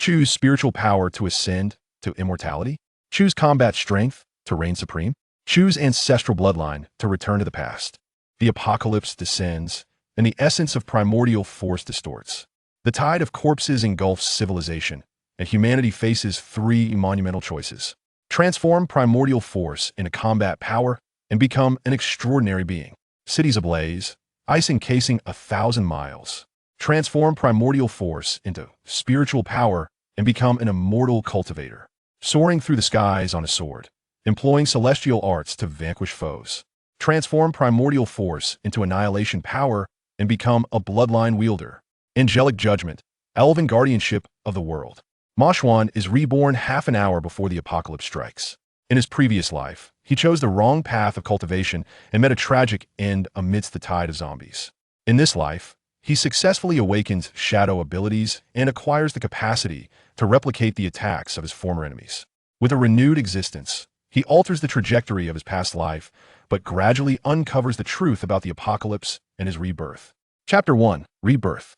Choose spiritual power to ascend to immortality. Choose combat strength to reign supreme. Choose ancestral bloodline to return to the past. The apocalypse descends, and the essence of primordial force distorts. The tide of corpses engulfs civilization, and humanity faces three monumental choices. Transform primordial force into combat power and become an extraordinary being. Cities ablaze, ice encasing 1,000 miles. Transform primordial force into spiritual power and become an immortal cultivator, soaring through the skies on a sword, employing celestial arts to vanquish foes. Transform primordial force into annihilation power and become a bloodline wielder. Angelic judgment, elven guardianship of the world. Xuan is reborn half an hour before the apocalypse strikes. In his previous life, he chose the wrong path of cultivation and met a tragic end amidst the tide of zombies. In this life, he successfully awakens shadow abilities and acquires the capacity to replicate the attacks of his former enemies. With a renewed existence, he alters the trajectory of his past life, but gradually uncovers the truth about the apocalypse and his rebirth. Chapter 1. Rebirth.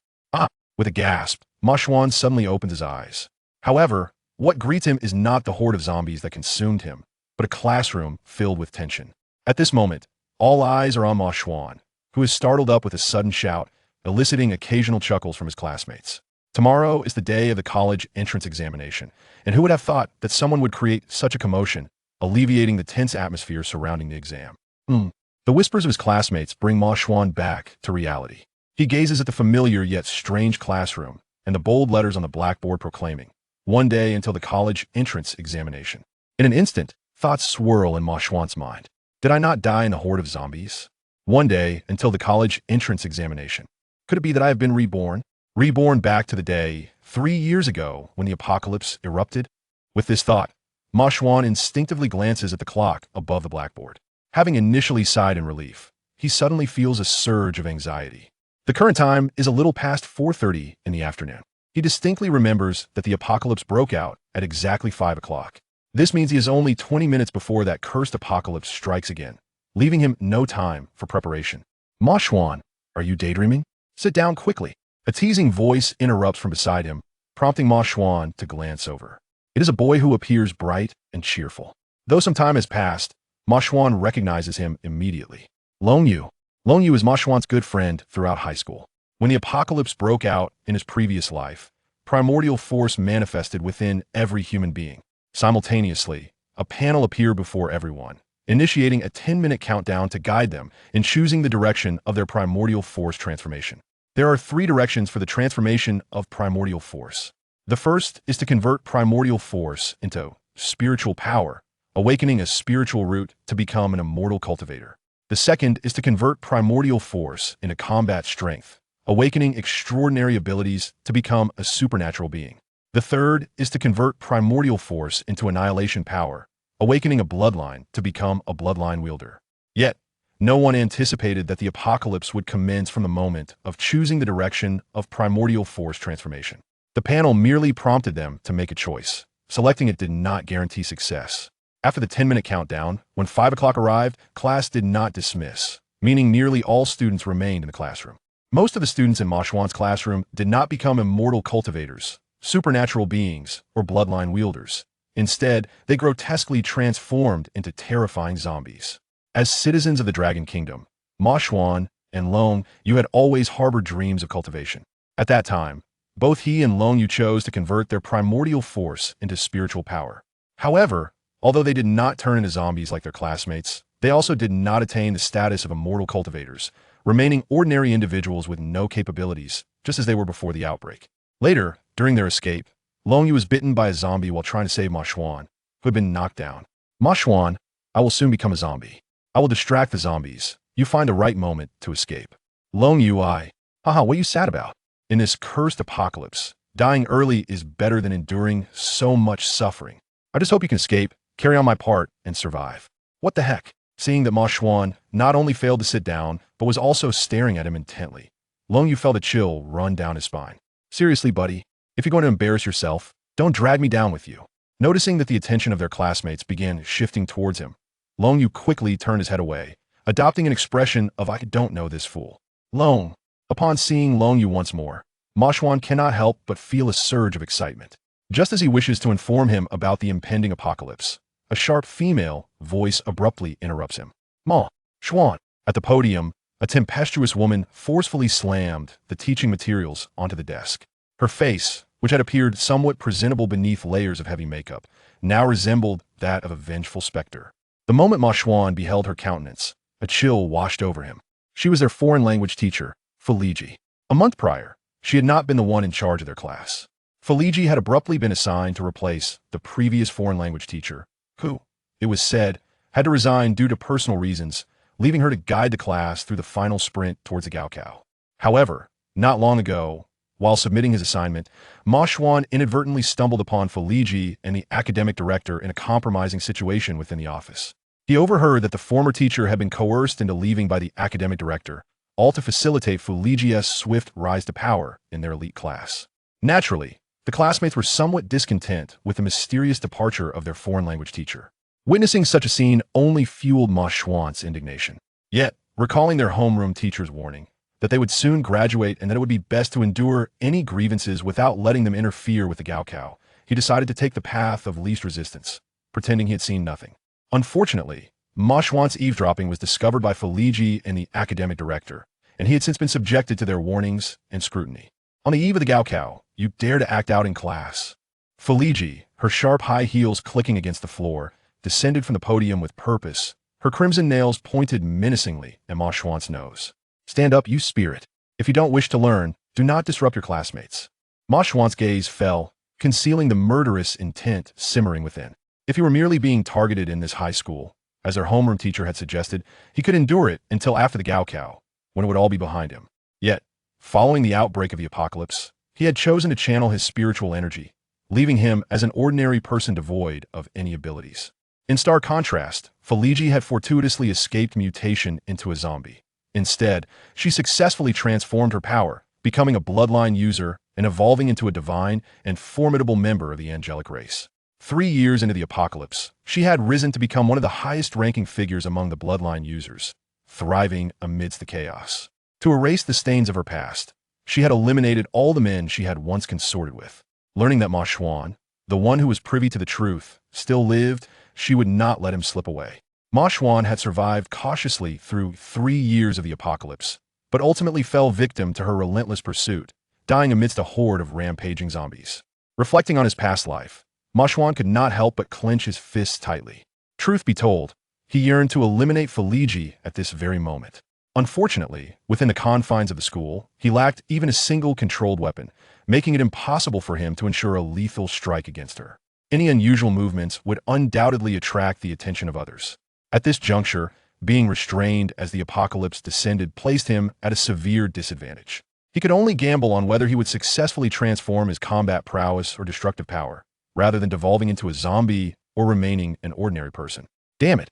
With a gasp, Xuan suddenly opens his eyes. However, what greets him is not the horde of zombies that consumed him, but a classroom filled with tension. At this moment, all eyes are on Xuan, who is startled up with a sudden shout, eliciting occasional chuckles from his classmates. Tomorrow is the day of the college entrance examination, and who would have thought that someone would create such a commotion, alleviating the tense atmosphere surrounding the exam? The whispers of his classmates bring Xuan back to reality. He gazes at the familiar yet strange classroom and the bold letters on the blackboard proclaiming, "One day until the college entrance examination." In an instant, thoughts swirl in Xuan's mind. Did I not die in the horde of zombies? One day until the college entrance examination. Could it be that I have been reborn? Reborn back to the day 3 years ago when the apocalypse erupted? With this thought, Xuan instinctively glances at the clock above the blackboard. Having initially sighed in relief, he suddenly feels a surge of anxiety. The current time is a little past 4:30 in the afternoon. He distinctly remembers that the apocalypse broke out at exactly 5 o'clock. This means he is only 20 minutes before that cursed apocalypse strikes again, leaving him no time for preparation. Xuan, are you daydreaming? Sit down quickly. A teasing voice interrupts from beside him, prompting Xuan to glance over. It is a boy who appears bright and cheerful. Though some time has passed, Xuan recognizes him immediately. Long Yu is Xuan's good friend throughout high school. When the apocalypse broke out in his previous life, primordial force manifested within every human being. Simultaneously, a panel appeared before everyone, initiating a 10-minute countdown to guide them in choosing the direction of their primordial force transformation. There are 3 directions for the transformation of primordial force. The first is to convert primordial force into spiritual power, awakening a spiritual root to become an immortal cultivator. The second is to convert primordial force into combat strength, awakening extraordinary abilities to become a supernatural being. The third is to convert primordial force into annihilation power, awakening a bloodline to become a bloodline wielder. Yet, no one anticipated that the apocalypse would commence from the moment of choosing the direction of primordial force transformation. The panel merely prompted them to make a choice. Selecting it did not guarantee success. After the 10-minute countdown, when 5 o'clock arrived, class did not dismiss, meaning nearly all students remained in the classroom. Most of the students in Xuan's classroom did not become immortal cultivators, supernatural beings, or bloodline wielders. Instead, they grotesquely transformed into terrifying zombies. As citizens of the Dragon Kingdom, Xuan and Long Yu had always harbored dreams of cultivation. At that time, both he and Long Yu chose to convert their primordial force into spiritual power. However, although they did not turn into zombies like their classmates, they also did not attain the status of immortal cultivators, remaining ordinary individuals with no capabilities, just as they were before the outbreak. Later, during their escape, Long Yu was bitten by a zombie while trying to save Xuan, who had been knocked down. Xuan, I will soon become a zombie. I will distract the zombies. You find the right moment to escape. Long Yu, what are you sad about? In this cursed apocalypse, dying early is better than enduring so much suffering. I just hope you can escape, carry on my part, and survive. What the heck? Seeing that Xuan not only failed to sit down, but was also staring at him intently, Long Yu felt a chill run down his spine. Seriously, buddy, if you're going to embarrass yourself, don't drag me down with you. Noticing that the attention of their classmates began shifting towards him, Long Yu quickly turned his head away, adopting an expression of "I don't know this fool." Long. Upon seeing Long Yu once more, Xuan cannot help but feel a surge of excitement. Just as he wishes to inform him about the impending apocalypse, a sharp female voice abruptly interrupts him. "Ma, Xuan." At the podium, a tempestuous woman forcefully slammed the teaching materials onto the desk. Her face, which had appeared somewhat presentable beneath layers of heavy makeup, now resembled that of a vengeful specter. The moment Ma Xuan beheld her countenance, a chill washed over him. She was their foreign language teacher, Feligi. A month prior, she had not been the one in charge of their class. Feligi had abruptly been assigned to replace the previous foreign language teacher, who, it was said, had to resign due to personal reasons, leaving her to guide the class through the final sprint towards the Gaokao. However, not long ago, while submitting his assignment, Ma Xuan inadvertently stumbled upon Feligi and the academic director in a compromising situation within the office. He overheard that the former teacher had been coerced into leaving by the academic director, all to facilitate Feligi's swift rise to power in their elite class. Naturally, the classmates were somewhat discontent with the mysterious departure of their foreign language teacher. Witnessing such a scene only fueled Ma Xuan's indignation. Yet, recalling their homeroom teacher's warning that they would soon graduate and that it would be best to endure any grievances without letting them interfere with the Gaokao, he decided to take the path of least resistance, pretending he had seen nothing. Unfortunately, Ma Xuan's eavesdropping was discovered by Feligi and the academic director, and he had since been subjected to their warnings and scrutiny. On the eve of the Gaokao, you dare to act out in class. Feligi, her sharp high heels clicking against the floor, descended from the podium with purpose, her crimson nails pointed menacingly at Ma Xuan's nose. "Stand up, you spirit. If you don't wish to learn, do not disrupt your classmates." Ma Xuan's gaze fell, concealing the murderous intent simmering within. If he were merely being targeted in this high school, as their homeroom teacher had suggested, he could endure it until after the Gaokao, when it would all be behind him. Yet, following the outbreak of the apocalypse, he had chosen to channel his spiritual energy, leaving him as an ordinary person devoid of any abilities. In stark contrast, Feligi had fortuitously escaped mutation into a zombie. Instead, she successfully transformed her power, becoming a bloodline user and evolving into a divine and formidable member of the angelic race. 3 years into the apocalypse, she had risen to become one of the highest-ranking figures among the bloodline users, thriving amidst the chaos. To erase the stains of her past, she had eliminated all the men she had once consorted with. Learning that Ma Xuan, the one who was privy to the truth, still lived, she would not let him slip away. Ma Xuan had survived cautiously through 3 years of the apocalypse, but ultimately fell victim to her relentless pursuit, dying amidst a horde of rampaging zombies. Reflecting on his past life, Ma Xuan could not help but clench his fists tightly. Truth be told, he yearned to eliminate Feligi at this very moment. Unfortunately, within the confines of the school, he lacked even a single controlled weapon, making it impossible for him to ensure a lethal strike against her. Any unusual movements would undoubtedly attract the attention of others. At this juncture, being restrained as the apocalypse descended placed him at a severe disadvantage. He could only gamble on whether he would successfully transform his combat prowess or destructive power, rather than devolving into a zombie or remaining an ordinary person. Damn it.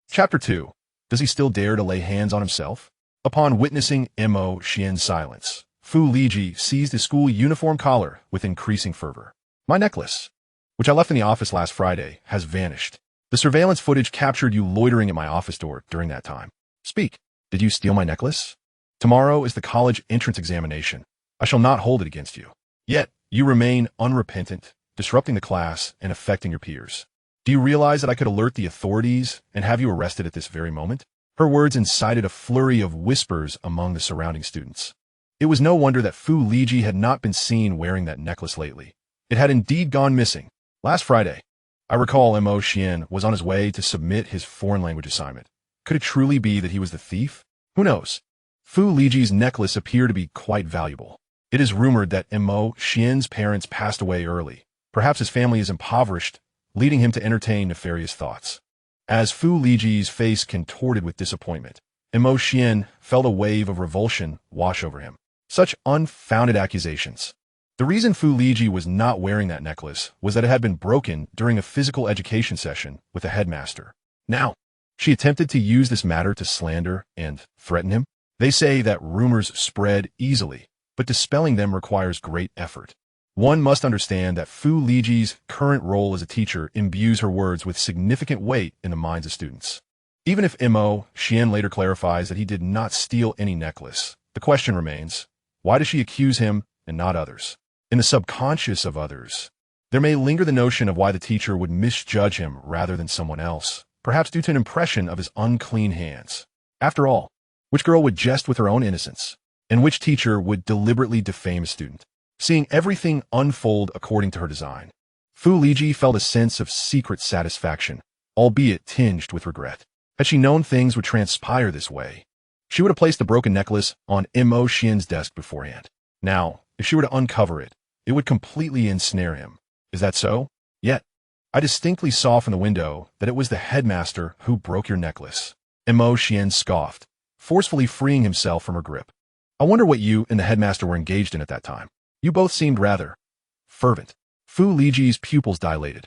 Chapter 2. Does he still dare to lay hands on himself? Upon witnessing Mo Xian's silence, Feligi seized his school uniform collar with increasing fervor. "My necklace, which I left in the office last Friday, has vanished. The surveillance footage captured you loitering at my office door during that time. Speak. Did you steal my necklace? Tomorrow is the college entrance examination. I shall not hold it against you. Yet, you remain unrepentant, disrupting the class and affecting your peers. Do you realize that I could alert the authorities and have you arrested at this very moment?" Her words incited a flurry of whispers among the surrounding students. It was no wonder that Feligi had not been seen wearing that necklace lately. It had indeed gone missing. Last Friday, I recall Mo Xian was on his way to submit his foreign language assignment. Could it truly be that he was the thief? Who knows? Feligi's necklace appeared to be quite valuable. It is rumored that Mo Xian's parents passed away early. Perhaps his family is impoverished, leading him to entertain nefarious thoughts. As Feligi's face contorted with disappointment, Mo Xian felt a wave of revulsion wash over him. Such unfounded accusations. The reason Feligi was not wearing that necklace was that it had been broken during a physical education session with the headmaster. Now, she attempted to use this matter to slander and threaten him. They say that rumors spread easily, but dispelling them requires great effort. One must understand that Feligi's current role as a teacher imbues her words with significant weight in the minds of students. Even if Mo Xian later clarifies that he did not steal any necklace, the question remains, why does she accuse him and not others? In the subconscious of others, There may linger the notion of why the teacher would misjudge him rather than someone else, perhaps due to an impression of his unclean hands. After all, which girl would jest with her own innocence, and which teacher would deliberately defame a student? Seeing everything unfold according to her design, Fu Liji felt a sense of secret satisfaction, albeit tinged with regret. Had she known things would transpire this way, she would have placed the broken necklace on Mo Xian's desk beforehand. Now, if she were to uncover it, it would completely ensnare him. Is that so? Yet, I distinctly saw from the window that it was the headmaster who broke your necklace. Mo Xian scoffed, forcefully freeing himself from her grip. I wonder what you and the headmaster were engaged in at that time. You both seemed rather fervent. Fu Liji's pupils dilated.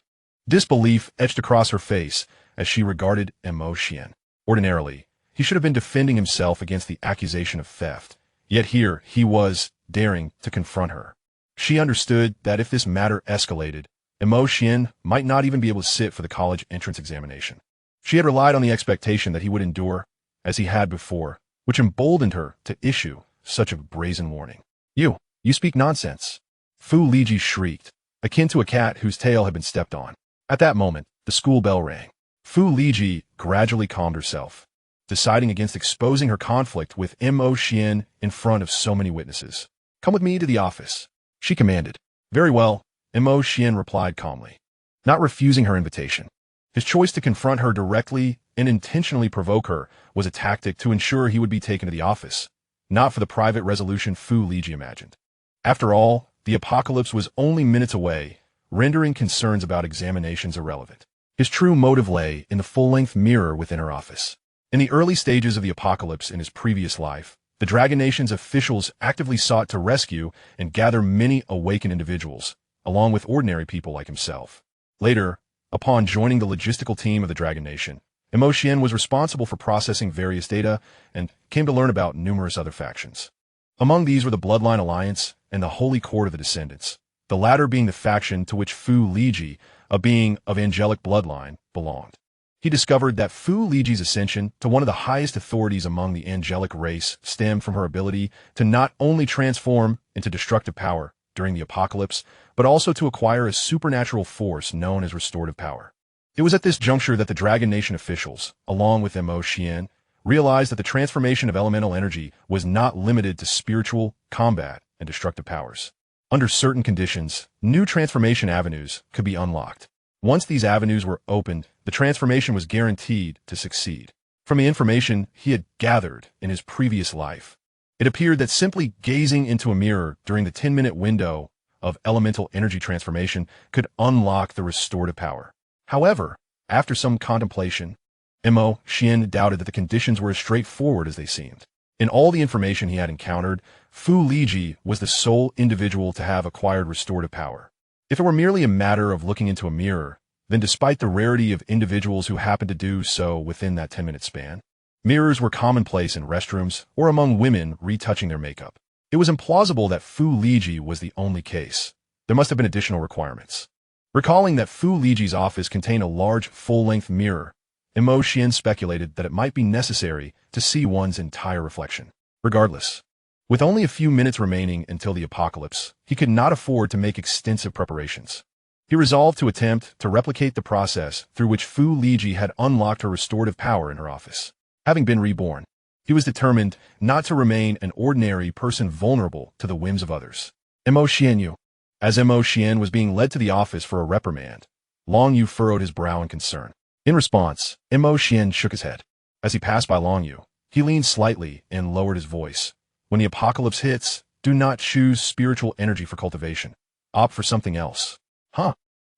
Disbelief etched across her face as she regarded Mo Xian. Ordinarily, he should have been defending himself against the accusation of theft, yet here he was daring to confront her. She understood that if this matter escalated, Mo Xian might not even be able to sit for the college entrance examination. She had relied on the expectation that he would endure, as he had before, which emboldened her to issue such a brazen warning. You speak nonsense. Fu Liji shrieked, akin to a cat whose tail had been stepped on. At that moment, the school bell rang. Fu Liji gradually calmed herself, deciding against exposing her conflict with Mo Xian in front of so many witnesses. Come with me to the office, she commanded. Very well, Mo Xian replied calmly, not refusing her invitation. His choice to confront her directly and intentionally provoke her was a tactic to ensure he would be taken to the office, not for the private resolution Fu Liji imagined. After all, the apocalypse was only minutes away, rendering concerns about examinations irrelevant. His true motive lay in the full-length mirror within her office. In the early stages of the apocalypse in his previous life, the Dragon Nation's officials actively sought to rescue and gather many awakened individuals, along with ordinary people like himself. Later, upon joining the logistical team of the Dragon Nation, Mo Xian was responsible for processing various data and came to learn about numerous other factions. Among these were the Bloodline Alliance and the Holy Court of the Descendants, the latter being the faction to which Fu Liji, a being of angelic bloodline, belonged. He discovered that Fu Liji's ascension to one of the highest authorities among the angelic race stemmed from her ability to not only transform into destructive power during the apocalypse, but also to acquire a supernatural force known as restorative power. It was at this juncture that the Dragon Nation officials, along with Mo Xian, realized that the transformation of elemental energy was not limited to spiritual, combat, and destructive powers. Under certain conditions, new transformation avenues could be unlocked. Once these avenues were opened, the transformation was guaranteed to succeed. From the information he had gathered in his previous life, it appeared that simply gazing into a mirror during the 10-minute window of elemental energy transformation could unlock the restorative power. However, after some contemplation, Mo Xian doubted that the conditions were as straightforward as they seemed. In all the information he had encountered, Fu Liji was the sole individual to have acquired restorative power. If it were merely a matter of looking into a mirror, then despite the rarity of individuals who happened to do so within that 10-minute span, mirrors were commonplace in restrooms or among women retouching their makeup. It was implausible that Fu Liji was the only case. There must have been additional requirements. Recalling that Fu Liji's office contained a large full-length mirror, Mo Xian speculated that it might be necessary to see one's entire reflection. Regardless, with only a few minutes remaining until the apocalypse, he could not afford to make extensive preparations. He resolved to attempt to replicate the process through which Fu Liji had unlocked her restorative power in her office. Having been reborn, he was determined not to remain an ordinary person vulnerable to the whims of others. Mo Xian Yu. As Mo Xian was being led to the office for a reprimand, Long Yu furrowed his brow in concern. In response, Mo Xian shook his head. As he passed by Long Yu, he leaned slightly and lowered his voice. When the apocalypse hits, do not choose spiritual energy for cultivation. Opt for something else. Huh?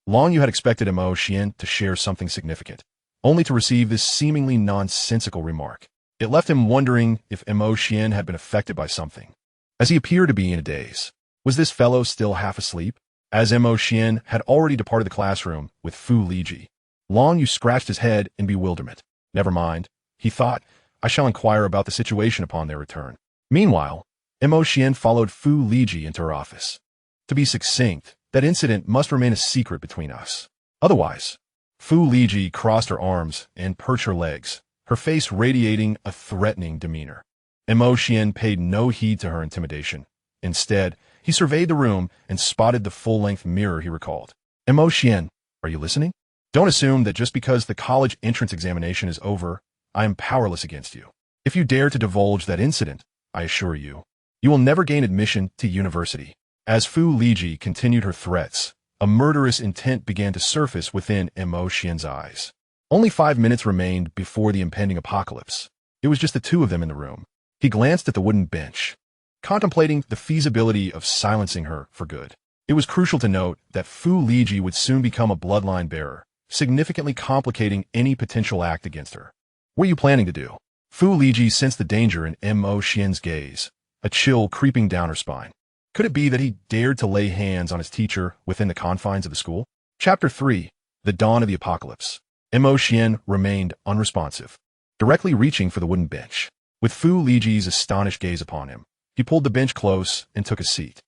Long Yu had expected Mo Xian to share something significant, only to receive this seemingly nonsensical remark. It left him wondering if Mo Xian had been affected by something, as he appeared to be in a daze. Was this fellow still half asleep? As Mo Xian had already departed the classroom with Fu Liji, Long Yu scratched his head in bewilderment. Never mind, he thought, I shall inquire about the situation upon their return. Meanwhile, Mo Xian followed Fu Liji into her office. To be succinct, that incident must remain a secret between us. Otherwise, Fu Liji crossed her arms and perched her legs, her face radiating a threatening demeanor. Mo Xian paid no heed to her intimidation. Instead, he surveyed the room and spotted the full-length mirror he recalled. Xian, are you listening? Don't assume that just because the college entrance examination is over, I am powerless against you. If you dare to divulge that incident, I assure you, you will never gain admission to university. As Fu Liji continued her threats, a murderous intent began to surface within Xian's eyes. Only 5 minutes remained before the impending apocalypse. It was just the two of them in the room. He glanced at the wooden bench, contemplating the feasibility of silencing her for good. It was crucial to note that Fu Liji would soon become a bloodline bearer, significantly complicating any potential act against her. What are you planning to do? Fu Liji sensed the danger in Xian's gaze, a chill creeping down her spine. Could it be that he dared to lay hands on his teacher within the confines of the school? Chapter 3. The Dawn of the Apocalypse. Xian remained unresponsive, directly reaching for the wooden bench. With Fu Liji's astonished gaze upon him, he pulled the bench close and took a seat.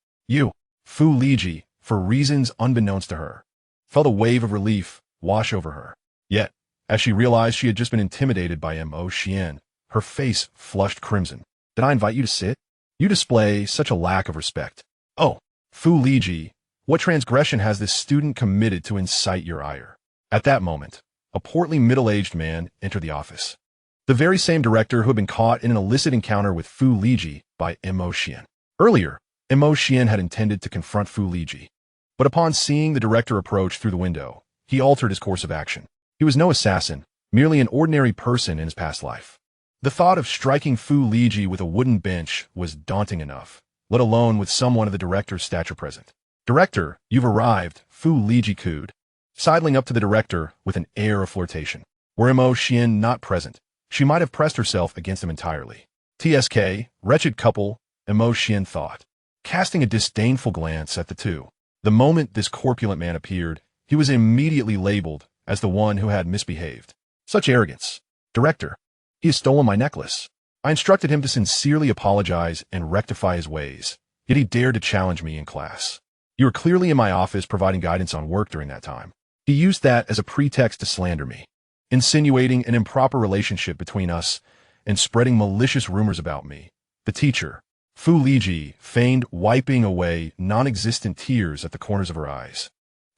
Fu Liji, for reasons unbeknownst to her, felt a wave of relief wash over her. Yet, as she realized she had just been intimidated by Xian, her face flushed crimson. Did I invite you to sit? You display such a lack of respect. Oh, Fu Liji, what transgression has this student committed to incite your ire? At that moment, a portly middle-aged man entered the office. The very same director who had been caught in an illicit encounter with Fu Liji by Xian. Earlier, Xian had intended to confront Fu Liji, but upon seeing the director approach through the window, he altered his course of action. He was no assassin, merely an ordinary person in his past life. The thought of striking Fu Liji with a wooden bench was daunting enough, let alone with someone of the director's stature present. Director, you've arrived, Fu Liji cooed, sidling up to the director with an air of flirtation. Were Xian not present, she might have pressed herself against him entirely. TSK, wretched couple, Xian thought, casting a disdainful glance at the two. The moment this corpulent man appeared, he was immediately labeled as the one who had misbehaved. Such arrogance. Director, he has stolen my necklace. I instructed him to sincerely apologize and rectify his ways, yet he dared to challenge me in class. You were clearly in my office providing guidance on work during that time. He used that as a pretext to slander me, insinuating an improper relationship between us and spreading malicious rumors about me. The teacher, Fu Liji, feigned wiping away non-existent tears at the corners of her eyes.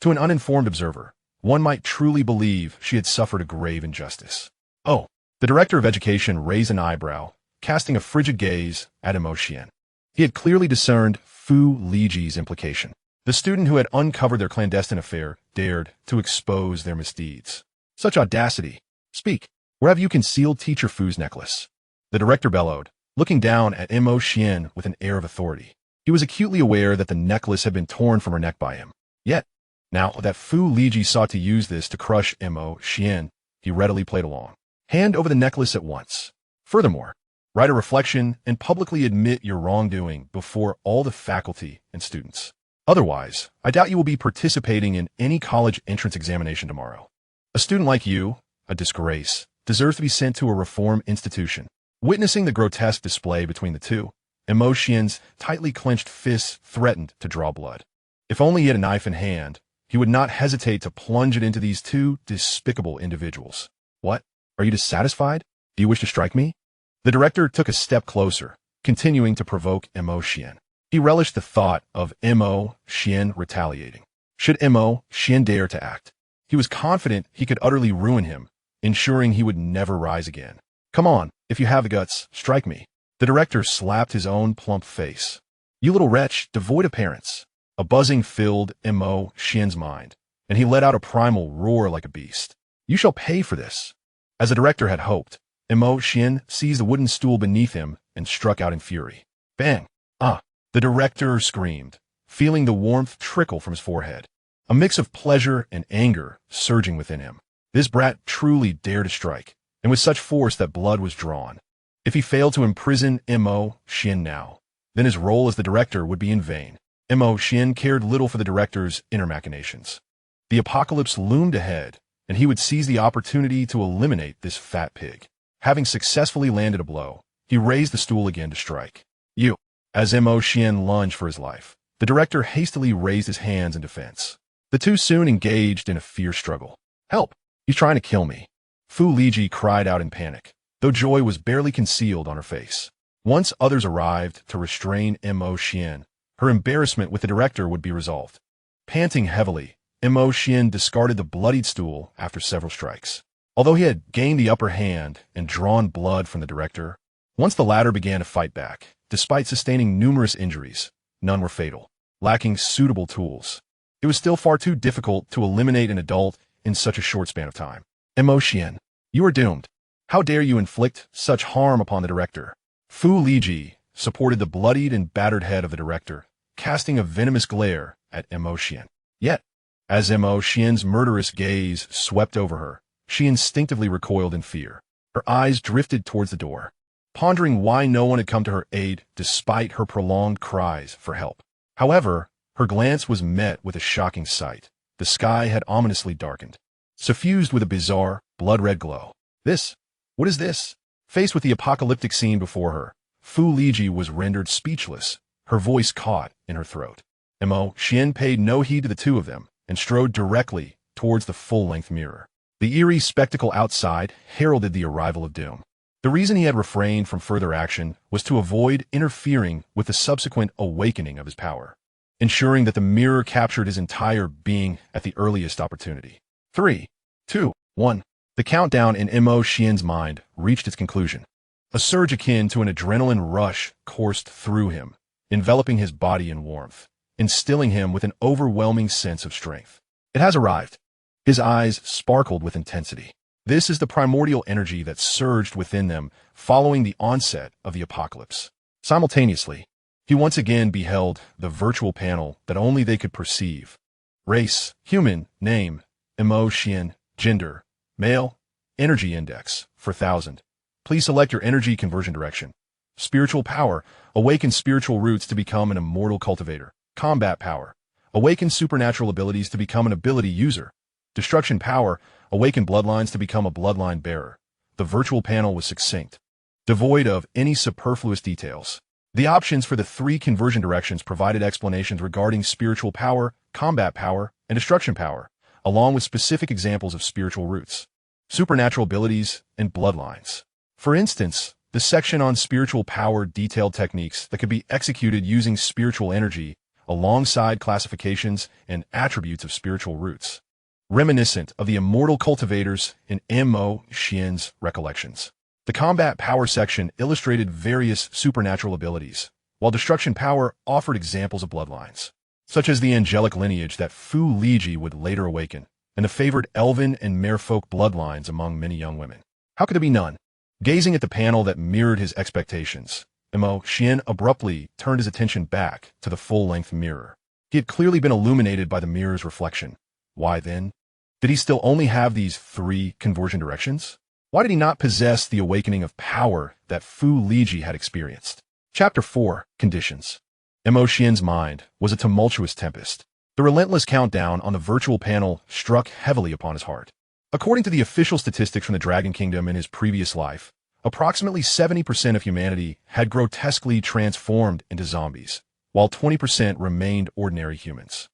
To an uninformed observer, one might truly believe she had suffered a grave injustice. Oh, the director of education raised an eyebrow, casting a frigid gaze at Xian. He had clearly discerned Fu Liji's implication. The student who had uncovered their clandestine affair dared to expose their misdeeds. Such audacity. Speak. Where have you concealed teacher Fu's necklace? The director bellowed, looking down at Xian with an air of authority. He was acutely aware that the necklace had been torn from her neck by him. Yet, now that Fu Liji sought to use this to crush Xian, he readily played along. Hand over the necklace at once. Furthermore, write a reflection and publicly admit your wrongdoing before all the faculty and students. Otherwise, I doubt you will be participating in any college entrance examination tomorrow. A student like you, a disgrace, deserves to be sent to a reform institution. Witnessing the grotesque display between the two, Xian's tightly clenched fists threatened to draw blood. If only he had a knife in hand, he would not hesitate to plunge it into these two despicable individuals. What? Are you dissatisfied? Do you wish to strike me? The director took a step closer, continuing to provoke Xian. He relished the thought of Xian retaliating. Should Xian dare to act, he was confident he could utterly ruin him, ensuring he would never rise again. Come on, if you have the guts, strike me. The director slapped his own plump face. You little wretch, devoid of parents. A buzzing filled Xian's mind, and he let out a primal roar like a beast. You shall pay for this. As the director had hoped, Xian seized the wooden stool beneath him and struck out in fury. Bang! Ah! The director screamed, feeling the warmth trickle from his forehead. A mix of pleasure and anger surging within him. This brat truly dared to strike, and with such force that blood was drawn. If he failed to imprison Xian now, then his role as the director would be in vain. Xian cared little for the director's inner machinations. The apocalypse loomed ahead, and he would seize the opportunity to eliminate this fat pig. Having successfully landed a blow, he raised the stool again to strike. You! As Xian lunged for his life, the director hastily raised his hands in defense. The two soon engaged in a fierce struggle. Help! He's trying to kill me. Fu Liji cried out in panic, though joy was barely concealed on her face. Once others arrived to restrain Xian, her embarrassment with the director would be resolved. Panting heavily, Xuan discarded the bloodied stool after several strikes. Although he had gained the upper hand and drawn blood from the director, once the latter began to fight back, despite sustaining numerous injuries, none were fatal. Lacking suitable tools, it was still far too difficult to eliminate an adult in such a short span of time. Xuan, you are doomed. How dare you inflict such harm upon the director? Fu Liji supported the bloodied and battered head of the director, casting a venomous glare at Xuan. Yet, as Xuan's murderous gaze swept over her, she instinctively recoiled in fear. Her eyes drifted towards the door, pondering why no one had come to her aid despite her prolonged cries for help. However, her glance was met with a shocking sight. The sky had ominously darkened, suffused with a bizarre, blood-red glow. What is this? Faced with the apocalyptic scene before her, Fu Liji was rendered speechless, her voice caught in her throat. Xuan paid no heed to the two of them and strode directly towards the full-length mirror. The eerie spectacle outside heralded the arrival of doom. The reason he had refrained from further action was to avoid interfering with the subsequent awakening of his power, ensuring that the mirror captured his entire being at the earliest opportunity. 3, 2, 1. The countdown in Xuan's mind reached its conclusion. A surge akin to an adrenaline rush coursed through him, enveloping his body in warmth, instilling him with an overwhelming sense of strength. It has arrived. His eyes sparkled with intensity. This is the primordial energy that surged within them following the onset of the apocalypse. Simultaneously, he once again beheld the virtual panel that only they could perceive. Race, human, name, Xuan, gender, male, energy index, 4000. Please select your energy conversion direction. Spiritual power, awaken spiritual roots to become an immortal cultivator. Combat power, awaken supernatural abilities to become an ability user. Destruction power, awaken bloodlines to become a bloodline bearer. The virtual panel was succinct, devoid of any superfluous details. The options for the 3 conversion directions provided explanations regarding spiritual power, combat power, and destruction power, along with specific examples of spiritual roots, supernatural abilities, and bloodlines. For instance, the section on spiritual power detailed techniques that could be executed using spiritual energy alongside classifications and attributes of spiritual roots, reminiscent of the immortal cultivators in Xuan's recollections. The combat power section illustrated various supernatural abilities, while destruction power offered examples of bloodlines, such as the angelic lineage that Fu Liji would later awaken, and the favored elven and merfolk bloodlines among many young women. How could there be none? Gazing at the panel that mirrored his expectations, Xuan abruptly turned his attention back to the full-length mirror. He had clearly been illuminated by the mirror's reflection. Why then? Did he still only have these 3 conversion directions? Why did he not possess the awakening of power that Fu Liji had experienced? Chapter 4. Conditions. Xuan's mind was a tumultuous tempest. The relentless countdown on the virtual panel struck heavily upon his heart. According to the official statistics from the Dragon Kingdom in his previous life, approximately 70% of humanity had grotesquely transformed into zombies, while 20% remained ordinary humans.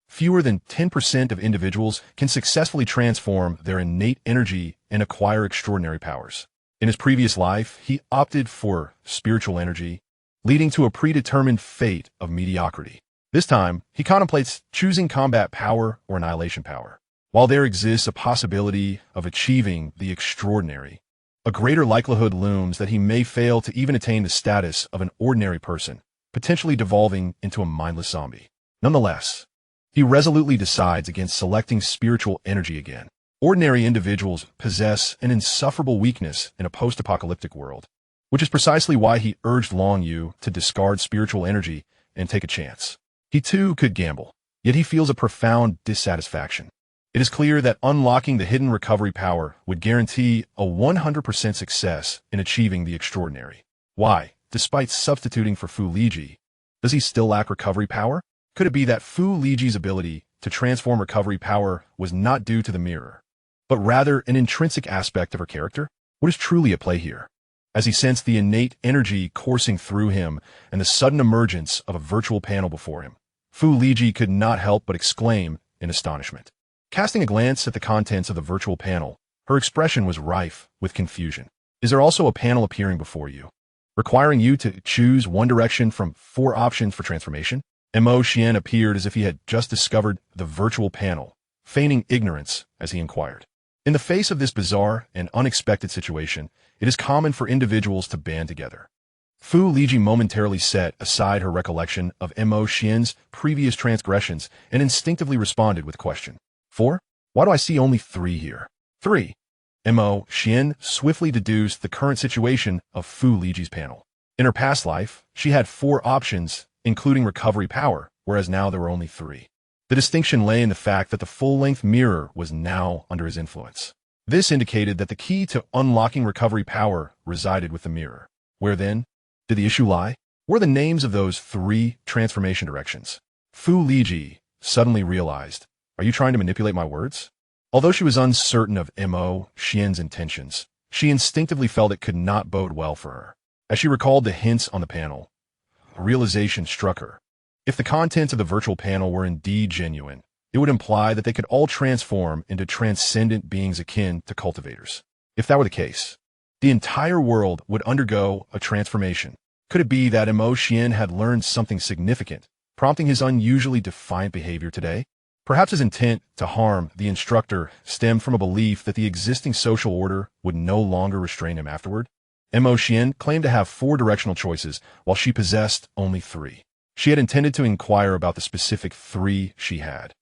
Fewer than 10% of individuals can successfully transform their innate energy and acquire extraordinary powers. In his previous life, he opted for spiritual energy, leading to a predetermined fate of mediocrity. This time, he contemplates choosing combat power or annihilation power. While there exists a possibility of achieving the extraordinary, a greater likelihood looms that he may fail to even attain the status of an ordinary person, potentially devolving into a mindless zombie. Nonetheless, he resolutely decides against selecting spiritual energy again. Ordinary individuals possess an insufferable weakness in a post-apocalyptic world, which is precisely why he urged Long Yu to discard spiritual energy and take a chance. He too could gamble, yet he feels a profound dissatisfaction. It is clear that unlocking the hidden recovery power would guarantee a 100% success in achieving the extraordinary. Why, despite substituting for Fu Liji, does he still lack recovery power? Could it be that Fu Liji's ability to transform recovery power was not due to the mirror, but rather an intrinsic aspect of her character? What is truly at play here? As he sensed the innate energy coursing through him and the sudden emergence of a virtual panel before him, Fu Liji could not help but exclaim in astonishment. Casting a glance at the contents of the virtual panel, her expression was rife with confusion. Is there also a panel appearing before you, requiring you to choose one direction from 4 options for transformation? Xuan appeared as if he had just discovered the virtual panel feigning ignorance as he inquired. In the face of this bizarre and unexpected situation, it is common for individuals to band together. Fu Liji momentarily set aside her recollection of Mo Xian's previous transgressions and instinctively responded with question. 4? Why do I see only 3 here? 3. Mo Xian swiftly deduced the current situation of Fu Liji's panel. In her past life, she had 4 options, including recovery power, whereas now there were only 3. The distinction lay in the fact that the full-length mirror was now under his influence. This indicated that the key to unlocking recovery power resided with the mirror. Where then did the issue lie? Were the names of those 3 transformation directions? Fu Liji suddenly realized, are you trying to manipulate my words? Although she was uncertain of Mo Xian's intentions, she instinctively felt it could not bode well for her. As she recalled the hints on the panel, a realization struck her. If the contents of the virtual panel were indeed genuine, it would imply that they could all transform into transcendent beings akin to cultivators. If that were the case, the entire world would undergo a transformation. Could it be that Mo Xian had learned something significant, prompting his unusually defiant behavior today? Perhaps his intent to harm the instructor stemmed from a belief that the existing social order would no longer restrain him afterward. Mo Xian claimed to have 4 directional choices, while she possessed only 3. She had intended to inquire about the specific 3 she had,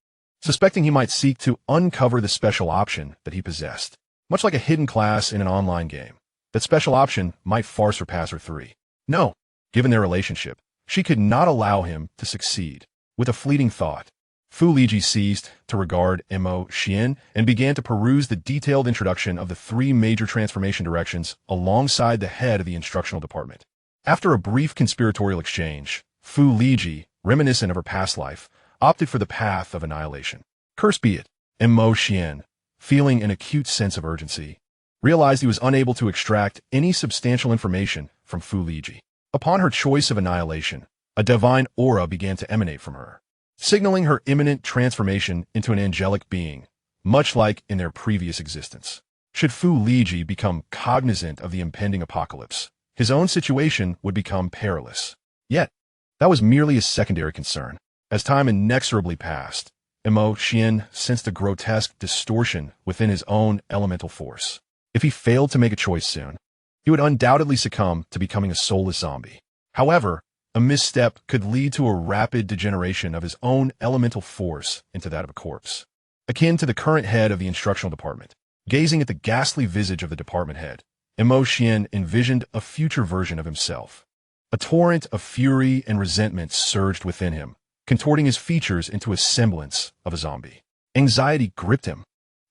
suspecting he might seek to uncover the special option that he possessed. Much like a hidden class in an online game, that special option might far surpass her 3. No, given their relationship, she could not allow him to succeed. With a fleeting thought, Fu Liji ceased to regard Mo Xian and began to peruse the detailed introduction of the 3 major transformation directions alongside the head of the instructional department. After a brief conspiratorial exchange, Fu Liji, reminiscent of her past life, opted for the path of annihilation. Cursed be it, Mo Xian, feeling an acute sense of urgency, realized he was unable to extract any substantial information from Fu Liji. Upon her choice of annihilation, a divine aura began to emanate from her, signaling her imminent transformation into an angelic being, much like in their previous existence. Should Fu Liji become cognizant of the impending apocalypse, his own situation would become perilous. Yet, that was merely a secondary concern. As time inexorably passed, Mo Xian sensed a grotesque distortion within his own elemental force. If he failed to make a choice soon, he would undoubtedly succumb to becoming a soulless zombie. However, a misstep could lead to a rapid degeneration of his own elemental force into that of a corpse. Akin to the current head of the instructional department, gazing at the ghastly visage of the department head, Mo Xian envisioned a future version of himself. A torrent of fury and resentment surged within him, contorting his features into a semblance of a zombie. Anxiety gripped him,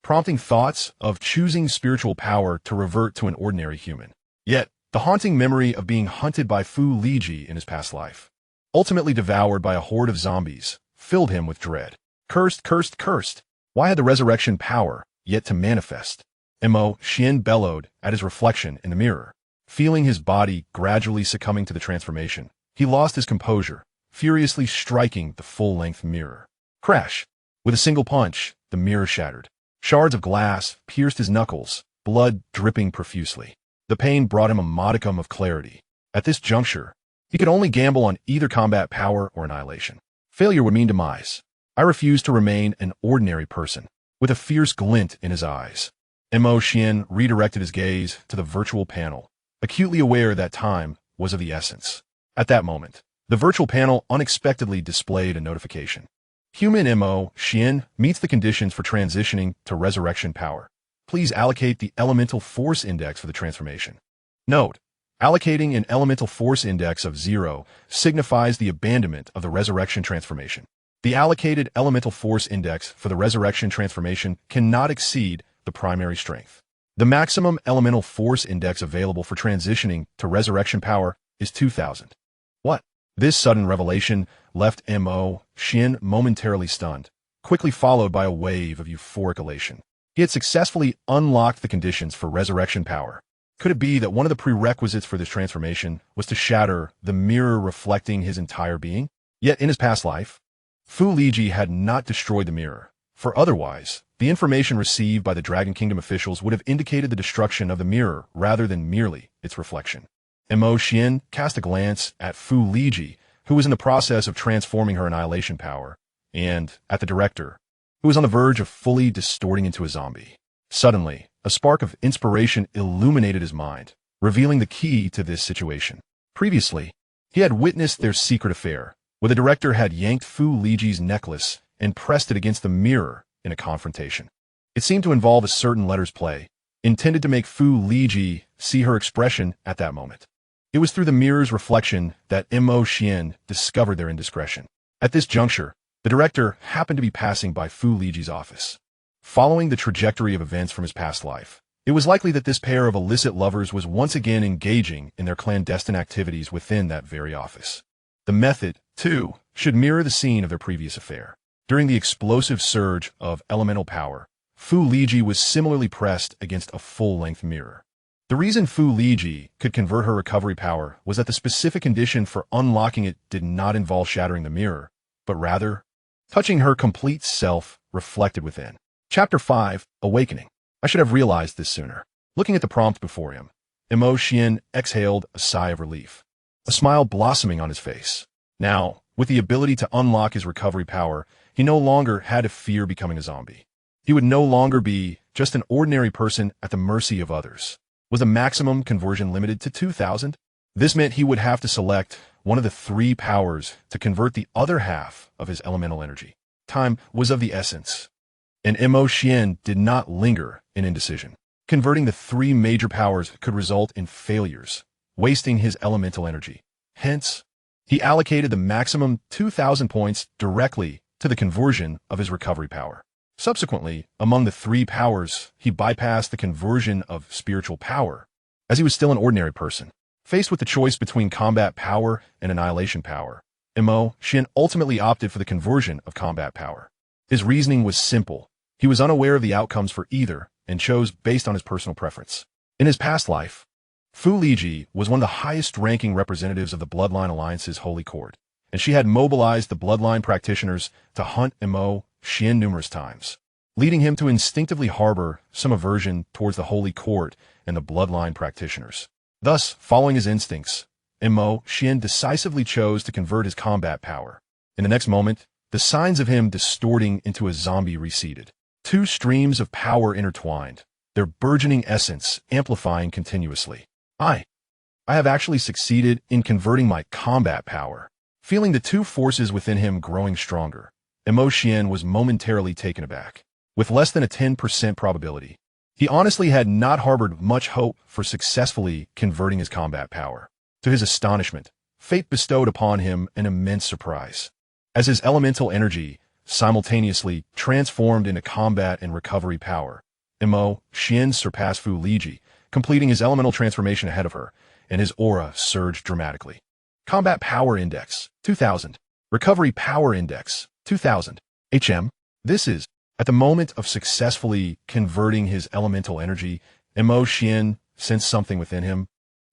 prompting thoughts of choosing spiritual power to revert to an ordinary human. Yet, the haunting memory of being hunted by Fu Liji in his past life, ultimately devoured by a horde of zombies, filled him with dread. Cursed, cursed, cursed! Why had the resurrection power yet to manifest? Mo Xian bellowed at his reflection in the mirror. Feeling his body gradually succumbing to the transformation, he lost his composure, furiously striking the full-length mirror. Crash! With a single punch, the mirror shattered. Shards of glass pierced his knuckles, blood dripping profusely. The pain brought him a modicum of clarity. At this juncture, he could only gamble on either combat power or annihilation. Failure would mean demise. I refuse to remain an ordinary person. With a fierce glint in his eyes, Mo Xian redirected his gaze to the virtual panel, acutely aware that time was of the essence. At that moment, the virtual panel unexpectedly displayed a notification. Human Mo Xian meets the conditions for transitioning to resurrection power. Please allocate the elemental force index for the transformation. Note, allocating an elemental force index of 0 signifies the abandonment of the resurrection transformation. The allocated elemental force index for the resurrection transformation cannot exceed the primary strength. The maximum elemental force index available for transitioning to resurrection power is 2000. What? This sudden revelation left Mo Xian momentarily stunned, quickly followed by a wave of euphoric elation. He had successfully unlocked the conditions for resurrection power. Could it be that one of the prerequisites for this transformation was to shatter the mirror reflecting his entire being? Yet in his past life, Fu Liji had not destroyed the mirror, for otherwise, the information received by the Dragon Kingdom officials would have indicated the destruction of the mirror rather than merely its reflection. Mo Xian cast a glance at Fu Liji, who was in the process of transforming her annihilation power, and at the director, who was on the verge of fully distorting into a zombie. Suddenly, a spark of inspiration illuminated his mind, revealing the key to this situation. Previously, he had witnessed their secret affair, where the director had yanked Fu Liji's necklace and pressed it against the mirror in a confrontation. It seemed to involve a certain letter's play, intended to make Fu Liji see her expression at that moment. It was through the mirror's reflection that Xuan discovered their indiscretion. At this juncture, the director happened to be passing by Fu Liji's office. Following the trajectory of events from his past life, it was likely that this pair of illicit lovers was once again engaging in their clandestine activities within that very office. The method, too, should mirror the scene of their previous affair. During the explosive surge of elemental power, Fu Liji was similarly pressed against a full-length mirror. The reason Fu Liji could convert her recovery power was that the specific condition for unlocking it did not involve shattering the mirror, but rather touching her complete self reflected within. Chapter 5, Awakening. I should have realized this sooner. Looking at the prompt before him, Xuan exhaled a sigh of relief, a smile blossoming on his face. Now, with the ability to unlock his recovery power, he no longer had to fear becoming a zombie. He would no longer be just an ordinary person at the mercy of others. Was a maximum conversion limited to 2,000? This meant he would have to select one of the 3 powers to convert the other half of his elemental energy. Time was of the essence, and Xuan did not linger in indecision. Converting the 3 major powers could result in failures, wasting his elemental energy. Hence, he allocated the maximum 2,000 points directly to the conversion of his recovery power. Subsequently, among the 3 powers, he bypassed the conversion of spiritual power, as he was still an ordinary person. Faced with the choice between combat power and annihilation power, Xuan ultimately opted for the conversion of combat power. His reasoning was simple. He was unaware of the outcomes for either and chose based on his personal preference. In his past life, Fu Liji was one of the highest-ranking representatives of the Bloodline Alliance's Holy Court, and she had mobilized the Bloodline practitioners to hunt Xuan numerous times, leading him to instinctively harbor some aversion towards the Holy Court and the Bloodline practitioners. Thus, following his instincts, Xuan decisively chose to convert his combat power. In the next moment, the signs of him distorting into a zombie receded. 2 streams of power intertwined, their burgeoning essence amplifying continuously. I have actually succeeded in converting my combat power. Feeling the 2 forces within him growing stronger, Xuan was momentarily taken aback. With less than a 10% probability, he honestly had not harbored much hope for successfully converting his combat power. To his astonishment, fate bestowed upon him an immense surprise. As his elemental energy simultaneously transformed into combat and recovery power, Xuan surpassed Fu Liji, completing his elemental transformation ahead of her, and his aura surged dramatically. Combat Power Index, 2000. Recovery Power Index, 2000. This is, at the moment of successfully converting his elemental energy, Xuan sensed something within him,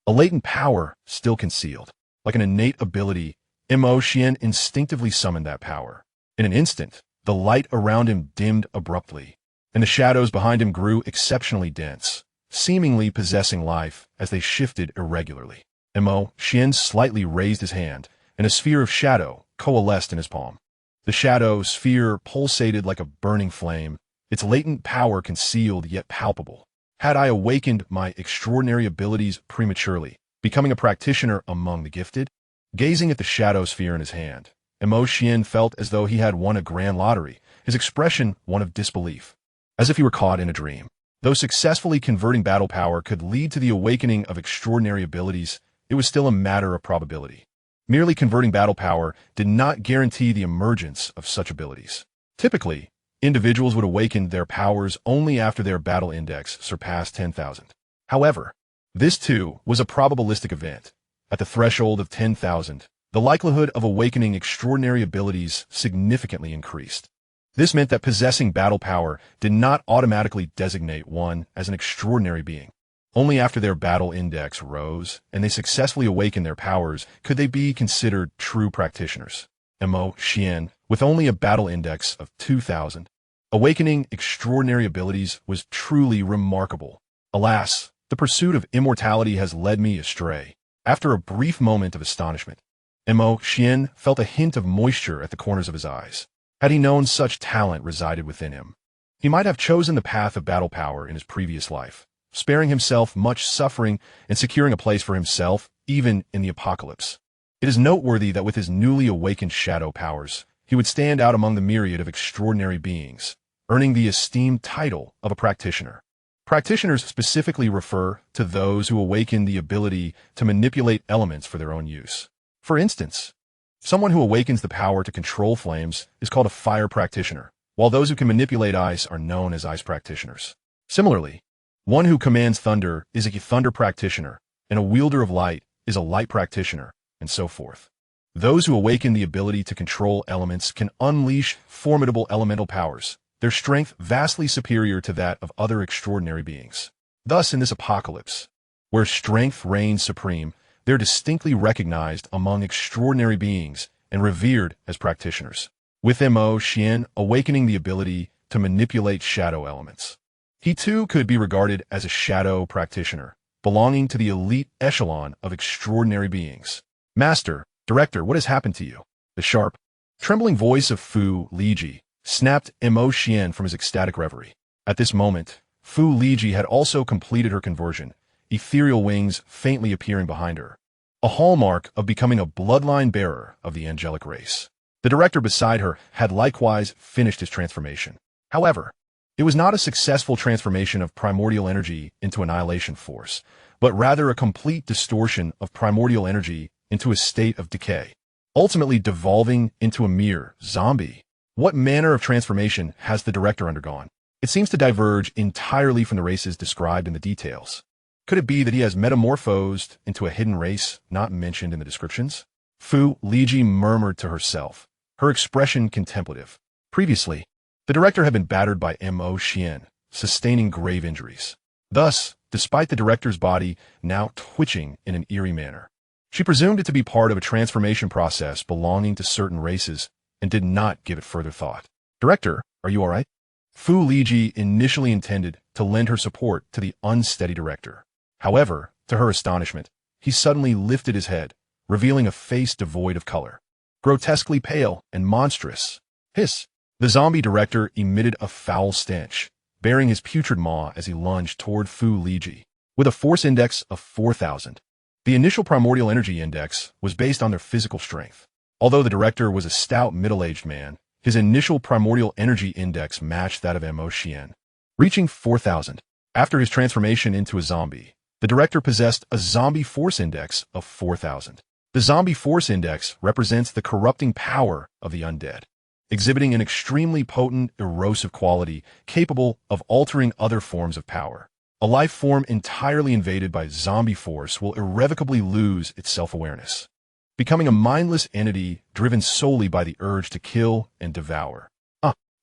a latent power still concealed. Like an innate ability, Xuan instinctively summoned that power. In an instant, the light around him dimmed abruptly, and the shadows behind him grew exceptionally dense, seemingly possessing life as they shifted irregularly. Xuan slightly raised his hand, and a sphere of shadow coalesced in his palm. The shadow sphere pulsated like a burning flame, its latent power concealed yet palpable. Had I awakened my extraordinary abilities prematurely, becoming a practitioner among the gifted? Gazing at the shadow sphere in his hand, Xuan felt as though he had won a grand lottery, his expression one of disbelief, as if he were caught in a dream. Though successfully converting battle power could lead to the awakening of extraordinary abilities, it was still a matter of probability. Merely converting battle power did not guarantee the emergence of such abilities. Typically, individuals would awaken their powers only after their battle index surpassed 10,000. However, this too was a probabilistic event. At the threshold of 10,000, the likelihood of awakening extraordinary abilities significantly increased. This meant that possessing battle power did not automatically designate one as an extraordinary being. Only after their battle index rose and they successfully awakened their powers could they be considered true practitioners. Xuan, with only a battle index of 2,000, awakening extraordinary abilities was truly remarkable. Alas, the pursuit of immortality has led me astray. After a brief moment of astonishment, Xuan felt a hint of moisture at the corners of his eyes. Had he known such talent resided within him, he might have chosen the path of battle power in his previous life, sparing himself much suffering and securing a place for himself even in the apocalypse. It is noteworthy that with his newly awakened shadow powers, he would stand out among the myriad of extraordinary beings, earning the esteemed title of a practitioner. Practitioners specifically refer to those who awaken the ability to manipulate elements for their own use. For instance, someone who awakens the power to control flames is called a fire practitioner, while those who can manipulate ice are known as ice practitioners. Similarly, one who commands thunder is a thunder practitioner, and a wielder of light is a light practitioner, and so forth. Those who awaken the ability to control elements can unleash formidable elemental powers, their strength vastly superior to that of other extraordinary beings. Thus, in this apocalypse, where strength reigns supreme, they're distinctly recognized among extraordinary beings and revered as practitioners, with Xuan awakening the ability to manipulate shadow elements. He too could be regarded as a shadow practitioner, belonging to the elite echelon of extraordinary beings. Master, Director, what has happened to you? The sharp, trembling voice of Fu Liji snapped Xuan from his ecstatic reverie. At this moment, Fu Liji had also completed her conversion, ethereal wings faintly appearing behind her, a hallmark of becoming a bloodline bearer of the angelic race. The director beside her had likewise finished his transformation. However, it was not a successful transformation of primordial energy into annihilation force, but rather a complete distortion of primordial energy into a state of decay, ultimately devolving into a mere zombie. What manner of transformation has the director undergone? It seems to diverge entirely from the races described in the details. Could it be that he has metamorphosed into a hidden race not mentioned in the descriptions? Fu Liji murmured to herself, her expression contemplative. Previously, the director had been battered by Xuan, sustaining grave injuries. Thus, despite the director's body now twitching in an eerie manner, she presumed it to be part of a transformation process belonging to certain races and did not give it further thought. Director, are you all right? Fu Liji initially intended to lend her support to the unsteady director. However, to her astonishment, he suddenly lifted his head, revealing a face devoid of color, grotesquely pale and monstrous. Hiss! The zombie director emitted a foul stench, bearing his putrid maw as he lunged toward Fu Liji. With a force index of 4,000, the initial primordial energy index was based on their physical strength. Although the director was a stout middle-aged man, his initial primordial energy index matched that of Xuan, reaching 4,000. After his transformation into a zombie, the director possessed a zombie force index of 4,000. The zombie force index represents the corrupting power of the undead, exhibiting an extremely potent, erosive quality capable of altering other forms of power. A life form entirely invaded by zombie force will irrevocably lose its self-awareness, becoming a mindless entity driven solely by the urge to kill and devour.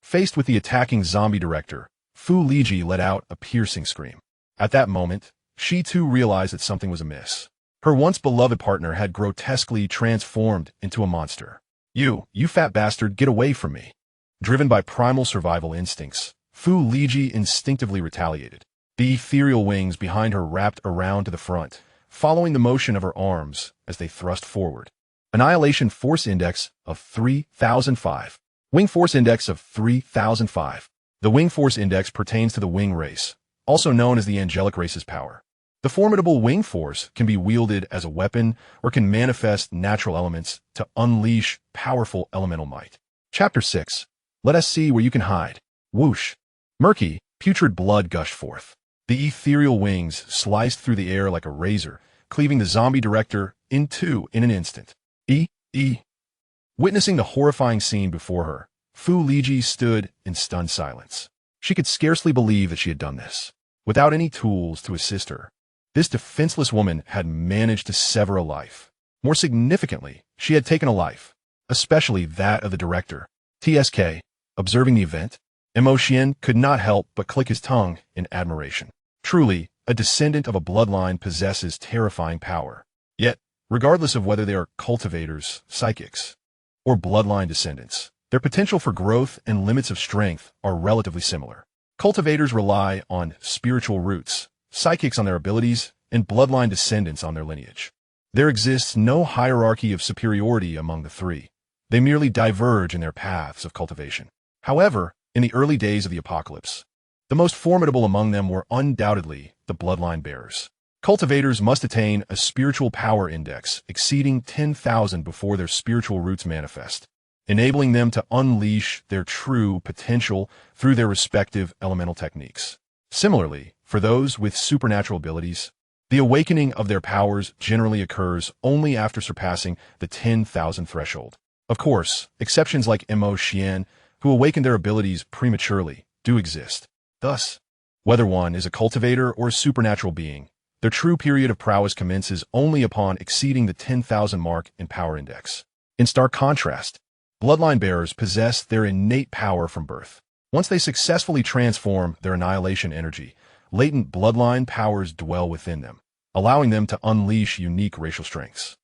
Faced with the attacking zombie director, Fu Liji let out a piercing scream. At that moment, she too realized that something was amiss. Her once beloved partner had grotesquely transformed into a monster. You fat bastard, get away from me. Driven by primal survival instincts, Fu Liji instinctively retaliated. The ethereal wings behind her wrapped around to the front, following the motion of her arms as they thrust forward. Annihilation Force Index of 3005. Wing Force Index of 3005. The Wing Force Index pertains to the Wing race, also known as the angelic race's power. The formidable Wing Force can be wielded as a weapon or can manifest natural elements to unleash powerful elemental might. Chapter 6. Let us see where you can hide. Whoosh. Murky, putrid blood gushed forth. The ethereal wings sliced through the air like a razor, cleaving the zombie director in two in an instant. Witnessing the horrifying scene before her, Fu Liji stood in stunned silence. She could scarcely believe that she had done this. Without any tools to assist her, this defenseless woman had managed to sever a life. More significantly, she had taken a life, especially that of the director. TSK, observing the event, Xuan could not help but click his tongue in admiration. Truly, a descendant of a bloodline possesses terrifying power. Yet, regardless of whether they are cultivators, psychics, or bloodline descendants, their potential for growth and limits of strength are relatively similar. Cultivators rely on spiritual roots, psychics on their abilities, and bloodline descendants on their lineage. There exists no hierarchy of superiority among the three. They merely diverge in their paths of cultivation. However, in the early days of the apocalypse, the most formidable among them were undoubtedly the bloodline bearers. Cultivators must attain a spiritual power index exceeding 10,000 before their spiritual roots manifest, enabling them to unleash their true potential through their respective elemental techniques. Similarly, for those with supernatural abilities, the awakening of their powers generally occurs only after surpassing the 10,000 threshold. Of course, exceptions like Xuan, who awaken their abilities prematurely, do exist. Thus, whether one is a cultivator or a supernatural being, their true period of prowess commences only upon exceeding the 10,000 mark in power index. In stark contrast, bloodline bearers possess their innate power from birth. Once they successfully transform their annihilation energy, latent bloodline powers dwell within them, allowing them to unleash unique racial strengths.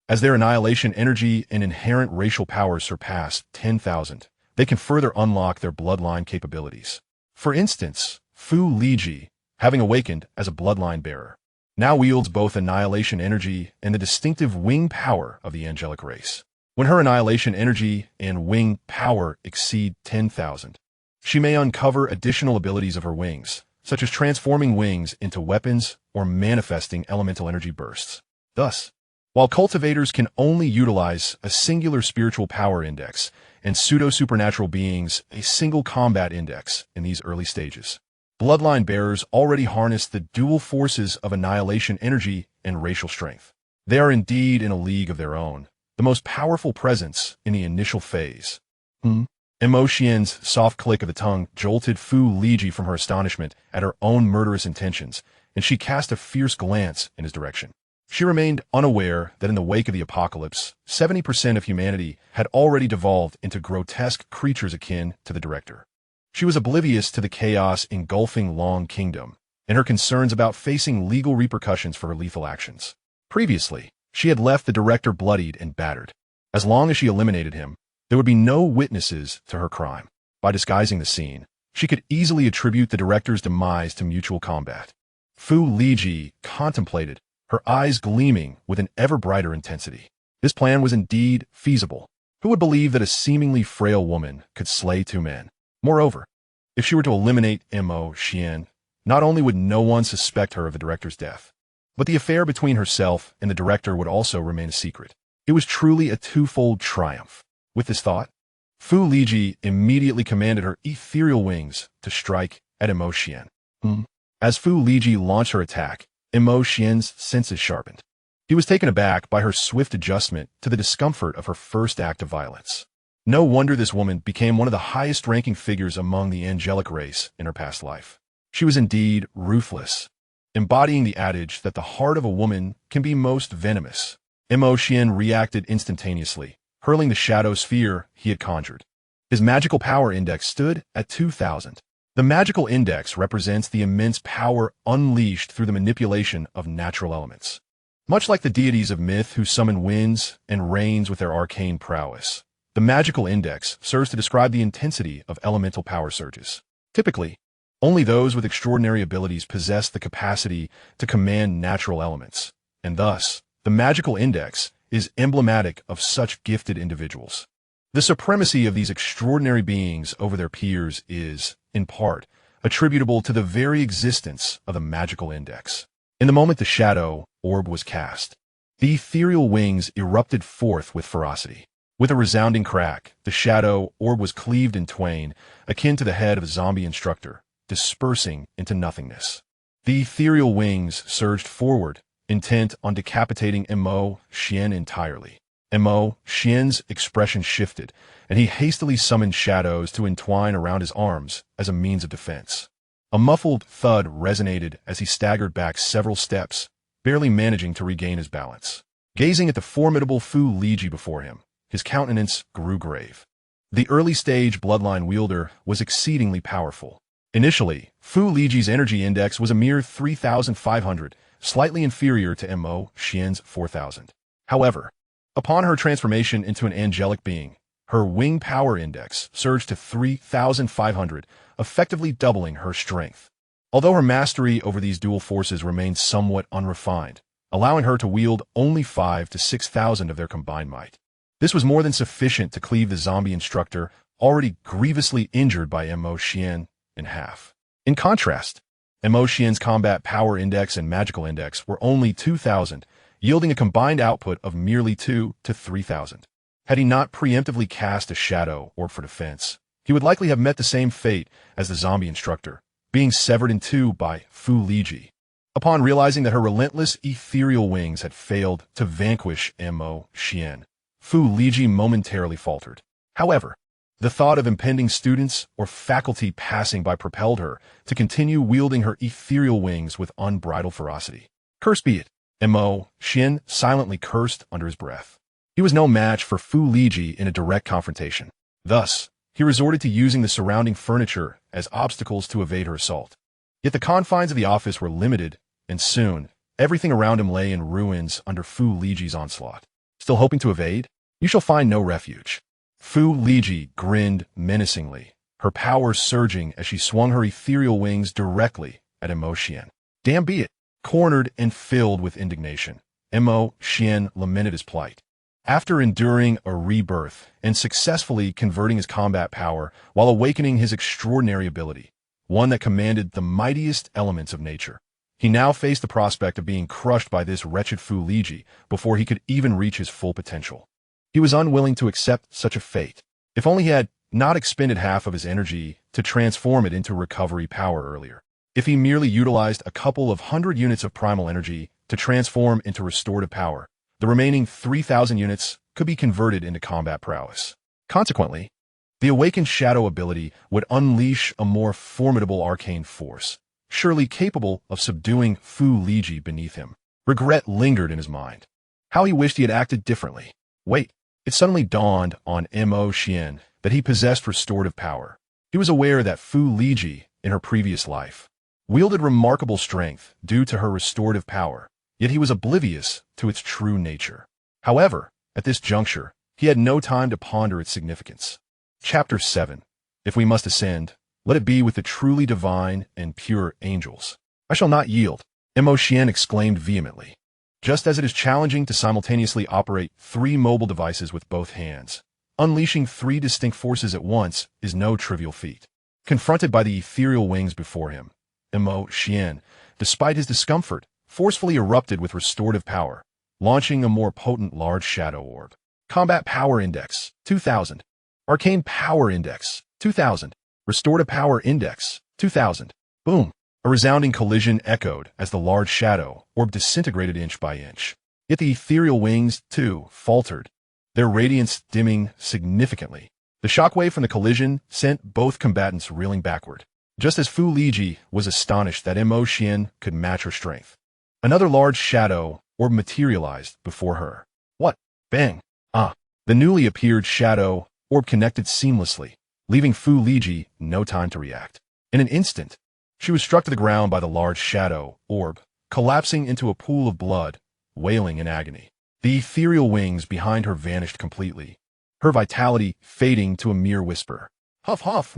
As their annihilation energy and inherent racial powers surpass 10,000, they can further unlock their bloodline capabilities. For instance, Fu Liji, having awakened as a bloodline bearer, now wields both annihilation energy and the distinctive wing power of the angelic race. When her annihilation energy and wing power exceed 10,000, she may uncover additional abilities of her wings, such as transforming wings into weapons or manifesting elemental energy bursts. Thus, while cultivators can only utilize a singular spiritual power index and pseudo-supernatural beings a single combat index in these early stages, bloodline bearers already harness the dual forces of annihilation energy and racial strength. They are indeed in a league of their own, the most powerful presence in the initial phase. Xian's soft click of the tongue jolted Fu Liji from her astonishment at her own murderous intentions, and she cast a fierce glance in his direction. She remained unaware that in the wake of the apocalypse, 70% of humanity had already devolved into grotesque creatures akin to the director. She was oblivious to the chaos engulfing Long Kingdom and her concerns about facing legal repercussions for her lethal actions. Previously, she had left the director bloodied and battered. As long as she eliminated him, there would be no witnesses to her crime. By disguising the scene, she could easily attribute the director's demise to mutual combat. Fu Liji contemplated, her eyes gleaming with an ever brighter intensity. This plan was indeed feasible. Who would believe that a seemingly frail woman could slay two men? Moreover, if she were to eliminate Xian, not only would no one suspect her of the director's death, but the affair between herself and the director would also remain a secret. It was truly a twofold triumph. With this thought, Fu Liji immediately commanded her ethereal wings to strike at Xian. As Fu Liji launched her attack, Xian's senses sharpened. He was taken aback by her swift adjustment to the discomfort of her first act of violence. No wonder this woman became one of the highest-ranking figures among the angelic race in her past life. She was indeed ruthless, embodying the adage that the heart of a woman can be most venomous. Xian reacted instantaneously, hurling the shadow sphere he had conjured. His magical power index stood at 2,000. The magical index represents the immense power unleashed through the manipulation of natural elements. Much like the deities of myth who summon winds and rains with their arcane prowess, the magical index serves to describe the intensity of elemental power surges. Typically, only those with extraordinary abilities possess the capacity to command natural elements, and thus, the magical index is emblematic of such gifted individuals. The supremacy of these extraordinary beings over their peers is, in part, attributable to the very existence of the magical index. In the moment the shadow orb was cast, the ethereal wings erupted forth with ferocity. With a resounding crack, the shadow orb was cleaved in twain, akin to the head of a zombie instructor, dispersing into nothingness. The ethereal wings surged forward, intent on decapitating Xian entirely. Xian's expression shifted, and he hastily summoned shadows to entwine around his arms as a means of defense. A muffled thud resonated as he staggered back several steps, barely managing to regain his balance. Gazing at the formidable Fu Liji before him, his countenance grew grave. The early-stage bloodline wielder was exceedingly powerful. Initially, Fu Liji's energy index was a mere 3,500, slightly inferior to Xian's 4,000. However, upon her transformation into an angelic being, her wing power index surged to 3,500, effectively doubling her strength. Although her mastery over these dual forces remained somewhat unrefined, allowing her to wield only 5,000 to 6,000 of their combined might. This was more than sufficient to cleave the zombie instructor, already grievously injured by Xuan, in half. In contrast, Xuan's combat power index and magical index were only 2,000, yielding a combined output of merely 2 to 3,000. Had he not preemptively cast a shadow orb for defense, he would likely have met the same fate as the zombie instructor, being severed in two by Fu Liji. Upon realizing that her relentless ethereal wings had failed to vanquish Xuan, Fu Liji momentarily faltered. However, the thought of impending students or faculty passing by propelled her to continue wielding her ethereal wings with unbridled ferocity. Cursed be it, Xuan silently cursed under his breath. He was no match for Fu Liji in a direct confrontation. Thus, he resorted to using the surrounding furniture as obstacles to evade her assault. Yet the confines of the office were limited, and soon, everything around him lay in ruins under Fu Liji's onslaught. Still hoping to evade? You shall find no refuge. Fu Liji grinned menacingly, her power surging as she swung her ethereal wings directly at Xuan. Damn be it! Cornered and filled with indignation, Xuan lamented his plight. After enduring a rebirth and successfully converting his combat power while awakening his extraordinary ability, one that commanded the mightiest elements of nature, he now faced the prospect of being crushed by this wretched Fu Liji before he could even reach his full potential. He was unwilling to accept such a fate. If only he had not expended half of his energy to transform it into recovery power earlier. If he merely utilized a couple of hundred units of primal energy to transform into restorative power, the remaining 3,000 units could be converted into combat prowess. Consequently, the awakened shadow ability would unleash a more formidable arcane force, surely capable of subduing Fu Liji beneath him. Regret lingered in his mind. How he wished he had acted differently. Wait, it suddenly dawned on Xuan that he possessed restorative power. He was aware that Fu Liji, in her previous life, wielded remarkable strength due to her restorative power, yet he was oblivious to its true nature. However, at this juncture, he had no time to ponder its significance. Chapter 7. If we must ascend, let it be with the truly divine and pure angels. I shall not yield, Xuan exclaimed vehemently. Just as it is challenging to simultaneously operate 3 mobile devices with both hands, unleashing 3 distinct forces at once is no trivial feat. Confronted by the ethereal wings before him, Xuan, despite his discomfort, forcefully erupted with restorative power, launching a more potent large shadow orb. Combat Power Index, 2000. Arcane Power Index, 2000. Restorative Power Index, 2000. Boom! A resounding collision echoed as the large shadow orb disintegrated inch by inch. Yet the ethereal wings, too, faltered, their radiance dimming significantly. The shockwave from the collision sent both combatants reeling backward, just as Fu Liji was astonished that Xuan could match her strength. Another large shadow orb materialized before her. What? Bang! Ah! The newly appeared shadow orb connected seamlessly, leaving Fu Liji no time to react. In an instant, she was struck to the ground by the large shadow orb, collapsing into a pool of blood, wailing in agony. The ethereal wings behind her vanished completely, her vitality fading to a mere whisper. Huff huff!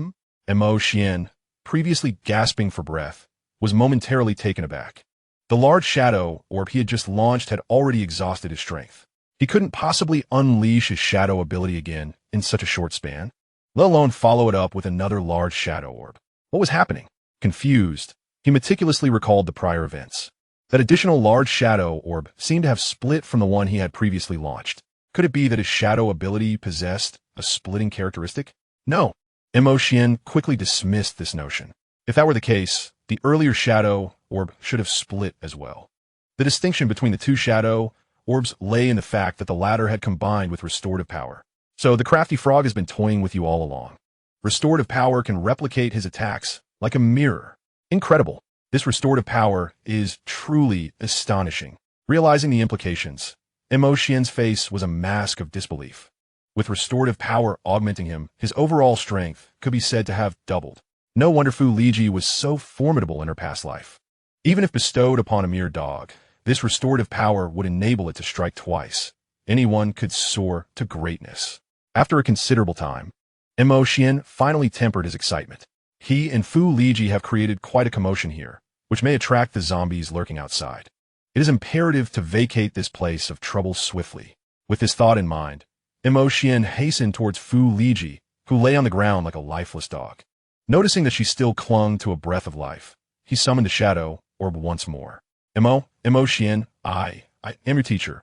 Xuan, previously gasping for breath, was momentarily taken aback. The large shadow orb he had just launched had already exhausted his strength. He couldn't possibly unleash his shadow ability again in such a short span, let alone follow it up with another large shadow orb. What was happening? Confused, he meticulously recalled the prior events. That additional large shadow orb seemed to have split from the one he had previously launched. Could it be that his shadow ability possessed a splitting characteristic? No. Xuan quickly dismissed this notion. If that were the case, the earlier shadow orb should have split as well. The distinction between the two shadow orbs lay in the fact that the latter had combined with restorative power. So the crafty frog has been toying with you all along. Restorative power can replicate his attacks like a mirror. Incredible. This restorative power is truly astonishing. Realizing the implications, Xuan's face was a mask of disbelief. With restorative power augmenting him, his overall strength could be said to have doubled. No wonder Fu Liji was so formidable in her past life. Even if bestowed upon a mere dog, this restorative power would enable it to strike twice. Anyone could soar to greatness. After a considerable time, Xuan finally tempered his excitement. He and Fu Liji have created quite a commotion here, which may attract the zombies lurking outside. It is imperative to vacate this place of trouble swiftly. With this thought in mind, Xuan hastened towards Fu Liji, who lay on the ground like a lifeless dog. Noticing that she still clung to a breath of life, he summoned the shadow orb once more. Xuan, I am your teacher.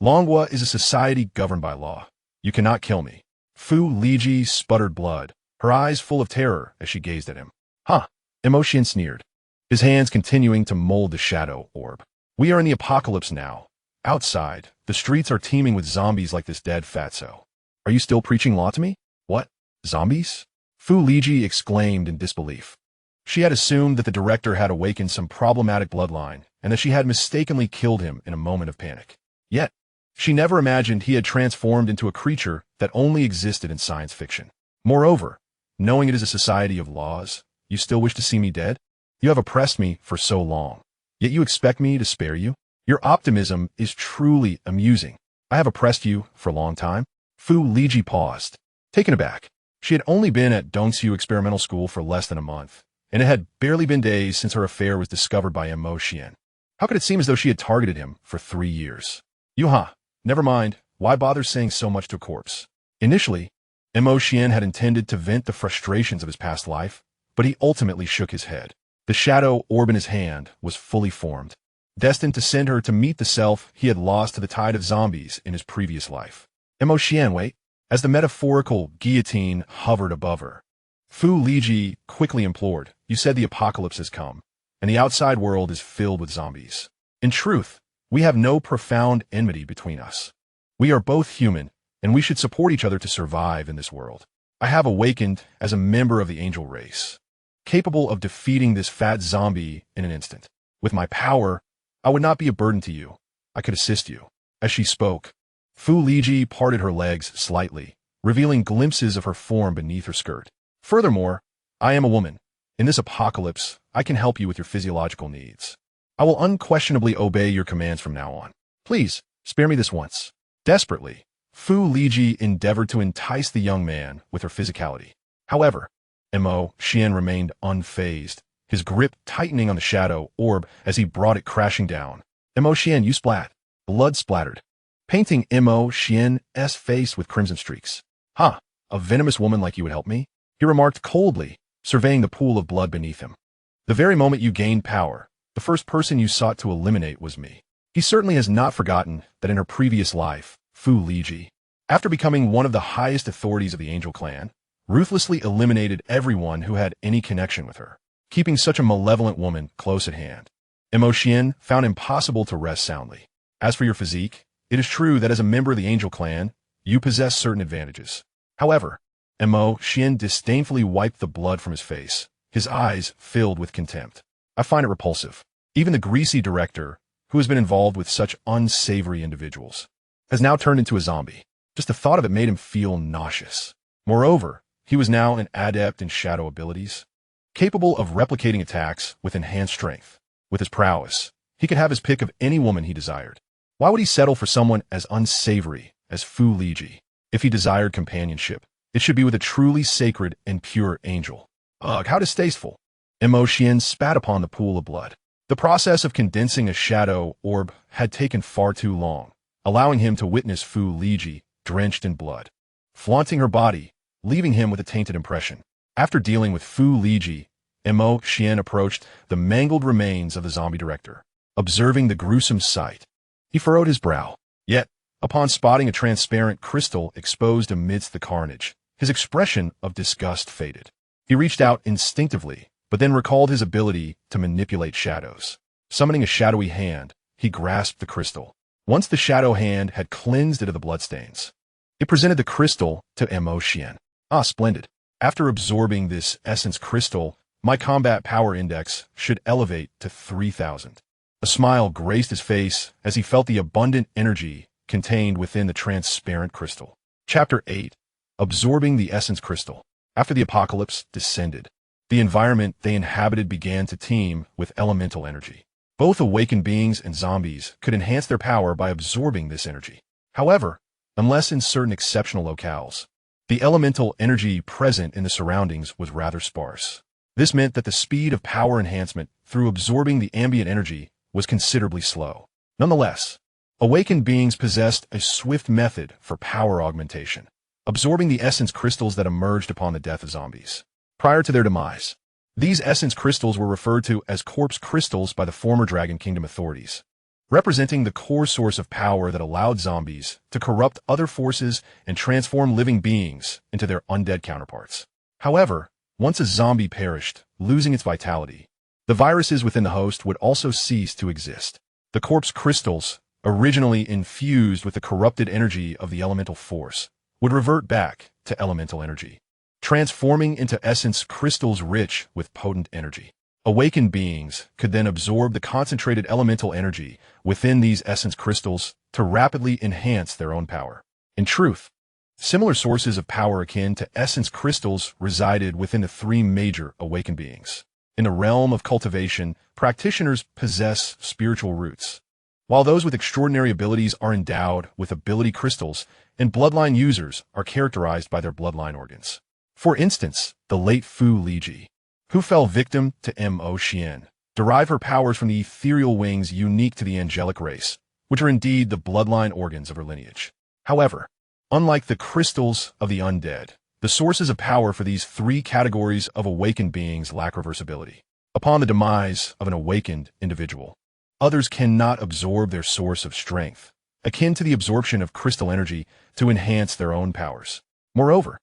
Longhua is a society governed by law. You cannot kill me. Fu Liji sputtered blood, her eyes full of terror as she gazed at him. Huh, Xuan sneered, his hands continuing to mold the shadow orb. We are in the apocalypse now. Outside, the streets are teeming with zombies like this dead fatso. Are you still preaching law to me? What? Zombies? Fu Liji exclaimed in disbelief. She had assumed that the director had awakened some problematic bloodline and that she had mistakenly killed him in a moment of panic. Yet, she never imagined he had transformed into a creature that only existed in science fiction. Moreover, knowing it is a society of laws, you still wish to see me dead? You have oppressed me for so long, yet you expect me to spare you? Your optimism is truly amusing. I have oppressed you for a long time. Fu Liji paused, taken aback. She had only been at Dongsu Experimental School for less than a month, and it had barely been days since her affair was discovered by Xuan. How could it seem as though she had targeted him for 3 years? Never mind. Why bother saying so much to a corpse? Initially, Xuan had intended to vent the frustrations of his past life, but he ultimately shook his head. The shadow orb in his hand was fully formed, destined to send her to meet the self he had lost to the tide of zombies in his previous life. Xuan, wait. As the metaphorical guillotine hovered above her, Fu Liji quickly implored, you said the apocalypse has come, and the outside world is filled with zombies. In truth, we have no profound enmity between us. We are both human, and we should support each other to survive in this world. I have awakened as a member of the angel race, capable of defeating this fat zombie in an instant. With my power, I would not be a burden to you. I could assist you. As she spoke, Fu Liji parted her legs slightly, revealing glimpses of her form beneath her skirt. Furthermore, I am a woman. In this apocalypse, I can help you with your physiological needs. I will unquestionably obey your commands from now on. Please, spare me this once. Desperately, Fu Liji endeavored to entice the young man with her physicality. However, Xuan remained unfazed, his grip tightening on the shadow orb as he brought it crashing down. Xuan, you splat. Blood splattered, painting Xuan's face with crimson streaks. A venomous woman like you would help me? He remarked coldly, surveying the pool of blood beneath him. The very moment you gained power, the first person you sought to eliminate was me. He certainly has not forgotten that in her previous life, Fu Liji, after becoming one of the highest authorities of the Angel Clan, ruthlessly eliminated everyone who had any connection with her, keeping such a malevolent woman close at hand. Xuan found impossible to rest soundly. As for your physique, it is true that as a member of the Angel Clan, you possess certain advantages. However, Xuan disdainfully wiped the blood from his face, his eyes filled with contempt. I find it repulsive. Even the greasy director, who has been involved with such unsavory individuals, has now turned into a zombie. Just the thought of it made him feel nauseous. Moreover, he was now an adept in shadow abilities, capable of replicating attacks with enhanced strength. With his prowess, he could have his pick of any woman he desired. Why would he settle for someone as unsavory as Fu Liji? If he desired companionship, it should be with a truly sacred and pure angel. Ugh, how distasteful. Xuan spat upon the pool of blood. The process of condensing a shadow orb had taken far too long, allowing him to witness Fu Liji drenched in blood, flaunting her body, leaving him with a tainted impression. After dealing with Fu Liji, Xuan approached the mangled remains of the zombie director. Observing the gruesome sight, he furrowed his brow. Yet, upon spotting a transparent crystal exposed amidst the carnage, his expression of disgust faded. He reached out instinctively, but then recalled his ability to manipulate shadows. Summoning a shadowy hand, he grasped the crystal. Once the shadow hand had cleansed it of the bloodstains, it presented the crystal to Xuan. Splendid. After absorbing this essence crystal, my combat power index should elevate to 3,000. A smile graced his face as he felt the abundant energy contained within the transparent crystal. Chapter 8. Absorbing the essence crystal. After the apocalypse descended, the environment they inhabited began to teem with elemental energy. Both awakened beings and zombies could enhance their power by absorbing this energy. However, unless in certain exceptional locales, the elemental energy present in the surroundings was rather sparse. This meant that the speed of power enhancement through absorbing the ambient energy was considerably slow. Nonetheless, Awakened beings possessed a swift method for power augmentation, absorbing the essence crystals that emerged upon the death of zombies. Prior to their demise, these essence crystals were referred to as corpse crystals by the former Dragon Kingdom authorities, representing the core source of power that allowed zombies to corrupt other forces and transform living beings into their undead counterparts. However, once a zombie perished, losing its vitality, the viruses within the host would also cease to exist. The corpse crystals, originally infused with the corrupted energy of the elemental force, would revert back to elemental energy, transforming into essence crystals rich with potent energy. Awakened beings could then absorb the concentrated elemental energy within these essence crystals to rapidly enhance their own power. In truth, similar sources of power akin to essence crystals resided within the three major awakened beings. In the realm of cultivation, practitioners possess spiritual roots, while those with extraordinary abilities are endowed with ability crystals, and bloodline users are characterized by their bloodline organs. For instance, the late Fu Liji, who fell victim to Xuan, derive her powers from the ethereal wings unique to the angelic race, which are indeed the bloodline organs of her lineage. However, unlike the crystals of the undead, the sources of power for these three categories of awakened beings lack reversibility. Upon the demise of an awakened individual, others cannot absorb their source of strength, akin to the absorption of crystal energy, to enhance their own powers. Moreover,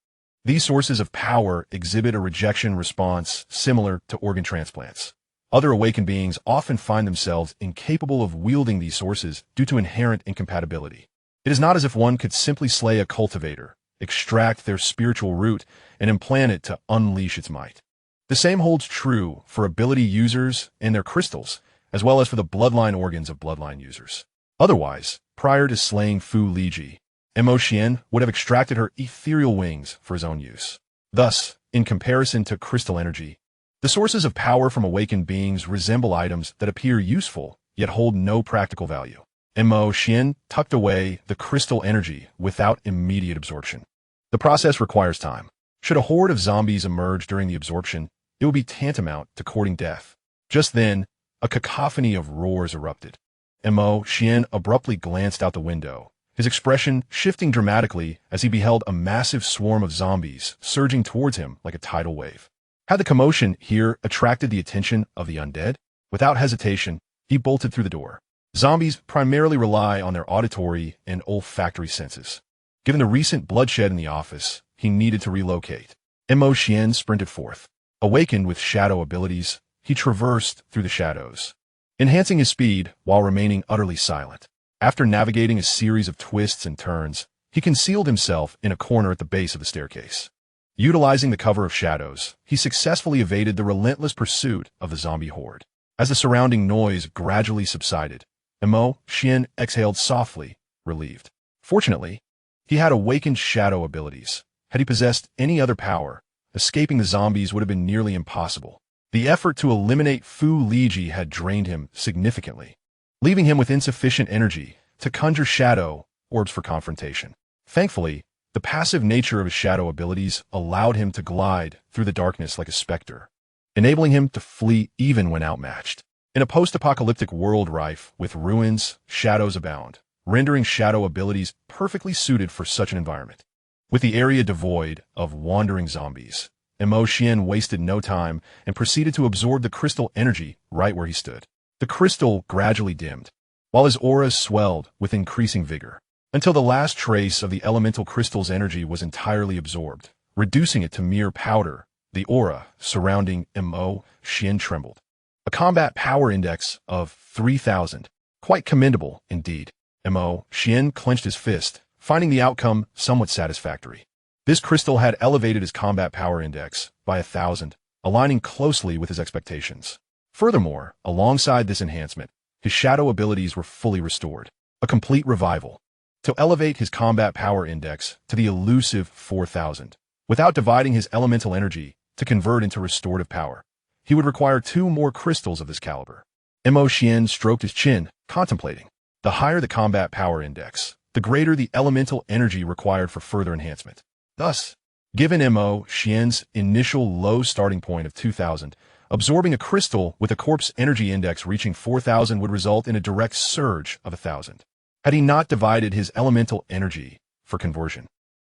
these sources of power exhibit a rejection response similar to organ transplants. Other awakened beings often find themselves incapable of wielding these sources due to inherent incompatibility. It is not as if one could simply slay a cultivator, extract their spiritual root, and implant it to unleash its might. The same holds true for ability users and their crystals, as well as for the bloodline organs of bloodline users. Otherwise, prior to slaying Fu Liji, Xuan would have extracted her ethereal wings for his own use. Thus, in comparison to crystal energy, the sources of power from awakened beings resemble items that appear useful, yet hold no practical value. Xuan tucked away the crystal energy without immediate absorption. The process requires time. Should a horde of zombies emerge during the absorption, it would be tantamount to courting death. Just then, a cacophony of roars erupted. Xuan abruptly glanced out the window, his expression shifting dramatically as he beheld a massive swarm of zombies surging towards him like a tidal wave. Had the commotion here attracted the attention of the undead? Without hesitation, he bolted through the door. Zombies primarily rely on their auditory and olfactory senses. Given the recent bloodshed in the office, he needed to relocate. Xuan sprinted forth. Awakened with shadow abilities, he traversed through the shadows, enhancing his speed while remaining utterly silent. After navigating a series of twists and turns, he concealed himself in a corner at the base of the staircase. Utilizing the cover of shadows, he successfully evaded the relentless pursuit of the zombie horde. As the surrounding noise gradually subsided, Xuan exhaled softly, relieved. Fortunately, he had awakened shadow abilities. Had he possessed any other power, escaping the zombies would have been nearly impossible. The effort to eliminate Fu Liji had drained him significantly, leaving him with insufficient energy to conjure shadow orbs for confrontation. Thankfully, the passive nature of his shadow abilities allowed him to glide through the darkness like a specter, enabling him to flee even when outmatched. In a post-apocalyptic world rife with ruins, shadows abound, rendering shadow abilities perfectly suited for such an environment. With the area devoid of wandering zombies, Xuan wasted no time and proceeded to absorb the crystal energy right where he stood. The crystal gradually dimmed, while his aura swelled with increasing vigor, until the last trace of the elemental crystal's energy was entirely absorbed, reducing it to mere powder. The aura surrounding Xuan trembled. A combat power index of 3,000. Quite commendable, indeed. Xuan clenched his fist, finding the outcome somewhat satisfactory. This crystal had elevated his combat power index by 1,000, aligning closely with his expectations. Furthermore, alongside this enhancement, his shadow abilities were fully restored. A complete revival. To elevate his combat power index to the elusive 4,000, without dividing his elemental energy to convert into restorative power, he would require 2 more crystals of this caliber. Xuan stroked his chin, contemplating. The higher the combat power index, the greater the elemental energy required for further enhancement. Thus, given Xuan's initial low starting point of 2,000, absorbing a crystal with a corpse energy index reaching 4,000 would result in a direct surge of 1,000. had he not divided his elemental energy for conversion.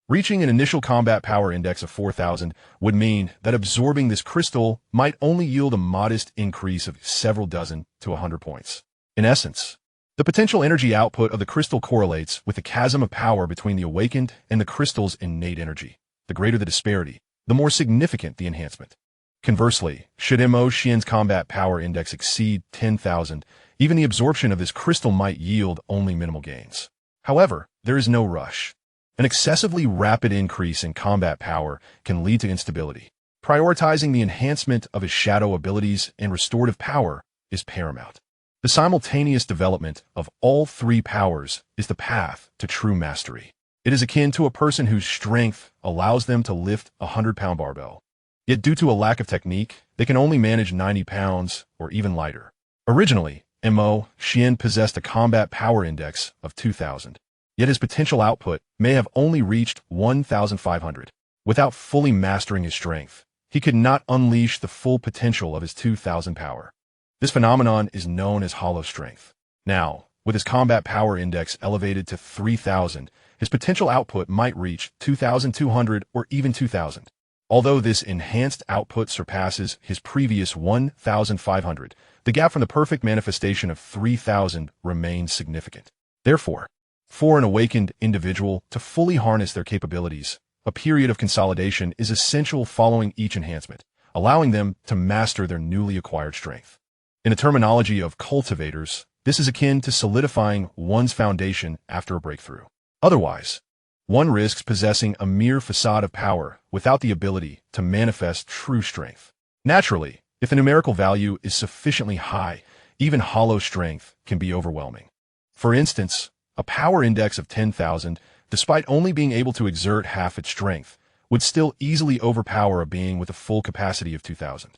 Reaching an initial combat power index of 4,000 would mean that absorbing this crystal might only yield a modest increase of several dozen to 100 points. In essence, the potential energy output of the crystal correlates with the chasm of power between the awakened and the crystal's innate energy. The greater the disparity, the more significant the enhancement. Conversely, should Xuan's combat power index exceed 10,000, even the absorption of this crystal might yield only minimal gains. However, there is no rush. An excessively rapid increase in combat power can lead to instability. Prioritizing the enhancement of his shadow abilities and restorative power is paramount. The simultaneous development of all three powers is the path to true mastery. It is akin to a person whose strength allows them to lift a 100-pound barbell. Yet due to a lack of technique, they can only manage 90 pounds or even lighter. Originally, Xuan possessed a combat power index of 2,000. Yet his potential output may have only reached 1,500. Without fully mastering his strength, he could not unleash the full potential of his 2,000 power. This phenomenon is known as hollow strength. Now, with his combat power index elevated to 3,000, his potential output might reach 2,200 or even 2,000. Although this enhanced output surpasses his previous 1,500, the gap from the perfect manifestation of 3,000 remains significant. Therefore, for an awakened individual to fully harness their capabilities, a period of consolidation is essential following each enhancement, allowing them to master their newly acquired strength. In the terminology of cultivators, this is akin to solidifying one's foundation after a breakthrough. Otherwise, one risks possessing a mere facade of power without the ability to manifest true strength. Naturally, if the numerical value is sufficiently high, even hollow strength can be overwhelming. For instance, a power index of 10,000, despite only being able to exert half its strength, would still easily overpower a being with a full capacity of 2,000.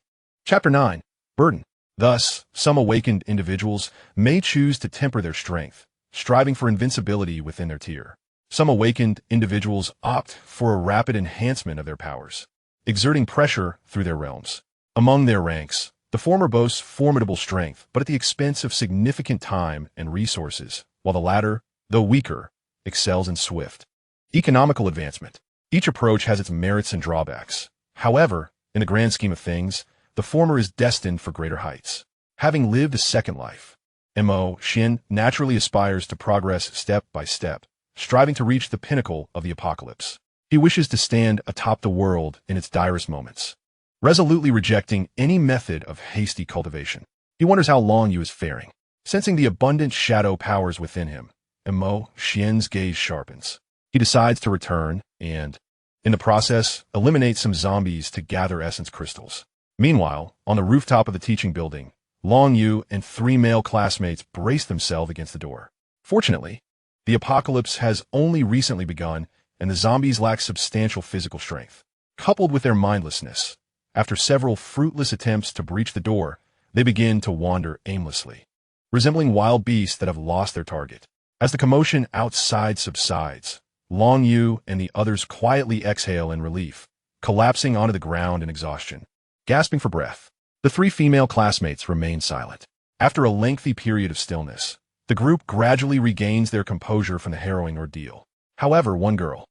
Chapter 9. Burden. Thus, some awakened individuals may choose to temper their strength, striving for invincibility within their tier. Some awakened individuals opt for a rapid enhancement of their powers, exerting pressure through their realms. Among their ranks, the former boasts formidable strength, but at the expense of significant time and resources, while the latter, though weaker, excels in swift, economical advancement. Each approach has its merits and drawbacks. However, in the grand scheme of things, the former is destined for greater heights. Having lived a second life, Xuan naturally aspires to progress step by step, striving to reach the pinnacle of the apocalypse. He wishes to stand atop the world in its direst moments, resolutely rejecting any method of hasty cultivation. He wonders how Long Yu is faring. Sensing the abundant shadow powers within him, Xuan's gaze sharpens. He decides to return and, in the process, eliminate some zombies to gather essence crystals. Meanwhile, on the rooftop of the teaching building, Long Yu and 3 male classmates brace themselves against the door. Fortunately, the apocalypse has only recently begun, and the zombies lack substantial physical strength. Coupled with their mindlessness, after several fruitless attempts to breach the door, they begin to wander aimlessly, resembling wild beasts that have lost their target. As the commotion outside subsides, Long Yu and the others quietly exhale in relief, collapsing onto the ground in exhaustion. Gasping for breath, the 3 female classmates remain silent. After a lengthy period of stillness, the group gradually regains their composure from the harrowing ordeal. However, one girl,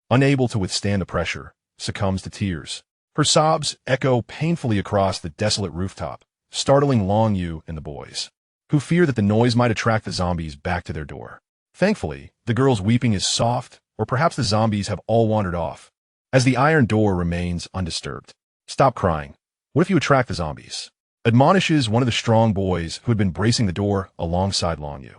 unable to withstand the pressure, succumbs to tears. Her sobs echo painfully across the desolate rooftop, startling Long Yu and the boys, who fear that the noise might attract the zombies back to their door. Thankfully, the girl's weeping is soft, or perhaps the zombies have all wandered off, as the iron door remains undisturbed. Stop crying. What if you attract the zombies? Admonishes one of the strong boys who had been bracing the door alongside Long Yu.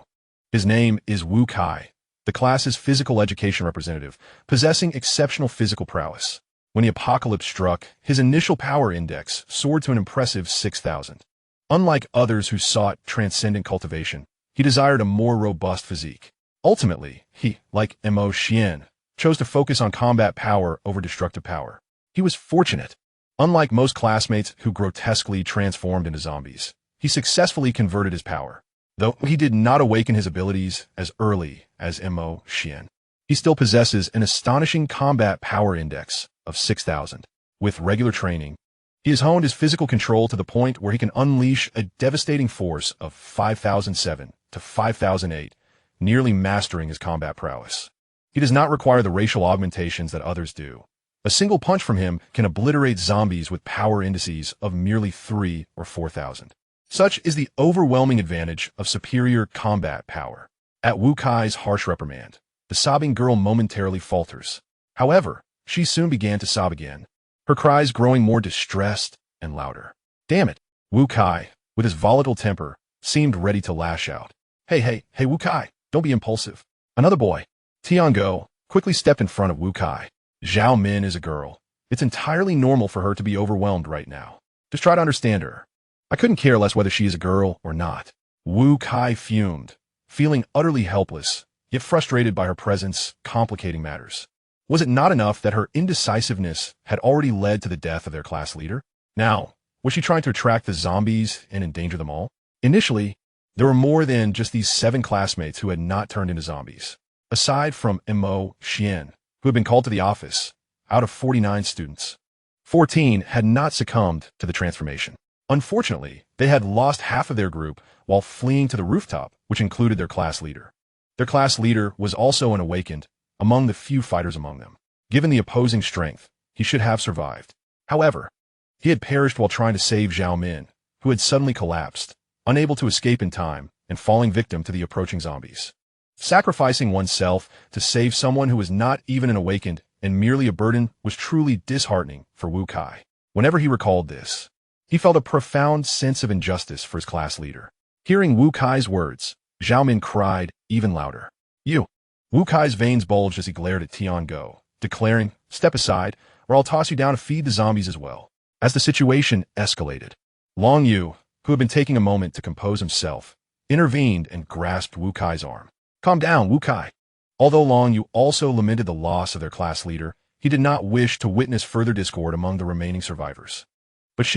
His name is Wu Kai, the class's physical education representative, possessing exceptional physical prowess. When the apocalypse struck, his initial power index soared to an impressive 6,000. Unlike others who sought transcendent cultivation, he desired a more robust physique. Ultimately, he, like Xuan, chose to focus on combat power over destructive power. He was fortunate. Unlike most classmates who grotesquely transformed into zombies, he successfully converted his power. Though he did not awaken his abilities as early as Xuan, he still possesses an astonishing combat power index of 6,000. With regular training, he has honed his physical control to the point where he can unleash a devastating force of 5,007 to 5,008, nearly mastering his combat prowess. He does not require the racial augmentations that others do. A single punch from him can obliterate zombies with power indices of merely 3 or 4,000. Such is the overwhelming advantage of superior combat power. At Wu Kai's harsh reprimand, the sobbing girl momentarily falters. However, she soon began to sob again, her cries growing more distressed and louder. Damn it! Wu Kai, with his volatile temper, seemed ready to lash out. Hey, Wu Kai, don't be impulsive. Another boy, Tiango, quickly stepped in front of Wu Kai. Zhao Min is a girl. It's entirely normal for her to be overwhelmed right now. Just try to understand her. I couldn't care less whether she is a girl or not. Wu Kai fumed, feeling utterly helpless, yet frustrated by her presence, complicating matters. Was it not enough that her indecisiveness had already led to the death of their class leader? Now, was she trying to attract the zombies and endanger them all? Initially, there were more than just these 7 classmates who had not turned into zombies. Aside from Mo Xian, who had been called to the office, out of 49 students, 14 had not succumbed to the transformation. Unfortunately, they had lost half of their group while fleeing to the rooftop, which included their class leader. Their class leader was also an awakened, among the few fighters among them. Given the opposing strength, he should have survived. However, he had perished while trying to save Zhao Min, who had suddenly collapsed, unable to escape in time and falling victim to the approaching zombies. Sacrificing oneself to save someone who was not even an awakened and merely a burden was truly disheartening for Wu Kai. Whenever he recalled this, he felt a profound sense of injustice for his class leader. Hearing Wu Kai's words, Zhao Min cried even louder. You! Wu Kai's veins bulged as he glared at Tiango, declaring, "Step aside, or I'll toss you down to feed the zombies as well." As the situation escalated, Long Yu, who had been taking a moment to compose himself, intervened and grasped Wu Kai's arm. Calm down, Wu Kai. Although Long Yu also lamented the loss of their class leader, he did not wish to witness further discord among the remaining survivors. But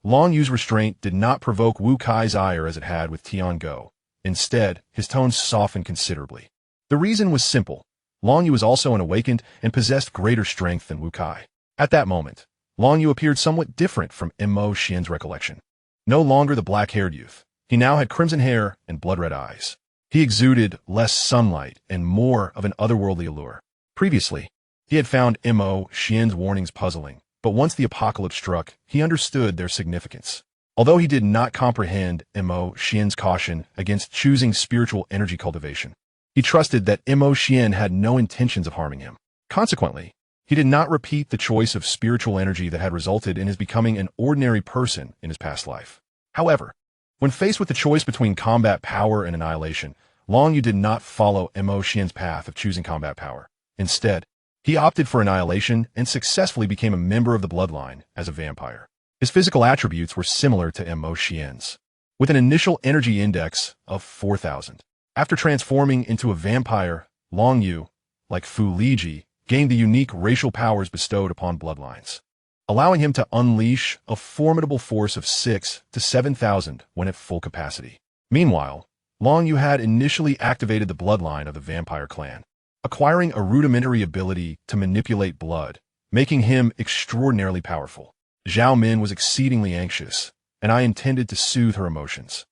Long Yu's restraint did not provoke Wu Kai's ire as it had with Tiango. Instead, his tone softened considerably. The reason was simple. Long Yu was also an awakened and possessed greater strength than Wu Kai. At that moment, Long Yu appeared somewhat different from Mo Xian's recollection. No longer the black-haired youth, he now had crimson hair and blood-red eyes. He exuded less sunlight and more of an otherworldly allure. Previously, he had found Mo Xian's warnings puzzling, but once the apocalypse struck, he understood their significance. Although he did not comprehend Mo Xian's caution against choosing spiritual energy cultivation, he trusted that Mo Xian had no intentions of harming him. Consequently, he did not repeat the choice of spiritual energy that had resulted in his becoming an ordinary person in his past life. However, when faced with the choice between combat power and annihilation, Long Yu did not follow Mo Xian's path of choosing combat power. Instead, he opted for annihilation and successfully became a member of the Bloodline as a vampire. His physical attributes were similar to Mo Xian's, with an initial energy index of 4,000. After transforming into a vampire, Long Yu, like Fu Liji, gained the unique racial powers bestowed upon bloodlines, allowing him to unleash a formidable force of 6,000 to 7,000 when at full capacity. Meanwhile, Long Yu had initially activated the bloodline of the vampire clan, acquiring a rudimentary ability to manipulate blood, making him extraordinarily powerful. Zhao Min was exceedingly anxious, and I intended to soothe her emotions.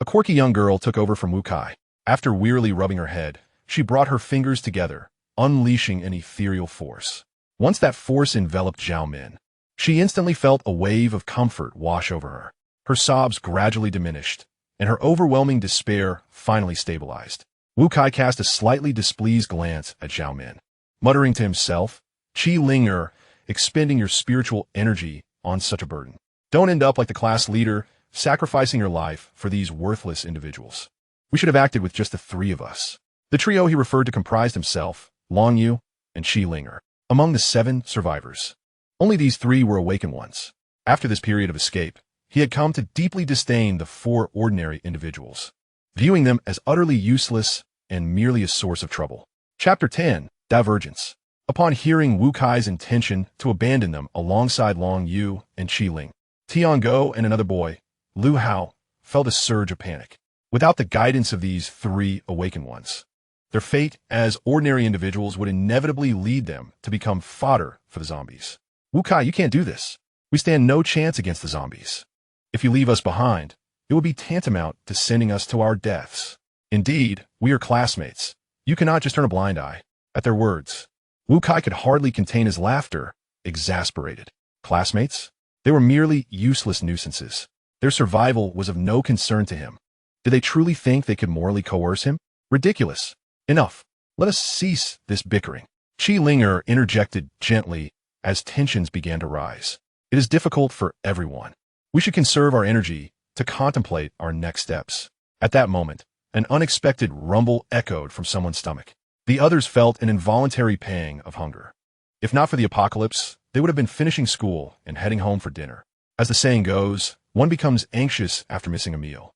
A quirky young girl took over from Wu Kai. After wearily rubbing her head, she brought her fingers together, unleashing an ethereal force. Once that force enveloped Zhao Min, she instantly felt a wave of comfort wash over her. Her sobs gradually diminished, and her overwhelming despair finally stabilized. Wu Kai cast a slightly displeased glance at Zhao Min, muttering to himself, "Qi Linger, expending your spiritual energy on such a burden. Don't end up like the class leader, sacrificing your life for these worthless individuals. We should have acted with just the 3 of us." The trio he referred to comprised himself, Long Yu, and Qi Linger. Among the 7 survivors, only these 3 were awakened ones. After this period of escape, he had come to deeply disdain the 4 ordinary individuals, viewing them as utterly useless and merely a source of trouble. Chapter 10, Divergence. Upon hearing Wu Kai's intention to abandon them alongside Long Yu and Qi Ling, Tiango and another boy, Lu Hao, felt a surge of panic. Without the guidance of these 3 awakened ones, their fate as ordinary individuals would inevitably lead them to become fodder for the zombies. "Wu Kai, you can't do this. We stand no chance against the zombies. If you leave us behind, it would be tantamount to sending us to our deaths." Indeed, we are classmates. You cannot just turn a blind eye. At their words, Wu Kai could hardly contain his laughter, exasperated. Classmates? They were merely useless nuisances. Their survival was of no concern to him. Did they truly think they could morally coerce him? Ridiculous. Enough. Let us cease this bickering. Qi Linger interjected gently as tensions began to rise. It is difficult for everyone. We should conserve our energy to contemplate our next steps. At that moment, an unexpected rumble echoed from someone's stomach. The others felt an involuntary pang of hunger. If not for the apocalypse, they would have been finishing school and heading home for dinner. As the saying goes, one becomes anxious after missing a meal.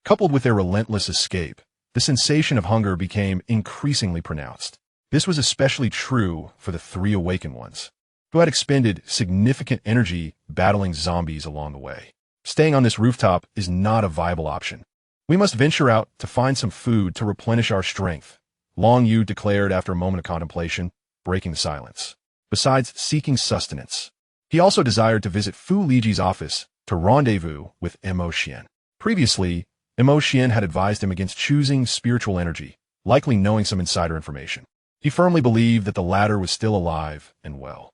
Coupled with their relentless escape, the sensation of hunger became increasingly pronounced. This was especially true for the three awakened ones, who had expended significant energy battling zombies along the way. Staying on this rooftop is not a viable option. We must venture out to find some food to replenish our strength, Long Yu declared after a moment of contemplation, breaking the silence. Besides seeking sustenance, he also desired to visit Fu Liji's office to rendezvous with Mo Xian. Previously, Mo Xian had advised him against choosing spiritual energy, likely knowing some insider information. He firmly believed that the latter was still alive and well.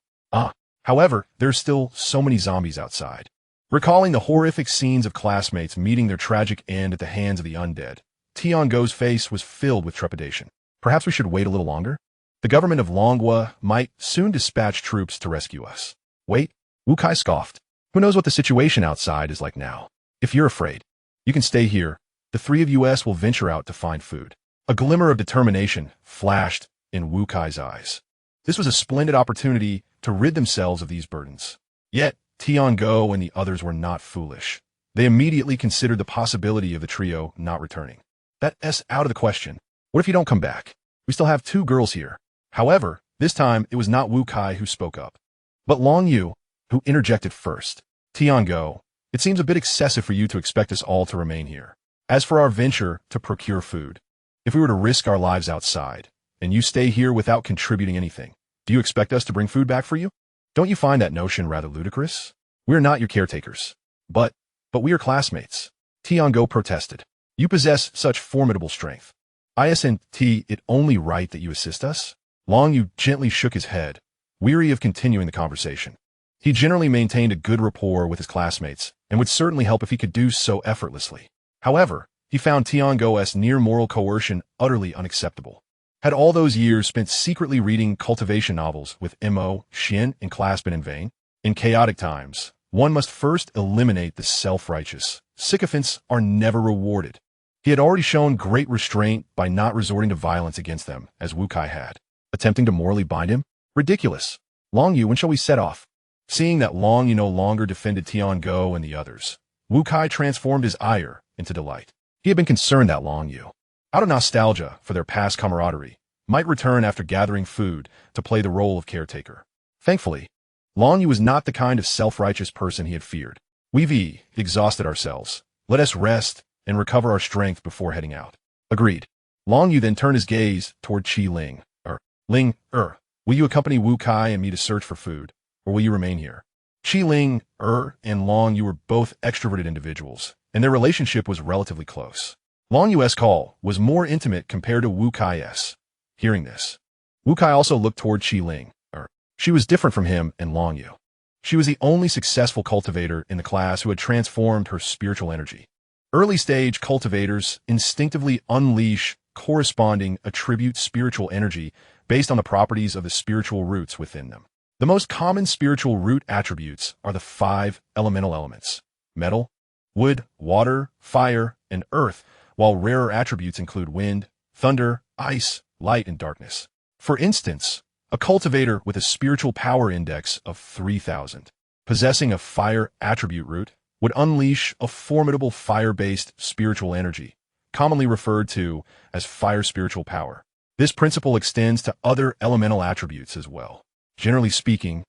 However, there's still so many zombies outside. Recalling the horrific scenes of classmates meeting their tragic end at the hands of the undead, Tiango's face was filled with trepidation. Perhaps we should wait a little longer? The government of Longhua might soon dispatch troops to rescue us. Wait, Wu Kai scoffed. Who knows what the situation outside is like now? If you're afraid, you can stay here. The three of us will venture out to find food. A glimmer of determination flashed in Wu Kai's eyes. This was a splendid opportunity to rid themselves of these burdens. Yet, Tiango and the others were not foolish. They immediately considered the possibility of the trio not returning. That's out of the question. What if you don't come back? We still have two girls here. However, this time it was not Wu Kai who spoke up, but Long Yu, who interjected first. Tiango, it seems a bit excessive for you to expect us all to remain here. As for our venture to procure food, if we were to risk our lives outside, and you stay here without contributing anything, do you expect us to bring food back for you? Don't you find that notion rather ludicrous? We're not your caretakers. But we are classmates. Tiango protested. You possess such formidable strength. Isn't it only right that you assist us? Long Yu gently shook his head, weary of continuing the conversation. He generally maintained a good rapport with his classmates, and would certainly help if he could do so effortlessly. However, he found Tiango's near moral coercion utterly unacceptable. Had all those years spent secretly reading cultivation novels with Mo Xian in class been in vain? In chaotic times, one must first eliminate the self-righteous. Sycophants are never rewarded. He had already shown great restraint by not resorting to violence against them, as Wu Kai had. Attempting to morally bind him? Ridiculous. Long Yu, when shall we set off? Seeing that Long Yu no longer defended Tiango and the others, Wu Kai transformed his ire into delight. He had been concerned that Long Yu, out of nostalgia for their past camaraderie, might return after gathering food to play the role of caretaker. Thankfully, Long Yu was not the kind of self-righteous person he had feared. We've exhausted ourselves. Let us rest and recover our strength before heading out. Agreed. Long Yu then turned his gaze toward Qi Ling. Will you accompany Wu Kai and me to search for food, or will you remain here? Qi Ling, and Long Yu were both extroverted individuals, and their relationship was relatively close. Long Yu's call was more intimate compared to Wu Kai's. Hearing this, Wu Kai also looked toward Qi Ling. She was different from him and Long Yu. She was the only successful cultivator in the class who had transformed her spiritual energy. Early-stage cultivators instinctively unleash corresponding attribute spiritual energy based on the properties of the spiritual roots within them. The most common spiritual root attributes are the 5 elemental elements: metal, wood, water, fire, and earth, while rarer attributes include wind, thunder, ice, light, and darkness. For instance, a cultivator with a spiritual power index of 3,000, possessing a fire attribute root, would unleash a formidable fire-based spiritual energy, commonly referred to as fire spiritual power. This principle extends to other elemental attributes as well. Generally speaking,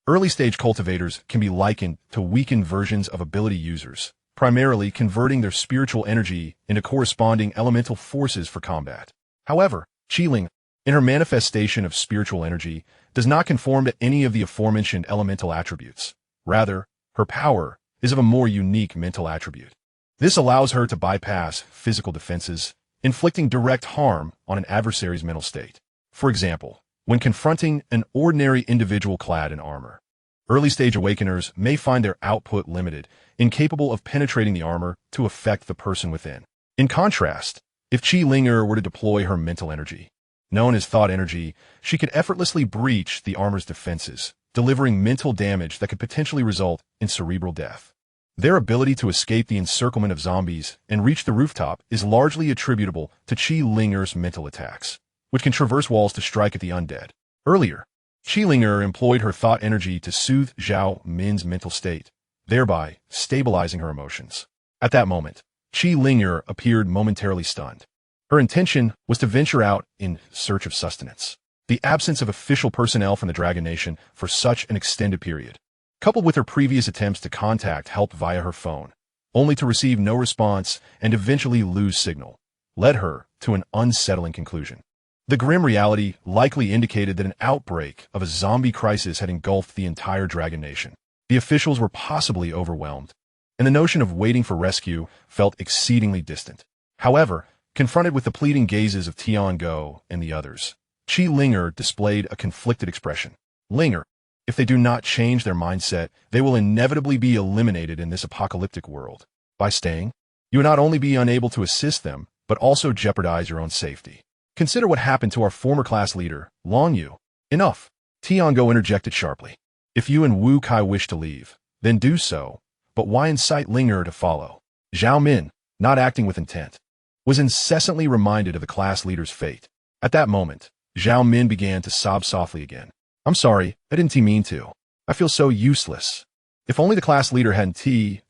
early-stage cultivators can be likened to weakened versions of ability users, primarily converting their spiritual energy into corresponding elemental forces for combat. However, Qi Ling, in her manifestation of spiritual energy, does not conform to any of the aforementioned elemental attributes. Rather, her power is of a more unique mental attribute. This allows her to bypass physical defenses, inflicting direct harm on an adversary's mental state. For example, when confronting an ordinary individual clad in armor, early-stage awakeners may find their output limited, incapable of penetrating the armor to affect the person within. In contrast, if Qi Linger were to deploy her mental energy, known as thought energy, she could effortlessly breach the armor's defenses, delivering mental damage that could potentially result in cerebral death. Their ability to escape the encirclement of zombies and reach the rooftop is largely attributable to Qi Linger's mental attacks, which can traverse walls to strike at the undead. Earlier, Qi Linger employed her thought energy to soothe Zhao Min's mental state, thereby stabilizing her emotions. At that moment, Qi Linger appeared momentarily stunned. Her intention was to venture out in search of sustenance. The absence of official personnel from the Dragon Nation for such an extended period, coupled with her previous attempts to contact help via her phone, only to receive no response and eventually lose signal, led her to an unsettling conclusion. The grim reality likely indicated that an outbreak of a zombie crisis had engulfed the entire Dragon Nation. The officials were possibly overwhelmed, and the notion of waiting for rescue felt exceedingly distant. However, confronted with the pleading gazes of Tiango and the others, Qi Linger displayed a conflicted expression. Linger, if they do not change their mindset, they will inevitably be eliminated in this apocalyptic world. By staying, you will not only be unable to assist them, but also jeopardize your own safety. Consider what happened to our former class leader, Long Yu. Enough, Tiango interjected sharply. If you and Wu Kai wish to leave, then do so, but why incite Linger to follow? Zhao Min, not acting with intent, was incessantly reminded of the class leader's fate. At that moment, Zhao Min began to sob softly again. I'm sorry, I didn't mean to. I feel so useless. If only the class leader hadn't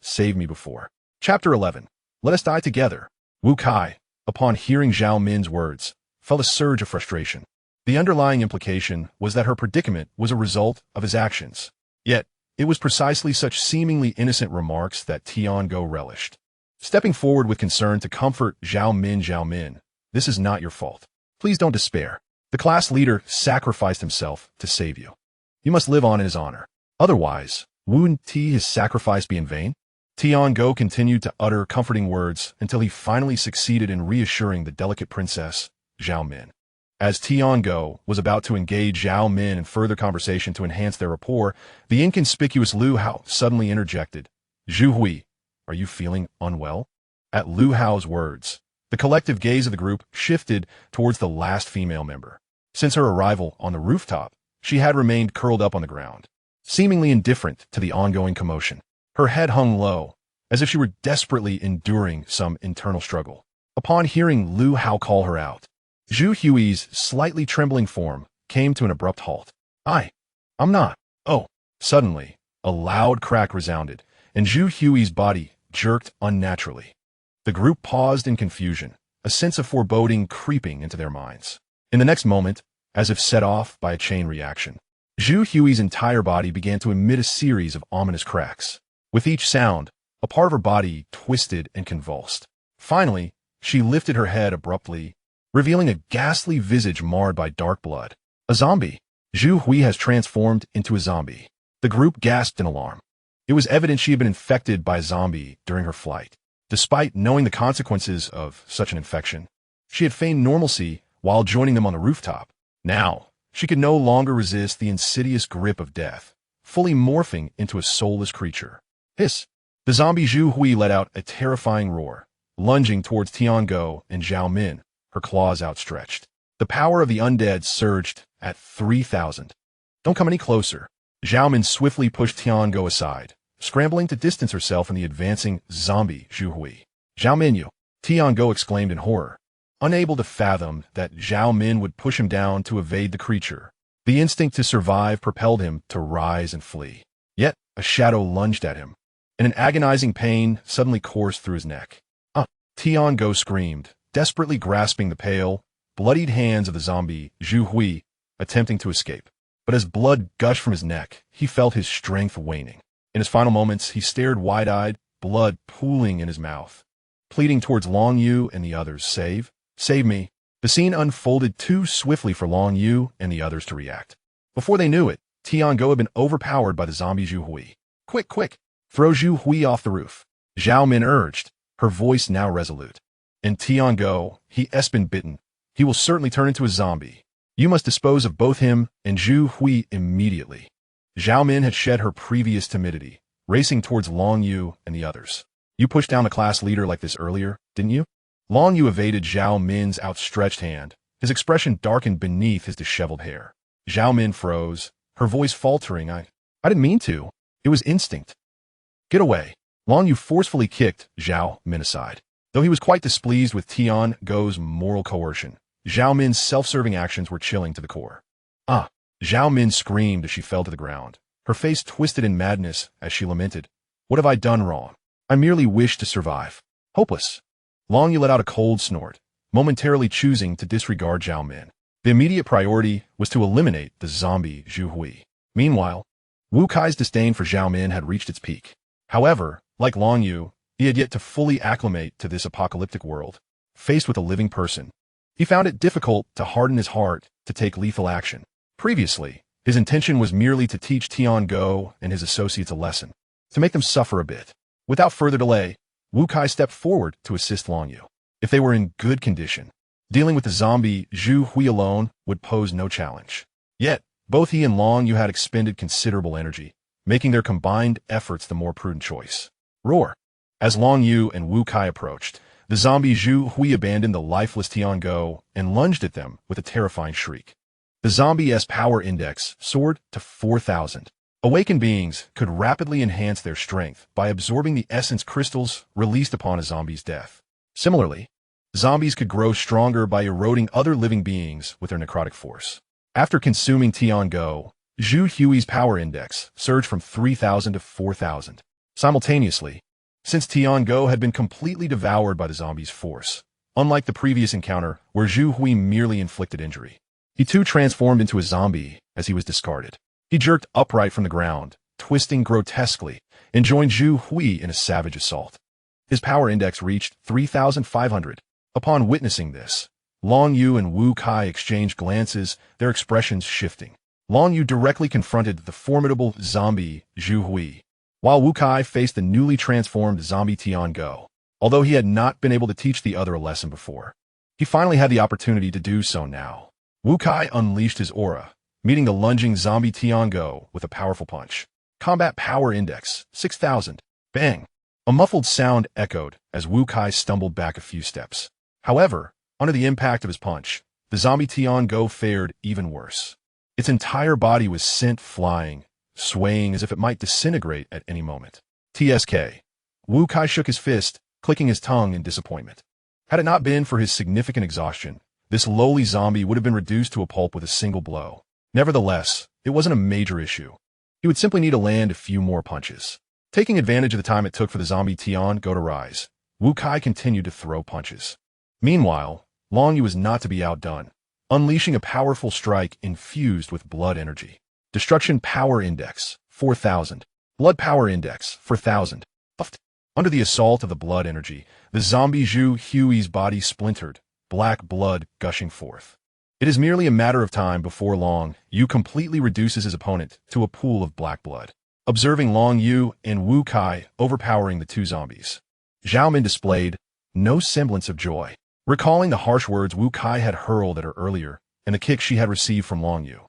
saved me before. Chapter 11. Let us die together. Wu Kai, upon hearing Zhao Min's words, felt a surge of frustration. The underlying implication was that her predicament was a result of his actions. Yet, it was precisely such seemingly innocent remarks that Tiango relished. Stepping forward with concern to comfort Zhao Min, this is not your fault. Please don't despair. The class leader sacrificed himself to save you. You must live on in his honor. Otherwise, wouldn't his sacrifice be in vain? Tiango continued to utter comforting words until he finally succeeded in reassuring the delicate princess, Zhao Min. As Tiango was about to engage Zhao Min in further conversation to enhance their rapport, the inconspicuous Lu Hao suddenly interjected. Zhu Hui, are you feeling unwell? At Lu Hao's words, the collective gaze of the group shifted towards the last female member. Since her arrival on the rooftop, she had remained curled up on the ground, seemingly indifferent to the ongoing commotion. Her head hung low, as if she were desperately enduring some internal struggle. Upon hearing Lu Hao call her out, Zhu Hui's slightly trembling form came to an abrupt halt. I'm not. Oh. Suddenly, a loud crack resounded, and Zhu Hui's body jerked unnaturally. The group paused in confusion, a sense of foreboding creeping into their minds. In the next moment, as if set off by a chain reaction, Zhu Hui's entire body began to emit a series of ominous cracks. With each sound, a part of her body twisted and convulsed. Finally, she lifted her head abruptly, revealing a ghastly visage marred by dark blood. A zombie. Zhu Hui has transformed into a zombie. The group gasped in alarm. It was evident she had been infected by a zombie during her flight. Despite knowing the consequences of such an infection, she had feigned normalcy while joining them on the rooftop. Now, she could no longer resist the insidious grip of death, fully morphing into a soulless creature. Hiss! The zombie Zhu Hui let out a terrifying roar, lunging towards Tiango and Zhao Min, her claws outstretched. The power of the undead surged at 3,000. Don't come any closer. Zhao Min swiftly pushed Tiango aside, scrambling to distance herself from the advancing zombie Zhu Hui. Zhao Min, Tiango exclaimed in horror, unable to fathom that Zhao Min would push him down to evade the creature. The instinct to survive propelled him to rise and flee. Yet, a shadow lunged at him, and an agonizing pain suddenly coursed through his neck. Tiango screamed, desperately grasping the pale, bloodied hands of the zombie Zhu Hui, attempting to escape. But as blood gushed from his neck, he felt his strength waning. In his final moments, he stared wide-eyed, blood pooling in his mouth, pleading towards Long Yu and the others, save me. The scene unfolded too swiftly for Long Yu and the others to react. Before they knew it, Tiango had been overpowered by the zombie Zhu Hui. Quick, throw Zhu Hui off the roof. Zhao Min urged, her voice now resolute. And Tian Go, he has been bitten. He will certainly turn into a zombie. You must dispose of both him and Zhu Hui immediately. Zhao Min had shed her previous timidity, racing towards Long Yu and the others. You pushed down a class leader like this earlier, didn't you? Long Yu evaded Zhao Min's outstretched hand, his expression darkened beneath his disheveled hair. Zhao Min froze, her voice faltering. I didn't mean to. It was instinct. Get away. Long Yu forcefully kicked Zhao Min aside. Though he was quite displeased with Tian Go's moral coercion, Zhao Min's self-serving actions were chilling to the core. Ah! Zhao Min screamed as she fell to the ground, her face twisted in madness as she lamented. What have I done wrong? I merely wish to survive. Hopeless. Long Yu let out a cold snort, momentarily choosing to disregard Zhao Min. The immediate priority was to eliminate the zombie Zhu Hui. Meanwhile, Wu Kai's disdain for Zhao Min had reached its peak. However, like Long Yu, he had yet to fully acclimate to this apocalyptic world. Faced with a living person, he found it difficult to harden his heart to take lethal action. Previously, his intention was merely to teach Tian Go and his associates a lesson, to make them suffer a bit. Without further delay, Wu Kai stepped forward to assist Long Yu. If they were in good condition, dealing with the zombie Zhu Hui alone would pose no challenge. Yet, both he and Long Yu had expended considerable energy, making their combined efforts the more prudent choice. Roar! As Long Yu and Wu Kai approached, the zombie Zhu Hui abandoned the lifeless Tian Go and lunged at them with a terrifying shriek. The zombie's power index soared to 4,000. Awakened beings could rapidly enhance their strength by absorbing the essence crystals released upon a zombie's death. Similarly, zombies could grow stronger by eroding other living beings with their necrotic force. After consuming Tian Go, Zhu Hui's power index surged from 3,000 to 4,000. Simultaneously, since Tian Go had been completely devoured by the zombie's force, unlike the previous encounter where Zhu Hui merely inflicted injury, he too transformed into a zombie as he was discarded. He jerked upright from the ground, twisting grotesquely, and joined Zhu Hui in a savage assault. His power index reached 3,500. Upon witnessing this, Long Yu and Wu Kai exchanged glances, their expressions shifting. Long Yu directly confronted the formidable zombie Zhu Hui, while Wu Kai faced the newly transformed zombie Tian Go. Although he had not been able to teach the other a lesson before, he finally had the opportunity to do so now. Wu Kai unleashed his aura, meeting the lunging zombie Tian Go with a powerful punch. Combat Power Index, 6,000. Bang! A muffled sound echoed as Wu Kai stumbled back a few steps. However, under the impact of his punch, the zombie Tian Go fared even worse. Its entire body was sent flying, swaying as if it might disintegrate at any moment. TSK. Wu Kai shook his fist, clicking his tongue in disappointment. Had it not been for his significant exhaustion, this lowly zombie would have been reduced to a pulp with a single blow. Nevertheless, it wasn't a major issue. He would simply need to land a few more punches. Taking advantage of the time it took for the zombie Tian Go to rise, Wu Kai continued to throw punches. Meanwhile, Long Yu was not to be outdone, unleashing a powerful strike infused with blood energy. Destruction Power Index, 4,000. Blood Power Index, 4,000. Under the assault of the blood energy, the zombie Zhu Hui's body splintered, black blood gushing forth. It is merely a matter of time before Long Yu completely reduces his opponent to a pool of black blood. Observing Long Yu and Wu Kai overpowering the two zombies, Zhao Min displayed no semblance of joy, recalling the harsh words Wu Kai had hurled at her earlier and the kick she had received from Long Yu.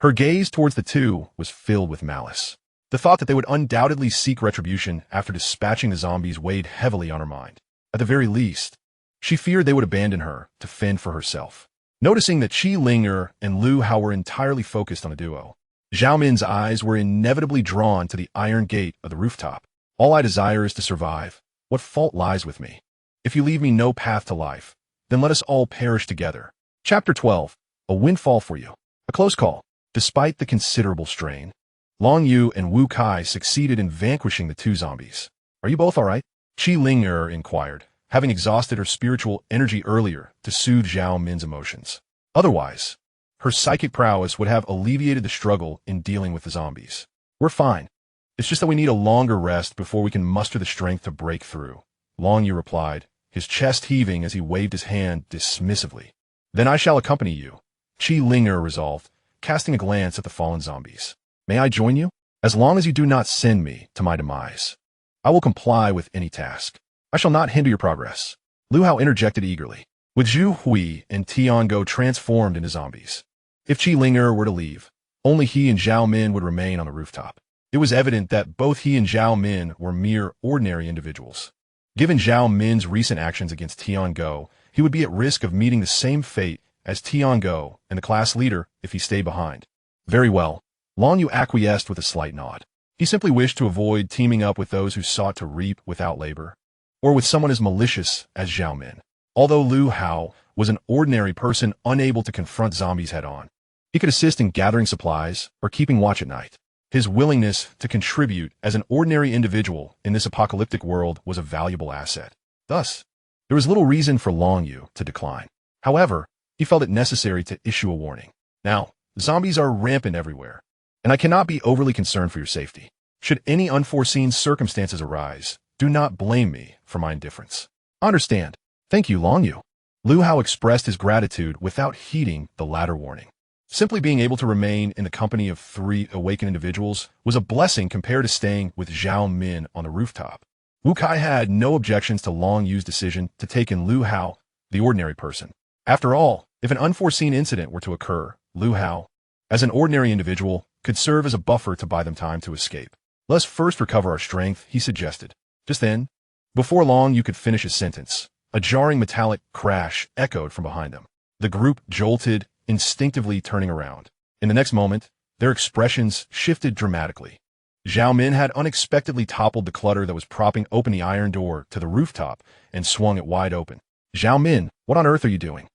Her gaze towards the two was filled with malice. The thought that they would undoubtedly seek retribution after dispatching the zombies weighed heavily on her mind. At the very least, she feared they would abandon her to fend for herself. Noticing that Qi Ling'er and Lu Hao were entirely focused on the duo, Zhao Min's eyes were inevitably drawn to the iron gate of the rooftop. All I desire is to survive. What fault lies with me? If you leave me no path to life, then let us all perish together. Chapter 12. A windfall for you. A close call. Despite the considerable strain, Long Yu and Wu Kai succeeded in vanquishing the two zombies. Are you both all right? Qi Ling'er inquired, having exhausted her spiritual energy earlier to soothe Zhao Min's emotions. Otherwise, her psychic prowess would have alleviated the struggle in dealing with the zombies. We're fine. It's just that we need a longer rest before we can muster the strength to break through, Long Yu replied, his chest heaving as he waved his hand dismissively. Then I shall accompany you, Qi Ling'er resolved, casting a glance at the fallen zombies. May I join you? As long as you do not send me to my demise, I will comply with any task. I shall not hinder your progress. Lu Hao interjected eagerly. With Zhu Hui and Tiango transformed into zombies. If Qi Linger were to leave, only he and Zhao Min would remain on the rooftop. It was evident that both he and Zhao Min were mere ordinary individuals. Given Zhao Min's recent actions against Tiango, he would be at risk of meeting the same fate as Tiango and the class leader if he stayed behind. Very well. Long Yu acquiesced with a slight nod. He simply wished to avoid teaming up with those who sought to reap without labor, or with someone as malicious as Zhao Min. Although Lu Hao was an ordinary person unable to confront zombies head-on, he could assist in gathering supplies or keeping watch at night. His willingness to contribute as an ordinary individual in this apocalyptic world was a valuable asset. Thus, there was little reason for Long Yu to decline. However, he felt it necessary to issue a warning. Now, zombies are rampant everywhere, and I cannot be overly concerned for your safety. Should any unforeseen circumstances arise, do not blame me for my indifference. Understand. Thank you, Long Yu. Lu Hao expressed his gratitude without heeding the latter warning. Simply being able to remain in the company of 3 awakened individuals was a blessing compared to staying with Zhao Min on the rooftop. Wu Kai had no objections to Long Yu's decision to take in Lu Hao, the ordinary person. After all, if an unforeseen incident were to occur, Lu Hao, as an ordinary individual, could serve as a buffer to buy them time to escape. Let's first recover our strength, he suggested. Just then, before Long Yu could finish his sentence, a jarring metallic crash echoed from behind them. The group jolted, instinctively turning around. In the next moment, their expressions shifted dramatically. Zhao Min had unexpectedly toppled the clutter that was propping open the iron door to the rooftop and swung it wide open. Zhao Min, what on earth are you doing?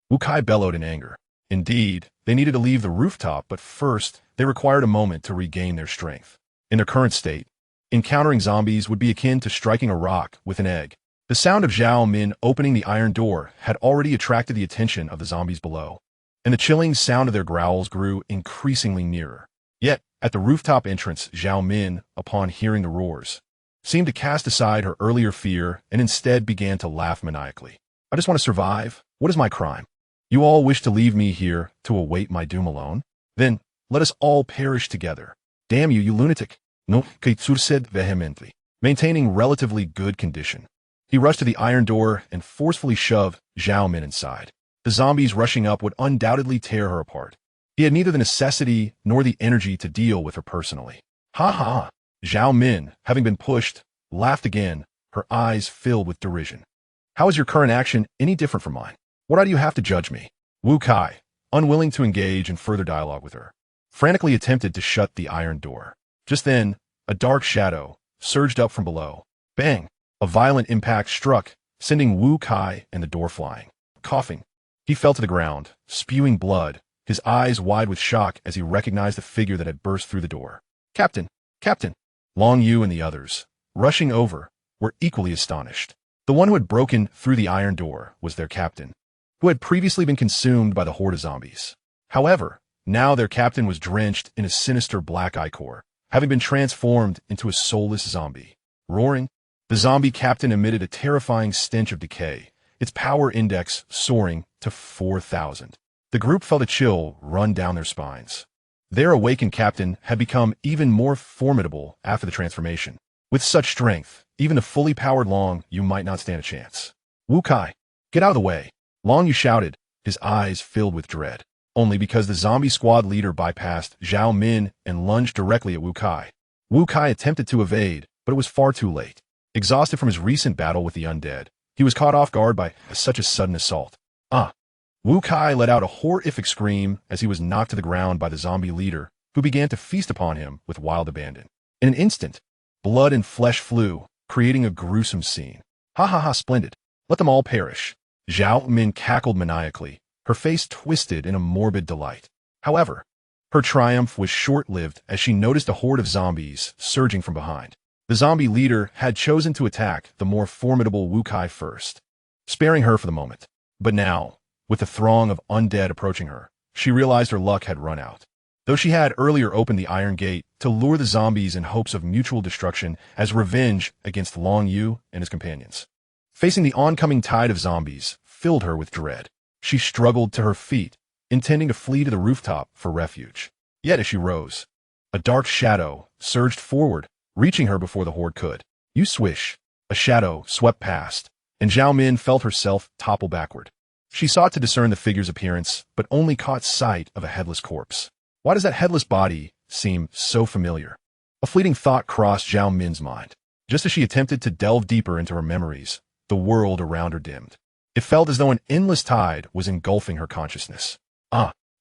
Wu Kai bellowed in anger. Indeed, they needed to leave the rooftop, but first, they required a moment to regain their strength. In their current state, encountering zombies would be akin to striking a rock with an egg. The sound of Zhao Min opening the iron door had already attracted the attention of the zombies below, and the chilling sound of their growls grew increasingly nearer. Yet, at the rooftop entrance, Zhao Min, upon hearing the roars, seemed to cast aside her earlier fear and instead began to laugh maniacally. I just want to survive. What is my crime? You all wish to leave me here to await my doom alone? Then, let us all perish together. Damn you, you lunatic! No, Kaitsur said vehemently, maintaining relatively good condition. He rushed to the iron door and forcefully shoved Zhao Min inside. The zombies rushing up would undoubtedly tear her apart. He had neither the necessity nor the energy to deal with her personally. Ha ha! Zhao Min, having been pushed, laughed again, her eyes filled with derision. How is your current action any different from mine? What do you have to judge me? Wu Kai, unwilling to engage in further dialogue with her, frantically attempted to shut the iron door. Just then, a dark shadow surged up from below. Bang! A violent impact struck, sending Wu Kai and the door flying. Coughing, he fell to the ground, spewing blood, his eyes wide with shock as he recognized the figure that had burst through the door. Captain! Captain! Long Yu and the others, rushing over, were equally astonished. The one who had broken through the iron door was their captain, who had previously been consumed by the horde of zombies. However, now their captain was drenched in a sinister black ichor, having been transformed into a soulless zombie. Roaring, the zombie captain emitted a terrifying stench of decay, its power index soaring to 4,000. The group felt a chill run down their spines. Their awakened captain had become even more formidable after the transformation. With such strength, even the fully powered Long Yu might not stand a chance. Wu Kai, get out of the way! Long Yu shouted, his eyes filled with dread, only because the zombie squad leader bypassed Zhao Min and lunged directly at Wu Kai. Wu Kai attempted to evade, but it was far too late. Exhausted from his recent battle with the undead, he was caught off guard by such a sudden assault. Wu Kai let out a horrific scream as he was knocked to the ground by the zombie leader, who began to feast upon him with wild abandon. In an instant, blood and flesh flew, creating a gruesome scene. Ha ha ha, splendid. Let them all perish. Zhao Min cackled maniacally, her face twisted in a morbid delight. However, her triumph was short-lived as she noticed a horde of zombies surging from behind. The zombie leader had chosen to attack the more formidable Wu Kai first, sparing her for the moment. But now, with the throng of undead approaching her, she realized her luck had run out. Though she had earlier opened the iron gate to lure the zombies in hopes of mutual destruction as revenge against Long Yu and his companions. Facing the oncoming tide of zombies filled her with dread. She struggled to her feet, intending to flee to the rooftop for refuge. Yet as she rose, a dark shadow surged forward, reaching her before the horde could. You swish. A shadow swept past, and Zhao Min felt herself topple backward. She sought to discern the figure's appearance, but only caught sight of a headless corpse. Why does that headless body seem so familiar? A fleeting thought crossed Zhao Min's mind. Just as she attempted to delve deeper into her memories, the world around her dimmed. It felt as though an endless tide was engulfing her consciousness.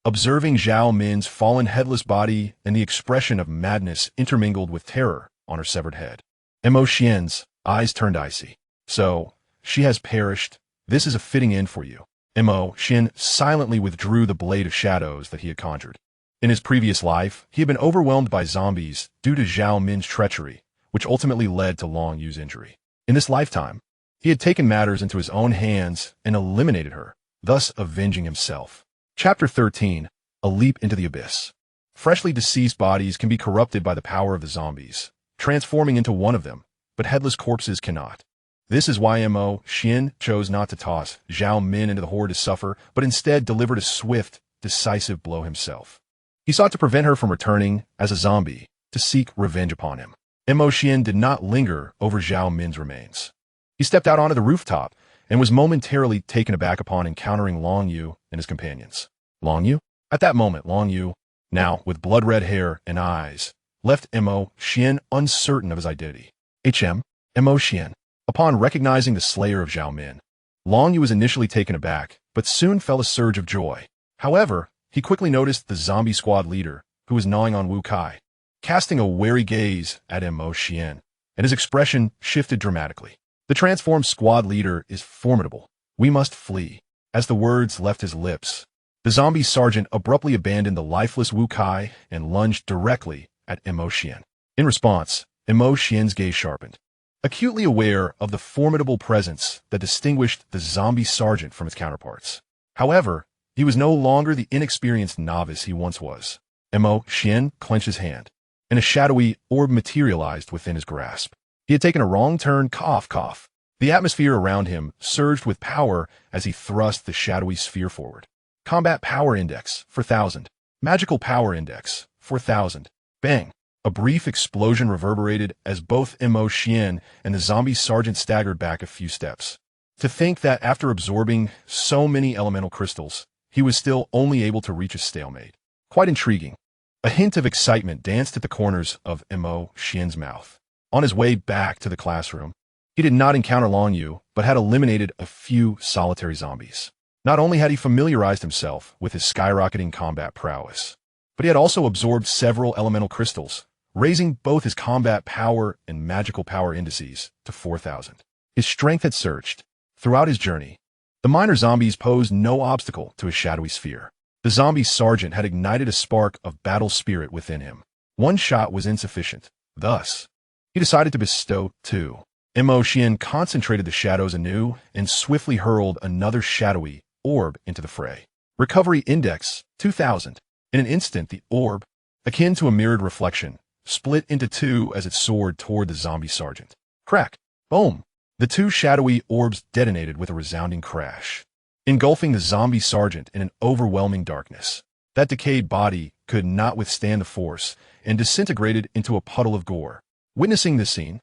Observing Zhao Min's fallen headless body and the expression of madness intermingled with terror on her severed head. Xian's eyes turned icy. So, she has perished. This is a fitting end for you. Xian silently withdrew the blade of shadows that he had conjured. In his previous life, he had been overwhelmed by zombies due to Zhao Min's treachery, which ultimately led to Long Yu's injury. In this lifetime, he had taken matters into his own hands and eliminated her, thus avenging himself. Chapter 13, A Leap into the Abyss. Freshly deceased bodies can be corrupted by the power of the zombies, transforming into one of them, but headless corpses cannot. This is why Xian chose not to toss Zhao Min into the horde to suffer, but instead delivered a swift, decisive blow himself. He sought to prevent her from returning as a zombie to seek revenge upon him. Xian did not linger over Zhao Min's remains. He stepped out onto the rooftop and was momentarily taken aback upon encountering Long Yu and his companions. Long Yu? At that moment, Long Yu, now with blood-red hair and eyes, left Xian uncertain of his identity. Xian. Upon recognizing the slayer of Zhao Min, Long Yu was initially taken aback, but soon felt a surge of joy. However, he quickly noticed the zombie squad leader, who was gnawing on Wu Kai, casting a wary gaze at Xian, and his expression shifted dramatically. The transformed squad leader is formidable. We must flee. As the words left his lips, the zombie sergeant abruptly abandoned the lifeless Wu Kai and lunged directly at Xian. In response, Xian's gaze sharpened. Acutely aware of the formidable presence that distinguished the zombie sergeant from his counterparts. However, he was no longer the inexperienced novice he once was. Xian clenched his hand, and a shadowy orb materialized within his grasp. He had taken a wrong turn, cough. The atmosphere around him surged with power as he thrust the shadowy sphere forward. Combat Power Index, 4000. Magical Power Index, 4000. Bang! A brief explosion reverberated as both Xian and the zombie sergeant staggered back a few steps. To think that after absorbing so many elemental crystals, he was still only able to reach a stalemate. Quite intriguing. A hint of excitement danced at the corners of Xian's mouth. On his way back to the classroom, he did not encounter Long Yu, but had eliminated a few solitary zombies. Not only had he familiarized himself with his skyrocketing combat prowess, but he had also absorbed several elemental crystals, raising both his combat power and magical power indices to 4000. His strength had surged. Throughout his journey, the minor zombies posed no obstacle to his shadowy sphere. The zombie sergeant had ignited a spark of battle spirit within him. One shot was insufficient. Thus, he decided to bestow two. Xian concentrated the shadows anew and swiftly hurled another shadowy orb into the fray. Recovery Index, 2000. In an instant, the orb, akin to a mirrored reflection, split into two as it soared toward the zombie sergeant. Crack! Boom! The two shadowy orbs detonated with a resounding crash, engulfing the zombie sergeant in an overwhelming darkness. That decayed body could not withstand the force and disintegrated into a puddle of gore. Witnessing this scene,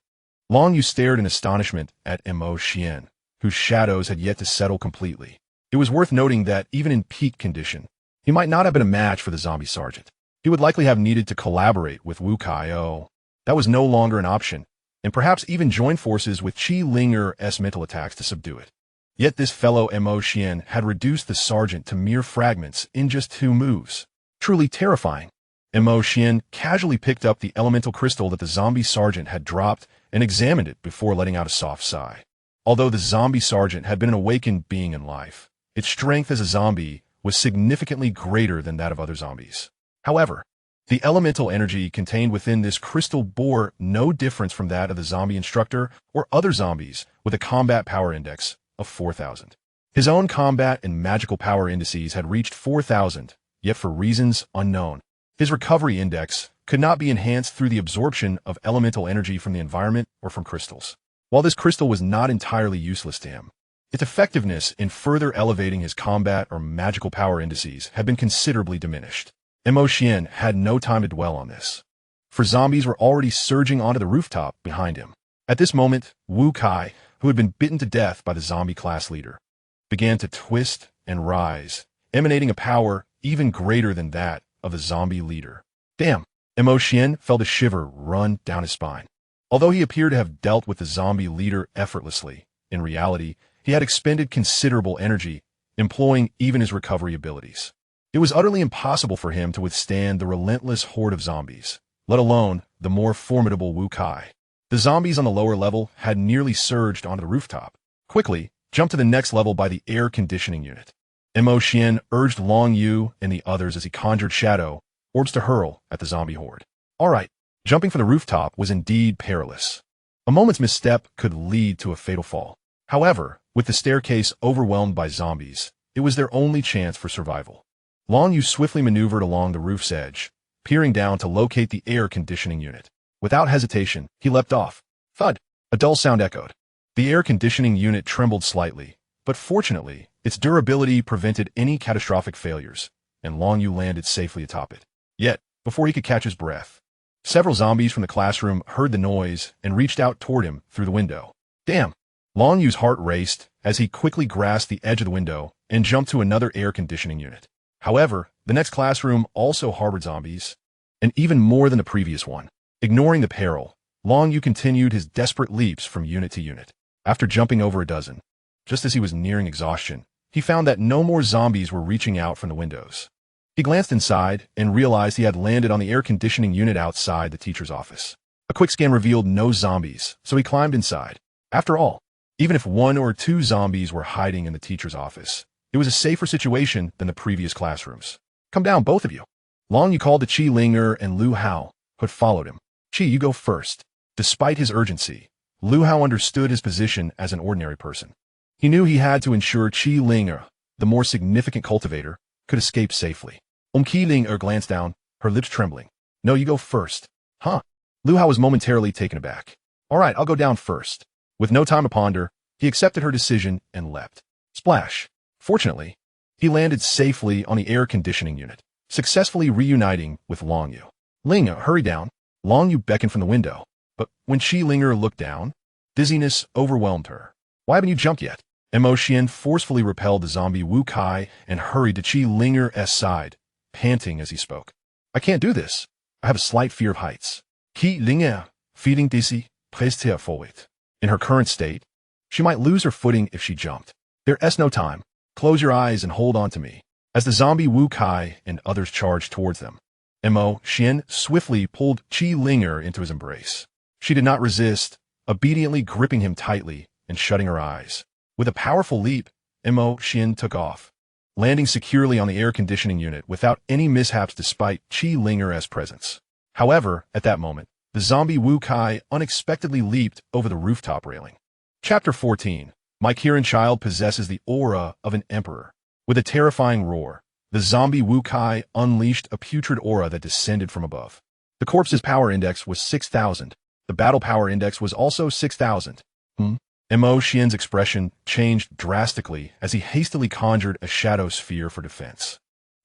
Long Yu stared in astonishment at Xian, whose shadows had yet to settle completely. It was worth noting that even in peak condition, he might not have been a match for the zombie sergeant. He would likely have needed to collaborate with Wu Kai. That was no longer an option, and perhaps even join forces with Qi Linger's mental attacks to subdue it. Yet this fellow Xian had reduced the sergeant to mere fragments in just 2 moves. Truly terrifying. Xian casually picked up the elemental crystal that the zombie sergeant had dropped and examined it before letting out a soft sigh. Although the zombie sergeant had been an awakened being in life, its strength as a zombie was significantly greater than that of other zombies. However, the elemental energy contained within this crystal bore no difference from that of the zombie instructor or other zombies with a combat power index of 4000. His own combat and magical power indices had reached 4000, yet for reasons unknown, his recovery index could not be enhanced through the absorption of elemental energy from the environment or from crystals. While this crystal was not entirely useless to him, its effectiveness in further elevating his combat or magical power indices had been considerably diminished. Xian had no time to dwell on this, for zombies were already surging onto the rooftop behind him. At this moment, Wu Kai, who had been bitten to death by the zombie class leader, began to twist and rise, emanating a power even greater than that of the zombie leader. Damn! Xuan felt a shiver run down his spine. Although he appeared to have dealt with the zombie leader effortlessly, in reality, he had expended considerable energy, employing even his recovery abilities. It was utterly impossible for him to withstand the relentless horde of zombies, let alone the more formidable Wu Kai. The zombies on the lower level had nearly surged onto the rooftop. Quickly, jumped to the next level by the air conditioning unit. Xuan urged Long Yu and the others as he conjured shadow orbs to hurl at the zombie horde. All right, jumping from the rooftop was indeed perilous. A moment's misstep could lead to a fatal fall. However, with the staircase overwhelmed by zombies, it was their only chance for survival. Long Yu swiftly maneuvered along the roof's edge, peering down to locate the air conditioning unit. Without hesitation, he leapt off. Thud! A dull sound echoed. The air conditioning unit trembled slightly, but fortunately, its durability prevented any catastrophic failures, and Long Yu landed safely atop it. Yet, before he could catch his breath, several zombies from the classroom heard the noise and reached out toward him through the window. Damn! Long Yu's heart raced as he quickly grasped the edge of the window and jumped to another air conditioning unit. However, the next classroom also harbored zombies, and even more than the previous one. Ignoring the peril, Long Yu continued his desperate leaps from unit to unit. After jumping over a dozen, just as he was nearing exhaustion, he found that no more zombies were reaching out from the windows. He glanced inside and realized he had landed on the air conditioning unit outside the teacher's office. A quick scan revealed no zombies, so he climbed inside. After all, even if one or two zombies were hiding in the teacher's office, it was a safer situation than the previous classrooms. Come down, both of you. Long Yu called to Qi Linger and Lu Hao, who had followed him. Qi, you go first. Despite his urgency, Lu Hao understood his position as an ordinary person. He knew he had to ensure Qi Linger, the more significant cultivator, could escape safely. Qi Linger glanced down, her lips trembling. No, you go first. Huh? Lu Hao was momentarily taken aback. All right, I'll go down first. With no time to ponder, he accepted her decision and leapt. Splash. Fortunately, he landed safely on the air conditioning unit, successfully reuniting with Long Yu. Linger, hurry down. Long Yu beckoned from the window, but when Qi Linger looked down, dizziness overwhelmed her. Why haven't you jumped yet? Xuan forcefully repelled the zombie Wu Kai and hurried to Qi Linger's side, panting as he spoke. I can't do this. I have a slight fear of heights. Qi Linger, feeling dizzy, pressed her forward. In her current state, she might lose her footing if she jumped. There's no time. Close your eyes and hold on to me. As the zombie Wu Kai and others charged towards them, Xuan swiftly pulled Qi Linger into his embrace. She did not resist, obediently gripping him tightly and shutting her eyes. With a powerful leap, Xuan took off, landing securely on the air conditioning unit without any mishaps despite Qi Linger's presence. However, at that moment, the zombie Wu Kai unexpectedly leaped over the rooftop railing. Chapter 14. My Kirin child possesses the aura of an emperor. With a terrifying roar, the zombie Wu Kai unleashed a putrid aura that descended from above. The corpse's power index was 6,000. The battle power index was also 6,000. Xuan's expression changed drastically as he hastily conjured a shadow sphere for defense.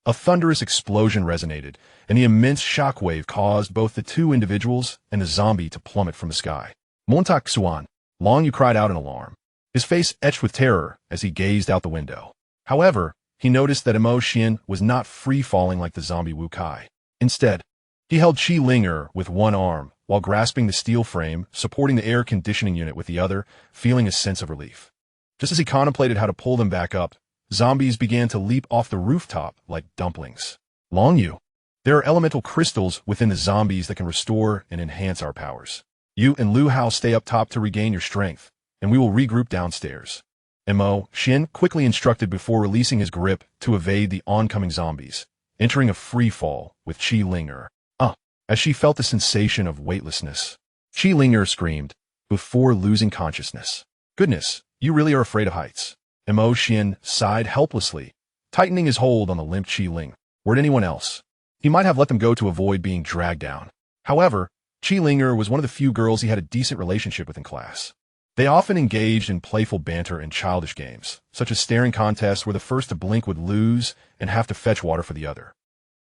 A thunderous explosion resonated, and the immense shockwave caused both the two individuals and the zombie to plummet from the sky. Montak Xuan, Long Yu cried out in alarm, his face etched with terror as he gazed out the window. However, he noticed that Xuan was not free-falling like the zombie Wu Kai. Instead, he held Qi Linger with one arm, while grasping the steel frame, supporting the air conditioning unit with the other, feeling a sense of relief. Just as he contemplated how to pull them back up, zombies began to leap off the rooftop like dumplings. Long Yu, there are elemental crystals within the zombies that can restore and enhance our powers. You and Lu Hao stay up top to regain your strength, and we will regroup downstairs. Xuan quickly instructed before releasing his grip to evade the oncoming zombies, entering a free fall with Qi Linger. As she felt the sensation of weightlessness, Qi Linger screamed, before losing consciousness. Goodness, you really are afraid of heights. Xuan sighed helplessly, tightening his hold on the limp Qi Ling. Were it anyone else, he might have let them go to avoid being dragged down. However, Qi Linger was one of the few girls he had a decent relationship with in class. They often engaged in playful banter and childish games, such as staring contests where the first to blink would lose and have to fetch water for the other.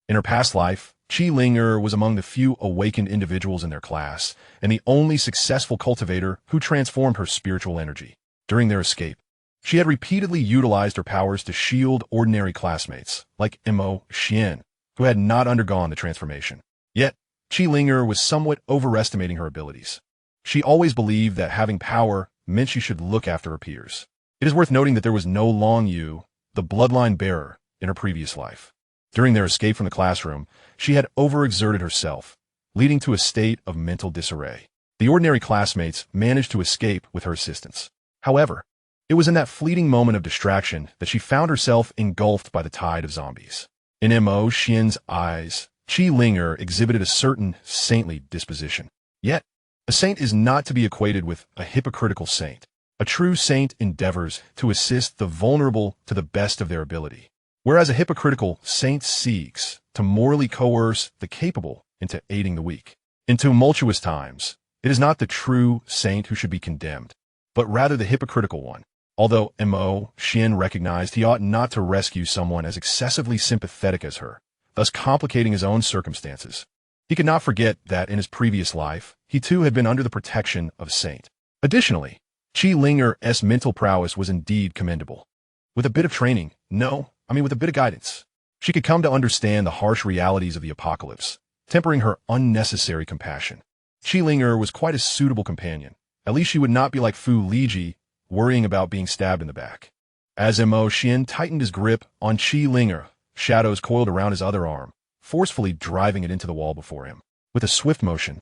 In her past life, Qi Linger was among the few awakened individuals in their class, and the only successful cultivator who transformed her spiritual energy. During their escape, she had repeatedly utilized her powers to shield ordinary classmates, like Xuan, who had not undergone the transformation. Yet, Qi was somewhat overestimating her abilities. She always believed that having power meant she should look after her peers. It is worth noting that there was no Long Yu, the bloodline bearer, in her previous life. During their escape from the classroom, she had overexerted herself, leading to a state of mental disarray. The ordinary classmates managed to escape with her assistance. However, it was in that fleeting moment of distraction that she found herself engulfed by the tide of zombies. In Xian's eyes, Qi exhibited a certain saintly disposition. Yet, a saint is not to be equated with a hypocritical saint. A true saint endeavors to assist the vulnerable to the best of their ability, whereas a hypocritical saint seeks to morally coerce the capable into aiding the weak. In tumultuous times, it is not the true saint who should be condemned, but rather the hypocritical one. Although Xian recognized he ought not to rescue someone as excessively sympathetic as her, thus complicating his own circumstances, he could not forget that in his previous life, he too had been under the protection of a saint. Additionally, Qi mental prowess was indeed commendable. With a bit of training, with a bit of guidance, she could come to understand the harsh realities of the apocalypse, tempering her unnecessary compassion. Qi was quite a suitable companion. At least she would not be like Fu Liji, worrying about being stabbed in the back. As Xian tightened his grip on Qi, shadows coiled around his other arm, forcefully driving it into the wall before him. With a swift motion,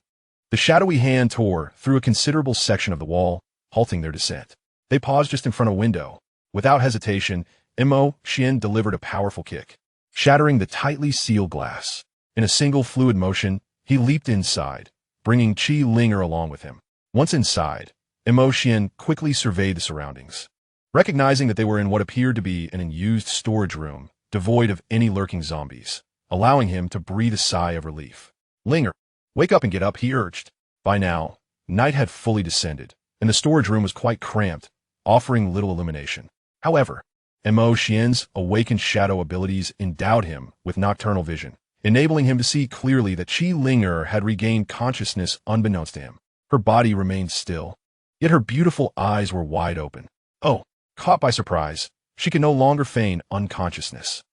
the shadowy hand tore through a considerable section of the wall, halting their descent. They paused just in front of a window. Without hesitation, Xian delivered a powerful kick, shattering the tightly sealed glass. In a single fluid motion, he leaped inside, bringing Qi along with him. Once inside, Xian quickly surveyed the surroundings. Recognizing that they were in what appeared to be an unused storage room, devoid of any lurking zombies, allowing him to breathe a sigh of relief. "Linger, wake up and get up," he urged. By now, night had fully descended, and the storage room was quite cramped, offering little illumination. However, Xian's awakened shadow abilities endowed him with nocturnal vision, enabling him to see clearly that Qi had regained consciousness unbeknownst to him. Her body remained still, yet her beautiful eyes were wide open. Caught by surprise, she could no longer feign unconsciousness.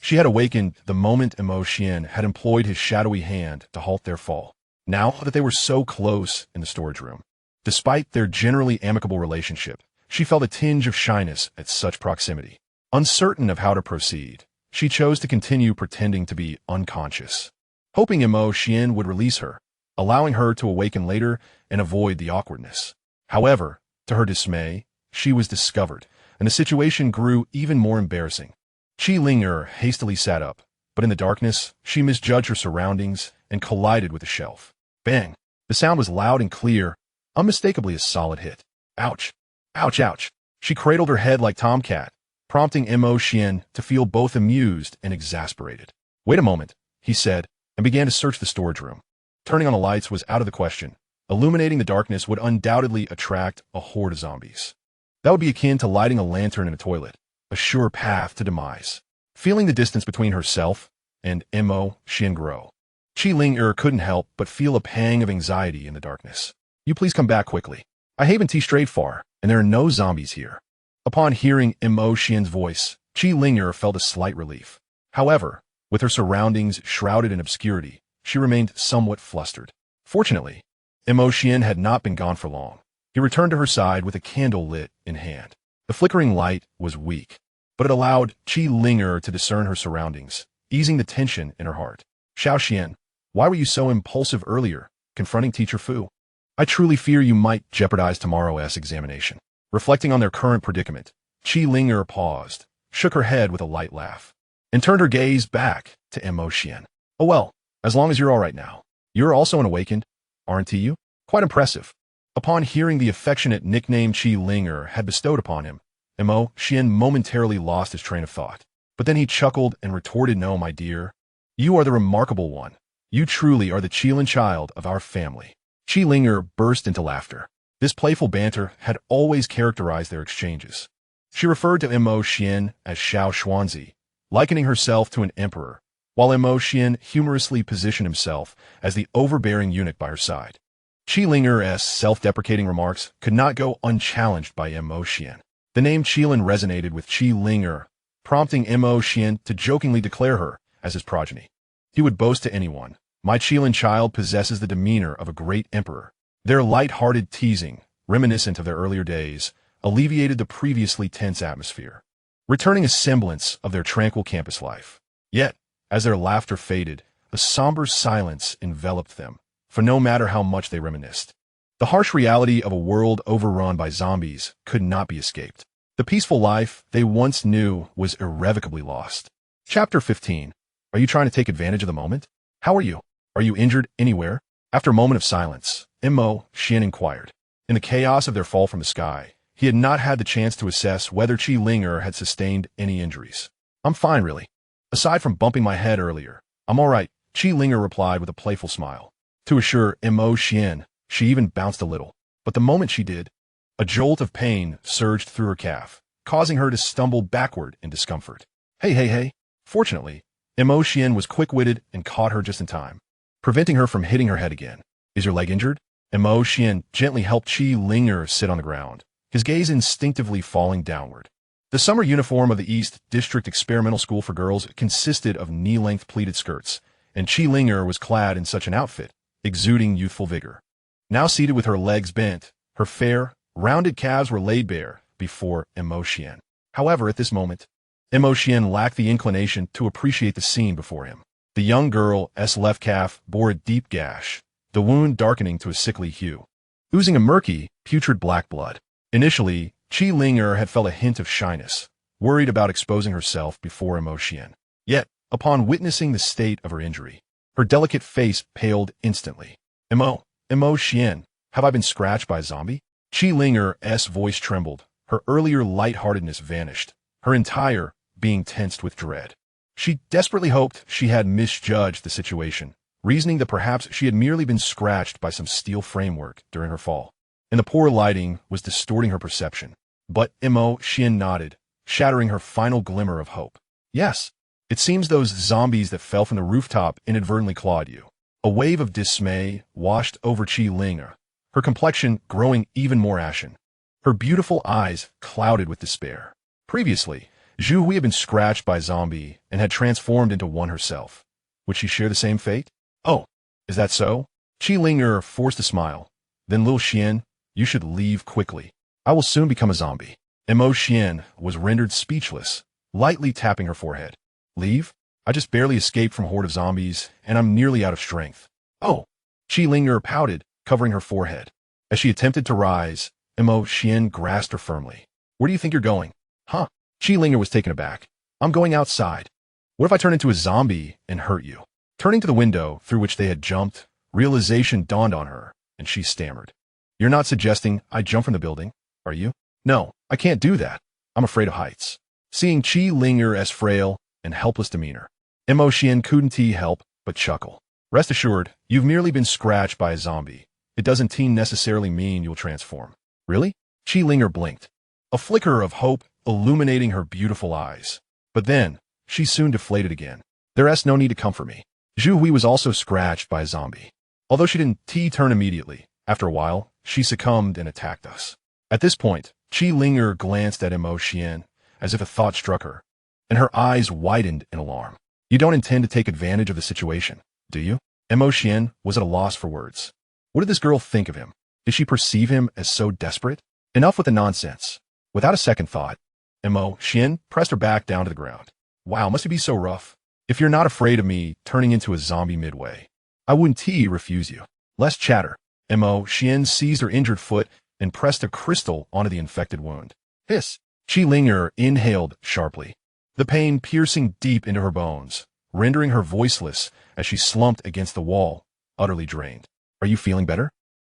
She had awakened the moment Xian had employed his shadowy hand to halt their fall. Now that they were so close in the storage room, despite their generally amicable relationship, she felt a tinge of shyness at such proximity. Uncertain of how to proceed, she chose to continue pretending to be unconscious, hoping Xian would release her, allowing her to awaken later and avoid the awkwardness. However, to her dismay, she was discovered, and the situation grew even more embarrassing. Qi hastily sat up, but in the darkness, she misjudged her surroundings and collided with a shelf. Bang! The sound was loud and clear, unmistakably a solid hit. Ouch! Ouch, ouch! She cradled her head like Tomcat, prompting Xian to feel both amused and exasperated. "Wait a moment," he said, and began to search the storage room. Turning on the lights was out of the question. Illuminating the darkness would undoubtedly attract a horde of zombies. That would be akin to lighting a lantern in a toilet, a sure path to demise. Feeling the distance between herself and Xian grow, Qi couldn't help but feel a pang of anxiety in the darkness. "You please come back quickly. I haven't strayed far, and there are no zombies here." Upon hearing Xian's voice, Qi felt a slight relief. However, with her surroundings shrouded in obscurity, she remained somewhat flustered. Fortunately, Xian had not been gone for long. He returned to her side with a candle lit in hand. The flickering light was weak, but it allowed Qi to discern her surroundings, easing the tension in her heart. "Xian, why were you so impulsive earlier, confronting Teacher Fu? I truly fear you might jeopardize tomorrow's examination." Reflecting on their current predicament, Qi paused, shook her head with a light laugh, and turned her gaze back to Xian. "Oh well, as long as you're all right now. You're also an awakened, aren't you? Quite impressive." Upon hearing the affectionate nickname Qi had bestowed upon him, Xian momentarily lost his train of thought. But then he chuckled and retorted, "No, my dear. You are the remarkable one. You truly are the Qilin child of our family." Qi burst into laughter. This playful banter had always characterized their exchanges. She referred to Xian as Xiao Xuanzi, likening herself to an emperor, while Xian humorously positioned himself as the overbearing eunuch by her side. Qi Linger's self-deprecating remarks could not go unchallenged by Mo Xian. The name Qilin resonated with Qi Linger, prompting Mo Xian to jokingly declare her as his progeny. He would boast to anyone, "My Qilin child possesses the demeanor of a great emperor." Their light-hearted teasing, reminiscent of their earlier days, alleviated the previously tense atmosphere, returning a semblance of their tranquil campus life. Yet, as their laughter faded, a somber silence enveloped them, for no matter how much they reminisced, the harsh reality of a world overrun by zombies could not be escaped. The peaceful life they once knew was irrevocably lost. Chapter 15. Are you trying to take advantage of the moment? How are you? Are you injured anywhere? After a moment of silence, Mo Xian inquired. In the chaos of their fall from the sky, he had not had the chance to assess whether Qi Linger had sustained any injuries. "I'm fine, really. Aside from bumping my head earlier, I'm all right," Qi Linger replied with a playful smile. To assure Mo Xian, she even bounced a little. But the moment she did, a jolt of pain surged through her calf, causing her to stumble backward in discomfort. Hey. Fortunately, Mo Xian was quick-witted and caught her just in time, preventing her from hitting her head again. "Is your leg injured?" Mo Xian gently helped Qi Linger sit on the ground, his gaze instinctively falling downward. The summer uniform of the East District Experimental School for Girls consisted of knee-length pleated skirts, and Qi Linger was clad in such an outfit, exuding youthful vigor. Now seated with her legs bent, her fair, rounded calves were laid bare before Mo Xian. However, at this moment, Mo Xian lacked the inclination to appreciate the scene before him. The young girl's left calf bore a deep gash, the wound darkening to a sickly hue, oozing a murky, putrid black blood. Initially, Qi Linger had felt a hint of shyness, worried about exposing herself before Mo Xian. Yet, upon witnessing the state of her injury, her delicate face paled instantly. Mo Xian, have I been scratched by a zombie?" Qi Linger's voice trembled, her earlier lightheartedness vanished, her entire being tensed with dread. She desperately hoped she had misjudged the situation, reasoning that perhaps she had merely been scratched by some steel framework during her fall, and the poor lighting was distorting her perception. But Mo Xian nodded, shattering her final glimmer of hope. "Yes, it seems those zombies that fell from the rooftop inadvertently clawed you." A wave of dismay washed over Qi Linger, her complexion growing even more ashen, her beautiful eyes clouded with despair. Previously, Zhu Hui had been scratched by a zombie and had transformed into one herself. Would she share the same fate? "Oh, is that so?" Qi Linger forced a smile. "Then Lil Xian, you should leave quickly. I will soon become a zombie." Mo Xian was rendered speechless, lightly tapping her forehead. "Leave? I just barely escaped from a horde of zombies, and I'm nearly out of strength." "Oh." Qi Linger pouted, covering her forehead. As she attempted to rise, Mo Xian grasped her firmly. "Where do you think you're going?" "Huh?" Qi Linger was taken aback. "I'm going outside. What if I turn into a zombie and hurt you?" Turning to the window through which they had jumped, realization dawned on her, and she stammered. "You're not suggesting I jump from the building, are you?" "No, I can't do that. I'm afraid of heights." Seeing Qi Linger's frail and helpless demeanor, Mo Xian couldn't help but chuckle. "Rest assured, you've merely been scratched by a zombie. It doesn't necessarily mean you'll transform." "Really?" Qi Linger blinked, a flicker of hope illuminating her beautiful eyes. But then, she soon deflated again. "There's no need to comfort me. Zhu Hui was also scratched by a zombie. Although she didn't turn immediately, after a while, she succumbed and attacked us." At this point, Qi Linger glanced at Mo Xian, as if a thought struck her, and her eyes widened in alarm. "You don't intend to take advantage of the situation, do you?" Mo Xian was at a loss for words. What did this girl think of him? Did she perceive him as so desperate? Enough with the nonsense. Without a second thought, Mo Xian pressed her back down to the ground. "Wow, must it be so rough? If you're not afraid of me turning into a zombie midway, I wouldn't refuse you." Less chatter. Mo Xian seized her injured foot and pressed a crystal onto the infected wound. Hiss. Qi Linger inhaled sharply, the pain piercing deep into her bones, rendering her voiceless as she slumped against the wall, utterly drained. "Are you feeling better?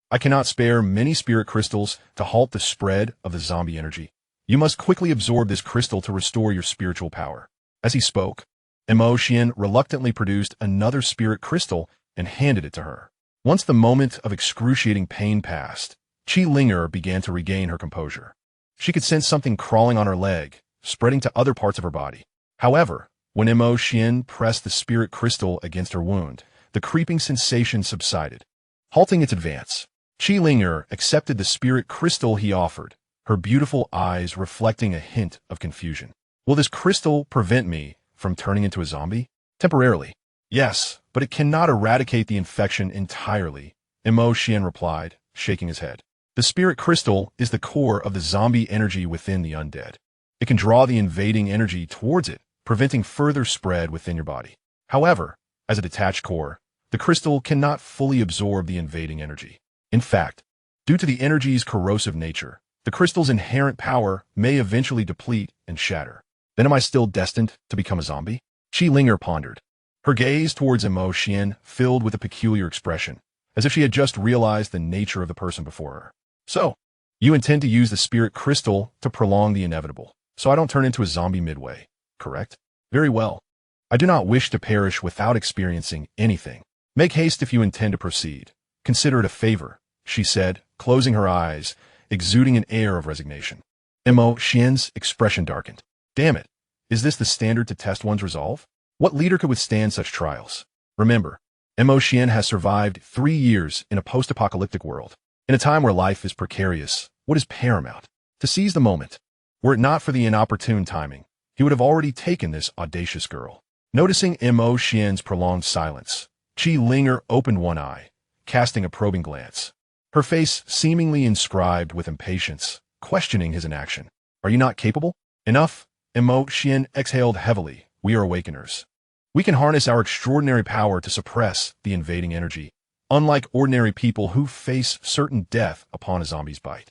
I cannot spare many spirit crystals to halt the spread of the zombie energy. You must quickly absorb this crystal to restore your spiritual power." As he spoke, Mo Xian reluctantly produced another spirit crystal and handed it to her. Once the moment of excruciating pain passed, Qi Linger began to regain her composure. She could sense something crawling on her leg, spreading to other parts of her body. However, when Mo Xian pressed the spirit crystal against her wound, the creeping sensation subsided, halting its advance. Linger accepted the spirit crystal he offered, her beautiful eyes reflecting a hint of confusion. Will this crystal prevent me from turning into a zombie? Temporarily. Yes, but it cannot eradicate the infection entirely, Xuan replied, shaking his head. The spirit crystal is the core of the zombie energy within the undead. It can draw the invading energy towards it, preventing further spread within your body. However, as a detached core, the crystal cannot fully absorb the invading energy. In fact, due to the energy's corrosive nature, the crystal's inherent power may eventually deplete and shatter. Then am I still destined to become a zombie? Linger pondered. Her gaze towards Xuan filled with a peculiar expression, as if she had just realized the nature of the person before her. So, you intend to use the spirit crystal to prolong the inevitable, so I don't turn into a zombie midway, correct? Very well. I do not wish to perish without experiencing anything. Make haste if you intend to proceed. Consider it a favor, she said, closing her eyes, exuding an air of resignation. Xuan's expression darkened. Damn it, is this the standard to test one's resolve? What leader could withstand such trials? Remember, Xuan has survived 3 years in a post-apocalyptic world. In a time where life is precarious, what is paramount? To seize the moment. Were it not for the inopportune timing, he would have already taken this audacious girl. Noticing Xuan's prolonged silence, Linger opened one eye, casting a probing glance. Her face seemingly inscribed with impatience, questioning his inaction. Are you not capable? Enough. Xuan exhaled heavily. We are awakeners. We can harness our extraordinary power to suppress the invading energy, unlike ordinary people who face certain death upon a zombie's bite.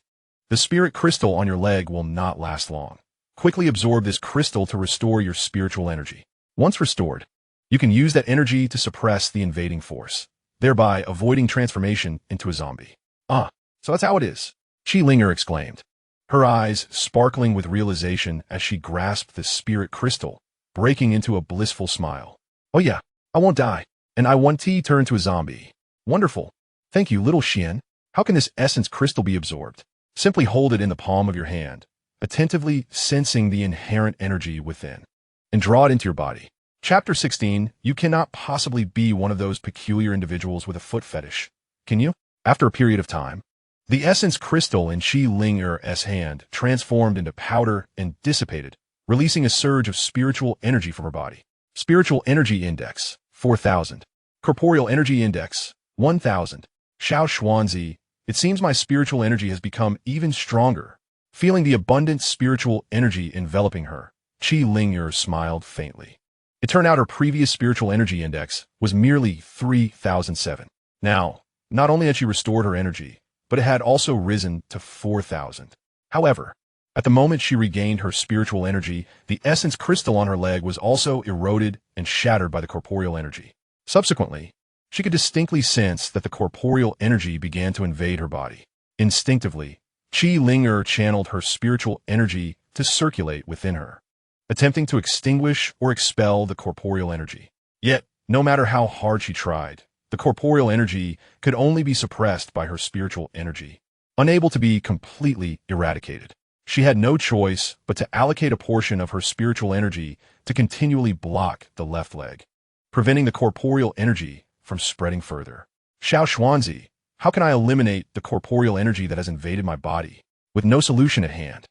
The spirit crystal on your leg will not last long. Quickly absorb this crystal to restore your spiritual energy. Once restored, you can use that energy to suppress the invading force, thereby avoiding transformation into a zombie. Ah, so that's how it is, Linger exclaimed, her eyes sparkling with realization as she grasped the spirit crystal, breaking into a blissful smile. Oh yeah, I won't die, and I want to turn to a zombie. Wonderful. Thank you, little Xuan. How can this essence crystal be absorbed? Simply hold it in the palm of your hand, attentively sensing the inherent energy within, and draw it into your body. Chapter 16, you cannot possibly be one of those peculiar individuals with a foot fetish, can you? After a period of time, the essence crystal in Linger's hand transformed into powder and dissipated, releasing a surge of spiritual energy from her body. Spiritual Energy Index, 4,000. Corporeal Energy Index, 1,000. Xuan, it seems my spiritual energy has become even stronger. Feeling the abundant spiritual energy enveloping her, Linger smiled faintly. It turned out her previous spiritual energy index was merely 3,007. Now, not only had she restored her energy, but it had also risen to 4,000. However, at the moment she regained her spiritual energy, the essence crystal on her leg was also eroded and shattered by the corporeal energy. Subsequently, she could distinctly sense that the corporeal energy began to invade her body. Instinctively, Linger channeled her spiritual energy to circulate within her, attempting to extinguish or expel the corporeal energy. Yet, no matter how hard she tried, the corporeal energy could only be suppressed by her spiritual energy, unable to be completely eradicated. She had no choice but to allocate a portion of her spiritual energy to continually block the left leg, preventing the corporeal energy from spreading further. Xuan, how can I eliminate the corporeal energy that has invaded my body? With no solution at hand,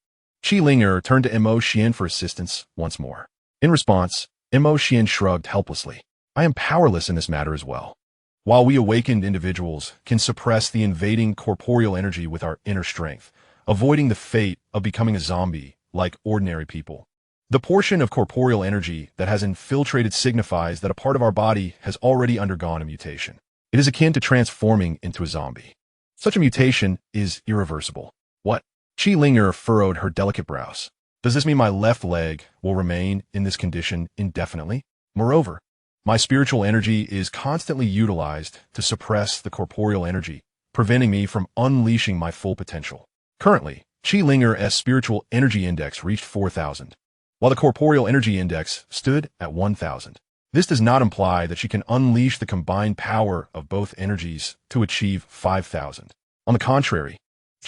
Linger turned to Xuan for assistance once more. In response, Xuan shrugged helplessly. I am powerless in this matter as well. While we awakened individuals can suppress the invading corporeal energy with our inner strength, avoiding the fate of becoming a zombie like ordinary people, the portion of corporeal energy that has infiltrated signifies that a part of our body has already undergone a mutation. It is akin to transforming into a zombie. Such a mutation is irreversible. What? Linger furrowed her delicate brows. Does this mean my left leg will remain in this condition indefinitely? Moreover, my spiritual energy is constantly utilized to suppress the corporeal energy, preventing me from unleashing my full potential. Currently, Linger's spiritual energy index reached 4,000, while the corporeal energy index stood at 1,000. This does not imply that she can unleash the combined power of both energies to achieve 5,000. On the contrary,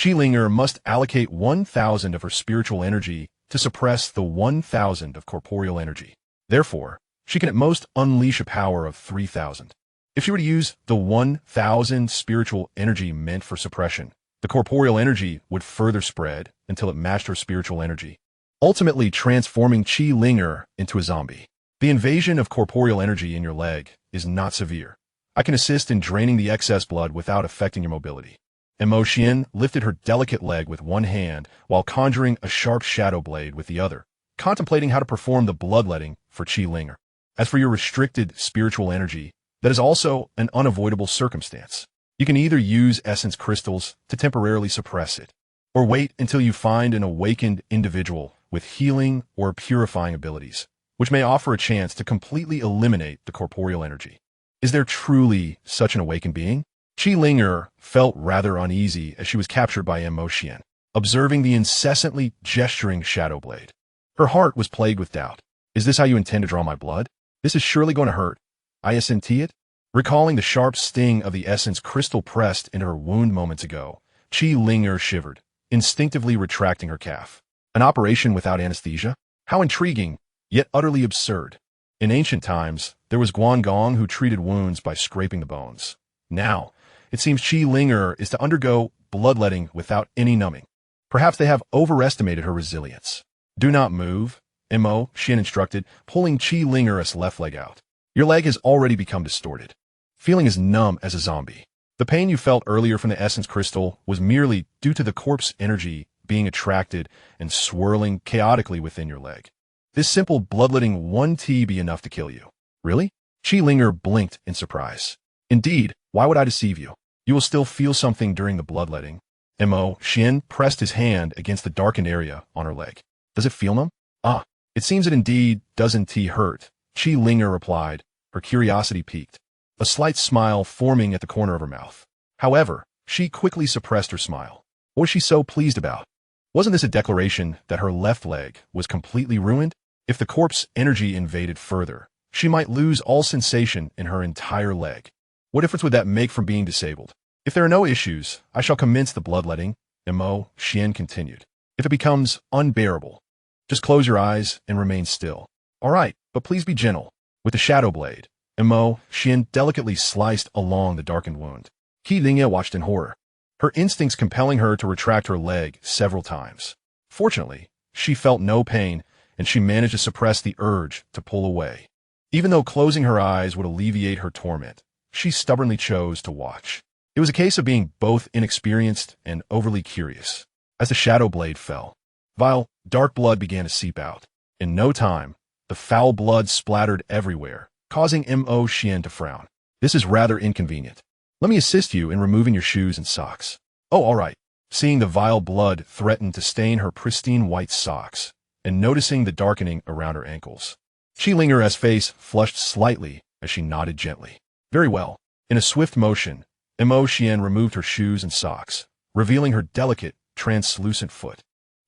Linger must allocate 1,000 of her spiritual energy to suppress the 1,000 of corporeal energy. Therefore, she can at most unleash a power of 3,000. If she were to use the 1,000 spiritual energy meant for suppression, the corporeal energy would further spread until it matched her spiritual energy, ultimately transforming Qi Linger into a zombie. The invasion of corporeal energy in your leg is not severe. I can assist in draining the excess blood without affecting your mobility. Xian lifted her delicate leg with one hand while conjuring a sharp shadow blade with the other, contemplating how to perform the bloodletting for Qi Linger. As for your restricted spiritual energy, that is also an unavoidable circumstance. You can either use essence crystals to temporarily suppress it, or wait until you find an awakened individual with healing or purifying abilities, which may offer a chance to completely eliminate the corporeal energy. Is there truly such an awakened being? Qi Linger felt rather uneasy as she was captured by Xian, observing the incessantly gesturing shadow blade. Her heart was plagued with doubt. Is this how you intend to draw my blood? This is surely going to hurt. I sent it? Recalling the sharp sting of the essence crystal pressed into her wound moments ago, Qi Linger shivered, instinctively retracting her calf. An operation without anesthesia? How intriguing, yet utterly absurd. In ancient times, there was Guan Gong who treated wounds by scraping the bones. Now, it seems Qi Linger is to undergo bloodletting without any numbing. Perhaps they have overestimated her resilience. Do not move, Xian instructed, pulling Qi Linger's left leg out. Your leg has already become distorted, feeling as numb as a zombie. The pain you felt earlier from the essence crystal was merely due to the corpse energy being attracted and swirling chaotically within your leg. This simple bloodletting won't be enough to kill you. Really? Qi Linger blinked in surprise. Indeed, why would I deceive you? You will still feel something during the bloodletting. Xian pressed his hand against the darkened area on her leg. Does it feel numb? Ah, it seems it indeed doesn't hurt, Qi Linger replied, her curiosity piqued, a slight smile forming at the corner of her mouth. However, she quickly suppressed her smile. What was she so pleased about? Wasn't this a declaration that her left leg was completely ruined? If the corpse energy invaded further, she might lose all sensation in her entire leg. What difference would that make from being disabled? If there are no issues, I shall commence the bloodletting, Xian continued. If it becomes unbearable, just close your eyes and remain still. All right, but please be gentle. With the shadow blade, Xian delicately sliced along the darkened wound. Qi Linger watched in horror, her instincts compelling her to retract her leg several times. Fortunately, she felt no pain, and she managed to suppress the urge to pull away. Even though closing her eyes would alleviate her torment, she stubbornly chose to watch. It was a case of being both inexperienced and overly curious. As the shadow blade fell, vile, dark blood began to seep out. In no time, the foul blood splattered everywhere, causing Xian to frown. This is rather inconvenient. Let me assist you in removing your shoes and socks. Oh, all right. Seeing the vile blood threaten to stain her pristine white socks, and noticing the darkening around her ankles, Qi Linger's face flushed slightly as she nodded gently. Very well. In a swift motion, Xian removed her shoes and socks, revealing her delicate, translucent foot.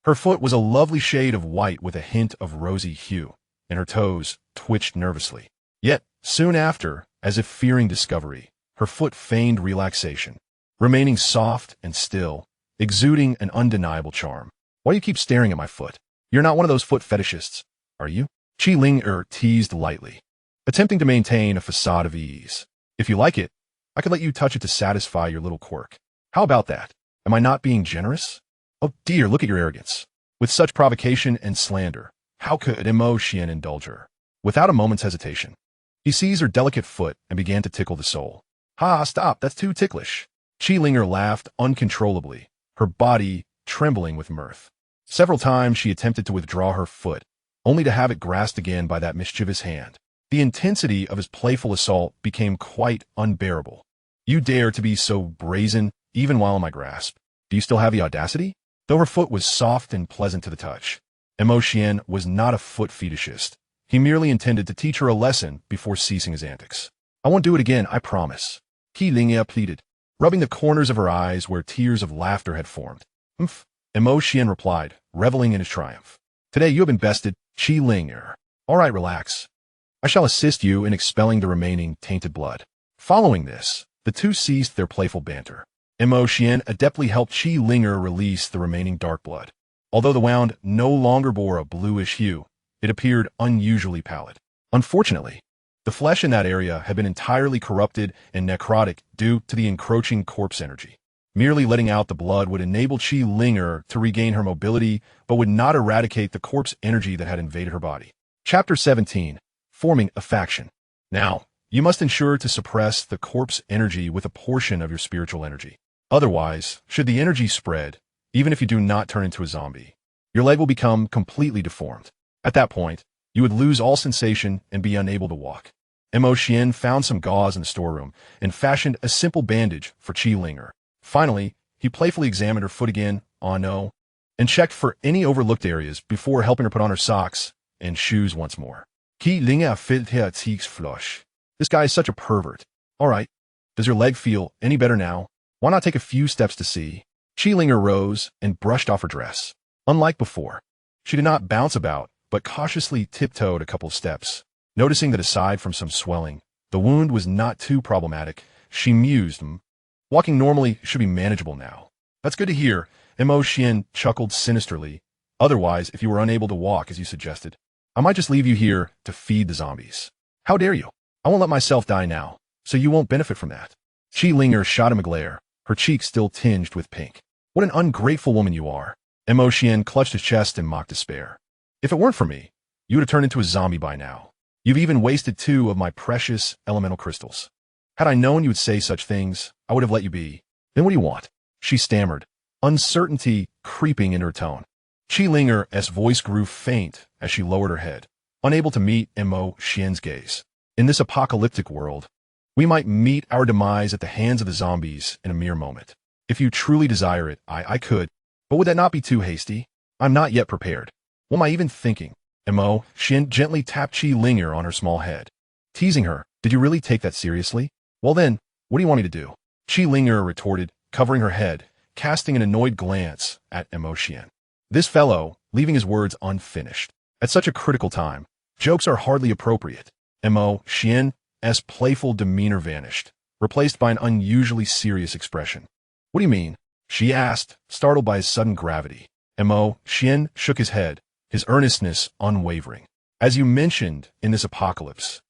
Her foot was a lovely shade of white with a hint of rosy hue, and her toes twitched nervously. Yet, soon after, as if fearing discovery, her foot feigned relaxation, remaining soft and still, exuding an undeniable charm. Why do you keep staring at my foot? You're not one of those foot fetishists, are you? Qi Linger teased lightly, attempting to maintain a facade of ease. If you like it, I could let you touch it to satisfy your little quirk. How about that? Am I not being generous? Oh dear, look at your arrogance. With such provocation and slander, how could Xian indulge her? Without a moment's hesitation, he seized her delicate foot and began to tickle the sole. Ha, stop, that's too ticklish. Qi Linger laughed uncontrollably, her body trembling with mirth. Several times she attempted to withdraw her foot, only to have it grasped again by that mischievous hand. The intensity of his playful assault became quite unbearable. You dare to be so brazen, even while in my grasp. Do you still have the audacity? Though her foot was soft and pleasant to the touch, Xian was not a foot fetishist. He merely intended to teach her a lesson before ceasing his antics. I won't do it again, I promise, Qi Linger pleaded, rubbing the corners of her eyes where tears of laughter had formed. Humph, Xian replied, reveling in his triumph. Today you have been bested, Qi Linger. All right, relax. I shall assist you in expelling the remaining tainted blood. Following this, the two ceased their playful banter. Xian adeptly helped Qi Linger release the remaining dark blood. Although the wound no longer bore a bluish hue, it appeared unusually pallid. Unfortunately, The flesh in that area had been entirely corrupted and necrotic due to the encroaching corpse energy. Merely letting out the blood would enable Qi Linger to regain her mobility, but would not eradicate the corpse energy that had invaded her body. Chapter 17. Forming a faction. Now, you must ensure to suppress the corpse energy with a portion of your spiritual energy. Otherwise, should the energy spread, even if you do not turn into a zombie, your leg will become completely deformed. At that point, you would lose all sensation and be unable to walk. Xian found some gauze in the storeroom and fashioned a simple bandage for Qi Linger. Finally, he playfully examined her foot again, oh no, and checked for any overlooked areas before helping her put on her socks and shoes once more. Qi Linger fit her cheeks flush. This guy is such a pervert. All right, does your leg feel any better now? Why not take a few steps to see? Qi Linger rose and brushed off her dress. Unlike before, she did not bounce about, but cautiously tiptoed a couple of steps. Noticing that aside from some swelling, the wound was not too problematic, she mused, walking normally should be manageable now. That's good to hear, Xian chuckled sinisterly. Otherwise, if you were unable to walk as you suggested, I might just leave you here to feed the zombies. How dare you? I won't let myself die now, so you won't benefit from that. Qi Linger shot him a glare, her cheeks still tinged with pink. What an ungrateful woman you are. Xian clutched his chest in mock despair. If it weren't for me, you would have turned into a zombie by now. You've even wasted 2 of my precious elemental crystals. Had I known you would say such things, I would have let you be. Then what do you want? She stammered, uncertainty creeping into her tone. Qi Linger's voice grew faint as she lowered her head, unable to meet Xian's gaze. In this apocalyptic world, we might meet our demise at the hands of the zombies in a mere moment. If you truly desire it, I could. But would that not be too hasty? I'm not yet prepared. What am I even thinking? Xian gently tapped Qi Linger on her small head, teasing her. Did you really take that seriously? Well then, what do you want me to do? Qi Linger retorted, covering her head, casting an annoyed glance at Xian. This fellow, leaving his words unfinished. At such a critical time, jokes are hardly appropriate. Xian's playful demeanor vanished, replaced by an unusually serious expression. What do you mean? She asked, startled by his sudden gravity. Xian shook his head, his earnestness unwavering. As you mentioned, in this apocalypse,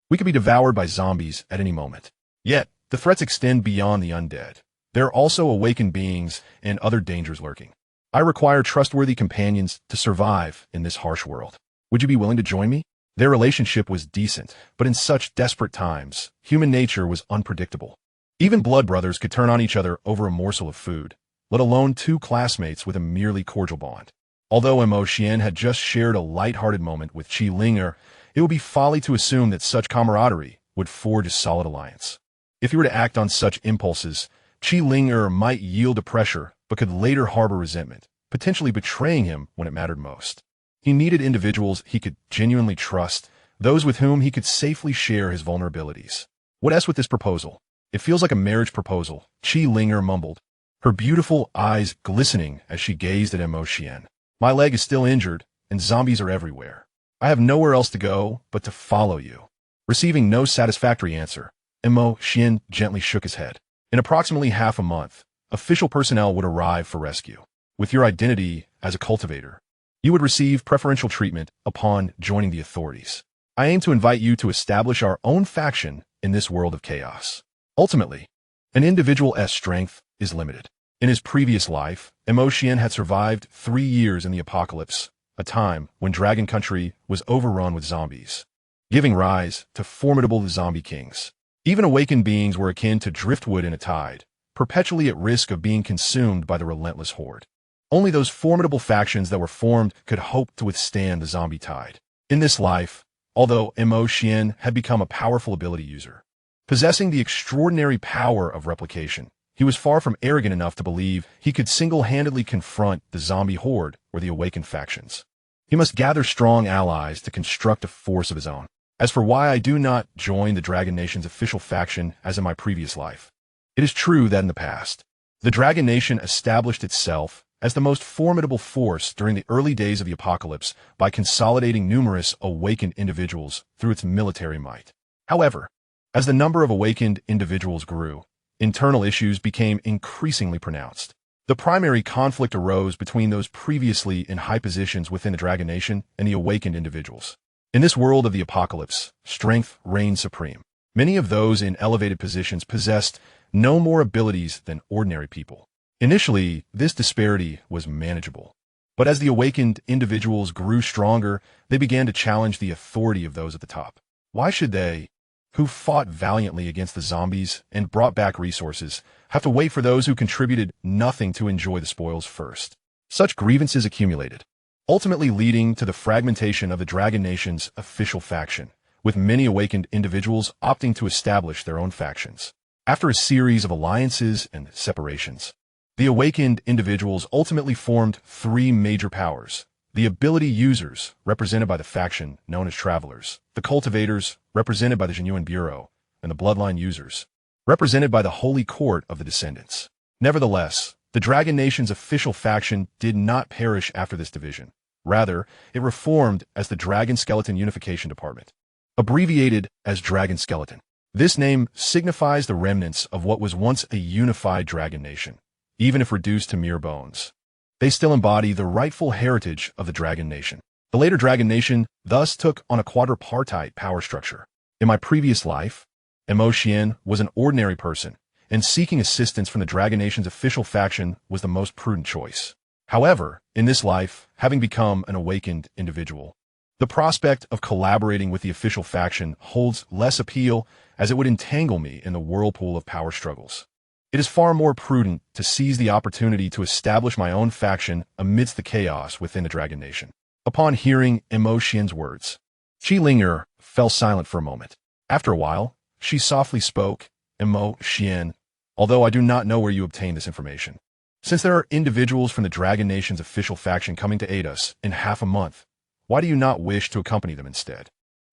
we could be devoured by zombies at any moment. Yet, the threats extend beyond the undead. There are also awakened beings and other dangers lurking. I require trustworthy companions to survive in this harsh world. Would you be willing to join me? Their relationship was decent, but in such desperate times, human nature was unpredictable. Even blood brothers could turn on each other over a morsel of food, let alone 2 classmates with a merely cordial bond. Although Xian had just shared a light-hearted moment with Qi Linger, it would be folly to assume that such camaraderie would forge a solid alliance. If he were to act on such impulses, Qi Linger might yield to pressure, but could later harbor resentment, potentially betraying him when it mattered most. He needed individuals he could genuinely trust, those with whom he could safely share his vulnerabilities. What else with this proposal? It feels like a marriage proposal, Qi Linger mumbled, her beautiful eyes glistening as she gazed at Xian. My leg is still injured, and zombies are everywhere. I have nowhere else to go but to follow you. Receiving no satisfactory answer, Xian gently shook his head. In approximately half a month, official personnel would arrive for rescue. With your identity as a cultivator, you would receive preferential treatment upon joining the authorities. I aim to invite you to establish our own faction in this world of chaos. Ultimately, an individual's strength is limited. In his previous life, Xian had survived 3 years in the apocalypse, a time when Dragon Country was overrun with zombies, giving rise to formidable zombie kings. Even awakened beings were akin to driftwood in a tide, perpetually at risk of being consumed by the relentless horde. Only those formidable factions that were formed could hope to withstand the zombie tide. In this life, although Xian had become a powerful ability user, possessing the extraordinary power of replication, he was far from arrogant enough to believe he could single-handedly confront the zombie horde or the awakened factions. He must gather strong allies to construct a force of his own. As for why I do not join the Dragon Nation's official faction as in my previous life, it is true that in the past, the Dragon Nation established itself as the most formidable force during the early days of the apocalypse by consolidating numerous awakened individuals through its military might. However, as the number of awakened individuals grew, internal issues became increasingly pronounced. The primary conflict arose between those previously in high positions within the Dragon Nation and the awakened individuals. In this world of the apocalypse, strength reigned supreme. Many of those in elevated positions possessed no more abilities than ordinary people. Initially, this disparity was manageable. But as the awakened individuals grew stronger, they began to challenge the authority of those at the top. Why should they, who fought valiantly against the zombies and brought back resources, have to wait for those who contributed nothing to enjoy the spoils first? Such grievances accumulated, ultimately leading to the fragmentation of the Dragon Nation's official faction, with many awakened individuals opting to establish their own factions. After a series of alliances and separations, the awakened individuals ultimately formed three major powers: the ability users, represented by the faction known as Travelers, the cultivators, represented by the Xuan Bureau, and the Bloodline users, represented by the Holy Court of the Descendants. Nevertheless, the Dragon Nation's official faction did not perish after this division. Rather, it reformed as the Dragon Skeleton Unification Department, abbreviated as Dragon Skeleton. This name signifies the remnants of what was once a unified Dragon Nation, even if reduced to mere bones. They still embody the rightful heritage of the Dragon Nation. The later Dragon Nation thus took on a quadripartite power structure. In my previous life, Xuan was an ordinary person, and seeking assistance from the Dragon Nation's official faction was the most prudent choice. However, in this life, having become an awakened individual, the prospect of collaborating with the official faction holds less appeal, as it would entangle me in the whirlpool of power struggles. It is far more prudent to seize the opportunity to establish my own faction amidst the chaos within the Dragon Nation. Upon hearing Xuan's words, Xuan fell silent for a moment. After a while, she softly spoke, Xuan, although I do not know where you obtained this information. Since there are individuals from the Dragon Nation's official faction coming to aid us in half a month, why do you not wish to accompany them instead?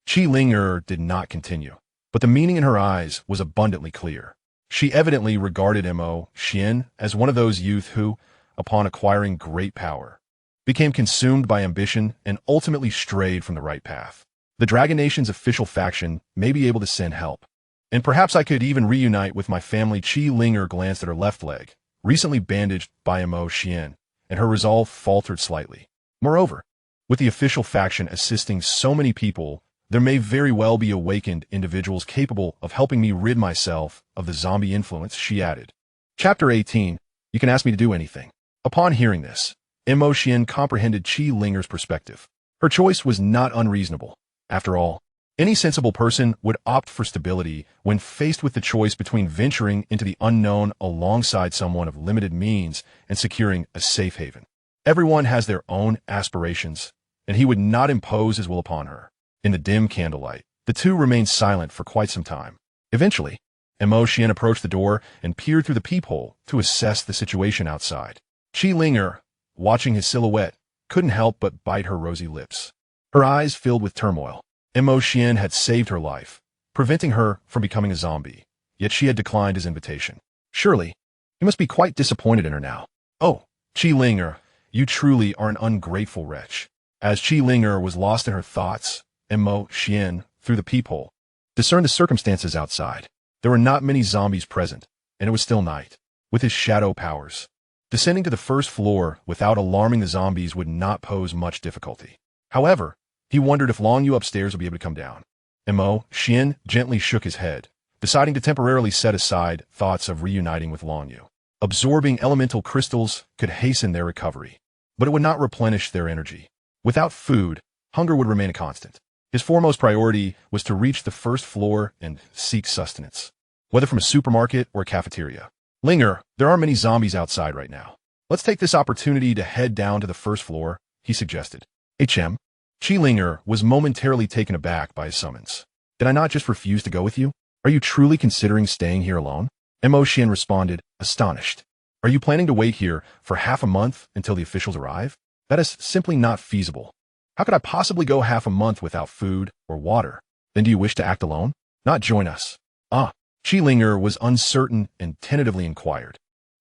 Xuan did not continue, but the meaning in her eyes was abundantly clear. She evidently regarded Xuan as one of those youth who, upon acquiring great power, became consumed by ambition and ultimately strayed from the right path. The Dragon Nation's official faction may be able to send help, and perhaps I could even reunite with my family. Xuan glanced at her left leg, recently bandaged by Xuan, and her resolve faltered slightly. Moreover, with the official faction assisting so many people, there may very well be awakened individuals capable of helping me rid myself of the zombie influence, she added. Chapter 18. You can ask me to do anything. Upon hearing this, Xuan comprehended Xuan's perspective. Her choice was not unreasonable. After all, any sensible person would opt for stability when faced with the choice between venturing into the unknown alongside someone of limited means and securing a safe haven. Everyone has their own aspirations, and he would not impose his will upon her. In the dim candlelight, the two remained silent for quite some time. Eventually, Xuan approached the door and peered through the peephole to assess the situation outside. Xuan, watching his silhouette, couldn't help but bite her rosy lips. Her eyes filled with turmoil. Xuan had saved her life, preventing her from becoming a zombie, yet she had declined his invitation. Surely, he must be quite disappointed in her now. Oh, Xuan, you truly are an ungrateful wretch. As Xuan was lost in her thoughts, Xuan, through the peephole, discerned the circumstances outside. There were not many zombies present, and it was still night. With his shadow powers, descending to the first floor without alarming the zombies would not pose much difficulty. However, he wondered if Long Yu upstairs would be able to come down. Xuan gently shook his head, deciding to temporarily set aside thoughts of reuniting with Long Yu. Absorbing elemental crystals could hasten their recovery, but it would not replenish their energy. Without food, hunger would remain a constant. His foremost priority was to reach the first floor and seek sustenance, whether from a supermarket or a cafeteria. Linger, there are many zombies outside right now. Let's take this opportunity to head down to the first floor, he suggested. Xuan was momentarily taken aback by his summons. Did I not just refuse to go with you? Are you truly considering staying here alone? Xuan responded, astonished. Are you planning to wait here for half a month until the officials arrive? That is simply not feasible. How could I possibly go half a month without food or water? Then do you wish to act alone? Not join us? Xuan was uncertain and tentatively inquired.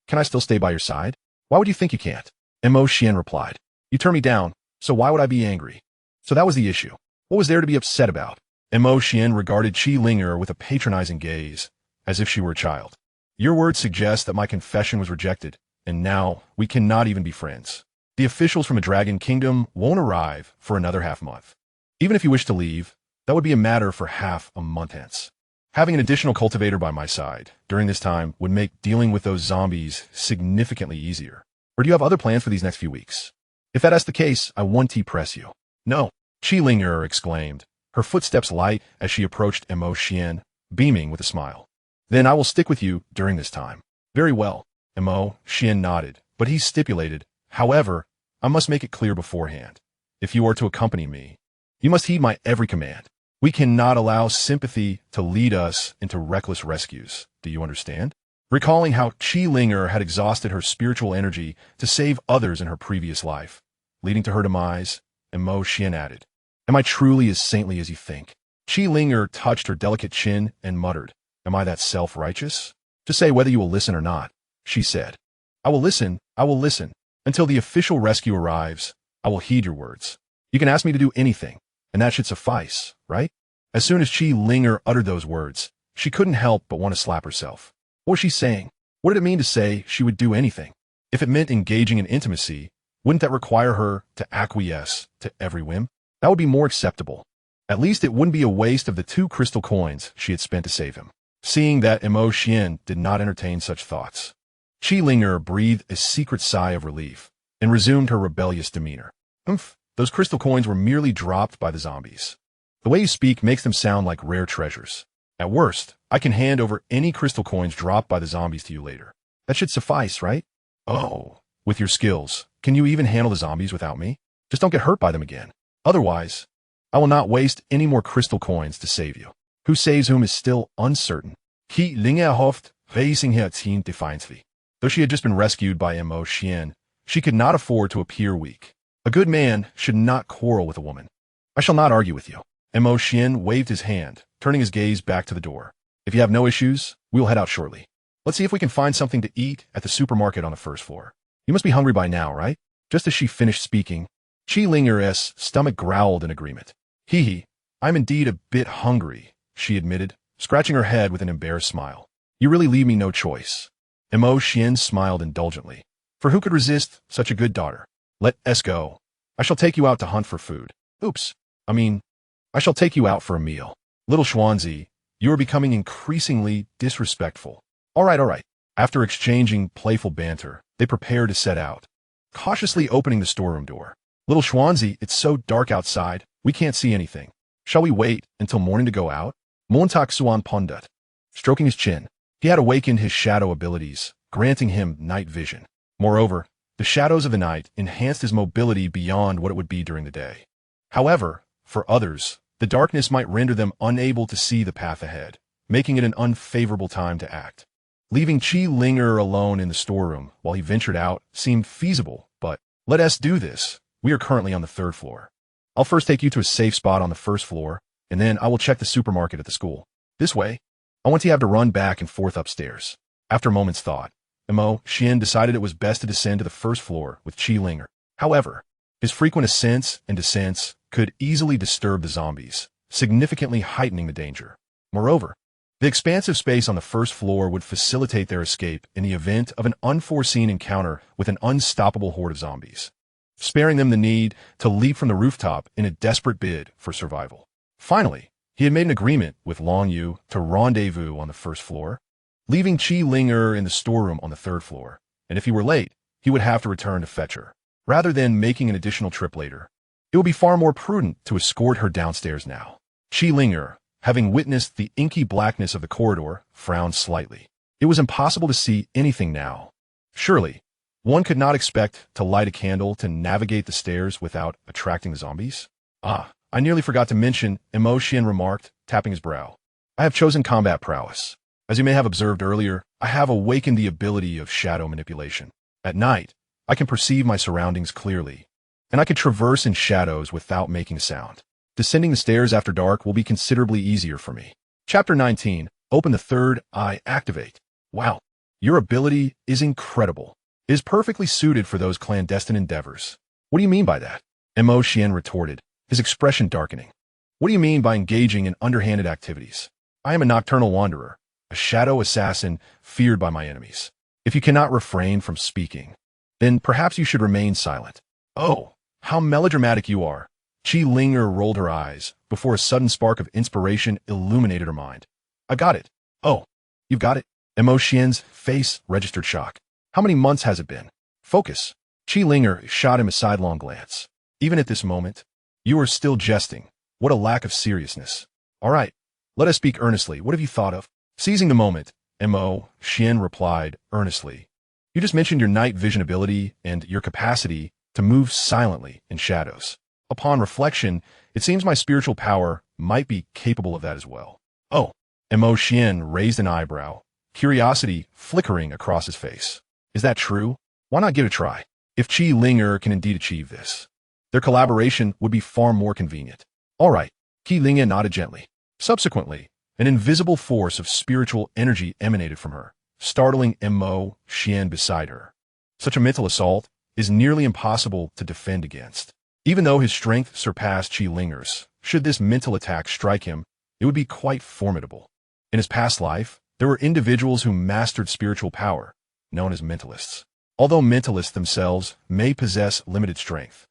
Can I still stay by your side? Why would you think you can't? Xuan replied. You turned me down, so why would I be angry? So that was the issue. What was there to be upset about? Xuan regarded Xuan with a patronizing gaze, as if she were a child. Your words suggest that my confession was rejected, and now we cannot even be friends. The officials from a dragon kingdom won't arrive for another half month. Even if you wish to leave, that would be a matter for half a month hence. Having an additional cultivator by my side during this time would make dealing with those zombies significantly easier. Or do you have other plans for these next few weeks? If that's the case, I want to press you. No, Qilinger exclaimed, her footsteps light as she approached Xuan, beaming with a smile. Then I will stick with you during this time. Very well, Xuan nodded, but he stipulated, however, I must make it clear beforehand. If you are to accompany me, you must heed my every command. We cannot allow sympathy to lead us into reckless rescues. Do you understand? Recalling how Qilinger had exhausted her spiritual energy to save others in her previous life, leading to her demise, Xuan added, Am I truly as saintly as you think? Qilinger touched her delicate chin and muttered, Am I that self-righteous? Just say whether you will listen or not, she said. I will listen. Until the official rescue arrives, I will heed your words. You can ask me to do anything, and that should suffice, right? As soon as Qilinger uttered those words, she couldn't help but want to slap herself. What was she saying? What did it mean to say she would do anything? If it meant engaging in intimacy, wouldn't that require her to acquiesce to every whim? That would be more acceptable. At least it wouldn't be a waste of the 2 crystal coins she had spent to save him. Seeing that Xuan did not entertain such thoughts, Qilinger breathed a secret sigh of relief and resumed her rebellious demeanor. Those crystal coins were merely dropped by the zombies. The way you speak makes them sound like rare treasures. At worst, I can hand over any crystal coins dropped by the zombies to you later. That should suffice, right? Oh, with your skills, can you even handle the zombies without me? Just don't get hurt by them again. Otherwise, I will not waste any more crystal coins to save you. Who saves whom is still uncertain. Qilinger hoffte, facing her team defiantly. Though she had just been rescued by Xuan, she could not afford to appear weak. A good man should not quarrel with a woman. I shall not argue with you. Xuan waved his hand, turning his gaze back to the door. If you have no issues, we will head out shortly. Let's see if we can find something to eat at the supermarket on the first floor. You must be hungry by now, right? Just as she finished speaking, Qilinger's stomach growled in agreement. I'm indeed a bit hungry, she admitted, scratching her head with an embarrassed smile. You really leave me no choice. Xuan smiled indulgently. For who could resist such a good daughter? Let us go. I shall take you out to hunt for food. I shall take you out for a meal. Little Xuanzi, you are becoming increasingly disrespectful. All right. After exchanging playful banter, they prepared to set out, cautiously opening the storeroom door. Little Xuanzi, it's so dark outside, we can't see anything. Shall we wait until morning to go out? Montak Xuan pondut. Stroking his chin, he had awakened his shadow abilities, granting him night vision. Moreover, the shadows of the night enhanced his mobility beyond what it would be during the day. However, for others, the darkness might render them unable to see the path ahead, making it an unfavorable time to act. Leaving Qilinger alone in the storeroom while he ventured out seemed feasible, but let us do this. We are currently on the 3rd floor. I'll first take you to a safe spot on the 1st floor, and then I will check the supermarket at the school. This way, I want to have to run back and forth upstairs. After a moment's thought, Xuan decided it was best to descend to the 1st floor with Qilinger. However, his frequent ascents and descents could easily disturb the zombies, significantly heightening the danger. Moreover, the expansive space on the 1st floor would facilitate their escape in the event of an unforeseen encounter with an unstoppable horde of zombies, sparing them the need to leap from the rooftop in a desperate bid for survival. Finally, he had made an agreement with Long Yu to rendezvous on the 1st floor, leaving Qilinger in the storeroom on the 3rd floor, and if he were late, he would have to return to fetch her. Rather than making an additional trip later, it would be far more prudent to escort her downstairs now. Qilinger, having witnessed the inky blackness of the corridor, frowned slightly. It was impossible to see anything now. Surely, one could not expect to light a candle to navigate the stairs without attracting the zombies? I nearly forgot to mention, Xuan remarked, tapping his brow. I have chosen combat prowess. As you may have observed earlier, I have awakened the ability of shadow manipulation. At night, I can perceive my surroundings clearly, and I can traverse in shadows without making a sound. Descending the stairs after dark will be considerably easier for me. Chapter 19. Open the third eye. Activate. Wow, your ability is incredible. It is perfectly suited for those clandestine endeavors. What do you mean by that? Xuan retorted, his expression darkening. What do you mean by engaging in underhanded activities? I am a nocturnal wanderer, a shadow assassin feared by my enemies. If you cannot refrain from speaking, then perhaps you should remain silent. Oh, how melodramatic you are. Qi Linger rolled her eyes before a sudden spark of inspiration illuminated her mind. I got it. Oh, you've got it? Xian's face registered shock. How many months has it been? Focus. Qi Linger shot him a sidelong glance. Even at this moment, you are still jesting. What a lack of seriousness. All right, let us speak earnestly. What have you thought of? Seizing the moment, Xian replied earnestly. You just mentioned your night vision ability and your capacity to move silently in shadows. Upon reflection, it seems my spiritual power might be capable of that as well. Oh, Xian raised an eyebrow, curiosity flickering across his face. Is that true? Why not give it a try? If Qi Linger can indeed achieve this, their collaboration would be far more convenient. All right, Qi Linger nodded gently. Subsequently, an invisible force of spiritual energy emanated from her, startling Xian beside her. Such a mental assault is nearly impossible to defend against. Even though his strength surpassed Qi Linger's, should this mental attack strike him, it would be quite formidable. In his past life, there were individuals who mastered spiritual power, known as mentalists. Although mentalists themselves may possess limited strength,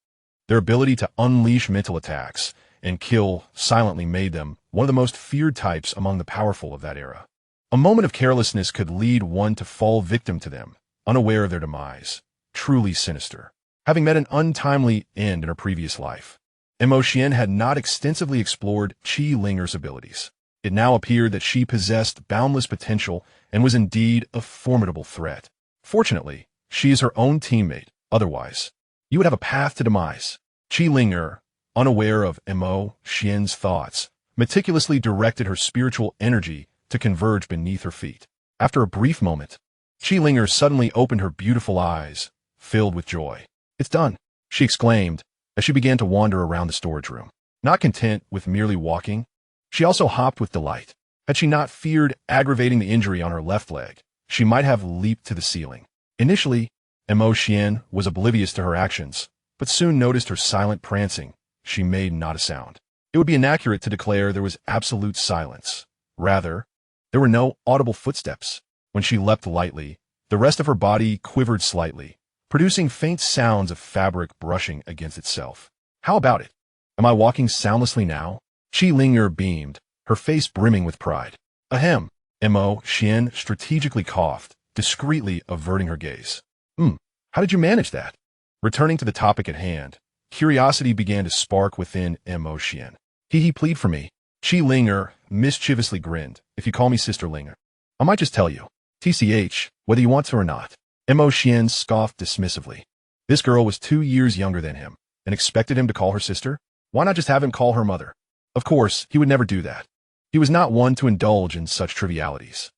their ability to unleash mental attacks and kill silently made them one of the most feared types among the powerful of that era. A moment of carelessness could lead one to fall victim to them, unaware of their demise. Truly sinister. Having met an untimely end in her previous life, Xian had not extensively explored Qi Linger's abilities. It now appeared that she possessed boundless potential and was indeed a formidable threat. Fortunately, she is her own teammate. Otherwise, you would have a path to demise. Qi Linger, unaware of Xian's thoughts, meticulously directed her spiritual energy to converge beneath her feet. After a brief moment, Qi Linger suddenly opened her beautiful eyes, filled with joy. It's done, she exclaimed as she began to wander around the storage room. Not content with merely walking, she also hopped with delight. Had she not feared aggravating the injury on her left leg, she might have leaped to the ceiling. Initially, Xian was oblivious to her actions, but soon noticed her silent prancing. She made not a sound. It would be inaccurate to declare there was absolute silence. Rather, there were no audible footsteps. When she leapt lightly, the rest of her body quivered slightly, producing faint sounds of fabric brushing against itself. How about it? Am I walking soundlessly now? Qi Linger beamed, her face brimming with pride. Ahem. Xian strategically coughed, discreetly averting her gaze. How did you manage that? Returning to the topic at hand, curiosity began to spark within Xian. He plead for me. Qi Linger mischievously grinned. If you call me Sister Linger, I might just tell you. TCH, whether you want to or not. Xian scoffed dismissively. This girl was 2 years younger than him, and expected him to call her sister? Why not just have him call her mother? Of course, he would never do that. He was not one to indulge in such trivialities.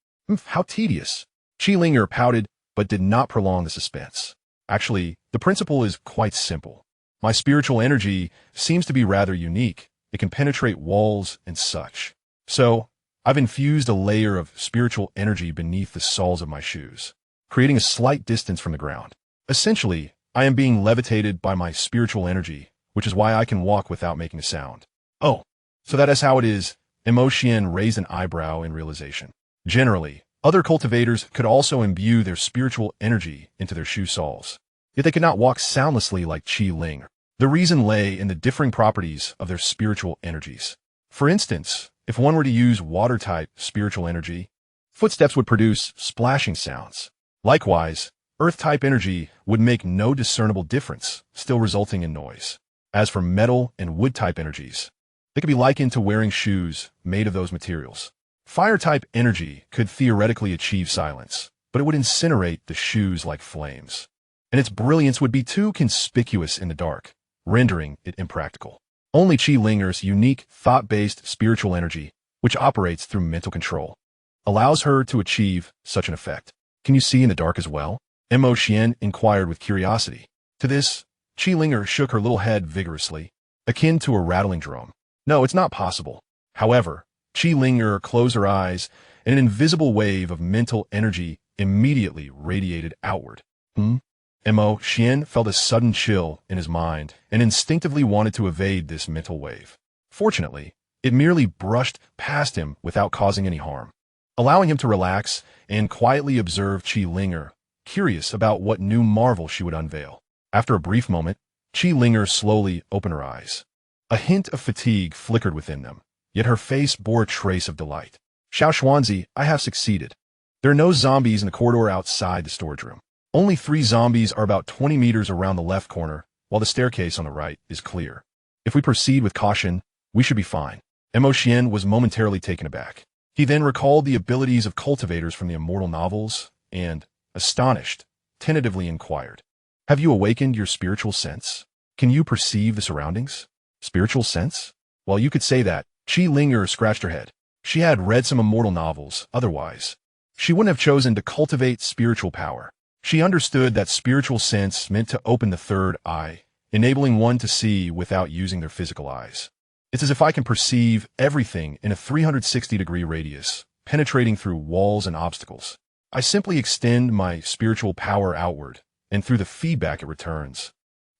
How tedious. Qi Linger pouted, but did not prolong the suspense. Actually, the principle is quite simple. My spiritual energy seems to be rather unique. It can penetrate walls and such. So, I've infused a layer of spiritual energy beneath the soles of my shoes, creating a slight distance from the ground. Essentially, I am being levitated by my spiritual energy, which is why I can walk without making a sound. Oh, so that is how it is. Xian raised an eyebrow in realization. Generally, other cultivators could also imbue their spiritual energy into their shoe soles, yet they could not walk soundlessly like Qi Ling. The reason lay in the differing properties of their spiritual energies. For instance, if one were to use water-type spiritual energy, footsteps would produce splashing sounds. Likewise, earth-type energy would make no discernible difference, still resulting in noise. As for metal and wood-type energies, they could be likened to wearing shoes made of those materials. Fire-type energy could theoretically achieve silence, but it would incinerate the shoes like flames, and its brilliance would be too conspicuous in the dark, rendering it impractical. Only Qi Linger's unique, thought-based spiritual energy, which operates through mental control, allows her to achieve such an effect. Can you see in the dark as well? Xian inquired with curiosity. To this, Qi Linger shook her little head vigorously, akin to a rattling drum. No, it's not possible. However, Qi Linger closed her eyes, and an invisible wave of mental energy immediately radiated outward. Xian felt a sudden chill in his mind and instinctively wanted to evade this mental wave. Fortunately, it merely brushed past him without causing any harm, allowing him to relax and quietly observe Qi Linger, curious about what new marvel she would unveil. After a brief moment, Qi Linger slowly opened her eyes. A hint of fatigue flickered within them, yet her face bore a trace of delight. Xuanzi, I have succeeded. There are no zombies in the corridor outside the storage room. Only 3 zombies are about 20 meters around the left corner, while the staircase on the right is clear. If we proceed with caution, we should be fine. Xuan was momentarily taken aback. He then recalled the abilities of cultivators from the immortal novels and, astonished, tentatively inquired, "Have you awakened your spiritual sense? Can you perceive the surroundings?" Spiritual sense? Well, you could say that. Qi Linger scratched her head. She had read some immortal novels, otherwise she wouldn't have chosen to cultivate spiritual power. She understood that spiritual sense meant to open the third eye, enabling one to see without using their physical eyes. It's as if I can perceive everything in a 360-degree radius, penetrating through walls and obstacles. I simply extend my spiritual power outward, and through the feedback it returns,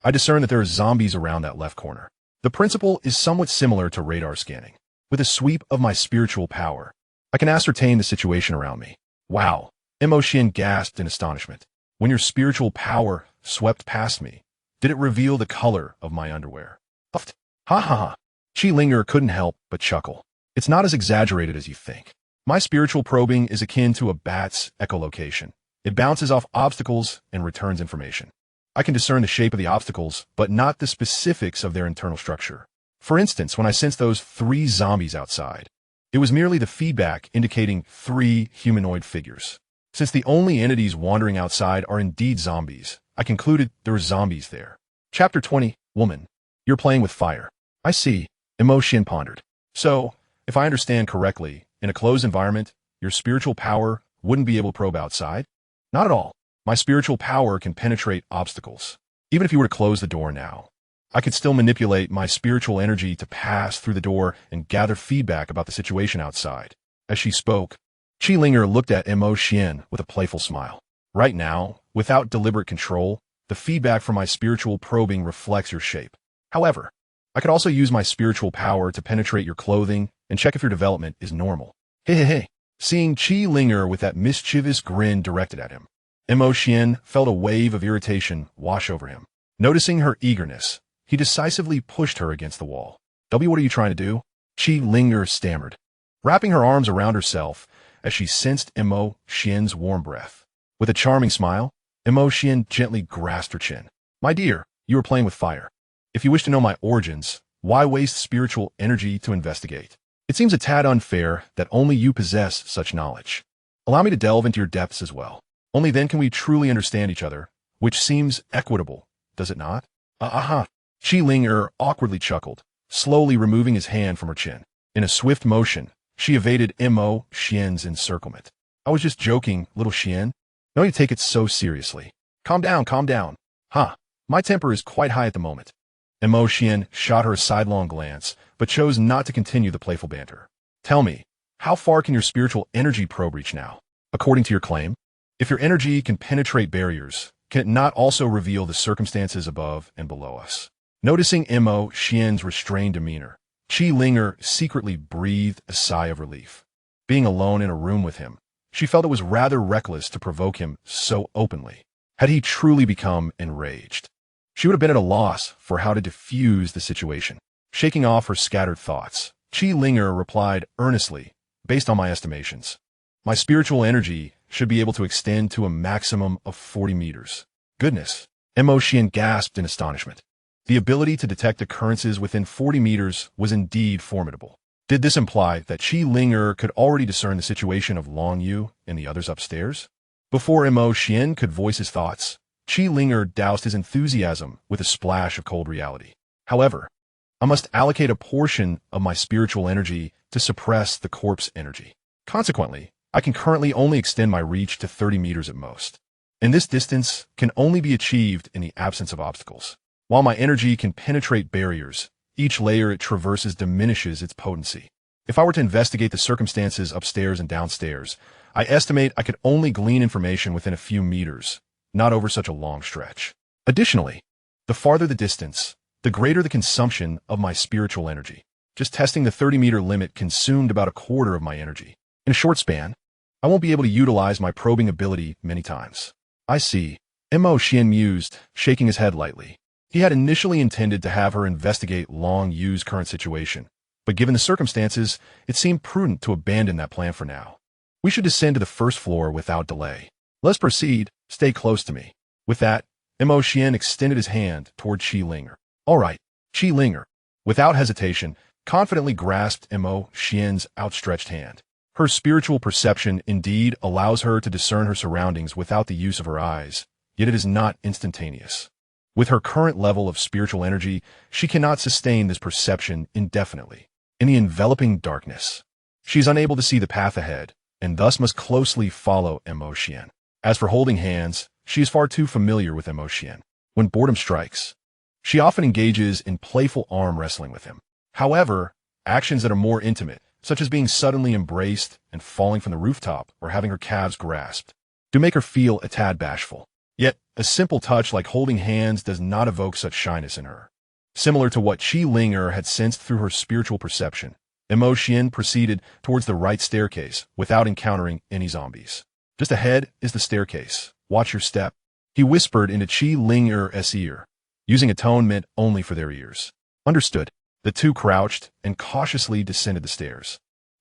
I discern that there are zombies around that left corner. The principle is somewhat similar to radar scanning. With a sweep of my spiritual power, I can ascertain the situation around me. Wow, Xuan gasped in astonishment. When your spiritual power swept past me, did it reveal the color of my underwear? Huffed. Ha ha ha. Qi Linger couldn't help but chuckle. It's not as exaggerated as you think. My spiritual probing is akin to a bat's echolocation. It bounces off obstacles and returns information. I can discern the shape of the obstacles, but not the specifics of their internal structure. For instance, when I sensed those 3 zombies outside, it was merely the feedback indicating 3 humanoid figures. Since the only entities wandering outside are indeed zombies, I concluded there were zombies there. Chapter 20, Woman. You're playing with fire. I see, Xuan pondered. So, if I understand correctly, in a closed environment, your spiritual power wouldn't be able to probe outside? Not at all. My spiritual power can penetrate obstacles. Even if you were to close the door now, I could still manipulate my spiritual energy to pass through the door and gather feedback about the situation outside. As she spoke, Qi Linger looked at Xuan with a playful smile. Right now, without deliberate control, the feedback from my spiritual probing reflects your shape. However, I could also use my spiritual power to penetrate your clothing and check if your development is normal. Hey. Seeing Qi Linger with that mischievous grin directed at him, Xuan felt a wave of irritation wash over him. Noticing her eagerness, he decisively pushed her against the wall. What are you trying to do? Qi Linger stammered, wrapping her arms around herself as she sensed Xuan's warm breath. With a charming smile, Xuan gently grasped her chin. My dear, you are playing with fire. If you wish to know my origins, why waste spiritual energy to investigate? It seems a tad unfair that only you possess such knowledge. Allow me to delve into your depths as well. Only then can we truly understand each other, which seems equitable, does it not? Qi Linger awkwardly chuckled, slowly removing his hand from her chin. In a swift motion, she evaded Xuan's encirclement. I was just joking, little Xuan. No need to take it so seriously. Calm down. My temper is quite high at the moment. Xuan shot her a sidelong glance, but chose not to continue the playful banter. Tell me, how far can your spiritual energy probe reach now? According to your claim, if your energy can penetrate barriers, can it not also reveal the circumstances above and below us? Noticing Xuan's restrained demeanor, Qi Linger secretly breathed a sigh of relief. Being alone in a room with him, she felt it was rather reckless to provoke him so openly. Had he truly become enraged, she would have been at a loss for how to diffuse the situation. Shaking off her scattered thoughts, Qi Linger replied earnestly, based on my estimations, my spiritual energy should be able to extend to a maximum of 40 meters. Goodness, Xuan gasped in astonishment. The ability to detect occurrences within 40 meters was indeed formidable. Did this imply that Qi Linger could already discern the situation of Long Yu and the others upstairs? Before Xuan could voice his thoughts, Qi Linger doused his enthusiasm with a splash of cold reality. However, I must allocate a portion of my spiritual energy to suppress the corpse energy. Consequently, I can currently only extend my reach to 30 meters at most. And this distance can only be achieved in the absence of obstacles. While my energy can penetrate barriers, each layer it traverses diminishes its potency. If I were to investigate the circumstances upstairs and downstairs, I estimate I could only glean information within a few meters, not over such a long stretch. Additionally, the farther the distance, the greater the consumption of my spiritual energy. Just testing the 30-meter limit consumed about a quarter of my energy. In a short span, I won't be able to utilize my probing ability many times. I see, Xuan mused, shaking his head lightly. He had initially intended to have her investigate Long Yu's current situation, but given the circumstances, it seemed prudent to abandon that plan for now. We should descend to the first floor without delay. Let's proceed. Stay close to me. With that, Xuan extended his hand toward Qilinga. All right, Qilinga, without hesitation, confidently grasped Xuan's outstretched hand. Her spiritual perception indeed allows her to discern her surroundings without the use of her eyes, yet it is not instantaneous. With her current level of spiritual energy, she cannot sustain this perception indefinitely. In the enveloping darkness, she is unable to see the path ahead, and thus must closely follow Xuan. As for holding hands, she is far too familiar with Xuan. When boredom strikes, she often engages in playful arm wrestling with him. However, actions that are more intimate, such as being suddenly embraced and falling from the rooftop or having her calves grasped, do make her feel a tad bashful. Yet, a simple touch like holding hands does not evoke such shyness in her. Similar to what Qilinga had sensed through her spiritual perception, Xuan proceeded towards the right staircase without encountering any zombies. Just ahead is the staircase. Watch your step, he whispered into Qilinga's ear, using a tone meant only for their ears. Understood. The two crouched and cautiously descended the stairs.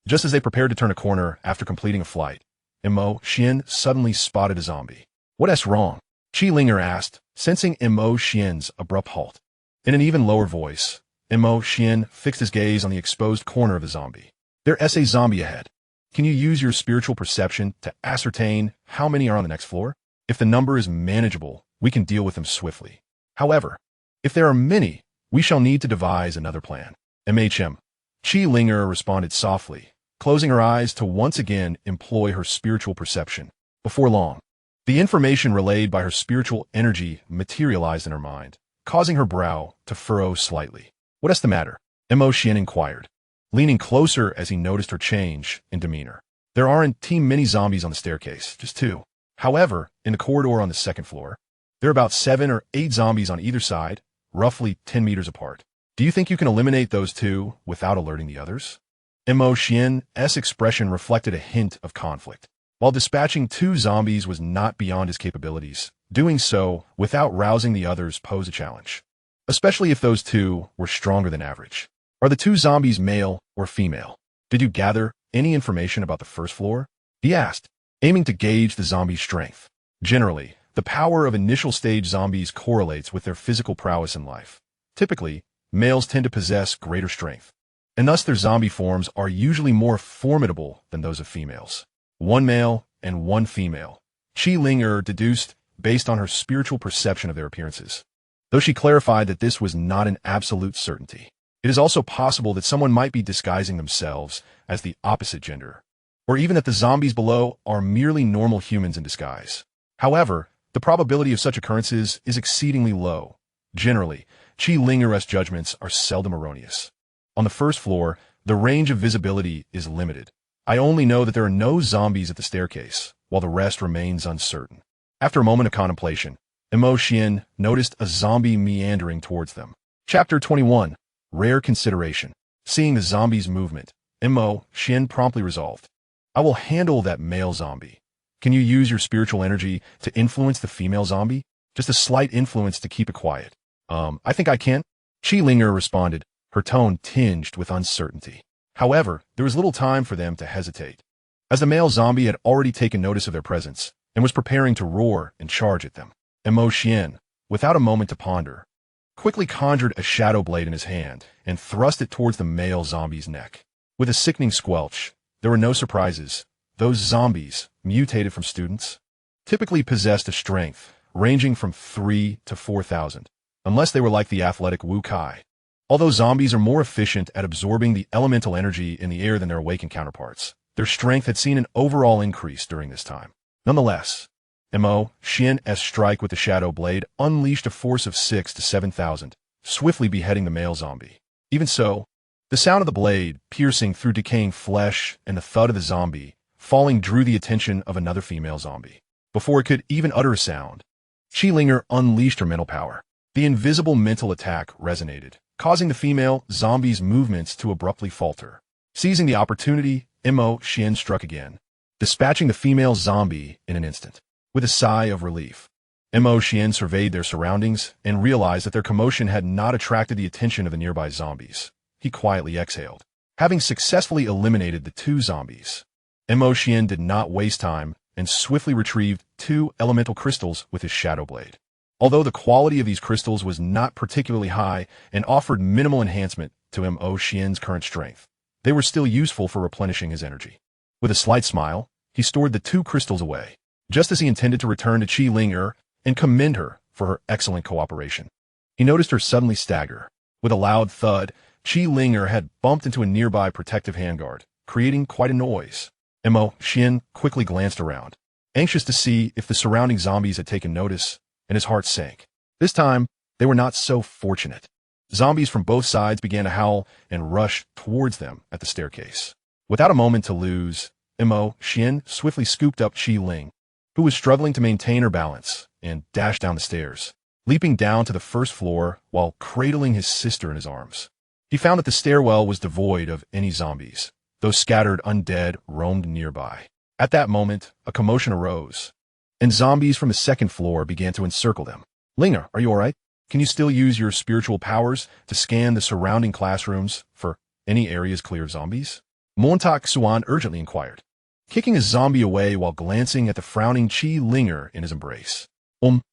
Just as they prepared to turn a corner after completing a flight, Xuan suddenly spotted a zombie. What's wrong? Qilinga asked, sensing Xuan's abrupt halt. In an even lower voice, Xuan fixed his gaze on the exposed corner of the zombie. There's a zombie ahead. Can you use your spiritual perception to ascertain how many are on the next floor? If the number is manageable, we can deal with them swiftly. However, if there are many, we shall need to devise another plan. Qilinga responded softly, closing her eyes to once again employ her spiritual perception. Before long, the information relayed by her spiritual energy materialized in her mind, causing her brow to furrow slightly. What's the matter? Xuan inquired, leaning closer as he noticed her change in demeanor. There aren't too many zombies on the staircase, just 2. However, in the corridor on the second floor, there are about 7 or 8 zombies on either side, roughly 10 meters apart. Do you think you can eliminate those 2 without alerting the others? Xuan's expression reflected a hint of conflict. While dispatching 2 zombies was not beyond his capabilities, doing so without rousing the others posed a challenge, especially if those 2 were stronger than average. Are the 2 zombies male or female? Did you gather any information about the first floor? He asked, aiming to gauge the zombie's strength. Generally, the power of initial stage zombies correlates with their physical prowess in life. Typically, males tend to possess greater strength, and thus their zombie forms are usually more formidable than those of females. 1 male and 1 female, Qilinga deduced based on her spiritual perception of their appearances, though she clarified that this was not an absolute certainty. It is also possible that someone might be disguising themselves as the opposite gender, or even that the zombies below are merely normal humans in disguise. However, the probability of such occurrences is exceedingly low. Generally, Qilinga's judgments are seldom erroneous. On the first floor, the range of visibility is limited. I only know that there are no zombies at the staircase, while the rest remains uncertain. After a moment of contemplation, Xuan noticed a zombie meandering towards them. Chapter 21. Rare Consideration. Seeing the zombie's movement, Xuan promptly resolved, I will handle that male zombie. Can you use your spiritual energy to influence the female zombie? Just a slight influence to keep it quiet. I think I can. Qilinga responded, her tone tinged with uncertainty. However, there was little time for them to hesitate, as the male zombie had already taken notice of their presence and was preparing to roar and charge at them. Xuan, without a moment to ponder, quickly conjured a shadow blade in his hand and thrust it towards the male zombie's neck. With a sickening squelch, there were no surprises. Those zombies, mutated from students, typically possessed a strength ranging from 3 to 4,000, unless they were like the athletic Wu Kai. Although zombies are more efficient at absorbing the elemental energy in the air than their awakened counterparts, their strength had seen an overall increase during this time. Nonetheless, Xuan's strike with the shadow blade unleashed a force of 6 to 7,000, swiftly beheading the male zombie. Even so, the sound of the blade piercing through decaying flesh and the thud of the zombie falling drew the attention of another female zombie. Before it could even utter a sound, Qilinga unleashed her mental power. The invisible mental attack resonated, causing the female zombie's movements to abruptly falter. Seizing the opportunity, Xuan struck again, dispatching the female zombie in an instant. With a sigh of relief, Xuan surveyed their surroundings and realized that their commotion had not attracted the attention of the nearby zombies. He quietly exhaled. Having successfully eliminated the 2 zombies, Xuan did not waste time and swiftly retrieved 2 elemental crystals with his shadow blade. Although the quality of these crystals was not particularly high and offered minimal enhancement to Xuan's current strength, they were still useful for replenishing his energy. With a slight smile, he stored the 2 crystals away, just as he intended to return to Qi Ling'er and commend her for her excellent cooperation. He noticed her suddenly stagger. With a loud thud, Qi Ling'er had bumped into a nearby protective handguard, creating quite a noise. Xuan quickly glanced around, anxious to see if the surrounding zombies had taken notice, and his heart sank. This time, they were not so fortunate. Zombies from both sides began to howl and rush towards them at the staircase. Without a moment to lose, Xuan swiftly scooped up Qi Ling, who was struggling to maintain her balance, and dashed down the stairs, leaping down to the first floor while cradling his sister in his arms. He found that the stairwell was devoid of any zombies, though scattered undead roamed nearby. At that moment, a commotion arose, and zombies from the second floor began to encircle them. Ling'er, are you all right? Can you still use your spiritual powers to scan the surrounding classrooms for any areas clear of zombies? Xuan urgently inquired, kicking a zombie away while glancing at the frowning Qi Ling'er in his embrace.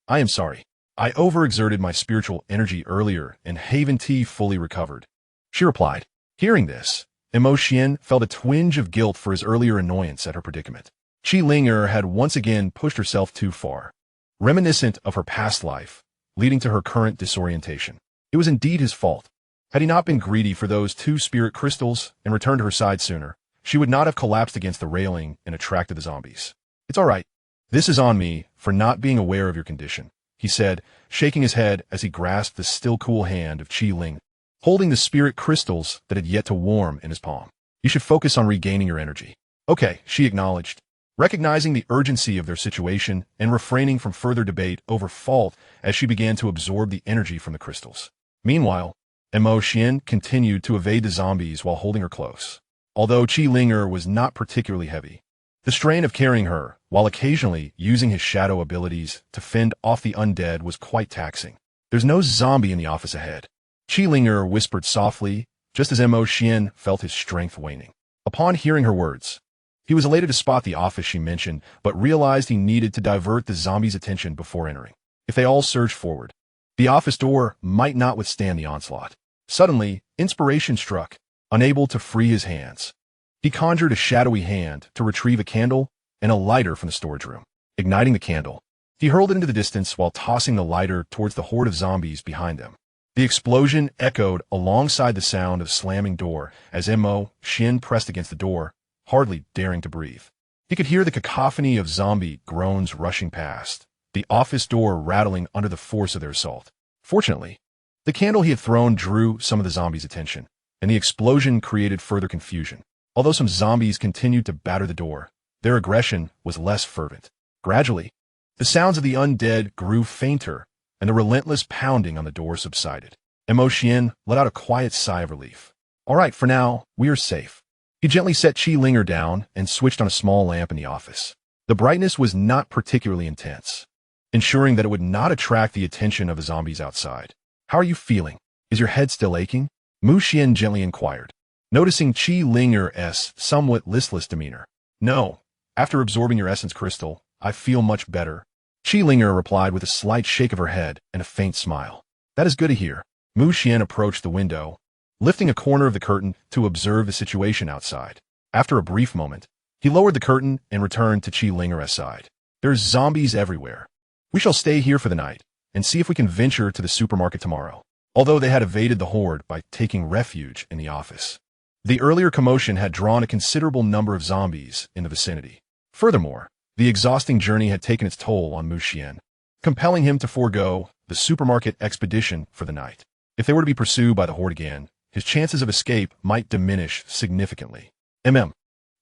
I am sorry. I overexerted my spiritual energy earlier and haven't fully recovered, she replied. Hearing this, Xuan felt a twinge of guilt for his earlier annoyance at her predicament. Qi Ling'er had once again pushed herself too far, reminiscent of her past life, leading to her current disorientation. It was indeed his fault. Had he not been greedy for those 2 spirit crystals and returned to her side sooner, she would not have collapsed against the railing and attracted the zombies. It's all right. This is on me for not being aware of your condition, he said, shaking his head as he grasped the still cool hand of Qi Ling, holding the spirit crystals that had yet to warm in his palm. You should focus on regaining your energy. Okay, she acknowledged, recognizing the urgency of their situation and refraining from further debate over fault as she began to absorb the energy from the crystals. Meanwhile, Xuan continued to evade the zombies while holding her close. Although Qi Ling'er was not particularly heavy, the strain of carrying her, while occasionally using his shadow abilities to fend off the undead, was quite taxing. There's no zombie in the office ahead, Qi Ling'er whispered softly, just as Xuan felt his strength waning. Upon hearing her words, he was elated to spot the office she mentioned, but realized he needed to divert the zombies' attention before entering. If they all surged forward, the office door might not withstand the onslaught. Suddenly, inspiration struck. Unable to free his hands, he conjured a shadowy hand to retrieve a candle and a lighter from the storage room. Igniting the candle, he hurled it into the distance while tossing the lighter towards the horde of zombies behind them. The explosion echoed alongside the sound of slamming door as Xuan pressed against the door, hardly daring to breathe. He could hear the cacophony of zombie groans rushing past, the office door rattling under the force of their assault. Fortunately, the candle he had thrown drew some of the zombies' attention, and the explosion created further confusion. Although some zombies continued to batter the door, their aggression was less fervent. Gradually, the sounds of the undead grew fainter, and the relentless pounding on the door subsided. Xuan let out a quiet sigh of relief. All right, for now, we are safe. He gently set Qi Ling'er down and switched on a small lamp in the office. The brightness was not particularly intense, ensuring that it would not attract the attention of the zombies outside. How are you feeling? Is your head still aching? Xuan gently inquired, noticing Qi Ling'er's somewhat listless demeanor. No, after absorbing your essence crystal, I feel much better, Qi Ling'er replied with a slight shake of her head and a faint smile. That is good to hear. Xuan approached the window, lifting a corner of the curtain to observe the situation outside. After a brief moment, he lowered the curtain and returned to Qi Ling'er's side. There's zombies everywhere. We shall stay here for the night and see if we can venture to the supermarket tomorrow. Although they had evaded the horde by taking refuge in the office, the earlier commotion had drawn a considerable number of zombies in the vicinity. Furthermore, the exhausting journey had taken its toll on Xuan, compelling him to forego the supermarket expedition for the night. If they were to be pursued by the horde again, his chances of escape might diminish significantly. Qi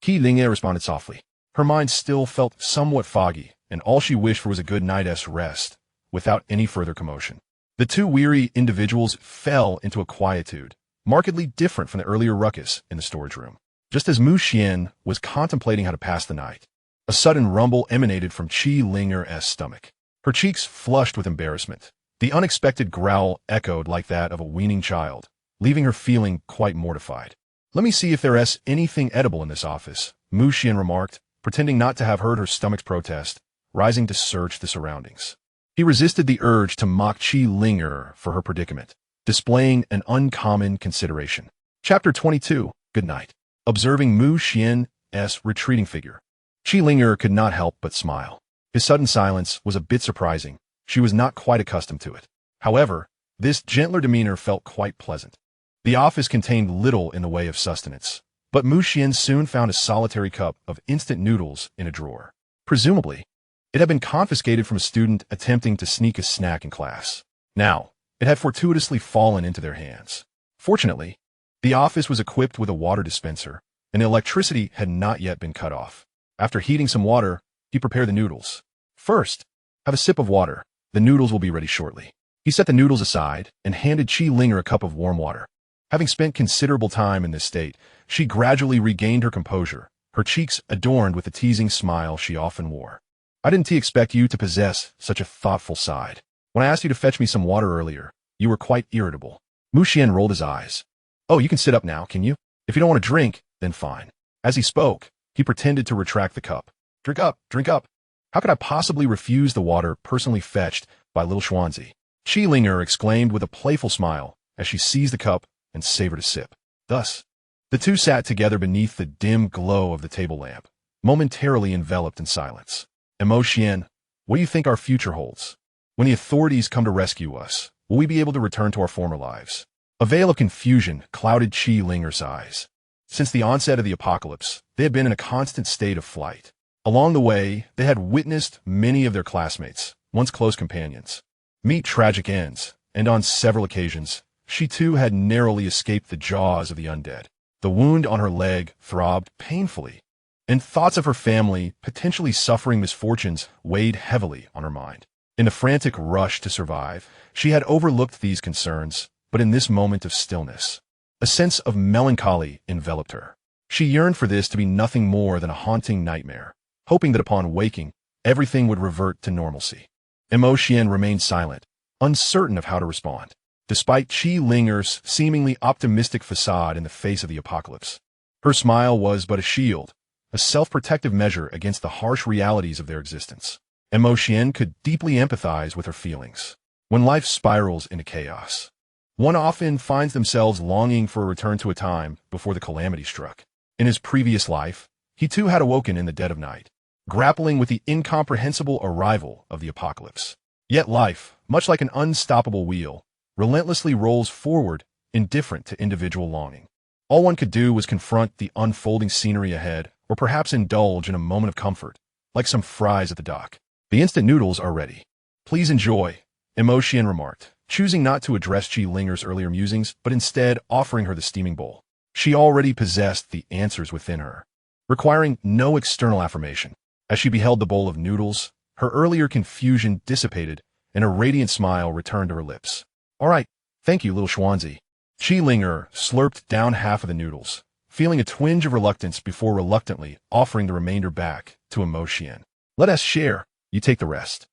Ling'er responded softly. Her mind still felt somewhat foggy, and all she wished for was a good night's rest, without any further commotion. The 2 weary individuals fell into a quietude, markedly different from the earlier ruckus in the storage room. Just as Xuan was contemplating how to pass the night, a sudden rumble emanated from Qi Ling'er's stomach. Her cheeks flushed with embarrassment. The unexpected growl echoed like that of a weaning child, leaving her feeling quite mortified. "Let me see if there's anything edible in this office," Xuan remarked, pretending not to have heard her stomach's protest, rising to search the surroundings. He resisted the urge to mock Qi for her predicament, displaying an uncommon consideration. Chapter 22, Good Night. Observing Xuan's retreating figure, Qi could not help but smile. His sudden silence was a bit surprising. She was not quite accustomed to it. However, this gentler demeanor felt quite pleasant. The office contained little in the way of sustenance, but Xuan soon found a solitary cup of instant noodles in a drawer. Presumably, it had been confiscated from a student attempting to sneak a snack in class. Now, it had fortuitously fallen into their hands. Fortunately, the office was equipped with a water dispenser, and the electricity had not yet been cut off. After heating some water, he prepared the noodles. "First, have a sip of water. The noodles will be ready shortly." He set the noodles aside and handed Qi a cup of warm water. Having spent considerable time in this state, she gradually regained her composure, her cheeks adorned with the teasing smile she often wore. "I didn't expect you to possess such a thoughtful side. When I asked you to fetch me some water earlier, you were quite irritable." Xuan rolled his eyes. "Oh, you can sit up now, can you? If you don't want to drink, then fine." As he spoke, he pretended to retract the cup. Drink up, drink up. How could I possibly refuse the water personally fetched by little Xuanzi?" Qi exclaimed with a playful smile as she seized the cup and savored a sip. Thus, the two sat together beneath the dim glow of the table lamp, momentarily enveloped in silence. "Xuan, what do you think our future holds? When the authorities come to rescue us, will we be able to return to our former lives?" A veil of confusion clouded Qi eyes. Since the onset of the apocalypse, they had been in a constant state of flight. Along the way, they had witnessed many of their classmates, once close companions, meet tragic ends, and on several occasions, she too had narrowly escaped the jaws of the undead. The wound on her leg throbbed painfully, and thoughts of her family potentially suffering misfortunes weighed heavily on her mind. In the frantic rush to survive, she had overlooked these concerns, but in this moment of stillness, a sense of melancholy enveloped her. She yearned for this to be nothing more than a haunting nightmare, hoping that upon waking, everything would revert to normalcy. Xuan remained silent, uncertain of how to respond, despite Qi seemingly optimistic facade in the face of the apocalypse. Her smile was but a shield, a self-protective measure against the harsh realities of their existence. Xuan could deeply empathize with her feelings. When life spirals into chaos, one often finds themselves longing for a return to a time before the calamity struck. In his previous life, he too had awoken in the dead of night, grappling with the incomprehensible arrival of the apocalypse. Yet life, much like an unstoppable wheel, relentlessly rolls forward, indifferent to individual longing. All one could do was confront the unfolding scenery ahead, or perhaps indulge in a moment of comfort, like some fries at the dock. "The instant noodles are ready. Please enjoy," Xuan remarked, choosing not to address Qi earlier musings, but instead offering her the steaming bowl. She already possessed the answers within her, requiring no external affirmation. As she beheld the bowl of noodles, her earlier confusion dissipated, and a radiant smile returned to her lips. "All right, thank you, little Xuanzi." Qi slurped down half of the noodles, feeling a twinge of reluctance before reluctantly offering the remainder back to Xuan. "Let us share. You take the rest."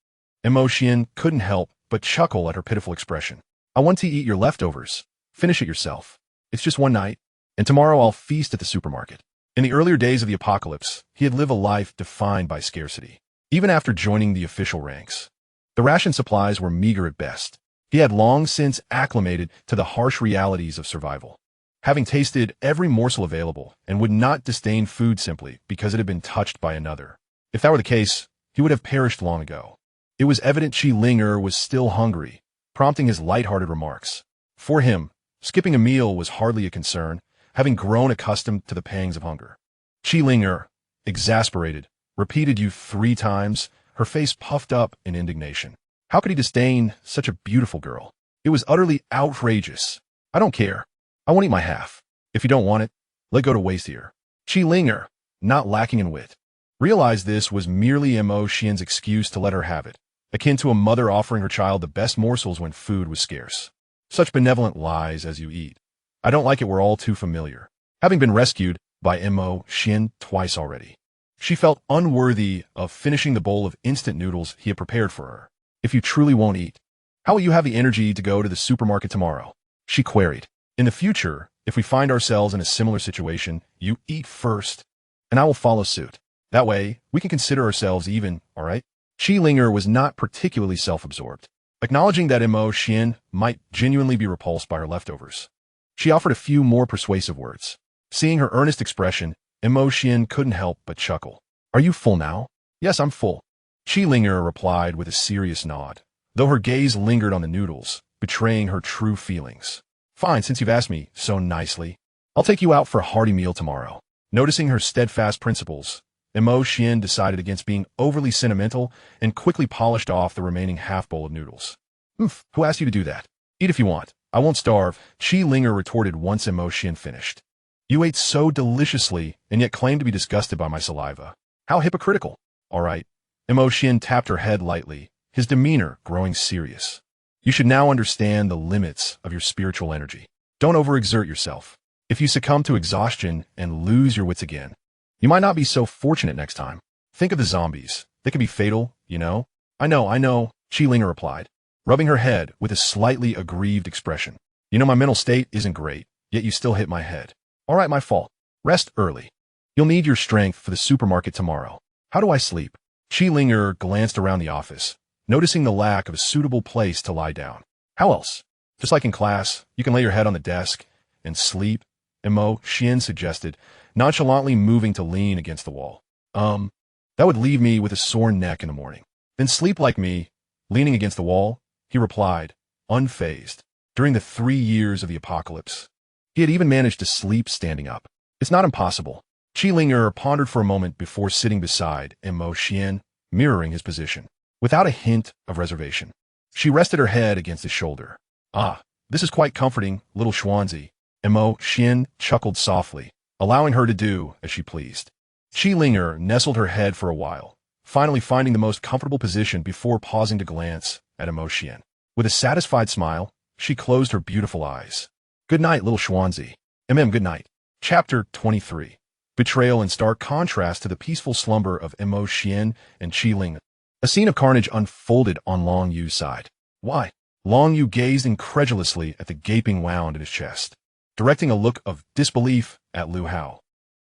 Xuan couldn't help but chuckle at her pitiful expression. "I want to eat your leftovers. Finish it yourself. It's just one night, and tomorrow I'll feast at the supermarket." In the earlier days of the apocalypse, he had lived a life defined by scarcity. Even after joining the official ranks, the ration supplies were meager at best. He had long since acclimated to the harsh realities of survival, having tasted every morsel available, and would not disdain food simply because it had been touched by another. If that were the case, he would have perished long ago. It was evident Qi was still hungry, prompting his lighthearted remarks. For him, skipping a meal was hardly a concern, having grown accustomed to the pangs of hunger. Qi, exasperated, repeated "you" 3 times, her face puffed up in indignation. How could he disdain such a beautiful girl? It was utterly outrageous. "I don't care. I won't eat my half. If you don't want it, let go to waste here." Qi, not lacking in wit, realized this was merely Xuan's excuse to let her have it, akin to a mother offering her child the best morsels when food was scarce. Such benevolent lies as you eat. I don't like it we're all too familiar. Having been rescued by Xuan twice already, she felt unworthy of finishing the bowl of instant noodles he had prepared for her. if you truly won't eat? How will you have the energy to go to the supermarket tomorrow? She queried. In the future, if we find ourselves in a similar situation, you eat first, and I will follow suit. That way, we can consider ourselves even, all right? Qi Linger was not particularly self-absorbed, acknowledging that Xian might genuinely be repulsed by her leftovers. She offered a few more persuasive words. Seeing her earnest expression, Xian couldn't help but chuckle. Are you full now? Yes, I'm full. Qi Linger replied with a serious nod, though her gaze lingered on the noodles, betraying her true feelings. Fine, since you've asked me so nicely. I'll take you out for a hearty meal tomorrow. Noticing her steadfast principles, Xian decided against being overly sentimental and quickly polished off the remaining half-bowl of noodles. Who asked you to do that? Eat if you want. I won't starve, Qi Linger retorted once Xian finished. You ate so deliciously and yet claimed to be disgusted by my saliva. How hypocritical. All right. Xian tapped her head lightly, his demeanor growing serious. You should now understand the limits of your spiritual energy. Don't overexert yourself. If you succumb to exhaustion and lose your wits again, you might not be so fortunate next time. Think of the zombies. They can be fatal, you know? I know, Qi Linger replied, rubbing her head with a slightly aggrieved expression. You know my mental state isn't great, yet you still hit my head. All right, my fault. Rest early. You'll need your strength for the supermarket tomorrow. How do I sleep? Qi Linger glanced around the office, noticing the lack of a suitable place to lie down. How else? Just like in class, you can lay your head on the desk and sleep, Xian suggested, nonchalantly moving to lean against the wall. That would leave me with a sore neck in the morning. Then sleep like me, leaning against the wall, he replied, unfazed. During the 3 years of the apocalypse, he had even managed to sleep standing up. It's not impossible. Qi Linger pondered for a moment before sitting beside Xian, mirroring his position. Without a hint of reservation, she rested her head against his shoulder. Ah, this is quite comforting, little Xuanzi. Xian chuckled softly, allowing her to do as she pleased. Qi Linger nestled her head for a while, finally finding the most comfortable position before pausing to glance at Xian. With a satisfied smile, she closed her beautiful eyes. Good night, little Xuanzi. Good night. Chapter 23. Betrayal in stark contrast to the peaceful slumber of Xian and Qi Linger. A scene of carnage unfolded on Long Yu's side. Why? Long Yu gazed incredulously at the gaping wound in his chest, directing a look of disbelief at Lu Hao.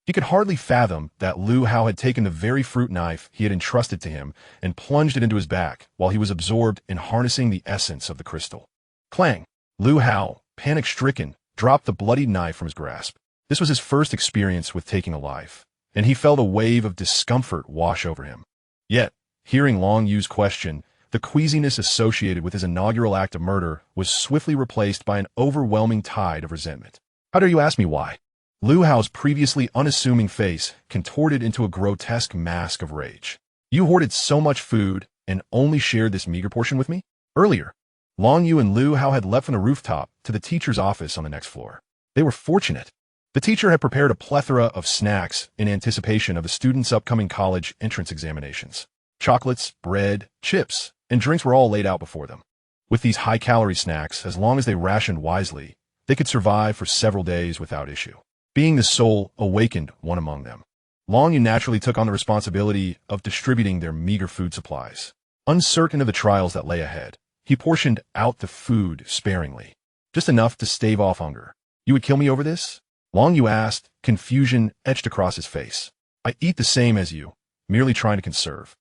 He could hardly fathom that Lu Hao had taken the very fruit knife he had entrusted to him and plunged it into his back while he was absorbed in harnessing the essence of the crystal. Clang! Lu Hao, panic-stricken, dropped the bloodied knife from his grasp. This was his first experience with taking a life, and he felt a wave of discomfort wash over him. Yet, hearing Long Yu's question, the queasiness associated with his inaugural act of murder was swiftly replaced by an overwhelming tide of resentment. How dare you ask me why? Lu Hao's previously unassuming face contorted into a grotesque mask of rage. You hoarded so much food and only shared this meager portion with me? Earlier, Long Yu and Lu Hao had leapt from the rooftop to the teacher's office on the next floor. They were fortunate. The teacher had prepared a plethora of snacks in anticipation of the students' upcoming college entrance examinations. Chocolates, bread, chips, and drinks were all laid out before them. With these high-calorie snacks, as long as they rationed wisely, they could survive for several days without issue. Being the sole awakened one among them, Long Yu naturally took on the responsibility of distributing their meager food supplies. Uncertain of the trials that lay ahead, he portioned out the food sparingly, just enough to stave off hunger. You would kill me over this? Long Yu asked, confusion etched across his face. I eat the same as you, merely trying to conserve.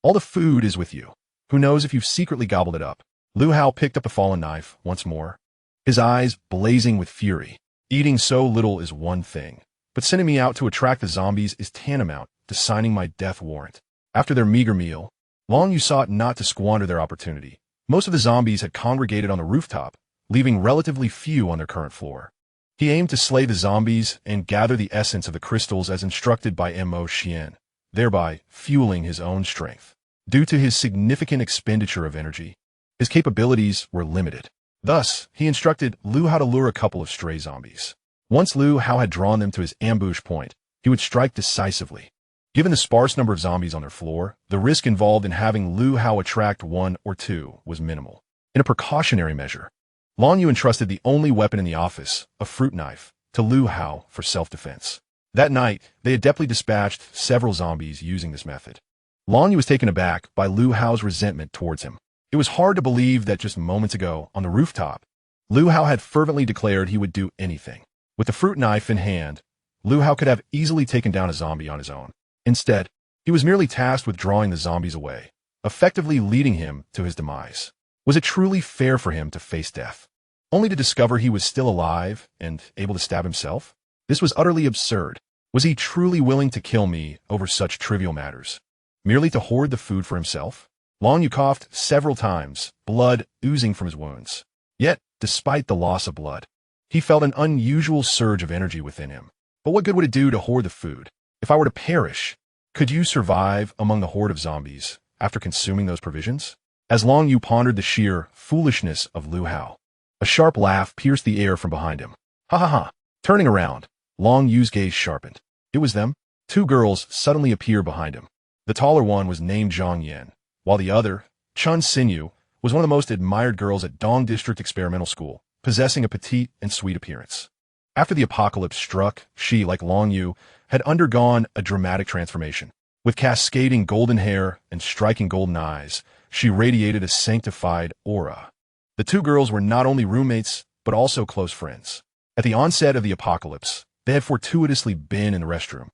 All the food is with you. Who knows if you've secretly gobbled it up? Lu Hao picked up the fallen knife once more, his eyes blazing with fury. Eating so little is one thing, but sending me out to attract the zombies is tantamount to signing my death warrant. After their meager meal, Long Yu sought not to squander their opportunity. Most of the zombies had congregated on the rooftop, leaving relatively few on their current floor. He aimed to slay the zombies and gather the essence of the crystals as instructed by Xian, thereby fueling his own strength. Due to his significant expenditure of energy, his capabilities were limited. Thus, he instructed Lu Hao to lure a couple of stray zombies. Once Lu Hao had drawn them to his ambush point, he would strike decisively. Given the sparse number of zombies on their floor, the risk involved in having Lu Hao attract one or two was minimal. In a precautionary measure, Long Yu entrusted the only weapon in the office, a fruit knife, to Lu Hao for self-defense. That night, they adeptly dispatched several zombies using this method. Long Yu was taken aback by Lu Hao's resentment towards him. It was hard to believe that just moments ago, on the rooftop, Lu Hao had fervently declared he would do anything. With the fruit knife in hand, Lu Hao could have easily taken down a zombie on his own. Instead, he was merely tasked with drawing the zombies away, effectively leading him to his demise. Was it truly fair for him to face death, only to discover he was still alive and able to stab himself? This was utterly absurd. Was he truly willing to kill me over such trivial matters, merely to hoard the food for himself? Long Yu coughed several times, blood oozing from his wounds. Yet, despite the loss of blood, he felt an unusual surge of energy within him. But what good would it do to hoard the food? If I were to perish, could you survive among the horde of zombies after consuming those provisions? As Long Yu pondered the sheer foolishness of Lu Hao, a sharp laugh pierced the air from behind him. Ha ha ha! Turning around, Long Yu's gaze sharpened. It was them. Two girls suddenly appeared behind him. The taller one was named Zhang Yan, while the other, Chun Xinyu, was one of the most admired girls at Dong District Experimental School, possessing a petite and sweet appearance. After the apocalypse struck, she, like Long Yu, had undergone a dramatic transformation. With cascading golden hair and striking golden eyes, she radiated a sanctified aura. The two girls were not only roommates, but also close friends. At the onset of the apocalypse, they had fortuitously been in the restroom,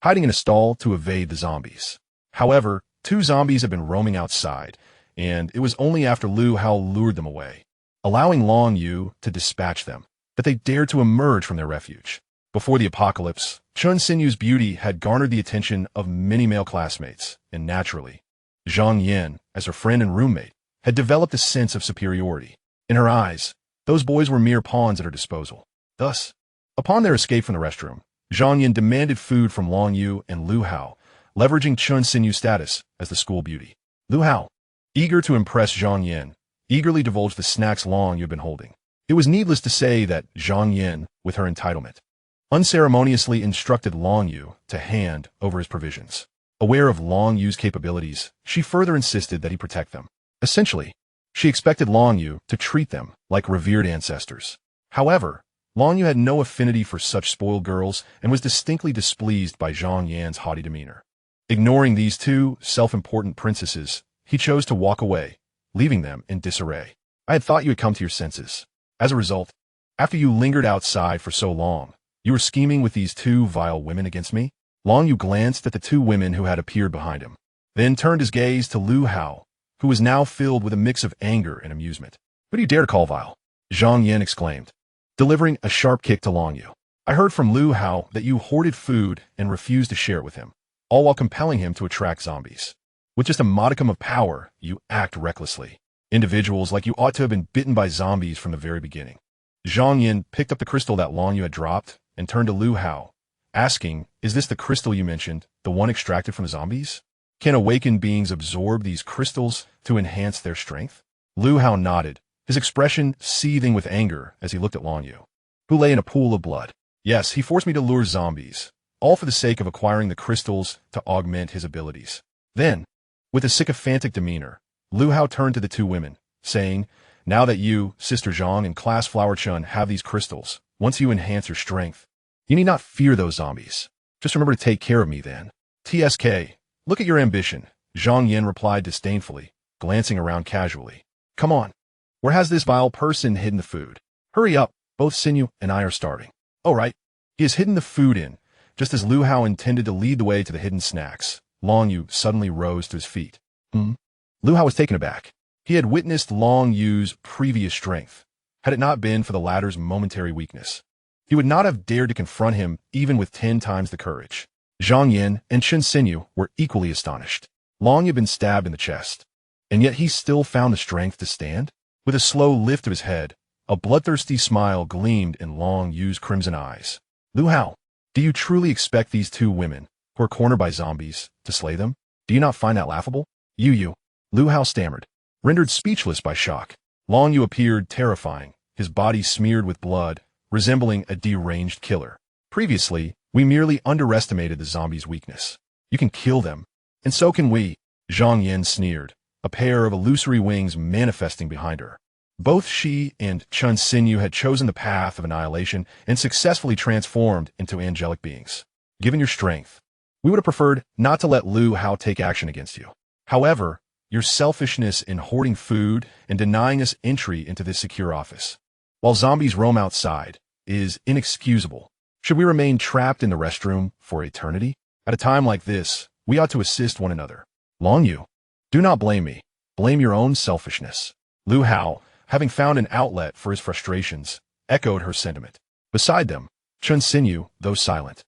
hiding in a stall to evade the zombies. However, two zombies had been roaming outside, and it was only after Lu Hao lured them away, allowing Long Yu to dispatch them, that they dared to emerge from their refuge. Before the apocalypse, Chun Xinyu's beauty had garnered the attention of many male classmates, and naturally, Zhang Yan, as her friend and roommate, had developed a sense of superiority. In her eyes, those boys were mere pawns at her disposal. Thus, upon their escape from the restroom, Zhang Yan demanded food from Long Yu and Lu Hao, leveraging Chun Xinyu's status as the school beauty. Lu Hao, eager to impress Zhang Yan, eagerly divulged the snacks Long Yu had been holding. It was needless to say that Zhang Yan, with her entitlement, unceremoniously instructed Long Yu to hand over his provisions. Aware of Long Yu's capabilities, she further insisted that he protect them. Essentially, she expected Long Yu to treat them like revered ancestors. However, Long Yu had no affinity for such spoiled girls and was distinctly displeased by Zhang Yan's haughty demeanor. Ignoring these two self-important princesses, he chose to walk away, leaving them in disarray. I had thought you had come to your senses. As a result, after you lingered outside for so long, you were scheming with these two vile women against me? Long Yu glanced at the two women who had appeared behind him, then turned his gaze to Lu Hao, who was now filled with a mix of anger and amusement. Who do you dare to call vile? Zhang Yan exclaimed, delivering a sharp kick to Long Yu. I heard from Lu Hao that you hoarded food and refused to share it with him, all while compelling him to attract zombies. With just a modicum of power, you act recklessly. Individuals like you ought to have been bitten by zombies from the very beginning. Zhang Yan picked up the crystal that Long Yu had dropped and turned to Lu Hao, asking, is this the crystal you mentioned, the one extracted from the zombies? Can awakened beings absorb these crystals to enhance their strength? Lu Hao nodded, his expression seething with anger as he looked at Long Yu, who lay in a pool of blood. Yes, he forced me to lure zombies, all for the sake of acquiring the crystals to augment his abilities. Then, with a sycophantic demeanor, Lu Hao turned to the two women, saying, now that you, Sister Zhang and Class Flower Chun have these crystals, once you enhance your strength, you need not fear those zombies. Just remember to take care of me then. TSK, look at your ambition, Zhang Yan replied disdainfully, glancing around casually. Come on. Where has this vile person hidden the food? Hurry up, both Xinyu and I are starving. Oh right, he has hidden the food in, just as Lu Hao intended to lead the way to the hidden snacks. Long Yu suddenly rose to his feet. Lu Hao was taken aback. He had witnessed Long Yu's previous strength. Had it not been for the latter's momentary weakness, he would not have dared to confront him even with 10 times the courage. Zhang Yan and Chun Xinyu were equally astonished. Long Yu had been stabbed in the chest, and yet he still found the strength to stand. With a slow lift of his head, a bloodthirsty smile gleamed in Long Yu's crimson eyes. Lu Hao, do you truly expect these two women, who are cornered by zombies, to slay them? Do you not find that laughable? You. Lu Hao stammered, rendered speechless by shock. Long Yu appeared terrifying, his body smeared with blood, resembling a deranged killer. Previously, we merely underestimated the zombies' weakness. You can kill them, and so can we, Zhang Yan sneered, a pair of illusory wings manifesting behind her. Both she and Chun Xinyu had chosen the path of annihilation and successfully transformed into angelic beings. Given your strength, We would have preferred not to let Lu Hao take action against you. However, your selfishness in hoarding food and denying us entry into this secure office, while zombies roam outside, is inexcusable. Should we remain trapped in the restroom for eternity? At a time like this, we ought to assist one another. Long Yu, do not blame me. Blame your own selfishness. Lu Hao, having found an outlet for his frustrations, echoed her sentiment. Beside them, Chun Xinyu, though silent,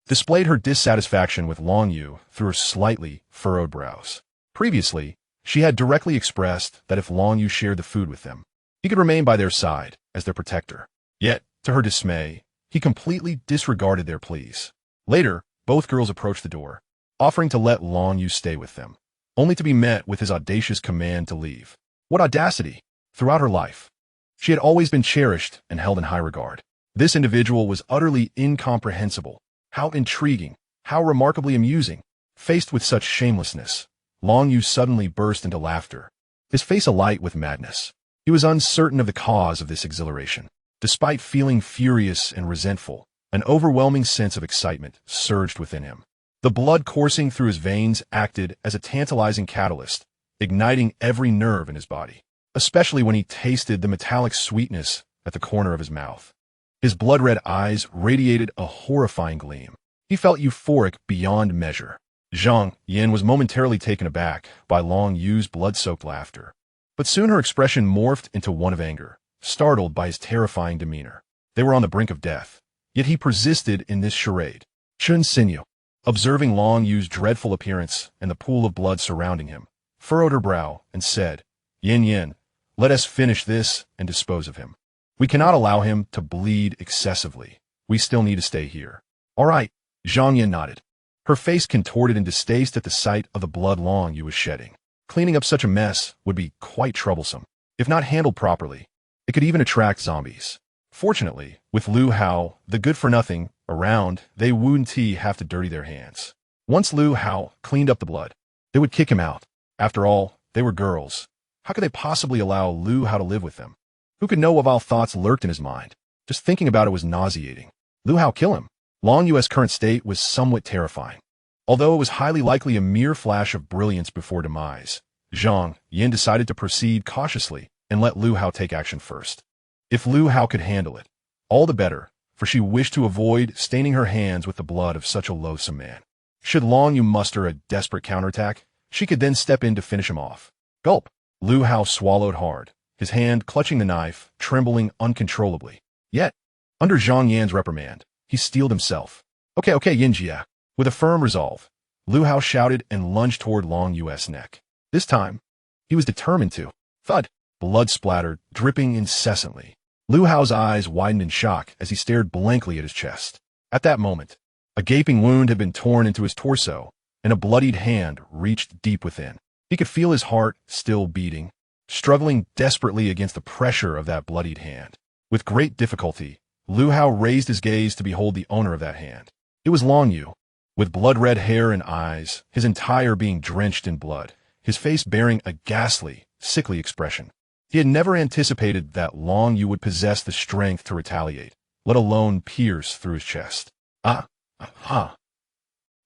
displayed her dissatisfaction with Long Yu through her slightly furrowed brows. Previously, she had directly expressed that if Long Yu shared the food with them, he could remain by their side as their protector. Yet, to her dismay, he completely disregarded their pleas. Later, both girls approached the door, offering to let Long Yu stay with them, only to be met with his audacious command to leave. What audacity! Throughout her life, she had always been cherished and held in high regard. This individual was utterly incomprehensible. How intriguing, how remarkably amusing. Faced with such shamelessness, Long Yu suddenly burst into laughter, his face alight with madness. He was uncertain of the cause of this exhilaration. Despite feeling furious and resentful, an overwhelming sense of excitement surged within him. The blood coursing through his veins acted as a tantalizing catalyst, igniting every nerve in his body, especially when he tasted the metallic sweetness at the corner of his mouth. His blood-red eyes radiated a horrifying gleam. He felt euphoric beyond measure. Zhang Yin was momentarily taken aback by Long Yu's blood-soaked laughter, but soon her expression morphed into one of anger, startled by his terrifying demeanor. They were on the brink of death, yet he persisted in this charade. Chun Xinyu, observing Long Yu's dreadful appearance and the pool of blood surrounding him, furrowed her brow and said, Yin, let us finish this and dispose of him. We cannot allow him to bleed excessively. We still need to stay here. All right, Zhang Yin nodded, her face contorted in distaste at the sight of the blood Long Yu was shedding. Cleaning up such a mess would be quite troublesome. If not handled properly, it could even attract zombies. Fortunately, with Lu Hao, the good-for-nothing, around, they wouldn't have to dirty their hands. Once Lu Hao cleaned up the blood, they would kick him out. After all, they were girls. How could they possibly allow Lu Hao to live with them? Who could know what vile thoughts lurked in his mind? Just thinking about it was nauseating. Lu Hao kill him? Long Yu's current state was somewhat terrifying. Although it was highly likely a mere flash of brilliance before demise, Zhang Yin decided to proceed cautiously and let Lu Hao take action first. If Lu Hao could handle it, all the better, for she wished to avoid staining her hands with the blood of such a loathsome man. Should Long Yu muster a desperate counterattack, she could then step in to finish him off. Gulp! Lu Hao swallowed hard, his hand clutching the knife, trembling uncontrollably. Yet, under Zhang Yan's reprimand, he steeled himself. Okay, Yinjia. With a firm resolve, Lu Hao shouted and lunged toward Long Yu's neck. This time, he was determined to. Thud! Blood splattered, dripping incessantly. Lu Hao's eyes widened in shock as he stared blankly at his chest. At that moment, a gaping wound had been torn into his torso, and a bloodied hand reached deep within. He could feel his heart still beating, struggling desperately against the pressure of that bloodied hand. With great difficulty, Lu Hao raised his gaze to behold the owner of that hand. It was Long Yu, with blood-red hair and eyes, his entire being drenched in blood, his face bearing a ghastly, sickly expression. He had never anticipated that Long Yu would possess the strength to retaliate, let alone pierce through his chest.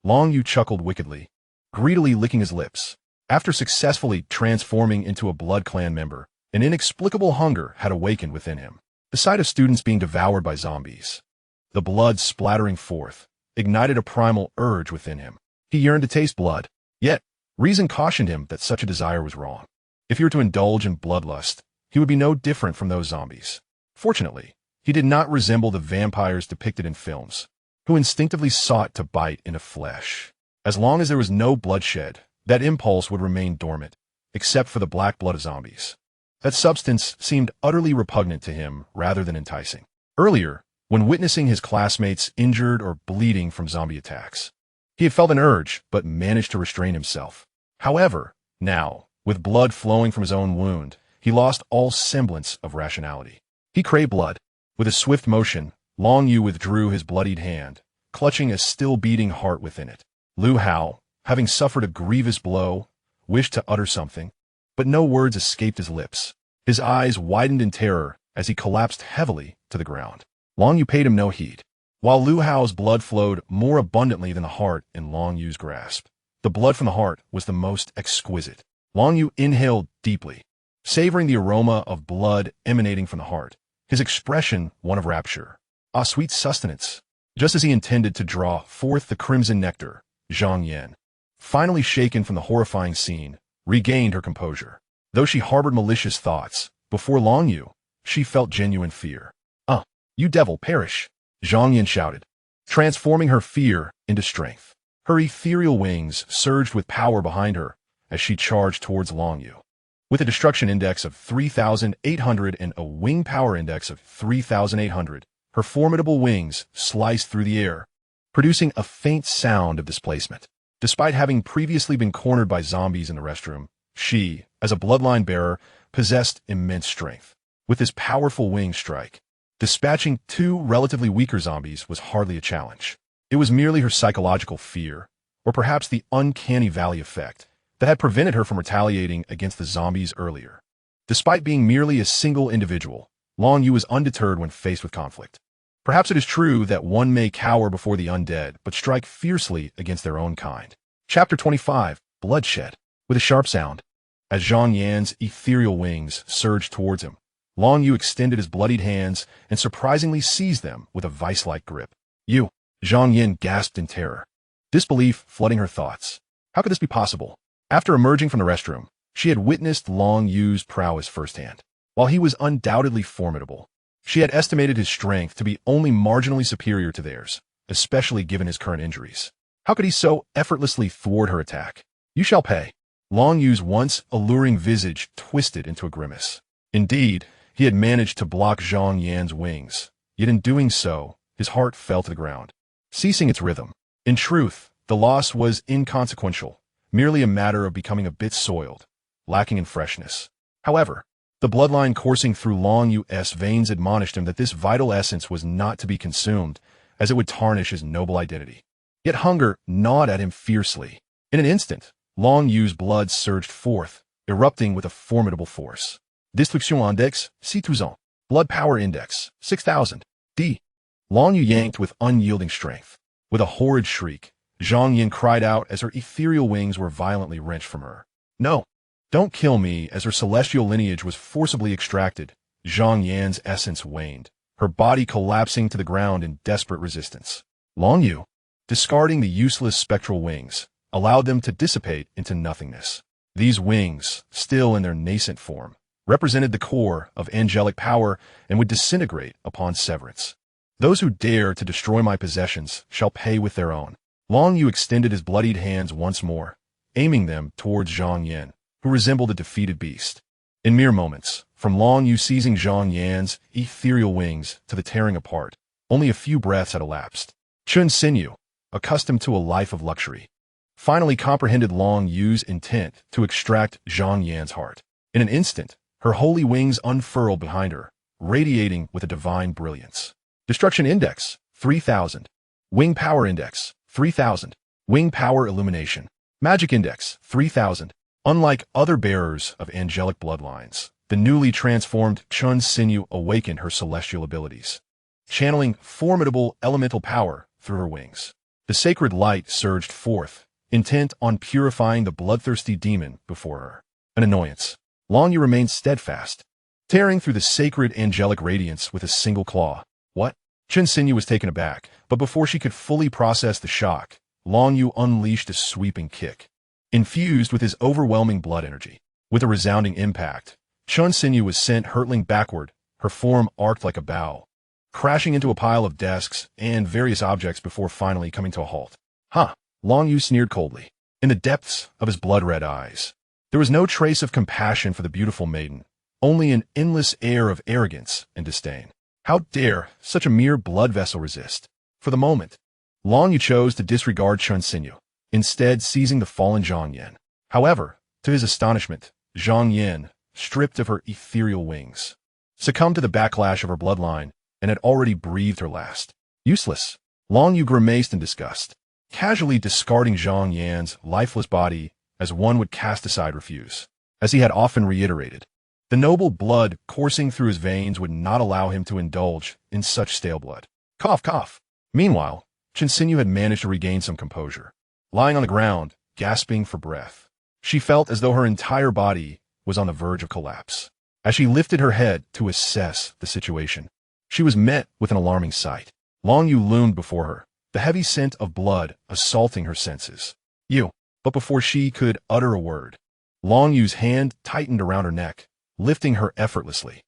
Long Yu chuckled wickedly, greedily licking his lips. After successfully transforming into a Blood Clan member, an inexplicable hunger had awakened within him. The sight of students being devoured by zombies, the blood splattering forth, ignited a primal urge within him. He yearned to taste blood. Yet, reason cautioned him that such a desire was wrong. If he were to indulge in bloodlust, he would be no different from those zombies. Fortunately, he did not resemble the vampires depicted in films, who instinctively sought to bite into flesh. As long as there was no bloodshed, that impulse would remain dormant, except for the black blood of zombies. That substance seemed utterly repugnant to him rather than enticing. Earlier, when witnessing his classmates injured or bleeding from zombie attacks, he had felt an urge but managed to restrain himself. However, now, with blood flowing from his own wound, he lost all semblance of rationality. He craved blood. With a swift motion, Long Yu withdrew his bloodied hand, clutching a still-beating heart within it. Lu Hao, having suffered a grievous blow, wished to utter something, but no words escaped his lips. His eyes widened in terror as he collapsed heavily to the ground. Long Yu paid him no heed. while Lu Hao's blood flowed more abundantly than the heart in Long Yu's grasp. The blood from the heart was the most exquisite. Long Yu inhaled deeply, savoring the aroma of blood emanating from the heart, his expression one of rapture. Ah, sweet sustenance. Just as he intended to draw forth the crimson nectar, Zhang Yan, finally shaken from the horrifying scene, regained her composure. Though she harbored malicious thoughts, before Long Yu, she felt genuine fear. You devil, perish! Zhang Yan shouted, transforming her fear into strength. Her ethereal wings surged with power behind her as she charged towards Long Yu. With a destruction index of 3,800 and a wing power index of 3,800, her formidable wings sliced through the air, producing a faint sound of displacement. Despite having previously been cornered by zombies in the restroom, she, as a bloodline bearer, possessed immense strength. With this powerful wing strike, dispatching two relatively weaker zombies was hardly a challenge. It was merely her psychological fear, or perhaps the uncanny valley effect, that had prevented her from retaliating against the zombies earlier. Despite being merely a single individual, Long Yu was undeterred when faced with conflict. Perhaps it is true that one may cower before the undead, but strike fiercely against their own kind. Chapter 25, Bloodshed. With a sharp sound, as Zhang Yan's ethereal wings surged towards him, Long Yu extended his bloodied hands and surprisingly seized them with a vice-like grip. You! Zhang Yan gasped in terror, disbelief flooding her thoughts. How could this be possible? After emerging from the restroom, she had witnessed Long Yu's prowess firsthand. While he was undoubtedly formidable, she had estimated his strength to be only marginally superior to theirs, especially given his current injuries. How could he so effortlessly thwart her attack? You shall pay. Long Yu's once alluring visage twisted into a grimace. Indeed, he had managed to block Zhang Yan's wings, yet in doing so, his heart fell to the ground, ceasing its rhythm. In truth, the loss was inconsequential, merely a matter of becoming a bit soiled, lacking in freshness. However, the bloodline coursing through Long Yu's veins admonished him that this vital essence was not to be consumed, as it would tarnish his noble identity. Yet hunger gnawed at him fiercely. In an instant, Long Yu's blood surged forth, erupting with a formidable force. Destruction index, 6,000. Blood power index, 6,000. D. Long Yu yanked with unyielding strength. With a horrid shriek, Zhang Yan cried out as her ethereal wings were violently wrenched from her. No! Don't kill me! As her celestial lineage was forcibly extracted, Zhang Yan's essence waned, her body collapsing to the ground in desperate resistance. Long Yu, discarding the useless spectral wings, allowed them to dissipate into nothingness. These wings, still in their nascent form, represented the core of angelic power and would disintegrate upon severance. Those who dare to destroy my possessions shall pay with their own. Long Yu extended his bloodied hands once more, aiming them towards Zhang Yan, who resembled a defeated beast. In mere moments, from Long Yu seizing Zhang Yan's ethereal wings to the tearing apart, only a few breaths had elapsed. Chun Sinew, accustomed to a life of luxury, finally comprehended Long Yu's intent to extract Zhang Yan's heart. In an instant, her holy wings unfurled behind her, radiating with a divine brilliance. Destruction index, 3,000. Wing power index, 3,000. Wing power illumination. Magic index, 3,000. Unlike other bearers of angelic bloodlines, the newly transformed Chun Sinew awakened her celestial abilities, channeling formidable elemental power through her wings. The sacred light surged forth, intent on purifying the bloodthirsty demon before her. An annoyance. Long Yu remained steadfast, tearing through the sacred angelic radiance with a single claw. What? Chun Sinew was taken aback, but before she could fully process the shock, Long Yu unleashed a sweeping kick, infused with his overwhelming blood energy. With a resounding impact, Chun Sinew was sent hurtling backward, her form arced like a bow, crashing into a pile of desks and various objects before finally coming to a halt. Huh, Long Yu sneered coldly. In the depths of his blood-red eyes, there was no trace of compassion for the beautiful maiden, only an endless air of arrogance and disdain. How dare such a mere blood vessel resist? For the moment, Long Yu chose to disregard Chun Sinew, instead seizing the fallen Zhang Yan. However, to his astonishment, Zhang Yan, stripped of her ethereal wings, succumbed to the backlash of her bloodline and had already breathed her last. Useless. Long Yu grimaced in disgust, casually discarding Zhang Yan's lifeless body as one would cast aside refuse. As he had often reiterated, the noble blood coursing through his veins would not allow him to indulge in such stale blood. Cough, cough. Meanwhile, Sinew had managed to regain some composure. Lying on the ground, gasping for breath, she felt as though her entire body was on the verge of collapse. As she lifted her head to assess the situation, she was met with an alarming sight. Long Yu loomed before her, the heavy scent of blood assaulting her senses. You. But before she could utter a word, Long Yu's hand tightened around her neck, lifting her effortlessly.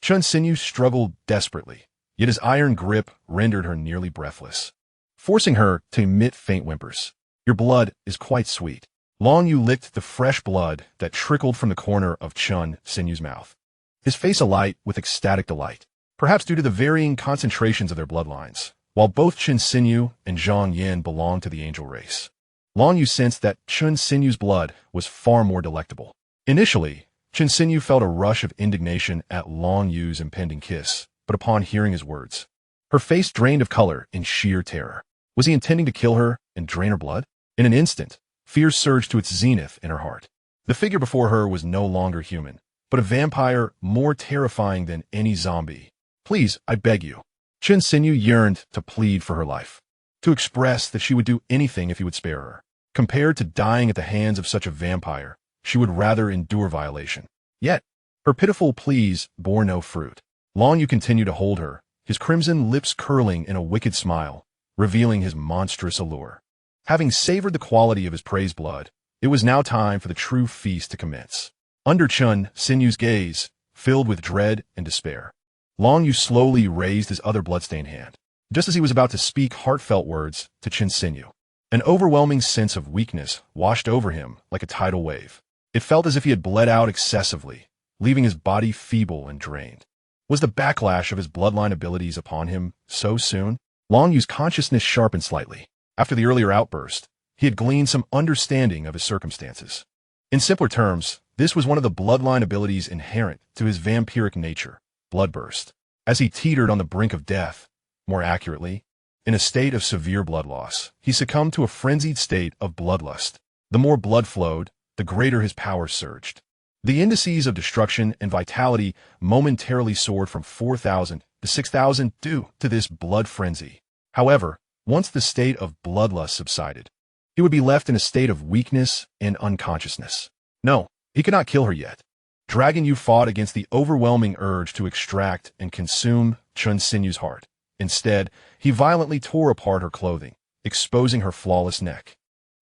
Sinew struggled desperately, yet his iron grip rendered her nearly breathless, forcing her to emit faint whimpers. Your blood is quite sweet. Long Yu licked the fresh blood that trickled from the corner of Sinew's mouth, his face alight with ecstatic delight, perhaps due to the varying concentrations of their bloodlines. While both Sinew and Zhang Yan belonged to the angel race, Long Yu sensed that Sinew's blood was far more delectable. Initially, Sinew felt a rush of indignation at Long Yu's impending kiss, but upon hearing his words, her face drained of color in sheer terror. Was he intending to kill her and drain her blood? In an instant, fear surged to its zenith in her heart. The figure before her was no longer human, but a vampire more terrifying than any zombie. Please, I beg you. Sinew yearned to plead for her life, to express that she would do anything if he would spare her. Compared to dying at the hands of such a vampire, she would rather endure violation. Yet, her pitiful pleas bore no fruit. Long Yu continued to hold her, his crimson lips curling in a wicked smile, revealing his monstrous allure. Having savored the quality of his praised blood, it was now time for the true feast to commence. Under Sinew's gaze, filled with dread and despair, Long Yu slowly raised his other bloodstained hand. Just as he was about to speak heartfelt words to Sinew, an overwhelming sense of weakness washed over him like a tidal wave. It felt as if he had bled out excessively, leaving his body feeble and drained. Was the backlash of his bloodline abilities upon him so soon? Long Yu's consciousness sharpened slightly. After the earlier outburst, he had gleaned some understanding of his circumstances. In simpler terms, this was one of the bloodline abilities inherent to his vampiric nature, bloodburst. As he teetered on the brink of death, more accurately, in a state of severe blood loss, he succumbed to a frenzied state of bloodlust. The more blood flowed, the greater his power surged. The indices of destruction and vitality momentarily soared from 4,000 to 6,000 due to this blood frenzy. However, once the state of bloodlust subsided, he would be left in a state of weakness and unconsciousness. No, he could not kill her yet. Dragon Yu fought against the overwhelming urge to extract and consume Sinew's heart. Instead, he violently tore apart her clothing, exposing her flawless neck.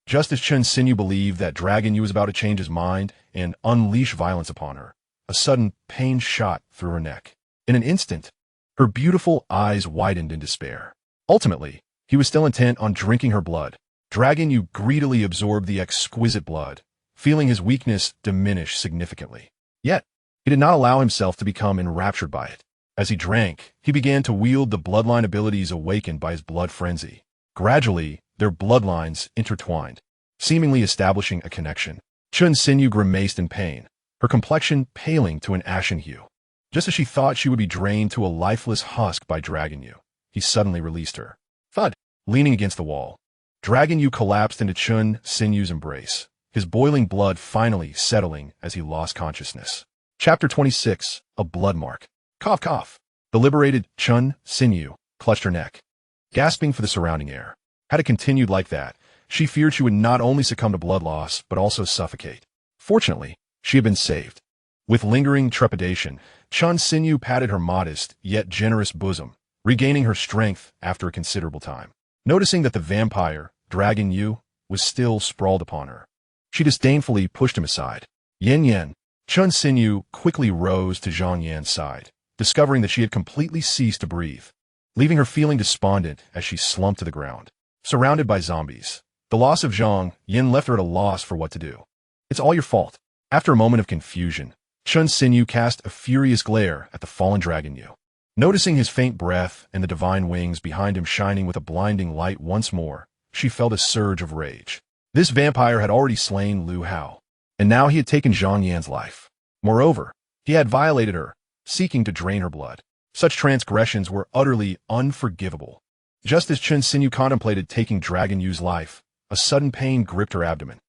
Just as Sinew believed that Dragon Yu was about to change his mind and unleash violence upon her, a sudden pain shot through her neck. In an instant, her beautiful eyes widened in despair. Ultimately, he was still intent on drinking her blood. Dragon Yu greedily absorbed the exquisite blood, feeling his weakness diminish significantly. Yet, he did not allow himself to become enraptured by it. As he drank, he began to wield the bloodline abilities awakened by his blood frenzy. Gradually, their bloodlines intertwined, seemingly establishing a connection. Sinew grimaced in pain, her complexion paling to an ashen hue. Just as she thought she would be drained to a lifeless husk by Dragon Yu, he suddenly released her. Thud! Leaning against the wall, Dragon Yu collapsed into Sinew's embrace, his boiling blood finally settling as he lost consciousness. Chapter 26, A Blood Mark. Cough cough. The liberated Sinew clutched her neck, gasping for the surrounding air. Had it continued like that, she feared she would not only succumb to blood loss, but also suffocate. Fortunately, she had been saved. With lingering trepidation, Sinew patted her modest, yet generous bosom, regaining her strength after a considerable time. Noticing that the vampire, Dragon Yu, was still sprawled upon her, she disdainfully pushed him aside. Yen. Sinew quickly rose to Zhang Yan's side, discovering that she had completely ceased to breathe, leaving her feeling despondent as she slumped to the ground. Surrounded by zombies, the loss of Zhang Yan left her at a loss for what to do. It's all your fault. After a moment of confusion, Sinew cast a furious glare at the fallen Dragon Yu. Noticing his faint breath and the divine wings behind him shining with a blinding light once more, she felt a surge of rage. This vampire had already slain Lu Hao, and now he had taken Zhang Yan's life. Moreover, he had violated her, seeking to drain her blood. Such transgressions were utterly unforgivable. Just as Sinew contemplated taking Dragon Yu's life, a sudden pain gripped her abdomen.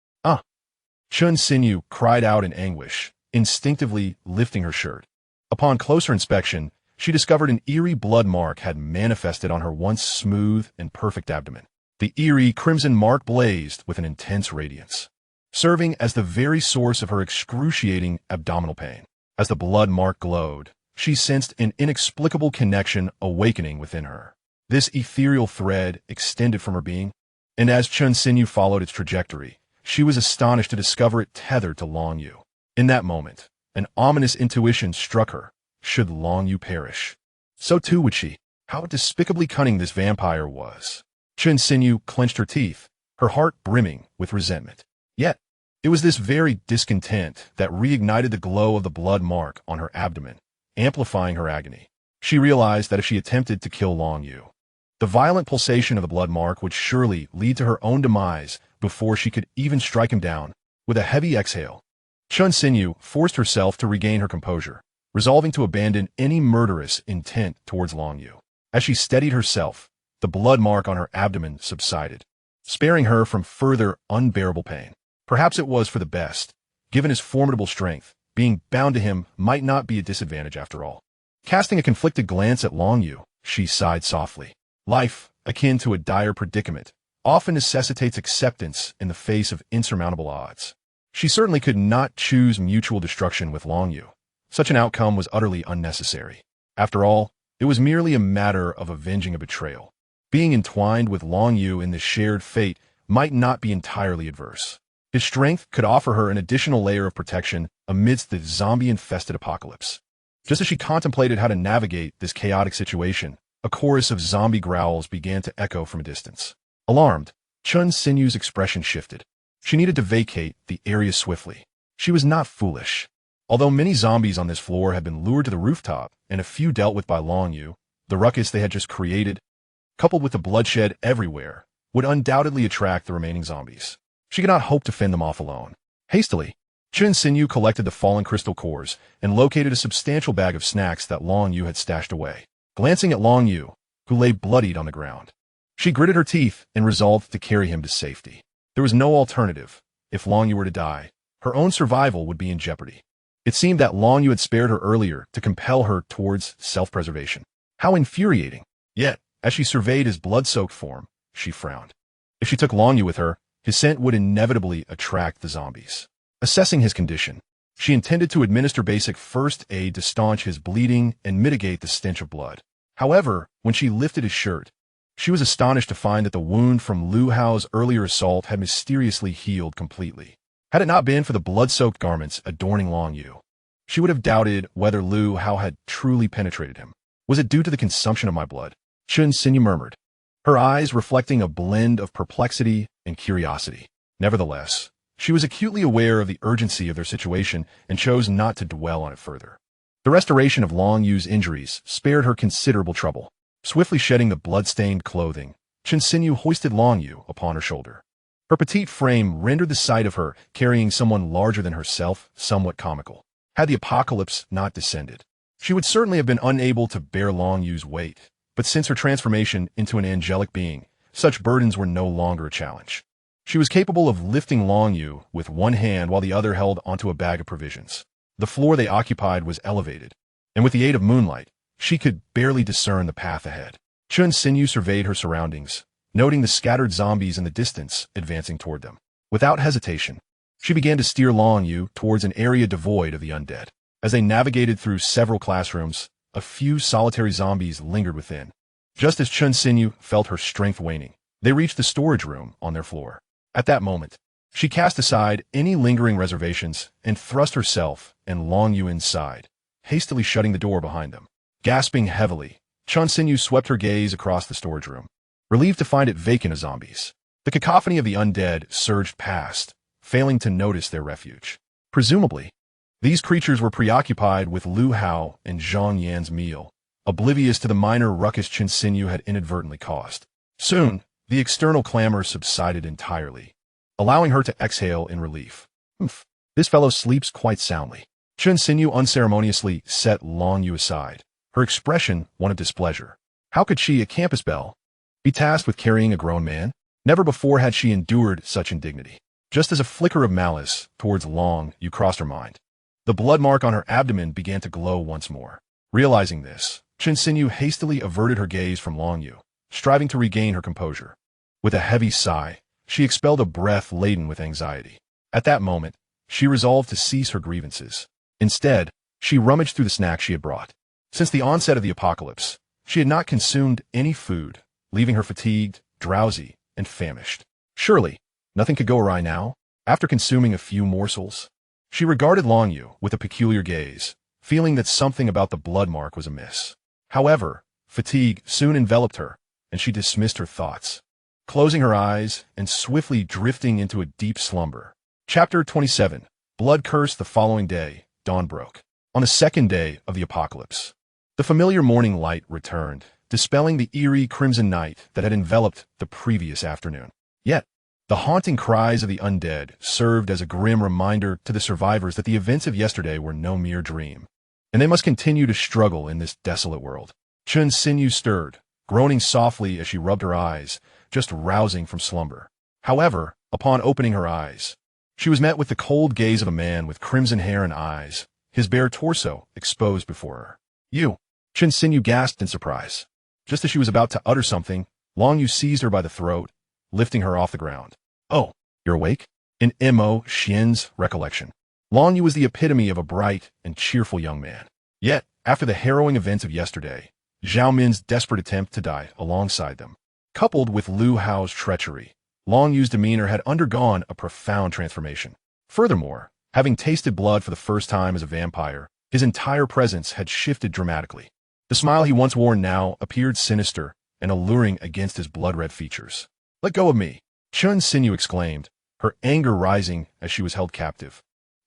Sinew cried out in anguish, instinctively lifting her shirt. Upon closer inspection, she discovered an eerie blood mark had manifested on her once smooth and perfect abdomen. The eerie crimson mark blazed with an intense radiance, serving as the very source of her excruciating abdominal pain. As the blood mark glowed, she sensed an inexplicable connection awakening within her. This ethereal thread extended from her being, and as Xuan sinew followed its trajectory, she was astonished to discover it tethered to Long Yu. In that moment, an ominous intuition struck her. Should Long Yu perish, so too would she. How despicably cunning this vampire was. Xuan sinew clenched her teeth, her heart brimming with resentment. Yet, it was this very discontent that reignited the glow of the blood mark on her abdomen, amplifying her agony. She realized that if she attempted to kill Long Yu, the violent pulsation of the blood mark would surely lead to her own demise before she could even strike him down. With a heavy exhale, Xuan sinew forced herself to regain her composure, resolving to abandon any murderous intent towards Long Yu. As she steadied herself, the blood mark on her abdomen subsided, sparing her from further unbearable pain. Perhaps it was for the best. Given his formidable strength, being bound to him might not be a disadvantage after all. Casting a conflicted glance at Long Yu, she sighed softly. Life, akin to a dire predicament, often necessitates acceptance in the face of insurmountable odds. She certainly could not choose mutual destruction with Long Yu. Such an outcome was utterly unnecessary. After all, it was merely a matter of avenging a betrayal. Being entwined with Long Yu in this shared fate might not be entirely adverse. His strength could offer her an additional layer of protection amidst the zombie-infested apocalypse. Just as she contemplated how to navigate this chaotic situation, a chorus of zombie growls began to echo from a distance. Alarmed, Xuan sinew's expression shifted. She needed to vacate the area swiftly. She was not foolish. Although many zombies on this floor had been lured to the rooftop and a few dealt with by Long Yu, the ruckus they had just created, coupled with the bloodshed everywhere, would undoubtedly attract the remaining zombies. She could not hope to fend them off alone. Hastily, Xuan sinew collected the fallen crystal cores and located a substantial bag of snacks that Long Yu had stashed away. Glancing at Long Yu, who lay bloodied on the ground, she gritted her teeth and resolved to carry him to safety. There was no alternative. If Long Yu were to die, her own survival would be in jeopardy. It seemed that Long Yu had spared her earlier to compel her towards self-preservation. How infuriating! Yet, as she surveyed his blood-soaked form, she frowned. If she took Long Yu with her, his scent would inevitably attract the zombies. Assessing his condition, she intended to administer basic first aid to staunch his bleeding and mitigate the stench of blood. However, when she lifted his shirt, she was astonished to find that the wound from Lu Hao's earlier assault had mysteriously healed completely. Had it not been for the blood-soaked garments adorning Long Yu, she would have doubted whether Lu Hao had truly penetrated him. Was it due to the consumption of my blood? Xuan sinew murmured, her eyes reflecting a blend of perplexity and curiosity. Nevertheless, she was acutely aware of the urgency of their situation and chose not to dwell on it further. The restoration of Long Yu's injuries spared her considerable trouble. Swiftly shedding the blood-stained clothing, Xuan sinew hoisted Long Yu upon her shoulder. Her petite frame rendered the sight of her carrying someone larger than herself somewhat comical. Had the apocalypse not descended, she would certainly have been unable to bear Long Yu's weight, but since her transformation into an angelic being, such burdens were no longer a challenge. She was capable of lifting Long Yu with one hand while the other held onto a bag of provisions. The floor they occupied was elevated, and with the aid of moonlight, she could barely discern the path ahead. Xuan sinew surveyed her surroundings, noting the scattered zombies in the distance advancing toward them. Without hesitation, she began to steer Long Yu towards an area devoid of the undead. As they navigated through several classrooms, a few solitary zombies lingered within. Just as Xuan sinew felt her strength waning, they reached the storage room on their floor. At that moment, she cast aside any lingering reservations and thrust herself and Long Yu inside, hastily shutting the door behind them. Gasping heavily, Xuan sinew swept her gaze across the storage room, relieved to find it vacant of zombies. The cacophony of the undead surged past, failing to notice their refuge. Presumably, these creatures were preoccupied with Lu Hao and Zhang Yan's meal, oblivious to the minor ruckus Xuan sinew had inadvertently caused. Soon, the external clamor subsided entirely, allowing her to exhale in relief. This fellow sleeps quite soundly. Xuan sinew unceremoniously set Long Yu aside, her expression one of displeasure. How could she, a campus belle, be tasked with carrying a grown man? Never before had she endured such indignity. Just as a flicker of malice towards Long Yu crossed her mind, the blood mark on her abdomen began to glow once more. Realizing this, Chen Xinyu hastily averted her gaze from Long Yu, striving to regain her composure. With a heavy sigh, she expelled a breath laden with anxiety. At that moment, she resolved to cease her grievances. Instead, she rummaged through the snacks she had brought. Since the onset of the apocalypse, she had not consumed any food, leaving her fatigued, drowsy, and famished. Surely, nothing could go awry now. After consuming a few morsels, she regarded Long Yu with a peculiar gaze, feeling that something about the blood mark was amiss. However, fatigue soon enveloped her, and she dismissed her thoughts, closing her eyes and swiftly drifting into a deep slumber. Chapter 27. Blood Curse. The following day, dawn broke. On the second day of the apocalypse, the familiar morning light returned, dispelling the eerie crimson night that had enveloped the previous afternoon. Yet, the haunting cries of the undead served as a grim reminder to the survivors that the events of yesterday were no mere dream, and they must continue to struggle in this desolate world. Chen Xinyu stirred, groaning softly as she rubbed her eyes, just rousing from slumber. However, upon opening her eyes, she was met with the cold gaze of a man with crimson hair and eyes, his bare torso exposed before her. "You!" Chen Xinyu gasped in surprise. Just as she was about to utter something, Long Yu seized her by the throat, lifting her off the ground. "Oh, you're awake?" In Mo Xian's recollection, Long Yu was the epitome of a bright and cheerful young man. Yet, after the harrowing events of yesterday, Zhao Min's desperate attempt to die alongside them, coupled with Lu Hao's treachery, Long Yu's demeanor had undergone a profound transformation. Furthermore, having tasted blood for the first time as a vampire, his entire presence had shifted dramatically. The smile he once wore now appeared sinister and alluring against his blood-red features. "Let go of me," Chen Xinyu exclaimed, her anger rising as she was held captive.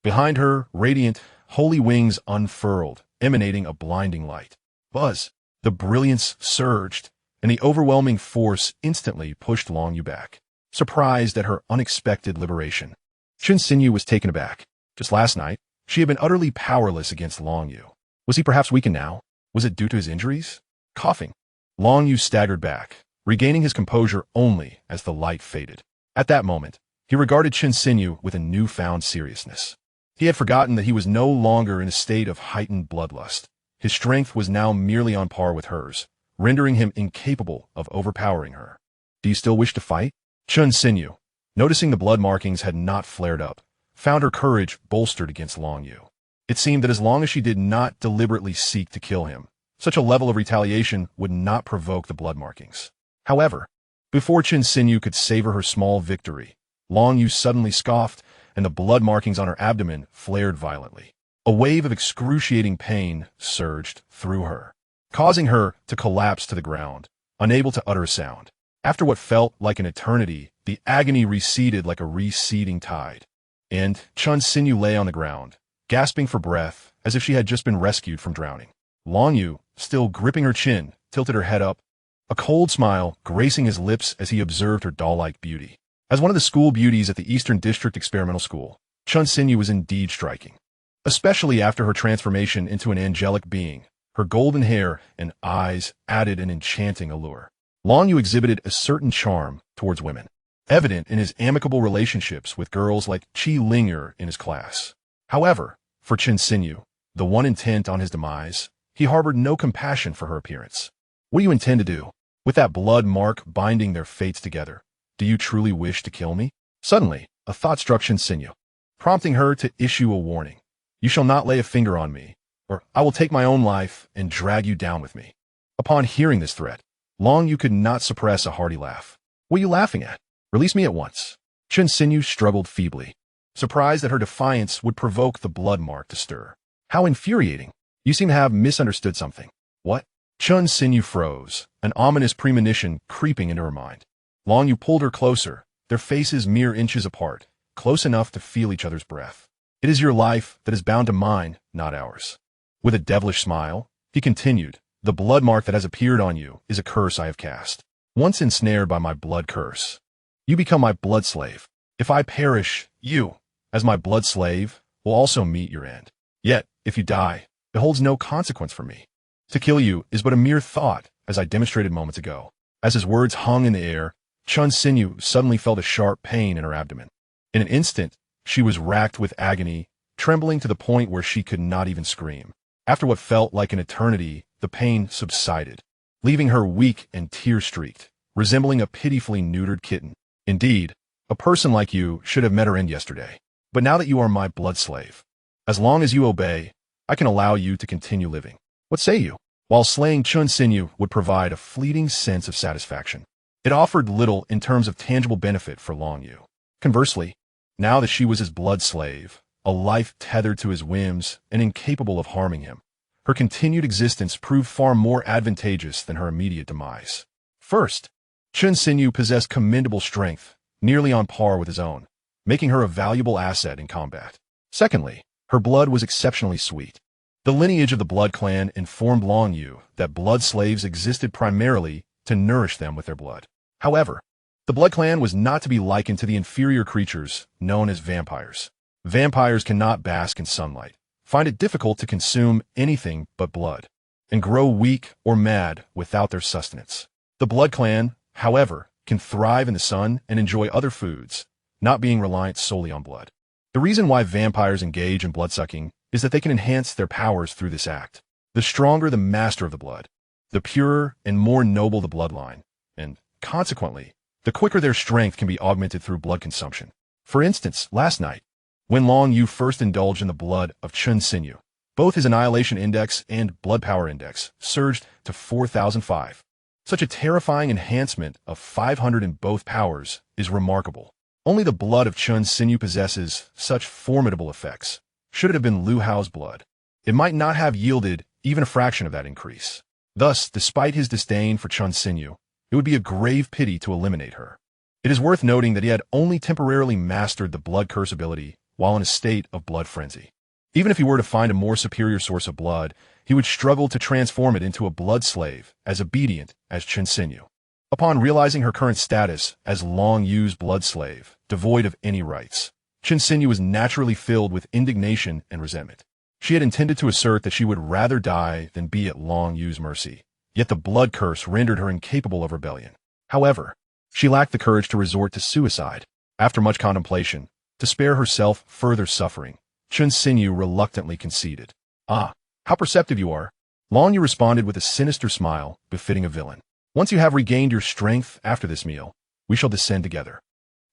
Behind her, radiant, holy wings unfurled, emanating a blinding light. Buzz! The brilliance surged, and the overwhelming force instantly pushed Long Yu back. Surprised at her unexpected liberation, Chen Xinyu was taken aback. Just last night, she had been utterly powerless against Long Yu. Was he perhaps weakened now? Was it due to his injuries? Coughing, Long Yu staggered back, regaining his composure only as the light faded. At that moment, he regarded Chen Xinyu with a newfound seriousness. He had forgotten that he was no longer in a state of heightened bloodlust. His strength was now merely on par with hers, rendering him incapable of overpowering her. "Do you still wish to fight?" Chen Xinyu, noticing the blood markings had not flared up, found her courage bolstered against Long Yu. It seemed that as long as she did not deliberately seek to kill him, such a level of retaliation would not provoke the blood markings. However, before Chen Xinyu could savor her small victory, Long Yu suddenly scoffed, and the blood markings on her abdomen flared violently. A wave of excruciating pain surged through her, causing her to collapse to the ground, unable to utter a sound. After what felt like an eternity, the agony receded like a receding tide, and Chen Xinyu lay on the ground, gasping for breath as if she had just been rescued from drowning. Long Yu, still gripping her chin, tilted her head up, a cold smile gracing his lips as he observed her doll-like beauty. As one of the school beauties at the Eastern District Experimental School, Chen Xinyu was indeed striking. Especially after her transformation into an angelic being, her golden hair and eyes added an enchanting allure. Long Yu exhibited a certain charm towards women, evident in his amicable relationships with girls like Qi Ling'er in his class. However, for Chen Xinyu, the one intent on his demise, he harbored no compassion for her appearance. "What do you intend to do? With that blood mark binding their fates together, do you truly wish to kill me?" Suddenly, a thought struck Chen Xinyu, prompting her to issue a warning. "You shall not lay a finger on me, or I will take my own life and drag you down with me." Upon hearing this threat, Long Yu could not suppress a hearty laugh. "What are you laughing at? Release me at once." Chen Xinyu struggled feebly, surprised that her defiance would provoke the blood mark to stir. "How infuriating. You seem to have misunderstood something." "What?" Chen Xinyu froze, an ominous premonition creeping into her mind. Long Yu pulled her closer, their faces mere inches apart, close enough to feel each other's breath. "It is your life that is bound to mine, not ours." With a devilish smile, he continued, "The blood mark that has appeared on you is a curse I have cast. Once ensnared by my blood curse, you become my blood slave. If I perish, you, as my blood slave, will also meet your end. Yet, if you die, it holds no consequence for me. To kill you is but a mere thought, as I demonstrated moments ago." As his words hung in the air, Chen Xinyu suddenly felt a sharp pain in her abdomen. In an instant, she was racked with agony, trembling to the point where she could not even scream. After what felt like an eternity, the pain subsided, leaving her weak and tear-streaked, resembling a pitifully neutered kitten. Indeed, a person like you should have met her end yesterday. But now that you are my blood slave, as long as you obey, I can allow you to continue living. What say you? While slaying Xuan Xinyu would provide a fleeting sense of satisfaction, it offered little in terms of tangible benefit for Long Yu. Conversely, now that she was his blood slave, a life tethered to his whims and incapable of harming him, her continued existence proved far more advantageous than her immediate demise. First, Xuan Xinyu possessed commendable strength, nearly on par with his own, making her a valuable asset in combat. Secondly, her blood was exceptionally sweet. The lineage of the Blood Clan informed Long Yu that blood slaves existed primarily to nourish them with their blood. However, the Blood Clan was not to be likened to the inferior creatures known as vampires. Vampires cannot bask in sunlight, find it difficult to consume anything but blood, and grow weak or mad without their sustenance. The Blood Clan, however, can thrive in the sun and enjoy other foods, not being reliant solely on blood. The reason why vampires engage in bloodsucking is that they can enhance their powers through this act. The stronger the master of the blood, the purer and more noble the bloodline, and, consequently, the quicker their strength can be augmented through blood consumption. For instance, last night, when Long Yu first indulged in the blood of Xuan Xinyu, both his Annihilation Index and Blood Power Index surged to 4,005. Such a terrifying enhancement of 500 in both powers is remarkable. Only the blood of Xuan Xinyu possesses such formidable effects. Should it have been Lu Hao's blood, it might not have yielded even a fraction of that increase. Thus, despite his disdain for Xuan Xinyu, it would be a grave pity to eliminate her. It is worth noting that he had only temporarily mastered the blood curse ability while in a state of blood frenzy. Even if he were to find a more superior source of blood, he would struggle to transform it into a blood slave as obedient as Xuan Xinyu. Upon realizing her current status as Long Yu's blood slave, devoid of any rights, Xuan Xinyu was naturally filled with indignation and resentment. She had intended to assert that she would rather die than be at Long Yu's mercy, yet the blood curse rendered her incapable of rebellion. However, she lacked the courage to resort to suicide. After much contemplation, to spare herself further suffering, Xuan Xinyu reluctantly conceded. "Ah, how perceptive you are." Long Yu responded with a sinister smile befitting a villain. "Once you have regained your strength after this meal, we shall descend together."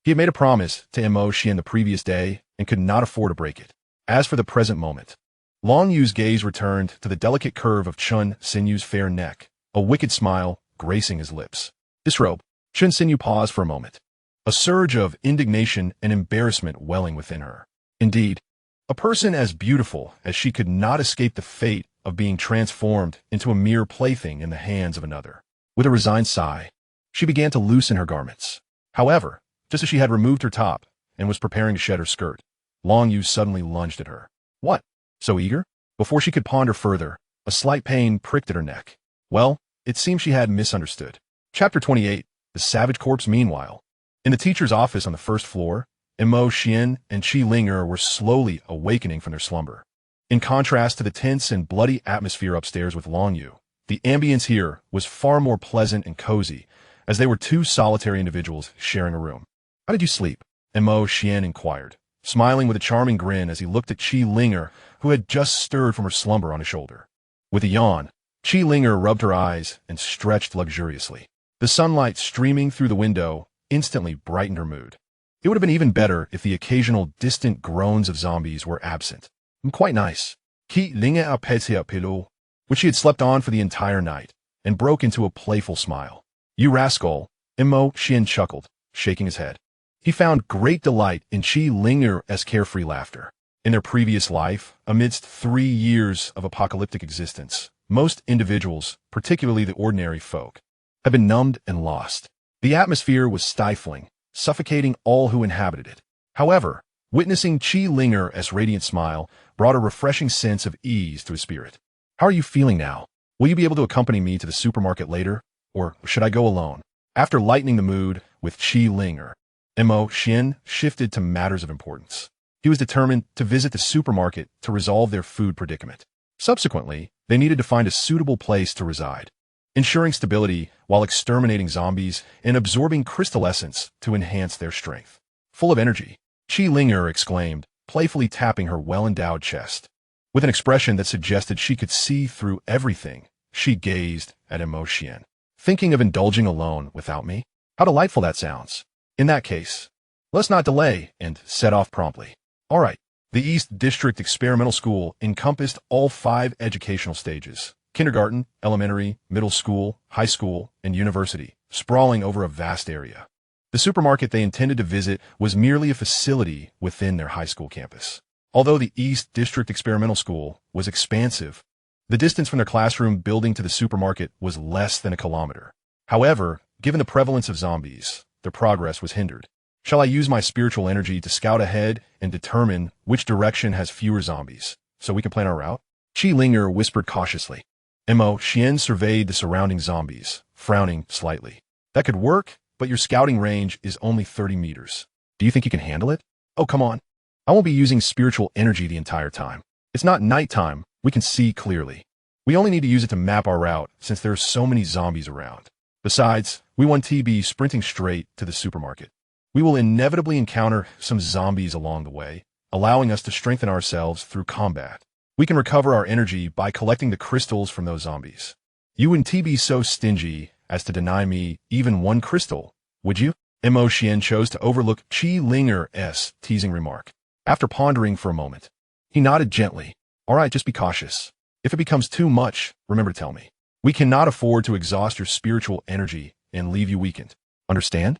He had made a promise to Mo Xian the previous day and could not afford to break it. As for the present moment, Long Yu's gaze returned to the delicate curve of Xuan Xinyu's fair neck, a wicked smile gracing his lips. Disrobe, Xuan Xinyu paused for a moment, a surge of indignation and embarrassment welling within her. Indeed, a person as beautiful as she could not escape the fate of being transformed into a mere plaything in the hands of another. With a resigned sigh, she began to loosen her garments. However, just as she had removed her top and was preparing to shed her skirt, Long Yu suddenly lunged at her. "What? So eager?" Before she could ponder further, a slight pain pricked at her neck. Well, it seemed she had misunderstood. Chapter 28, The Savage Corpse. Meanwhile, in the teacher's office on the first floor, Mo Xian and Qi Linger were slowly awakening from their slumber. In contrast to the tense and bloody atmosphere upstairs with Long Yu, the ambience here was far more pleasant and cozy, as they were two solitary individuals sharing a room. "How did you sleep?" Mo Xian inquired, smiling with a charming grin as he looked at Qi Linger, who had just stirred from her slumber on his shoulder. With a yawn, Qi Linger rubbed her eyes and stretched luxuriously. The sunlight streaming through the window instantly brightened her mood. It would have been even better if the occasional distant groans of zombies were absent. "Quite nice." Qi Linger appetit a pillow, which she had slept on for the entire night, and broke into a playful smile. "You rascal," Mo Xian chuckled, shaking his head. He found great delight in Qi Linger's carefree laughter. In their previous life, amidst 3 years of apocalyptic existence, most individuals, particularly the ordinary folk, had been numbed and lost. The atmosphere was stifling, suffocating all who inhabited it. However, witnessing Qi Linger's radiant smile brought a refreshing sense of ease to his spirit. "How are you feeling now? Will you be able to accompany me to the supermarket later, or should I go alone?" After lightening the mood with Qi Linger, Mo Xian shifted to matters of importance. He was determined to visit the supermarket to resolve their food predicament. Subsequently, they needed to find a suitable place to reside, ensuring stability while exterminating zombies and absorbing crystal essence to enhance their strength. Full of energy, Qi Linger exclaimed, playfully tapping her well-endowed chest. With an expression that suggested she could see through everything, She gazed at Xian. Thinking of indulging alone without me? How delightful that sounds. In that case, let's not delay and set off promptly. All right. The East District Experimental School encompassed all 5 educational stages: kindergarten, elementary, middle school, high school, and university, sprawling over a vast area. The supermarket they intended to visit was merely a facility within their high school campus. Although the East District Experimental School was expansive, the distance from their classroom building to the supermarket was less than a kilometer. However, given the prevalence of zombies, their progress was hindered. Shall I use my spiritual energy to scout ahead and determine which direction has fewer zombies, so we can plan our route? Qi Linger whispered cautiously. Xian surveyed the surrounding zombies, frowning slightly. That could work, but your scouting range is only 30 meters. Do you think you can handle it? Oh, come on. I won't be using spiritual energy the entire time. It's not nighttime. We can see clearly. We only need to use it to map our route since there are so many zombies around. Besides, we won't be sprinting straight to the supermarket. We will inevitably encounter some zombies along the way, allowing us to strengthen ourselves through combat. We can recover our energy by collecting the crystals from those zombies. You wouldn't be so stingy as to deny me even one crystal, would you? Xian chose to overlook Qi Linger's teasing remark. After pondering for a moment, he nodded gently. All right, just be cautious. If it becomes too much, remember to tell me. We cannot afford to exhaust your spiritual energy and leave you weakened. Understand?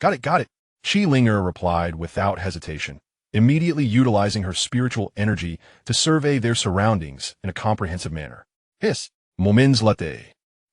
Got it. Qi Linger replied without hesitation, immediately utilizing her spiritual energy to survey their surroundings in a comprehensive manner. Hiss! Moments later.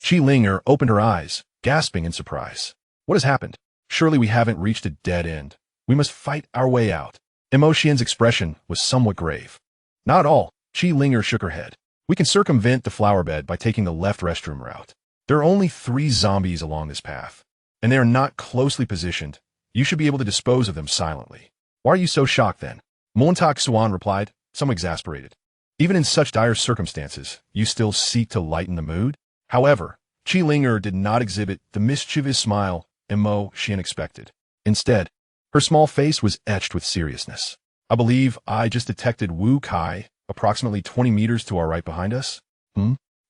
Qi Linger opened her eyes, gasping in surprise. What has happened? Surely we haven't reached a dead end. We must fight our way out. Xian's expression was somewhat grave. Not at all. Qi Linger shook her head. We can circumvent the flower bed by taking the left restroom route. There are only 3 zombies along this path, and they are not closely positioned. You should be able to dispose of them silently. Why are you so shocked then? Xuan replied, somewhat exasperated. Even in such dire circumstances, you still seek to lighten the mood? However, Qi Linger did not exhibit the mischievous smile Xian expected. Instead, her small face was etched with seriousness. I believe I just detected Wu Kai, approximately 20 meters to our right behind us.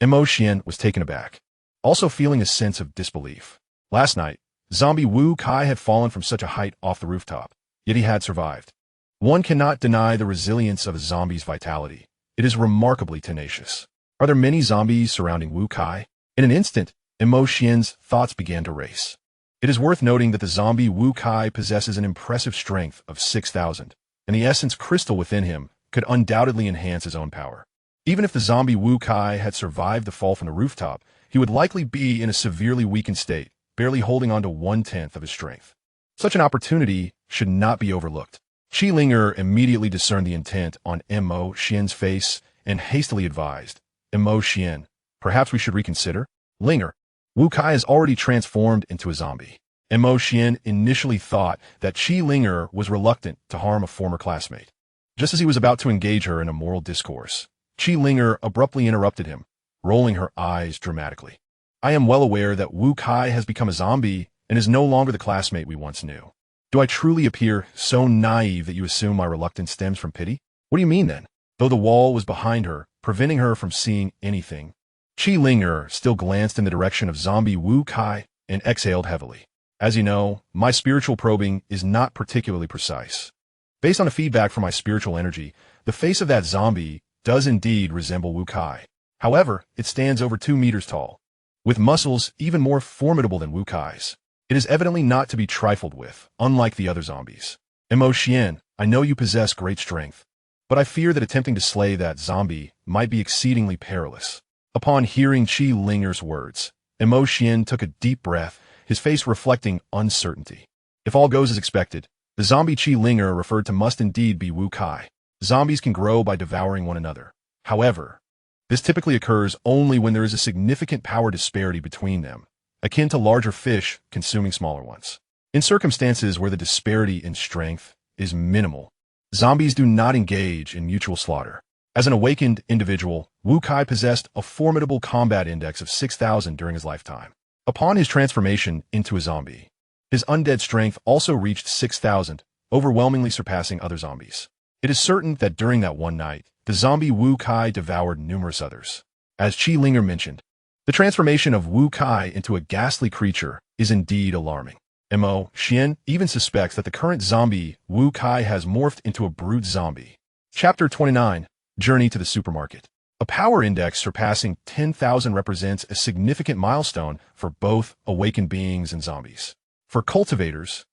Xian was taken aback, also feeling a sense of disbelief. Last night, zombie Wu Kai had fallen from such a height off the rooftop, yet he had survived. One cannot deny the resilience of a zombie's vitality. It is remarkably tenacious. Are there many zombies surrounding Wu Kai? In an instant, Xian's thoughts began to race. It is worth noting that the zombie Wu Kai possesses an impressive strength of 6,000, and the essence crystal within him could undoubtedly enhance his own power. Even if the zombie Wu Kai had survived the fall from the rooftop, he would likely be in a severely weakened state, barely holding on to 1/10 of his strength. Such an opportunity should not be overlooked. Qi Linger immediately discerned the intent on Xian's face and hastily advised, Xian, perhaps we should reconsider? Linger, Wu Kai is already transformed into a zombie. Xian initially thought that Qi Linger was reluctant to harm a former classmate. Just as he was about to engage her in a moral discourse, Qi Linger abruptly interrupted him, rolling her eyes dramatically. I am well aware that Wu Kai has become a zombie and is no longer the classmate we once knew. Do I truly appear so naive that you assume my reluctance stems from pity? What do you mean then? Though the wall was behind her, preventing her from seeing anything, Qi Linger still glanced in the direction of zombie Wu Kai and exhaled heavily. As you know, my spiritual probing is not particularly precise. Based on the feedback from my spiritual energy, the face of that zombie does indeed resemble Wu Kai. However, it stands over 2 meters tall, with muscles even more formidable than Wu Kai's. It is evidently not to be trifled with, unlike the other zombies. Xian, I know you possess great strength, but I fear that attempting to slay that zombie might be exceedingly perilous. Upon hearing Qi Linger's words, Xian took a deep breath, his face reflecting uncertainty. If all goes as expected, the zombie Qi Linger referred to must indeed be Wu Kai. Zombies can grow by devouring one another. However, this typically occurs only when there is a significant power disparity between them, akin to larger fish consuming smaller ones. In circumstances where the disparity in strength is minimal, zombies do not engage in mutual slaughter. As an awakened individual, Wu Kai possessed a formidable combat index of 6,000 during his lifetime. Upon his transformation into a zombie, his undead strength also reached 6,000, overwhelmingly surpassing other zombies. It is certain that during that one night, the zombie Wu Kai devoured numerous others. As Qi Linger mentioned, The transformation of Wu Kai into a ghastly creature is indeed alarming. Xuan even suspects that the current zombie Wu Kai has morphed into a brute zombie. Chapter 29, Journey to the Supermarket. A power index surpassing 10,000 represents a significant milestone for both awakened beings and zombies. For cultivators,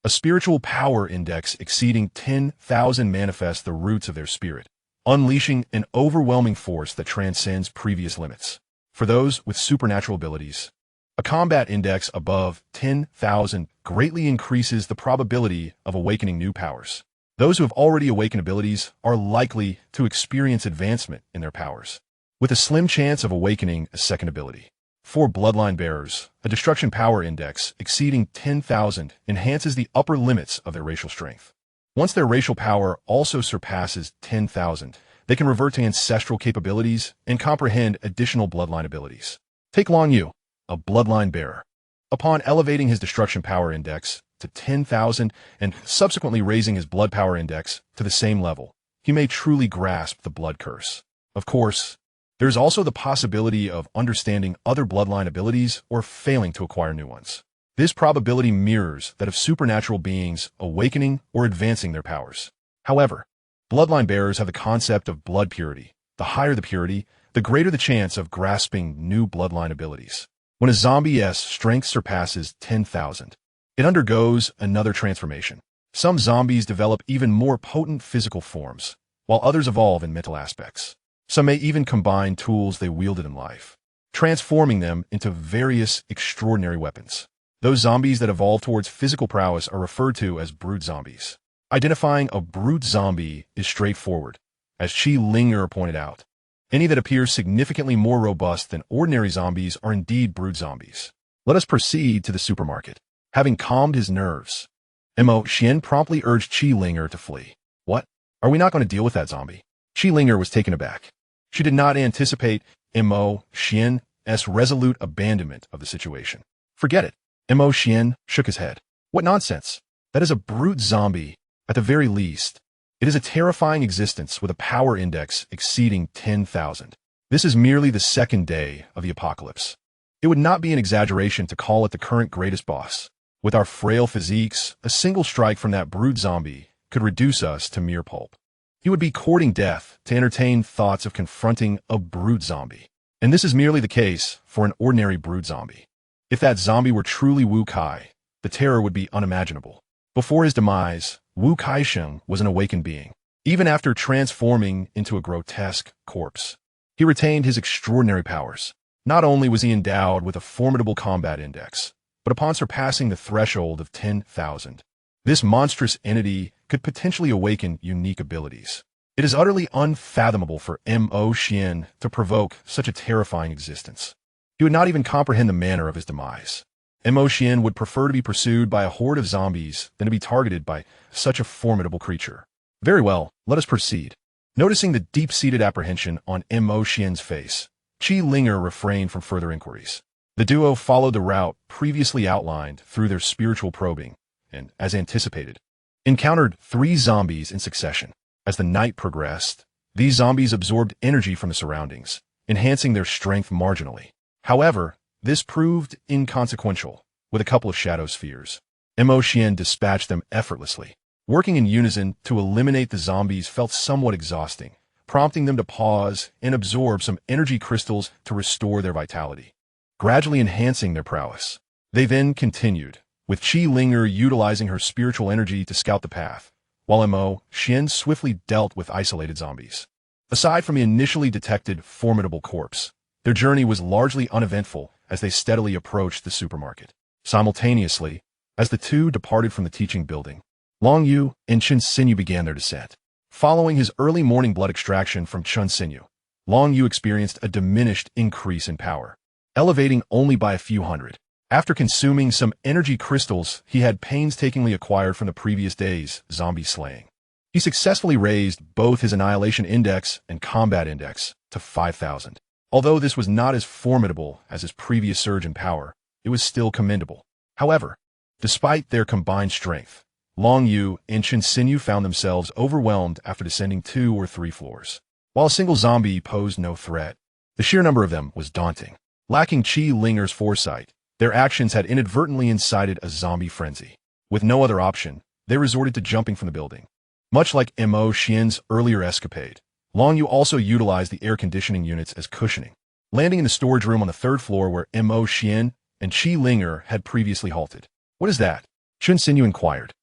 a spiritual power index exceeding 10,000 manifests the roots of their spirit, unleashing an overwhelming force that transcends previous limits. For those with supernatural abilities, a combat index above 10,000 greatly increases the probability of awakening new powers. Those who have already awakened abilities are likely to experience advancement in their powers, with a slim chance of awakening a second ability. For Bloodline bearers, a destruction power index exceeding 10,000 enhances the upper limits of their racial strength. Once their racial power also surpasses 10,000, they can revert to ancestral capabilities and comprehend additional Bloodline abilities. Take Long Yu, a Bloodline bearer. Upon elevating his destruction power index to 10,000 and subsequently raising his blood power index to the same level, he may truly grasp the blood curse. Of course, there is also the possibility of understanding other Bloodline abilities or failing to acquire new ones. This probability mirrors that of supernatural beings awakening or advancing their powers. However, Bloodline bearers have the concept of blood purity. The higher the purity, the greater the chance of grasping new Bloodline abilities. When a zombie's strength surpasses 10,000, it undergoes another transformation. Some zombies develop even more potent physical forms, while others evolve in mental aspects. Some may even combine tools they wielded in life, transforming them into various extraordinary weapons. Those zombies that evolve towards physical prowess are referred to as brute zombies. Identifying a brute zombie is straightforward, as Chi Linger pointed out. Any that appear significantly more robust than ordinary zombies are indeed brute zombies. Let us proceed to the supermarket. Having calmed his nerves, Xuan promptly urged Chi Linger to flee. What? Are we not going to deal with that zombie? Chi Linger was taken aback. She did not anticipate Xuan's resolute abandonment of the situation. Forget it. Xuan shook his head. What nonsense. That is a brute zombie, at the very least. It is a terrifying existence with a power index exceeding 10,000. This is merely the second day of the apocalypse. It would not be an exaggeration to call it the current greatest boss. With our frail physiques, a single strike from that brute zombie could reduce us to mere pulp. He would be courting death to entertain thoughts of confronting a brute zombie. And this is merely the case for an ordinary brute zombie. If that zombie were truly Wu Kai, the terror would be unimaginable. Before his demise, Wu Kaisheng was an awakened being. Even after transforming into a grotesque corpse, he retained his extraordinary powers. Not only was he endowed with a formidable combat index, but upon surpassing the threshold of 10,000, this monstrous entity could potentially awaken unique abilities. It is utterly unfathomable for Xuan to provoke such a terrifying existence. He would not even comprehend the manner of his demise. Xuan would prefer to be pursued by a horde of zombies than to be targeted by such a formidable creature. Very well, let us proceed. Noticing the deep-seated apprehension on Xuan's face, Chi Linger refrained from further inquiries. The duo followed the route previously outlined through their spiritual probing, and, as anticipated, encountered 3 zombies in succession. As the night progressed, these zombies absorbed energy from the surroundings, enhancing their strength marginally. However, this proved inconsequential, with a couple of shadow spheres. Xuan dispatched them effortlessly. Working in unison to eliminate the zombies felt somewhat exhausting, prompting them to pause and absorb some energy crystals to restore their vitality, gradually enhancing their prowess. They then continued, with Chi Linger utilizing her spiritual energy to scout the path, while Xuan swiftly dealt with isolated zombies. Aside from the initially detected formidable corpse, their journey was largely uneventful as they steadily approached the supermarket. Simultaneously, as the two departed from the teaching building, Long Yu and Chun Sinyu began their descent. Following his early morning blood extraction from Chun Sinyu, Long Yu experienced a diminished increase in power, elevating only by a few hundred. After consuming some energy crystals he had painstakingly acquired from the previous day's zombie slaying, he successfully raised both his Annihilation Index and Combat Index to 5,000. Although this was not as formidable as his previous surge in power, it was still commendable. However, despite their combined strength, Long Yu and Chun Sinyu found themselves overwhelmed after descending 2 or 3 floors. While a single zombie posed no threat, the sheer number of them was daunting. Lacking Qi Linger's foresight, their actions had inadvertently incited a zombie frenzy. With no other option, they resorted to jumping from the building. Much like Mo Xian's earlier escapade, Long Yu also utilized the air conditioning units as cushioning, landing in the storage room on the third floor where Mo Xian and Qi Linger had previously halted. "What is that?" Xuan Xinyu inquired,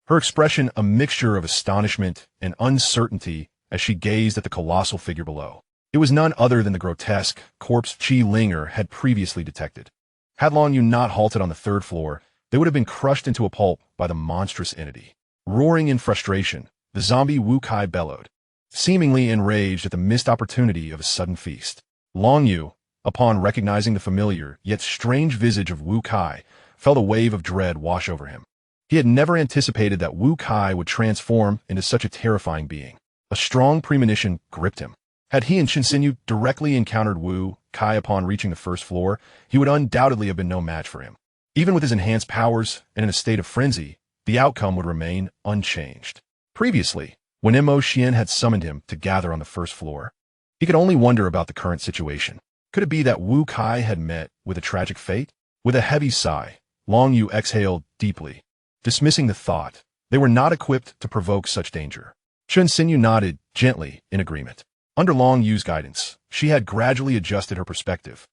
her expression a mixture of astonishment and uncertainty as she gazed at the colossal figure below. It was none other than the grotesque corpse Qi Linger had previously detected. Had Long Yu not halted on the third floor, they would have been crushed into a pulp by the monstrous entity. Roaring in frustration, the zombie Wu Kai bellowed, seemingly enraged at the missed opportunity of a sudden feast. Long Yu, upon recognizing the familiar yet strange visage of Wu Kai, felt a wave of dread wash over him. He had never anticipated that Wu Kai would transform into such a terrifying being. A strong premonition gripped him. Had he and Xuan Xinyu directly encountered Wu Kai upon reaching the first floor, he would undoubtedly have been no match for him. Even with his enhanced powers and in a state of frenzy, the outcome would remain unchanged. Previously, when Mo Xian had summoned him to gather on the first floor, he could only wonder about the current situation. Could it be that Wu Kai had met with a tragic fate? With a heavy sigh, Long Yu exhaled deeply, dismissing the thought. They were not equipped to provoke such danger. Xuan Xinyu nodded gently in agreement. Under Long Yu's guidance, she had gradually adjusted her perspective,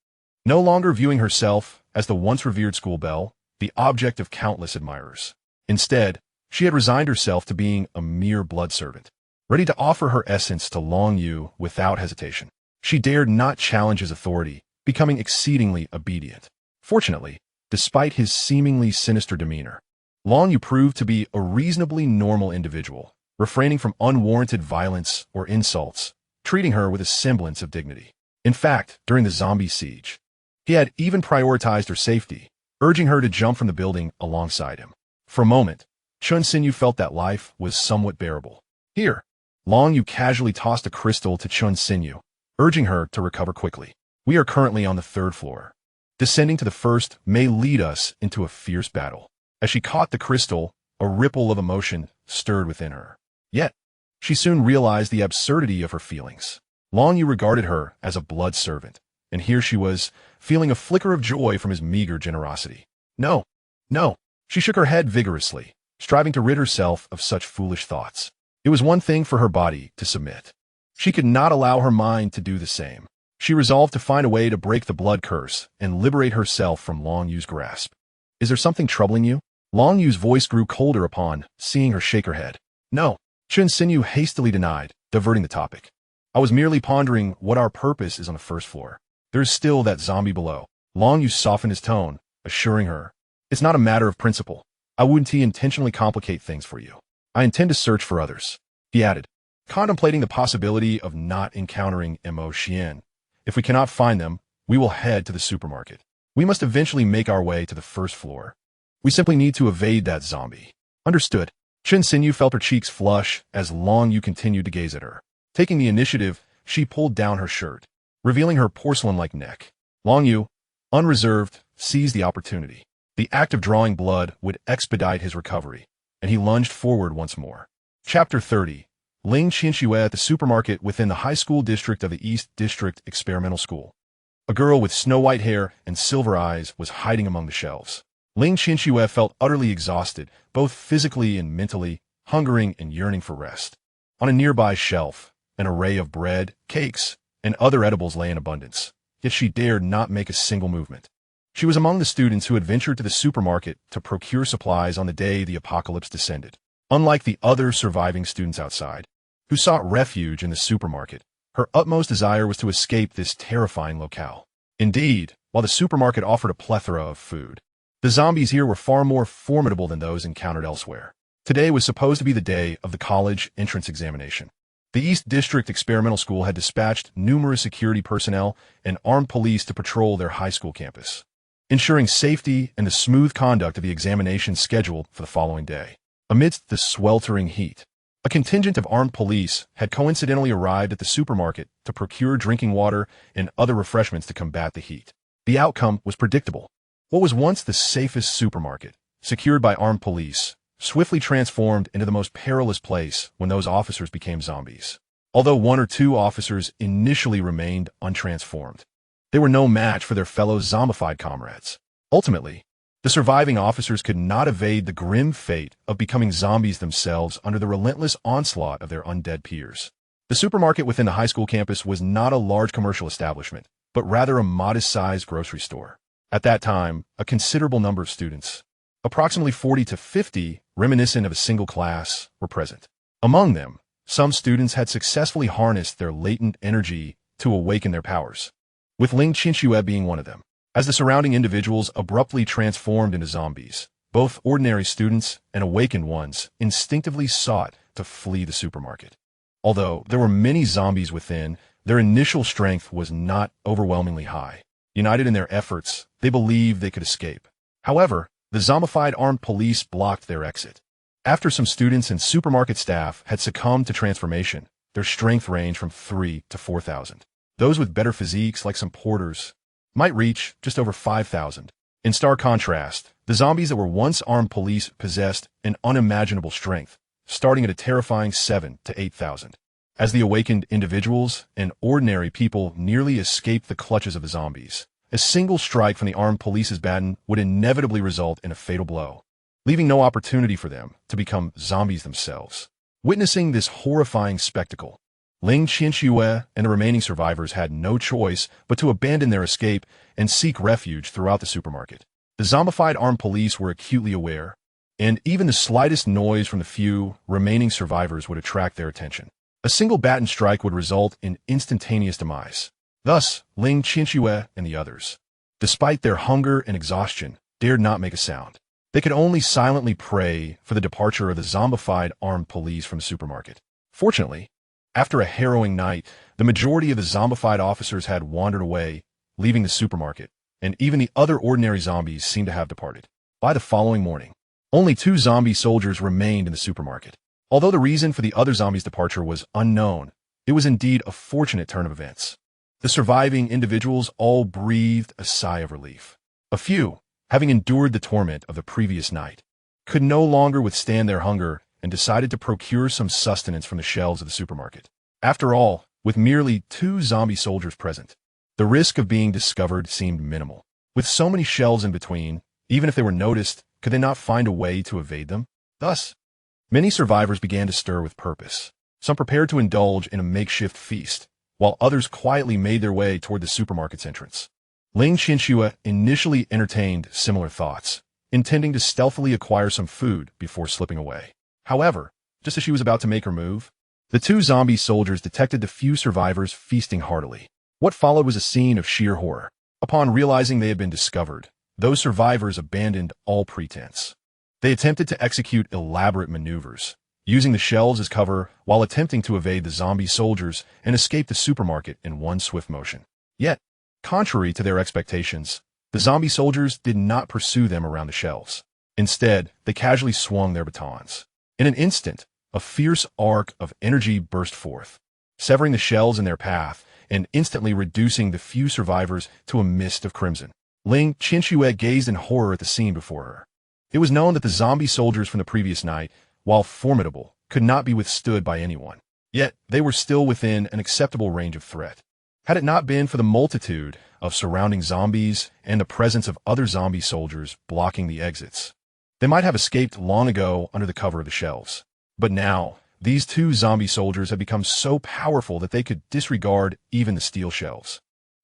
no longer viewing herself as the once revered school belle, the object of countless admirers. Instead, she had resigned herself to being a mere blood servant, ready to offer her essence to Long Yu without hesitation. She dared not challenge his authority, becoming exceedingly obedient. Fortunately, despite his seemingly sinister demeanor, Long Yu proved to be a reasonably normal individual, refraining from unwarranted violence or insults, treating her with a semblance of dignity. In fact, during the zombie siege, he had even prioritized her safety, urging her to jump from the building alongside him. For a moment, Xuan Xinyu felt that life was somewhat bearable. "Here." Long Yu casually tossed a crystal to Xuan Xinyu, urging her to recover quickly. "We are currently on the third floor. Descending to the first may lead us into a fierce battle." As she caught the crystal, a ripple of emotion stirred within her. Yet, she soon realized the absurdity of her feelings. Long Yu regarded her as a blood servant, and here she was, feeling a flicker of joy from his meager generosity. No, no. She shook her head vigorously, striving to rid herself of such foolish thoughts. It was one thing for her body to submit. She could not allow her mind to do the same. She resolved to find a way to break the blood curse and liberate herself from Long Yu's grasp. "Is there something troubling you?" Long Yu's voice grew colder upon seeing her shake her head. "No," Xuan Xinyu hastily denied, diverting the topic. "I was merely pondering what our purpose is on the first floor. There is still that zombie below." Long Yu softened his tone, assuring her, "It's not a matter of principle. I wouldn't intentionally complicate things for you. I intend to search for others." He added, contemplating the possibility of not encountering Mo Xian. "If we cannot find them, we will head to the supermarket. We must eventually make our way to the first floor. We simply need to evade that zombie." "Understood." Xuan Xinyu felt her cheeks flush as Long Yu continued to gaze at her. Taking the initiative, she pulled down her shirt, revealing her porcelain-like neck. Long Yu, unreserved, seized the opportunity. The act of drawing blood would expedite his recovery, and he lunged forward once more. Chapter 30. Ling Qianxue at the supermarket within the high school district of the East District Experimental School. A girl with snow-white hair and silver eyes was hiding among the shelves. Ling Qianxue felt utterly exhausted, both physically and mentally, hungering and yearning for rest. On a nearby shelf, an array of bread, cakes, and other edibles lay in abundance, yet she dared not make a single movement. She was among the students who had ventured to the supermarket to procure supplies on the day the apocalypse descended. Unlike the other surviving students outside, who sought refuge in the supermarket, her utmost desire was to escape this terrifying locale. Indeed, while the supermarket offered a plethora of food, the zombies here were far more formidable than those encountered elsewhere. Today was supposed to be the day of the college entrance examination. The East District Experimental School had dispatched numerous security personnel and armed police to patrol their high school campus, ensuring safety and the smooth conduct of the examination scheduled for the following day. Amidst the sweltering heat, a contingent of armed police had coincidentally arrived at the supermarket to procure drinking water and other refreshments to combat the heat. The outcome was predictable. What was once the safest supermarket, secured by armed police, swiftly transformed into the most perilous place when those officers became zombies. Although one or two officers initially remained untransformed, They were no match for their fellow zombified comrades. Ultimately, the surviving officers could not evade the grim fate of becoming zombies themselves under the relentless onslaught of their undead peers. The supermarket within the high school campus was not a large commercial establishment, but rather a modest-sized grocery store. At that time, a considerable number of students, approximately 40 to 50, reminiscent of a single class, were present. Among them, some students had successfully harnessed their latent energy to awaken their powers, with Ling Qinxue being one of them. As the surrounding individuals abruptly transformed into zombies, both ordinary students and awakened ones instinctively sought to flee the supermarket. Although there were many zombies within, their initial strength was not overwhelmingly high. United in their efforts, they believed they could escape. However, the zombified armed police blocked their exit. After some students and supermarket staff had succumbed to transformation, their strength ranged from 3 to 4,000. Those with better physiques, like some porters, might reach just over 5,000. In stark contrast, the zombies that were once armed police possessed an unimaginable strength, starting at a terrifying 7 to 8,000. As the awakened individuals and ordinary people nearly escaped the clutches of the zombies, a single strike from the armed police's baton would inevitably result in a fatal blow, leaving no opportunity for them to become zombies themselves. Witnessing this horrifying spectacle, Ling Qinxue and the remaining survivors had no choice but to abandon their escape and seek refuge throughout the supermarket. The zombified armed police were acutely aware, and even the slightest noise from the few remaining survivors would attract their attention. A single baton strike would result in instantaneous demise. Thus, Ling Qinxue and the others, despite their hunger and exhaustion, dared not make a sound. They could only silently pray for the departure of the zombified armed police from the supermarket. Fortunately, after a harrowing night, the majority of the zombified officers had wandered away, leaving the supermarket, and even the other ordinary zombies seemed to have departed. By the following morning, only 2 zombie soldiers remained in the supermarket. Although the reason for the other zombies' departure was unknown, it was indeed a fortunate turn of events. The surviving individuals all breathed a sigh of relief. A few, having endured the torment of the previous night, could no longer withstand their hunger and decided to procure some sustenance from the shelves of the supermarket. After all, with merely 2 zombie soldiers present, the risk of being discovered seemed minimal. With so many shelves in between, even if they were noticed, could they not find a way to evade them? Thus, many survivors began to stir with purpose. Some prepared to indulge in a makeshift feast, while others quietly made their way toward the supermarket's entrance. Ling Qinxue initially entertained similar thoughts, intending to stealthily acquire some food before slipping away. However, just as she was about to make her move, the 2 zombie soldiers detected the few survivors feasting heartily. What followed was a scene of sheer horror. Upon realizing they had been discovered, those survivors abandoned all pretense. They attempted to execute elaborate maneuvers, using the shelves as cover while attempting to evade the zombie soldiers and escape the supermarket in one swift motion. Yet, contrary to their expectations, the zombie soldiers did not pursue them around the shelves. Instead, they casually swung their batons. In an instant, a fierce arc of energy burst forth, severing the shelves in their path and instantly reducing the few survivors to a mist of crimson. Ling Qinxue gazed in horror at the scene before her. It was known that the zombie soldiers from the previous night, while formidable, could not be withstood by anyone. Yet, they were still within an acceptable range of threat. Had it not been for the multitude of surrounding zombies and the presence of other zombie soldiers blocking the exits, they might have escaped long ago under the cover of the shelves. But now, these 2 zombie soldiers had become so powerful that they could disregard even the steel shelves.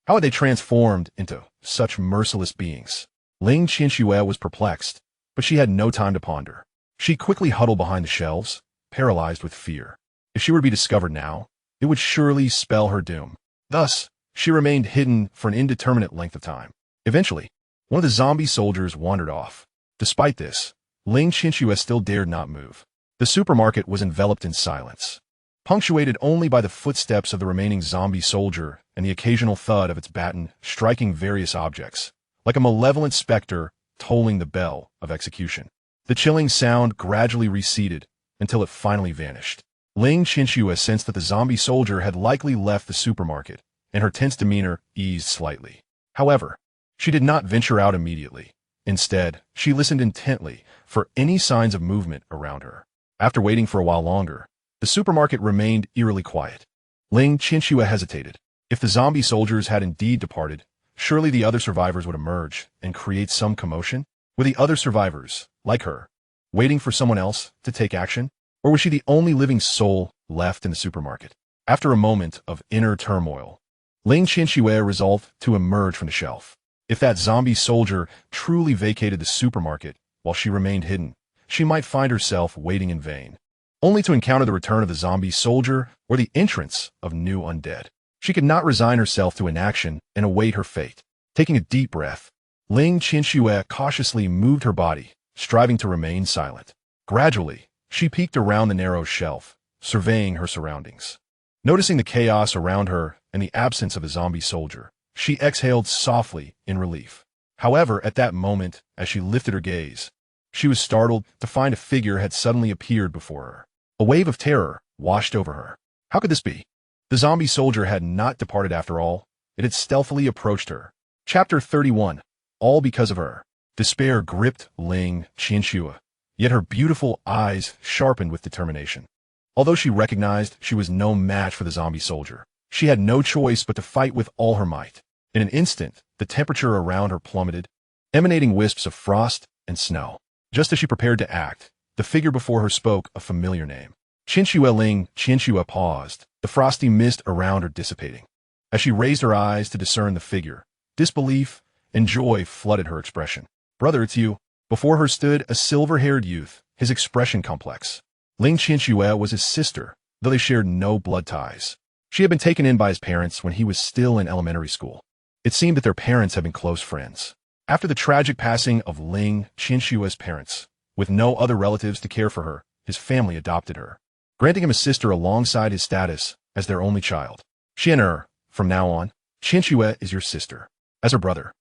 How had they transformed into such merciless beings? Ling Qinxue was perplexed, but she had no time to ponder. She quickly huddled behind the shelves, paralyzed with fear. If she were to be discovered now, it would surely spell her doom. Thus, she remained hidden for an indeterminate length of time. Eventually, one of the zombie soldiers wandered off. Despite this, Ling Qinxue still dared not move. The supermarket was enveloped in silence, punctuated only by the footsteps of the remaining zombie soldier and the occasional thud of its baton striking various objects, like a malevolent specter tolling the bell of execution. The chilling sound gradually receded until it finally vanished. Ling Qinxue sensed that the zombie soldier had likely left the supermarket, and her tense demeanor eased slightly. However, she did not venture out immediately. Instead, she listened intently for any signs of movement around her. After waiting for a while longer, the supermarket remained eerily quiet. Ling Qinxue hesitated. If the zombie soldiers had indeed departed, Surely the other survivors would emerge and create some commotion? Were the other survivors, like her, waiting for someone else to take action? Or was she the only living soul left in the supermarket? After a moment of inner turmoil, Ling Qianxue resolved to emerge from the shelf. If that zombie soldier truly vacated the supermarket while she remained hidden, she might find herself waiting in vain, only to encounter the return of the zombie soldier or the entrance of new undead. She could not resign herself to inaction and await her fate. Taking a deep breath, Ling Qianxue cautiously moved her body, striving to remain silent. Gradually, she peeked around the narrow shelf, surveying her surroundings. Noticing the chaos around her and the absence of a zombie soldier, she exhaled softly in relief. However, at that moment, as she lifted her gaze, she was startled to find a figure had suddenly appeared before her. A wave of terror washed over her. How could this be? The zombie soldier had not departed after all. It had stealthily approached her. Chapter 31. All because of her. Despair gripped Ling Qianxue, yet her beautiful eyes sharpened with determination. Although she recognized she was no match for the zombie soldier, she had no choice but to fight with all her might. In an instant, the temperature around her plummeted, emanating wisps of frost and snow. Just as she prepared to act, the figure before her spoke a familiar name. Qianxue. Ling Qianxue paused, the frosty mist around her dissipating. As she raised her eyes to discern the figure, disbelief and joy flooded her expression. Brother, it's you. Before her stood a silver-haired youth, his expression complex. Ling Qianxue was his sister, though they shared no blood ties. She had been taken in by his parents when he was still in elementary school. It seemed that their parents had been close friends. After the tragic passing of Ling Qianxue's parents, with no other relatives to care for her, his family adopted her, granting him a sister alongside his status as their only child. Xian, from now on, Qianxue is your sister. As her brother,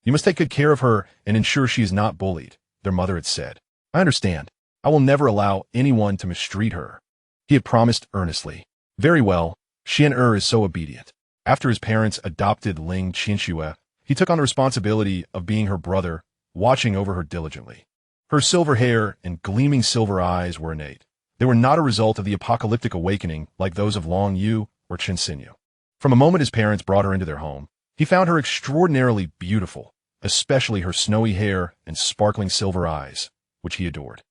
you must take good care of her and ensure she is not bullied, their mother had said. I understand. I will never allow anyone to mistreat her, he had promised earnestly. Very well, Xian is so obedient. After his parents adopted Ling Qianxue, he took on the responsibility of being her brother, watching over her diligently. Her silver hair and gleaming silver eyes were innate. They were not a result of the apocalyptic awakening like those of Long Yu or Chen Xinyu. From the moment his parents brought her into their home, he found her extraordinarily beautiful, especially her snowy hair and sparkling silver eyes, which he adored.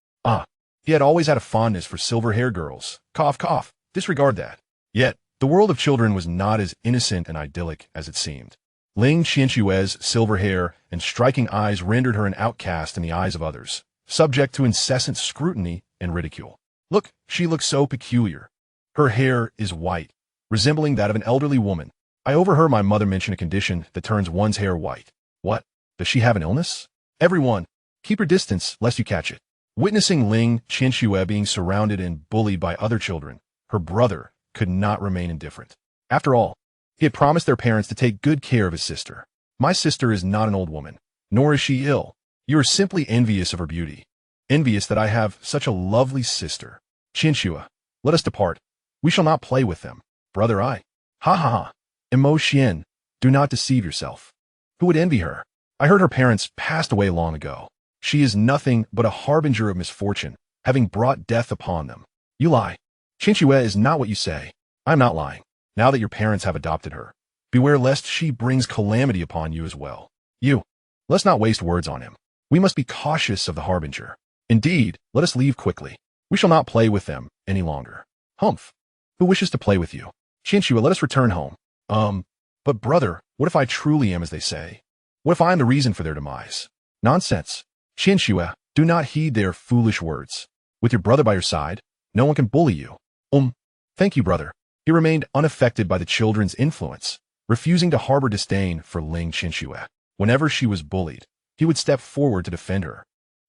He had always had a fondness for silver-haired girls. Cough, cough. Disregard that. Yet, the world of children was not as innocent and idyllic as it seemed. Ling Qianxue's silver hair and striking eyes rendered her an outcast in the eyes of others, subject to incessant scrutiny and ridicule. Look, she looks so peculiar. Her hair is white, resembling that of an elderly woman. I overheard my mother mention a condition that turns one's hair white. What? Does she have an illness? Everyone, keep your distance lest you catch it. Witnessing Ling Qianxue being surrounded and bullied by other children, her brother could not remain indifferent. After all, he had promised their parents to take good care of his sister. My sister is not an old woman, nor is she ill. You are simply envious of her beauty. Envious that I have such a lovely sister. Qianxue, let us depart. We shall not play with them. Brother, ha ha ha. Emo Xian, do not deceive yourself. Who would envy her? I heard her parents passed away long ago. She is nothing but a harbinger of misfortune, having brought death upon them. You lie. Qianxue is not what you say. I am not lying. Now that your parents have adopted her, beware lest she brings calamity upon you as well. Let's not waste words on him. We must be cautious of the harbinger. Indeed, let us leave quickly. We shall not play with them any longer. Humph. Who wishes to play with you? Qianxue, let us return home. But brother, what if I truly am as they say? What if I am the reason for their demise? Nonsense. Qianxue, do not heed their foolish words. With your brother by your side, no one can bully you. Thank you, brother. He remained unaffected by the children's influence, refusing to harbor disdain for Ling Qianxue. Whenever she was bullied, he would step forward to defend her,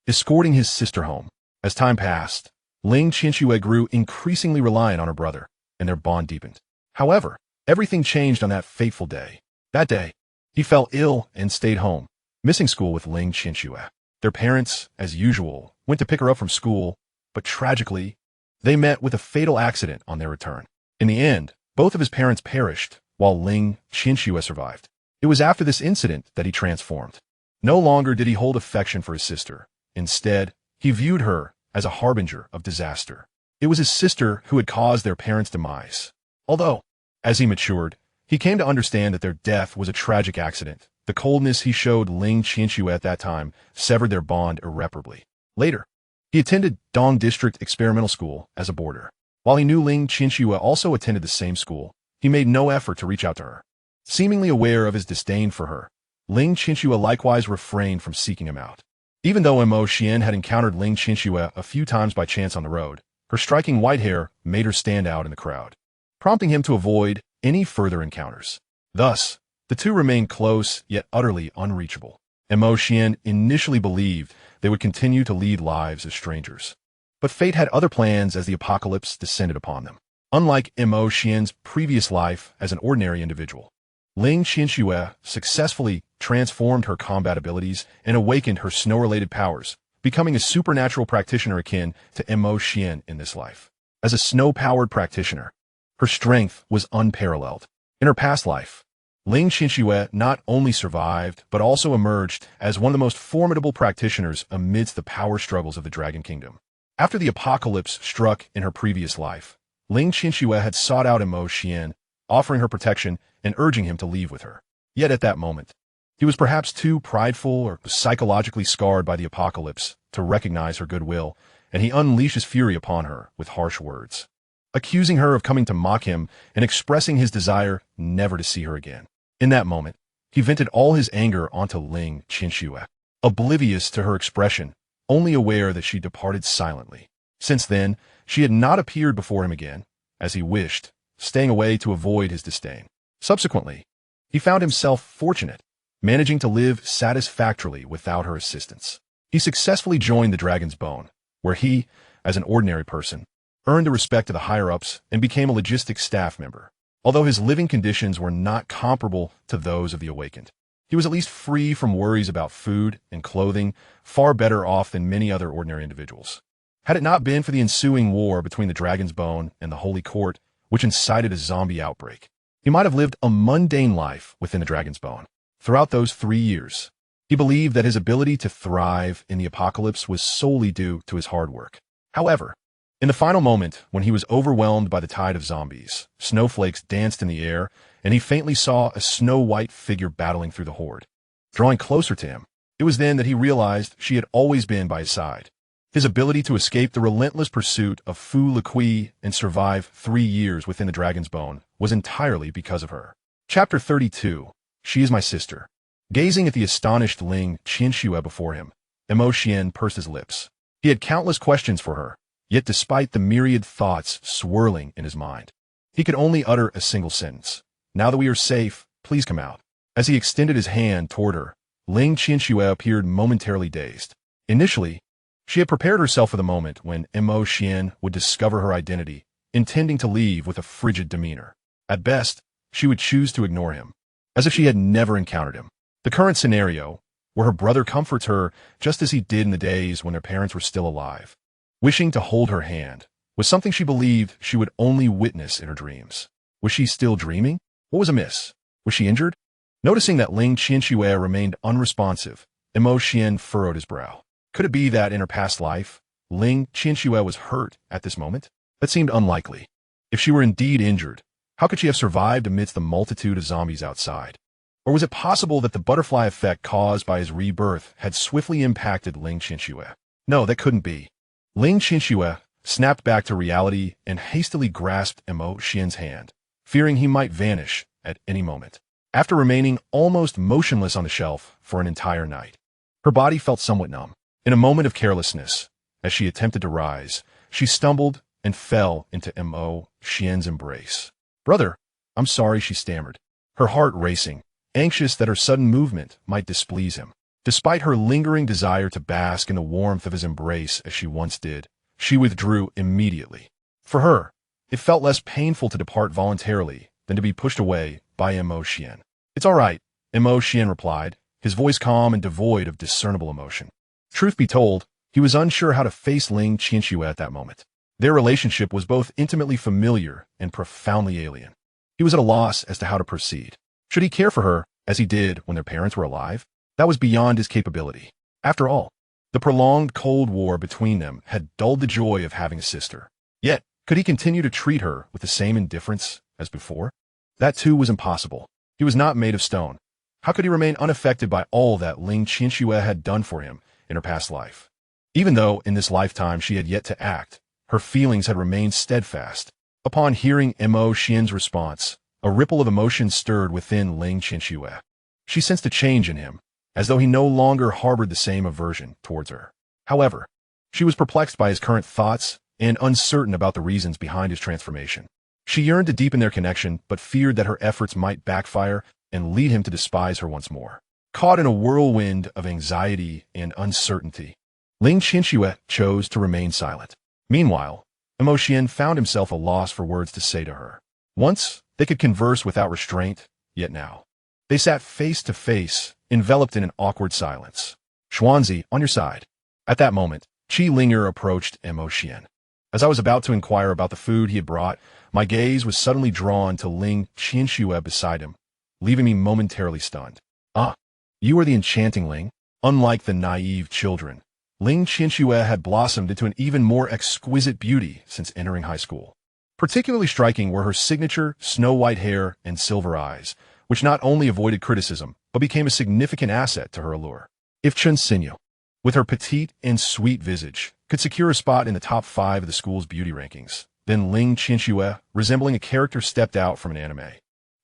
escorting his sister home. As time passed, Ling Qianxue grew increasingly reliant on her brother, and their bond deepened. However, everything changed on that fateful day. That day, he fell ill and stayed home, missing school with Ling Qianxue. Their parents, as usual, went to pick her up from school, but tragically, they met with a fatal accident on their return. In the end, both of his parents perished, while Ling Qianxue survived. It was after this incident that he transformed. No longer did he hold affection for his sister. Instead, he viewed her as a harbinger of disaster. It was his sister who had caused their parents' demise. Although, as he matured, he came to understand that their death was a tragic accident, The coldness he showed Ling Qianxue at that time severed their bond irreparably. Later, he attended Dong District Experimental School as a boarder. While he knew Ling Qianxue also attended the same school, he made no effort to reach out to her. Seemingly aware of his disdain for her, Ling Qianxue likewise refrained from seeking him out. Even though Xian had encountered Ling Qianxue a few times by chance on the road, her striking white hair made her stand out in the crowd, prompting him to avoid any further encounters. Thus, the two remained close yet utterly unreachable. Xian initially believed they would continue to lead lives as strangers. But fate had other plans as the apocalypse descended upon them. Unlike Xian's previous life as an ordinary individual, Ling Qianxue successfully transformed her combat abilities and awakened her snow-related powers, becoming a supernatural practitioner akin to Xian in this life. As a snow-powered practitioner, her strength was unparalleled. In her past life, Ling Qianxue not only survived, but also emerged as one of the most formidable practitioners amidst the power struggles of the Dragon Kingdom. After the apocalypse struck in her previous life, Ling Qianxue had sought out Xian, offering her protection and urging him to leave with her. Yet at that moment, he was perhaps too prideful or psychologically scarred by the apocalypse to recognize her goodwill, and he unleashed his fury upon her with harsh words, accusing her of coming to mock him and expressing his desire never to see her again. In that moment, he vented all his anger onto Ling Qianxue, oblivious to her expression, only aware that she departed silently. Since then, she had not appeared before him again, as he wished, staying away to avoid his disdain. Subsequently, he found himself fortunate, managing to live satisfactorily without her assistance. He successfully joined the Dragon's Bone, where he, as an ordinary person, earned the respect of the higher-ups and became a logistics staff member. Although his living conditions were not comparable to those of the awakened, he was at least free from worries about food and clothing, far better off than many other ordinary individuals. Had it not been for the ensuing war between the Dragon's Bone and the Holy Court, which incited a zombie outbreak, he might have lived a mundane life within the Dragon's Bone. Throughout those 3 years, he believed that his ability to thrive in the apocalypse was solely due to his hard work. However, in the final moment, when he was overwhelmed by the tide of zombies, snowflakes danced in the air, and he faintly saw a snow-white figure battling through the horde. Drawing closer to him, it was then that he realized she had always been by his side. His ability to escape the relentless pursuit of Fu Liqui and survive 3 years within the Dragon's Bone was entirely because of her. Chapter 32. She is my sister. Gazing at the astonished Ling Qianxue before him, Xian pursed his lips. He had countless questions for her, yet despite the myriad thoughts swirling in his mind, he could only utter a single sentence. Now that we are safe, please come out. As he extended his hand toward her, Ling Qianxue appeared momentarily dazed. Initially, she had prepared herself for the moment when Xian would discover her identity, intending to leave with a frigid demeanor. At best, she would choose to ignore him, as if she had never encountered him. The current scenario, where her brother comforts her just as he did in the days when their parents were still alive, wishing to hold her hand, was something she believed she would only witness in her dreams. Was she still dreaming? What was amiss? Was she injured? Noticing that Ling Qianxue remained unresponsive, Xian furrowed his brow. Could it be that in her past life, Ling Qianxue was hurt at this moment? That seemed unlikely. If she were indeed injured, how could she have survived amidst the multitude of zombies outside? Or was it possible that the butterfly effect caused by his rebirth had swiftly impacted Ling Qianxue? No, that couldn't be. Ling Qianxue snapped back to reality and hastily grasped Xian's hand, fearing he might vanish at any moment. After remaining almost motionless on the shelf for an entire night, her body felt somewhat numb. In a moment of carelessness, as she attempted to rise, she stumbled and fell into Xian's embrace. "Brother, I'm sorry," she stammered, her heart racing, anxious that her sudden movement might displease him. Despite her lingering desire to bask in the warmth of his embrace as she once did, she withdrew immediately. For her, it felt less painful to depart voluntarily than to be pushed away by Xian. "It's all right," Xian replied, his voice calm and devoid of discernible emotion. Truth be told, he was unsure how to face Ling Qianxue at that moment. Their relationship was both intimately familiar and profoundly alien. He was at a loss as to how to proceed. Should he care for her as he did when their parents were alive? That was beyond his capability. After all, the prolonged Cold War between them had dulled the joy of having a sister. Yet, could he continue to treat her with the same indifference as before? That too was impossible. He was not made of stone. How could he remain unaffected by all that Ling Qianxue had done for him in her past life? Even though in this lifetime she had yet to act, her feelings had remained steadfast. Upon hearing Mo Xian's response, a ripple of emotion stirred within Ling Qianxue. She sensed a change in him, as though he no longer harbored the same aversion towards her. However, she was perplexed by his current thoughts and uncertain about the reasons behind his transformation. She yearned to deepen their connection, but feared that her efforts might backfire and lead him to despise her once more. Caught in a whirlwind of anxiety and uncertainty, Ling Qianxue chose to remain silent. Meanwhile, Mo Xian found himself a loss for words to say to her. Once, they could converse without restraint, yet now, they sat face to face, enveloped in an awkward silence. Xuanzi, on your side. At that moment, Qi Linger approached Mo Xian. As I was about to inquire about the food he had brought, my gaze was suddenly drawn to Ling Qianxue beside him, leaving me momentarily stunned. Ah, you are the enchanting Ling? Unlike the naive children, Ling Qianxue had blossomed into an even more exquisite beauty since entering high school. Particularly striking were her signature snow-white hair and silver eyes, which not only avoided criticism, but became a significant asset to her allure. If Chen Xinyu, with her petite and sweet visage, could secure a spot in the top 5 of the school's beauty rankings, then Ling Qianxue, resembling a character stepped out from an anime,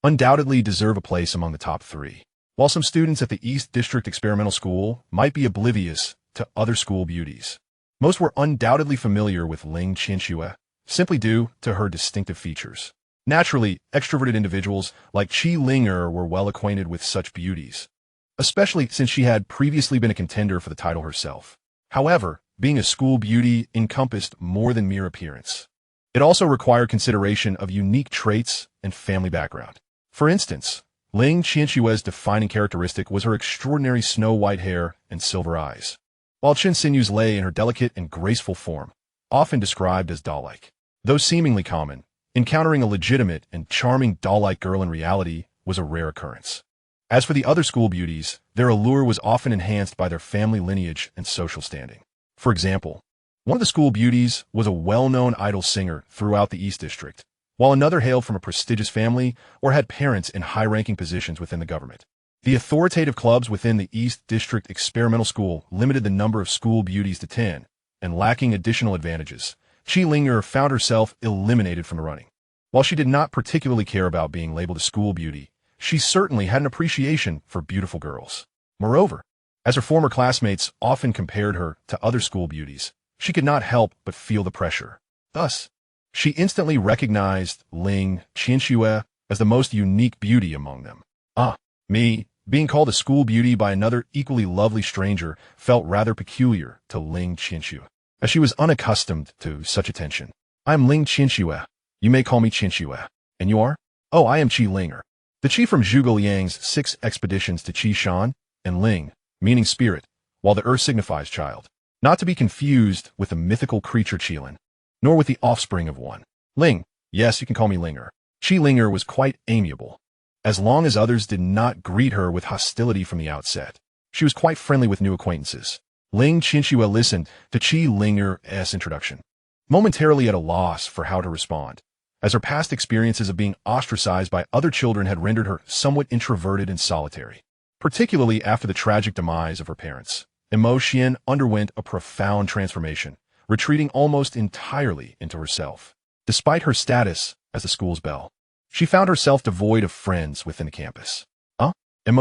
undoubtedly deserve a place among the top 3. While some students at the East District Experimental School might be oblivious to other school beauties, most were undoubtedly familiar with Ling Qianxue, simply due to her distinctive features. Naturally, extroverted individuals like Qi Linger were well acquainted with such beauties, especially since she had previously been a contender for the title herself. However, being a school beauty encompassed more than mere appearance. It also required consideration of unique traits and family background. For instance, Ling Qianxue's defining characteristic was her extraordinary snow-white hair and silver eyes, while Chen Xinyu's lay in her delicate and graceful form, often described as doll-like. Though seemingly common, encountering a legitimate and charming doll-like girl in reality was a rare occurrence. As for the other school beauties, their allure was often enhanced by their family lineage and social standing. For example, one of the school beauties was a well-known idol singer throughout the East District, while another hailed from a prestigious family or had parents in high-ranking positions within the government. The authoritative clubs within the East District Experimental School limited the number of school beauties to 10, and lacking additional advantages, Qi Linger found herself eliminated from the running. While she did not particularly care about being labeled a school beauty, she certainly had an appreciation for beautiful girls. Moreover, as her former classmates often compared her to other school beauties, she could not help but feel the pressure. Thus, she instantly recognized Ling Qianxue as the most unique beauty among them. Me, being called a school beauty by another equally lovely stranger felt rather peculiar to Ling Qianxue, as she was unaccustomed to such attention. I'm Ling Qianxue. You may call me Qianxue. And you are? Oh, I am Qi Linger, the Qi from Zhuge Liang's 6 expeditions to Xuan, and Ling, meaning spirit, while the earth signifies child. Not to be confused with the mythical creature Qilin, nor with the offspring of one. Ling, yes, you can call me Linger. Qi Linger was quite amiable. As long as others did not greet her with hostility from the outset, she was quite friendly with new acquaintances. Ling Qianxue listened to Qi Linger's introduction, momentarily at a loss for how to respond, as her past experiences of being ostracized by other children had rendered her somewhat introverted and solitary. Particularly after the tragic demise of her parents, Mo Xian underwent a profound transformation, retreating almost entirely into herself. Despite her status as the school's belle, she found herself devoid of friends within the campus. Mo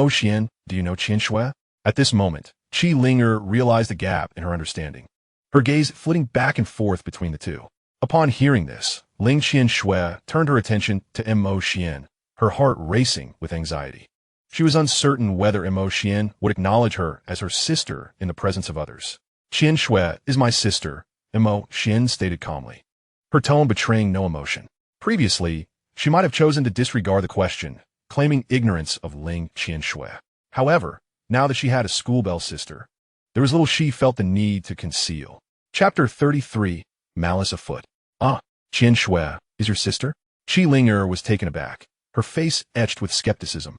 Xian, do you know Qianxue? At this moment, Qi Linger realized the gap in her understanding, her gaze flitting back and forth between the two. Upon hearing this, Ling Qianxue turned her attention to Mo Xian, her heart racing with anxiety. She was uncertain whether Mo Xian would acknowledge her as her sister in the presence of others. Qianxue is my sister, Mo Xian stated calmly, her tone betraying no emotion. Previously, she might have chosen to disregard the question, claiming ignorance of Ling Qianxue. However, now that she had a schoolbell sister, there was little she felt the need to conceal. Chapter 33, Malice Afoot. Qianxue is your sister? Qi Linger was taken aback, her face etched with skepticism.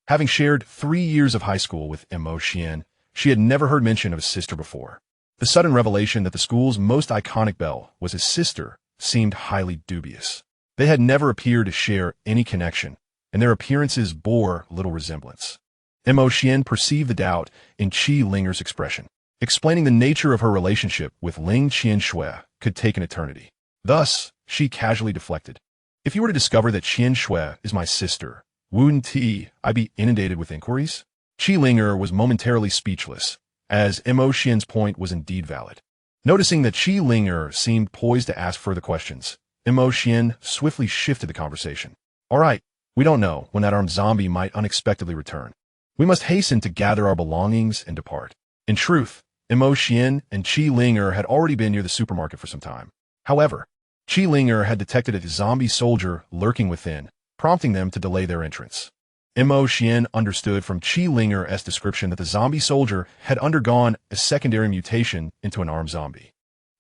Having shared 3 years of high school with Mo Xian, she had never heard mention of a sister before. The sudden revelation that the school's most iconic belle was his sister seemed highly dubious. They had never appeared to share any connection, and their appearances bore little resemblance. Xian perceived the doubt in Qi Linger's expression, explaining the nature of her relationship with Ling Qianshui could take an eternity. Thus, she casually deflected. If you were to discover that Qianshui is my sister, wouldn't I be inundated with inquiries? Qi Linger was momentarily speechless, as Xian's point was indeed valid. Noticing that Qi Linger seemed poised to ask further questions, Xian swiftly shifted the conversation. All right, we don't know when that armed zombie might unexpectedly return. We must hasten to gather our belongings and depart. In truth, Xian and Qi Linger had already been near the supermarket for some time. However, Qi Linger had detected a zombie soldier lurking within, prompting them to delay their entrance. Xian understood from Qi Linger's description that the zombie soldier had undergone a secondary mutation into an armed zombie.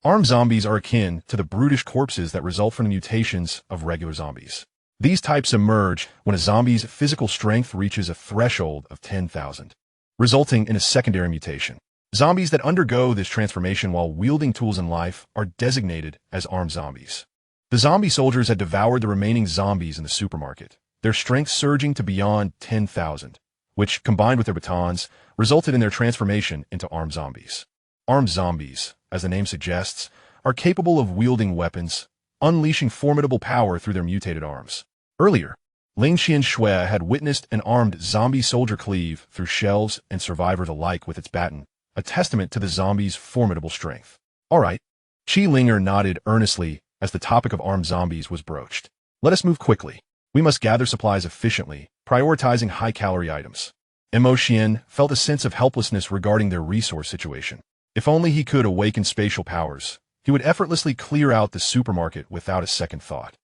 Armed zombies are akin to the brutish corpses that result from the mutations of regular zombies. These types emerge when a zombie's physical strength reaches a threshold of 10,000, resulting in a secondary mutation. Zombies that undergo this transformation while wielding tools in life are designated as armed zombies. The zombie soldiers had devoured the remaining zombies in the supermarket, their strength surging to beyond 10,000, which, combined with their batons, resulted in their transformation into armed zombies. Armed zombies, as the name suggests, are capable of wielding weapons, unleashing formidable power through their mutated arms. Earlier, Ling Qianshui had witnessed an armed zombie soldier cleave through shells and survivors alike with its baton, a testament to the zombie's formidable strength. All right, Qi Linger nodded earnestly as the topic of armed zombies was broached. Let us move quickly. We must gather supplies efficiently, prioritizing high-calorie items. Xian felt a sense of helplessness regarding their resource situation. If only he could awaken spatial powers, he would effortlessly clear out the supermarket without a second thought.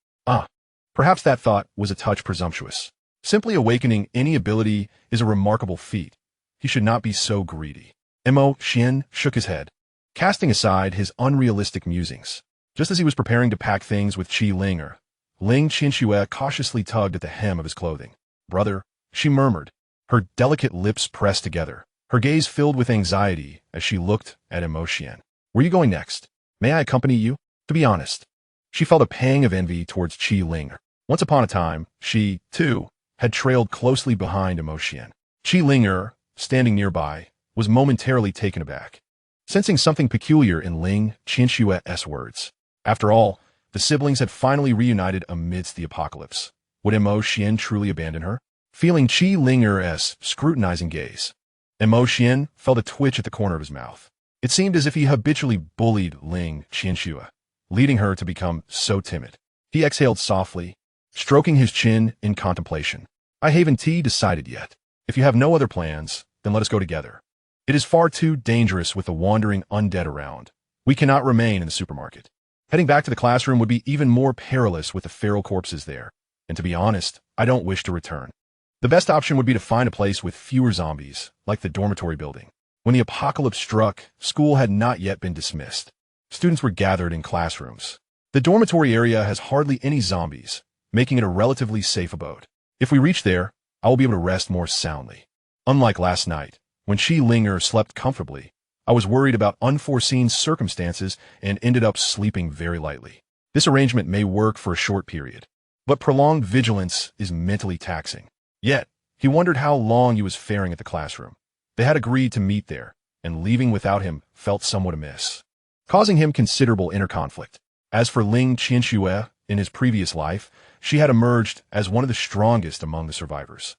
Perhaps that thought was a touch presumptuous. Simply awakening any ability is a remarkable feat. He should not be so greedy. Xian shook his head, casting aside his unrealistic musings. Just as he was preparing to pack things with Qi Linger, Ling Qianshui cautiously tugged at the hem of his clothing. Brother, she murmured, her delicate lips pressed together, her gaze filled with anxiety as she looked at Xian. Where are you going next? May I accompany you? To be honest, she felt a pang of envy towards Qi Linger. Once upon a time, she, too, had trailed closely behind Xian. Qi Linger, standing nearby, was momentarily taken aback, sensing something peculiar in Ling Qianshui's words. After all, the siblings had finally reunited amidst the apocalypse. Would Xian truly abandon her? Feeling Qi Linger's scrutinizing gaze, Xian felt a twitch at the corner of his mouth. It seemed as if he habitually bullied Ling Qianshui, leading her to become so timid. He exhaled softly, stroking his chin in contemplation. I haven't decided yet. If you have no other plans, then let us go together. It is far too dangerous with the wandering undead around. We cannot remain in the supermarket. Heading back to the classroom would be even more perilous with the feral corpses there. And to be honest, I don't wish to return. The best option would be to find a place with fewer zombies, like the dormitory building. When the apocalypse struck, school had not yet been dismissed. Students were gathered in classrooms. The dormitory area has hardly any zombies, making it a relatively safe abode. If we reach there, I will be able to rest more soundly. Unlike last night, when Qi Linger slept comfortably, I was worried about unforeseen circumstances and ended up sleeping very lightly. This arrangement may work for a short period, but prolonged vigilance is mentally taxing. Yet, he wondered how long he was faring at the classroom. They had agreed to meet there, and leaving without him felt somewhat amiss, causing him considerable inner conflict. As for Ling Qianshui, in his previous life, she had emerged as one of the strongest among the survivors.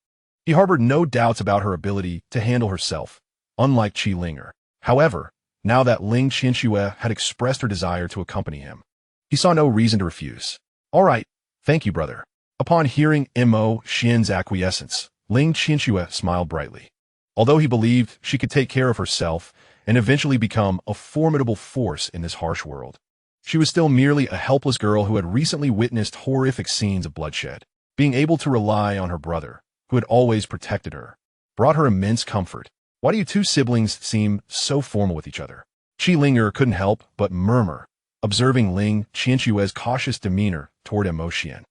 He harbored no doubts about her ability to handle herself, unlike Qi Linger. However, now that Ling Qianshui had expressed her desire to accompany him, he saw no reason to refuse. All right, thank you, brother. Upon hearing Xian's acquiescence, Ling Qianshui smiled brightly. Although he believed she could take care of herself and eventually become a formidable force in this harsh world, she was still merely a helpless girl who had recently witnessed horrific scenes of bloodshed. Being able to rely on her brother, who had always protected her, brought her immense comfort. Why do you two siblings seem so formal with each other? Qi Linger couldn't help but murmur, observing Ling Qianshui's cautious demeanor toward Xian.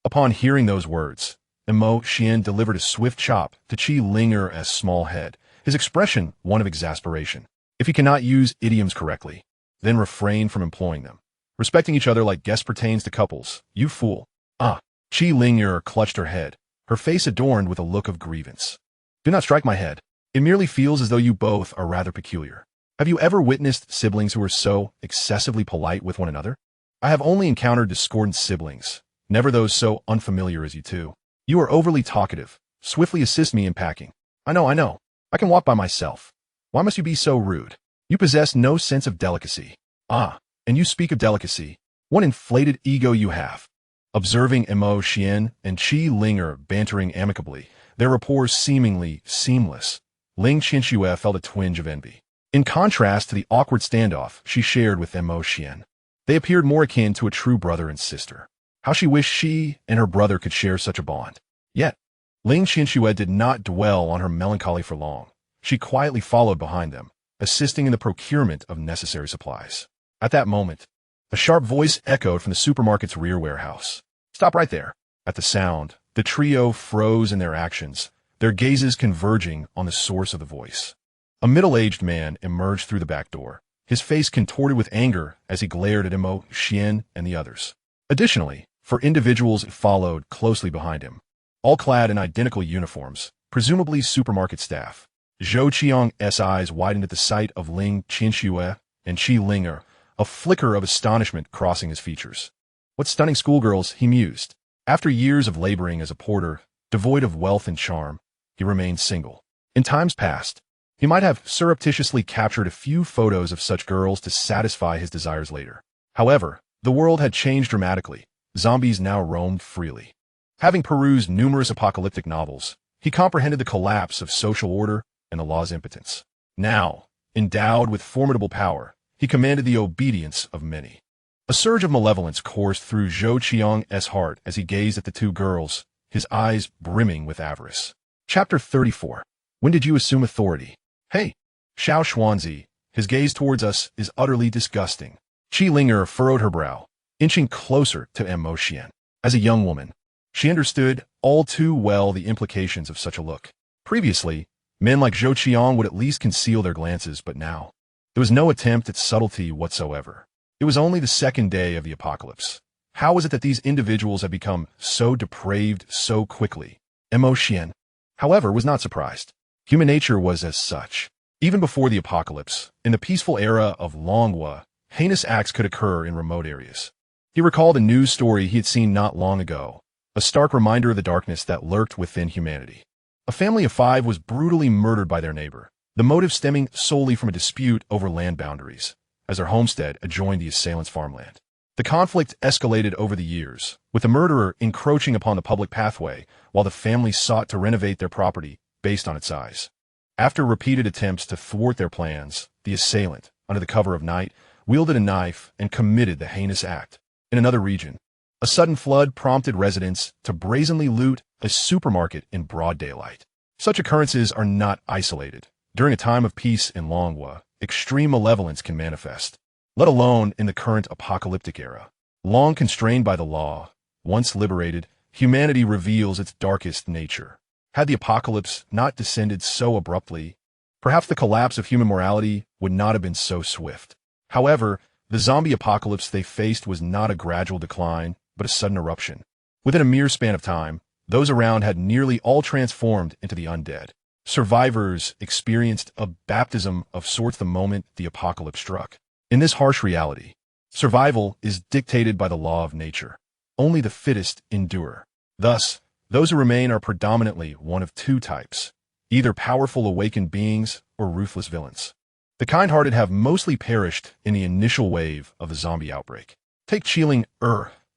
Upon hearing those words, Xian delivered a swift chop to Qi Linger's small head, his expression one of exasperation. If you cannot use idioms correctly, then refrain from employing them. Respecting each other like guest pertains to couples, you fool. Qi Linger clutched her head, her face adorned with a look of grievance. Do not strike my head. It merely feels as though you both are rather peculiar. Have you ever witnessed siblings who are so excessively polite with one another? I have only encountered discordant siblings, never those so unfamiliar as you two. You are overly talkative. Swiftly assist me in packing. I know. I can walk by myself. Why must you be so rude? You possess no sense of delicacy. Ah, and you speak of delicacy. What inflated ego you have. Observing Xian and Qi Linger bantering amicably, their rapport seemingly seamless, Ling Qianxue felt a twinge of envy. In contrast to the awkward standoff she shared with Xian, they appeared more akin to a true brother and sister. How she wished she and her brother could share such a bond. Yet, Ling Qianxue did not dwell on her melancholy for long. She quietly followed behind them, assisting in the procurement of necessary supplies. At that moment, a sharp voice echoed from the supermarket's rear warehouse. Stop right there. At the sound, the trio froze in their actions, their gazes converging on the source of the voice. A middle-aged man emerged through the back door, his face contorted with anger as he glared at Xian and the others. Additionally, four individuals followed closely behind him, all clad in identical uniforms, presumably supermarket staff. Zhou Qiang's eyes widened at the sight of Ling Qianxue and Qi Linger, a flicker of astonishment crossing his features. What stunning schoolgirls, he mused. After years of laboring as a porter, devoid of wealth and charm, he remained single. In times past, he might have surreptitiously captured a few photos of such girls to satisfy his desires later. However, the world had changed dramatically. Zombies now roamed freely. Having perused numerous apocalyptic novels, he comprehended the collapse of social order and the law's impotence. Now, endowed with formidable power, he commanded the obedience of many. A surge of malevolence coursed through Zhou Qiang's heart as he gazed at the two girls, his eyes brimming with avarice. Chapter 34. When did you assume authority? Hey, Xiao Xuanzi, his gaze towards us is utterly disgusting. Qi Linger furrowed her brow, inching closer to Xian. As a young woman, she understood all too well the implications of such a look. Previously, men like Zhou Qiang would at least conceal their glances, but now, there was no attempt at subtlety whatsoever. It was only the second day of the apocalypse. How was it that these individuals had become so depraved so quickly? Xian, however, was not surprised. Human nature was as such. Even before the apocalypse, in the peaceful era of Longhua, heinous acts could occur in remote areas. He recalled a news story he had seen not long ago, a stark reminder of the darkness that lurked within humanity. A family of 5 was brutally murdered by their neighbor, the motive stemming solely from a dispute over land boundaries, as their homestead adjoined the assailant's farmland. The conflict escalated over the years, with the murderer encroaching upon the public pathway while the family sought to renovate their property based on its size. After repeated attempts to thwart their plans, the assailant, under the cover of night, wielded a knife and committed the heinous act. In another region, a sudden flood prompted residents to brazenly loot a supermarket in broad daylight. Such occurrences are not isolated. During a time of peace in Longhua, extreme malevolence can manifest, let alone in the current apocalyptic era. Long constrained by the law, once liberated, humanity reveals its darkest nature. Had the apocalypse not descended so abruptly, perhaps the collapse of human morality would not have been so swift. However, the zombie apocalypse they faced was not a gradual decline, but a sudden eruption. Within a mere span of time, those around had nearly all transformed into the undead. Survivors experienced a baptism of sorts the moment the apocalypse struck. In this harsh reality, survival is dictated by the law of nature. Only the fittest endure. Thus, those who remain are predominantly one of 2 types, either powerful awakened beings or ruthless villains. The kind-hearted have mostly perished in the initial wave of the zombie outbreak. Take Qiling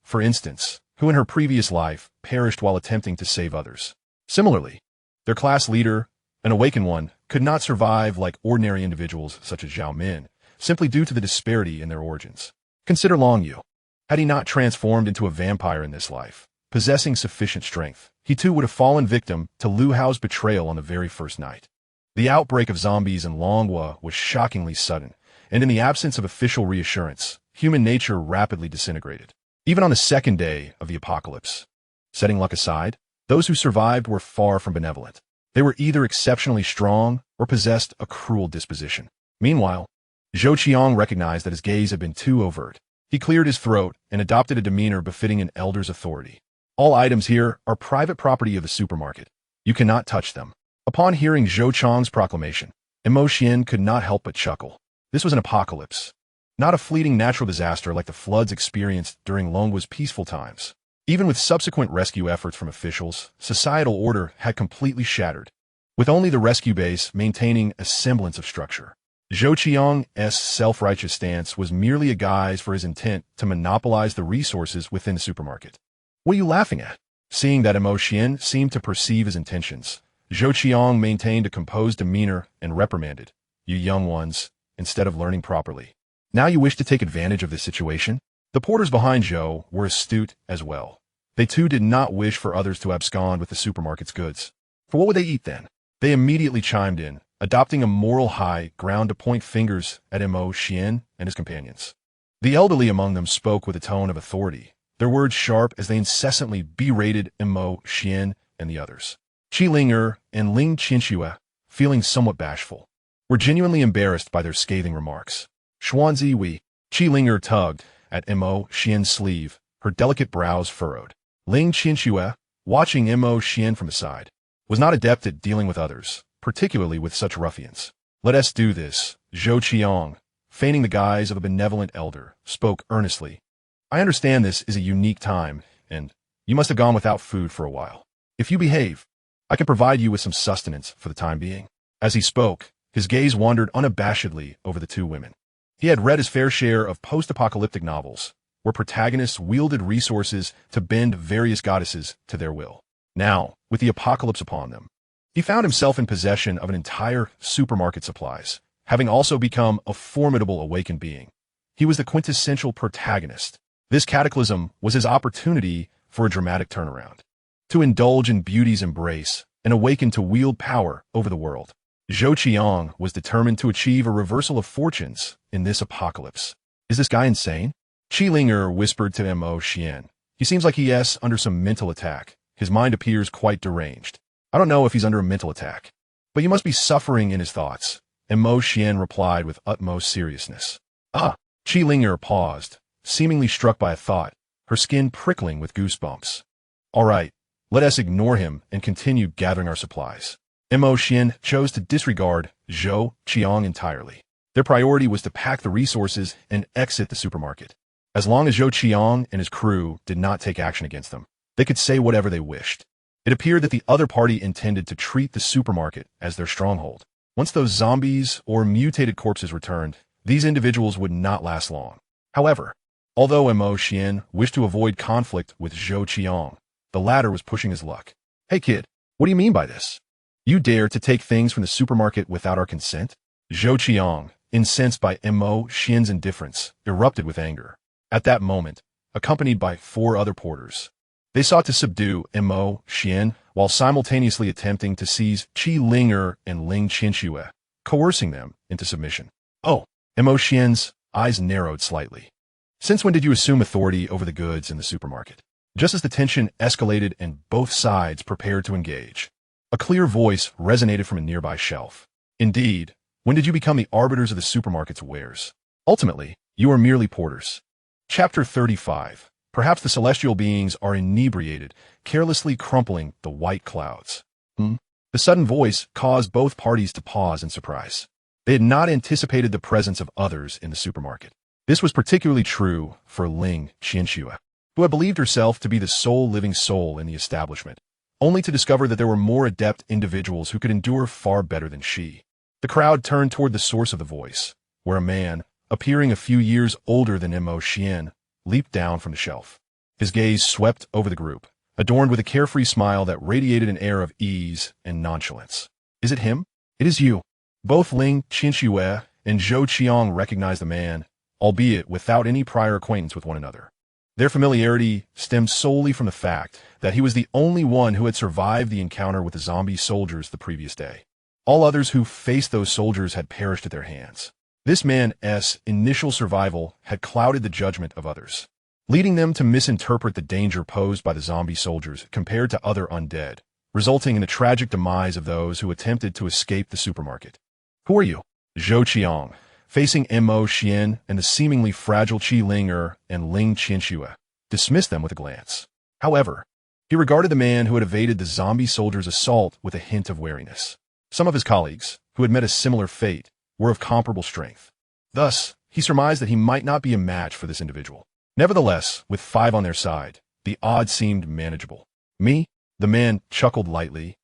for instance, who in her previous life perished while attempting to save others. Similarly, their class leader, an awakened one, could not survive like ordinary individuals such as Zhao Min, simply due to the disparity in their origins. Consider Long Yu. Had he not transformed into a vampire in this life, possessing sufficient strength, he too would have fallen victim to Lu Hao's betrayal on the very first night. The outbreak of zombies in Longhua was shockingly sudden, and in the absence of official reassurance, human nature rapidly disintegrated. Even on the second day of the apocalypse, setting luck aside, those who survived were far from benevolent. They were either exceptionally strong or possessed a cruel disposition. Meanwhile, Zhou Qiang recognized that his gaze had been too overt. He cleared his throat and adopted a demeanor befitting an elder's authority. All items here are private property of the supermarket. You cannot touch them. Upon hearing Zhou Chang's proclamation, Xian could not help but chuckle. This was an apocalypse, not a fleeting natural disaster like the floods experienced during Longwa's peaceful times. Even with subsequent rescue efforts from officials, societal order had completely shattered, with only the rescue base maintaining a semblance of structure. Zhou Qiang's self-righteous stance was merely a guise for his intent to monopolize the resources within the supermarket. What are you laughing at? Seeing that Xian seemed to perceive his intentions, Zhou Qiang maintained a composed demeanor and reprimanded, "You young ones, instead of learning properly. Now you wish to take advantage of this situation?" The porters behind Zhou were astute as well. They too did not wish for others to abscond with the supermarket's goods. For what would they eat then? They immediately chimed in, adopting a moral high ground to point fingers at Xian and his companions. The elderly among them spoke with a tone of authority, their words sharp as they incessantly berated Xian and the others. Qi Ling'er and Ling Qianxue, feeling somewhat bashful, were genuinely embarrassed by their scathing remarks. Xuan Ziwi, Qi Ling'er tugged at Xian's sleeve, her delicate brows furrowed. Ling Qianxue, watching Xian from the side, was not adept at dealing with others, particularly with such ruffians. "Let us do this," Zhou Qiang, feigning the guise of a benevolent elder, spoke earnestly. "I understand this is a unique time, and you must have gone without food for a while. If you behave, I can provide you with some sustenance for the time being." As he spoke, his gaze wandered unabashedly over the two women. He had read his fair share of post-apocalyptic novels, where protagonists wielded resources to bend various goddesses to their will. Now, with the apocalypse upon them, he found himself in possession of an entire supermarket supplies, having also become a formidable awakened being. He was the quintessential protagonist. This cataclysm was his opportunity for a dramatic turnaround, to indulge in beauty's embrace and awaken to wield power over the world. Zhou Qiang was determined to achieve a reversal of fortunes in this apocalypse. "Is this guy insane?" Qi Ling'er whispered to Xian. "He seems like he is under some mental attack. His mind appears quite deranged." "I don't know if he's under a mental attack, but you must be suffering in his thoughts," Xian replied with utmost seriousness. "Ah!" Qi Ling'er paused, seemingly struck by a thought, her skin prickling with goosebumps. "All right, let us ignore him and continue gathering our supplies." Xian chose to disregard Zhou Qiang entirely. Their priority was to pack the resources and exit the supermarket. As long as Zhou Qiang and his crew did not take action against them, they could say whatever they wished. It appeared that the other party intended to treat the supermarket as their stronghold. Once those zombies or mutated corpses returned, these individuals would not last long. However, although Xian wished to avoid conflict with Zhou Qiang, the latter was pushing his luck. "Hey kid, what do you mean by this? You dare to take things from the supermarket without our consent?" Zhou Qiang, incensed by Xian's indifference, erupted with anger. At that moment, accompanied by 4 other porters, they sought to subdue Xian while simultaneously attempting to seize Qi Ling'er and Ling Qianxue, coercing them into submission. "Oh," Xian's eyes narrowed slightly. "Since when did you assume authority over the goods in the supermarket?" Just as the tension escalated and both sides prepared to engage, a clear voice resonated from a nearby shelf. "Indeed, when did you become the arbiters of the supermarket's wares? Ultimately, you are merely porters." Chapter 35. Perhaps the celestial beings are inebriated, carelessly crumpling the white clouds. The sudden voice caused both parties to pause in surprise. They had not anticipated the presence of others in the supermarket. This was particularly true for Ling Qianxue, who had believed herself to be the sole living soul in the establishment, only to discover that there were more adept individuals who could endure far better than she. The crowd turned toward the source of the voice, where a man, appearing a few years older than Xian, leaped down from the shelf. His gaze swept over the group, adorned with a carefree smile that radiated an air of ease and nonchalance. "Is it him?" "It is you." Both Ling Qianxue and Zhou Qiang recognized the man, albeit without any prior acquaintance with one another. Their familiarity stemmed solely from the fact that he was the only one who had survived the encounter with the zombie soldiers the previous day. All others who faced those soldiers had perished at their hands. This man's initial survival had clouded the judgment of others, leading them to misinterpret the danger posed by the zombie soldiers compared to other undead, resulting in the tragic demise of those who attempted to escape the supermarket. "Who are you?" Zhou Qiang, facing Xian and the seemingly fragile Qi Ling'er and Ling Qianxue, dismissed them with a glance. However, he regarded the man who had evaded the zombie soldier's assault with a hint of wariness. Some of his colleagues, who had met a similar fate, were of comparable strength. Thus, he surmised that he might not be a match for this individual. Nevertheless, with 5 on their side, the odds seemed manageable. Me? The man chuckled lightly.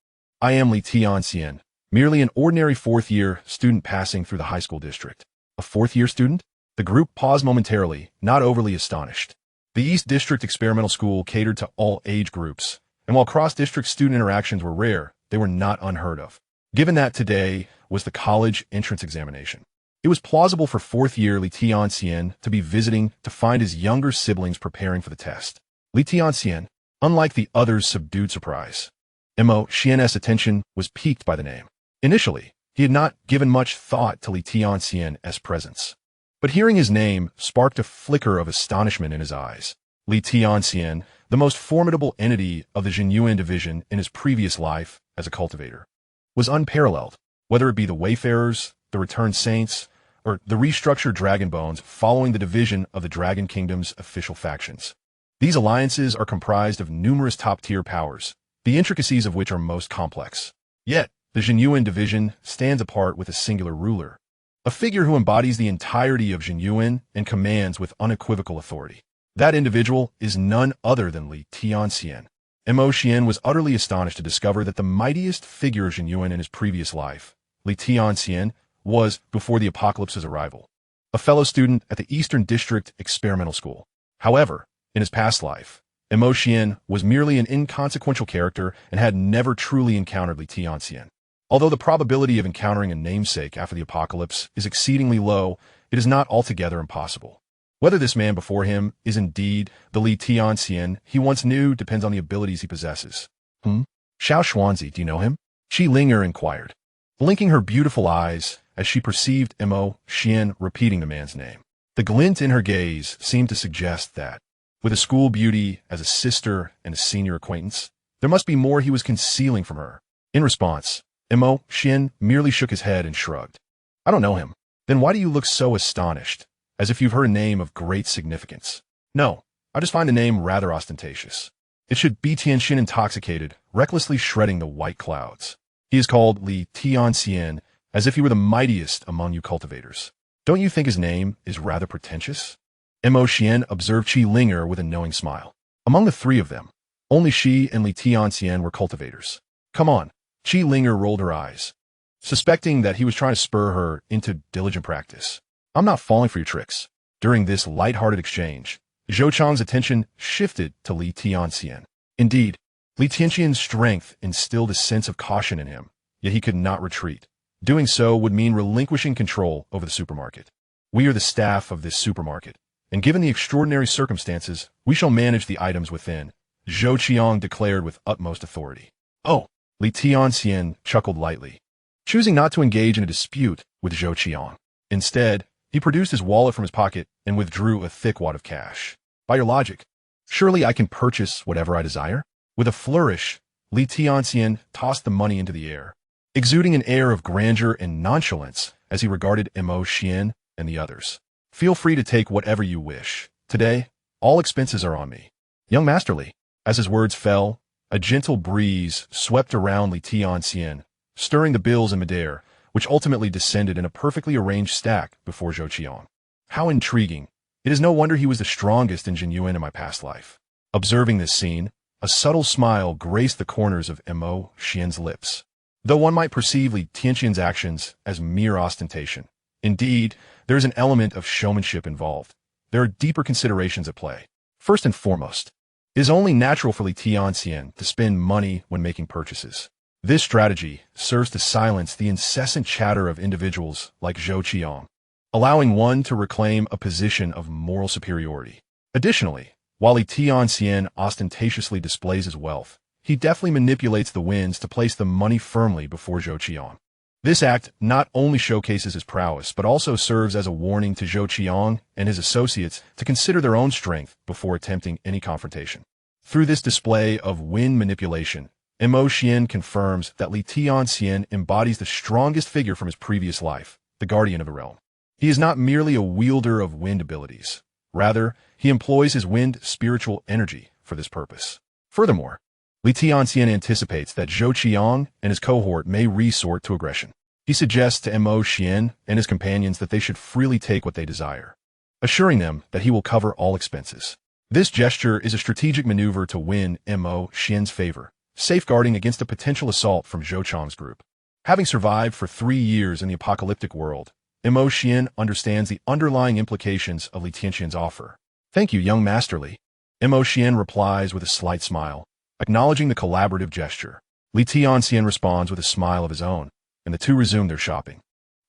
I am Xuan, merely an ordinary 4th-year student passing through the high school district. A 4th-year student? The group paused momentarily, not overly astonished. The East District Experimental School catered to all age groups, and while cross-district student interactions were rare, they were not unheard of. Given that today was the college entrance examination, it was plausible for 4th-year Xuan to be visiting to find his younger siblings preparing for the test. Xuan, unlike the others' subdued surprise, Xian's attention was piqued by the name. Initially, he had not given much thought to Xuan's presence. But hearing his name sparked a flicker of astonishment in his eyes. Xuan, the most formidable entity of the Yuan division in his previous life as a cultivator, was unparalleled, whether it be the Wayfarers, the Returned Saints, or the restructured Dragon Bones following the division of the Dragon Kingdom's official factions. These alliances are comprised of numerous top-tier powers, the intricacies of which are most complex. Yet, the Yuan division stands apart with a singular ruler, a figure who embodies the entirety of Yuan and commands with unequivocal authority. That individual is none other than Xuan. Xian was utterly astonished to discover that the mightiest figure of Yuan in his previous life, Xuan, was, before the apocalypse's arrival, a fellow student at the Eastern District Experimental School. However, in his past life, Xian was merely an inconsequential character and had never truly encountered Xuan. Although the probability of encountering a namesake after the apocalypse is exceedingly low, it is not altogether impossible. Whether this man before him is indeed the Xuan he once knew depends on the abilities he possesses. Xiao Xuanzi, do you know him? Qi Linger inquired, blinking her beautiful eyes as she perceived Xian repeating the man's name. The glint in her gaze seemed to suggest that, with a school beauty as a sister and a senior acquaintance, there must be more he was concealing from her. In response, Xian merely shook his head and shrugged. I don't know him. Then why do you look so astonished, as if you've heard a name of great significance? No, I just find the name rather ostentatious. It should be Tianxin intoxicated, recklessly shredding the white clouds. He is called Xuan, as if he were the mightiest among you cultivators. Don't you think his name is rather pretentious? Xian observed Qi Linger with a knowing smile. Among the 3 of them, only she and Xuan were cultivators. Come on. Qi Linger rolled her eyes, suspecting that he was trying to spur her into diligent practice. I'm not falling for your tricks. During this light-hearted exchange, Zhou Chang's attention shifted to Xuan. Indeed, Tianxian's strength instilled a sense of caution in him, yet he could not retreat. Doing so would mean relinquishing control over the supermarket. We are the staff of this supermarket, and given the extraordinary circumstances, we shall manage the items within, Zhou Qiang declared with utmost authority. Oh! Xuan chuckled lightly, choosing not to engage in a dispute with Zhou Qiang. Instead, he produced his wallet from his pocket and withdrew a thick wad of cash. By your logic, surely I can purchase whatever I desire? With a flourish, Xuan tossed the money into the air, exuding an air of grandeur and nonchalance as he regarded Xian and the others. Feel free to take whatever you wish. Today, all expenses are on me. Young Masterly. As his words fell, a gentle breeze swept around Xuan, stirring the bills in midair, which ultimately descended in a perfectly arranged stack before Zhou Qiang. How intriguing. It is no wonder he was the strongest in Yuan in my past life. Observing this scene, a subtle smile graced the corners of Xian's lips. Though one might perceive Tianxian's actions as mere ostentation, indeed, there is an element of showmanship involved. There are deeper considerations at play. First and foremost, it is only natural for Xuan to spend money when making purchases. This strategy serves to silence the incessant chatter of individuals like Zhou Qiang, allowing one to reclaim a position of moral superiority. Additionally, while Xuan ostentatiously displays his wealth, he deftly manipulates the winds to place the money firmly before Zhou Qiang. This act not only showcases his prowess, but also serves as a warning to Zhou Qiang and his associates to consider their own strength before attempting any confrontation. Through this display of wind manipulation, Xian confirms that Xuan embodies the strongest figure from his previous life, the guardian of the realm. He is not merely a wielder of wind abilities. Rather, he employs his wind spiritual energy for this purpose. Furthermore, Li Tianxian anticipates that Zhou Qiang and his cohort may resort to aggression. He suggests to Mo Xian and his companions that they should freely take what they desire, assuring them that he will cover all expenses. This gesture is a strategic maneuver to win Mo Xian's favor, safeguarding against a potential assault from Zhou Qiang's group. Having survived for 3 years in the apocalyptic world, Mo Xian understands the underlying implications of Li Tianxian's offer. Thank you, young Master Li. Mo Xian replies with a slight smile, acknowledging the collaborative gesture. Li Tianxian responds with a smile of his own, and the two resume their shopping,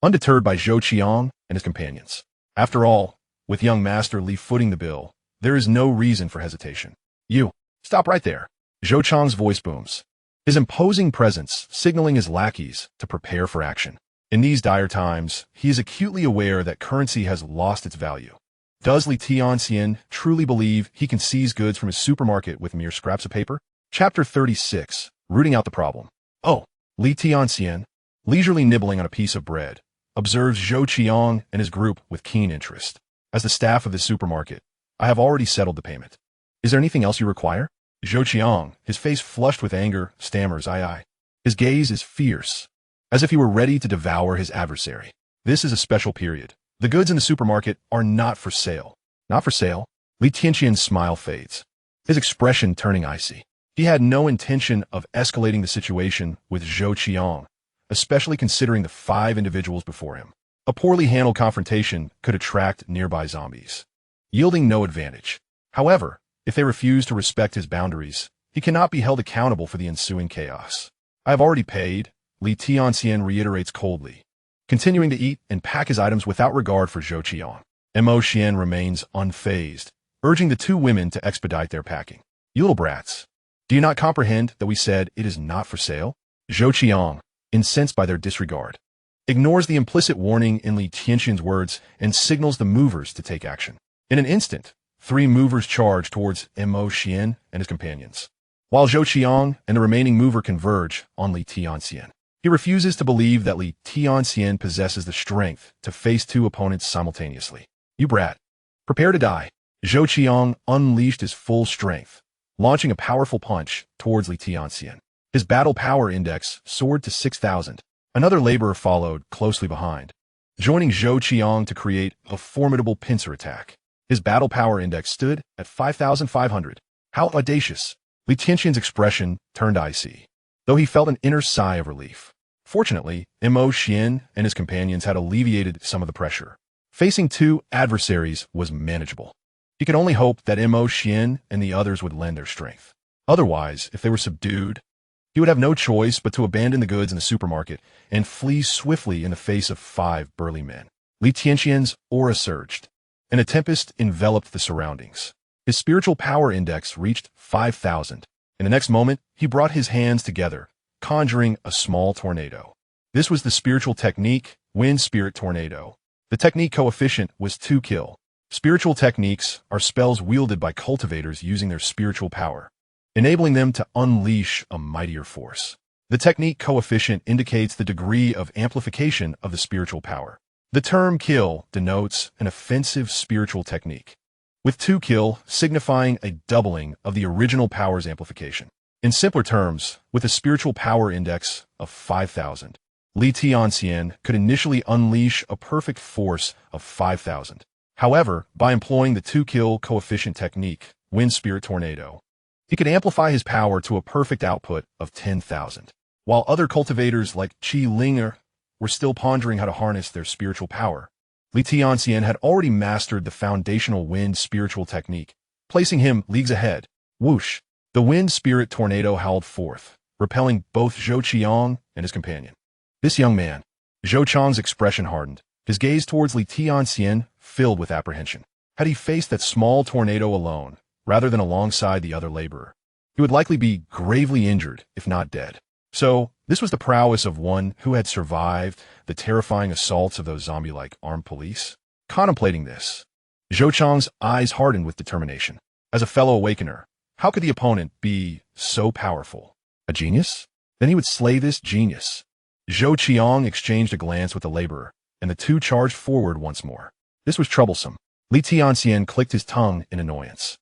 undeterred by Zhou Qiang and his companions. After all, with young Master Li footing the bill, there is no reason for hesitation. You, stop right there. Zhou Qiang's voice booms, his imposing presence signaling his lackeys to prepare for action. In these dire times, he is acutely aware that currency has lost its value. Does Li Tianxian truly believe he can seize goods from his supermarket with mere scraps of paper? Chapter 36, Rooting Out the Problem. Oh, Li Tianxian, leisurely nibbling on a piece of bread, observes Zhou Qiang and his group with keen interest. As the staff of the supermarket, I have already settled the payment. Is there anything else you require? Zhou Qiang, his face flushed with anger, stammers, aye. His gaze is fierce, as if he were ready to devour his adversary. This is a special period. The goods in the supermarket are not for sale. Not for sale? Li Tianxian's smile fades, his expression turning icy. He had no intention of escalating the situation with Zhou Qiang, especially considering the 5 individuals before him. A poorly handled confrontation could attract nearby zombies, yielding no advantage. However, if they refuse to respect his boundaries, he cannot be held accountable for the ensuing chaos. I have already paid, Li Tianxian reiterates coldly, continuing to eat and pack his items without regard for Zhou Qiang. Mo Xian remains unfazed, urging the 2 women to expedite their packing. You little brats, do you not comprehend that we said it is not for sale? Zhou Qiang, incensed by their disregard, ignores the implicit warning in Li Tianxian's words and signals the movers to take action. In an instant, 3 movers charge towards Mo Xian and his companions, while Zhou Qiang and the remaining mover converge on Li Tianxian. He refuses to believe that Li Tianxian possesses the strength to face 2 opponents simultaneously. You brat, prepare to die. Zhou Qiang unleashed his full strength, launching a powerful punch towards Li Tianxian. His battle power index soared to 6,000. Another laborer followed closely behind, joining Zhou Qiang to create a formidable pincer attack. His battle power index stood at 5,500. How audacious! Li Tianxian's expression turned icy, though he felt an inner sigh of relief. Fortunately, Mo Xian and his companions had alleviated some of the pressure. Facing 2 adversaries was manageable. He could only hope that Mo Xian and the others would lend their strength. Otherwise, if they were subdued, he would have no choice but to abandon the goods in the supermarket and flee swiftly in the face of 5 burly men. Li Tianxian's aura surged, and a tempest enveloped the surroundings. His spiritual power index reached 5,000. In the next moment, he brought his hands together, conjuring a small tornado. This was the spiritual technique, Wind Spirit Tornado. The technique coefficient was 2 kill. Spiritual techniques are spells wielded by cultivators using their spiritual power, enabling them to unleash a mightier force. The technique coefficient indicates the degree of amplification of the spiritual power. The term kill denotes an offensive spiritual technique, with 2 kill signifying a doubling of the original power's amplification. In simpler terms, with a spiritual power index of 5,000, Li Tianxian could initially unleash a perfect force of 5,000. However, by employing the 2 kill coefficient technique, Wind Spirit Tornado, he could amplify his power to a perfect output of 10,000. While other cultivators like Qi Linger were still pondering how to harness their spiritual power, Li Tianxian had already mastered the foundational wind spiritual technique, placing him leagues ahead. Whoosh! The wind spirit tornado howled forth, repelling both Zhou Qiang and his companion. This young man, Zhou Qiang's expression hardened, his gaze towards Li Tianxian filled with apprehension. Had he faced that small tornado alone, rather than alongside the other laborer, he would likely be gravely injured, if not dead. So, this was the prowess of one who had survived the terrifying assaults of those zombie-like armed police. Contemplating this, Zhou Qiang's eyes hardened with determination. As a fellow awakener, how could the opponent be so powerful? A genius? Then he would slay this genius. Zhou Qiang exchanged a glance with the laborer, and the 2 charged forward once more. This was troublesome. Li Tianxian clicked his tongue in annoyance.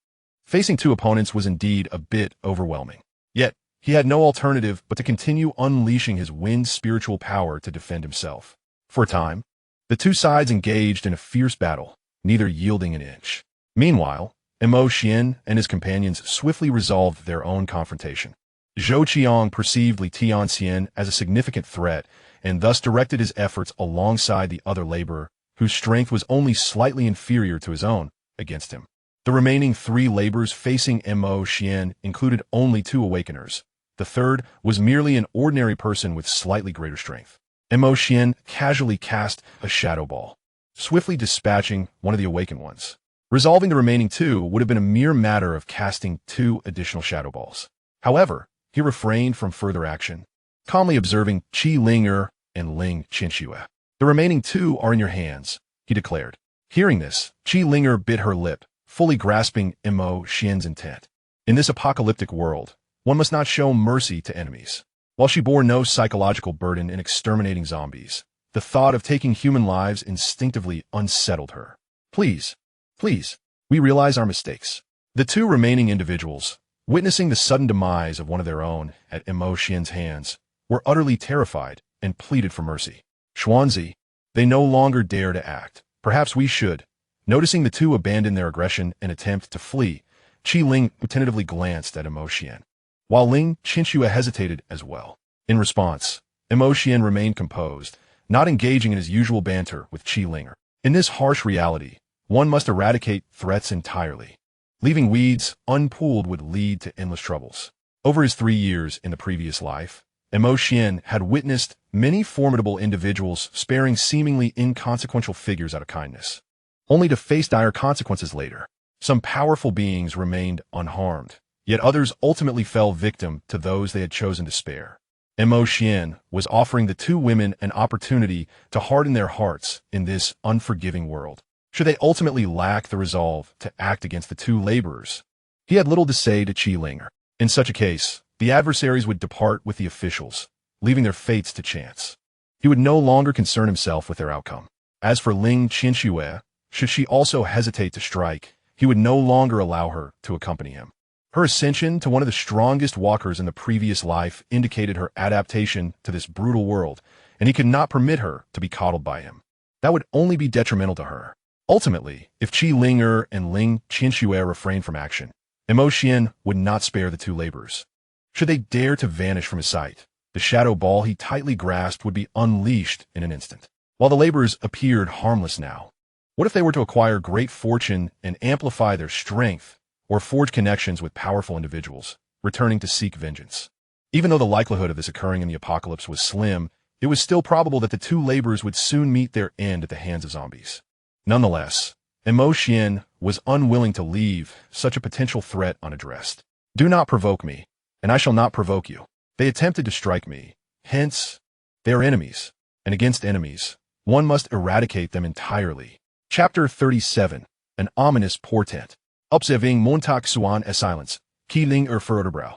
Facing 2 opponents was indeed a bit overwhelming. Yet, he had no alternative but to continue unleashing his Wind spiritual power to defend himself. For a time, the two sides engaged in a fierce battle, neither yielding an inch. Meanwhile, Xuan and his companions swiftly resolved their own confrontation. Zhou Qiang perceived Li Tianxian as a significant threat and thus directed his efforts alongside the other laborer, whose strength was only slightly inferior to his own, against him. The remaining 3 laborers facing Xuan included only 2 awakeners. The third was merely an ordinary person with slightly greater strength. Xuan casually cast a shadow ball, swiftly dispatching one of the awakened ones. Resolving the remaining 2 would have been a mere matter of casting 2 additional shadow balls. However, he refrained from further action, calmly observing Qi Ling'er and Ling Qinxue. The remaining 2 are in your hands, he declared. Hearing this, Qi Ling'er bit her lip, fully grasping Xuan's intent. In this apocalyptic world, one must not show mercy to enemies. While she bore no psychological burden in exterminating zombies, the thought of taking human lives instinctively unsettled her. Please, we realize our mistakes. The 2 remaining individuals, witnessing the sudden demise of one of their own at Xuan's hands, were utterly terrified and pleaded for mercy. Xuanzi, they no longer dare to act. Perhaps we should. Noticing the 2 abandon their aggression and attempt to flee, Qi Ling tentatively glanced at Xuan, while Ling Qinxue hesitated as well. In response, Xuan remained composed, not engaging in his usual banter with Qi Ling'er. In this harsh reality, one must eradicate threats entirely. Leaving weeds unpooled would lead to endless troubles. Over his 3 years in the previous life, Xuan had witnessed many formidable individuals sparing seemingly inconsequential figures out of kindness, only to face dire consequences later. Some powerful beings remained unharmed, yet others ultimately fell victim to those they had chosen to spare. Xuan was offering the 2 women an opportunity to harden their hearts in this unforgiving world. Should they ultimately lack the resolve to act against the 2 laborers, he had little to say to Qi Ling'er. In such a case, the adversaries would depart with the officials, leaving their fates to chance. He would no longer concern himself with their outcome. As for Ling Qinxue, should she also hesitate to strike, he would no longer allow her to accompany him. Her ascension to one of the strongest walkers in the previous life indicated her adaptation to this brutal world, and he could not permit her to be coddled by him. That would only be detrimental to her. Ultimately, if Qi Ling'er and Ling Qinxue refrained from action, Xuan would not spare the 2 laborers. Should they dare to vanish from his sight, the shadow ball he tightly grasped would be unleashed in an instant. While the laborers appeared harmless now, what if they were to acquire great fortune and amplify their strength, or forge connections with powerful individuals, returning to seek vengeance? Even though the likelihood of this occurring in the apocalypse was slim, it was still probable that the 2 laborers would soon meet their end at the hands of zombies. Nonetheless, Xuan was unwilling to leave such a potential threat unaddressed. Do not provoke me, and I shall not provoke you. They attempted to strike me, hence, they are enemies, and against enemies, one must eradicate them entirely. Chapter 37, An Ominous Portent. Observing Montag Xuan as silence, Qi Ling'er furrowed her brow,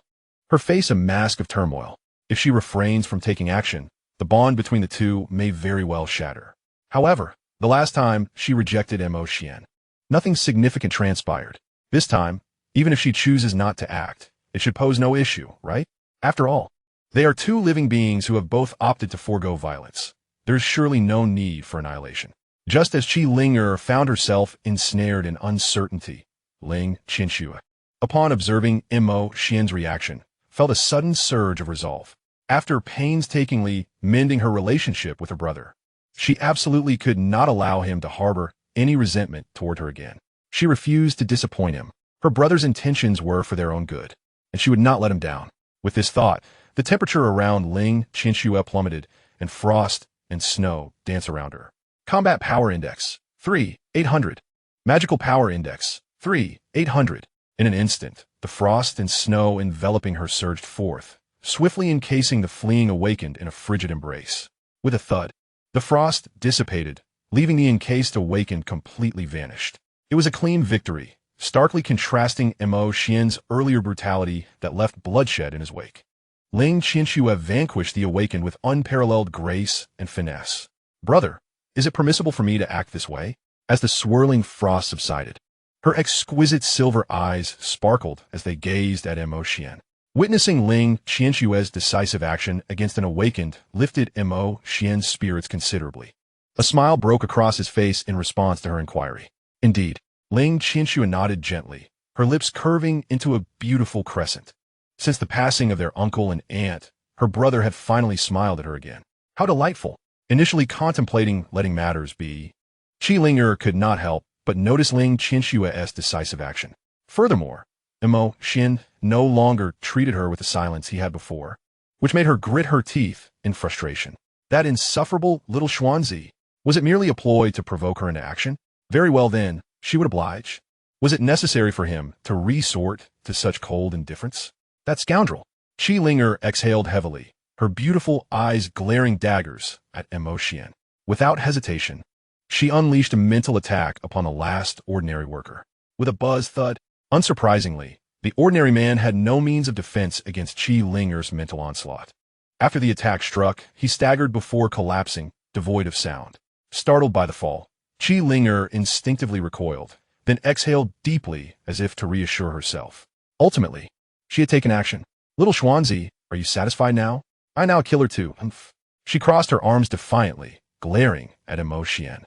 her face a mask of turmoil. If she refrains from taking action, the bond between the 2 may very well shatter. However, the last time she rejected Xuan, nothing significant transpired. This time, even if she chooses not to act, it should pose no issue, right? After all, they are 2 living beings who have both opted to forego violence. There is surely no need for annihilation. Just as Qi Ling'er found herself ensnared in uncertainty, Ling Qinxue, upon observing Xuan's reaction, felt a sudden surge of resolve. After painstakingly mending her relationship with her brother, she absolutely could not allow him to harbor any resentment toward her again. She refused to disappoint him. Her brother's intentions were for their own good, and she would not let him down. With this thought, the temperature around Ling Qinxue plummeted, and frost and snow danced around her. Combat Power Index, 3,800. Magical Power Index, 3,800. In an instant, the frost and snow enveloping her surged forth, swiftly encasing the fleeing awakened in a frigid embrace. With a thud, the frost dissipated, leaving the encased awakened completely vanished. It was a clean victory, starkly contrasting Xuan's earlier brutality that left bloodshed in his wake. Ling Qinxue vanquished the awakened with unparalleled grace and finesse. Brother, is it permissible for me to act this way? As the swirling frost subsided, her exquisite silver eyes sparkled as they gazed at Xuan. Witnessing Ling Qianshue's decisive action against an awakened lifted Mo Xian's spirits considerably. A smile broke across his face in response to her inquiry. Indeed, Ling Qianshue nodded gently, her lips curving into a beautiful crescent. Since the passing of their uncle and aunt, her brother had finally smiled at her again. How delightful! Initially contemplating letting matters be, Qi Linger could not help but notice Ling Qianshue's decisive action. Furthermore, Mo Xian no longer treated her with the silence he had before, which made her grit her teeth in frustration. That insufferable little Xuanzi. Was it merely a ploy to provoke her into action? Very well then, she would oblige. Was it necessary for him to resort to such cold indifference? That scoundrel! Qi Linger exhaled heavily, her beautiful eyes glaring daggers at Mo Xian. Without hesitation, she unleashed a mental attack upon the last ordinary worker. With a buzz thud, unsurprisingly, the ordinary man had no means of defense against Qi Linger's mental onslaught. After the attack struck, he staggered before collapsing, devoid of sound. Startled by the fall, Qi Linger instinctively recoiled, then exhaled deeply as if to reassure herself. Ultimately, she had taken action. Little Xuanzi, are you satisfied now? I now kill her too. Humph. She crossed her arms defiantly, glaring at Mo Xian.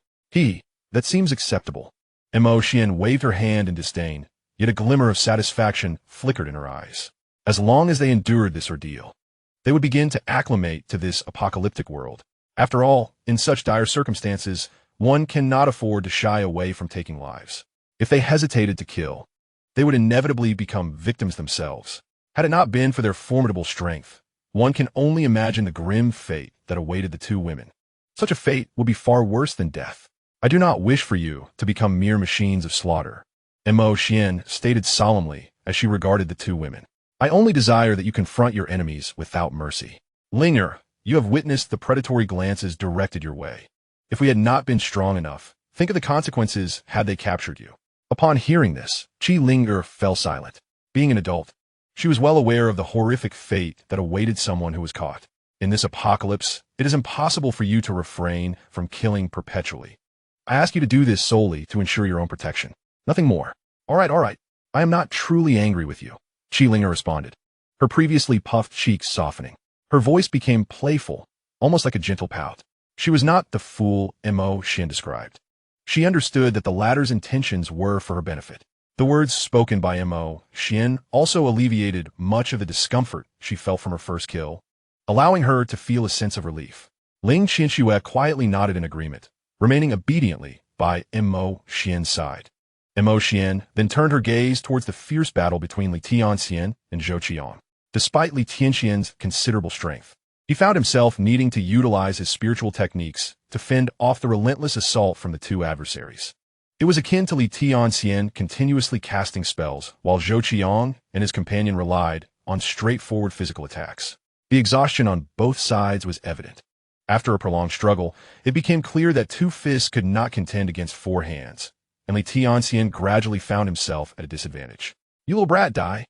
That seems acceptable. Mo Xian waved her hand in disdain, yet a glimmer of satisfaction flickered in her eyes. As long as they endured this ordeal, they would begin to acclimate to this apocalyptic world. After all, in such dire circumstances, one cannot afford to shy away from taking lives. If they hesitated to kill, they would inevitably become victims themselves. Had it not been for their formidable strength, one can only imagine the grim fate that awaited the two women. Such a fate would be far worse than death. I do not wish for you to become mere machines of slaughter, Mo Xian stated solemnly as she regarded the two women. I only desire that you confront your enemies without mercy. Linger, you have witnessed the predatory glances directed your way. If we had not been strong enough, think of the consequences had they captured you. Upon hearing this, Qi Linger fell silent. Being an adult, she was well aware of the horrific fate that awaited someone who was caught. In this apocalypse, it is impossible for you to refrain from killing perpetually. I ask you to do this solely to ensure your own protection. Nothing more. All right. I am not truly angry with you, Qi Linger responded, her previously puffed cheeks softening. Her voice became playful, almost like a gentle pout. She was not the fool Mo Xian described. She understood that the latter's intentions were for her benefit. The words spoken by Mo Xian also alleviated much of the discomfort she felt from her first kill, allowing her to feel a sense of relief. Ling Qianshue quietly nodded in agreement, remaining obediently by Mo Xian's side. Mo Xian then turned her gaze towards the fierce battle between Li Tianxian and Zhou Qiang. Despite Li Tianxian's considerable strength, he found himself needing to utilize his spiritual techniques to fend off the relentless assault from the two adversaries. It was akin to Li Tianxian continuously casting spells, while Zhou Qiang and his companion relied on straightforward physical attacks. The exhaustion on both sides was evident. After a prolonged struggle, it became clear that two fists could not contend against four hands, and Li Tianxian gradually found himself at a disadvantage. You little brat, die!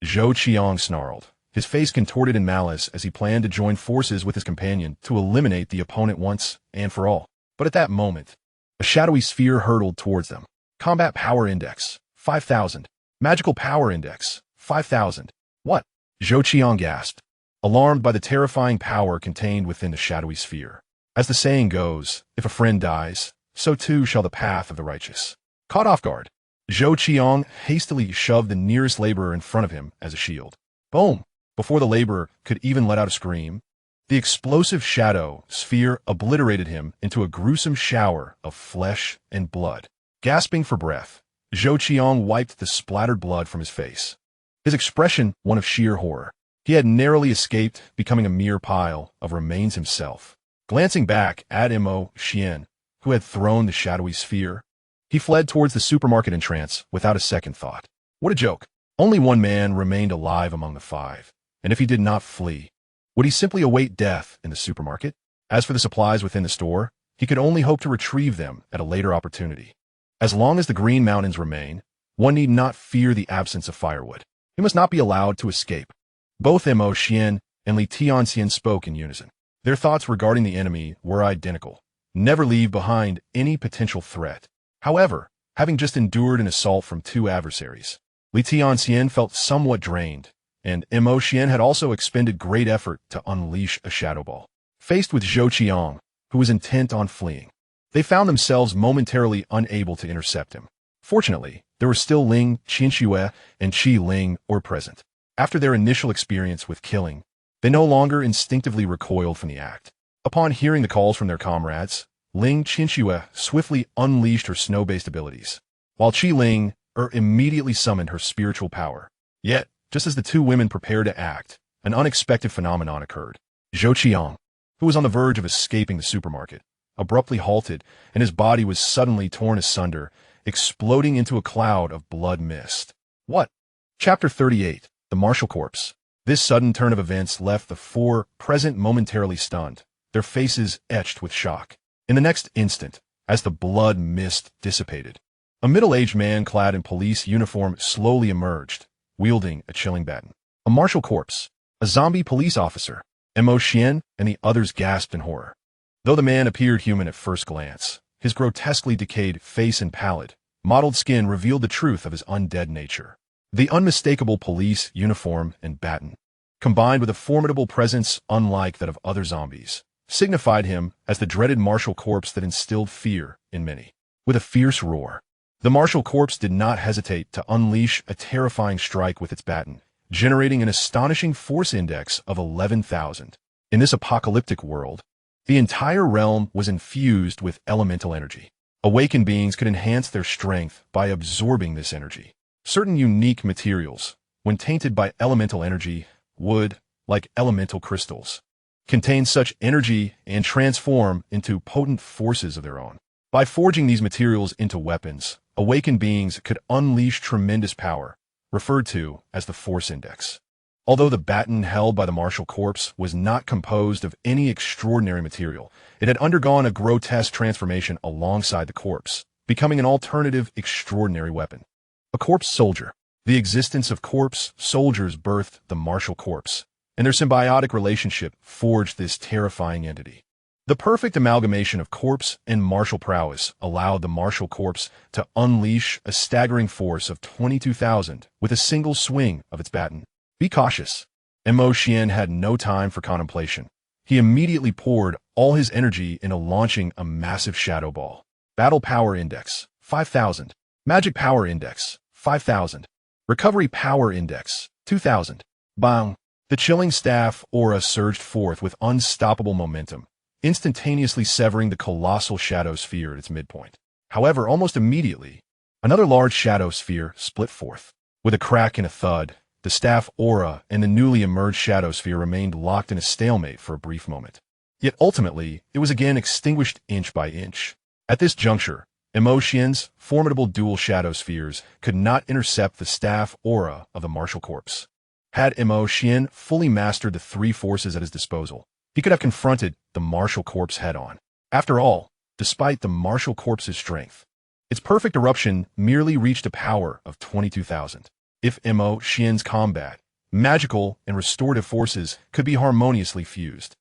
Zhou Qiang snarled, his face contorted in malice as he planned to join forces with his companion to eliminate the opponent once and for all. But at that moment, a shadowy sphere hurtled towards them. Combat Power Index, 5,000. Magical Power Index, 5,000. What? Zhou Qiang gasped, alarmed by the terrifying power contained within the shadowy sphere. As the saying goes, if a friend dies, so too shall the path of the righteous. Caught off guard, Zhou Qiang hastily shoved the nearest laborer in front of him as a shield. Boom! Before the laborer could even let out a scream, the explosive shadow sphere obliterated him into a gruesome shower of flesh and blood. Gasping for breath, Zhou Qiang wiped the splattered blood from his face, his expression one of sheer horror. He had narrowly escaped becoming a mere pile of remains himself. Glancing back at Mo Xian, who had thrown the shadowy sphere, he fled towards the supermarket entrance without a second thought. What a joke! Only one man remained alive among the five, and if he did not flee, would he simply await death in the supermarket? As for the supplies within the store, he could only hope to retrieve them at a later opportunity. As long as the Green Mountains remain, one need not fear the absence of firewood. He must not be allowed to escape. Both Mo Xian and Li Tianxian spoke in unison. Their thoughts regarding the enemy were identical. Never leave behind any potential threat. However, having just endured an assault from two adversaries, Li Tianxian felt somewhat drained, and Xian had also expended great effort to unleash a shadow ball. Faced with Zhou Qiang, who was intent on fleeing, they found themselves momentarily unable to intercept him. Fortunately, there were still Ling Qianxue and Qi Ling present. After their initial experience with killing, they no longer instinctively recoiled from the act. Upon hearing the calls from their comrades, Ling Qianxue swiftly unleashed her snow-based abilities, while Qi Ling immediately summoned her spiritual power. Yet, just as the two women prepared to act, an unexpected phenomenon occurred. Zhou Qiang, who was on the verge of escaping the supermarket, abruptly halted, and his body was suddenly torn asunder, exploding into a cloud of blood mist. What? Chapter 38, The Martial Corpse. This sudden turn of events left the four present momentarily stunned, their faces etched with shock. In the next instant, as the blood mist dissipated, a middle-aged man clad in police uniform slowly emerged, wielding a chilling baton. A martial corpse, a zombie police officer. Xian and the others gasped in horror. Though the man appeared human at first glance, his grotesquely decayed face and pallid, mottled skin revealed the truth of his undead nature. The unmistakable police uniform and baton, combined with a formidable presence unlike that of other zombies, signified him as the dreaded martial corpse that instilled fear in many. With a fierce roar, the martial corpse did not hesitate to unleash a terrifying strike with its baton, generating an astonishing force index of 11,000. In this apocalyptic world, the entire realm was infused with elemental energy. Awakened beings could enhance their strength by absorbing this energy. Certain unique materials, when tainted by elemental energy, would, like elemental crystals, contain such energy and transform into potent forces of their own. By forging these materials into weapons, awakened beings could unleash tremendous power, referred to as the Force Index. Although the baton held by the martial corpse was not composed of any extraordinary material, it had undergone a grotesque transformation alongside the corpse, becoming an alternative extraordinary weapon. A corpse soldier. The existence of corpse soldiers birthed the martial corpse, and their symbiotic relationship forged this terrifying entity. The perfect amalgamation of corpse and martial prowess allowed the martial corpse to unleash a staggering force of 22,000 with a single swing of its baton. Be cautious. Xian had no time for contemplation. He immediately poured all his energy into launching a massive shadow ball. Battle Power Index, 5,000. Magic Power Index, 5,000. Recovery Power Index, 2,000. Bang! The chilling staff aura surged forth with unstoppable momentum, instantaneously severing the colossal shadow sphere at its midpoint. However, almost immediately, another large shadow sphere split forth. With a crack and a thud, the staff aura and the newly emerged shadow sphere remained locked in a stalemate for a brief moment. Yet ultimately, it was again extinguished inch by inch. At this juncture, Xian's formidable dual shadow spheres could not intercept the staff aura of the martial corpse. Had Xian fully mastered the three forces at his disposal, he could have confronted the martial corpse head-on. After all, despite the martial corpse's strength, its perfect eruption merely reached a power of 22,000. If Xian's combat, magical, and restorative forces could be harmoniously fused,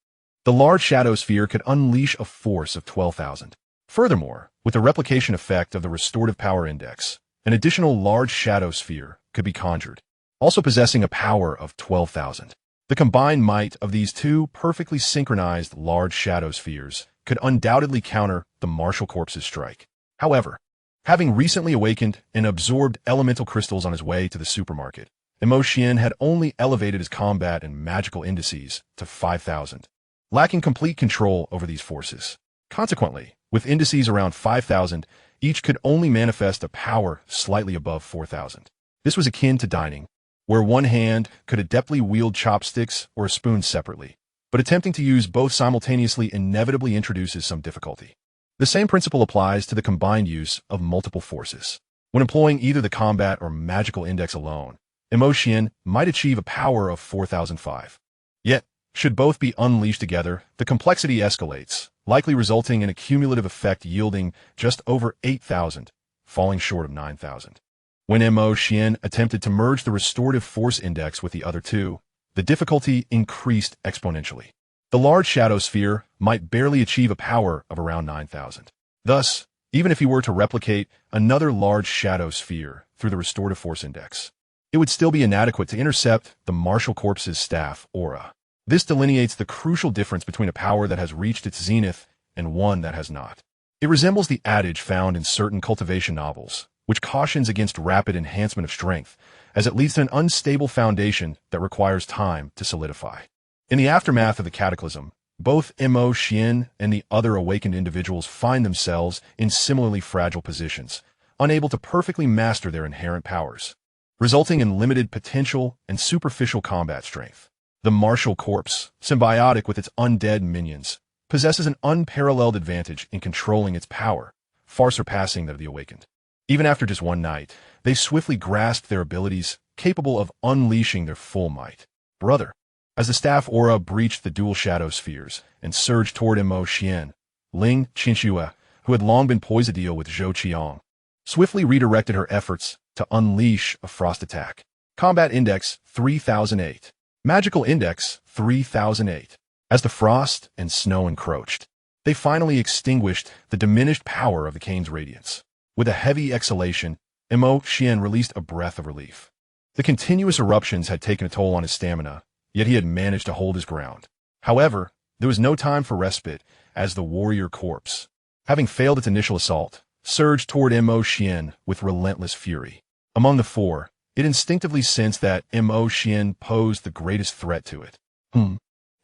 the large shadow sphere could unleash a force of 12,000. Furthermore, with the replication effect of the restorative power index, an additional large shadow sphere could be conjured, also possessing a power of 12,000. The combined might of these two perfectly synchronized large shadow spheres could undoubtedly counter the martial corpse's strike. However, having recently awakened and absorbed elemental crystals on his way to the supermarket, Xian had only elevated his combat and magical indices to 5,000, lacking complete control over these forces. Consequently, with indices around 5,000, each could only manifest a power slightly above 4,000. This was akin to dining, where one hand could adeptly wield chopsticks or a spoon separately, but attempting to use both simultaneously inevitably introduces some difficulty. The same principle applies to the combined use of multiple forces. When employing either the combat or magical index alone, Xian might achieve a power of 4,005. Yet, should both be unleashed together, the complexity escalates, likely resulting in a cumulative effect yielding just over 8,000, falling short of 9,000. When Xian attempted to merge the restorative force index with the other two, the difficulty increased exponentially. The large shadow sphere might barely achieve a power of around 9,000. Thus, even if he were to replicate another large shadow sphere through the restorative force index, it would still be inadequate to intercept the martial corpse's staff aura. This delineates the crucial difference between a power that has reached its zenith and one that has not. It resembles the adage found in certain cultivation novels, which cautions against rapid enhancement of strength, as it leads to an unstable foundation that requires time to solidify. In the aftermath of the cataclysm, both Xuan and the other awakened individuals find themselves in similarly fragile positions, unable to perfectly master their inherent powers, resulting in limited potential and superficial combat strength. The martial corpse, symbiotic with its undead minions, possesses an unparalleled advantage in controlling its power, far surpassing that of the awakened. Even after just one night, they swiftly grasped their abilities, capable of unleashing their full might. Brother, as the staff aura breached the dual shadow spheres and surged toward Xuan, Ling Qinxue, who had long been poised to deal with Zhou Qiang, swiftly redirected her efforts to unleash a frost attack. Combat Index 3008. Magical Index 3008. As the frost and snow encroached, they finally extinguished the diminished power of the cane's radiance. With a heavy exhalation, Xuan released a breath of relief. The continuous eruptions had taken a toll on his stamina, yet he had managed to hold his ground. However, there was no time for respite, as the warrior corpse, having failed its initial assault, surged toward Xuan with relentless fury. Among the four, it instinctively sensed that Xuan posed the greatest threat to it.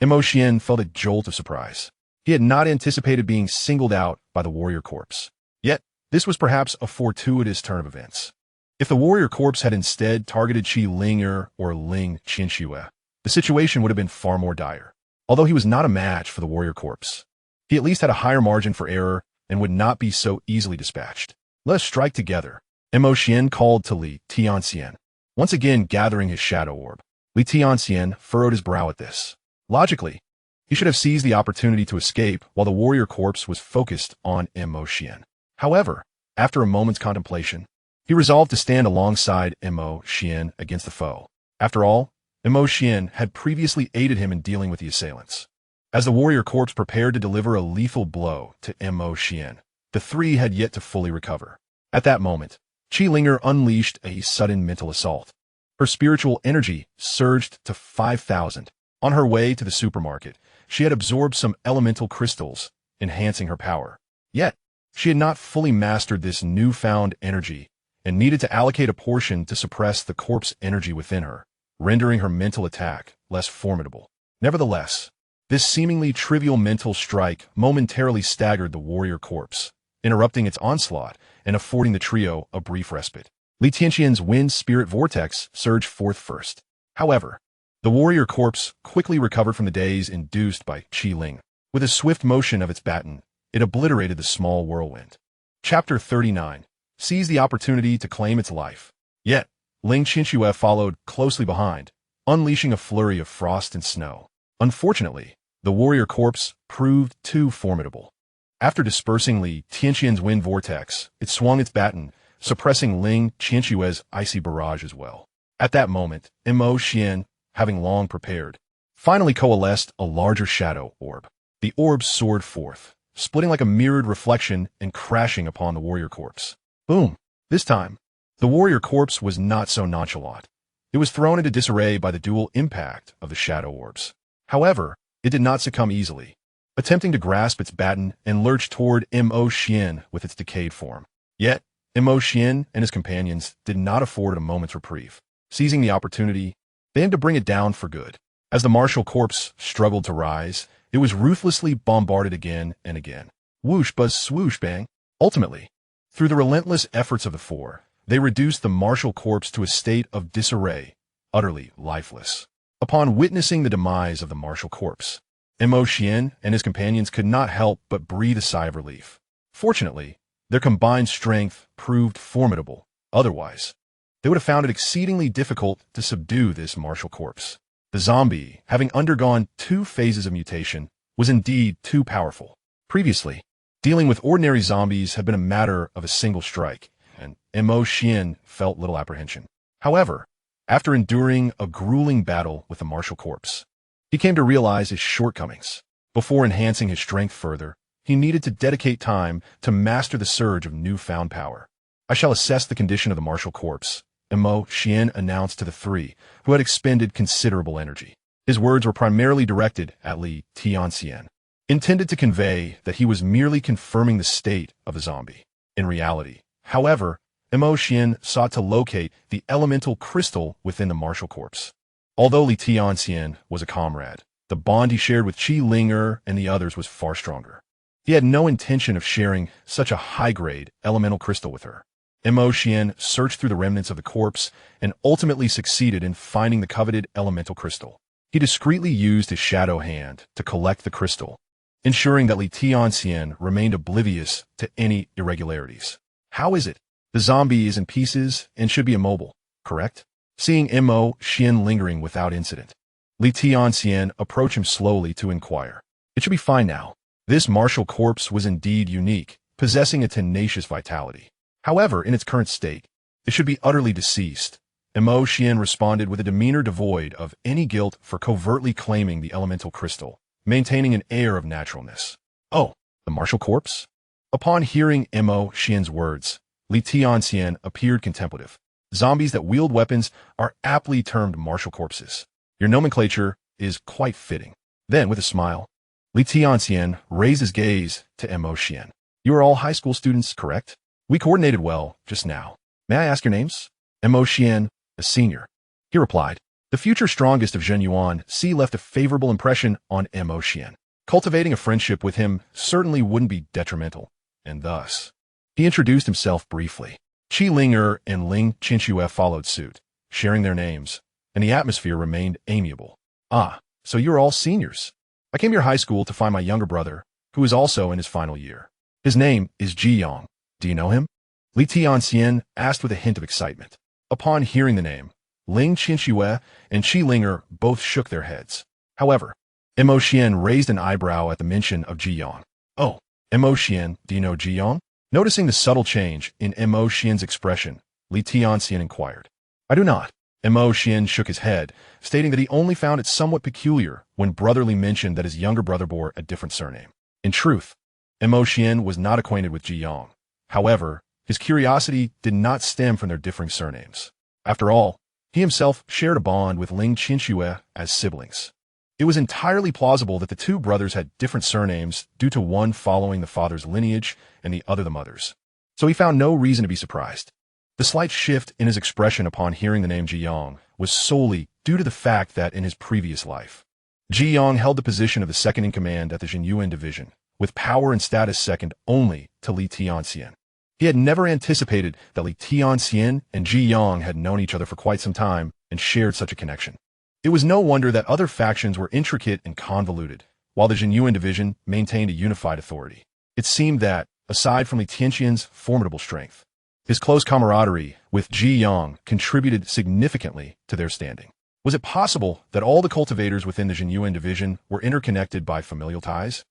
Xuan felt a jolt of surprise. He had not anticipated being singled out by the warrior corpse. Yet, this was perhaps a fortuitous turn of events. If the warrior corpse had instead targeted Qi Linger or Ling Qinxue, the situation would have been far more dire. Although he was not a match for the warrior corpse, he at least had a higher margin for error and would not be so easily dispatched. Let us strike together. Xuan called to Li Tianxian, once again gathering his shadow orb. Li Tianxian furrowed his brow at this. Logically, he should have seized the opportunity to escape while the warrior corpse was focused on Xuan. However, after a moment's contemplation, he resolved to stand alongside Xuan against the foe. After all, Xuan had previously aided him in dealing with the assailants. As the warrior corpse prepared to deliver a lethal blow to Xuan, the three had yet to fully recover. At that moment, Qi Linger unleashed a sudden mental assault. Her spiritual energy surged to 5,000. On her way to the supermarket, she had absorbed some elemental crystals, enhancing her power. Yet, she had not fully mastered this newfound energy and needed to allocate a portion to suppress the corpse energy within her, rendering her mental attack less formidable. Nevertheless, this seemingly trivial mental strike momentarily staggered the warrior corpse, interrupting its onslaught and affording the trio a brief respite. Li Tianxian's wind spirit vortex surged forth first. However, the warrior corpse quickly recovered from the daze induced by Qi Ling. With a swift motion of its baton, it obliterated the small whirlwind. Chapter 39. Seized the opportunity to claim its life. Yet, Ling Qinxue followed closely behind, unleashing a flurry of frost and snow. Unfortunately, the warrior corpse proved too formidable. After dispersing Li Tianxian's wind vortex, it swung its baton, suppressing Ling Qinxue's icy barrage as well. At that moment, Xuan, having long prepared, finally coalesced a larger shadow orb. The orb soared forth, splitting like a mirrored reflection and crashing upon the warrior corpse. Boom! This time, the warrior corpse was not so nonchalant. It was thrown into disarray by the dual impact of the shadow orbs. However, it did not succumb easily, attempting to grasp its baton and lurch toward Xuan with its decayed form. Yet, Xuan and his companions did not afford it a moment's reprieve. Seizing the opportunity, they aimed to bring it down for good. As the martial corpse struggled to rise, it was ruthlessly bombarded again and again. Whoosh, buzz, swoosh, bang. Ultimately, through the relentless efforts of the four, they reduced the martial corpse to a state of disarray, utterly lifeless. Upon witnessing the demise of the martial corpse, Xuan and his companions could not help but breathe a sigh of relief. Fortunately, their combined strength proved formidable. Otherwise, they would have found it exceedingly difficult to subdue this martial corpse. The zombie, having undergone 2 phases of mutation, was indeed too powerful. Previously, dealing with ordinary zombies had been a matter of a single strike, and Xuan felt little apprehension. However, after enduring a grueling battle with the martial corpse, he came to realize his shortcomings. Before enhancing his strength further, he needed to dedicate time to master the surge of newfound power. I shall assess the condition of the martial corpse, Xuan announced to the three, who had expended considerable energy. His words were primarily directed at Li Tianxian, intended to convey that he was merely confirming the state of the zombie. In reality, however, Xuan sought to locate the elemental crystal within the martial corpse. Although Li Tianxian was a comrade, the bond he shared with Qi Linger and the others was far stronger. He had no intention of sharing such a high-grade elemental crystal with her. Xuan searched through the remnants of the corpse and ultimately succeeded in finding the coveted elemental crystal. He discreetly used his shadow hand to collect the crystal, ensuring that Li Tianxian remained oblivious to any irregularities. How is it? The zombie is in pieces and should be immobile, correct? Seeing Xuan lingering without incident, Li Tianxian approached him slowly to inquire. It should be fine now. This martial corpse was indeed unique, possessing a tenacious vitality. However, in its current state, it should be utterly deceased. Xuan responded with a demeanor devoid of any guilt for covertly claiming the elemental crystal, maintaining an air of naturalness. Oh, the martial corpse? Upon hearing Xuan's words, Li Tianxian appeared contemplative. Zombies that wield weapons are aptly termed martial corpses. Your nomenclature is quite fitting. Then, with a smile, Li Tianxian raised his gaze to Xuan. You are all high school students, correct? We coordinated well just now. May I ask your names? Xuan, a senior. He replied. The future strongest of Yuan left a favorable impression on Xuan. Cultivating a friendship with him certainly wouldn't be detrimental, and thus, he introduced himself briefly. Qi Linger and Ling Qinxue followed suit, sharing their names, and the atmosphere remained amiable. Ah, so you're all seniors. I came to your high school to find my younger brother, who is also in his final year. His name is Ziyang. Do you know him? Li Tianxian asked with a hint of excitement. Upon hearing the name, Ling Qinxue and Qi Linger both shook their heads. However, Xuan raised an eyebrow at the mention of Ziyang. Oh, Xuan, do you know Ziyang? Noticing the subtle change in Xuan's expression, Li Tianxian inquired. I do not. Xuan shook his head, stating that he only found it somewhat peculiar when Brotherly mentioned that his younger brother bore a different surname. In truth, Xuan was not acquainted with Ziyang. However, his curiosity did not stem from their differing surnames. After all, he himself shared a bond with Ling Qinxue as siblings. It was entirely plausible that the two brothers had different surnames due to one following the father's lineage and the other the mother's. So he found no reason to be surprised. The slight shift in his expression upon hearing the name Ziyang was solely due to the fact that in his previous life, Ziyang held the position of the second-in-command at the Yuan division, with power and status second only to Li Tianxian. He had never anticipated that Li Tianxian and Ziyang had known each other for quite some time and shared such a connection. It was no wonder that other factions were intricate and convoluted, while the Yuan division maintained a unified authority. It seemed that, aside from Li Tianxian's formidable strength, his close camaraderie with Ziyang contributed significantly to their standing. Was it possible that all the cultivators within the Yuan division were interconnected by familial ties?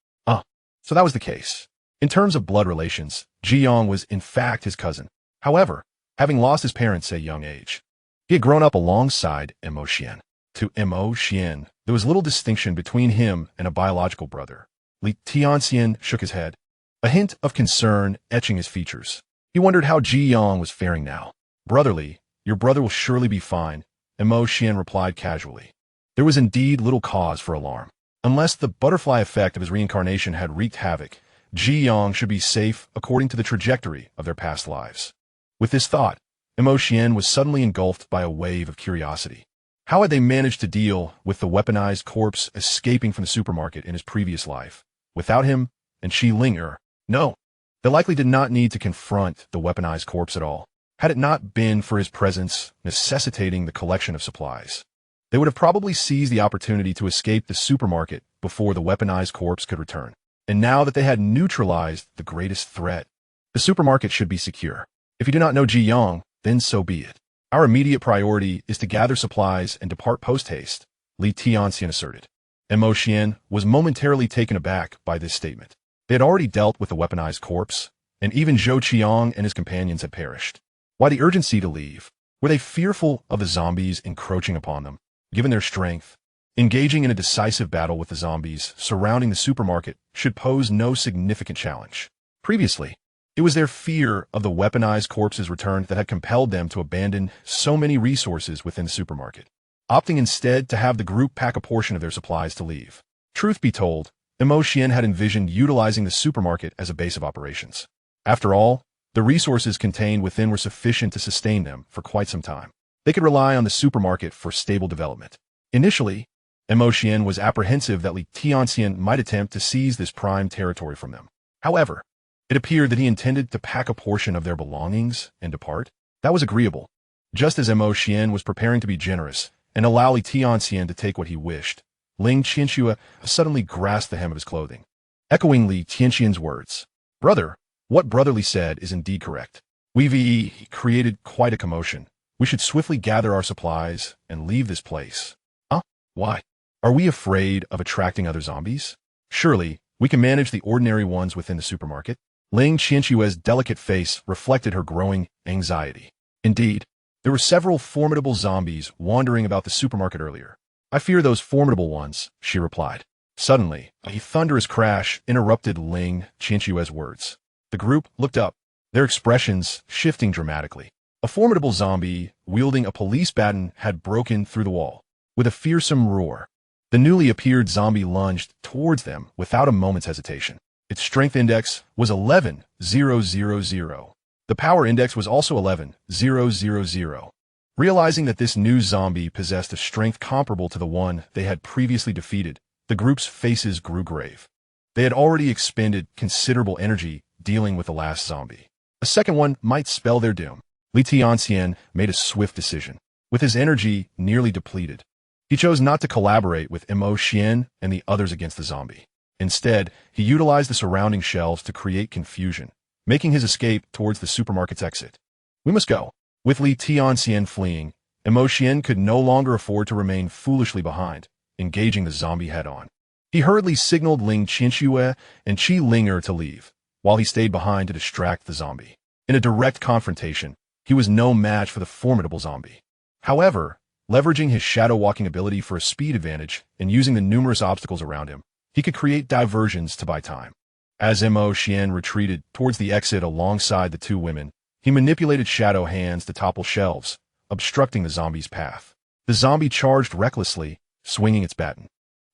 So that was the case. In terms of blood relations, Ziyang was in fact his cousin. However, having lost his parents at a young age, he had grown up alongside Xuan. To Xuan, there was little distinction between him and a biological brother. Li Tianxian shook his head, a hint of concern etching his features. He wondered how Ziyang was faring now. Brotherly, your brother will surely be fine, Xuan replied casually. There was indeed little cause for alarm. Unless the butterfly effect of his reincarnation had wreaked havoc, Ziyang should be safe according to the trajectory of their past lives. With this thought, Xuan was suddenly engulfed by a wave of curiosity. How had they managed to deal with the weaponized corpse escaping from the supermarket in his previous life? Without him and Qi Linger, no. They likely did not need to confront the weaponized corpse at all, had it not been for his presence necessitating the collection of supplies. They would have probably seized the opportunity to escape the supermarket before the weaponized corpse could return. And now that they had neutralized the greatest threat, the supermarket should be secure. If you do not know Ziyang, then so be it. Our immediate priority is to gather supplies and depart post-haste, Li Tianxian asserted. Xuan was momentarily taken aback by this statement. They had already dealt with the weaponized corpse, and even Zhou Qiang and his companions had perished. Why the urgency to leave? Were they fearful of the zombies encroaching upon them? Given their strength, engaging in a decisive battle with the zombies surrounding the supermarket should pose no significant challenge. Previously, It was their fear of the weaponized corpses' return that had compelled them to abandon so many resources within the supermarket, opting instead to have the group pack a portion of their supplies to leave. Truth be told, Xuan had envisioned utilizing the supermarket as a base of operations. After all, the resources contained within were sufficient to sustain them for quite some time. They could rely on the supermarket for stable development. Initially, Xuan was apprehensive that Li Tianxian might attempt to seize this prime territory from them. However, it appeared that he intended to pack a portion of their belongings and depart. That was agreeable. Just as Xuan was preparing to be generous and allow Li Tianxian to take what he wished, Ling Qianxue suddenly grasped the hem of his clothing. Echoing Li Tianxian's words, "Brother, what Brotherly said is indeed correct. We've created quite a commotion. We should swiftly gather our supplies and leave this place." Huh? Why? Are we afraid of attracting other zombies? Surely, we can manage the ordinary ones within the supermarket. Ling Qianxue's delicate face reflected her growing anxiety. Indeed, there were several formidable zombies wandering about the supermarket earlier. "I fear those formidable ones," she replied. Suddenly, a thunderous crash interrupted Ling Qianxue's words. The group looked up, their expressions shifting dramatically. A formidable zombie, wielding a police baton, had broken through the wall. With a fearsome roar, the newly appeared zombie lunged towards them without a moment's hesitation. Its strength index was 11,000. The power index was also 11,000. Realizing that this new zombie possessed a strength comparable to the one they had previously defeated, the group's faces grew grave. They had already expended considerable energy dealing with the last zombie. A second one might spell their doom. Li Tianxian made a swift decision. With his energy nearly depleted, he chose not to collaborate with Xuan and the others against the zombie. Instead, he utilized the surrounding shelves to create confusion, making his escape towards the supermarket's exit. "We must go." With Li Tianxian fleeing, Xuan could no longer afford to remain foolishly behind, engaging the zombie head-on. He hurriedly signaled Ling Qianxue and Qi Linger to leave, while he stayed behind to distract the zombie. In a direct confrontation, he was no match for the formidable zombie. However, leveraging his shadow-walking ability for a speed advantage and using the numerous obstacles around him, he could create diversions to buy time. As Xuan retreated towards the exit alongside the two women, he manipulated shadow hands to topple shelves, obstructing the zombie's path. The zombie charged recklessly, swinging its baton.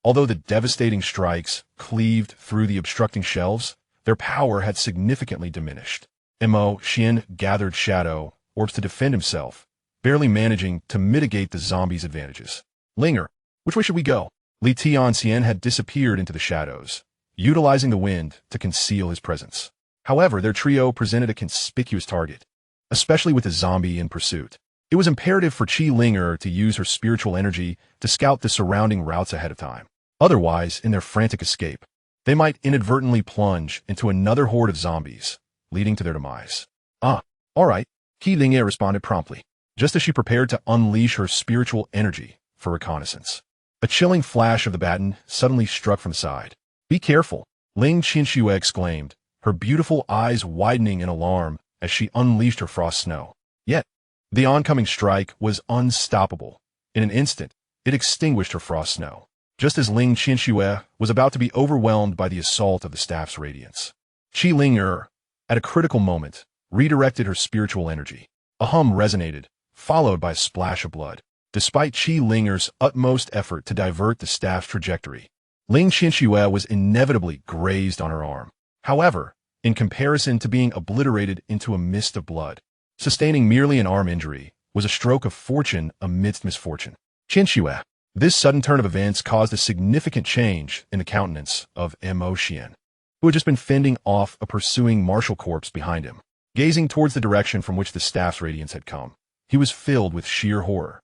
Although the devastating strikes cleaved through the obstructing shelves, their power had significantly diminished. Xuan gathered shadow orbs to defend himself, barely managing to mitigate the zombie's advantages. "Linger, which way should we go?" Li Tianxian had disappeared into the shadows, utilizing the wind to conceal his presence. However, their trio presented a conspicuous target, especially with the zombie in pursuit. It was imperative for Qi Linger to use her spiritual energy to scout the surrounding routes ahead of time. Otherwise, in their frantic escape, they might inadvertently plunge into another horde of zombies, leading to their demise. "Ah, all right," Qi Linger responded promptly, just as she prepared to unleash her spiritual energy for reconnaissance. A chilling flash of the baton suddenly struck from the side. "Be careful," Ling Qianxue exclaimed, her beautiful eyes widening in alarm as she unleashed her frost snow. Yet, the oncoming strike was unstoppable. In an instant, it extinguished her frost snow, just as Ling Qianxue was about to be overwhelmed by the assault of the staff's radiance. Qi Linger, at a critical moment, redirected her spiritual energy. A hum resonated, followed by a splash of blood. Despite Qi Linger's utmost effort to divert the staff's trajectory, Ling Qianxue was inevitably grazed on her arm. However, in comparison to being obliterated into a mist of blood, sustaining merely an arm injury was a stroke of fortune amidst misfortune. Qianxue. This sudden turn of events caused a significant change in the countenance of Xuan, who had just been fending off a pursuing martial corpse behind him. Gazing towards the direction from which the staff's radiance had come, he was filled with sheer horror.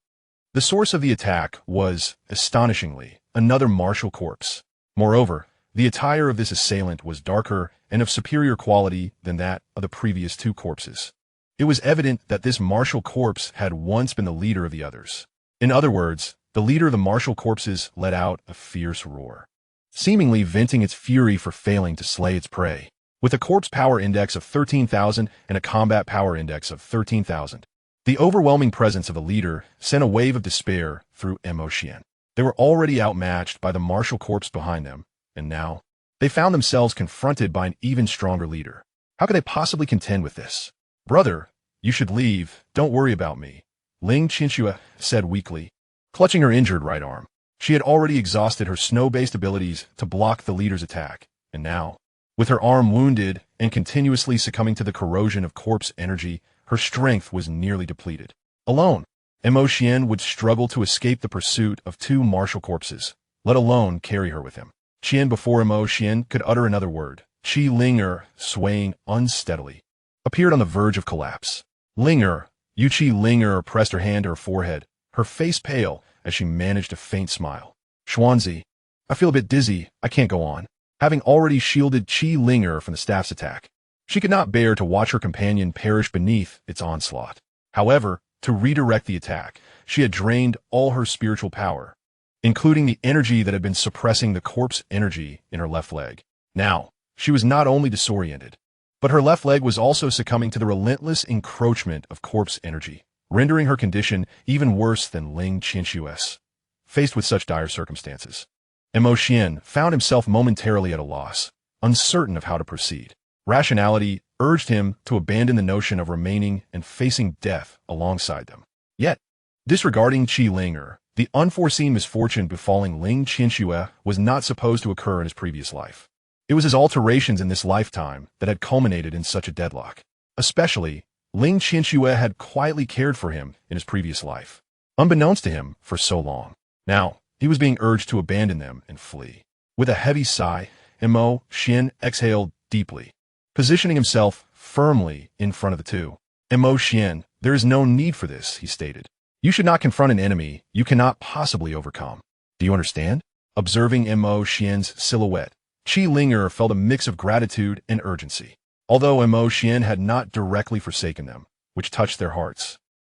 The source of the attack was, astonishingly, another martial corpse. Moreover, the attire of this assailant was darker and of superior quality than that of the previous two corpses. It was evident that this martial corpse had once been the leader of the others. In other words, the leader of the martial corpses let out a fierce roar, seemingly venting its fury for failing to slay its prey. With a corpse power index of 13,000 and a combat power index of 13,000, the overwhelming presence of the leader sent a wave of despair through Xuan. They were already outmatched by the martial corpse behind them, and now they found themselves confronted by an even stronger leader. How could they possibly contend with this? Brother, you should leave. Don't worry about me, Ling Qianxue said weakly, clutching her injured right arm. She had already exhausted her snow-based abilities to block the leader's attack, and now, with her arm wounded and continuously succumbing to the corrosion of corpse energy, her strength was nearly depleted. Alone, Xuan would struggle to escape the pursuit of two martial corpses, let alone carry her with him. Qian before Xuan could utter another word. Qi Linger, swaying unsteadily, appeared on the verge of collapse. Linger, Yuqi Linger pressed her hand to her forehead, her face pale as she managed a faint smile. Xuanzi, I feel a bit dizzy, I can't go on. Having already shielded Qi Linger from the staff's attack, she could not bear to watch her companion perish beneath its onslaught. However, to redirect the attack, she had drained all her spiritual power, including the energy that had been suppressing the corpse energy in her left leg. Now, she was not only disoriented, but her left leg was also succumbing to the relentless encroachment of corpse energy, rendering her condition even worse than Ling Qianxue's. Faced with such dire circumstances, Xuan found himself momentarily at a loss, uncertain of how to proceed. Rationality urged him to abandon the notion of remaining and facing death alongside them. Yet, disregarding Qi Linger, the unforeseen misfortune befalling Ling Qianxue was not supposed to occur in his previous life. It was his alterations in this lifetime that had culminated in such a deadlock. Especially, Ling Qianxue had quietly cared for him in his previous life, unbeknownst to him for so long. Now, he was being urged to abandon them and flee. With a heavy sigh, Xuan exhaled deeply, positioning himself firmly in front of the two. Xuan, there is no need for this, he stated. You should not confront an enemy you cannot possibly overcome. Do you understand? Observing Xuan's silhouette, Qi Linger felt a mix of gratitude and urgency. Although Xuan had not directly forsaken them, which touched their hearts,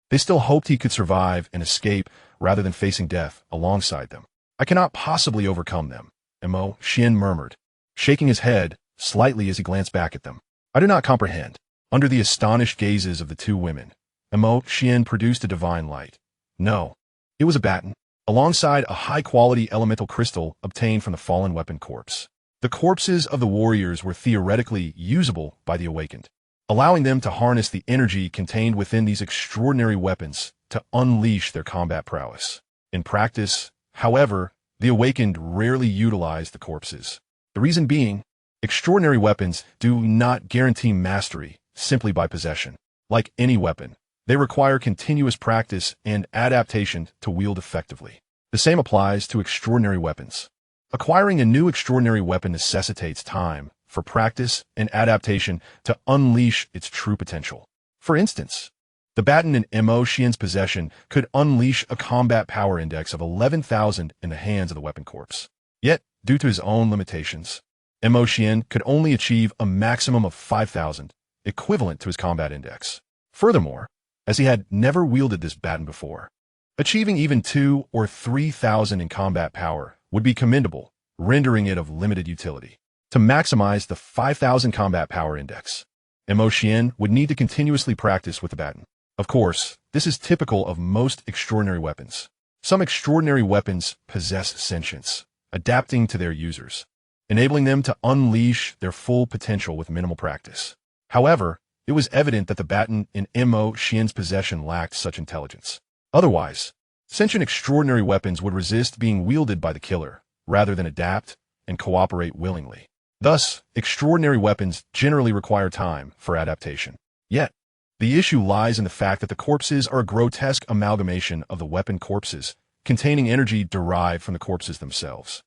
they still hoped he could survive and escape rather than facing death alongside them. I cannot possibly overcome them, Xuan murmured, shaking his head slightly as he glanced back at them. I do not comprehend. Under the astonished gazes of the two women, Xuan produced a divine light. No, it was a baton, alongside a high-quality elemental crystal obtained from the fallen weapon corpse. The corpses of the warriors were theoretically usable by the awakened, allowing them to harness the energy contained within these extraordinary weapons to unleash their combat prowess. In practice, however, the awakened rarely utilized the corpses. The reason being, extraordinary weapons do not guarantee mastery simply by possession. Like any weapon, they require continuous practice and adaptation to wield effectively. The same applies to extraordinary weapons. Acquiring a new extraordinary weapon necessitates time for practice and adaptation to unleash its true potential. For instance, the baton in Xuan's possession could unleash a combat power index of 11,000 in the hands of the weapon corpse. Yet, due to his own limitations, Xuan could only achieve a maximum of 5,000, equivalent to his combat index. Furthermore, as he had never wielded this baton before, achieving even 2,000 or 3,000 in combat power would be commendable, rendering it of limited utility. To maximize the 5,000 combat power index, Xuan would need to continuously practice with the baton. Of course, this is typical of most extraordinary weapons. Some extraordinary weapons possess sentience, adapting to their users, enabling them to unleash their full potential with minimal practice. However, it was evident that the baton in Xuan's possession lacked such intelligence. Otherwise, sentient extraordinary weapons would resist being wielded by the killer, rather than adapt and cooperate willingly. Thus, extraordinary weapons generally require time for adaptation. Yet, the issue lies in the fact that the corpses are a grotesque amalgamation of the weapon corpses, containing energy derived from the corpses themselves.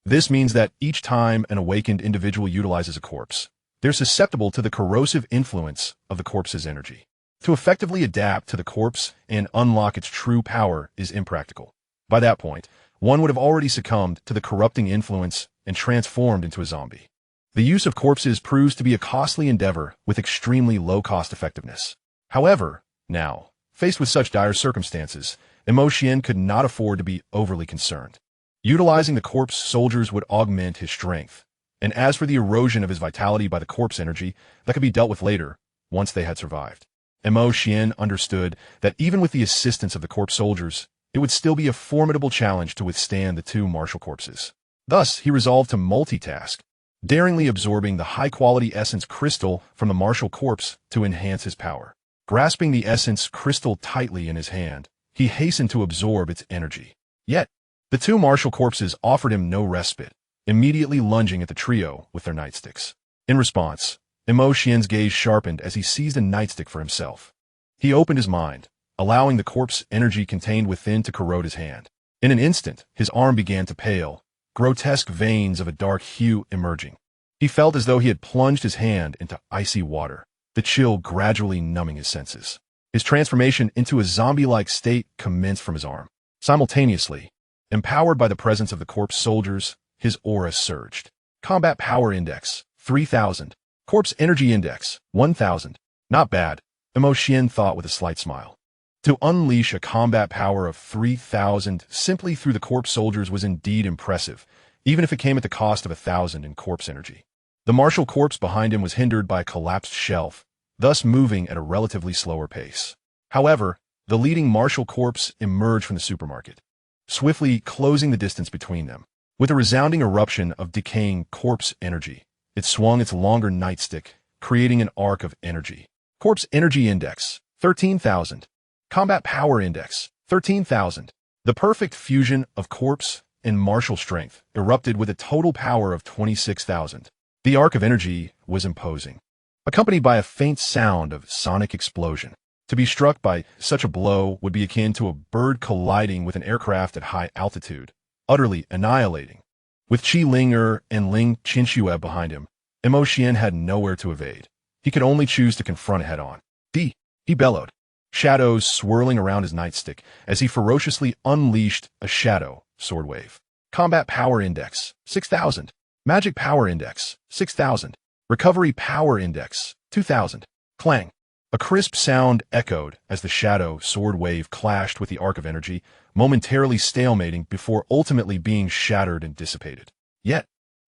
This means that each time an awakened individual utilizes a corpse, they're susceptible to the corrosive influence of the corpse's energy. To effectively adapt to the corpse and unlock its true power is impractical. By that point, one would have already succumbed to the corrupting influence and transformed into a zombie. The use of corpses proves to be a costly endeavor with extremely low cost effectiveness. However, now, faced with such dire circumstances, Xuan could not afford to be overly concerned. Utilizing the corpse soldiers would augment his strength, and as for the erosion of his vitality by the corpse energy, that could be dealt with later, once they had survived. Xuan understood that even with the assistance of the corpse soldiers, it would still be a formidable challenge to withstand the two martial corpses. Thus, he resolved to multitask, daringly absorbing the high-quality essence crystal from the martial corpse to enhance his power. Grasping the essence crystal tightly in his hand, he hastened to absorb its energy. Yet, the two martial corpses offered him no respite, immediately lunging at the trio with their nightsticks. In response, Xian's gaze sharpened as he seized a nightstick for himself. He opened his mind, allowing the corpse energy contained within to corrode his hand. In an instant, his arm began to pale, grotesque veins of a dark hue emerging. He felt as though he had plunged his hand into icy water, the chill gradually numbing his senses. His transformation into a zombie-like state commenced from his arm. Simultaneously, empowered by the presence of the corpse soldiers, his aura surged. Combat Power Index, 3000. Corpse Energy Index, 1000. Not bad, Xian thought with a slight smile. To unleash a combat power of 3000 simply through the corpse soldiers was indeed impressive, even if it came at the cost of 1000 in corpse energy. The martial corpse behind him was hindered by a collapsed shelf, thus moving at a relatively slower pace. However, the leading martial corpse emerged from the supermarket, swiftly closing the distance between them. With a resounding eruption of decaying corpse energy, it swung its longer nightstick, creating an arc of energy. Corpse Energy Index, 13,000. Combat Power Index, 13,000. The perfect fusion of corpse and martial strength erupted with a total power of 26,000. The arc of energy was imposing, accompanied by a faint sound of sonic explosion. To be struck by such a blow would be akin to a bird colliding with an aircraft at high altitude, utterly annihilating. With Qi Ling and Ling Qinxue behind him, Xian had nowhere to evade. He could only choose to confront it head-on. He bellowed, shadows swirling around his nightstick as he ferociously unleashed a shadow sword wave. Combat Power Index, 6,000. Magic Power Index, 6,000. Recovery Power Index, 2,000. Clang. A crisp sound echoed as the shadow sword wave clashed with the arc of energy, momentarily stalemating before ultimately being shattered and dissipated. Yet,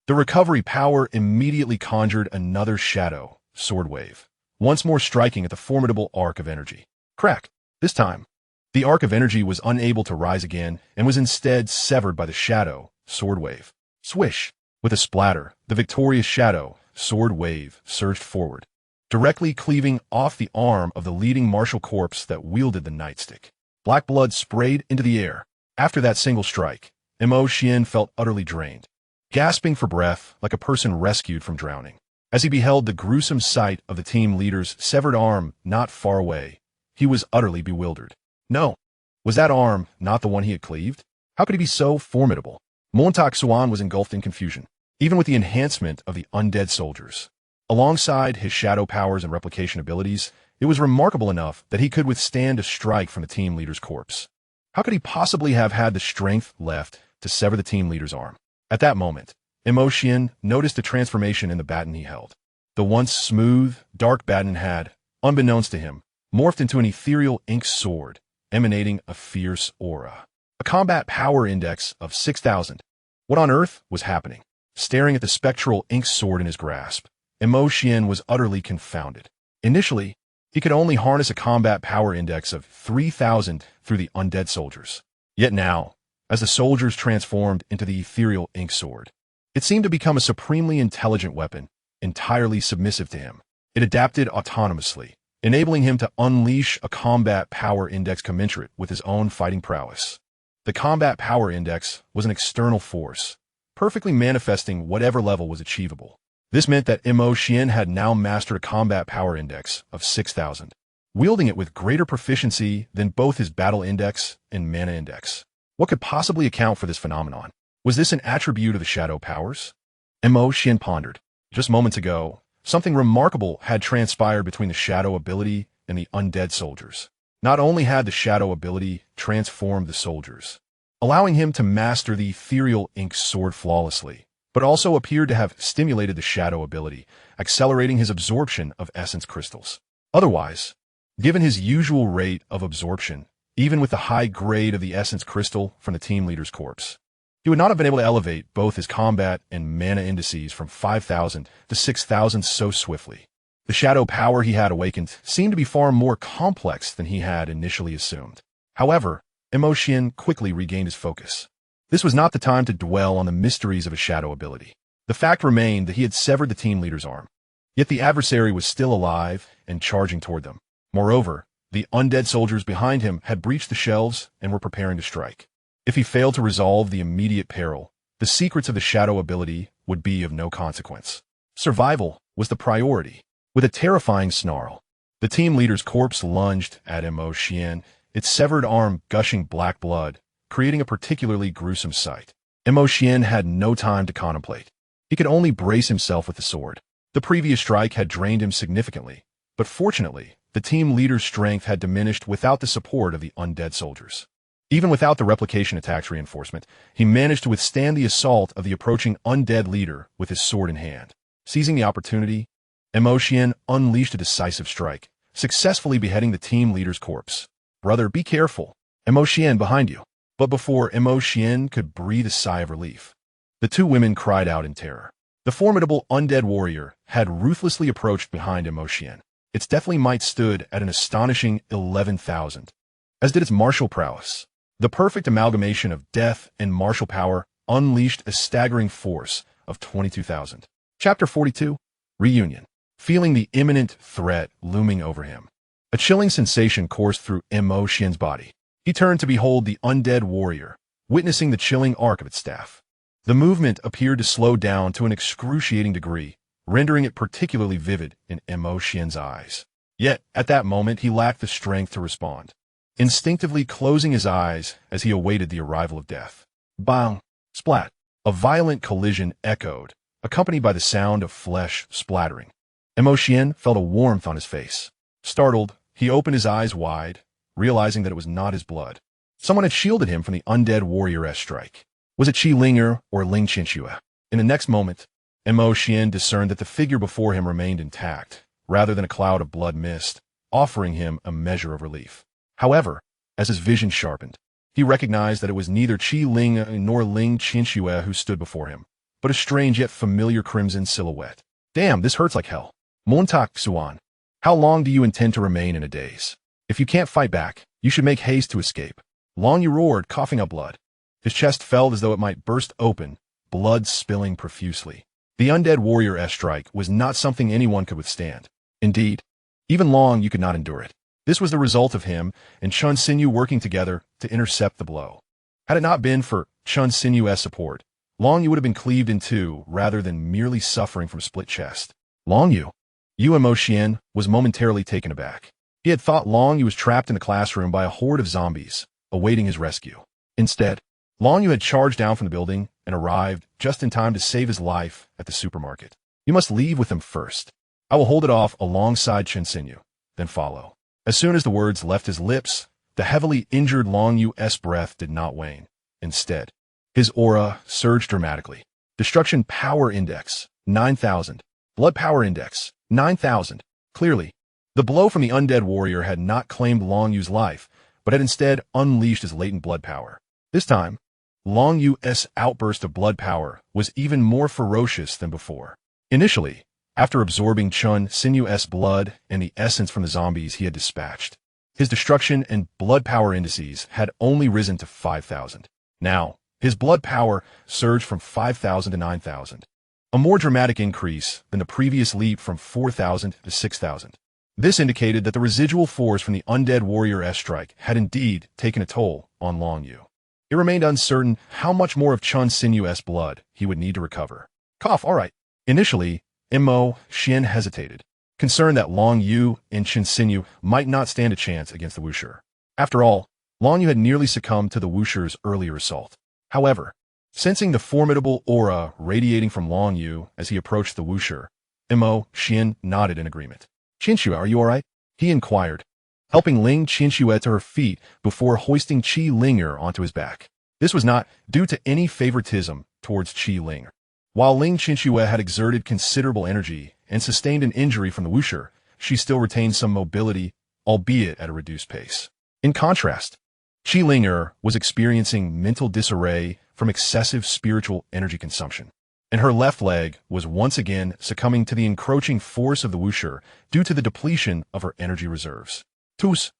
the recovery power immediately conjured another shadow sword wave, once more striking at the formidable arc of energy. Crack. This time, the arc of energy was unable to rise again and was instead severed by the shadow sword wave. Swish. With a splatter, the victorious shadow sword wave surged forward, directly cleaving off the arm of the leading martial corpse that wielded the nightstick. Black blood sprayed into the air. After that single strike, Xian felt utterly drained, gasping for breath like a person rescued from drowning. As he beheld the gruesome sight of the team leader's severed arm not far away, he was utterly bewildered. No, was that arm not the one he had cleaved? How could he be so formidable? Xuan was engulfed in confusion, even with the enhancement of the undead soldiers. Alongside his shadow powers and replication abilities, it was remarkable enough that he could withstand a strike from the team leader's corpse. How could he possibly have had the strength left to sever the team leader's arm? At that moment, Xian noticed a transformation in the baton he held. The once smooth, dark baton had, unbeknownst to him, morphed into an ethereal ink sword, emanating a fierce aura. A combat power index of 6,000. What on earth was happening? Staring at the spectral ink sword in his grasp, Xian was utterly confounded. Initially, he could only harness a combat power index of 3,000 through the undead soldiers. Yet now, as the soldiers transformed into the ethereal ink sword, it seemed to become a supremely intelligent weapon, entirely submissive to him. It adapted autonomously, enabling him to unleash a combat power index commensurate with his own fighting prowess. The combat power index was an external force, perfectly manifesting whatever level was achievable. This meant that Xian had now mastered a combat power index of 6,000, wielding it with greater proficiency than both his battle index and mana index. What could possibly account for this phenomenon? Was this an attribute of the shadow powers? Xian pondered. Just moments ago, something remarkable had transpired between the shadow ability and the undead soldiers. Not only had the shadow ability transformed the soldiers, allowing him to master the ethereal ink sword flawlessly, but also appeared to have stimulated the shadow ability, accelerating his absorption of essence crystals. Otherwise, given his usual rate of absorption, even with the high grade of the essence crystal from the team leader's corpse, he would not have been able to elevate both his combat and mana indices from 5,000 to 6,000 so swiftly. The shadow power he had awakened seemed to be far more complex than he had initially assumed. However, Xian quickly regained his focus. This was not the time to dwell on the mysteries of a shadow ability. The fact remained that he had severed the team leader's arm. Yet the adversary was still alive and charging toward them. Moreover, the undead soldiers behind him had breached the shelves and were preparing to strike. If he failed to resolve the immediate peril, the secrets of the shadow ability would be of no consequence. Survival was the priority. With a terrifying snarl, the team leader's corpse lunged at Xuan, its severed arm gushing black blood, creating a particularly gruesome sight. Xuan had no time to contemplate. He could only brace himself with the sword. The previous strike had drained him significantly, but fortunately, the team leader's strength had diminished without the support of the undead soldiers. Even without the replication attack's reinforcement, he managed to withstand the assault of the approaching undead leader with his sword in hand. Seizing the opportunity, Xuan unleashed a decisive strike, successfully beheading the team leader's corpse. "Brother, be careful. Xuan behind you." But before Xuan could breathe a sigh of relief, the two women cried out in terror. The formidable undead warrior had ruthlessly approached behind Xuan. Its deathly might stood at an astonishing 11,000, as did its martial prowess. The perfect amalgamation of death and martial power unleashed a staggering force of 22,000. Chapter 42, Reunion. Feeling the imminent threat looming over him, a chilling sensation coursed through Xuan's body. He turned to behold the undead warrior, witnessing the chilling arc of its staff. The movement appeared to slow down to an excruciating degree, rendering it particularly vivid in Xuan's eyes. Yet, at that moment, he lacked the strength to respond, instinctively closing his eyes as he awaited the arrival of death. Bang! Splat! A violent collision echoed, accompanied by the sound of flesh splattering. Xuan felt a warmth on his face. Startled, he opened his eyes wide, realizing that it was not his blood. Someone had shielded him from the undead warrior's strike. Was it Qi Linger or Ling Qinxue? In the next moment, Xuan discerned that the figure before him remained intact, rather than a cloud of blood mist, offering him a measure of relief. However, as his vision sharpened, he recognized that it was neither Qi Ling nor Ling Qinxue who stood before him, but a strange yet familiar crimson silhouette. "Damn, this hurts like hell. Xuan, how long do you intend to remain in a daze? If you can't fight back, you should make haste to escape." Yu roared, coughing up blood. His chest felt as though it might burst open, blood spilling profusely. The undead warrior's strike was not something anyone could withstand. Indeed, even Yu could not endure it. This was the result of him and Chun Xinyu working together to intercept the blow. Had it not been for Chun Xinyu's support, Yu would have been cleaved in two rather than merely suffering from split chest. Yu Xuan was momentarily taken aback. He had thought Yu was trapped in the classroom by a horde of zombies, awaiting his rescue. Instead, Yu had charged down from the building and arrived just in time to save his life at the supermarket. "You must leave with him first. I will hold it off alongside Chun Xinyu, then follow." As soon as the words left his lips, the heavily injured Yu's breath did not wane. Instead, his aura surged dramatically. Destruction Power Index, 9,000. Blood Power Index, 9,000. Clearly, the blow from the undead warrior had not claimed Yu's life, but had instead unleashed his latent blood power. This time, Yu's outburst of blood power was even more ferocious than before. Initially, after absorbing Chun Xinyu's blood and the essence from the zombies he had dispatched, his destruction and blood power indices had only risen to 5,000. Now, his blood power surged from 5,000 to 9,000, a more dramatic increase than the previous leap from 4,000 to 6,000. This indicated that the residual force from the undead warrior's strike had indeed taken a toll on Yu. It remained uncertain how much more of Chun Xinyu's blood he would need to recover. Cough, all right. Initially, Xuan hesitated, concerned that Yu and Chun Xinyu might not stand a chance against the Wuxia. After all, Yu had nearly succumbed to the Wuxia's earlier assault. However, sensing the formidable aura radiating from Yu as he approached the Wuxia, Xuan nodded in agreement. "Qinxue, are you all right?" he inquired, helping Ling Qinxue to her feet before hoisting Qi Linger onto his back. This was not due to any favoritism towards Qi Linger. While Ling Qinxue had exerted considerable energy and sustained an injury from the Wuxia, she still retained some mobility, albeit at a reduced pace. In contrast, Qi Linger was experiencing mental disarray from excessive spiritual energy consumption, and her left leg was once again succumbing to the encroaching force of the Wuxia due to the depletion of her energy reserves. Xuan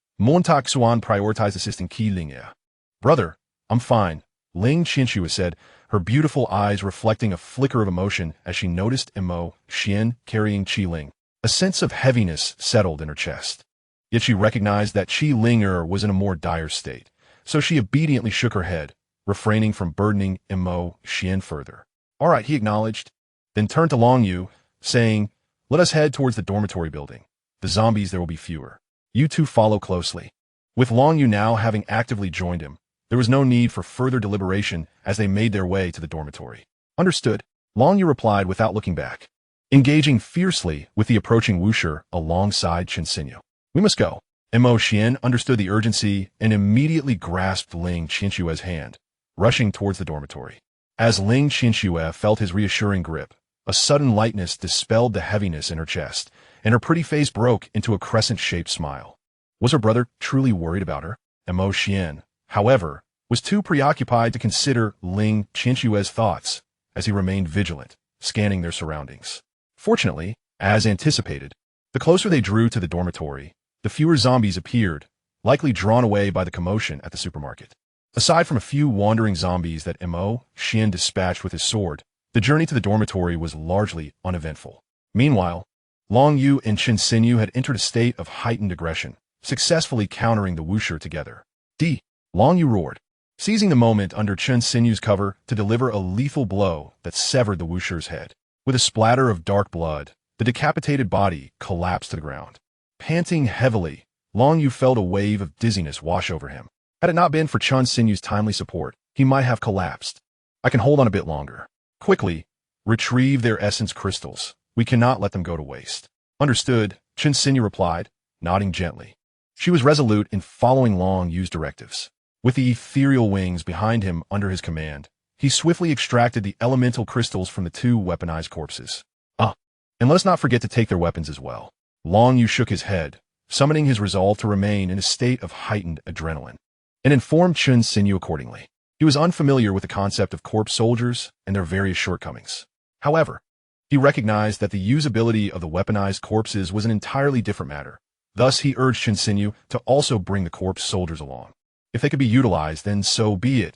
prioritized assisting Qi Linger. "Brother, I'm fine," Ling Qianxue said, her beautiful eyes reflecting a flicker of emotion as she noticed Xian carrying Qi Ling. A sense of heaviness settled in her chest. Yet she recognized that Qi Ling was in a more dire state, so she obediently shook her head, refraining from burdening Xian further. All right, he acknowledged, then turned to Long Yu, saying, let us head towards the dormitory building. The zombies there will be fewer. You two follow closely. With Long Yu now having actively joined him, there was no need for further deliberation as they made their way to the dormitory. Understood, Long Yu replied without looking back, engaging fiercely with the approaching Wuxia alongside Chen Xinyu. We must go. Xian understood the urgency and immediately grasped Ling Qianxue's hand, rushing towards the dormitory. As Ling Qianxue felt his reassuring grip, a sudden lightness dispelled the heaviness in her chest, and her pretty face broke into a crescent-shaped smile. Was her brother truly worried about her? Xian, however, was too preoccupied to consider Ling Qianxue's thoughts as he remained vigilant, scanning their surroundings. Fortunately, as anticipated, the closer they drew to the dormitory, the fewer zombies appeared, likely drawn away by the commotion at the supermarket. Aside from a few wandering zombies that Xian dispatched with his sword, the journey to the dormitory was largely uneventful. Meanwhile, Long Yu and Chen Xinyu had entered a state of heightened aggression, successfully countering the Wuxia together. Long Yu roared, seizing the moment under Chen Xinyu's cover to deliver a lethal blow that severed the Wuxia's head. With a splatter of dark blood, the decapitated body collapsed to the ground. Panting heavily, Long Yu felt a wave of dizziness wash over him. Had it not been for Chen Xinyu's timely support, he might have collapsed. I can hold on a bit longer. Quickly, retrieve their essence crystals. We cannot let them go to waste. Understood, Chen Xinyu replied, nodding gently. She was resolute in following Long Yu's directives. With the ethereal wings behind him under his command, he swiftly extracted the elemental crystals from the two weaponized corpses. And let us not forget to take their weapons as well. Long Yu shook his head, summoning his resolve to remain in a state of heightened adrenaline, and informed Chen Xinyu accordingly. He was unfamiliar with the concept of corpse soldiers and their various shortcomings. However, he recognized that the usability of the weaponized corpses was an entirely different matter. Thus, he urged Chen Xinyu to also bring the corpse soldiers along. If they could be utilized, then so be it.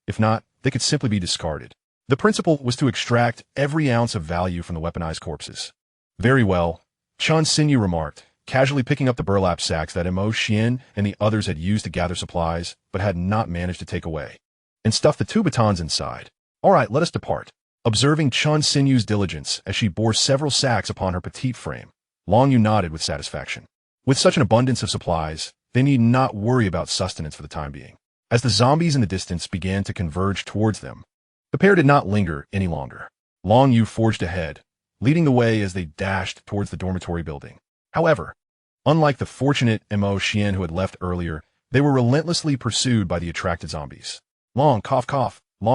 If not, they could simply be discarded. The principle was to extract every ounce of value from the weaponized corpses. Very well, Chen Xinyu remarked, casually picking up the burlap sacks that Xian and the others had used to gather supplies, but had not managed to take away, and stuffed the two batons inside. All right, let us depart. Observing Chen Xinyu's diligence as she bore several sacks upon her petite frame, Long Yu nodded with satisfaction. With such an abundance of supplies, they need not worry about sustenance for the time being. As the zombies in the distance began to converge towards them, the pair did not linger any longer. Long Yu forged ahead, leading the way as they dashed towards the dormitory building. However, unlike the fortunate Xian who had left earlier, they were relentlessly pursued by the attracted zombies. Long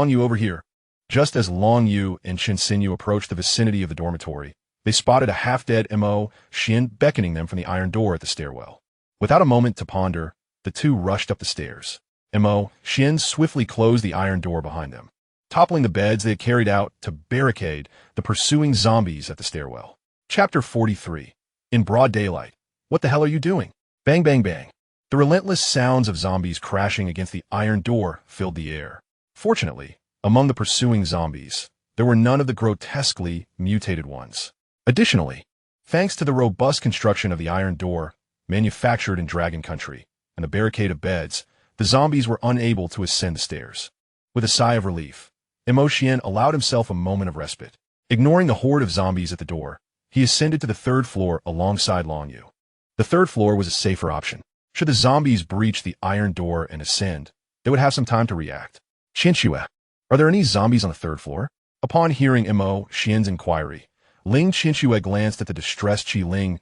Yu over here. Just as Long Yu and Chen Xinyu approached the vicinity of the dormitory, they spotted a half-dead Xian beckoning them from the iron door at the stairwell. Without a moment to ponder, the two rushed up the stairs. Xian swiftly closed the iron door behind them, toppling the beds they had carried out to barricade the pursuing zombies at the stairwell. Chapter 43. In broad daylight. What the hell are you doing? Bang, bang, bang. The relentless sounds of zombies crashing against the iron door filled the air. Fortunately, among the pursuing zombies, there were none of the grotesquely mutated ones. Additionally, thanks to the robust construction of the iron door, manufactured in Dragon Country, and the barricade of beds, the zombies were unable to ascend the stairs. With a sigh of relief, Xian allowed himself a moment of respite. Ignoring the horde of zombies at the door, he ascended to the third floor alongside Long Yu. The third floor was a safer option. Should the zombies breach the iron door and ascend, they would have some time to react. Qianxue, are there any zombies on the third floor? Upon hearing Xian's inquiry, Ling Qianxue glanced at the distressed Qi Ling,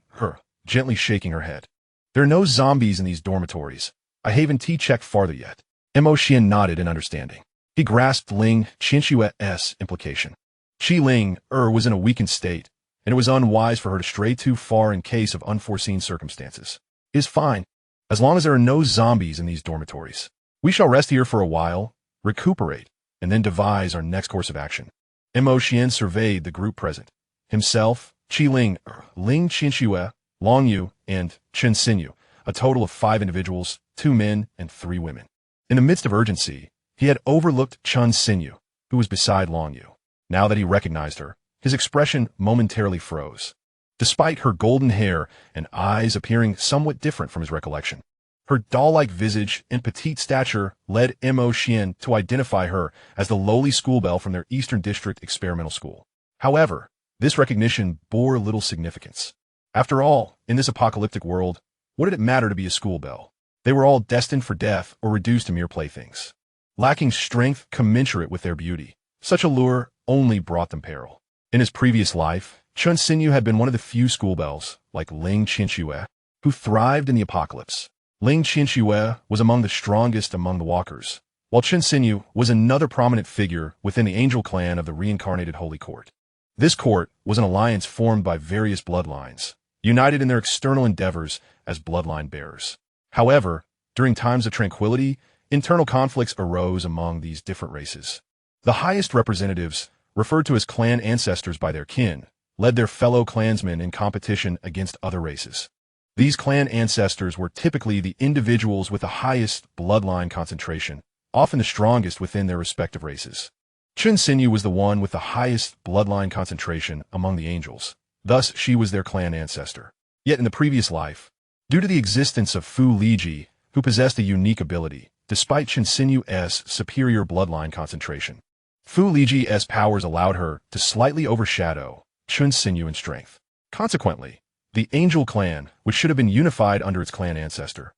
gently shaking her head. There are no zombies in these dormitories. I haven't checked farther yet. Xian nodded in understanding. He grasped Ling Qianxue's implication. Qi Ling was in a weakened state, and it was unwise for her to stray too far in case of unforeseen circumstances. It is fine, as long as there are no zombies in these dormitories. We shall rest here for a while, recuperate, and then devise our next course of action. Xian surveyed the group present. Himself, Qi Ling, Ling Qianxue, Long Yu, and Chen Xinyu, a total of 5 individuals, 2 men and 3 women. In the midst of urgency, He had overlooked Chun Xinyu, who was beside Long Yu. Now that he recognized her, his expression momentarily froze, despite her golden hair and eyes appearing somewhat different from his recollection. Her doll-like visage and petite stature led Mo Xian to identify her as the lowly schoolbelle from their Eastern District experimental school. However, this recognition bore little significance. After all, in this apocalyptic world, what did it matter to be a schoolbelle? They were all destined for death or reduced to mere playthings. Lacking strength commensurate with their beauty, such a lure only brought them peril. In his previous life, Chun Xinyu had been one of the few schoolbelles, like Ling Qinxue, who thrived in the apocalypse. Ling Qinxue was among the strongest among the walkers, while Chun Xinyu was another prominent figure within the angel clan of the reincarnated Holy Court. This court was an alliance formed by various bloodlines, united in their external endeavors as bloodline bearers. However, during times of tranquility, internal conflicts arose among these different races. The highest representatives, referred to as clan ancestors by their kin, led their fellow clansmen in competition against other races. These clan ancestors were typically the individuals with the highest bloodline concentration, often the strongest within their respective races. Chun Xinyu was the one with the highest bloodline concentration among the angels, thus she was their clan ancestor. Yet in the previous life, due to the existence of Fu Liji, who possessed a unique ability, despite Chun Xinyu's superior bloodline concentration, Fu Liji's powers allowed her to slightly overshadow Chun Xinyu in strength. Consequently, the Angel clan, which should have been unified under its clan ancestor,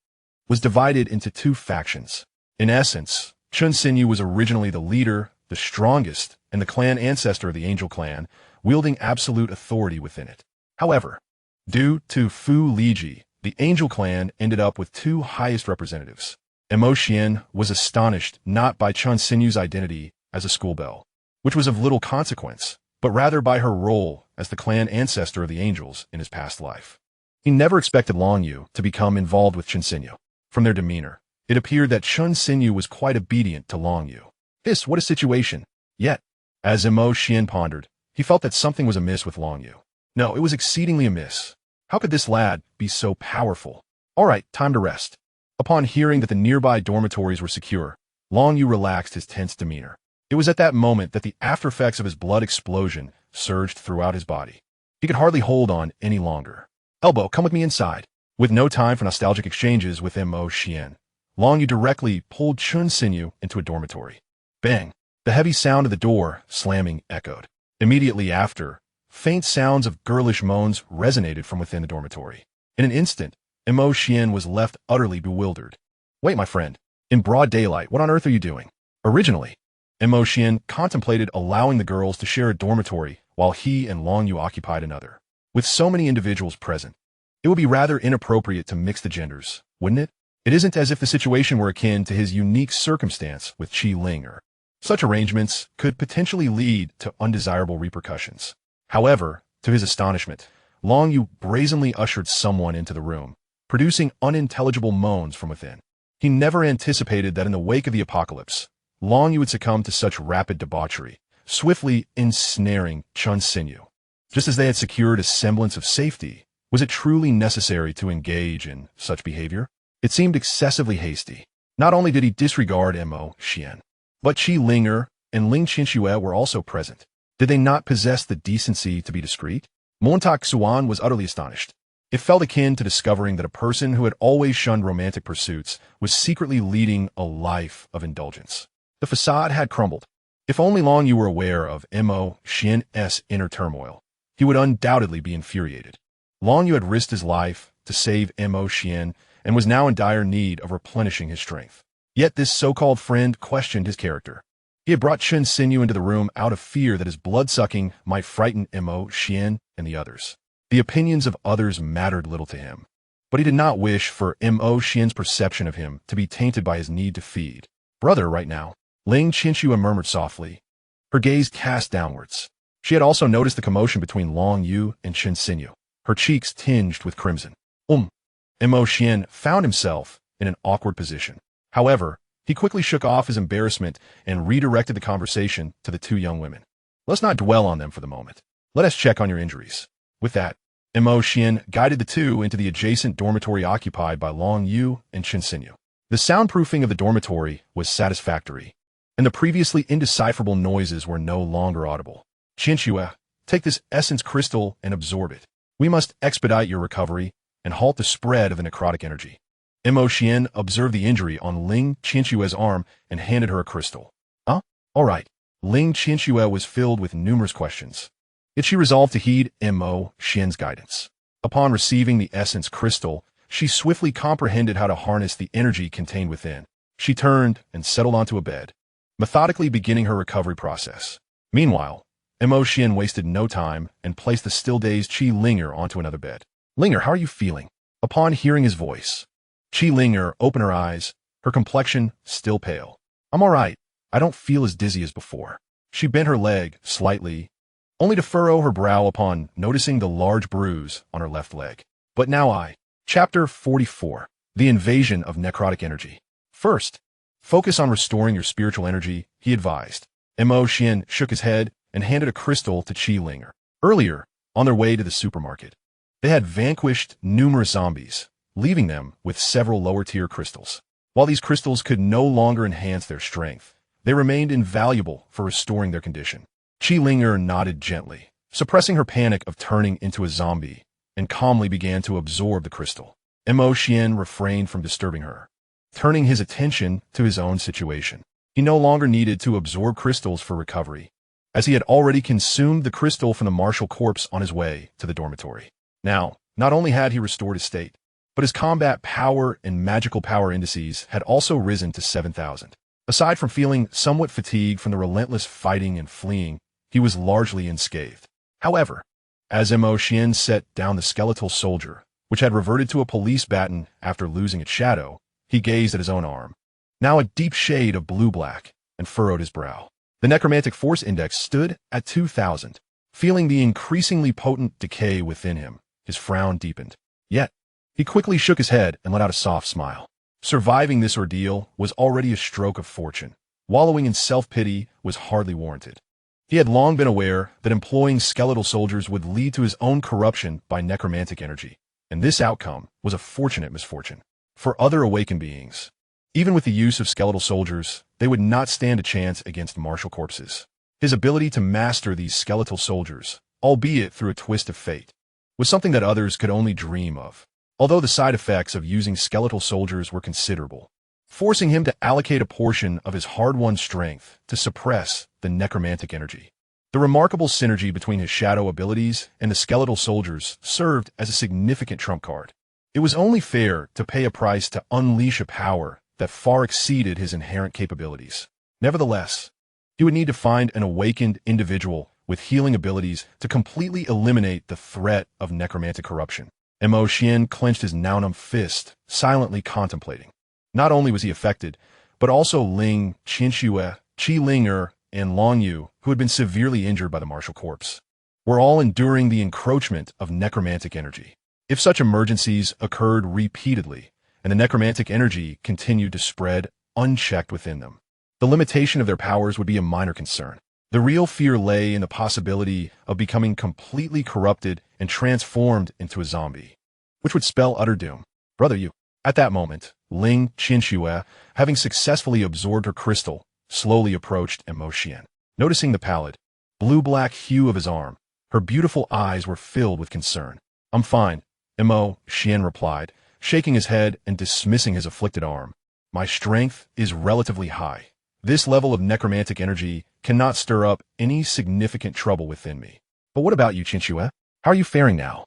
was divided into two factions. In essence, Chun Xinyu was originally the leader, the strongest, and the clan ancestor of the Angel clan, wielding absolute authority within it. However, due to Fu Liji, the Angel clan ended up with two highest representatives. Mo Xian was astonished not by Chun Xinyu's identity as a schoolbelle, which was of little consequence, but rather by her role as the clan ancestor of the angels in his past life. He never expected Long Yu to become involved with Chun Xinyu. From their demeanor, it appeared that Chun Xinyu was quite obedient to Long Yu. What a situation! Yet, as Mo Xian pondered, he felt that something was amiss with Long Yu. No, it was exceedingly amiss. How could this lad be so powerful? All right, time to rest. Upon hearing that the nearby dormitories were secure, Long Yu relaxed his tense demeanor. It was at that moment that the aftereffects of his blood explosion surged throughout his body. He could hardly hold on any longer. Elbow, come with me inside. With no time for nostalgic exchanges with Mo Xian, Long Yu directly pulled Chun Xinyu into a dormitory. Bang! The heavy sound of the door slamming echoed. Immediately after, faint sounds of girlish moans resonated from within the dormitory. In an instant, Mo Xian was left utterly bewildered. Wait, my friend. In broad daylight, what on earth are you doing? Originally, Mo Xian contemplated allowing the girls to share a dormitory while he and Long Yu occupied another. With so many individuals present, it would be rather inappropriate to mix the genders, wouldn't it? It isn't as if the situation were akin to his unique circumstance with Qi Ling. Such arrangements could potentially lead to undesirable repercussions. However, to his astonishment, Long Yu brazenly ushered someone into the room, producing unintelligible moans from within. He never anticipated that in the wake of the apocalypse, Long Yu would succumb to such rapid debauchery, swiftly ensnaring Chun Xinyu. Just as they had secured a semblance of safety, was it truly necessary to engage in such behavior? It seemed excessively hasty. Not only did he disregard Mo Xian, but Qi Ling and Ling Qinxue were also present. Did they not possess the decency to be discreet? Xuan was utterly astonished. It felt akin to discovering that a person who had always shunned romantic pursuits was secretly leading a life of indulgence. The facade had crumbled. If only Long Yu were aware of Mo Xian's inner turmoil, he would undoubtedly be infuriated. Long Yu had risked his life to save Mo Xian and was now in dire need of replenishing his strength. Yet this so-called friend questioned his character. He had brought Chun Xinyu into the room out of fear that his blood-sucking might frighten Mo Xian and the others. The opinions of others mattered little to him, but he did not wish for Mo Xian's perception of him to be tainted by his need to feed. Brother, right now, Ling Qinxue murmured softly, her gaze cast downwards. She had also noticed the commotion between Long Yu and Chun Xinyu, her cheeks tinged with crimson. Mo Xian found himself in an awkward position. However, he quickly shook off his embarrassment and redirected the conversation to the two young women. Let's not dwell on them for the moment. Let us check on your injuries. With that, Mo Xian guided the two into the adjacent dormitory occupied by Long Yu and Chun Xinyu. The soundproofing of the dormitory was satisfactory, and the previously indecipherable noises were no longer audible. Qianxue, take this essence crystal and absorb it. We must expedite your recovery and halt the spread of the necrotic energy. Xian observed the injury on Ling Qianxue's arm and handed her a crystal. Huh? All right. Ling Qianxue was filled with numerous questions. Yet she resolved to heed Xian's guidance. Upon receiving the essence crystal, she swiftly comprehended how to harness the energy contained within. She turned and settled onto a bed, methodically beginning her recovery process. Meanwhile, Xian wasted no time and placed the still-dazed Qi Linger onto another bed. Linger, how are you feeling? Upon hearing his voice, Qi Linger opened her eyes, her complexion still pale. I'm all right. I don't feel as dizzy as before. She bent her leg slightly, only to furrow her brow upon noticing the large bruise on her left leg. But now Chapter 44. The Invasion of Necrotic Energy. First, focus on restoring your spiritual energy, he advised. Xian shook his head and handed a crystal to Qi Linger. Earlier, on their way to the supermarket, they had vanquished numerous zombies, leaving them with several lower-tier crystals. While these crystals could no longer enhance their strength, they remained invaluable for restoring their condition. Qi Linger nodded gently, suppressing her panic of turning into a zombie, and calmly began to absorb the crystal. Xian refrained from disturbing her, turning his attention to his own situation. He no longer needed to absorb crystals for recovery, as he had already consumed the crystal from the martial corpse on his way to the dormitory. Now, not only had he restored his state, but his combat power and magical power indices had also risen to 7,000. Aside from feeling somewhat fatigued from the relentless fighting and fleeing, he was largely unscathed. However, as Xian set down the skeletal soldier, which had reverted to a police baton after losing its shadow, he gazed at his own arm, now a deep shade of blue-black, and furrowed his brow. The necromantic force index stood at 2,000. Feeling the increasingly potent decay within him, his frown deepened. Yet, he quickly shook his head and let out a soft smile. Surviving this ordeal was already a stroke of fortune. Wallowing in self-pity was hardly warranted. He had long been aware that employing skeletal soldiers would lead to his own corruption by necromantic energy, and this outcome was a fortunate misfortune. For other awakened beings, even with the use of skeletal soldiers, they would not stand a chance against martial corpses. His ability to master these skeletal soldiers, albeit through a twist of fate, was something that others could only dream of, although the side effects of using skeletal soldiers were considerable, forcing him to allocate a portion of his hard-won strength to suppress the necromantic energy. The remarkable synergy between his shadow abilities and the skeletal soldiers served as a significant trump card. It was only fair to pay a price to unleash a power that far exceeded his inherent capabilities. Nevertheless, he would need to find an awakened individual with healing abilities to completely eliminate the threat of necromantic corruption. Xian clenched his now-numb fist, silently contemplating. Not only was he affected, but also Ling Qianxue, Qi Linger, and Long Yu, who had been severely injured by the martial corpse, were all enduring the encroachment of necromantic energy. If such emergencies occurred repeatedly, and the necromantic energy continued to spread unchecked within them, the limitation of their powers would be a minor concern. The real fear lay in the possibility of becoming completely corrupted and transformed into a zombie, which would spell utter doom. Brother Yu. At that moment, Ling Qianxue, having successfully absorbed her crystal, slowly approached Xian. Noticing the pallid, blue-black hue of his arm, her beautiful eyes were filled with concern. I'm fine, Xian replied, shaking his head and dismissing his afflicted arm. My strength is relatively high. This level of necromantic energy cannot stir up any significant trouble within me. But what about you, Qianxue? How are you faring now?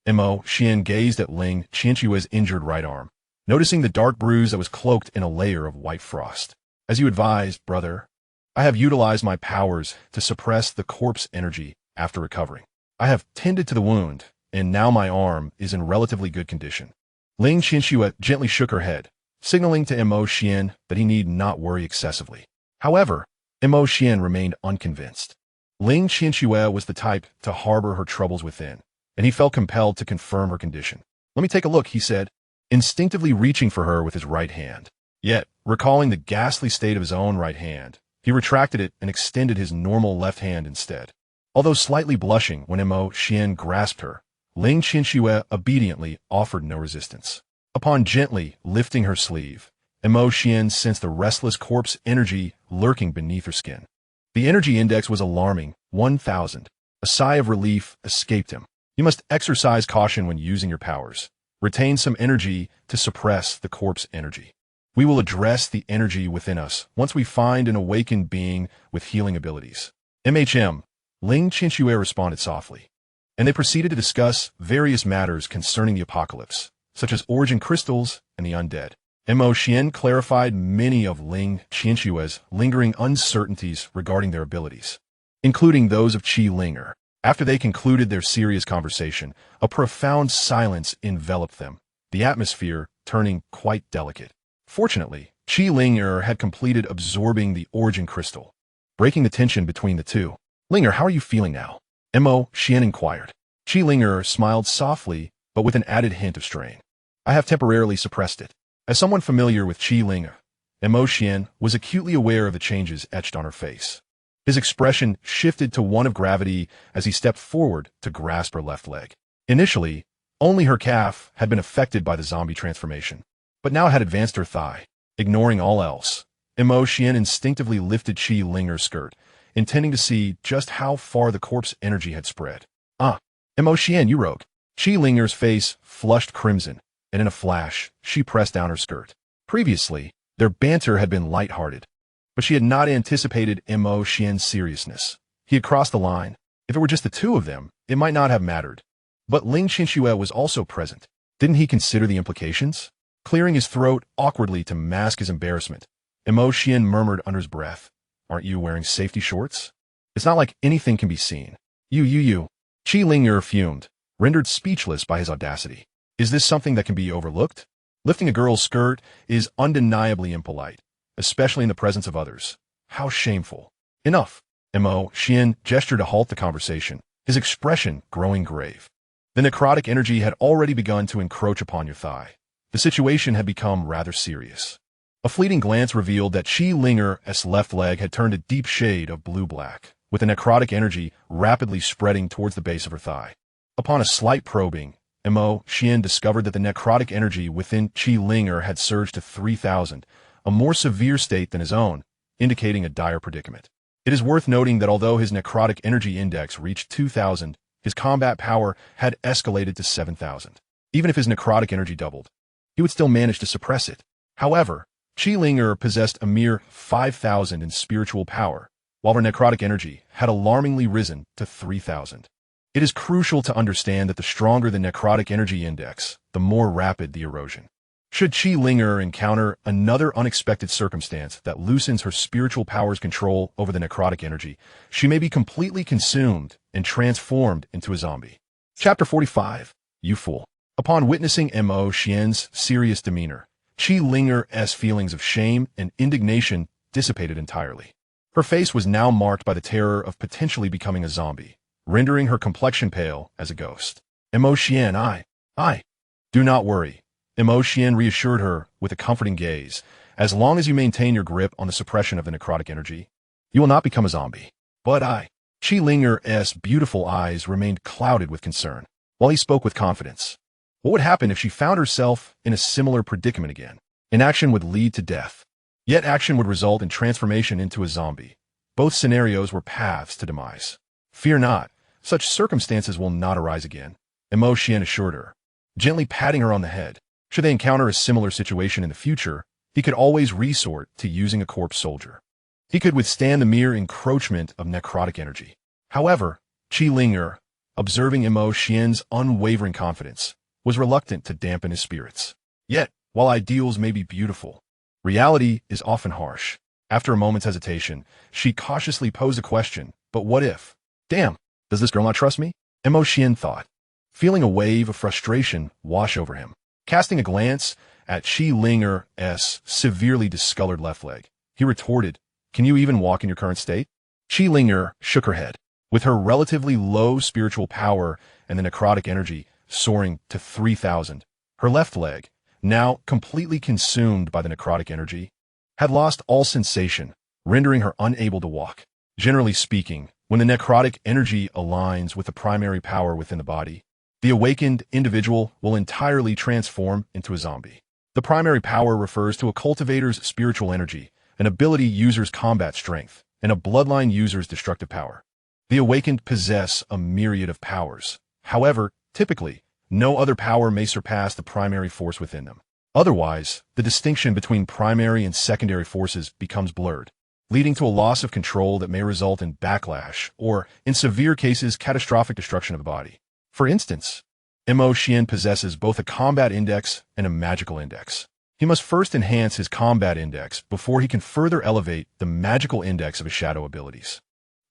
Xian gazed at Ling Qianxue's injured right arm, noticing the dark bruise that was cloaked in a layer of white frost. As you advised, brother, I have utilized my powers to suppress the corpse energy after recovering. I have tended to the wound, and now my arm is in relatively good condition. Ling Qianxue gently shook her head, signaling to Xian that he need not worry excessively. However, Xian remained unconvinced. Ling Qianxue was the type to harbor her troubles within, and he felt compelled to confirm her condition. Let me take a look, he said, instinctively reaching for her with his right hand. Yet, recalling the ghastly state of his own right hand, he retracted it and extended his normal left hand instead. Although slightly blushing when Xian grasped her, Ling Qianxue obediently offered no resistance. Upon gently lifting her sleeve, Xuan sensed the restless corpse energy lurking beneath her skin. The energy index was alarming, 1,000. A sigh of relief escaped him. You must exercise caution when using your powers. Retain some energy to suppress the corpse energy. We will address the energy within us once we find an awakened being with healing abilities. Ling Qinxue responded softly, and they proceeded to discuss various matters concerning the apocalypse, such as origin crystals and the undead. Xuan clarified many of Ling Qinshue's lingering uncertainties regarding their abilities, including those of Qi Linger. After they concluded their serious conversation, a profound silence enveloped them, the atmosphere turning quite delicate. Fortunately, Qi Linger had completed absorbing the origin crystal, breaking the tension between the two. Linger, how are you feeling now? Xuan inquired. Qi Linger smiled softly, but with an added hint of strain. I have temporarily suppressed it. As someone familiar with Qi Linger, Xuan was acutely aware of the changes etched on her face. His expression shifted to one of gravity as he stepped forward to grasp her left leg. Initially, only her calf had been affected by the zombie transformation, but now had advanced her thigh. Ignoring all else, Xuan instinctively lifted Qi Linger's skirt, intending to see just how far the corpse energy had spread. Xuan, you rogue. Qi Linger's face flushed crimson, and in a flash, she pressed down her skirt. Previously, their banter had been light-hearted, but she had not anticipated Xuan's seriousness. He had crossed the line. If it were just the two of them, it might not have mattered. But Ling Qinxue was also present. Didn't he consider the implications? Clearing his throat awkwardly to mask his embarrassment, Xuan murmured under his breath, "Aren't you wearing safety shorts? It's not like anything can be seen." You. Qi Linger fumed, rendered speechless by his audacity. Is this something that can be overlooked? Lifting a girl's skirt is undeniably impolite, especially in the presence of others. How shameful. Enough. Xuan gestured to halt the conversation, his expression growing grave. The necrotic energy had already begun to encroach upon your thigh. The situation had become rather serious. A fleeting glance revealed that Qi Linger's left leg had turned a deep shade of blue-black, with the necrotic energy rapidly spreading towards the base of her thigh. Upon a slight probing, Xuan discovered that the necrotic energy within Qi Linger had surged to 3,000, a more severe state than his own, indicating a dire predicament. It is worth noting that although his necrotic energy index reached 2,000, his combat power had escalated to 7,000. Even if his necrotic energy doubled, he would still manage to suppress it. However, Qi Linger possessed a mere 5,000 in spiritual power, while her necrotic energy had alarmingly risen to 3,000. It is crucial to understand that the stronger the necrotic energy index, the more rapid the erosion. Should Qi Linger encounter another unexpected circumstance that loosens her spiritual power's control over the necrotic energy, she may be completely consumed and transformed into a zombie. Chapter 45. You fool. Upon witnessing Xuan's serious demeanor, Qi Linger's feelings of shame and indignation dissipated entirely. Her face was now marked by the terror of potentially becoming a zombie, rendering her complexion pale as a ghost. Xuan, do not worry. Xuan reassured her with a comforting gaze. As long as you maintain your grip on the suppression of the necrotic energy, you will not become a zombie. But Qi Linger's beautiful eyes remained clouded with concern, while he spoke with confidence. What would happen if she found herself in a similar predicament again? Inaction would lead to death. Yet action would result in transformation into a zombie. Both scenarios were paths to demise. Fear not, such circumstances will not arise again, Xuan assured her, gently patting her on the head. Should they encounter a similar situation in the future, he could always resort to using a corpse soldier. He could withstand the mere encroachment of necrotic energy. However, Qi Linger, observing Xuan's unwavering confidence, was reluctant to dampen his spirits. Yet, while ideals may be beautiful, reality is often harsh. After a moment's hesitation, she cautiously posed a question, but what if? Damn, does this girl not trust me? Xuan thought, feeling a wave of frustration wash over him. Casting a glance at Qi Linger's severely discolored left leg, he retorted, can you even walk in your current state? Qi Linger shook her head. With her relatively low spiritual power and the necrotic energy soaring to 3,000, her left leg, now completely consumed by the necrotic energy, had lost all sensation, rendering her unable to walk. Generally speaking, when the necrotic energy aligns with the primary power within the body, the awakened individual will entirely transform into a zombie. The primary power refers to a cultivator's spiritual energy, an ability user's combat strength, and a bloodline user's destructive power. The awakened possess a myriad of powers. However, typically, no other power may surpass the primary force within them. Otherwise, the distinction between primary and secondary forces becomes blurred, leading to a loss of control that may result in backlash or, in severe cases, catastrophic destruction of the body. For instance, Xuan possesses both a combat index and a magical index. He must first enhance his combat index before he can further elevate the magical index of his shadow abilities.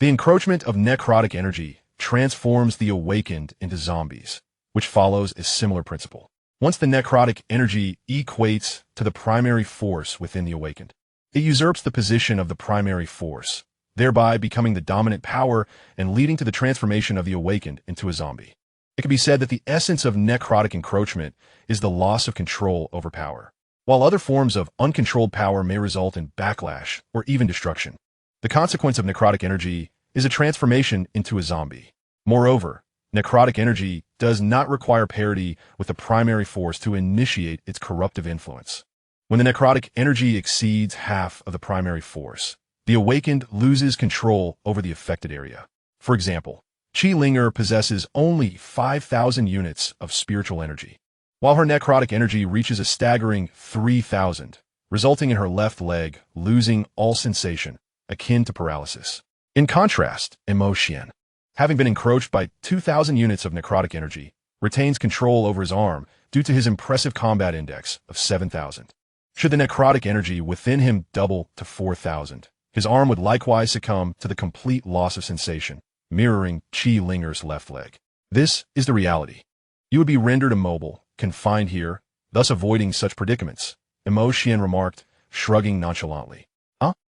The encroachment of necrotic energy transforms the awakened into zombies, which follows a similar principle. Once the necrotic energy equates to the primary force within the awakened, it usurps the position of the primary force, thereby becoming the dominant power and leading to the transformation of the awakened into a zombie. It can be said that the essence of necrotic encroachment is the loss of control over power, while other forms of uncontrolled power may result in backlash or even destruction. The consequence of necrotic energy is a transformation into a zombie. Moreover, necrotic energy does not require parity with the primary force to initiate its corruptive influence. When the necrotic energy exceeds half of the primary force, the awakened loses control over the affected area. For example, Qi Linger possesses only 5,000 units of spiritual energy, while her necrotic energy reaches a staggering 3,000, resulting in her left leg losing all sensation, akin to paralysis. In contrast, Xuan, having been encroached by 2,000 units of necrotic energy, retains control over his arm due to his impressive combat index of 7,000. Should the necrotic energy within him double to 4,000, his arm would likewise succumb to the complete loss of sensation, mirroring Qi Linger's left leg. This is the reality. You would be rendered immobile, confined here, thus avoiding such predicaments, Xuan remarked, shrugging nonchalantly.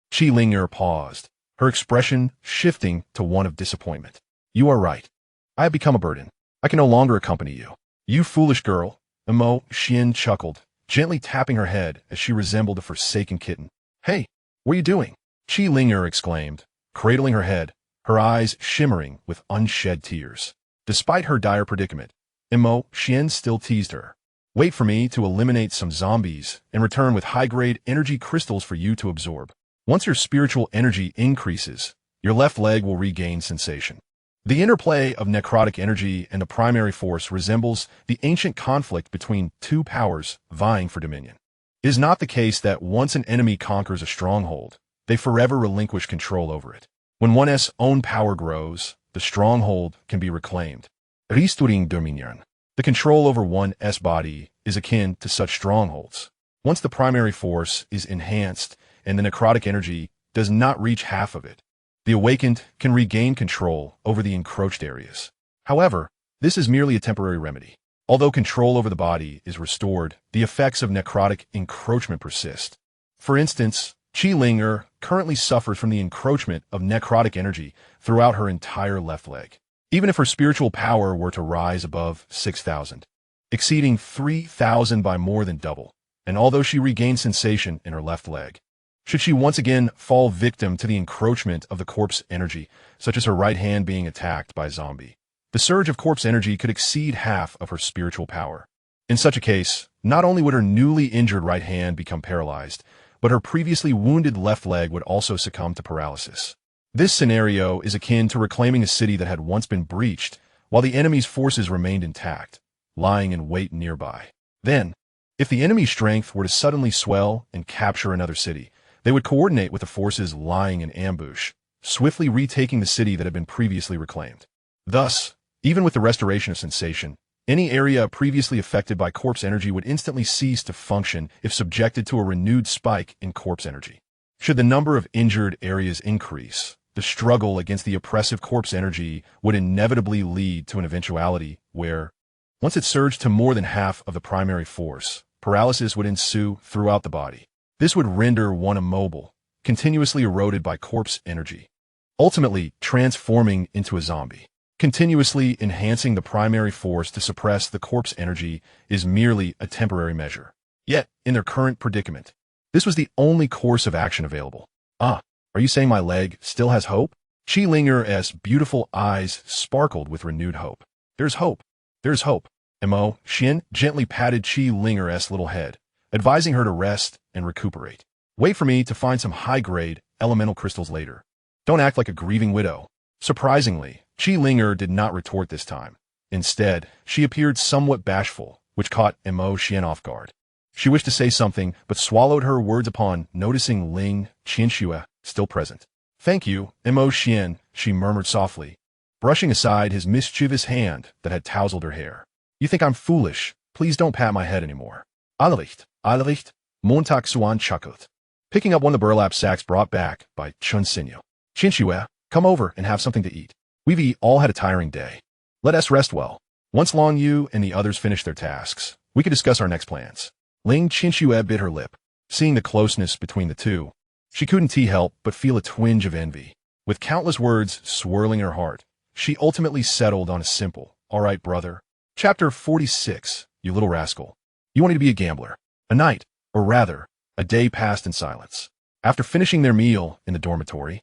Qi Linger paused, her expression shifting to one of disappointment. You are right. I have become a burden. I can no longer accompany you. You foolish girl, Xuan chuckled, gently tapping her head as she resembled a forsaken kitten. Hey, what are you doing? Qi Linger exclaimed, cradling her head, her eyes shimmering with unshed tears. Despite her dire predicament, Xuan still teased her. Wait for me to eliminate some zombies and return with high-grade energy crystals for you to absorb. Once your spiritual energy increases, your left leg will regain sensation. The interplay of necrotic energy and the primary force resembles the ancient conflict between two powers vying for dominion. It is not the case that once an enemy conquers a stronghold, they forever relinquish control over it. When one's own power grows, the stronghold can be reclaimed. Restoring dominion. The control over one's body is akin to such strongholds. Once the primary force is enhanced and the necrotic energy does not reach half of it, the awakened can regain control over the encroached areas. However, this is merely a temporary remedy. Although control over the body is restored, the effects of necrotic encroachment persist. For instance, Qi Linger currently suffers from the encroachment of necrotic energy throughout her entire left leg. Even if her spiritual power were to rise above 6,000, exceeding 3,000 by more than double, and although she regains sensation in her left leg, should she once again fall victim to the encroachment of the corpse energy, such as her right hand being attacked by a zombie, the surge of corpse energy could exceed half of her spiritual power. In such a case, not only would her newly injured right hand become paralyzed, but her previously wounded left leg would also succumb to paralysis. This scenario is akin to reclaiming a city that had once been breached, while the enemy's forces remained intact, lying in wait nearby. Then, if the enemy's strength were to suddenly swell and capture another city, they would coordinate with the forces lying in ambush, swiftly retaking the city that had been previously reclaimed. Thus, even with the restoration of sensation, any area previously affected by corpse energy would instantly cease to function if subjected to a renewed spike in corpse energy. Should the number of injured areas increase, the struggle against the oppressive corpse energy would inevitably lead to an eventuality where, once it surged to more than half of the primary force, paralysis would ensue throughout the body. This would render one immobile, continuously eroded by corpse energy, ultimately transforming into a zombie. Continuously enhancing the primary force to suppress the corpse energy is merely a temporary measure. Yet, in their current predicament, this was the only course of action available. Are you saying my leg still has hope? Qi Linger's beautiful eyes sparkled with renewed hope. There's hope. There's hope. Xuan gently patted Qi Linger's little head, advising her to rest and recuperate. Wait for me to find some high-grade elemental crystals later. Don't act like a grieving widow. Surprisingly, Qi Linger did not retort this time. Instead, she appeared somewhat bashful, which caught Xian off guard. She wished to say something, but swallowed her words upon noticing Ling Qianxue still present. Thank you, Xian, she murmured softly, brushing aside his mischievous hand that had tousled her hair. You think I'm foolish? Please don't pat my head anymore. Arrives, Montag Xuan chuckled, picking up one of the burlap sacks brought back by Qianxue. Qianxue, come over and have something to eat. We've all had a tiring day. Let us rest well. Once Long Yu and the others finish their tasks, we can discuss our next plans. Ling Qianxue bit her lip. Seeing the closeness between the two, she couldn't help but feel a twinge of envy. With countless words swirling her heart, she ultimately settled on a simple, all right, brother. Chapter 46, you little rascal. You wanted to be a gambler. A night, or rather, a day passed in silence. After finishing their meal in the dormitory,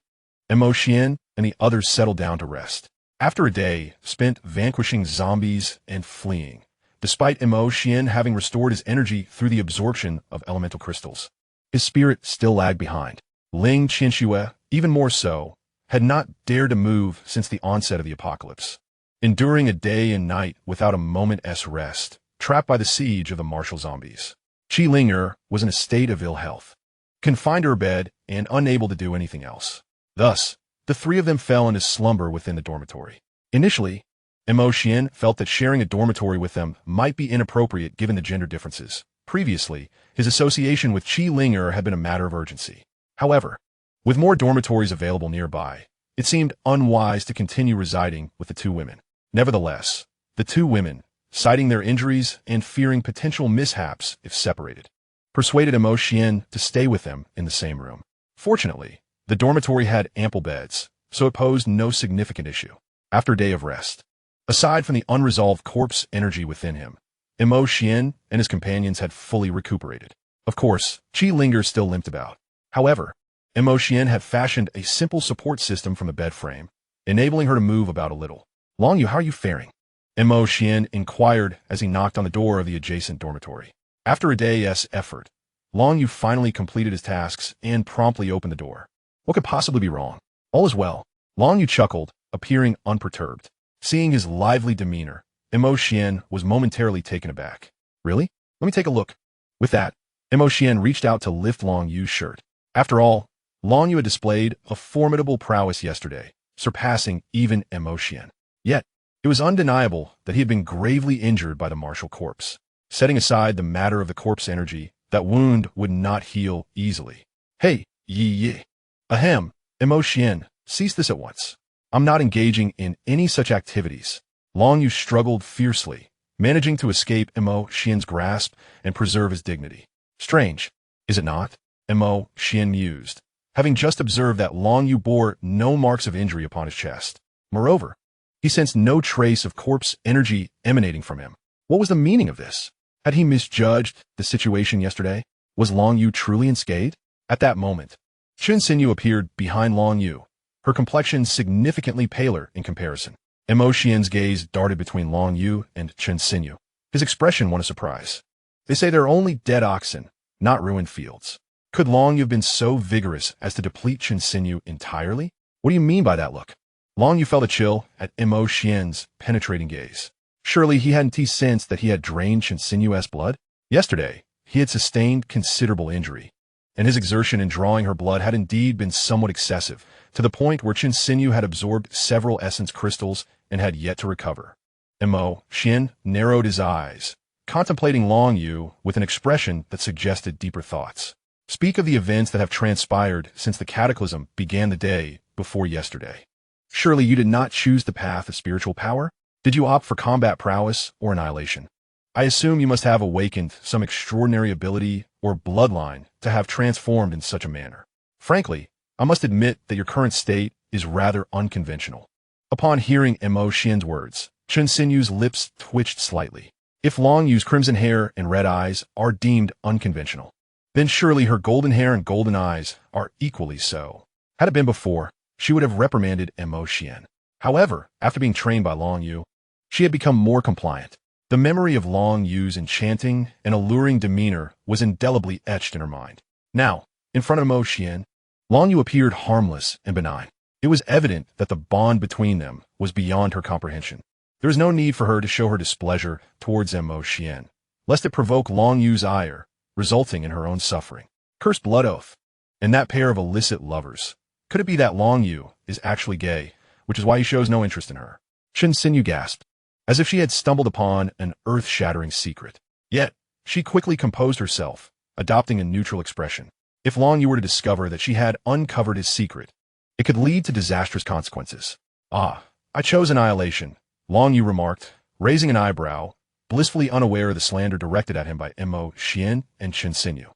Xian and the others settled down to rest. After a day spent vanquishing zombies and fleeing, despite Xian having restored his energy through the absorption of elemental crystals, his spirit still lagged behind. Ling Qianxue, even more so, had not dared to move since the onset of the apocalypse, enduring a day and night without a moment's rest, trapped by the siege of the martial zombies. Qi Linger was in a state of ill health, confined to her bed and unable to do anything else. Thus, the three of them fell into slumber within the dormitory. Initially, Xian felt that sharing a dormitory with them might be inappropriate given the gender differences. Previously, his association with Qi Linger had been a matter of urgency. However, with more dormitories available nearby, it seemed unwise to continue residing with the two women. Nevertheless, the two women, citing their injuries and fearing potential mishaps if separated, persuaded Xian to stay with them in the same room. Fortunately, the dormitory had ample beds, so it posed no significant issue. After a day of rest, aside from the unresolved corpse energy within him, Xian and his companions had fully recuperated. Of course, Qi Linger still limped about. However, Xian had fashioned a simple support system from the bed frame, enabling her to move about a little. Long Yu, how are you faring? Xian inquired as he knocked on the door of the adjacent dormitory. After a day's effort, Long Yu finally completed his tasks and promptly opened the door. What could possibly be wrong? All is well. Long Yu chuckled, appearing unperturbed. Seeing his lively demeanor, Xian was momentarily taken aback. Really? Let me take a look. With that, Xian reached out to lift Long Yu's shirt. After all, Long Yu had displayed a formidable prowess yesterday, surpassing even Xian. Yet, it was undeniable that he had been gravely injured by the martial corpse. Setting aside the matter of the corpse energy, that wound would not heal easily. Hey, ye. Ahem, Xian, cease this at once. I'm not engaging in any such activities. Long Yu struggled fiercely, managing to escape Xian's grasp and preserve his dignity. Strange, is it not? Xian mused, having just observed that Long Yu bore no marks of injury upon his chest. Moreover, he sensed no trace of corpse energy emanating from him. What was the meaning of this? Had he misjudged the situation yesterday? Was Long Yu truly unscathed? At that moment, Qianxue appeared behind Long Yu, her complexion significantly paler in comparison. Xian's gaze darted between Long Yu and Qianxue. His expression won a surprise. They say there are only dead oxen, not ruined fields. Could Long Yu have been so vigorous as to deplete Qianxue entirely? What do you mean by that look? Long Yu felt a chill at Xian's penetrating gaze. Surely he hadn't sensed that he had drained Qianxue's blood? Yesterday, he had sustained considerable injury, and his exertion in drawing her blood had indeed been somewhat excessive, to the point where Qianxue had absorbed several essence crystals and had yet to recover. Xian narrowed his eyes, contemplating Long Yu with an expression that suggested deeper thoughts. Speak of the events that have transpired since the cataclysm began the day before yesterday. Surely you did not choose the path of spiritual power? Did you opt for combat prowess or annihilation? I assume you must have awakened some extraordinary ability or bloodline to have transformed in such a manner. Frankly, I must admit that your current state is rather unconventional. Upon hearing Xian's words, Qianxue's lips twitched slightly. If Long Yu's crimson hair and red eyes are deemed unconventional, then surely her golden hair and golden eyes are equally so. Had it been before, she would have reprimanded Xian. However, after being trained by Long Yu, she had become more compliant. The memory of Long Yu's enchanting and alluring demeanor was indelibly etched in her mind. Now, in front of Mo Xian, Long Yu appeared harmless and benign. It was evident that the bond between them was beyond her comprehension. There was no need for her to show her displeasure towards Mo Xian, lest it provoke Long Yu's ire, resulting in her own suffering. Cursed blood oath. And that pair of illicit lovers. Could it be that Long Yu is actually gay, which is why he shows no interest in her? Chen Xinyu gasped, as if she had stumbled upon an earth-shattering secret. Yet, she quickly composed herself, adopting a neutral expression. If Long Yu were to discover that she had uncovered his secret, it could lead to disastrous consequences. Ah, I chose annihilation, Long Yu remarked, raising an eyebrow, blissfully unaware of the slander directed at him by Mo Xian and Chen Xinyu.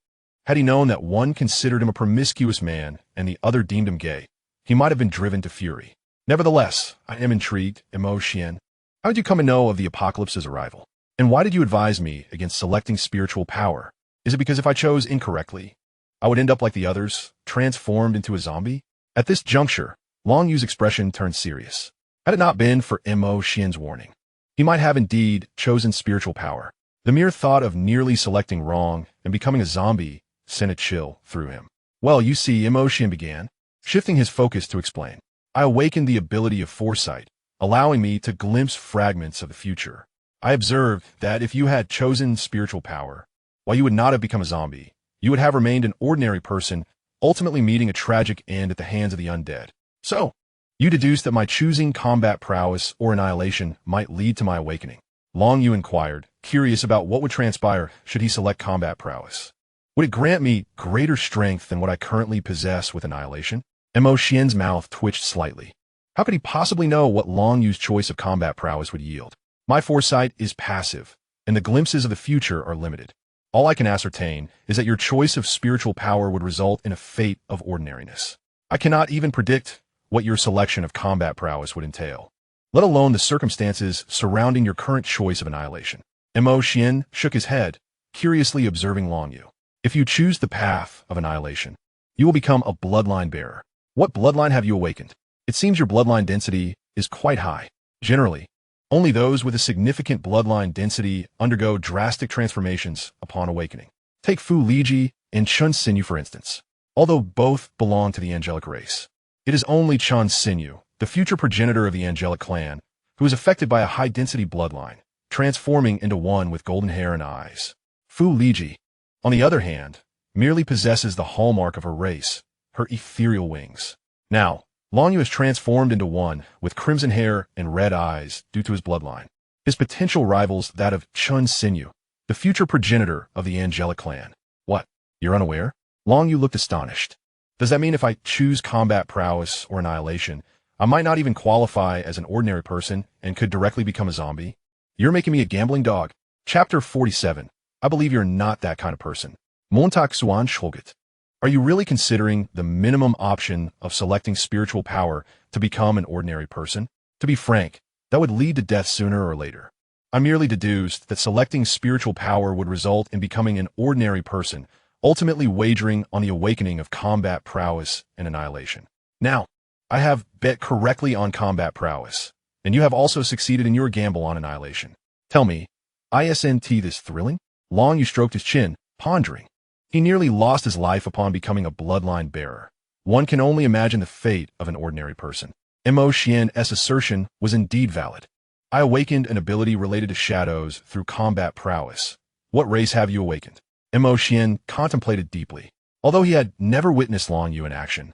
Had he known that one considered him a promiscuous man and the other deemed him gay, he might have been driven to fury. Nevertheless, I am intrigued, Mo Xian. How did you come to know of the apocalypse's arrival? And why did you advise me against selecting spiritual power? Is it because if I chose incorrectly, I would end up like the others, transformed into a zombie? At this juncture, Long Yu's expression turned serious. Had it not been for Mo Xian's warning, he might have indeed chosen spiritual power. The mere thought of nearly selecting wrong and becoming a zombie sent a chill through him. Well, you see, Mo Xian began, shifting his focus to explain. I awakened the ability of foresight, allowing me to glimpse fragments of the future. I observed that if you had chosen spiritual power, while you would not have become a zombie, you would have remained an ordinary person, ultimately meeting a tragic end at the hands of the undead. So, you deduced that my choosing combat prowess or annihilation might lead to my awakening. Long Yu inquired, curious about what would transpire should he select combat prowess. Would it grant me greater strength than what I currently possess with annihilation? Mo Xian's mouth twitched slightly. How could he possibly know what Long Yu's choice of combat prowess would yield? My foresight is passive, and the glimpses of the future are limited. All I can ascertain is that your choice of spiritual power would result in a fate of ordinariness. I cannot even predict what your selection of combat prowess would entail, let alone the circumstances surrounding your current choice of annihilation. Mo Xian shook his head, curiously observing Long Yu. If you choose the path of annihilation, you will become a bloodline bearer. What bloodline have you awakened? It seems your bloodline density is quite high. Generally, only those with a significant bloodline density undergo drastic transformations upon awakening. Take Fu Liji and Chen Xinyu for instance. Although both belong to the angelic race, it is only Chen Xinyu, the future progenitor of the angelic clan, who is affected by a high-density bloodline, transforming into one with golden hair and eyes. Fu Liji, on the other hand, merely possesses the hallmark of her race, her ethereal wings. Now, Long Yu is transformed into one with crimson hair and red eyes due to his bloodline. His potential rivals that of Chen Xinyu, the future progenitor of the angelic clan. What? You're unaware? Long Yu looked astonished. Does that mean if I choose combat prowess or annihilation, I might not even qualify as an ordinary person and could directly become a zombie? You're making me a gambling dog. Chapter 47. I believe you're not that kind of person. Montag Xuan Schulget. Are you really considering the minimum option of selecting spiritual power to become an ordinary person? To be frank, that would lead to death sooner or later. I merely deduced that selecting spiritual power would result in becoming an ordinary person, ultimately wagering on the awakening of combat prowess and annihilation. Now, I have bet correctly on combat prowess, and you have also succeeded in your gamble on annihilation. Tell me, isn't this thrilling? Long Yu stroked his chin, pondering. He nearly lost his life upon becoming a bloodline bearer. One can only imagine the fate of an ordinary person. Mo Xian's assertion was indeed valid. I awakened an ability related to shadows through combat prowess. What race have you awakened? Mo Xian contemplated deeply. Although he had never witnessed Long Yu in action,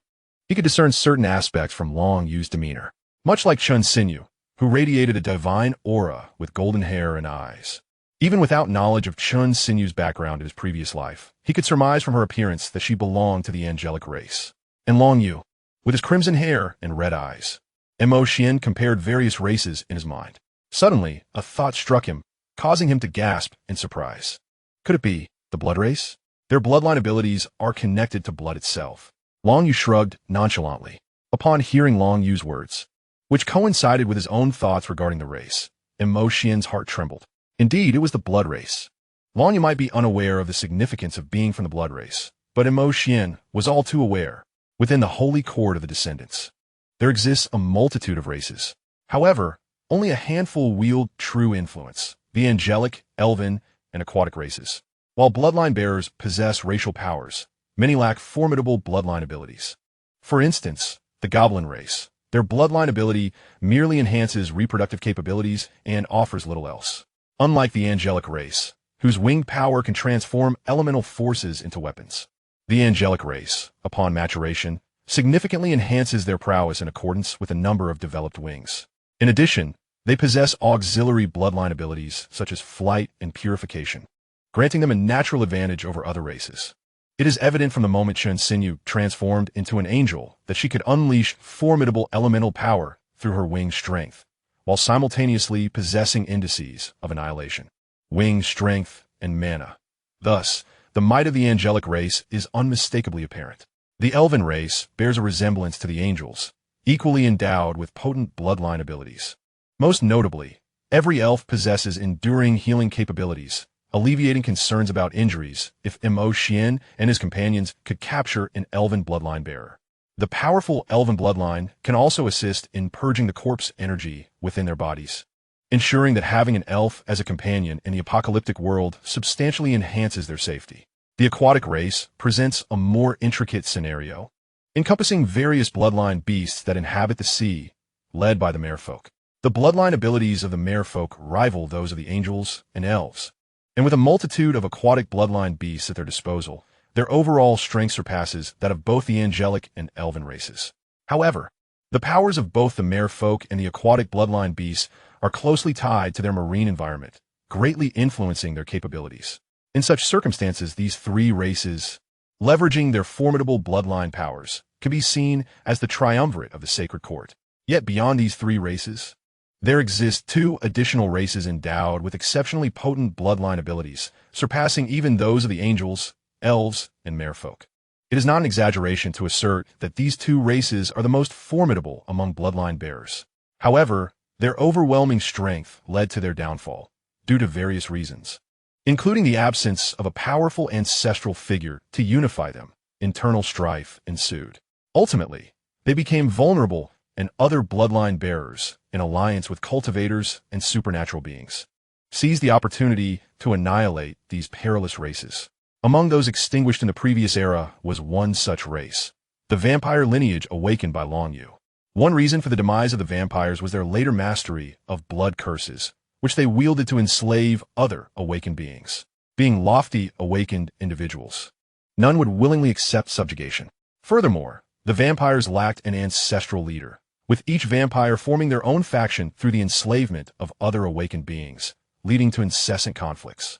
he could discern certain aspects from Long Yu's demeanor. Much like Chen Xinyu, who radiated a divine aura with golden hair and eyes. Even without knowledge of Chen Xinyu's background in his previous life, he could surmise from her appearance that she belonged to the angelic race. And Long Yu, with his crimson hair and red eyes. Mo Xian compared various races in his mind. Suddenly, a thought struck him, causing him to gasp in surprise. Could it be the blood race? Their bloodline abilities are connected to blood itself. Long Yu shrugged nonchalantly upon hearing Long Yu's words, which coincided with his own thoughts regarding the race. Mo Xian's heart trembled. Indeed, it was the blood race. Long Yu might be unaware of the significance of being from the blood race, but Mo Xian was all too aware. Within the holy cord of the descendants, there exists a multitude of races. However, only a handful wield true influence, the angelic, elven, and aquatic races. While bloodline bearers possess racial powers, many lack formidable bloodline abilities. For instance, the goblin race. Their bloodline ability merely enhances reproductive capabilities and offers little else. Unlike the angelic race, whose winged power can transform elemental forces into weapons. The angelic race, upon maturation, significantly enhances their prowess in accordance with a number of developed wings. In addition, they possess auxiliary bloodline abilities such as flight and purification, granting them a natural advantage over other races. It is evident from the moment Xuan transformed into an angel that she could unleash formidable elemental power through her wing strength, while simultaneously possessing indices of annihilation, wing strength, and mana. Thus, the might of the angelic race is unmistakably apparent. The elven race bears a resemblance to the angels, equally endowed with potent bloodline abilities. Most notably, every elf possesses enduring healing capabilities, alleviating concerns about injuries if Xuan and his companions could capture an elven bloodline bearer. The powerful elven bloodline can also assist in purging the corpse energy within their bodies, ensuring that having an elf as a companion in the apocalyptic world substantially enhances their safety. The aquatic race presents a more intricate scenario, encompassing various bloodline beasts that inhabit the sea, led by the merfolk. The bloodline abilities of the merfolk rival those of the angels and elves, and with a multitude of aquatic bloodline beasts at their disposal, their overall strength surpasses that of both the angelic and elven races. However, the powers of both the merfolk and the aquatic bloodline beasts are closely tied to their marine environment, greatly influencing their capabilities. In such circumstances, these three races, leveraging their formidable bloodline powers, can be seen as the triumvirate of the sacred court. Yet beyond these three races, there exist two additional races endowed with exceptionally potent bloodline abilities, surpassing even those of the angels, elves, and merfolk. It is not an exaggeration to assert that these two races are the most formidable among bloodline bearers. However, their overwhelming strength led to their downfall, due to various reasons, including the absence of a powerful ancestral figure to unify them. Internal strife ensued. Ultimately, they became vulnerable, and other bloodline bearers, in alliance with cultivators and supernatural beings, seized the opportunity to annihilate these perilous races. Among those extinguished in the previous era was one such race, the vampire lineage awakened by Yu. One reason for the demise of the vampires was their later mastery of blood curses, which they wielded to enslave other awakened beings. Being lofty, awakened individuals, none would willingly accept subjugation. Furthermore, the vampires lacked an ancestral leader, with each vampire forming their own faction through the enslavement of other awakened beings, leading to incessant conflicts.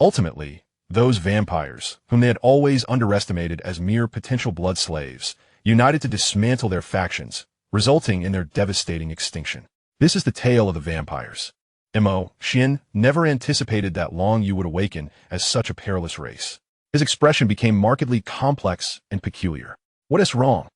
Ultimately, those vampires, whom they had always underestimated as mere potential blood slaves, united to dismantle their factions, resulting in their devastating extinction. This is the tale of the vampires. Xuan never anticipated that Yu would awaken as such a perilous race. His expression became markedly complex and peculiar. What is wrong?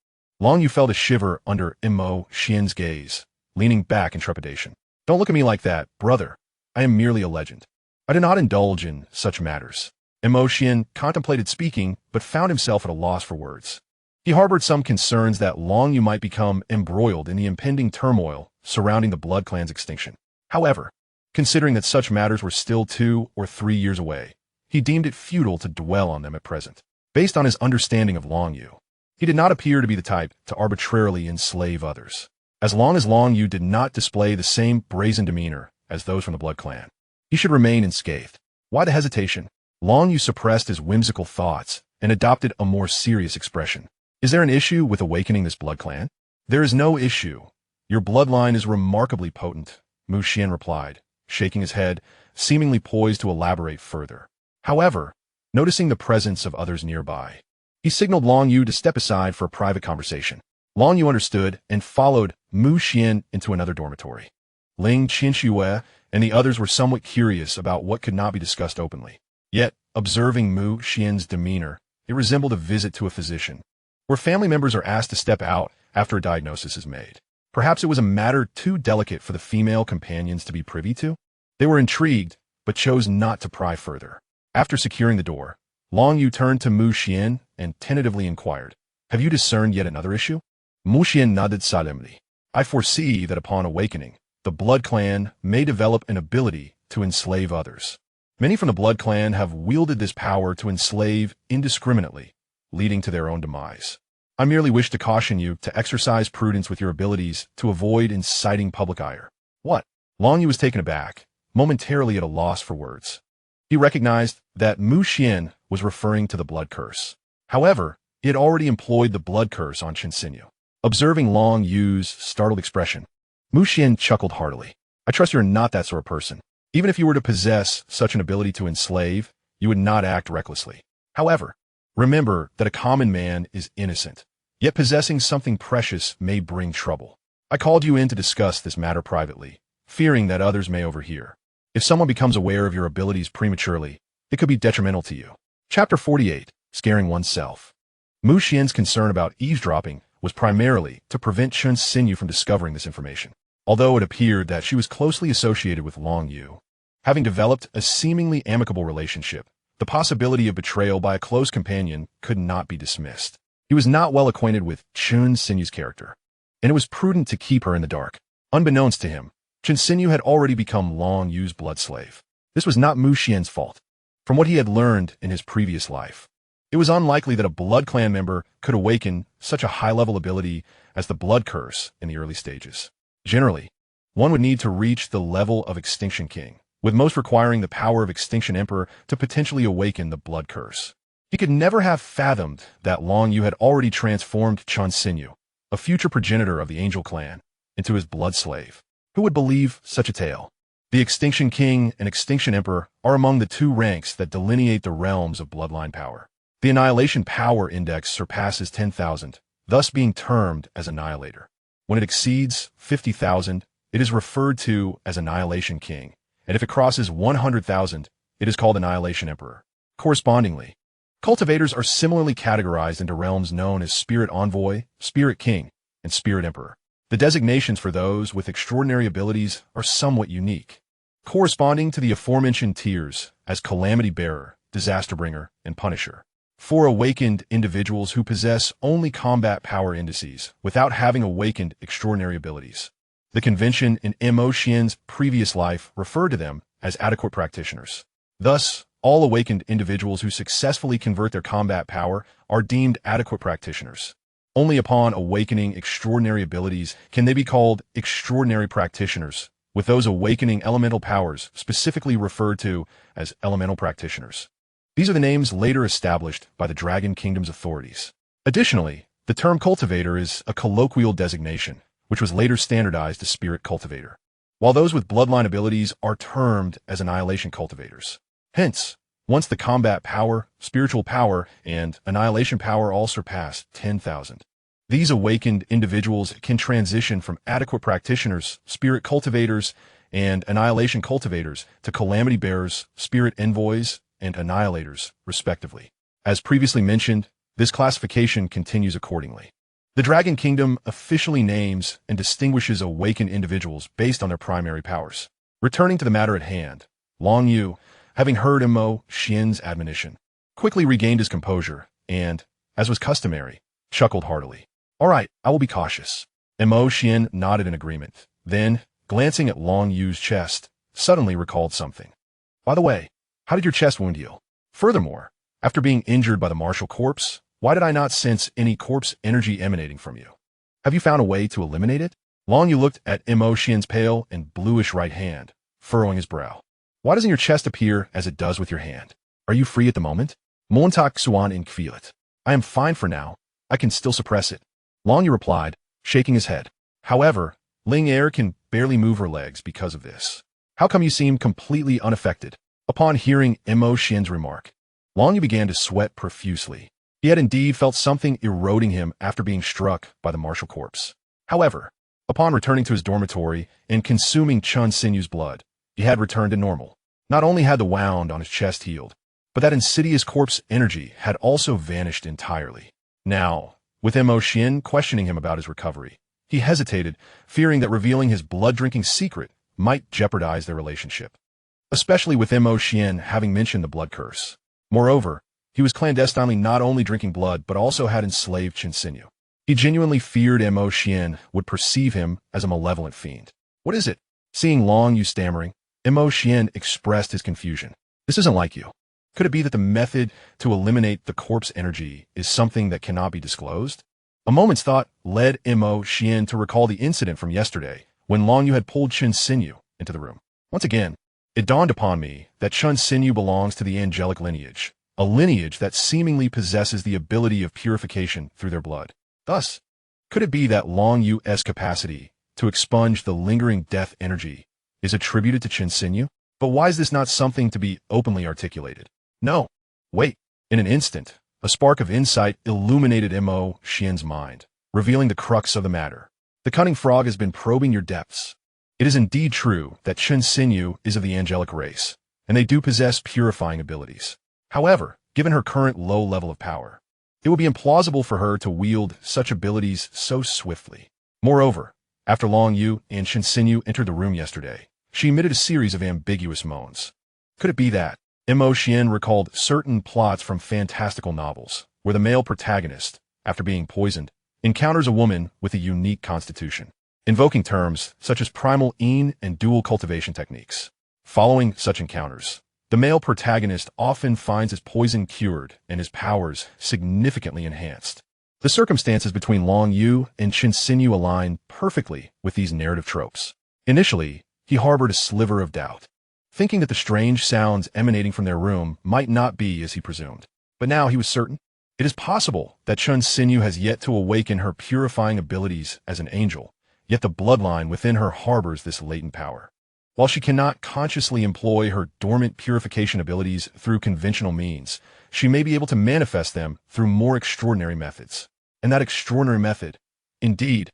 Yu felt a shiver under Xuan's gaze, leaning back in trepidation. Don't look at me like that, brother. I am merely a legend. I do not indulge in such matters. Xuan contemplated speaking, but found himself at a loss for words. He harbored some concerns that Yu might become embroiled in the impending turmoil surrounding the Blood Clan's extinction. However, considering that such matters were still 2 or 3 years away, he deemed it futile to dwell on them at present. Based on his understanding of Yu, he did not appear to be the type to arbitrarily enslave others. As long as Yu did not display the same brazen demeanor as those from the Blood Clan, he should remain unscathed. Why the hesitation? Yu suppressed his whimsical thoughts and adopted a more serious expression. Is there an issue with awakening this Blood Clan? There is no issue. Your bloodline is remarkably potent, Xuan replied, shaking his head, seemingly poised to elaborate further. However, noticing the presence of others nearby, he signaled Yu to step aside for a private conversation. Yu understood and followed Xuan into another dormitory. Ling Qinxue and the others were somewhat curious about what could not be discussed openly. Yet, observing Xuan's demeanor, it resembled a visit to a physician, where family members are asked to step out after a diagnosis is made. Perhaps it was a matter too delicate for the female companions to be privy to? They were intrigued, but chose not to pry further. After securing the door, Yu turned to Xuan and tentatively inquired, "Have you discerned yet another issue?" Xuan nodded solemnly. "I foresee that upon awakening, the Blood Clan may develop an ability to enslave others. Many from the Blood Clan have wielded this power to enslave indiscriminately, leading to their own demise. I merely wish to caution you to exercise prudence with your abilities to avoid inciting public ire. What? Long Yu was taken aback, momentarily at a loss for words. He recognized that Mu Xian was referring to the blood curse. However, he had already employed the blood curse on Chinsinyu. Observing Long Yu's startled expression, Mu Xian chuckled heartily. I trust you're not that sort of person. Even if you were to possess such an ability to enslave, you would not act recklessly. However, remember that a common man is innocent, yet possessing something precious may bring trouble. I called you in to discuss this matter privately, fearing that others may overhear. If someone becomes aware of your abilities prematurely, it could be detrimental to you. Chapter 48, Scaring Oneself. Mu Xian's concern about eavesdropping was primarily to prevent Chinsinyu from discovering this information, although it appeared that she was closely associated with Long Yu. Having developed a seemingly amicable relationship, the possibility of betrayal by a close companion could not be dismissed. He was not well acquainted with Chinsinyu's character, and it was prudent to keep her in the dark. Unbeknownst to him, Chinsinyu had already become Long Yu's blood slave. This was not Mu Xian's fault. From what he had learned in his previous life, it was unlikely that a Blood Clan member could awaken such a high-level ability as the Blood Curse in the early stages. Generally, one would need to reach the level of Extinction King, with most requiring the power of Extinction Emperor to potentially awaken the Blood Curse. He could never have fathomed that Long Yu had already transformed Chinsinyu, a future progenitor of the Angel Clan, into his blood slave. Who would believe such a tale? The Extinction King and Extinction Emperor are among the two ranks that delineate the realms of bloodline power. The Annihilation Power Index surpasses 10,000, thus being termed as Annihilator. When it exceeds 50,000, it is referred to as Annihilation King, and if it crosses 100,000, it is called Annihilation Emperor. Correspondingly, cultivators are similarly categorized into realms known as Spirit Envoy, Spirit King, and Spirit Emperor. The designations for those with extraordinary abilities are somewhat unique, corresponding to the aforementioned tiers as Calamity Bearer, Disaster Bringer, and Punisher. For awakened individuals who possess only combat power indices without having awakened extraordinary abilities, the convention in Mo Xian's previous life referred to them as adequate practitioners. Thus, all awakened individuals who successfully convert their combat power are deemed adequate practitioners. Only upon awakening extraordinary abilities can they be called extraordinary practitioners, with those awakening elemental powers specifically referred to as elemental practitioners. These are the names later established by the Dragon Kingdom's authorities. Additionally, the term cultivator is a colloquial designation, which was later standardized to spirit cultivator, while those with bloodline abilities are termed as annihilation cultivators. Hence, once the combat power, spiritual power, and annihilation power all surpass 10,000, these awakened individuals can transition from adequate practitioners, spirit cultivators, and annihilation cultivators to calamity bearers, spirit envoys, and annihilators, respectively. As previously mentioned, this classification continues accordingly. The Dragon Kingdom officially names and distinguishes awakened individuals based on their primary powers. Returning to the matter at hand, Long Yu, having heard Mo Xian's admonition, quickly regained his composure and, as was customary, chuckled heartily. All right, I will be cautious. Mo Xian nodded in agreement, then, glancing at Long Yu's chest, suddenly recalled something. By the way, how did your chest wound heal? Furthermore, after being injured by the martial corpse, why did I not sense any corpse energy emanating from you? Have you found a way to eliminate it? Long Yu looked at Mo Xian's pale and bluish right hand, furrowing his brow. Why doesn't your chest appear as it does with your hand? Are you free at the moment? Montak Xuan in Kvilet. I am fine for now. I can still suppress it. Long Yu replied, shaking his head. However, Ling Er can barely move her legs because of this. How come you seem completely unaffected? Upon hearing Mo Xian's remark, Long Yu began to sweat profusely. He had indeed felt something eroding him after being struck by the martial corpse. However, upon returning to his dormitory and consuming Chinsinyu's blood, he had returned to normal. Not only had the wound on his chest healed, but that insidious corpse energy had also vanished entirely. Now, with Mo Xian questioning him about his recovery, he hesitated, fearing that revealing his blood-drinking secret might jeopardize their relationship, especially with Mo Xian having mentioned the blood curse. Moreover, he was clandestinely not only drinking blood but also had enslaved Chinsinyu. He genuinely feared Mo Xian would perceive him as a malevolent fiend. What is it? Seeing Long Yu stammering, Xian expressed his confusion. This isn't like you. Could it be that the method to eliminate the corpse energy is something that cannot be disclosed? A moment's thought led Xian to recall the incident from yesterday when Long Yu had pulled Chun's sinew into the room. Once again, it dawned upon me that Chun's sinew belongs to the angelic lineage, a lineage that seemingly possesses the ability of purification through their blood. Thus, could it be that Long Yu's capacity to expunge the lingering death energy is attributed to Chun's sinew? But why is this not something to be openly articulated? No. Wait. In an instant, a spark of insight illuminated Xian's mind, revealing the crux of the matter. The cunning frog has been probing your depths. It is indeed true that Chun's sinew is of the angelic race, and they do possess purifying abilities. However, given her current low level of power, it would be implausible for her to wield such abilities so swiftly. Moreover, after Long Yu and Chun's sinew entered the room yesterday, she emitted a series of ambiguous moans. Could it be that Xian recalled certain plots from fantastical novels, where the male protagonist, after being poisoned, encounters a woman with a unique constitution, invoking terms such as primal Yin and dual cultivation techniques? Following such encounters, the male protagonist often finds his poison cured and his powers significantly enhanced. The circumstances between Long Yu and Chun's sinew align perfectly with these narrative tropes. Initially, he harbored a sliver of doubt, thinking that the strange sounds emanating from their room might not be as he presumed. But now he was certain. It is possible that Chun's sinew has yet to awaken her purifying abilities as an angel, yet the bloodline within her harbors this latent power. While she cannot consciously employ her dormant purification abilities through conventional means, she may be able to manifest them through more extraordinary methods. And that extraordinary method, indeed,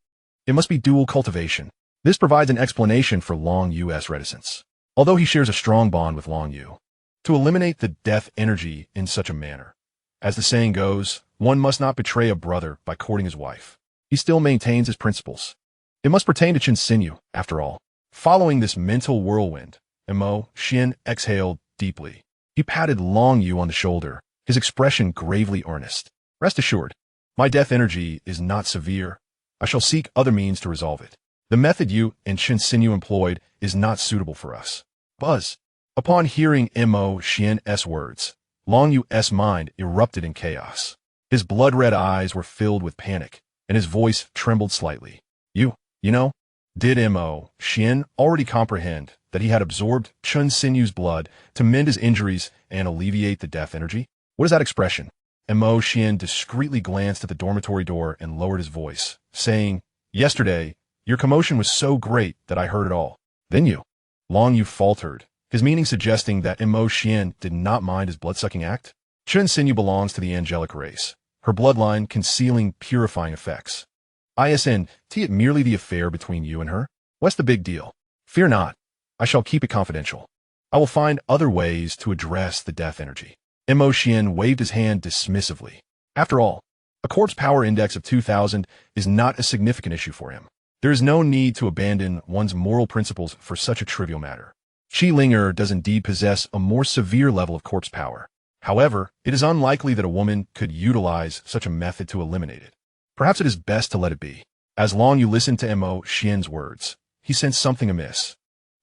it must be dual cultivation. This provides an explanation for Long Yu's reticence. Although he shares a strong bond with Long Yu, to eliminate the death energy in such a manner, as the saying goes, one must not betray a brother by courting his wife. He still maintains his principles. It must pertain to Chun's sinew, after all. Following this mental whirlwind, Xian exhaled deeply. He patted Long Yu on the shoulder, his expression gravely earnest. Rest assured, my death energy is not severe. I shall seek other means to resolve it. The method you and Chun's sinew employed is not suitable for us. Buzz. Upon hearing Xian's words, Long Yu's mind erupted in chaos. His blood-red eyes were filled with panic, and his voice trembled slightly. You know? Did Xian already comprehend that he had absorbed Chun's sinew's blood to mend his injuries and alleviate the death energy? What is that expression? Xian discreetly glanced at the dormitory door and lowered his voice, saying, Yesterday, your commotion was so great that I heard it all. Then you. Long Yu faltered, his meaning suggesting that Xian did not mind his blood-sucking act. Chun's sinew belongs to the angelic race, her bloodline concealing purifying effects. Isn't it merely the affair between you and her? What's the big deal? Fear not. I shall keep it confidential. I will find other ways to address the death energy. Xian waved his hand dismissively. After all, a corpse power index of 2,000 is not a significant issue for him. There is no need to abandon one's moral principles for such a trivial matter. Linger does indeed possess a more severe level of corpse power. However, it is unlikely that a woman could utilize such a method to eliminate it. Perhaps it is best to let it be. As Long Yu listened to Xian's words, he sensed something amiss.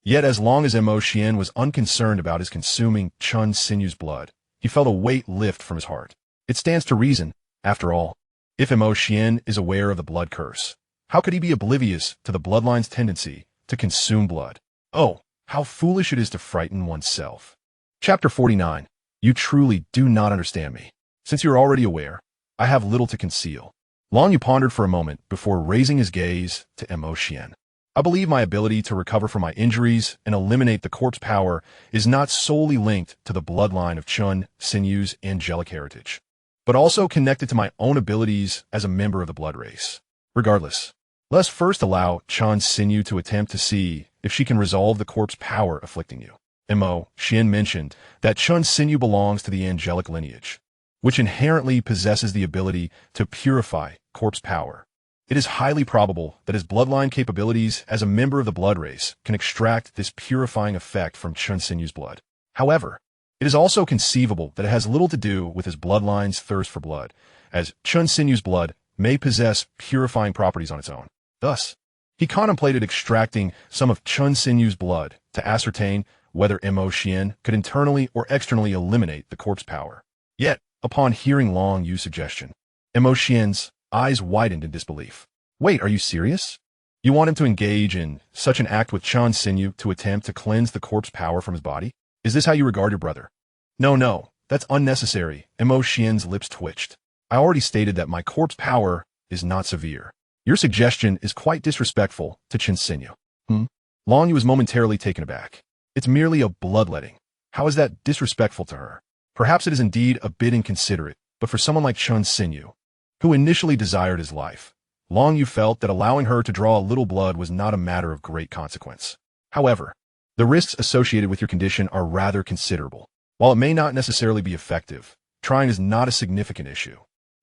Yet as long as Xian was unconcerned about his consuming Chun's sinew's blood, he felt a weight lift from his heart. It stands to reason, after all, if Xian is aware of the blood curse, how could he be oblivious to the bloodline's tendency to consume blood? Oh, how foolish it is to frighten oneself. Chapter 49. You truly do not understand me. Since you're already aware, I have little to conceal. Long Yu pondered for a moment before raising his gaze to Xian. I believe my ability to recover from my injuries and eliminate the corpse power is not solely linked to the bloodline of Chun sinew's angelic heritage, but also connected to my own abilities as a member of the blood race. Regardless, let's first allow Chun's sinew to attempt to see if she can resolve the corpse power afflicting you. Xian mentioned that Chun's sinew belongs to the angelic lineage, which inherently possesses the ability to purify corpse power. It is highly probable that his bloodline capabilities as a member of the blood race can extract this purifying effect from Chun's sinew's blood. However, it is also conceivable that it has little to do with his bloodline's thirst for blood, as Chun's sinew's blood may possess purifying properties on its own. Thus, He contemplated extracting some of Chun Sinyu's blood to ascertain whether Xian could internally or externally eliminate the corpse power. Yet, upon hearing Long Yu's suggestion, Xian's eyes widened in disbelief. Wait, are you serious? You want him to engage in such an act with Chun Sinyu to attempt to cleanse the corpse power from his body? Is this how you regard your brother? No, that's unnecessary. Xian's lips twitched. I already stated that my corpse power is not severe. Your suggestion is quite disrespectful to Chun Sinyu. Long Yu was momentarily taken aback. It's merely a bloodletting. How is that disrespectful to her? Perhaps it is indeed a bit inconsiderate, but for someone like Chun Sinyu, who initially desired his life, Long Yu felt that allowing her to draw a little blood was not a matter of great consequence. However, the risks associated with your condition are rather considerable. While it may not necessarily be effective, trying is not a significant issue.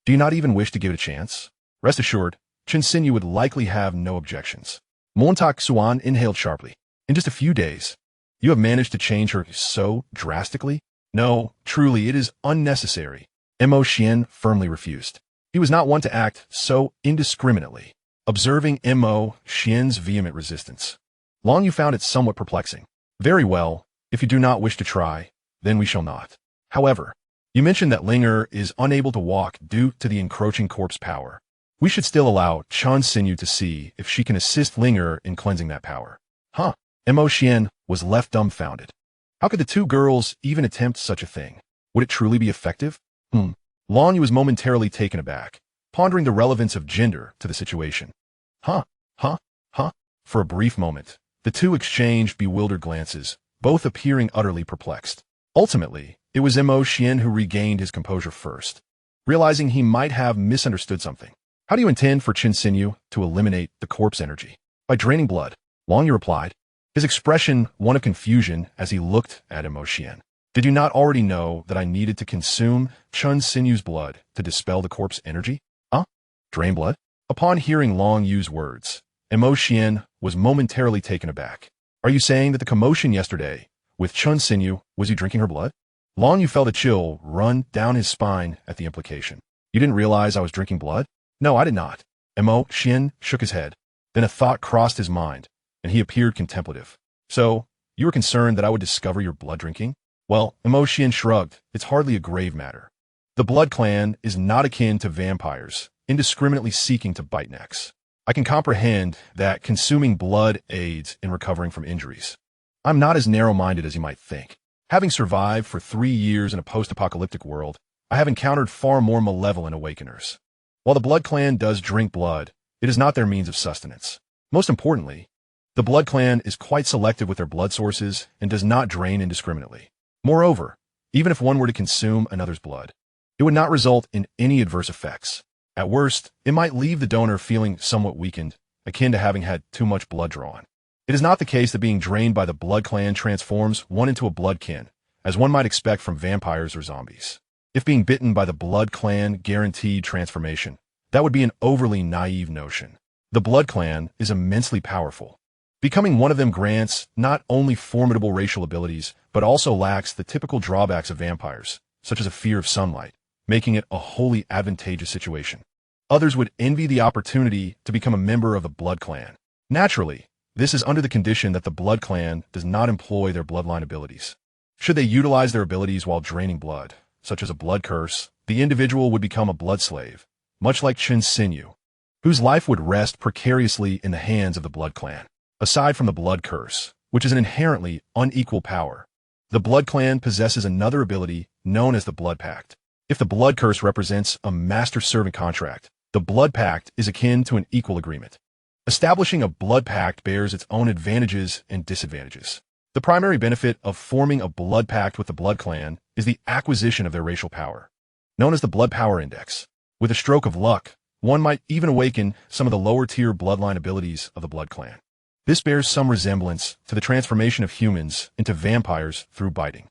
Do you not even wish to give it a chance? Rest assured, Chun Sinyu would likely have no objections. Xuan inhaled sharply. In just a few days, you have managed to change her so drastically? No, truly, it is unnecessary. Xian firmly refused. He was not one to act so indiscriminately. Observing Xian's vehement resistance, Long Yu found it somewhat perplexing. Very well, if you do not wish to try, then we shall not. However, you mentioned that Linger is unable to walk due to the encroaching corpse power. We should still allow Chun Sinyu to see if she can assist Linger in cleansing that power. Xian was left dumbfounded. How could the two girls even attempt such a thing? Would it truly be effective? Long Yu was momentarily taken aback, pondering the relevance of gender to the situation. For a brief moment, the two exchanged bewildered glances, both appearing utterly perplexed. Ultimately, it was Xian who regained his composure first, realizing he might have misunderstood something. How do you intend for Chun Sinyu to eliminate the corpse energy? By draining blood, Long Yu replied, his expression one of confusion as he looked at Xian. Did you not already know that I needed to consume Chun Sinyu's blood to dispel the corpse energy? Drain blood? Upon hearing Long Yu's words, Xian was momentarily taken aback. Are you saying that the commotion yesterday with Chun Sinyu was you drinking her blood? Long Yu felt a chill run down his spine at the implication. You didn't realize I was drinking blood? No, I did not. Xian shook his head. Then a thought crossed his mind, and he appeared contemplative. So, you were concerned that I would discover your blood drinking? Well, Xian shrugged. It's hardly a grave matter. The Blood Clan is not akin to vampires, indiscriminately seeking to bite necks. I can comprehend that consuming blood aids in recovering from injuries. I'm not as narrow-minded as you might think. Having survived for 3 years in a post-apocalyptic world, I have encountered far more malevolent awakeners. While the Blood Clan does drink blood, it is not their means of sustenance. Most importantly, the Blood Clan is quite selective with their blood sources and does not drain indiscriminately. Moreover, even if one were to consume another's blood, it would not result in any adverse effects. At worst, it might leave the donor feeling somewhat weakened, akin to having had too much blood drawn. It is not the case that being drained by the Blood Clan transforms one into a bloodkin, as one might expect from vampires or zombies. If being bitten by the Blood Clan guaranteed transformation, that would be an overly naive notion. The Blood Clan is immensely powerful. Becoming one of them grants not only formidable racial abilities, but also lacks the typical drawbacks of vampires, such as a fear of sunlight, making it a wholly advantageous situation. Others would envy the opportunity to become a member of the Blood Clan. Naturally, this is under the condition that the Blood Clan does not employ their bloodline abilities. Should they utilize their abilities while draining blood, such as a blood curse, the individual would become a blood slave, much like Chun Sinyu, whose life would rest precariously in the hands of the Blood Clan. Aside from the blood curse, which is an inherently unequal power, the Blood Clan possesses another ability known as the Blood Pact. If the blood curse represents a master-servant contract, the Blood Pact is akin to an equal agreement. Establishing a Blood Pact bears its own advantages and disadvantages. The primary benefit of forming a Blood Pact with the Blood Clan is the acquisition of their racial power, known as the Blood Power Index. With a stroke of luck, one might even awaken some of the lower-tier bloodline abilities of the Blood Clan. This bears some resemblance to the transformation of humans into vampires through biting.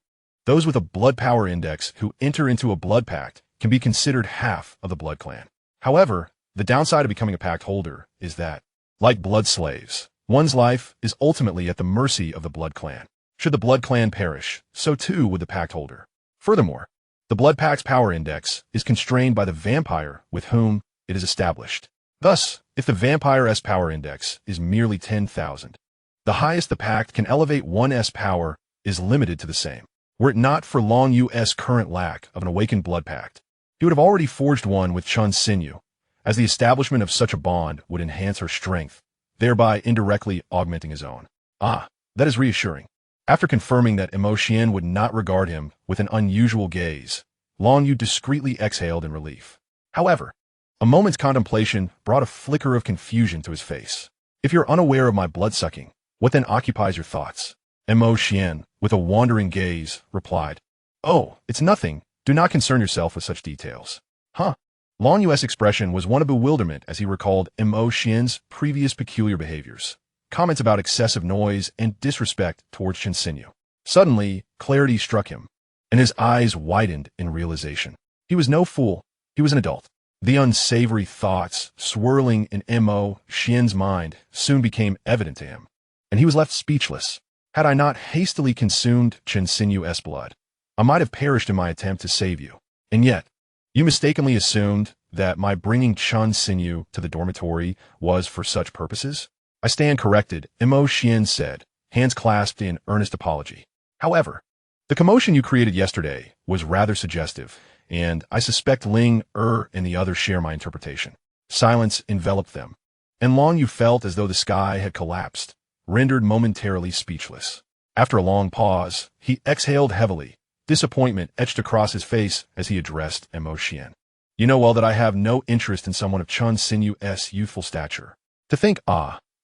Those with a Blood Power Index who enter into a Blood Pact can be considered half of the Blood Clan. However, the downside of becoming a pact holder is that, like blood slaves, one's life is ultimately at the mercy of the Blood Clan. Should the Blood Clan perish, so too would the pact holder. Furthermore, the Blood Pact's power index is constrained by the vampire with whom it is established. Thus, if the Vampire power index is merely 10,000. The highest the pact can elevate one power is limited to the same. Were it not for Long Yu's current lack of an awakened blood pact, he would have already forged one with Chun Xinyu, as the establishment of such a bond would enhance her strength, thereby indirectly augmenting his own. Ah, that is reassuring. After confirming that Xian would not regard him with an unusual gaze, Long Yu discreetly exhaled in relief. However, a moment's contemplation brought a flicker of confusion to his face. If you're unaware of my blood-sucking, what then occupies your thoughts? Xian, with a wandering gaze, replied, "Oh, it's nothing. Do not concern yourself with such details." Huh? Long Yu's expression was one of bewilderment as he recalled Xian's previous peculiar behaviors, comments about excessive noise and disrespect towards Chun Xinyu. Suddenly, clarity struck him, and his eyes widened in realization. He was no fool. He was an adult. The unsavory thoughts swirling in Xian's mind soon became evident to him, and he was left speechless. Had I not hastily consumed Chun Xinyu's blood, I might have perished in my attempt to save you. And yet, you mistakenly assumed that my bringing Chun Xinyu to the dormitory was for such purposes? I stand corrected, Xian said, hands clasped in earnest apology. However, the commotion you created yesterday was rather suggestive, and I suspect Ling and the others share my interpretation. Silence enveloped them, and Long Yu felt as though the sky had collapsed, rendered momentarily speechless. After a long pause, he exhaled heavily, disappointment etched across his face as he addressed Xian. You know well that I have no interest in someone of Chun Xinyu's youthful stature. To think,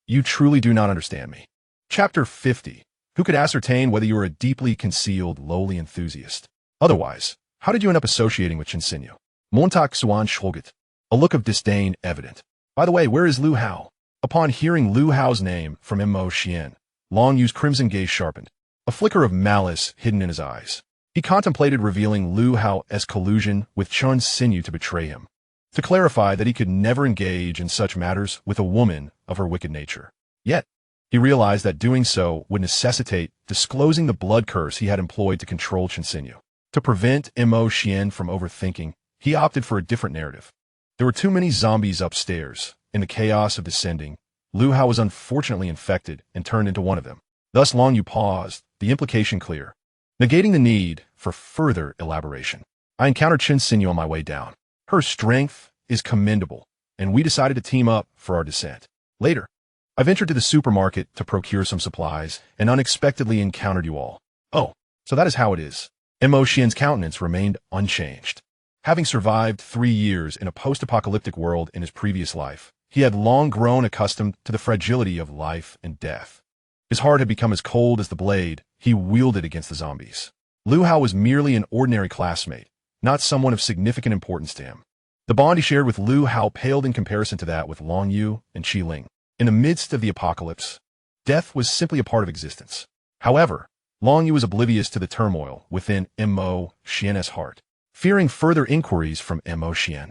you truly do not understand me. Chapter 50. Who could ascertain whether you are a deeply concealed, lowly enthusiast? Otherwise, how did you end up associating with Chun Xinyu? Montak Xuan Shulgit. A look of disdain evident. By the way, where is Lu Hao? Upon hearing Lu Hao's name from Xian, Long Yu's crimson gaze sharpened, a flicker of malice hidden in his eyes. He contemplated revealing Lu Hao's collusion with Chun Xinyu to betray him, to clarify that he could never engage in such matters with a woman of her wicked nature. Yet, he realized that doing so would necessitate disclosing the blood curse he had employed to control Chun Xinyu. To prevent Xian from overthinking, he opted for a different narrative. There were too many zombies upstairs. In the chaos of descending, Lu Hao was unfortunately infected and turned into one of them. Thus Long Yu paused, the implication clear, negating the need for further elaboration. I encountered Chun Xinyu on my way down. Her strength is commendable, and we decided to team up for our descent. Later, I ventured to the supermarket to procure some supplies and unexpectedly encountered you all. Oh, so that is how it is. Xian's countenance remained unchanged. Having survived 3 years in a post-apocalyptic world in his previous life, he had long grown accustomed to the fragility of life and death. His heart had become as cold as the blade he wielded against the zombies. Lu Hao was merely an ordinary classmate, not someone of significant importance to him. The bond he shared with Lu Hao paled in comparison to that with Long Yu and Qi Ling. In the midst of the apocalypse, death was simply a part of existence. However, Long Yu was oblivious to the turmoil within Xian's heart. Fearing further inquiries from Xian,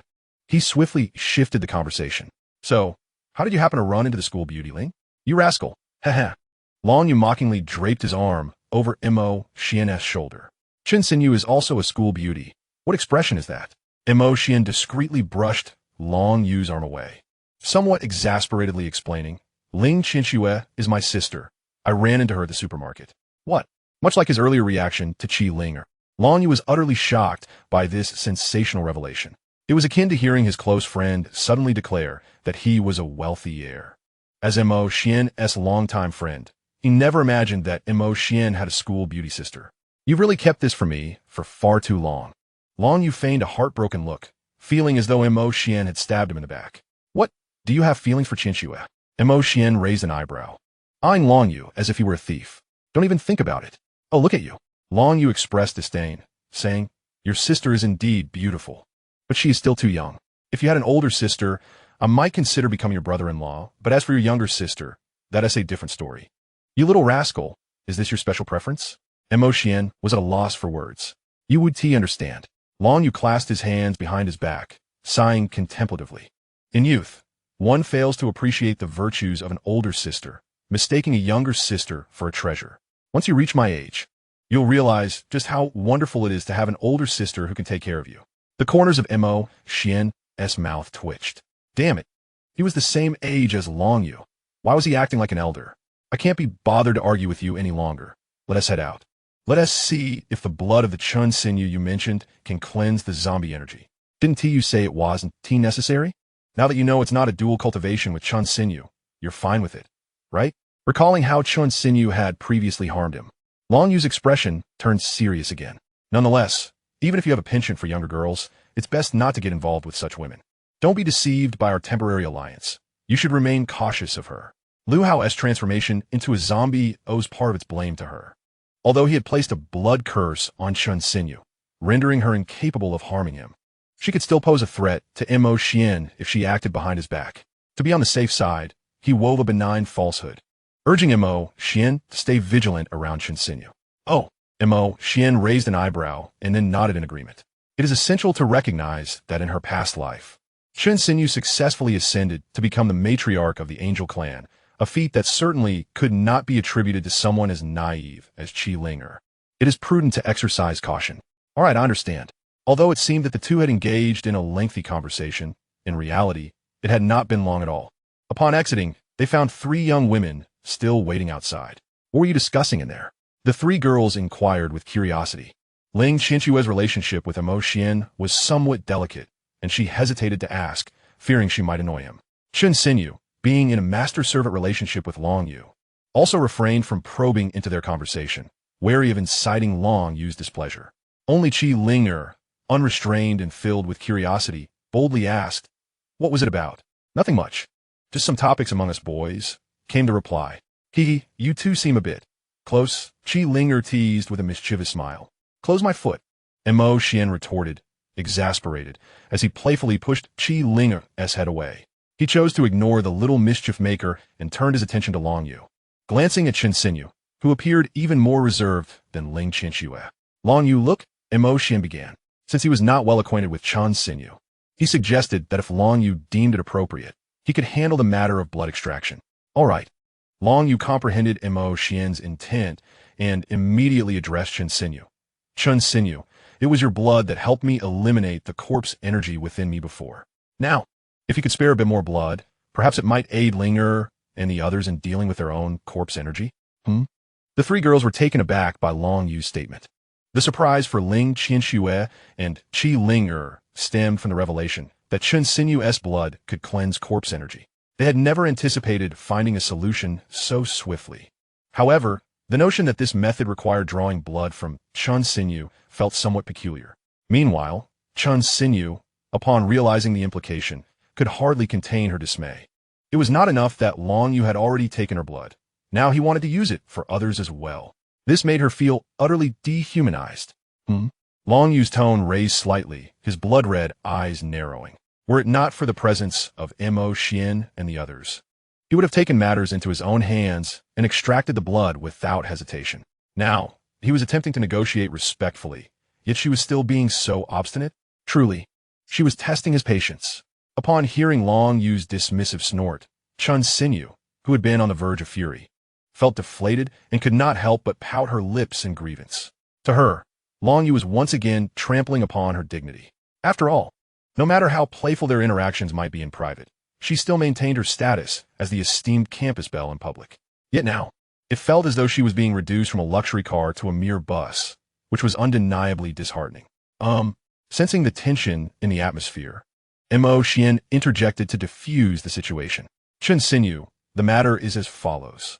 he swiftly shifted the conversation. So, how did you happen to run into the school beauty, Ling? You rascal. Haha. Long Yu mockingly draped his arm over Xian's shoulder. Chun Xinyu is also a school beauty. What expression is that? Xian discreetly brushed Long Yu's arm away, somewhat exasperatedly explaining, Ling Qinxue is my sister. I ran into her at the supermarket. What? Much like his earlier reaction to Qi Ling, Long Yu was utterly shocked by this sensational revelation. It was akin to hearing his close friend suddenly declare that he was a wealthy heir. As Xian's longtime friend, he never imagined that Xian had a school beauty sister. You've really kept this from me for far too long. Long Yu feigned a heartbroken look, feeling as though Xian had stabbed him in the back. What? Do you have feelings for Qinxue? Xian raised an eyebrow, eyeing Long Yu as if he were a thief. Don't even think about it. Oh, look at you. Long Yu expressed disdain, saying, your sister is indeed beautiful, but she is still too young. If you had an older sister, I might consider becoming your brother-in-law, but as for your younger sister, that is a different story. You little rascal, is this your special preference? Xian was at a loss for words. You would understand. Long Yu clasped his hands behind his back, sighing contemplatively. In youth, one fails to appreciate the virtues of an older sister, mistaking a younger sister for a treasure. Once you reach my age, you'll realize just how wonderful it is to have an older sister who can take care of you. The corners of Xian's mouth twitched. Damn it. He was the same age as Long Yu. Why was he acting like an elder? I can't be bothered to argue with you any longer. Let us head out. Let us see if the blood of the Chun sinew you mentioned can cleanse the zombie energy. Didn't you say it wasn't necessary? Now that you know it's not a dual cultivation with Chun sinew, you're fine with it, right? Recalling how Chun sinew had previously harmed him, Long Yu's expression turned serious again. Nonetheless, even if you have a penchant for younger girls, it's best not to get involved with such women. Don't be deceived by our temporary alliance. You should remain cautious of her. Liu Hao's transformation into a zombie owes part of its blame to her. Although he had placed a blood curse on Chun sinew, rendering her incapable of harming him, she could still pose a threat to Mo Xian if she acted behind his back. To be on the safe side, he wove a benign falsehood, urging Mo Xian to stay vigilant around Chun sinew. Oh, Mo Xian raised an eyebrow and then nodded in agreement. It is essential to recognize that in her past life, Chun sinew successfully ascended to become the matriarch of the Angel clan, a feat that certainly could not be attributed to someone as naive as Qi Linger. It is prudent to exercise caution. All right, I understand. Although it seemed that the two had engaged in a lengthy conversation, in reality, it had not been long at all. Upon exiting, they found 3 young women still waiting outside. What were you discussing in there? The 3 girls inquired with curiosity. Ling Qianxue's relationship with Mo Xian was somewhat delicate, and she hesitated to ask, fearing she might annoy him. Chun sinew, being in a master-servant relationship with Long Yu, also refrained from probing into their conversation, wary of inciting Long Yu's displeasure. Only Qi Linger, unrestrained and filled with curiosity, boldly asked, "What was it about?" "Nothing much. Just some topics among us boys," came the reply. "Hee, you two seem a bit close," Qi Linger teased with a mischievous smile. "Close my foot," Mo Xian retorted, exasperated, as he playfully pushed Qi Linger's head away. He chose to ignore the little mischief maker and turned his attention to Long Yu. Glancing at Chun sinew, who appeared even more reserved than Ling Qianxue. "Long Yu, look," Mo Xian began. Since he was not well acquainted with Chun sinew, he suggested that if Long Yu deemed it appropriate, he could handle the matter of blood extraction. All right. Long Yu comprehended Mo Xian's intent and immediately addressed Chun sinew. "Chun sinew, it was your blood that helped me eliminate the corpse energy within me before. Now, if you could spare a bit more blood, perhaps it might aid Linger and the others in dealing with their own corpse energy." The 3 girls were taken aback by Long Yu's statement. The surprise for Ling Qianxue and Qi Linger stemmed from the revelation that Chun sinew's blood could cleanse corpse energy. They had never anticipated finding a solution so swiftly. However, the notion that this method required drawing blood from Chun sinew felt somewhat peculiar. Meanwhile, Chun sinew, upon realizing the implication, could hardly contain her dismay. It was not enough that Long Yu had already taken her blood. Now he wanted to use it for others as well. This made her feel utterly dehumanized. Long Yu's tone raised slightly, his blood-red eyes narrowing. Were it not for the presence of Mo Xian and the others, he would have taken matters into his own hands and extracted the blood without hesitation. Now, he was attempting to negotiate respectfully, yet she was still being so obstinate. Truly, she was testing his patience. Upon hearing Long Yu's dismissive snort, Chun sinew, who had been on the verge of fury, felt deflated and could not help but pout her lips in grievance. To her, Long Yu was once again trampling upon her dignity. After all, no matter how playful their interactions might be in private, she still maintained her status as the esteemed campus belle in public. Yet now, it felt as though she was being reduced from a luxury car to a mere bus, which was undeniably disheartening. Sensing the tension in the atmosphere, Mo Xian interjected to diffuse the situation. "Chun sinew, the matter is as follows.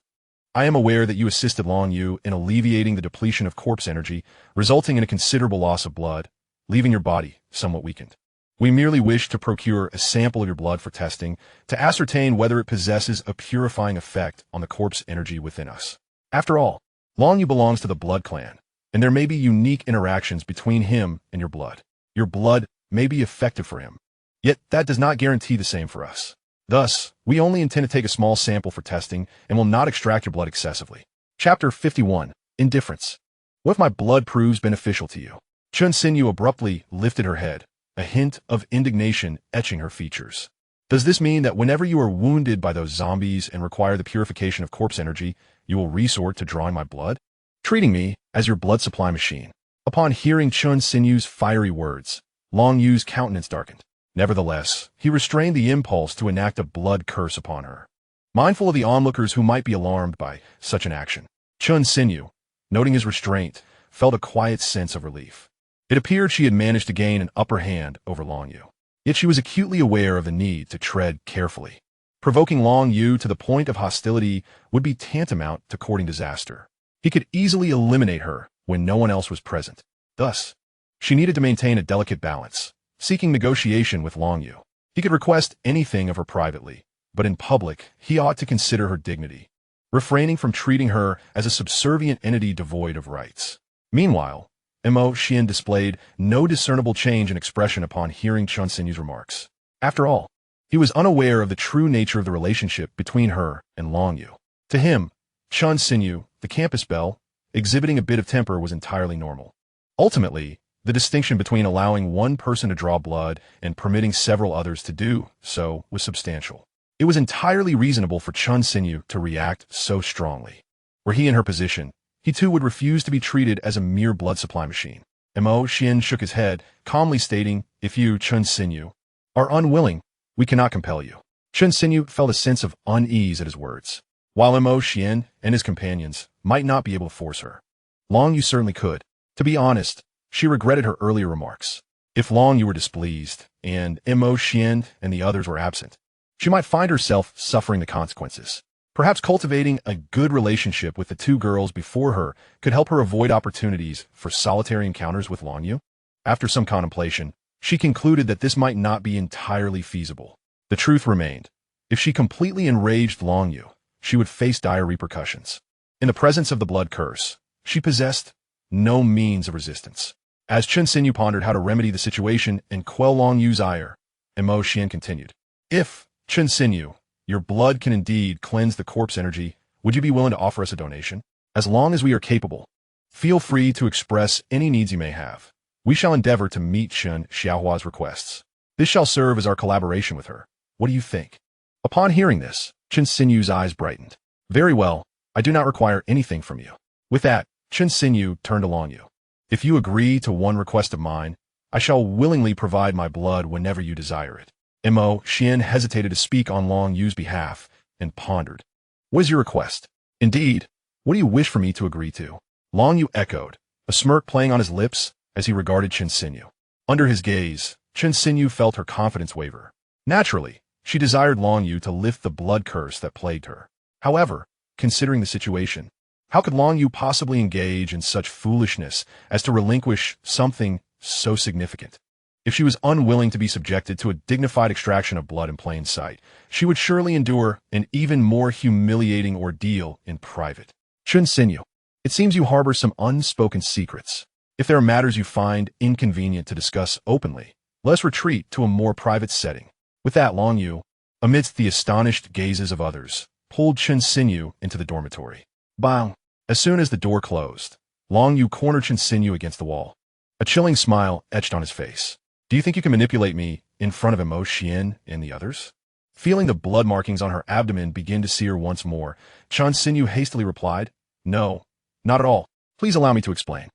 I am aware that you assisted Long Yu in alleviating the depletion of corpse energy, resulting in a considerable loss of blood, leaving your body somewhat weakened. We merely wish to procure a sample of your blood for testing to ascertain whether it possesses a purifying effect on the corpse energy within us. After all, Long Yu belongs to the Blood clan, and there may be unique interactions between him and your blood. Your blood may be effective for him, yet that does not guarantee the same for us. Thus, we only intend to take a small sample for testing and will not extract your blood excessively." Chapter 51. Indifference. What if my blood proves beneficial to you? Chun sinew abruptly lifted her head, a hint of indignation etching her features. Does this mean that whenever you are wounded by those zombies and require the purification of corpse energy, you will resort to drawing my blood? Treating me as your blood supply machine. Upon hearing Chun sinew's fiery words, Long Yu's countenance darkened. Nevertheless, he restrained the impulse to enact a blood curse upon her. Mindful of the onlookers who might be alarmed by such an action, Xuan Xinyu, noting his restraint, felt a quiet sense of relief. It appeared she had managed to gain an upper hand over Long Yu. Yet she was acutely aware of the need to tread carefully. Provoking Long Yu to the point of hostility would be tantamount to courting disaster. He could easily eliminate her when no one else was present. Thus, she needed to maintain a delicate balance, seeking negotiation with Long Yu. He could request anything of her privately, but in public, he ought to consider her dignity, refraining from treating her as a subservient entity devoid of rights. Meanwhile, Mo Xian displayed no discernible change in expression upon hearing Xuan Xinyu's remarks. After all, he was unaware of the true nature of the relationship between her and Long Yu. To him, Xuan Xinyu, the campus belle, exhibiting a bit of temper was entirely normal. Ultimately, the distinction between allowing one person to draw blood and permitting several others to do so was substantial. It was entirely reasonable for Xuan Xinyu to react so strongly. Were he in her position, he too would refuse to be treated as a mere blood supply machine. Mo Xian shook his head, calmly stating, "If you, Xuan Xinyu, are unwilling, we cannot compel you." Xuan Xinyu felt a sense of unease at his words. While Mo Xian and his companions might not be able to force her, Long Yu certainly could. To be honest, she regretted her earlier remarks. If Long Yu were displeased, and Mo Xian and the others were absent, she might find herself suffering the consequences. Perhaps cultivating a good relationship with the two girls before her could help her avoid opportunities for solitary encounters with Long Yu. After some contemplation, she concluded that this might not be entirely feasible. The truth remained. If she completely enraged Long Yu, she would face dire repercussions. In the presence of the blood curse, she possessed no means of resistance. As Xuan Xinyu pondered how to remedy the situation and quell Long Yu's ire, Mo Xian continued, "If, Xuan Xinyu, your blood can indeed cleanse the corpse energy, would you be willing to offer us a donation? As long as we are capable, feel free to express any needs you may have. We shall endeavor to meet Xuan Xiaohua's requests. This shall serve as our collaboration with her. What do you think?" Upon hearing this, Xuan Xinyu's eyes brightened. "Very well, I do not require anything from you." With that, Xuan Xinyu turned to Long Yu. "If you agree to one request of mine, I shall willingly provide my blood whenever you desire it." Mo Xian hesitated to speak on Long Yu's behalf and pondered. "What is your request? Indeed, what do you wish for me to agree to?" Long Yu echoed, a smirk playing on his lips as he regarded Xuan Xinyu. Under his gaze, Xuan Xinyu felt her confidence waver. Naturally, she desired Long Yu to lift the blood curse that plagued her. However, considering the situation, how could Long Yu possibly engage in such foolishness as to relinquish something so significant? If she was unwilling to be subjected to a dignified extraction of blood in plain sight, she would surely endure an even more humiliating ordeal in private. Xuan Xinyu, it seems you harbor some unspoken secrets. If there are matters you find inconvenient to discuss openly, let us retreat to a more private setting. With that, Long Yu, amidst the astonished gazes of others, pulled Xuan Xinyu into the dormitory. Bang! As soon as the door closed, Long Yu cornered Xuan Xinyu against the wall. A chilling smile etched on his face. "Do you think you can manipulate me in front of Mo Xian and the others?" Feeling the blood markings on her abdomen begin to sear once more, Xuan Xinyu hastily replied, "No, not at all. Please allow me to explain.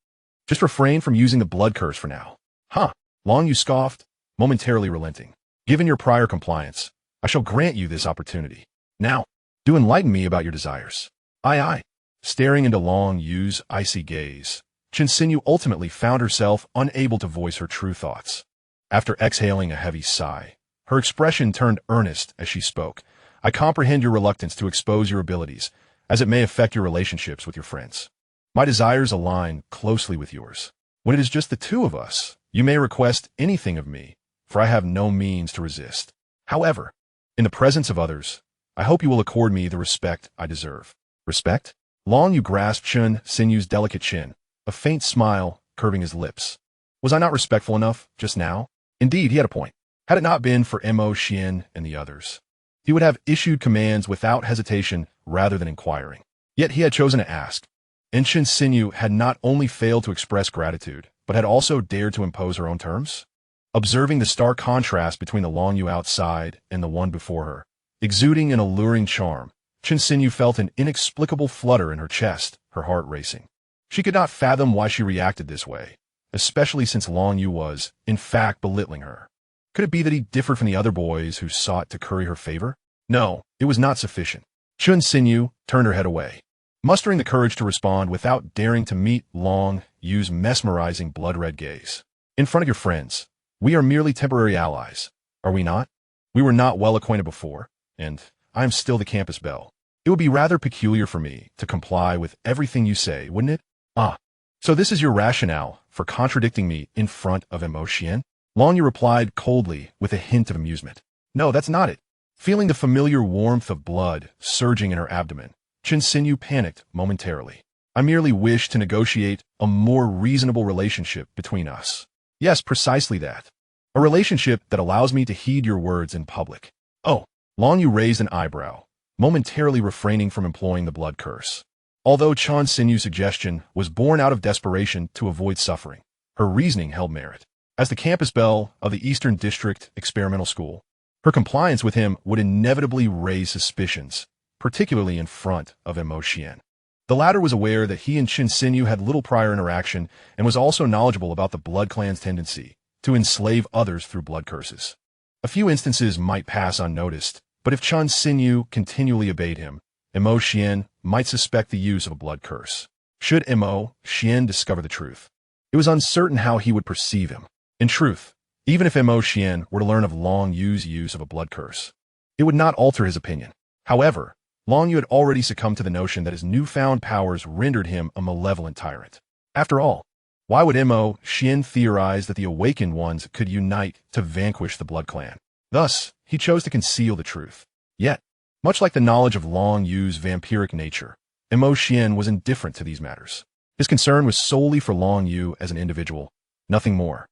Just refrain from using the blood curse for now." "Huh," Long Yu scoffed, momentarily relenting. "Given your prior compliance, I shall grant you this opportunity. Now, do enlighten me about your desires." Aye. Staring into Long Yu's icy gaze, Xuan Xinyu ultimately found herself unable to voice her true thoughts. After exhaling a heavy sigh, her expression turned earnest as she spoke. "I comprehend your reluctance to expose your abilities, as it may affect your relationships with your friends. My desires align closely with yours. When it is just the two of us, you may request anything of me, for I have no means to resist. However, in the presence of others, I hope you will accord me the respect I deserve." "Respect?" Long Yu grasped Xuan Xinyu's delicate chin, a faint smile curving his lips. "Was I not respectful enough just now?" Indeed, he had a point. Had it not been for Mo Xian and the others, he would have issued commands without hesitation rather than inquiring. Yet he had chosen to ask, and Xuan Xinyu had not only failed to express gratitude, but had also dared to impose her own terms. Observing the stark contrast between the Long Yu outside and the one before her, exuding an alluring charm, Xuan Xinyu felt an inexplicable flutter in her chest, her heart racing. She could not fathom why she reacted this way, especially since Long Yu was, in fact, belittling her. Could it be that he differed from the other boys who sought to curry her favor? No, it was not sufficient. Xuan Xinyu turned her head away, mustering the courage to respond without daring to meet Long Yu's mesmerizing blood-red gaze. In front of your friends, we are merely temporary allies, are we not? We were not well acquainted before, and I am still the campus belle. It would be rather peculiar for me to comply with everything you say, wouldn't it? Ah, so this is your rationale for contradicting me in front of Xian? Long Yu replied coldly with a hint of amusement. No, that's not it. Feeling the familiar warmth of blood surging in her abdomen, Xuan Xinyu panicked momentarily. I merely wish to negotiate a more reasonable relationship between us. Yes, precisely that. A relationship that allows me to heed your words in public. Oh, Long Yu raised an eyebrow, momentarily refraining from employing the blood curse. Although Xuan Xinyu's suggestion was born out of desperation to avoid suffering, her reasoning held merit. As the campus belle of the Eastern District Experimental School, her compliance with him would inevitably raise suspicions, particularly in front of Xian. The latter was aware that he and Xuan Xinyu had little prior interaction and was also knowledgeable about the blood clan's tendency to enslave others through blood curses. A few instances might pass unnoticed, but if Xuan Xinyu continually obeyed him, Xian might suspect the use of a blood curse. Should Xian discover the truth, it was uncertain how he would perceive him. In truth, even if Xian were to learn of Long Yu's use of a blood curse, it would not alter his opinion. However, Long Yu had already succumbed to the notion that his newfound powers rendered him a malevolent tyrant. After all, why would Xian theorize that the awakened ones could unite to vanquish the blood clan? Thus, he chose to conceal the truth. Yet, much like the knowledge of Long Yu's vampiric nature, Xian was indifferent to these matters. His concern was solely for Long Yu as an individual, nothing more.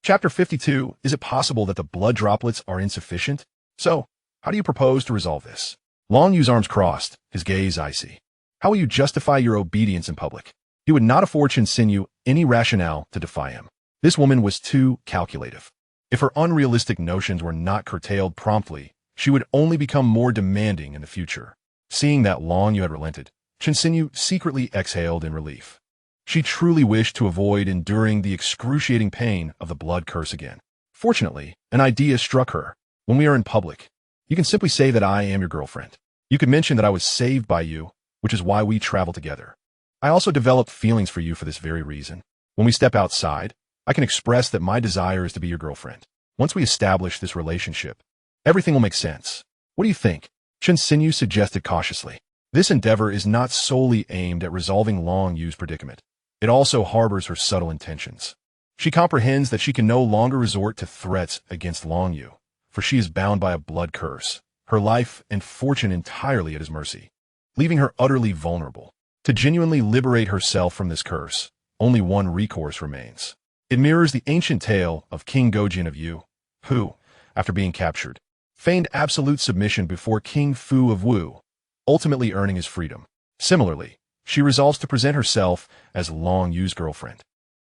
Chapter 52, is it possible that the blood droplets are insufficient? So, how do you propose to resolve this? Long Yu's arms crossed, his gaze icy. How will you justify your obedience in public? He would not afford Xuan Xinyu any rationale to defy him. This woman was too calculative. If her unrealistic notions were not curtailed promptly, she would only become more demanding in the future. Seeing that Long Yu had relented, Xuan Xinyu secretly exhaled in relief. She truly wished to avoid enduring the excruciating pain of the blood curse again. Fortunately, an idea struck her. When we are in public, you can simply say that I am your girlfriend. You could mention that I was saved by you, which is why we travel together. I also developed feelings for you for this very reason. When we step outside, I can express that my desire is to be your girlfriend. Once we establish this relationship, everything will make sense. What do you think? Xuan Xinyu suggested cautiously. This endeavor is not solely aimed at resolving Long Yu's predicament. It also harbors her subtle intentions. She comprehends that she can no longer resort to threats against Long Yu, for she is bound by a blood curse, her life and fortune entirely at his mercy, leaving her utterly vulnerable. To genuinely liberate herself from this curse, only one recourse remains. It mirrors the ancient tale of King Gojin of Yu, who, after being captured, feigned absolute submission before King Fu of Wu, ultimately earning his freedom. Similarly, she resolves to present herself as Long Yu's girlfriend,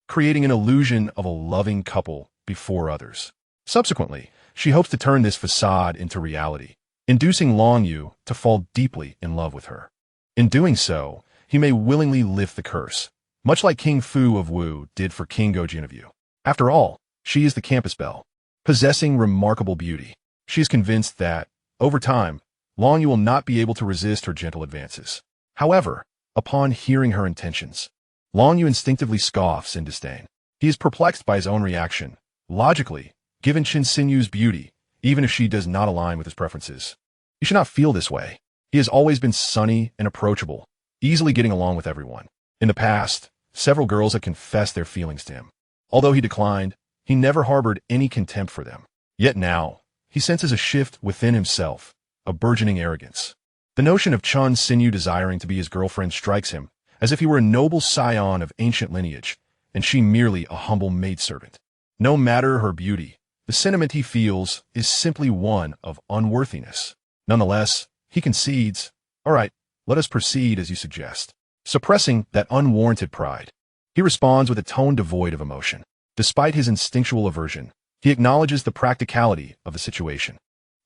creating an illusion of a loving couple before others. Subsequently, she hopes to turn this facade into reality, inducing Long Yu to fall deeply in love with her. In doing so, he may willingly lift the curse, much like King Fu of Wu did for King Gojin of Yu. After all, she is the campus belle, possessing remarkable beauty. She is convinced that, over time, Long Yu will not be able to resist her gentle advances. However, upon hearing her intentions, Long Yu instinctively scoffs in disdain. He is perplexed by his own reaction. Logically, given Xuan Xinyu's beauty, even if she does not align with his preferences, he should not feel this way. He has always been sunny and approachable, easily getting along with everyone. In the past, several girls had confessed their feelings to him. Although he declined, he never harbored any contempt for them. Yet now, he senses a shift within himself, a burgeoning arrogance. The notion of Xuan Xinyu desiring to be his girlfriend strikes him as if he were a noble scion of ancient lineage, and she merely a humble maidservant. No matter her beauty, the sentiment he feels is simply one of unworthiness. Nonetheless, he concedes, all right, let us proceed as you suggest. Suppressing that unwarranted pride, he responds with a tone devoid of emotion. Despite his instinctual aversion, he acknowledges the practicality of the situation.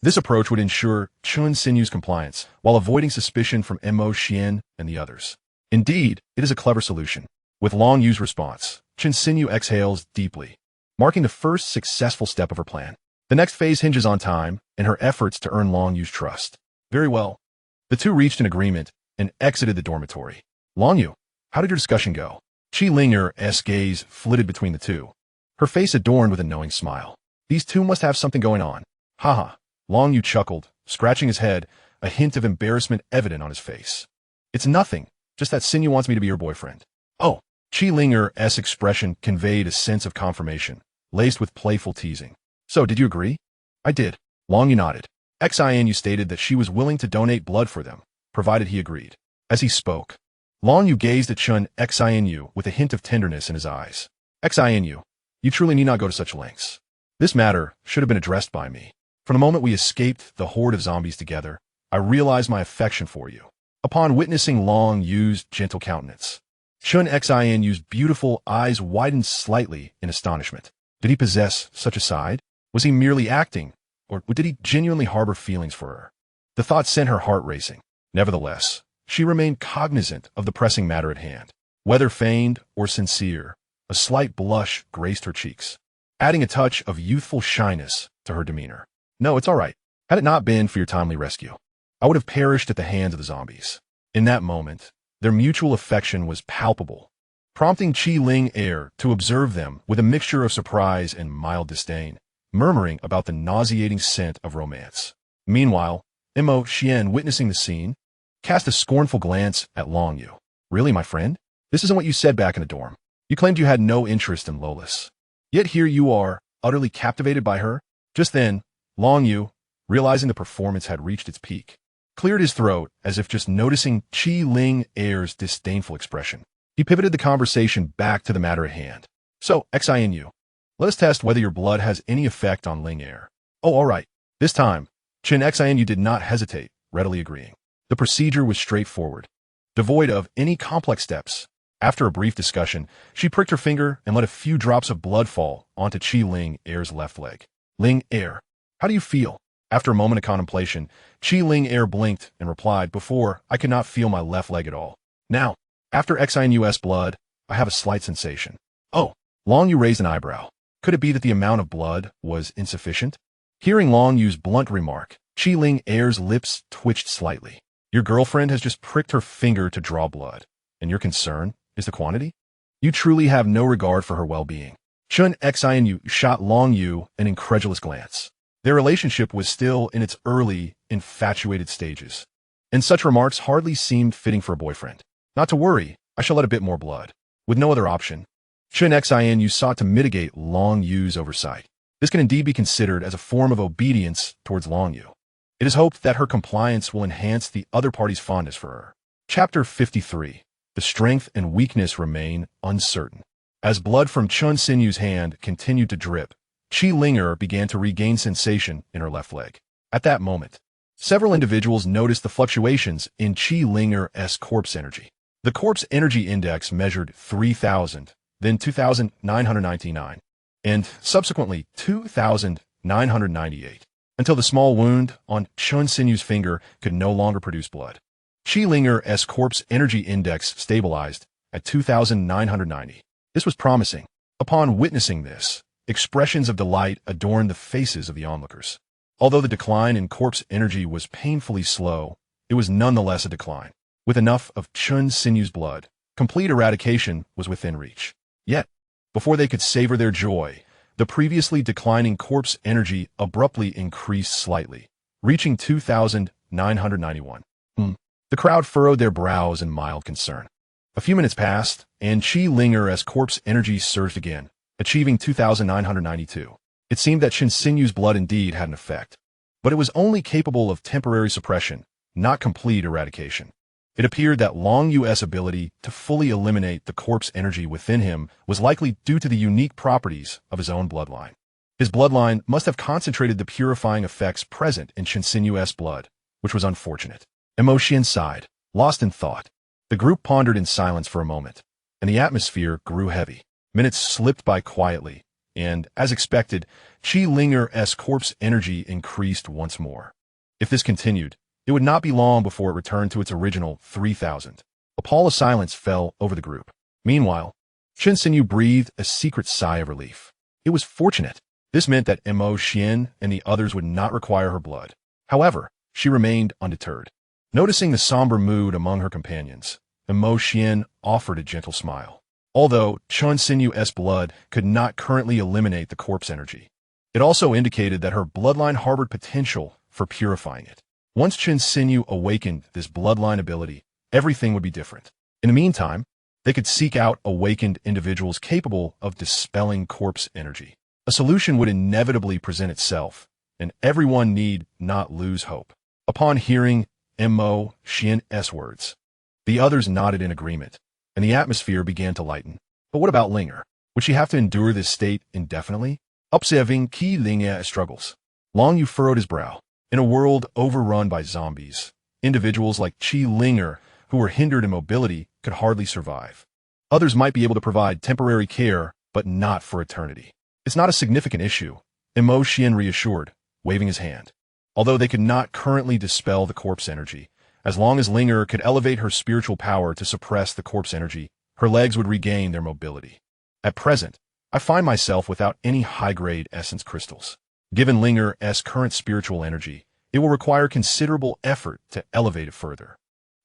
This approach would ensure Xuan Xinyu's compliance while avoiding suspicion from Xian and the others. Indeed, it is a clever solution. With Long Yu's response, Xuan Xinyu exhales deeply, marking the first successful step of her plan. The next phase hinges on time and her efforts to earn Long Yu's trust. Very well. The two reached an agreement and exited the dormitory. Long Yu, how did your discussion go? Qi Ling's gaze flitted between the two, her face adorned with a knowing smile. These two must have something going on. Haha. Long Yu chuckled, scratching his head, a hint of embarrassment evident on his face. It's nothing, just that Xinyu wants me to be your boyfriend. Oh. Qi Ling's expression conveyed a sense of confirmation, laced with playful teasing. So, did you agree? I did. Long Yu nodded. Xuan stated that she was willing to donate blood for them, provided he agreed. As he spoke, Long Yu gazed at Xuan with a hint of tenderness in his eyes. Xuan, you truly need not go to such lengths. This matter should have been addressed by me. From the moment we escaped the horde of zombies together, I realized my affection for you. Upon witnessing Long Yu's gentle countenance, Xuan's beautiful eyes widened slightly in astonishment. Did he possess such a side? Was he merely acting, or did he genuinely harbor feelings for her? The thought sent her heart racing. Nevertheless, she remained cognizant of the pressing matter at hand. Whether feigned or sincere, a slight blush graced her cheeks, adding a touch of youthful shyness to her demeanor. No, it's all right. Had it not been for your timely rescue, I would have perished at the hands of the zombies. In that moment, their mutual affection was palpable, prompting Qi Ling to observe them with a mixture of surprise and mild disdain, murmuring about the nauseating scent of romance. Meanwhile, Mo Xian, witnessing the scene, cast a scornful glance at Long Yu. Really, my friend? This isn't what you said back in the dorm. You claimed you had no interest in Lolis. Yet here you are, utterly captivated by her? Just then, Long Yu, realizing the performance had reached its peak, cleared his throat as if just noticing Qi Ling's disdainful expression. He pivoted the conversation back to the matter at hand. So, Xuan, let us test whether your blood has any effect on Ling. Oh, all right. This time, Xuan did not hesitate, readily agreeing. The procedure was straightforward, devoid of any complex steps. After a brief discussion, she pricked her finger and let a few drops of blood fall onto Qi Ling's left leg. Ling, how do you feel? After a moment of contemplation, Qi Ling blinked and replied, before, I could not feel my left leg at all. Now, after Xuan's blood, I have a slight sensation. Oh, Long Yu raised an eyebrow. Could it be that the amount of blood was insufficient? Hearing Long Yu's blunt remark, Qi Ling's lips twitched slightly. Your girlfriend has just pricked her finger to draw blood, and your concern is the quantity? You truly have no regard for her well-being. Xuan shot Long Yu an incredulous glance. Their relationship was still in its early, infatuated stages, and such remarks hardly seemed fitting for a boyfriend. Not to worry, I shall let a bit more blood. With no other option, Xuan sought to mitigate Long Yu's oversight. This can indeed be considered as a form of obedience towards Long Yu. It is hoped that her compliance will enhance the other party's fondness for her. Chapter 53. The strength and weakness remain uncertain. As blood from Chun Sinyu's hand continued to drip, Qi Ling began to regain sensation in her left leg. At that moment, several individuals noticed the fluctuations in Qi Ling's corpse energy. The corpse energy index measured 3,000, then 2,999, and subsequently 2,998, until the small wound on Chun Sinyu's finger could no longer produce blood. Qi Ling's corpse energy index stabilized at 2,990. This was promising. Upon witnessing this, expressions of delight adorned the faces of the onlookers. Although the decline in corpse energy was painfully slow, it was nonetheless a decline. With enough of Chun Sinyu's blood, complete eradication was within reach. Yet, before they could savor their joy, the previously declining corpse energy abruptly increased slightly, reaching 2,991. The crowd furrowed their brows in mild concern. A few minutes passed, and Qi Ling's corpse energy surged again, achieving 2,992. It seemed that Chun Sinyu's blood indeed had an effect, but it was only capable of temporary suppression, not complete eradication. It appeared that Long Yu's ability to fully eliminate the corpse energy within him was likely due to the unique properties of his own bloodline. His bloodline must have concentrated the purifying effects present in Chun Sinyu's blood, which was unfortunate. Mo Xian sighed, lost in thought. The group pondered in silence for a moment, and the atmosphere grew heavy. Minutes slipped by quietly, and, as expected, Qi Ling's corpse energy increased once more. If this continued, it would not be long before it returned to its original 3,000. A pall of silence fell over the group. Meanwhile, Chun Sinyu breathed a secret sigh of relief. It was fortunate. This meant that Xuan and the others would not require her blood. However, she remained undeterred. Noticing the somber mood among her companions, Xuan offered a gentle smile. Although Xuan's blood could not currently eliminate the corpse energy, it also indicated that her bloodline harbored potential for purifying it. Once Xuan awakened this bloodline ability, everything would be different. In the meantime, they could seek out awakened individuals capable of dispelling corpse energy. A solution would inevitably present itself, and everyone need not lose hope. Upon hearing Xuan's words, the others nodded in agreement, and the atmosphere began to lighten. But what about Linger? Would she have to endure this state indefinitely? Observing Qi Linger's struggles, Long Yu furrowed his brow. In a world overrun by zombies, individuals like Qi Linger, who were hindered in mobility, could hardly survive. Others might be able to provide temporary care, but not for eternity. It's not a significant issue, Xuan reassured, waving his hand. Although they could not currently dispel the corpse energy, as long as Linger could elevate her spiritual power to suppress the corpse energy, her legs would regain their mobility. At present, I find myself without any high-grade essence crystals. Given Linger's current spiritual energy, it will require considerable effort to elevate it further.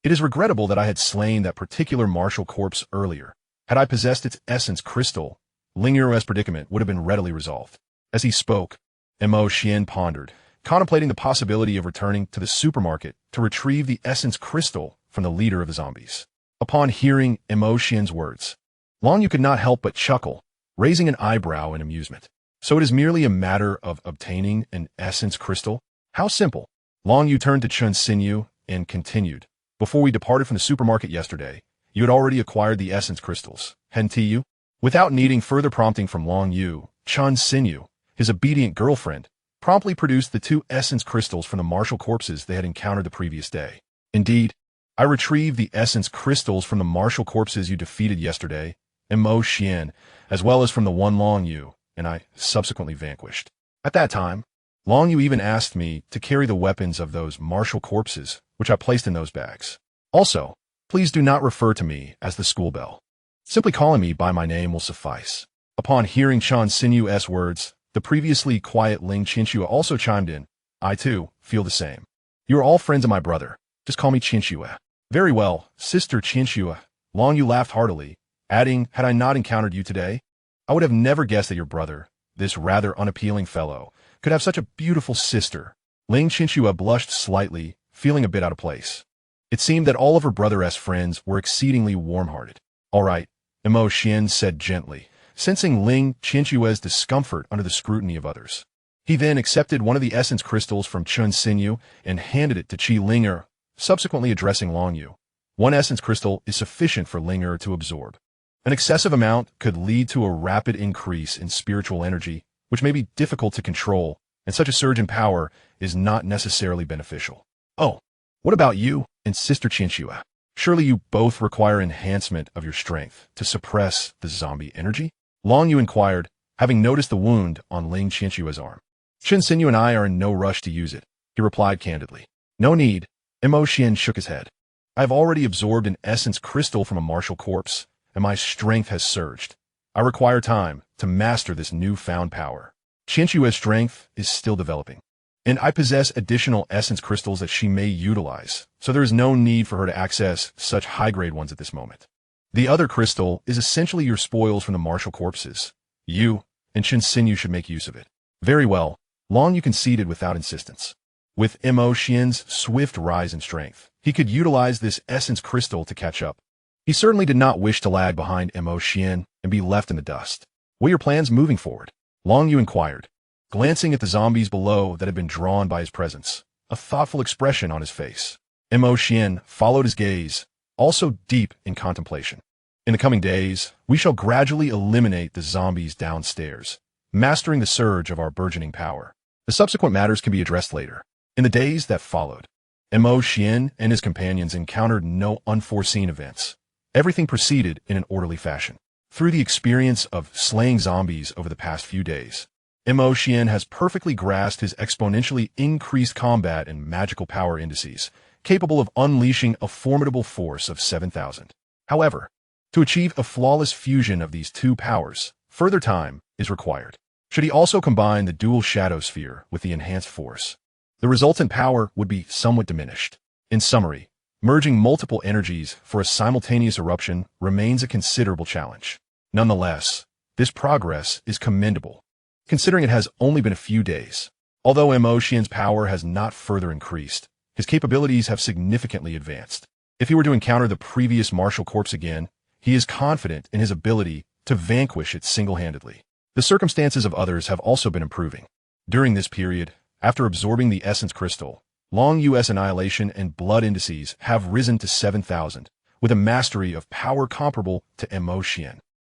It is regrettable that I had slain that particular martial corpse earlier. Had I possessed its essence crystal, Linger's predicament would have been readily resolved. As he spoke, Xuan pondered, contemplating the possibility of returning to the supermarket to retrieve the essence crystal from the leader of the zombies. Upon hearing Xuan's words, Long Yu could not help but chuckle, raising an eyebrow in amusement. So it is merely a matter of obtaining an essence crystal? How simple. Long Yu turned to Xuan and continued. Before we departed from the supermarket yesterday, you had already acquired the essence crystals, hadn't you? Without needing further prompting from Long Yu, Xuan, his obedient girlfriend, promptly produced the 2 essence crystals from the martial corpses they had encountered the previous day. Indeed, I retrieved the essence crystals from the martial corpses you defeated yesterday, Xuan, as well as from the one Long Yu, and I subsequently vanquished. At that time, Long Yu even asked me to carry the weapons of those martial corpses, which I placed in those bags. Also, please do not refer to me as the school bell. Simply calling me by my name will suffice. Upon hearing Xuan's words, the previously quiet Ling Qinxue also chimed in. I too feel the same. You are all friends of my brother. Just call me Qinxue. Very well, Sister Qinxue. Long Yu laughed heartily, adding, had I not encountered you today, I would have never guessed that your brother, this rather unappealing fellow, could have such a beautiful sister. Ling Qinxue blushed slightly, feeling a bit out of place. It seemed that all of her brother's friends were exceedingly warm-hearted. All right, Xuan said gently, sensing Ling Qinxue's discomfort under the scrutiny of others. He then accepted one of the essence crystals from Xuan and handed it to Qi Linger, subsequently addressing Long Yu. One essence crystal is sufficient for Linger to absorb. An excessive amount could lead to a rapid increase in spiritual energy, which may be difficult to control, and such a surge in power is not necessarily beneficial. Oh, what about you and Sister Qinxue? Surely you both require enhancement of your strength to suppress the zombie energy? Long Yu inquired, having noticed the wound on Ling Qinxue's arm. Xuan and I are in no rush to use it, he replied candidly. No need. Xuan shook his head. I have already absorbed an essence crystal from a martial corpse, and my strength has surged. I require time to master this newfound power. Qinxue's strength is still developing, and I possess additional essence crystals that she may utilize, so there is no need for her to access such high-grade ones at this moment. The other crystal is essentially your spoils from the martial corpses. You and Xuan should make use of it. Very well, Long Yu conceded without insistence. With Xuan's swift rise in strength, he could utilize this essence crystal to catch up. He certainly did not wish to lag behind Xuan and be left in the dust. What are your plans moving forward? Long Yu inquired, glancing at the zombies below that had been drawn by his presence, a thoughtful expression on his face. Xuan followed his gaze, also deep in contemplation. In the coming days, we shall gradually eliminate the zombies downstairs, mastering the surge of our burgeoning power. The subsequent matters can be addressed later. In the days that followed, Xuan and his companions encountered no unforeseen events. Everything proceeded in an orderly fashion. Through the experience of slaying zombies over the past few days, Xuan has perfectly grasped his exponentially increased combat and magical power indices, capable of unleashing a formidable force of 7,000. However, to achieve a flawless fusion of these two powers, further time is required. Should he also combine the dual shadow sphere with the enhanced force, the resultant power would be somewhat diminished. In summary, merging multiple energies for a simultaneous eruption remains a considerable challenge. Nonetheless, this progress is commendable, considering it has only been a few days. Although Xian's power has not further increased, his capabilities have significantly advanced. If he were to encounter the previous martial corpse again, he is confident in his ability to vanquish it single-handedly. The circumstances of others have also been improving. During this period, after absorbing the essence crystal, Long US annihilation and blood indices have risen to 7,000, with a mastery of power comparable to Xian,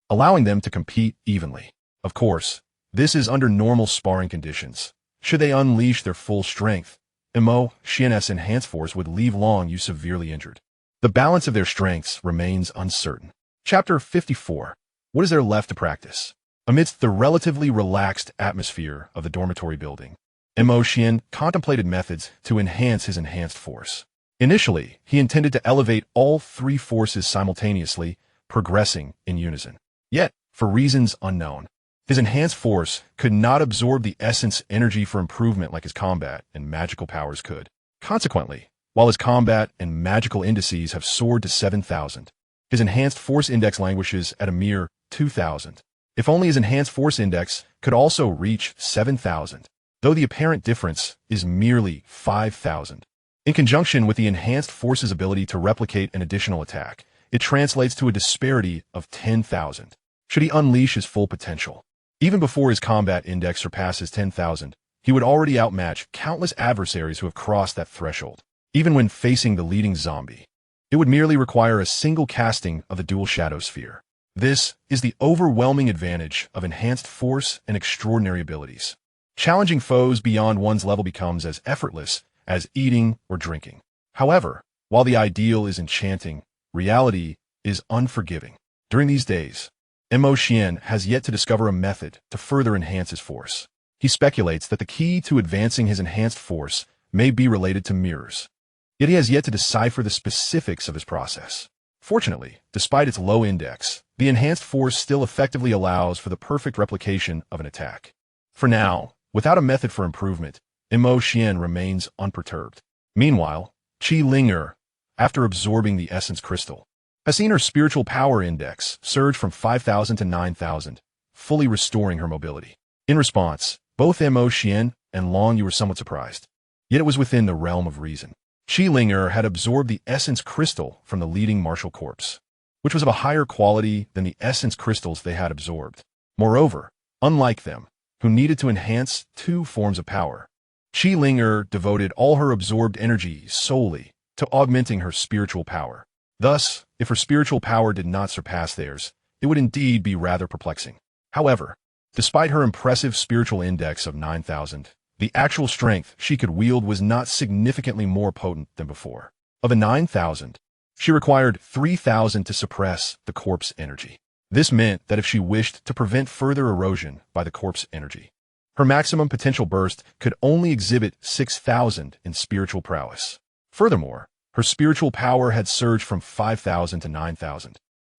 allowing them to compete evenly. Of course, this is under normal sparring conditions. Should they unleash their full strength, Xian's enhanced force would leave Long Yu severely injured. The balance of their strengths remains uncertain. Chapter 54. What is there left to practice? Amidst the relatively relaxed atmosphere of the dormitory building, Xian contemplated methods to enhance his enhanced force. Initially, he intended to elevate all three forces simultaneously, progressing in unison. Yet, for reasons unknown, his enhanced force could not absorb the essence energy for improvement like his combat and magical powers could. Consequently, while his combat and magical indices have soared to 7,000, his enhanced force index languishes at a mere 2,000. If only his enhanced force index could also reach 7,000, though the apparent difference is merely 5,000. In conjunction with the enhanced force's ability to replicate an additional attack, it translates to a disparity of 10,000. Should he unleash his full potential, even before his combat index surpasses 10,000, he would already outmatch countless adversaries who have crossed that threshold. Even when facing the leading zombie, it would merely require a single casting of the dual shadow sphere. This is the overwhelming advantage of enhanced force and extraordinary abilities. Challenging foes beyond one's level becomes as effortless as eating or drinking. However, while the ideal is enchanting, reality is unforgiving. During these days, Xian has yet to discover a method to further enhance his force. He speculates that the key to advancing his enhanced force may be related to mirrors. Yet he has yet to decipher the specifics of his process. Fortunately, despite its low index, the enhanced force still effectively allows for the perfect replication of an attack. For now, without a method for improvement, Xian remains unperturbed. Meanwhile, Qi Ling'er, after absorbing the essence crystal, has seen her spiritual power index surge from 5,000 to 9,000, fully restoring her mobility. In response, both Xian and Long Yu were somewhat surprised. Yet it was within the realm of reason. Qi Ling'er had absorbed the essence crystal from the leading martial corpse, which was of a higher quality than the essence crystals they had absorbed. Moreover, unlike them, who needed to enhance two forms of power, Qi Ling'er devoted all her absorbed energy solely to augmenting her spiritual power. Thus, if her spiritual power did not surpass theirs, it would indeed be rather perplexing. However, despite her impressive spiritual index of 9,000, the actual strength she could wield was not significantly more potent than before. Of the 9,000, she required 3,000 to suppress the corpse energy. This meant that if she wished to prevent further erosion by the corpse energy, her maximum potential burst could only exhibit 6,000 in spiritual prowess. Furthermore, her spiritual power had surged from 5,000 to 9,000.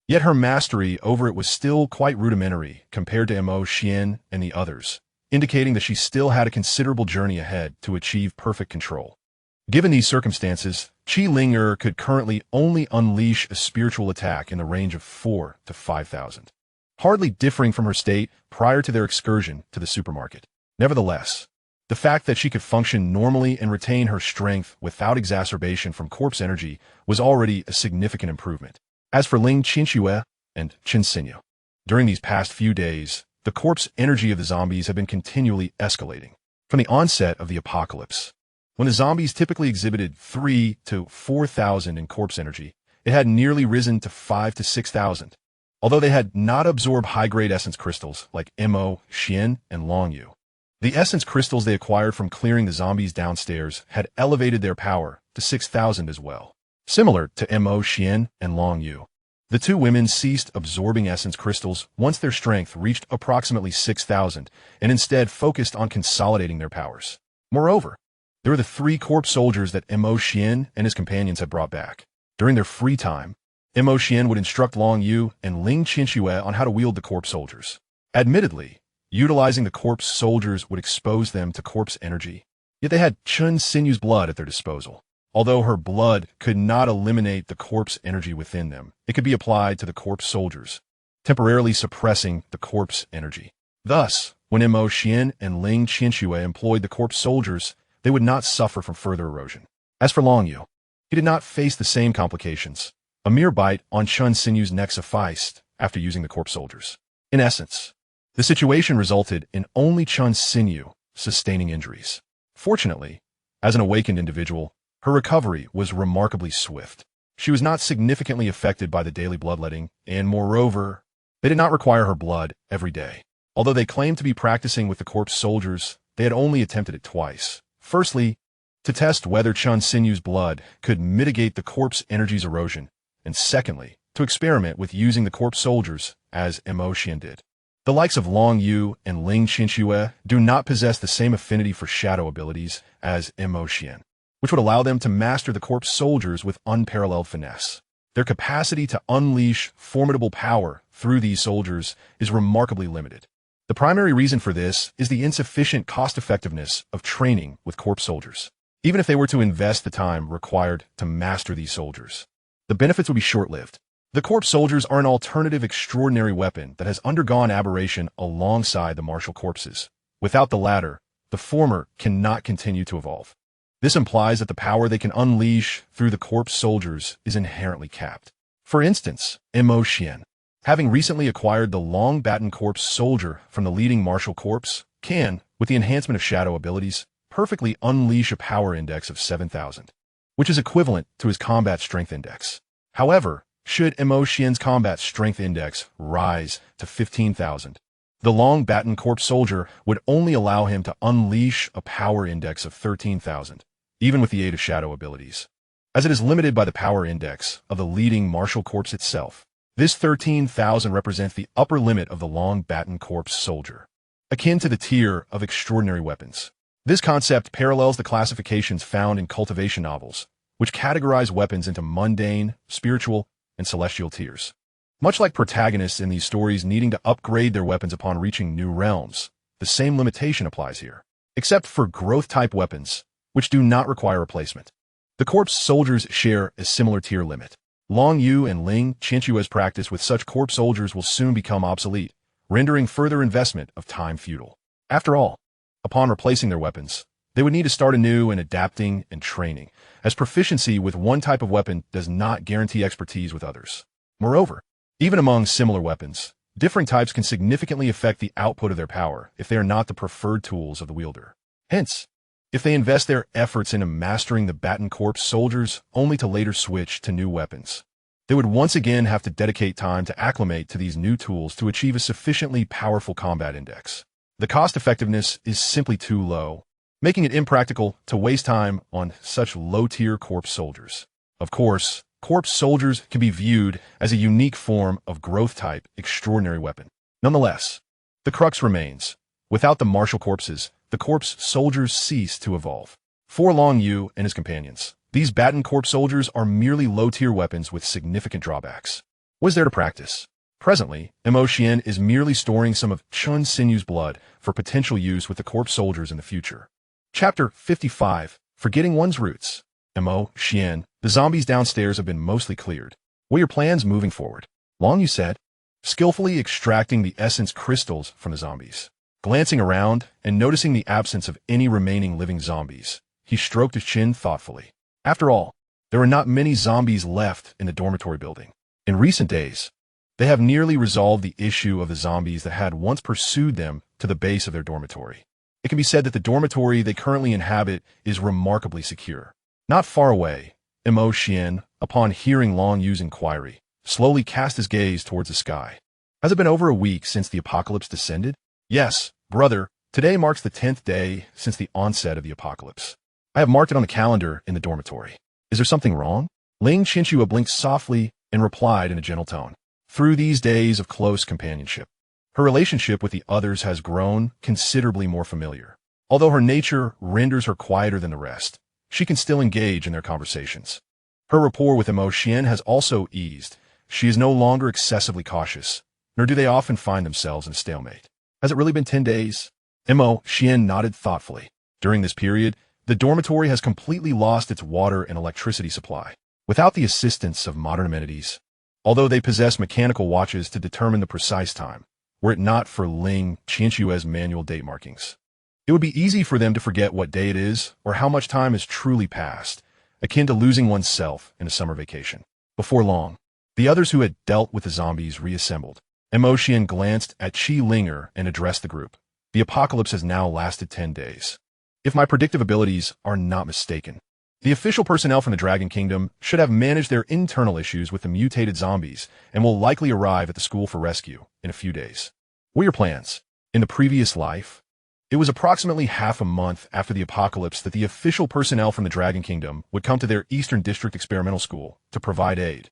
Yet her mastery over it was still quite rudimentary compared to Xian and the others, indicating that she still had a considerable journey ahead to achieve perfect control. Given these circumstances, Qi Ling'er could currently only unleash a spiritual attack in the range of 4,000 to 5,000, hardly differing from her state prior to their excursion to the supermarket. Nevertheless, the fact that she could function normally and retain her strength without exacerbation from corpse energy was already a significant improvement. As for Ling Qinxue and Qin Xinyu, during these past few days, the corpse energy of the zombies had been continually escalating. From the onset of the apocalypse, when the zombies typically exhibited 3,000 to 4,000 in corpse energy, it had nearly risen to 5,000 to 6,000. Although they had not absorbed high-grade essence crystals like Xian and Long Yu, the essence crystals they acquired from clearing the zombies downstairs had elevated their power to 6,000 as well. Similar to Xian and Long Yu, the two women ceased absorbing essence crystals once their strength reached approximately 6,000 and instead focused on consolidating their powers. Moreover, there were the 3 corpse soldiers that Xian and his companions had brought back. During their free time, Xian would instruct Long Yu and Ling Qinxue on how to wield the corpse soldiers. Admittedly, Utilizing the corpse soldiers would expose them to corpse energy. Yet they had Xuan Sinu's blood at their disposal. Although her blood could not eliminate the corpse energy within them, it could be applied to the corpse soldiers, temporarily suppressing the corpse energy. Thus, when Mo Xian and Ling Qianxue employed the corpse soldiers, they would not suffer from further erosion. As for Long Yu, he did not face the same complications. A mere bite on Xuan Sinu's neck sufficed after using the corpse soldiers. In essence, the situation resulted in only Xuan Sinu sustaining injuries. Fortunately, as an awakened individual, her recovery was remarkably swift. She was not significantly affected by the daily bloodletting, and moreover, they did not require her blood every day. Although they claimed to be practicing with the corpse soldiers, they had only attempted it twice. Firstly, to test whether Xuan Sinu's blood could mitigate the corpse energy's erosion, and secondly, to experiment with using the corpse soldiers as Mo Xian did. The likes of Long Yu and Ling Qianxue do not possess the same affinity for shadow abilities as Mo Xian, which would allow them to master the corpse soldiers with unparalleled finesse. Their capacity to unleash formidable power through these soldiers is remarkably limited. The primary reason for this is the insufficient cost-effectiveness of training with corpse soldiers. Even if they were to invest the time required to master these soldiers, the benefits would be short-lived. The corpse soldiers are an alternative extraordinary weapon that has undergone aberration alongside the martial corpses. Without the latter, the former cannot continue to evolve. This implies that the power they can unleash through the corpse soldiers is inherently capped. For instance, Mo Xian, having recently acquired the long baton corpse soldier from the leading martial corpse, can, with the enhancement of shadow abilities, perfectly unleash a power index of 7,000, which is equivalent to his combat strength index. However, should Mo Xian's combat strength index rise to 15,000, the long baton corpse soldier would only allow him to unleash a power index of 13,000, even with the aid of shadow abilities. As it is limited by the power index of the leading martial corpse itself, this 13,000 represents the upper limit of the long baton corpse soldier, akin to the tier of extraordinary weapons. This concept parallels the classifications found in cultivation novels, which categorize weapons into mundane, spiritual, and celestial tiers. Much like protagonists in these stories needing to upgrade their weapons upon reaching new realms, the same limitation applies here, except for growth-type weapons, which do not require replacement. The corpse soldiers share a similar tier limit. Long Yu and Ling Qianxue's practice with such corpse soldiers will soon become obsolete, rendering further investment of time futile. After all, upon replacing their weapons, they would need to start anew in adapting and training, as proficiency with one type of weapon does not guarantee expertise with others. Moreover, even among similar weapons, differing types can significantly affect the output of their power if they are not the preferred tools of the wielder. Hence, if they invest their efforts into mastering the baton corpse soldiers only to later switch to new weapons, they would once again have to dedicate time to acclimate to these new tools to achieve a sufficiently powerful combat index. The cost-effectiveness is simply too low, making it impractical to waste time on such low-tier corpse soldiers. Of course, corpse soldiers can be viewed as a unique form of growth-type extraordinary weapon. Nonetheless, the crux remains. Without the martial corpses, the corpse soldiers cease to evolve. For Long Yu and his companions, these baton corpse soldiers are merely low-tier weapons with significant drawbacks. What is there to practice? Presently, Mo Xian is merely storing some of Xuan Sinu's blood for potential use with the corpse soldiers in the future. Chapter 55, Forgetting One's Roots. Mo Xian, the zombies downstairs have been mostly cleared. What are your plans moving forward? Long Yu said, skillfully extracting the essence crystals from the zombies. Glancing around and noticing the absence of any remaining living zombies, he stroked his chin thoughtfully. After all, there are not many zombies left in the dormitory building. In recent days, they have nearly resolved the issue of the zombies that had once pursued them to the base of their dormitory. It can be said that the dormitory they currently inhabit is remarkably secure. Not far away, Mo Xian, upon hearing Long Yu's inquiry, slowly cast his gaze towards the sky. Has it been over a week since the apocalypse descended? Yes, brother, today marks the 10th day since the onset of the apocalypse. I have marked it on the calendar in the dormitory. Is there something wrong? Ling Qianxue blinked softly and replied in a gentle tone. Through these days of close companionship, her relationship with the others has grown considerably more familiar. Although her nature renders her quieter than the rest, she can still engage in their conversations. Her rapport with Mo Xian has also eased. She is no longer excessively cautious, nor do they often find themselves in a stalemate. Has it really been 10 days? Xuan nodded thoughtfully. During this period, the dormitory has completely lost its water and electricity supply, without the assistance of modern amenities. Although they possess mechanical watches to determine the precise time, were it not for Ling Qianxue's manual date markings, it would be easy for them to forget what day it is or how much time has truly passed, akin to losing oneself in a summer vacation. Before long, the others who had dealt with the zombies reassembled. Xuan glanced at Qi Linger and addressed the group. The apocalypse has now lasted 10 days. If my predictive abilities are not mistaken, the official personnel from the Dragon Kingdom should have managed their internal issues with the mutated zombies and will likely arrive at the school for rescue in a few days. What are your plans? In the previous life, it was approximately half a month after the apocalypse that the official personnel from the Dragon Kingdom would come to their Eastern District Experimental School to provide aid,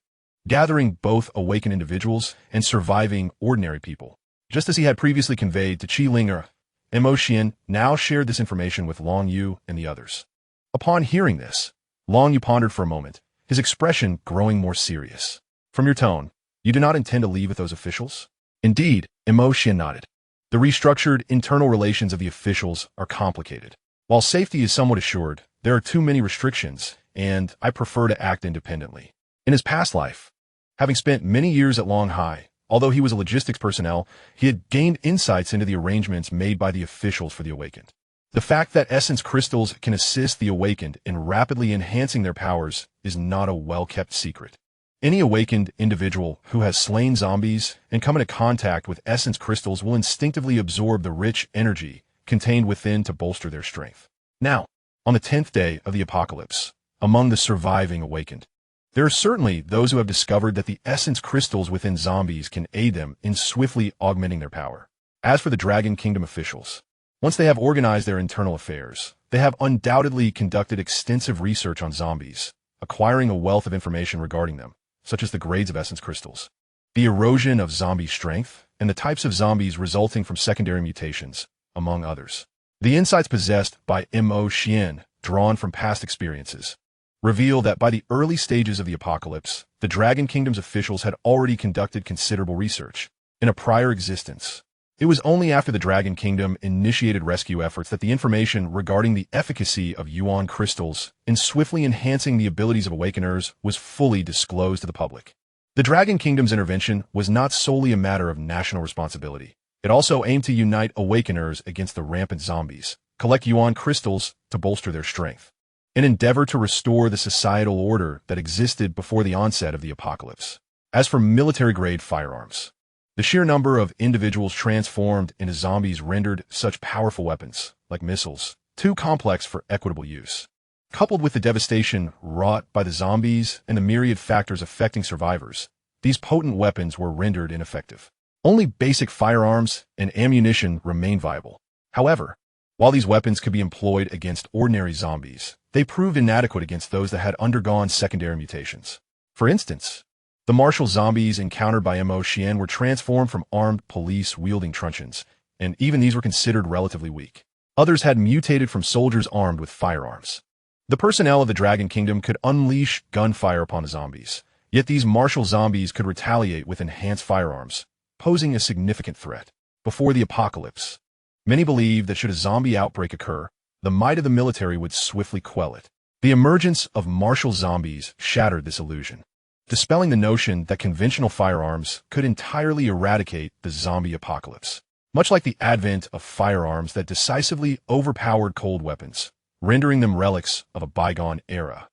gathering both awakened individuals and surviving ordinary people. Just as he had previously conveyed to Qi Linger, Xuan now shared this information with Long Yu and the others. Upon hearing this, Long Yu pondered for a moment, his expression growing more serious. From your tone, you do not intend to leave with those officials? Indeed, Xuan nodded. The restructured internal relations of the officials are complicated. While safety is somewhat assured, there are too many restrictions, and I prefer to act independently. In his past life, having spent many years at Long Hai, although he was a logistics personnel, he had gained insights into the arrangements made by the officials for the awakened. The fact that essence crystals can assist the awakened in rapidly enhancing their powers is not a well-kept secret. Any awakened individual who has slain zombies and come into contact with essence crystals will instinctively absorb the rich energy contained within to bolster their strength. Now, on the 10th day of the apocalypse, among the surviving awakened, there are certainly those who have discovered that the essence crystals within zombies can aid them in swiftly augmenting their power. As for the Dragon Kingdom officials, once they have organized their internal affairs, they have undoubtedly conducted extensive research on zombies, acquiring a wealth of information regarding them, such as the grades of essence crystals, the erosion of zombie strength, and the types of zombies resulting from secondary mutations, among others. The insights possessed by Xuan, drawn from past experiences, reveal that by the early stages of the apocalypse, the Dragon Kingdom's officials had already conducted considerable research. In a prior existence, it was only after the Dragon Kingdom initiated rescue efforts that the information regarding the efficacy of Yuan crystals in swiftly enhancing the abilities of awakeners was fully disclosed to the public. The Dragon Kingdom's intervention was not solely a matter of national responsibility. It also aimed to unite awakeners against the rampant zombies, collect Yuan crystals to bolster their strength, an endeavor to restore the societal order that existed before the onset of the apocalypse. As for military-grade firearms, the sheer number of individuals transformed into zombies rendered such powerful weapons, like missiles, too complex for equitable use. Coupled with the devastation wrought by the zombies and the myriad factors affecting survivors, these potent weapons were rendered ineffective. Only basic firearms and ammunition remain viable. However, while these weapons could be employed against ordinary zombies, they proved inadequate against those that had undergone secondary mutations. For instance, the martial zombies encountered by Xuan were transformed from armed police wielding truncheons, and even these were considered relatively weak. Others had mutated from soldiers armed with firearms. The personnel of the Dragon Kingdom could unleash gunfire upon the zombies, yet these martial zombies could retaliate with enhanced firearms, posing a significant threat. Before the apocalypse, many believed that should a zombie outbreak occur, the might of the military would swiftly quell it. The emergence of martial zombies shattered this illusion, dispelling the notion that conventional firearms could entirely eradicate the zombie apocalypse. Much like the advent of firearms that decisively overpowered cold weapons, rendering them relics of a bygone era,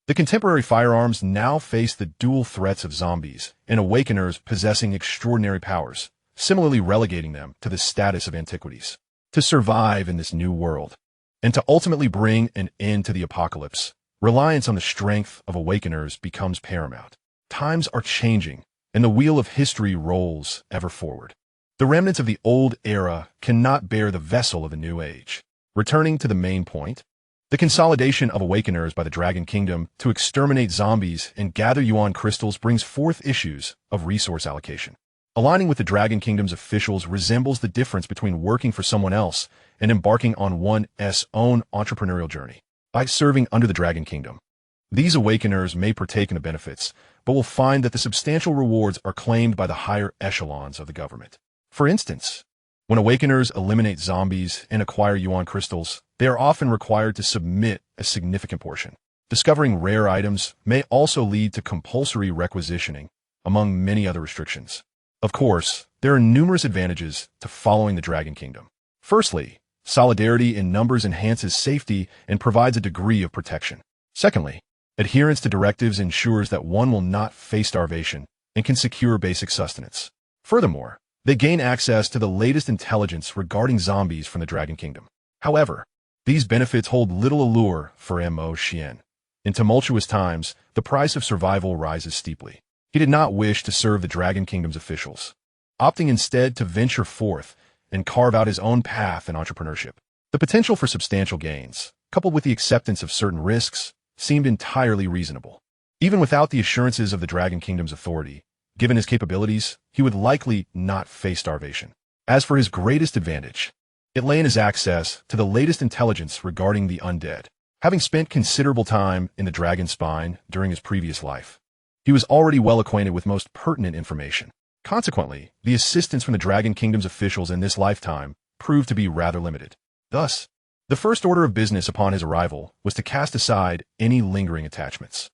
the contemporary firearms now face the dual threats of zombies and awakeners possessing extraordinary powers, similarly relegating them to the status of antiquities. To survive in this new world, and to ultimately bring an end to the apocalypse, reliance on the strength of awakeners becomes paramount. Times are changing, and the wheel of history rolls ever forward. The remnants of the old era cannot bear the vessel of the new age. Returning to the main point, the consolidation of awakeners by the Dragon Kingdom to exterminate zombies and gather Yuan crystals brings forth issues of resource allocation. Aligning with the Dragon Kingdom's officials resembles the difference between working for someone else and embarking on one's own entrepreneurial journey. By serving under the Dragon Kingdom, these awakeners may partake in the benefits, but will find that the substantial rewards are claimed by the higher echelons of the government. For instance, When awakeners eliminate zombies and acquire Yuan crystals, they are often required to submit a significant portion. Discovering rare items may also lead to compulsory requisitioning, among many other restrictions. Of course, there are numerous advantages to following the Dragon Kingdom. Firstly, solidarity in numbers enhances safety and provides a degree of protection. Secondly, adherence to directives ensures that one will not face starvation and can secure basic sustenance. Furthermore, they gain access to the latest intelligence regarding zombies from the Dragon Kingdom. However, these benefits hold little allure for Xuan. In tumultuous times, the price of survival rises steeply. He did not wish to serve the Dragon Kingdom's officials, opting instead to venture forth and carve out his own path in entrepreneurship. The potential for substantial gains, coupled with the acceptance of certain risks, seemed entirely reasonable. Even without the assurances of the Dragon Kingdom's authority, given his capabilities, he would likely not face starvation. As for his greatest advantage, it lay in his access to the latest intelligence regarding the undead. Having spent considerable time in the Dragon Spine during his previous life, he was already well acquainted with most pertinent information. Consequently, the assistance from the Dragon Kingdom's officials in this lifetime proved to be rather limited. Thus, the first order of business upon his arrival was to cast aside any lingering attachments.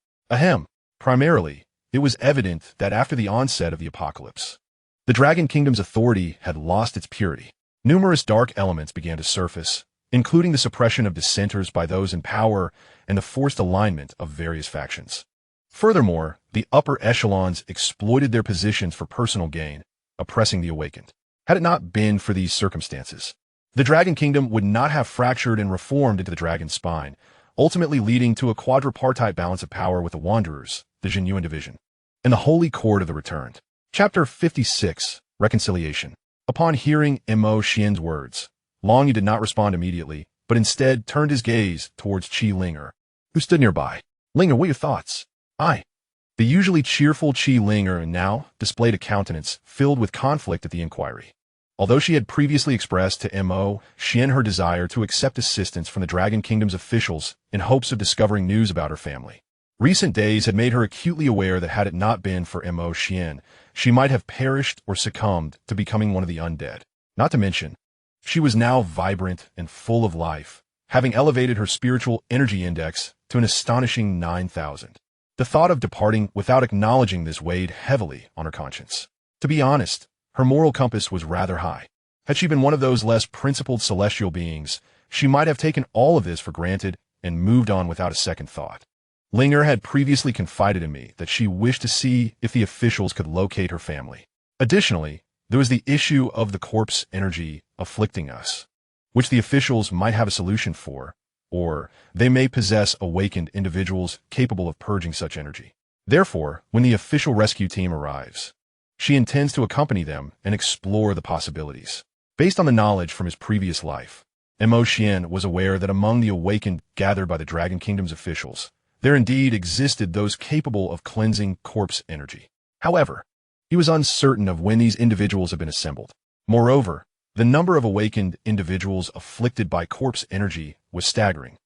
Primarily, it was evident that after the onset of the apocalypse, the Dragon Kingdom's authority had lost its purity. Numerous dark elements began to surface, including the suppression of dissenters by those in power and the forced alignment of various factions. Furthermore, the upper echelons exploited their positions for personal gain, oppressing the awakened. Had it not been for these circumstances, the Dragon Kingdom would not have fractured and reformed into the Dragon Spine, ultimately leading to a quadripartite balance of power with the Wanderers, the Yuan division, and the Holy Court of the Returned. Chapter 56, Reconciliation. Upon hearing Xuan's words, Long Yu did not respond immediately, but instead turned his gaze towards Qi Linger, who stood nearby. Linger, what are your thoughts? The usually cheerful Qi Linger now displayed a countenance filled with conflict at the inquiry. Although she had previously expressed to Xuan her desire to accept assistance from the Dragon Kingdom's officials in hopes of discovering news about her family, recent days had made her acutely aware that had it not been for Xuan, she might have perished or succumbed to becoming one of the undead. Not to mention, she was now vibrant and full of life, having elevated her spiritual energy index to an astonishing 9,000. The thought of departing without acknowledging this weighed heavily on her conscience. To be honest, her moral compass was rather high. Had she been one of those less principled celestial beings, she might have taken all of this for granted and moved on without a second thought. Linger had previously confided in me that she wished to see if the officials could locate her family. Additionally, there was the issue of the corpse energy afflicting us, which the officials might have a solution for, or they may possess awakened individuals capable of purging such energy. Therefore, when the official rescue team arrives, she intends to accompany them and explore the possibilities. Based on the knowledge from his previous life, Xuan was aware that among the awakened gathered by the Dragon Kingdom's officials, there indeed existed those capable of cleansing corpse energy. However, he was uncertain of when these individuals had been assembled. Moreover, the number of awakened individuals afflicted by corpse energy was staggering,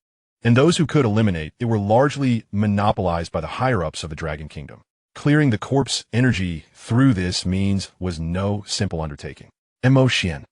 and those who could eliminate it were largely monopolized by the higher-ups of the Dragon Kingdom. Clearing the corpse energy through this means was no simple undertaking. Xuan.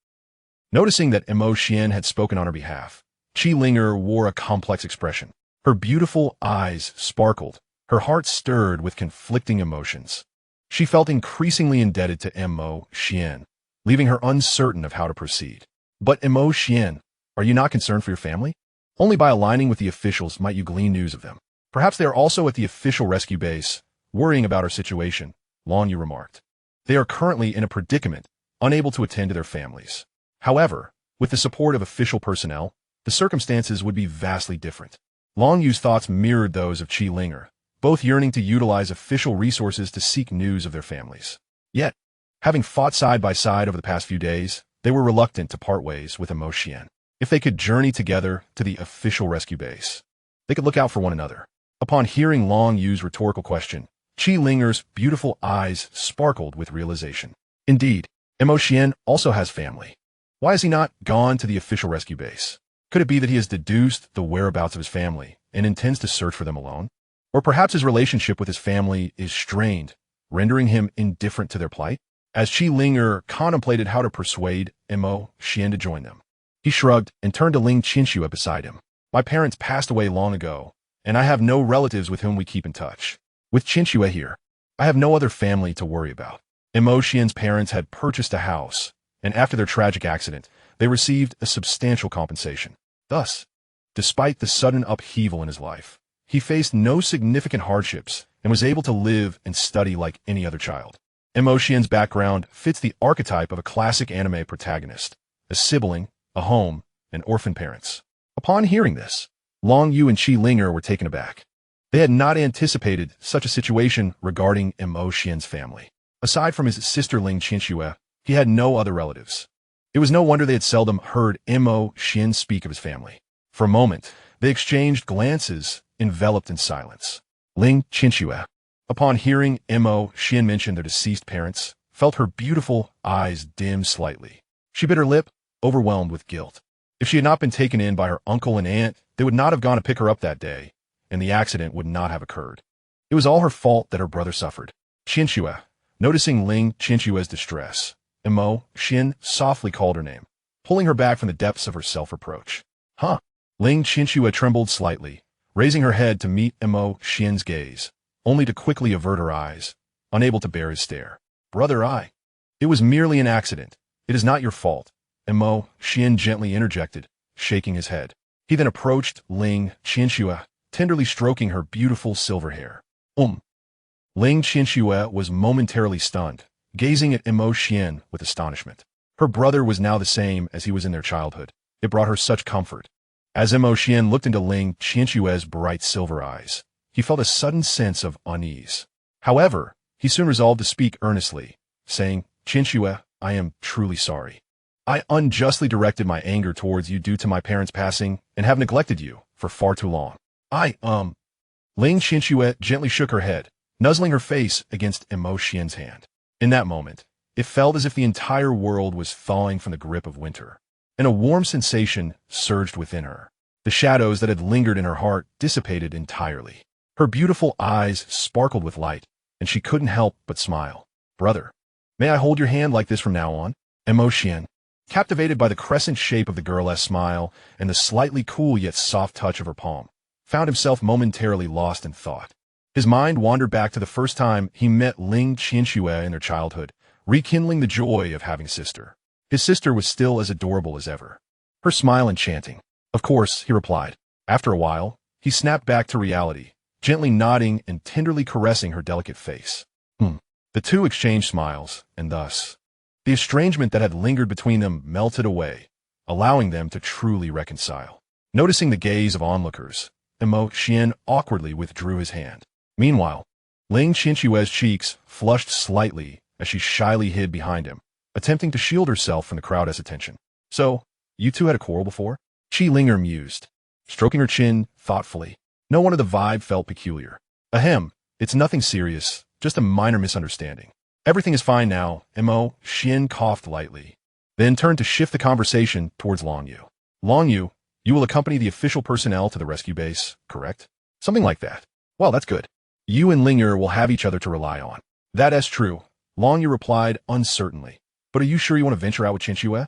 Noticing that Xuan had spoken on her behalf, Qi Linger wore a complex expression. Her beautiful eyes sparkled, her heart stirred with conflicting emotions. She felt increasingly indebted to Xuan, leaving her uncertain of how to proceed. But Xuan, are you not concerned for your family? Only by aligning with the officials might you glean news of them. Perhaps they are also at the official rescue base, worrying about our situation, Long Yu remarked. They are currently in a predicament, unable to attend to their families. However, with the support of official personnel, the circumstances would be vastly different. Long Yu's thoughts mirrored those of Qi Linger, both yearning to utilize official resources to seek news of their families. Yet, having fought side by side over the past few days, they were reluctant to part ways with Xuan. If they could journey together to the official rescue base, they could look out for one another. Upon hearing Long Yu's rhetorical question, Qi Linger's beautiful eyes sparkled with realization. Indeed, Xuan also has family. Why has he not gone to the official rescue base? Could it be that he has deduced the whereabouts of his family and intends to search for them alone? Or perhaps his relationship with his family is strained, rendering him indifferent to their plight? as Ling contemplated how to persuade Xian to join them. He shrugged and turned to Ling Qinxue beside him. My parents passed away long ago, and I have no relatives with whom we keep in touch. With Qinxue here, I have no other family to worry about. Xian's parents had purchased a house, and after their tragic accident, they received a substantial compensation. Thus, despite the sudden upheaval in his life, he faced no significant hardships and was able to live and study like any other child. Xian's background fits the archetype of a classic anime protagonist, a sibling, a home, and orphan parents. Upon hearing this, Long Yu and Ling were taken aback. They had not anticipated such a situation regarding Xian's family. Aside from his sister Ling Qinxue, he had no other relatives. It was no wonder they had seldom heard Xian speak of his family. For a moment, they exchanged glances, enveloped in silence. Ling Qinxue, upon hearing Xian mention their deceased parents, felt her beautiful eyes dim slightly. She bit her lip, overwhelmed with guilt. If she had not been taken in by her uncle and aunt, they would not have gone to pick her up that day, and the accident would not have occurred. It was all her fault that her brother suffered. Qinxue, noticing Ling Qinxue's distress, Xian softly called her name, pulling her back from the depths of her self-reproach. Huh? Ling Qinxue trembled slightly, raising her head to meet Xian's gaze, only to quickly avert her eyes, unable to bear his stare. Brother, it was merely an accident. It is not your fault, Xian gently interjected, shaking his head. He then approached Ling Qinxue, tenderly stroking her beautiful silver hair. Ling Qinxue was momentarily stunned, gazing at Xian with astonishment. Her brother was now the same as he was in their childhood. It brought her such comfort. As Xian looked into Ling Qinxue's bright silver eyes, he felt a sudden sense of unease. However, he soon resolved to speak earnestly, saying, Qinxue, I am truly sorry. I unjustly directed my anger towards you due to my parents' passing and have neglected you for far too long. Ling Qinxue gently shook her head, nuzzling her face against Xian's hand. In that moment, it felt as if the entire world was thawing from the grip of winter, and a warm sensation surged within her. The shadows that had lingered in her heart dissipated entirely. Her beautiful eyes sparkled with light, and she couldn't help but smile. Brother, may I hold your hand like this from now on? Xian, captivated by the crescent shape of the girl's smile and the slightly cool yet soft touch of her palm, found himself momentarily lost in thought. His mind wandered back to the first time he met Ling Qinxue in their childhood, rekindling the joy of having a sister. His sister was still as adorable as ever, her smile enchanting. Of course, he replied. After a while, he snapped back to reality, gently nodding and tenderly caressing her delicate face. The two exchanged smiles, and thus, the estrangement that had lingered between them melted away, allowing them to truly reconcile. Noticing the gaze of onlookers, Xian awkwardly withdrew his hand. Meanwhile, Ling Qinxue's cheeks flushed slightly as she shyly hid behind him, attempting to shield herself from the crowd's attention. So, you two had a quarrel before? Ling mused, stroking her chin thoughtfully. No one of the vibe felt peculiar. Ahem, it's nothing serious, just a minor misunderstanding. Everything is fine now, Xian coughed lightly, then turned to shift the conversation towards Long Yu. Long Yu, you will accompany the official personnel to the rescue base, correct? Something like that. Well, that's good. You and Linger will have each other to rely on. That is true, Long Yu replied uncertainly. But are you sure you want to venture out with Qinxue?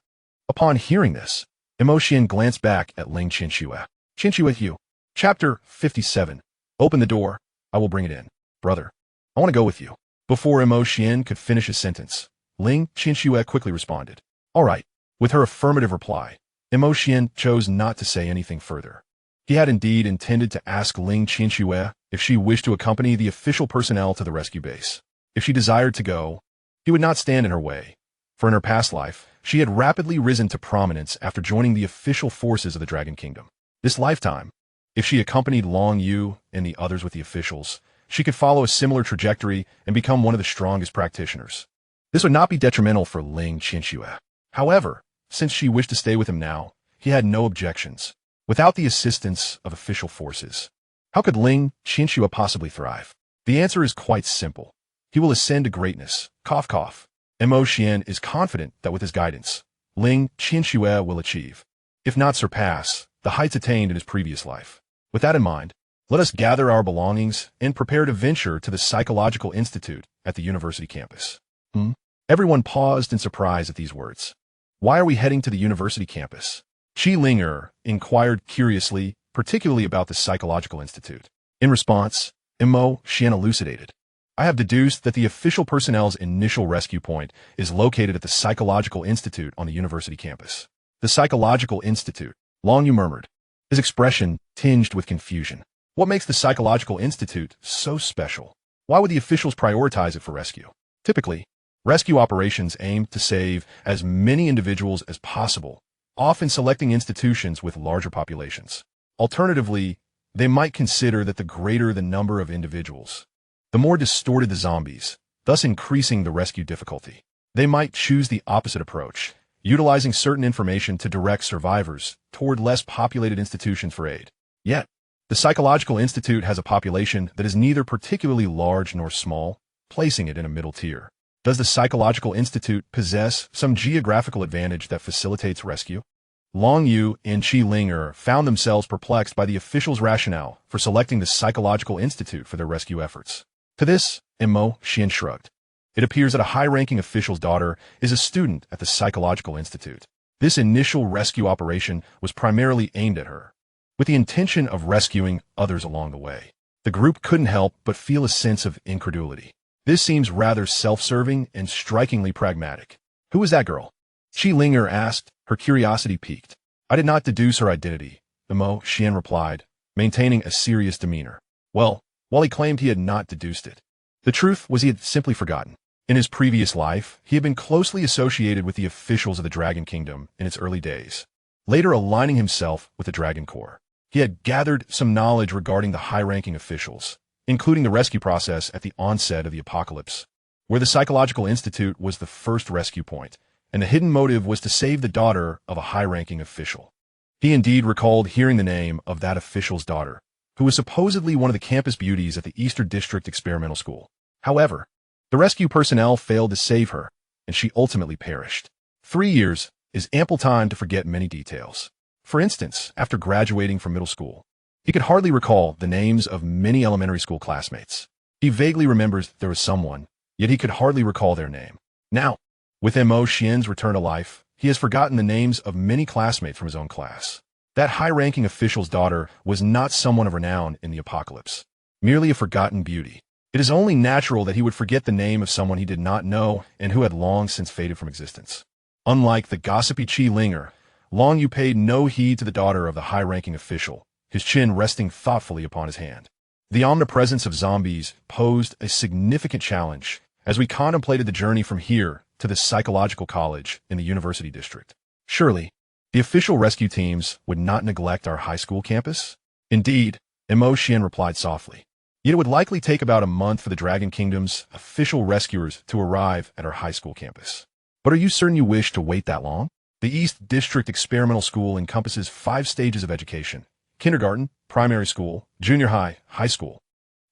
Upon hearing this, Xian glanced back at Ling Qinxue. Qinxue Yu. Chapter 57. Open the door. I will bring it in. Brother, I want to go with you. Before Xian could finish his sentence, Ling Qinxue quickly responded. All right. With her affirmative reply, Xian chose not to say anything further. He had indeed intended to ask Ling Qinxue if she wished to accompany the official personnel to the rescue base. If she desired to go, he would not stand in her way, for in her past life, she had rapidly risen to prominence after joining the official forces of the Dragon Kingdom. This lifetime, if she accompanied Long Yu and the others with the officials, she could follow a similar trajectory and become one of the strongest practitioners. This would not be detrimental for Ling Qinxue. However, since she wished to stay with him now, he had no objections. Without the assistance of official forces, how could Ling Qinxue possibly thrive? The answer is quite simple. He will ascend to greatness. Cough, cough. Xian is confident that with his guidance, Ling Qinxue will achieve, if not surpass, the heights attained in his previous life. With that in mind, let us gather our belongings and prepare to venture to the Psychological Institute at the university campus. Everyone paused in surprise at these words. Why are we heading to the university campus? Qi Linger inquired curiously, particularly about the Psychological Institute. In response, Xian elucidated. I have deduced that the official personnel's initial rescue point is located at the Psychological Institute on the university campus. The Psychological Institute, Long Yu murmured, his expression tinged with confusion. What makes the Psychological Institute so special? Why would the officials prioritize it for rescue? Typically, rescue operations aim to save as many individuals as possible, often selecting institutions with larger populations. Alternatively, they might consider that the greater the number of individuals, the more distorted the zombies, thus increasing the rescue difficulty. They might choose the opposite approach, utilizing certain information to direct survivors toward less populated institutions for aid. Yet, the Psychological Institute has a population that is neither particularly large nor small, placing it in a middle tier. Does the Psychological Institute possess some geographical advantage that facilitates rescue? Long Yu and Qi Linger found themselves perplexed by the officials' rationale for selecting the Psychological Institute for their rescue efforts. To this, Xian shrugged. It appears that a high-ranking official's daughter is a student at the Psychological Institute. This initial rescue operation was primarily aimed at her, with the intention of rescuing others along the way. The group couldn't help but feel a sense of incredulity. This seems rather self-serving and strikingly pragmatic. Who is that girl? Qi Linger asked, her curiosity piqued. I did not deduce her identity, Xian replied, maintaining a serious demeanor. Well, while he claimed he had not deduced it, the truth was he had simply forgotten. In his previous life, he had been closely associated with the officials of the Dragon Kingdom in its early days, later aligning himself with the Dragon Corps. He had gathered some knowledge regarding the high-ranking officials, including the rescue process at the onset of the apocalypse, where the Psychological Institute was the first rescue point, and the hidden motive was to save the daughter of a high-ranking official. He indeed recalled hearing the name of that official's daughter, who was supposedly one of the campus beauties at the Eastern District Experimental School. However, the rescue personnel failed to save her, and she ultimately perished. 3 years is ample time to forget many details. For instance, after graduating from middle school, he could hardly recall the names of many elementary school classmates. He vaguely remembers there was someone, yet he could hardly recall their name. Now, with Xian's return to life, he has forgotten the names of many classmates from his own class. That high-ranking official's daughter was not someone of renown in the apocalypse, merely a forgotten beauty. It is only natural that he would forget the name of someone he did not know and who had long since faded from existence. Unlike the gossipy Qi Linger, Long Yu paid no heed to the daughter of the high-ranking official, his chin resting thoughtfully upon his hand. The omnipresence of zombies posed a significant challenge as we contemplated the journey from here to the psychological college in the university district. Surely, the official rescue teams would not neglect our high school campus? Indeed, Xian replied softly. Yet it would likely take about a month for the Dragon Kingdom's official rescuers to arrive at our high school campus. But are you certain you wish to wait that long? The East District Experimental School encompasses 5 stages of education: kindergarten, primary school, junior high, high school,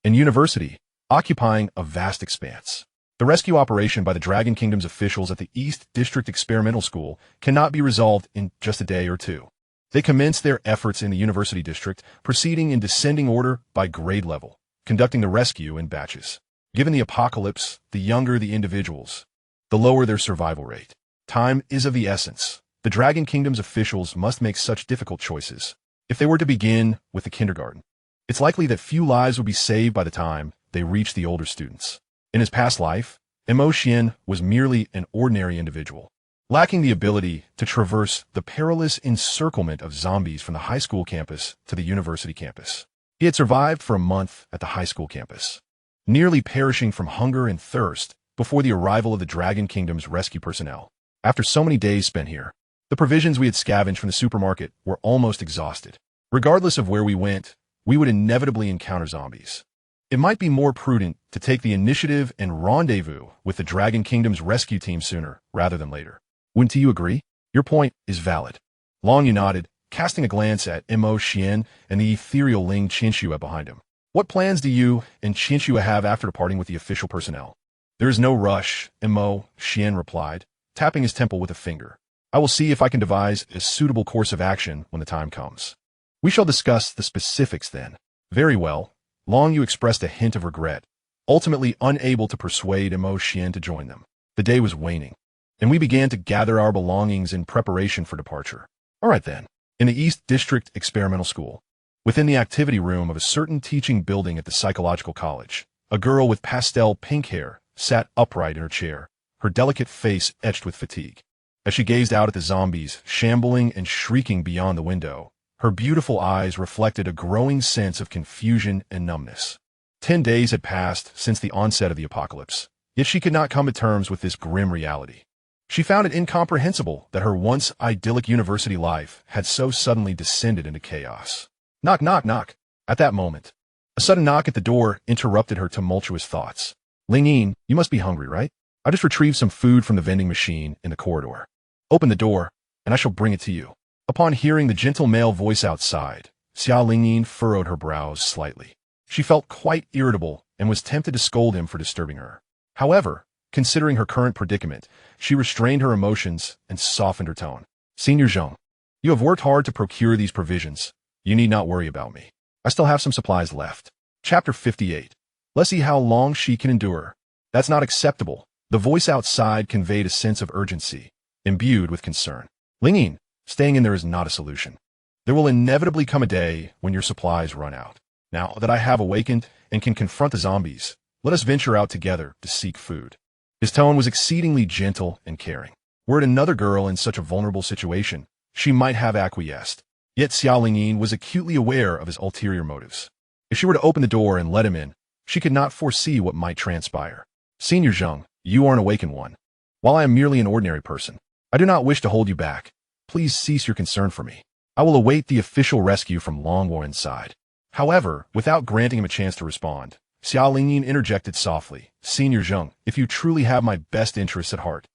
and university, occupying a vast expanse. The rescue operation by the Dragon Kingdom's officials at the East District Experimental School cannot be resolved in just a day or two. They commence their efforts in the University District, proceeding in descending order by grade level, conducting the rescue in batches. Given the apocalypse, the younger the individuals, the lower their survival rate. Time is of the essence. The Dragon Kingdom's officials must make such difficult choices. If they were to begin with the kindergarten, it's likely that few lives would be saved by the time they reach the older students. In his past life, Xian was merely an ordinary individual, lacking the ability to traverse the perilous encirclement of zombies from the high school campus to the university campus. He had survived for a month at the high school campus, nearly perishing from hunger and thirst before the arrival of the Dragon Kingdom's rescue personnel. After so many days spent here, the provisions we had scavenged from the supermarket were almost exhausted. Regardless of where we went, we would inevitably encounter zombies. It might be more prudent to take the initiative and rendezvous with the Dragon Kingdom's rescue team sooner rather than later. Wouldn't you agree? Your point is valid. Long Yu nodded, casting a glance at Xian and the ethereal Ling Qianxue behind him. What plans do you and Qianxue have after departing with the official personnel? There is no rush, Xian replied, tapping his temple with a finger. I will see if I can devise a suitable course of action when the time comes. We shall discuss the specifics then. Very well. Long Yu expressed a hint of regret, ultimately unable to persuade Xian to join them. The day was waning, and we began to gather our belongings in preparation for departure. All right then. In the East District Experimental School, within the activity room of a certain teaching building at the psychological college, a girl with pastel pink hair sat upright in her chair, her delicate face etched with fatigue. As she gazed out at the zombies shambling and shrieking beyond the window, her beautiful eyes reflected a growing sense of confusion and numbness. 10 days had passed since the onset of the apocalypse, yet she could not come to terms with this grim reality. She found it incomprehensible that her once idyllic university life had so suddenly descended into chaos. Knock, knock, knock. At that moment, a sudden knock at the door interrupted her tumultuous thoughts. Ling, you must be hungry, right? I just retrieved some food from the vending machine in the corridor. Open the door, and I shall bring it to you. Upon hearing the gentle male voice outside, Xia Lingyin furrowed her brows slightly. She felt quite irritable and was tempted to scold him for disturbing her. However, considering her current predicament, she restrained her emotions and softened her tone. Senior Zheng, you have worked hard to procure these provisions. You need not worry about me. I still have some supplies left. Chapter 58. Let's see how long she can endure. That's not acceptable. The voice outside conveyed a sense of urgency, imbued with concern. Lingyin, staying in there is not a solution. There will inevitably come a day when your supplies run out. Now that I have awakened and can confront the zombies, let us venture out together to seek food. His tone was exceedingly gentle and caring. Were it another girl in such a vulnerable situation, she might have acquiesced. Yet Xia Lingyin was acutely aware of his ulterior motives. If she were to open the door and let him in, she could not foresee what might transpire. Senior Zheng, you are an awakened one. While I am merely an ordinary person, I do not wish to hold you back. Please cease your concern for me. I will await the official rescue from Yuan's side. However, without granting him a chance to respond, Xia Lingyin interjected softly, Senior Zheng, if you truly have my best interests at heart,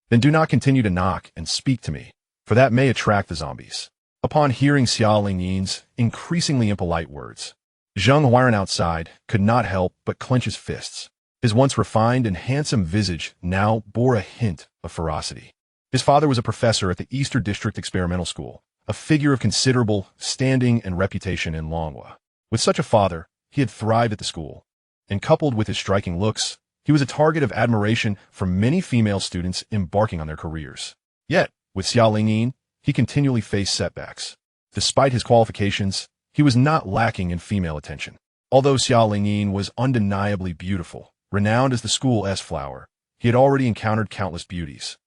then do not continue to knock and speak to me, for that may attract the zombies. Upon hearing Xia Lingyin's increasingly impolite words, Zheng Huairan outside could not help but clench his fists. His once refined and handsome visage now bore a hint of ferocity. His father was a professor at the Eastern District Experimental School, a figure of considerable standing and reputation in Longwa. With such a father, he had thrived at the school, and coupled with his striking looks, he was a target of admiration for many female students embarking on their careers. Yet, with Xia Lingyin, he continually faced setbacks. Despite his qualifications, he was not lacking in female attention. Although Xia Lingyin was undeniably beautiful, renowned as the school S-flower, he had already encountered countless beauties.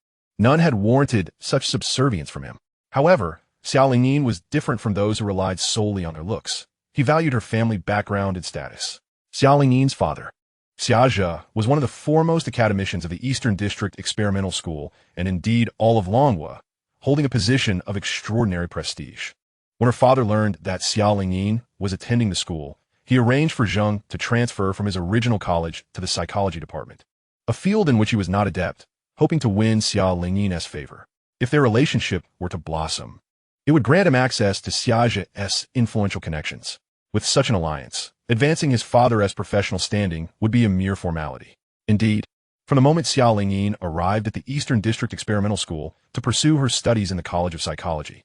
None had warranted such subservience from him. However, Xia Lingyin was different from those who relied solely on their looks. He valued her family background and status. Xia Lingyin's father, Xia Zhe, was one of the foremost academicians of the Eastern District Experimental School and indeed all of Longwa, holding a position of extraordinary prestige. When her father learned that Xia Lingyin was attending the school, he arranged for Zheng to transfer from his original college to the psychology department, a field in which he was not adept, hoping to win Xia Lingyin's favor. If their relationship were to blossom, it would grant him access to Xia Zhe's influential connections. With such an alliance, advancing his father's professional standing would be a mere formality. Indeed, from the moment Xia Lingyin arrived at the Eastern District Experimental School to pursue her studies in the College of Psychology,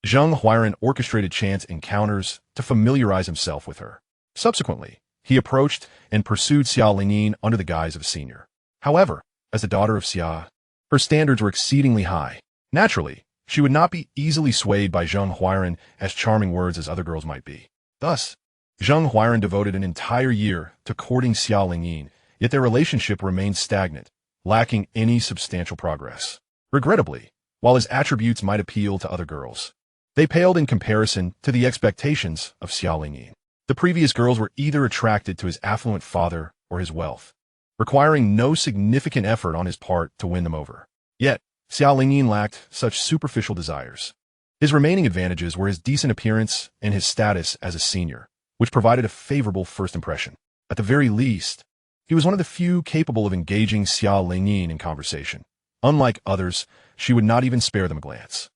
Zheng Huairan orchestrated chance encounters to familiarize himself with her. Subsequently, he approached and pursued Xia Lingyin under the guise of a senior. However, as the daughter of Xia, her standards were exceedingly high. Naturally, she would not be easily swayed by Zheng Huairan as charming words as other girls might be. Thus, Zheng Huairan devoted an entire year to courting Xia Lingyin, yet their relationship remained stagnant, lacking any substantial progress. Regrettably, while his attributes might appeal to other girls, they paled in comparison to the expectations of Xia Lingyin. The previous girls were either attracted to his affluent father or his wealth, requiring no significant effort on his part to win them over. Yet, Xia Lingyin lacked such superficial desires. His remaining advantages were his decent appearance and his status as a senior, which provided a favorable first impression. At the very least, he was one of the few capable of engaging Xia Lingyin in conversation. Unlike others, she would not even spare them a glance.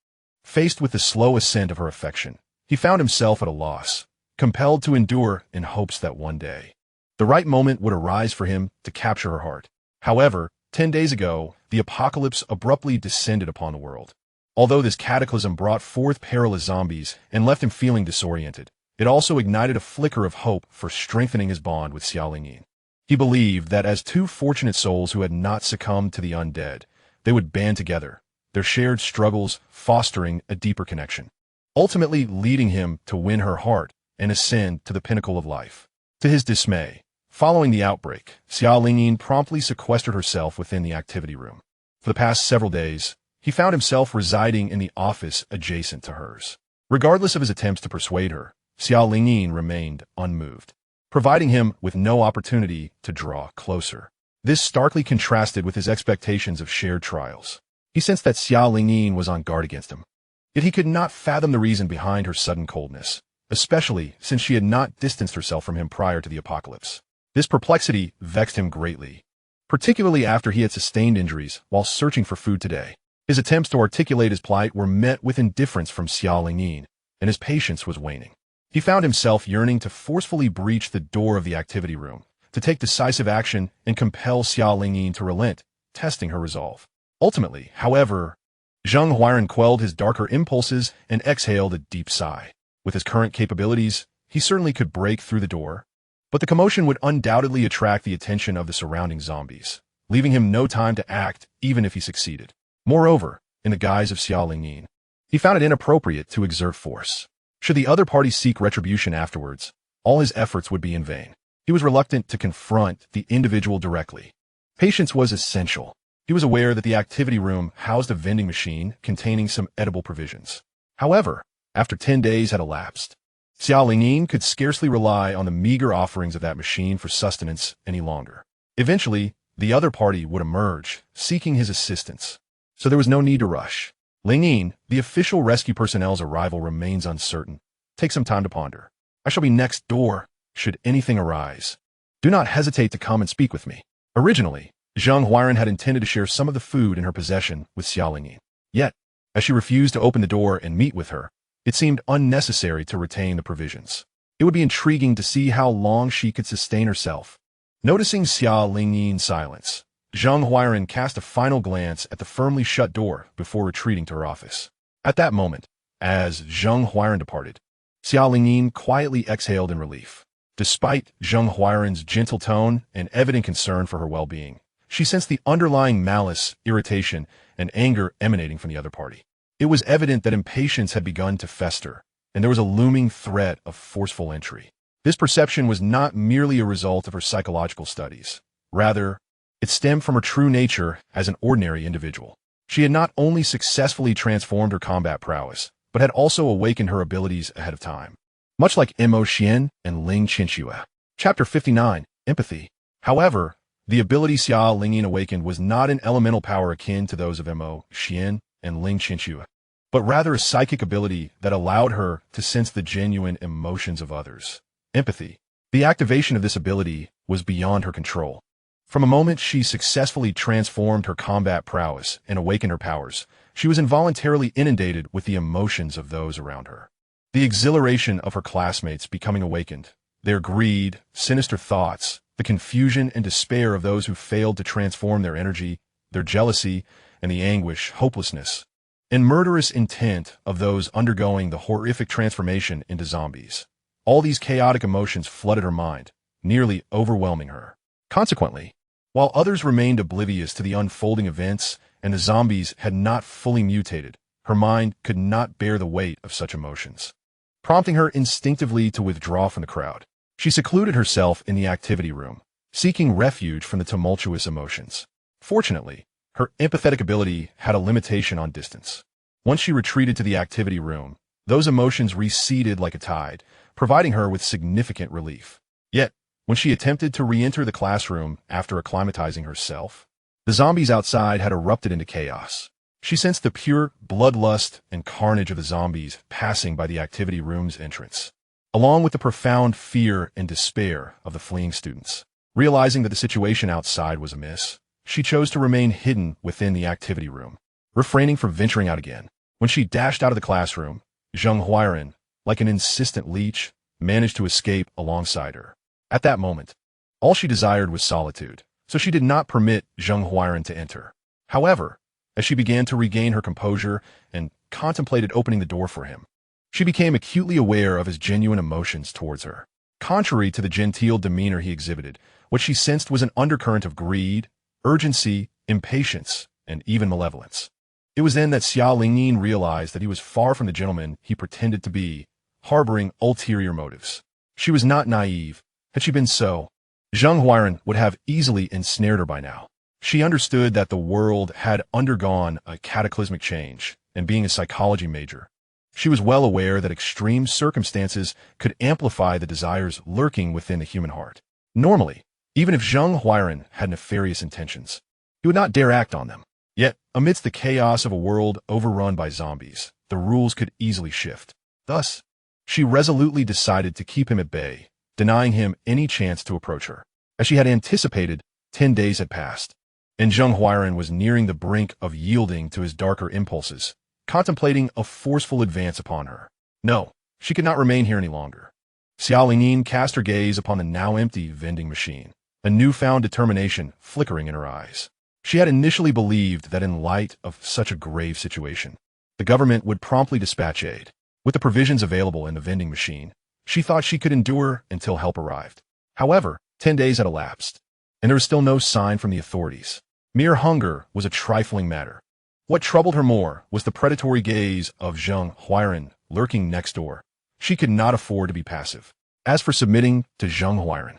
Faced with the slow ascent of her affection, he found himself at a loss, compelled to endure in hopes that one day the right moment would arise for him to capture her heart. However, 10 days ago, the apocalypse abruptly descended upon the world. Although this cataclysm brought forth perilous zombies and left him feeling disoriented, it also ignited a flicker of hope for strengthening his bond with Xia Lingyin. He believed that as two fortunate souls who had not succumbed to the undead, they would band together, their shared struggles fostering a deeper connection, ultimately leading him to win her heart and ascend to the pinnacle of life. To his dismay, following the outbreak, Xia Lingyin promptly sequestered herself within the activity room. For the past several days, he found himself residing in the office adjacent to hers. Regardless of his attempts to persuade her, Xia Lingyin remained unmoved, providing him with no opportunity to draw closer. This starkly contrasted with his expectations of shared trials. He sensed that Xia Lingyin was on guard against him. Yet he could not fathom the reason behind her sudden coldness, especially since she had not distanced herself from him prior to the apocalypse. This perplexity vexed him greatly, particularly after he had sustained injuries while searching for food today. His attempts to articulate his plight were met with indifference from Xia Lingyin, and his patience was waning. He found himself yearning to forcefully breach the door of the activity room, to take decisive action and compel Xia Lingyin to relent, testing her resolve. Ultimately, however, Huairan quelled his darker impulses and exhaled a deep sigh. With his current capabilities, he certainly could break through the door, but the commotion would undoubtedly attract the attention of the surrounding zombies, leaving him no time to act even if he succeeded. Moreover, in the guise of Xia Lingyin, he found it inappropriate to exert force. Should the other party seek retribution afterwards, all his efforts would be in vain. He was reluctant to confront the individual directly. Patience was essential. He was aware that the activity room housed a vending machine containing some edible provisions. However, after 10 days had elapsed, Xia Lingyin could scarcely rely on the meager offerings of that machine for sustenance any longer. Eventually, the other party would emerge, seeking his assistance. So there was no need to rush. Lingyin, the official rescue personnel's arrival remains uncertain. Take some time to ponder. I shall be next door, should anything arise. Do not hesitate to come and speak with me. Originally, Huairan had intended to share some of the food in her possession with Xia Lingyin. Yet, as she refused to open the door and meet with her, it seemed unnecessary to retain the provisions. It would be intriguing to see how long she could sustain herself. Noticing Xia Lingyin's silence, Huairan cast a final glance at the firmly shut door before retreating to her office. At that moment, as Huairan departed, Xia Lingyin quietly exhaled in relief. Despite Huairan's gentle tone and evident concern for her well-being, she sensed the underlying malice, irritation, and anger emanating from the other party. It was evident that impatience had begun to fester, and there was a looming threat of forceful entry. This perception was not merely a result of her psychological studies. Rather, it stemmed from her true nature as an ordinary individual. She had not only successfully transformed her combat prowess, but had also awakened her abilities ahead of time. Much like Mo Xian and Ling Qianxue. Chapter 59, Empathy. However, the ability Xia Lingyin awakened was not an elemental power akin to those of Mo Xian and Ling Qianxue, but rather a psychic ability that allowed her to sense the genuine emotions of others. Empathy. The activation of this ability was beyond her control. From a moment she successfully transformed her combat prowess and awakened her powers, she was involuntarily inundated with the emotions of those around her. The exhilaration of her classmates becoming awakened, their greed, sinister thoughts, the confusion and despair of those who failed to transform their energy, their jealousy, and the anguish, hopelessness, and murderous intent of those undergoing the horrific transformation into zombies. All these chaotic emotions flooded her mind, nearly overwhelming her. Consequently, while others remained oblivious to the unfolding events and the zombies had not fully mutated, her mind could not bear the weight of such emotions, prompting her instinctively to withdraw from the crowd. She secluded herself in the activity room, seeking refuge from the tumultuous emotions. Fortunately, her empathetic ability had a limitation on distance. Once she retreated to the activity room, those emotions receded like a tide, providing her with significant relief. Yet, when she attempted to re-enter the classroom after acclimatizing herself, the zombies outside had erupted into chaos. She sensed the pure bloodlust and carnage of the zombies passing by the activity room's entrance, along with the profound fear and despair of the fleeing students. Realizing that the situation outside was amiss, she chose to remain hidden within the activity room, refraining from venturing out again. When she dashed out of the classroom, Huairan, like an insistent leech, managed to escape alongside her. At that moment, all she desired was solitude, so she did not permit Huairan to enter. However, as she began to regain her composure and contemplated opening the door for him, she became acutely aware of his genuine emotions towards her. Contrary to the genteel demeanor he exhibited, what she sensed was an undercurrent of greed, urgency, impatience, and even malevolence. It was then that Xiao Lingyin realized that he was far from the gentleman he pretended to be, harboring ulterior motives. She was not naive. Had she been so, Zheng Huairan would have easily ensnared her by now. She understood that the world had undergone a cataclysmic change, and being a psychology major, she was well aware that extreme circumstances could amplify the desires lurking within the human heart. Normally, even if Zheng Huairan had nefarious intentions, he would not dare act on them. Yet, amidst the chaos of a world overrun by zombies, the rules could easily shift. Thus, she resolutely decided to keep him at bay, denying him any chance to approach her. As she had anticipated, 10 days had passed, and Zheng Huairan was nearing the brink of yielding to his darker impulses, contemplating a forceful advance upon her. No, she could not remain here any longer. Xiao Lingyin cast her gaze upon the now empty vending machine, a newfound determination flickering in her eyes. She had initially believed that in light of such a grave situation, the government would promptly dispatch aid. With the provisions available in the vending machine, she thought she could endure until help arrived. However, 10 days had elapsed, and there was still no sign from the authorities. Mere hunger was a trifling matter. What troubled her more was the predatory gaze of Zheng Huairan lurking next door. She could not afford to be passive. As for submitting to Zheng Huairan,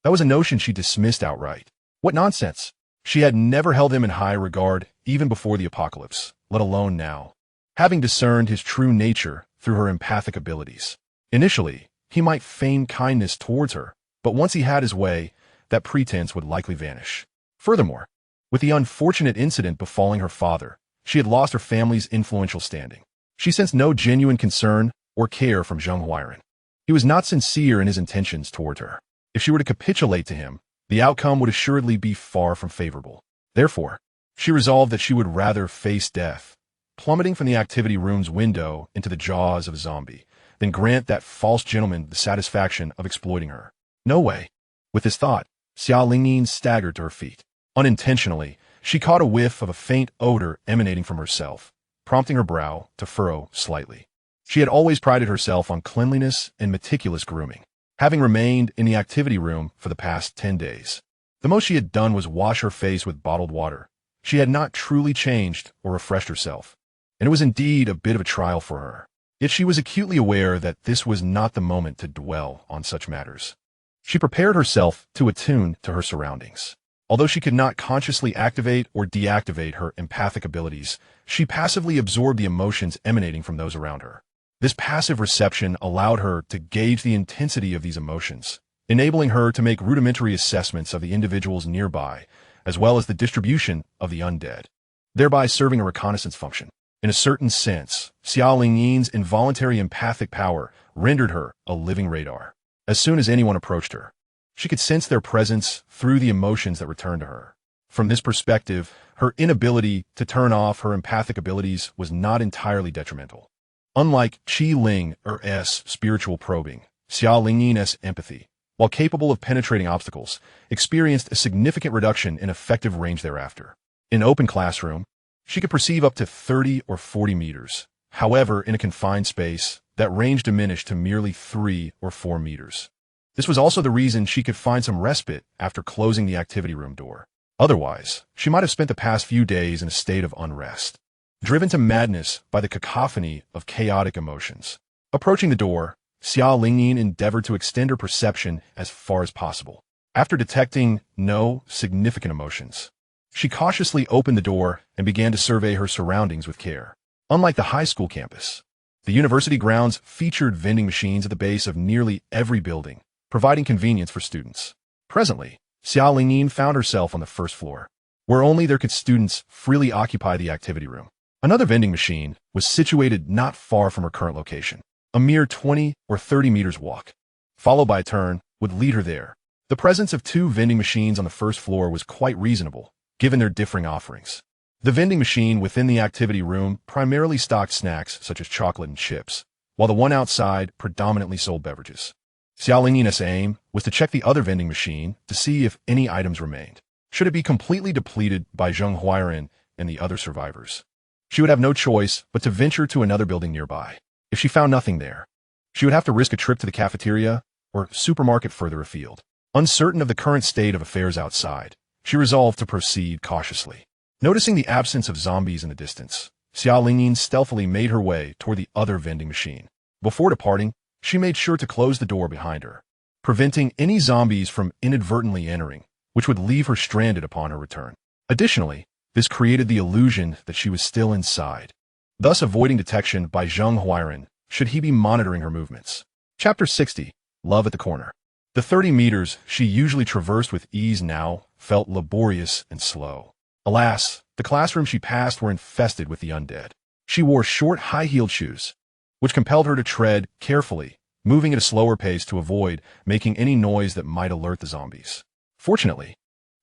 that was a notion she dismissed outright. What nonsense! She had never held him in high regard even before the apocalypse, let alone now, having discerned his true nature through her empathic abilities. Initially, he might feign kindness towards her, but once he had his way, that pretense would likely vanish. Furthermore, with the unfortunate incident befalling her father, she had lost her family's influential standing. She sensed no genuine concern or care from Zheng Huairan. He was not sincere in his intentions toward her. If she were to capitulate to him, the outcome would assuredly be far from favorable. Therefore, she resolved that she would rather face death, plummeting from the activity room's window into the jaws of a zombie, than grant that false gentleman the satisfaction of exploiting her. No way. With this thought, Xiao Lingyin staggered to her feet. Unintentionally, she caught a whiff of a faint odor emanating from herself, prompting her brow to furrow slightly. She had always prided herself on cleanliness and meticulous grooming, having remained in the activity room for the past 10 days. The most she had done was wash her face with bottled water. She had not truly changed or refreshed herself, and it was indeed a bit of a trial for her. Yet she was acutely aware that this was not the moment to dwell on such matters. She prepared herself to attune to her surroundings. Although she could not consciously activate or deactivate her empathic abilities, she passively absorbed the emotions emanating from those around her. This passive reception allowed her to gauge the intensity of these emotions, enabling her to make rudimentary assessments of the individuals nearby, as well as the distribution of the undead, thereby serving a reconnaissance function. In a certain sense, Xiao Lingyin's involuntary empathic power rendered her a living radar. As soon as anyone approached her, she could sense their presence through the emotions that returned to her. From this perspective, her inability to turn off her empathic abilities was not entirely detrimental. Unlike Qi Ling or S spiritual probing, Xiao Lingyin's empathy, while capable of penetrating obstacles, experienced a significant reduction in effective range thereafter. In an open classroom, she could perceive up to 30 or 40 meters. However, in a confined space, that range diminished to merely 3 or 4 meters. This was also the reason she could find some respite after closing the activity room door. Otherwise, she might have spent the past few days in a state of unrest, driven to madness by the cacophony of chaotic emotions. Approaching the door, Xiao Lingyin endeavored to extend her perception as far as possible. After detecting no significant emotions, she cautiously opened the door and began to survey her surroundings with care. Unlike the high school campus, the university grounds featured vending machines at the base of nearly every building, providing convenience for students. Presently, Xiao Lingyin found herself on the first floor, where only there could students freely occupy the activity room. Another vending machine was situated not far from her current location. A mere 20 or 30 meters walk, followed by a turn, would lead her there. The presence of 2 vending machines on the first floor was quite reasonable, given their differing offerings. The vending machine within the activity room primarily stocked snacks such as chocolate and chips, while the one outside predominantly sold beverages. Xiao Lingyin's aim was to check the other vending machine to see if any items remained. Should it be completely depleted by Zheng Huairan and the other survivors, she would have no choice but to venture to another building nearby. If she found nothing there, she would have to risk a trip to the cafeteria or supermarket further afield. Uncertain of the current state of affairs outside, she resolved to proceed cautiously. Noticing the absence of zombies in the distance, Xiaolingyin stealthily made her way toward the other vending machine. Before departing, she made sure to close the door behind her, preventing any zombies from inadvertently entering, which would leave her stranded upon her return. Additionally, this created the illusion that she was still inside, thus avoiding detection by Zheng Huairen should he be monitoring her movements. Chapter 60. Love at the Corner. The 30 meters she usually traversed with ease now felt laborious and slow. Alas, the classrooms she passed were infested with the undead. She wore short, high-heeled shoes, which compelled her to tread carefully, moving at a slower pace to avoid making any noise that might alert the zombies. Fortunately,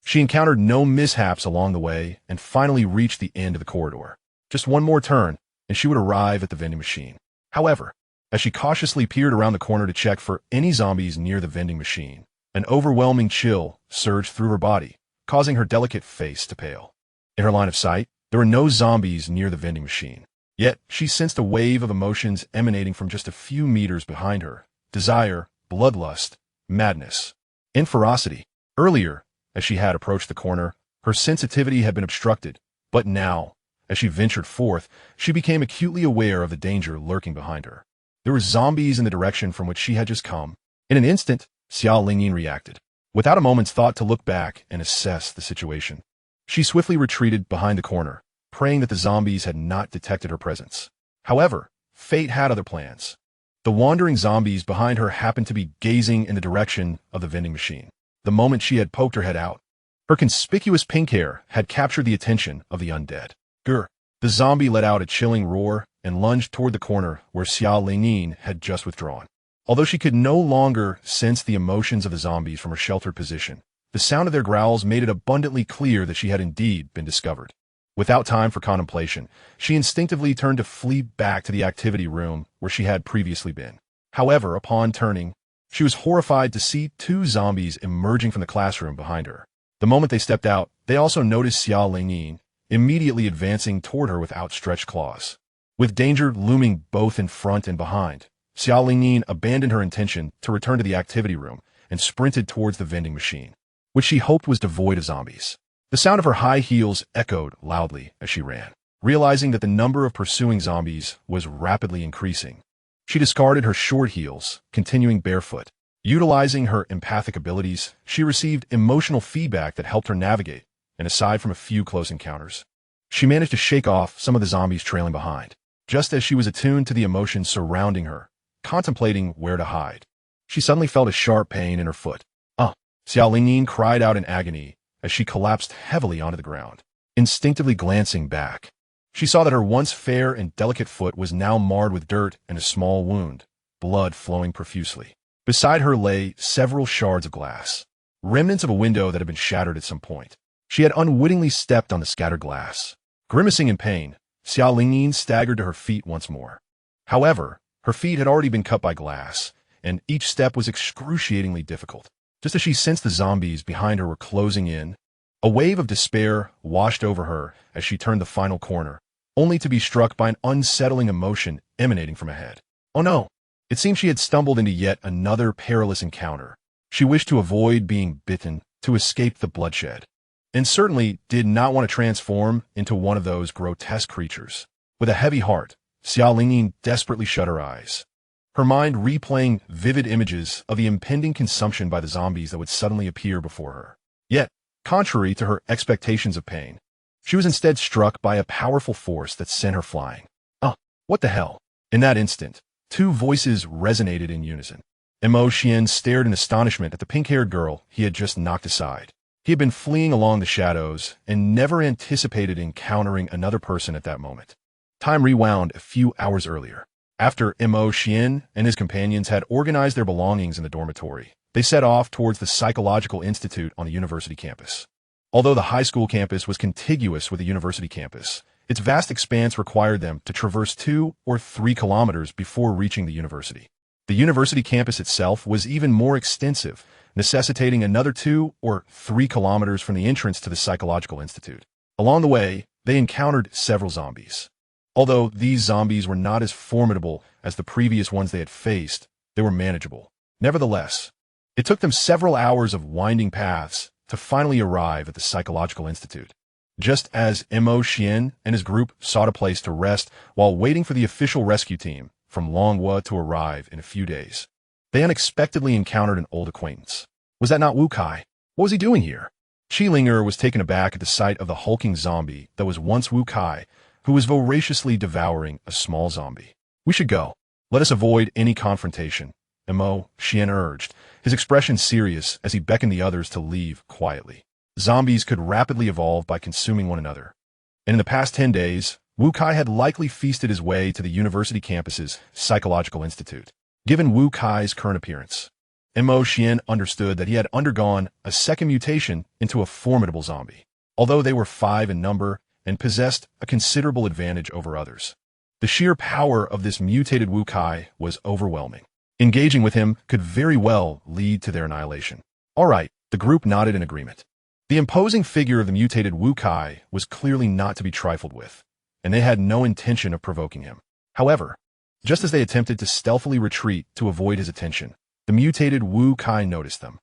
she encountered no mishaps along the way and finally reached the end of the corridor. Just one more turn, and she would arrive at the vending machine. However, as she cautiously peered around the corner to check for any zombies near the vending machine, an overwhelming chill surged through her body, causing her delicate face to pale. In her line of sight, there were no zombies near the vending machine. Yet, she sensed a wave of emotions emanating from just a few meters behind her: desire, bloodlust, madness, and ferocity. Earlier, as she had approached the corner, her sensitivity had been obstructed, but now, as she ventured forth, she became acutely aware of the danger lurking behind her. There were zombies in the direction from which she had just come. In an instant, Xiaolingyin reacted. Without a moment's thought to look back and assess the situation, she swiftly retreated behind the corner, praying that the zombies had not detected her presence. However, fate had other plans. The wandering zombies behind her happened to be gazing in the direction of the vending machine. The moment she had poked her head out, her conspicuous pink hair had captured the attention of the undead. Grr! The zombie let out a chilling roar and lunged toward the corner where Xiaolingyin had just withdrawn. Although she could no longer sense the emotions of the zombies from her sheltered position, the sound of their growls made it abundantly clear that she had indeed been discovered. Without time for contemplation, she instinctively turned to flee back to the activity room where she had previously been. However, upon turning, she was horrified to see two zombies emerging from the classroom behind her. The moment they stepped out, they also noticed Xiaolingyin, immediately advancing toward her with outstretched claws. With danger looming both in front and behind, Xiaolingyin abandoned her intention to return to the activity room and sprinted towards the vending machine, which she hoped was devoid of zombies. The sound of her high heels echoed loudly as she ran. Realizing that the number of pursuing zombies was rapidly increasing, she discarded her short heels, continuing barefoot. Utilizing her empathic abilities, she received emotional feedback that helped her navigate, and aside from a few close encounters, she managed to shake off some of the zombies trailing behind. Just as she was attuned to the emotions surrounding her, contemplating where to hide, she suddenly felt a sharp pain in her foot. Xiaolingyin cried out in agony as she collapsed heavily onto the ground. Instinctively glancing back, she saw that her once fair and delicate foot was now marred with dirt and a small wound, blood flowing profusely. Beside her lay several shards of glass, remnants of a window that had been shattered at some point. She had unwittingly stepped on the scattered glass. Grimacing in pain, Xiaolingyin staggered to her feet once more. However, her feet had already been cut by glass, and each step was excruciatingly difficult. Just as she sensed the zombies behind her were closing in, a wave of despair washed over her as she turned the final corner, only to be struck by an unsettling emotion emanating from ahead. Oh no! It seemed she had stumbled into yet another perilous encounter. She wished to avoid being bitten, to escape the bloodshed, and certainly did not want to transform into one of those grotesque creatures. With a heavy heart, Xiaolingyin desperately shut her eyes, her mind replaying vivid images of the impending consumption by the zombies that would suddenly appear before her. Yet, contrary to her expectations of pain, she was instead struck by a powerful force that sent her flying. What the hell? In that instant, two voices resonated in unison. Xian stared in astonishment at the pink-haired girl he had just knocked aside. He had been fleeing along the shadows and never anticipated encountering another person at that moment. Time rewound a few hours earlier. After Xian and his companions had organized their belongings in the dormitory, they set off towards the Psychological Institute on the university campus. Although the high school campus was contiguous with the university campus, its vast expanse required them to traverse 2 or 3 kilometers before reaching the university. The university campus itself was even more extensive, necessitating another 2 or 3 kilometers from the entrance to the Psychological Institute. Along the way, they encountered several zombies. Although these zombies were not as formidable as the previous ones they had faced, they were manageable. Nevertheless, it took them several hours of winding paths to finally arrive at the Psychological Institute. Just as Xuan and his group sought a place to rest while waiting for the official rescue team from Longhua to arrive in a few days, they unexpectedly encountered an old acquaintance. Was that not Wu Kai? What was he doing here? Qi Linger was taken aback at the sight of the hulking zombie that was once Wu Kai, who was voraciously devouring a small zombie. We should go. Let us avoid any confrontation, Xuan urged, his expression serious as he beckoned the others to leave quietly. Zombies could rapidly evolve by consuming one another. And in the past 10 days, Wu Kai had likely feasted his way to the university campus's Psychological Institute. Given Wu Kai's current appearance, Xuan understood that he had undergone a second mutation into a formidable zombie. Although they were 5 in number and possessed a considerable advantage over others, the sheer power of this mutated Wu Kai was overwhelming. Engaging with him could very well lead to their annihilation. All right, the group nodded in agreement. The imposing figure of the mutated Wu Kai was clearly not to be trifled with, and they had no intention of provoking him. However, just as they attempted to stealthily retreat to avoid his attention, the mutated Wu Kai noticed them.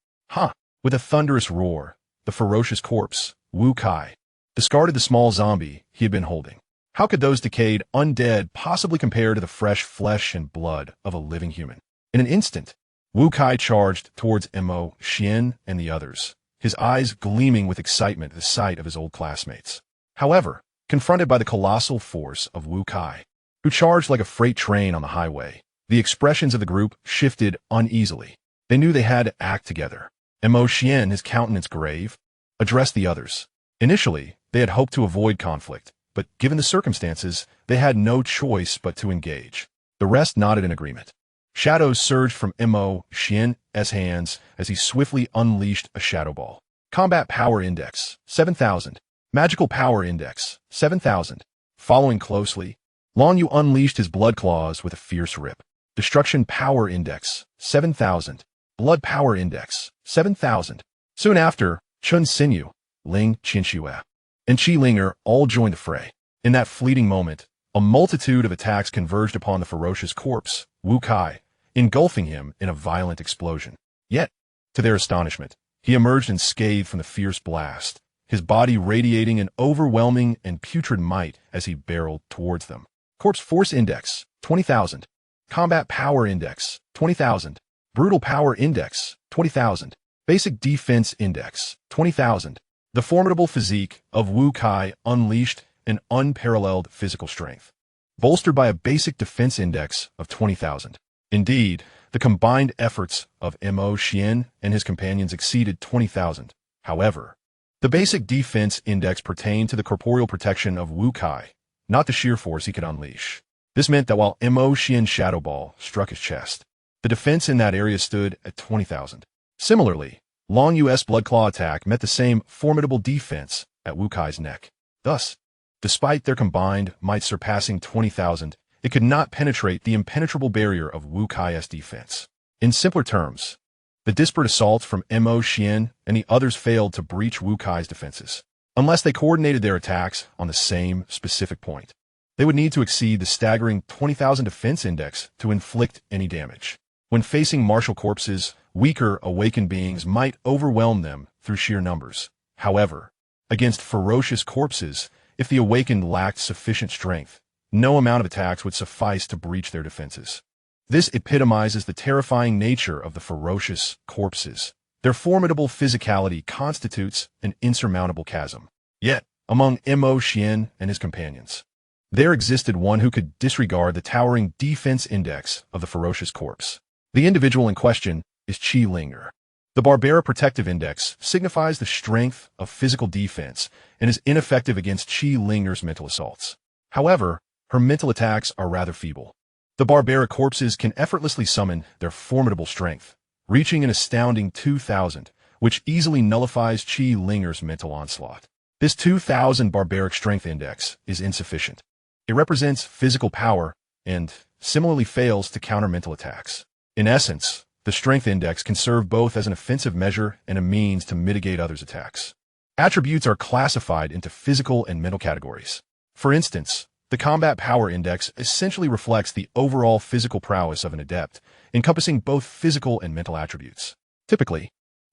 With a thunderous roar, the ferocious corpse, Wu Kai, discarded the small zombie he had been holding. How could those decayed undead possibly compare to the fresh flesh and blood of a living human? In an instant, Wu Kai charged towards Xuan and the others, his eyes gleaming with excitement at the sight of his old classmates. However, confronted by the colossal force of Wu Kai, who charged like a freight train on the highway, the expressions of the group shifted uneasily. They knew they had to act together. Xuan, his countenance grave, addressed the others. Initially, they had hoped to avoid conflict, but given the circumstances, they had no choice but to engage. The rest nodded in agreement. Shadows surged from Xuan's hands as he swiftly unleashed a shadow ball. Combat Power Index, 7,000. Magical Power Index, 7,000. Following closely, Long Yu unleashed his blood claws with a fierce rip. Destruction Power Index, 7,000. Blood Power Index, 7,000. Soon after, Chun Xinyu, Ling Qinxue, and Qi Linger all joined the fray. In that fleeting moment, a multitude of attacks converged upon the ferocious corpse, Wu Kai, engulfing him in a violent explosion. Yet, to their astonishment, he emerged unscathed from the fierce blast, his body radiating an overwhelming and putrid might as he barreled towards them. Corpse Force Index, 20,000. Combat Power Index, 20,000. Brutal Power Index, 20,000. Basic Defense Index, 20,000. The formidable physique of Wu Kai unleashed an unparalleled physical strength, bolstered by a basic defense index of 20,000. Indeed, the combined efforts of Xuan and his companions exceeded 20,000. However, the basic defense index pertained to the corporeal protection of Wu Kai, not the sheer force he could unleash. This meant that while Xuan's shadow ball struck his chest, the defense in that area stood at 20,000. Similarly, Long Yu's blood claw attack met the same formidable defense at Wu Kai's neck. Thus, despite their combined might surpassing 20,000, it could not penetrate the impenetrable barrier of Wu Kai's defense. In simpler terms, the disparate assaults from Xuan and the others failed to breach Wu Kai's defenses. Unless they coordinated their attacks on the same specific point, they would need to exceed the staggering 20,000 defense index to inflict any damage. When facing martial corpses, weaker awakened beings might overwhelm them through sheer numbers. However, against ferocious corpses, if the awakened lacked sufficient strength, no amount of attacks would suffice to breach their defenses. This epitomizes the terrifying nature of the ferocious corpses. Their formidable physicality constitutes an insurmountable chasm. Yet, among Xuan and his companions, there existed one who could disregard the towering defense index of the ferocious corpse. The individual in question is Qi Linger. The Barbara Protective Index signifies the strength of physical defense and is ineffective against Qi Linger's mental assaults. However, her mental attacks are rather feeble. The Barbara corpses can effortlessly summon their formidable strength, reaching an astounding 2,000, which easily nullifies Qi Linger's mental onslaught. This 2,000 barbaric strength index is insufficient. It represents physical power and similarly fails to counter mental attacks. In essence, the strength index can serve both as an offensive measure and a means to mitigate others' attacks. Attributes are classified into physical and mental categories. For instance, The combat power index essentially reflects the overall physical prowess of an adept, encompassing both physical and mental attributes. Typically,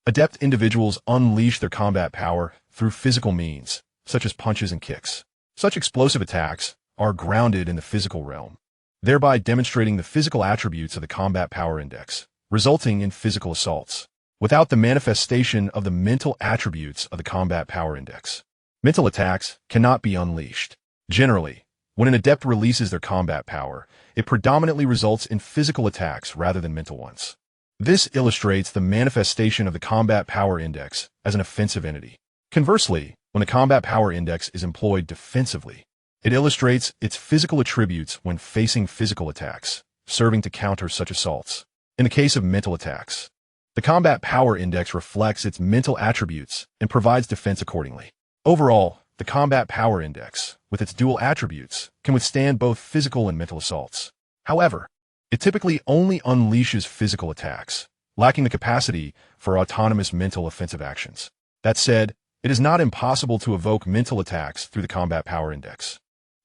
adept individuals unleash their combat power through physical means, such as punches and kicks. Such explosive attacks are grounded in the physical realm, thereby demonstrating the physical attributes of the combat power index, resulting in physical assaults, without the manifestation of the mental attributes of the combat power index. Mental attacks cannot be unleashed. Generally, when an adept releases their combat power, it predominantly results in physical attacks rather than mental ones. This illustrates the manifestation of the combat power index as an offensive entity. Conversely, when the combat power index is employed defensively, it illustrates its physical attributes when facing physical attacks, serving to counter such assaults. In the case of mental attacks, the combat power index reflects its mental attributes and provides defense accordingly. Overall, the combat power index, with its dual attributes, can withstand both physical and mental assaults. However, it typically only unleashes physical attacks, lacking the capacity for autonomous mental offensive actions. That said, it is not impossible to evoke mental attacks through the combat power index,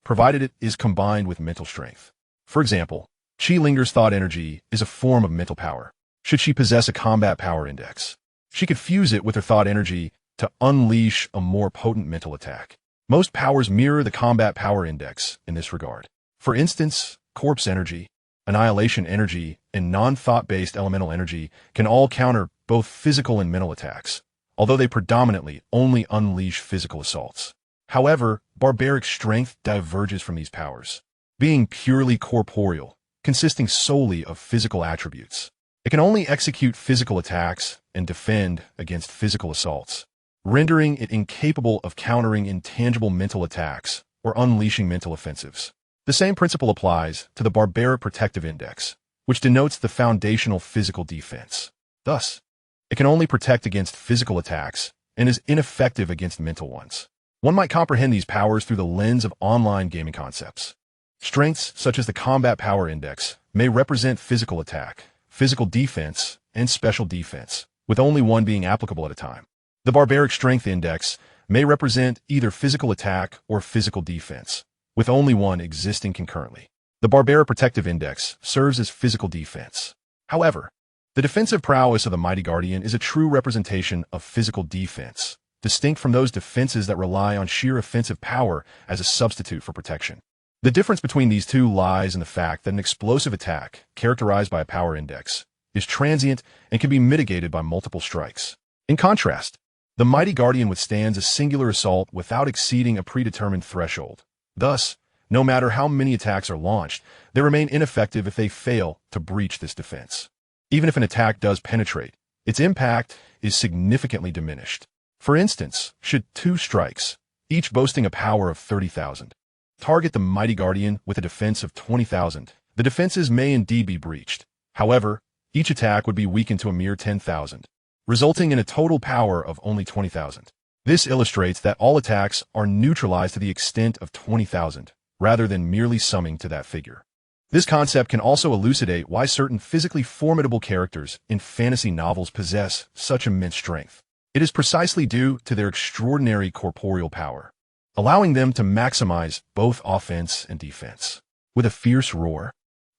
provided it is combined with mental strength. For example, Qi Linger's thought energy is a form of mental power. Should she possess a combat power index, she could fuse it with her thought energy to unleash a more potent mental attack. Most powers mirror the combat power index in this regard. For instance, corpse energy, annihilation energy, and non-thought-based elemental energy can all counter both physical and mental attacks, although they predominantly only unleash physical assaults. However, barbaric strength diverges from these powers, being purely corporeal, consisting solely of physical attributes. It can only execute physical attacks and defend against physical assaults, rendering it incapable of countering intangible mental attacks or unleashing mental offensives. The same principle applies to the barbaric protective index, which denotes the foundational physical defense. Thus, it can only protect against physical attacks and is ineffective against mental ones. One might comprehend these powers through the lens of online gaming concepts. Strengths such as the combat power index may represent physical attack, physical defense, and special defense, with only one being applicable at a time. The barbaric strength index may represent either physical attack or physical defense, with only one existing concurrently. The barbaric protective index serves as physical defense. However, the defensive prowess of the mighty guardian is a true representation of physical defense, distinct from those defenses that rely on sheer offensive power as a substitute for protection. The difference between these two lies in the fact that an explosive attack, characterized by a power index, is transient and can be mitigated by multiple strikes. In contrast, the mighty guardian withstands a singular assault without exceeding a predetermined threshold. Thus, no matter how many attacks are launched, they remain ineffective if they fail to breach this defense. Even if an attack does penetrate, its impact is significantly diminished. For instance, should two strikes, each boasting a power of 30,000, target the mighty guardian with a defense of 20,000, the defenses may indeed be breached. However, each attack would be weakened to a mere 10,000, resulting in a total power of only 20,000. This illustrates that all attacks are neutralized to the extent of 20,000, rather than merely summing to that figure. This concept can also elucidate why certain physically formidable characters in fantasy novels possess such immense strength. It is precisely due to their extraordinary corporeal power, allowing them to maximize both offense and defense. With a fierce roar,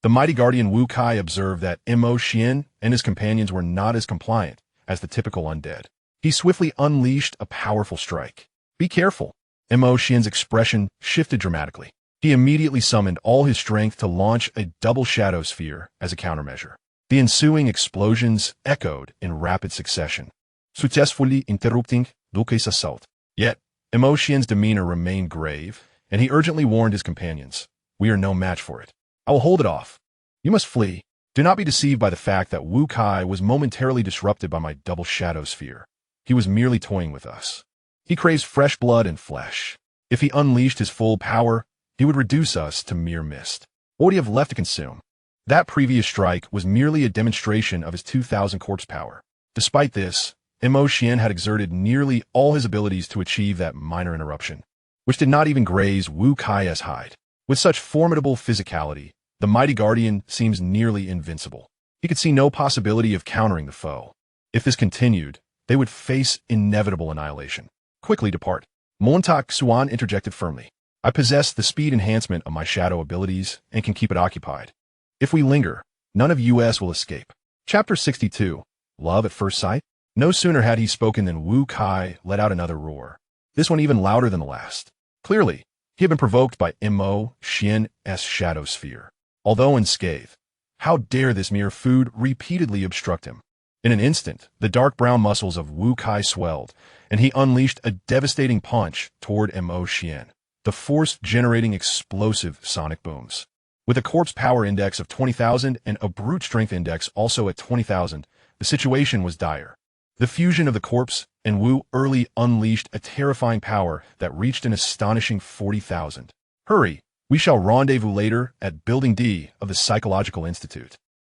the mighty guardian Wu Kai observed that Xuan and his companions were not as compliant as the typical undead. He swiftly unleashed a powerful strike. "Be careful." Xuan's expression shifted dramatically. He immediately summoned all his strength to launch a double shadow sphere as a countermeasure. The ensuing explosions echoed in rapid succession, successfully interrupting Luke's assault. Yet, Xuan's demeanor remained grave, and he urgently warned his companions, "We are no match for it. I will hold it off. You must flee." Do not be deceived by the fact that Wu Kai was momentarily disrupted by my double shadow sphere. He was merely toying with us. He craves fresh blood and flesh. If he unleashed his full power, he would reduce us to mere mist. What would he have left to consume? That previous strike was merely a demonstration of his 2,000 corpse power. Despite this, Xuan had exerted nearly all his abilities to achieve that minor interruption, which did not even graze Wu Kai's hide. With such formidable physicality, the mighty guardian seems nearly invincible. He could see no possibility of countering the foe. If this continued, they would face inevitable annihilation. "Quickly depart." Xuan interjected firmly. I possess the speed enhancement of my shadow abilities and can keep it occupied. If we linger, none of us will escape. Chapter 62. Love at First Sight? No sooner had he spoken than Wu Kai let out another roar. This one even louder than the last. Clearly, he had been provoked by Xian's shadow sphere. Although unscathed, how dare this mere food repeatedly obstruct him? In an instant, the dark brown muscles of Wu Kai swelled, and he unleashed a devastating punch toward Xian, the force-generating explosive sonic booms. With a corpse power index of 20,000 and a brute strength index also at 20,000, the situation was dire. The fusion of the corpse and Wu early unleashed a terrifying power that reached an astonishing 40,000. Hurry, we shall rendezvous later at Building D of the Psychological Institute.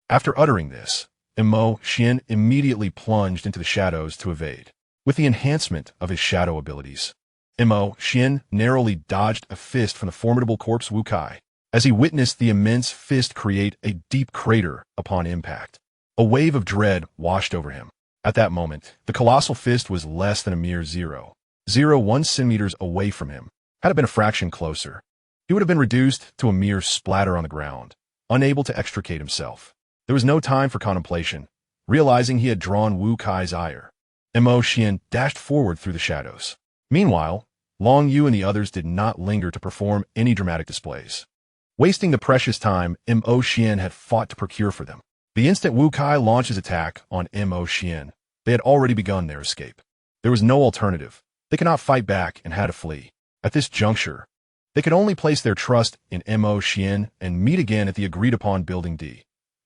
After uttering this, Xian immediately plunged into the shadows to evade. With the enhancement of his shadow abilities, Xian narrowly dodged a fist from the formidable corpse Wu Kai, as he witnessed the immense fist create a deep crater upon impact. A wave of dread washed over him. At that moment, the colossal fist was less than a mere 0.01 centimeters away from him. Had it been a fraction closer, he would have been reduced to a mere splatter on the ground, unable to extricate himself. There was no time for contemplation. Realizing he had drawn Wu Kai's ire, Xian dashed forward through the shadows. Meanwhile, Long Yu and the others did not linger to perform any dramatic displays, wasting the precious time Xian had fought to procure for them. The instant Wu Kai launched his attack on Xian, they had already begun their escape. There was no alternative. They could not fight back and had to flee. At this juncture, they could only place their trust in Xian and meet again at the agreed-upon Building D.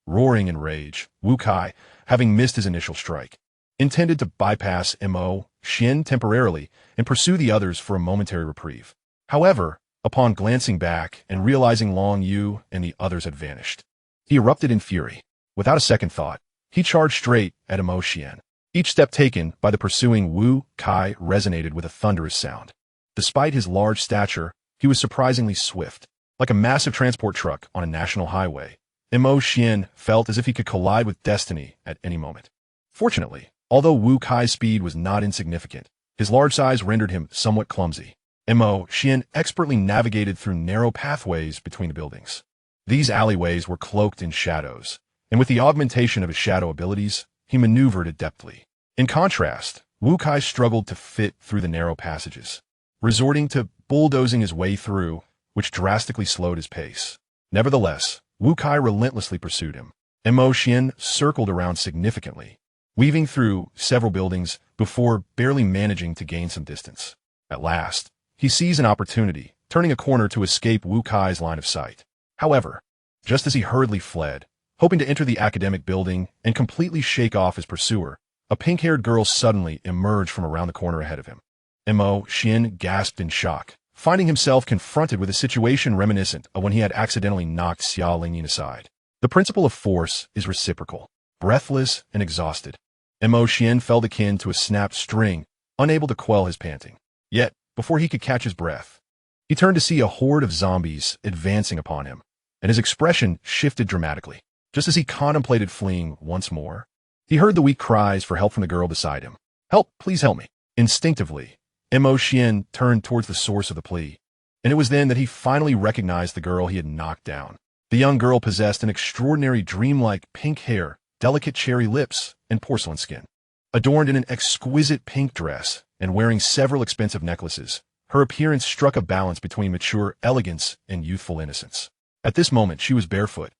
Roaring in rage, Wu Kai, having missed his initial strike, intended to bypass Xian temporarily and pursue the others for a momentary reprieve. However, upon glancing back and realizing Long Yu and the others had vanished, he erupted in fury. Without a second thought, he charged straight at Xian. Each step taken by the pursuing Wu Kai resonated with a thunderous sound. Despite his large stature, he was surprisingly swift. Like a massive transport truck on a national highway, Xian felt as if he could collide with destiny at any moment. Fortunately, although Wu Kai's speed was not insignificant, his large size rendered him somewhat clumsy. Xian expertly navigated through narrow pathways between the buildings. These alleyways were cloaked in shadows, and with the augmentation of his shadow abilities, he maneuvered adeptly. In contrast, Wu Kai struggled to fit through the narrow passages, resorting to bulldozing his way through, which drastically slowed his pace. Nevertheless, Wu Kai relentlessly pursued him. Xian circled around significantly, weaving through several buildings before barely managing to gain some distance. At last, he seized an opportunity, turning a corner to escape Wu Kai's line of sight. However, just as he hurriedly fled, hoping to enter the academic building and completely shake off his pursuer, a pink-haired girl suddenly emerged from around the corner ahead of him. Xian gasped in shock, finding himself confronted with a situation reminiscent of when he had accidentally knocked Xia Lingyin aside. The principle of force is reciprocal. Breathless and exhausted, Xian felt akin to a snapped string, unable to quell his panting. Yet, before he could catch his breath, he turned to see a horde of zombies advancing upon him, and his expression shifted dramatically. Just as he contemplated fleeing once more, he heard the weak cries for help from the girl beside him. "Help, please help me." Instinctively, Xian turned towards the source of the plea, and it was then that he finally recognized the girl he had knocked down. The young girl possessed an extraordinary dreamlike pink hair, delicate cherry lips, and porcelain skin. Adorned in an exquisite pink dress and wearing several expensive necklaces, her appearance struck a balance between mature elegance and youthful innocence. At this moment, she was barefoot,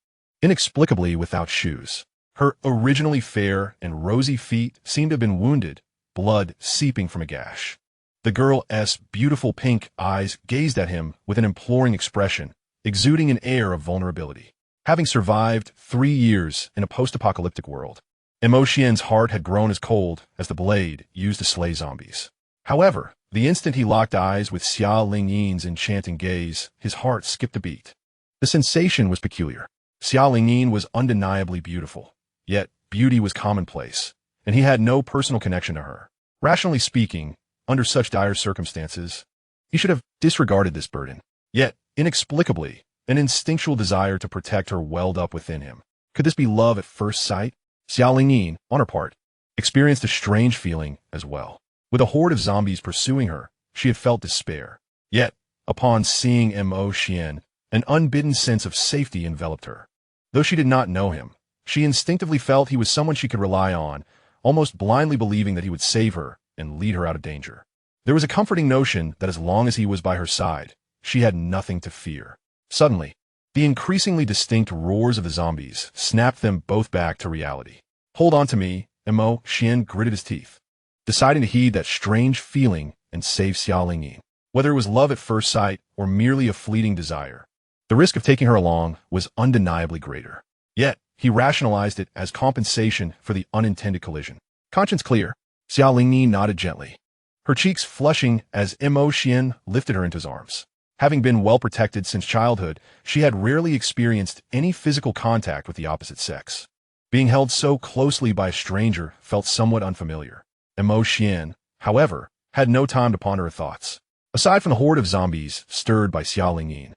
inexplicably without shoes. Her originally fair and rosy feet seemed to have been wounded, blood seeping from a gash. The girl's beautiful pink eyes gazed at him with an imploring expression, exuding an air of vulnerability. Having survived 3 years in a post-apocalyptic world, Xian's heart had grown as cold as the blade used to slay zombies. However, the instant he locked eyes with Xia Lingyin's enchanting gaze, his heart skipped a beat. The sensation was peculiar. Xia Lingyin was undeniably beautiful, yet beauty was commonplace, and he had no personal connection to her. Rationally speaking, under such dire circumstances, he should have disregarded this burden. Yet, inexplicably, an instinctual desire to protect her welled up within him. Could this be love at first sight? Xia Lingyin, on her part, experienced a strange feeling as well. With a horde of zombies pursuing her, she had felt despair. Yet, Upon seeing Xuan, an unbidden sense of safety enveloped her. Though she did not know him, she instinctively felt he was someone she could rely on, almost blindly believing that he would save her and lead her out of danger. There was a comforting notion that as long as he was by her side, she had nothing to fear. Suddenly, the increasingly distinct roars of the zombies snapped them both back to reality. "Hold on to me," Xuan gritted his teeth, deciding to heed that strange feeling and save Xia Lingyin. Whether it was love at first sight or merely a fleeting desire, the risk of taking her along was undeniably greater. Yet, he rationalized it as compensation for the unintended collision. Conscience clear, Xia Lingyin nodded gently, her cheeks flushing as Xuan lifted her into his arms. Having been well protected since childhood, she had rarely experienced any physical contact with the opposite sex. Being held so closely by a stranger felt somewhat unfamiliar. Xuan, however, had no time to ponder her thoughts. Aside from the horde of zombies stirred by Xia Lingyin,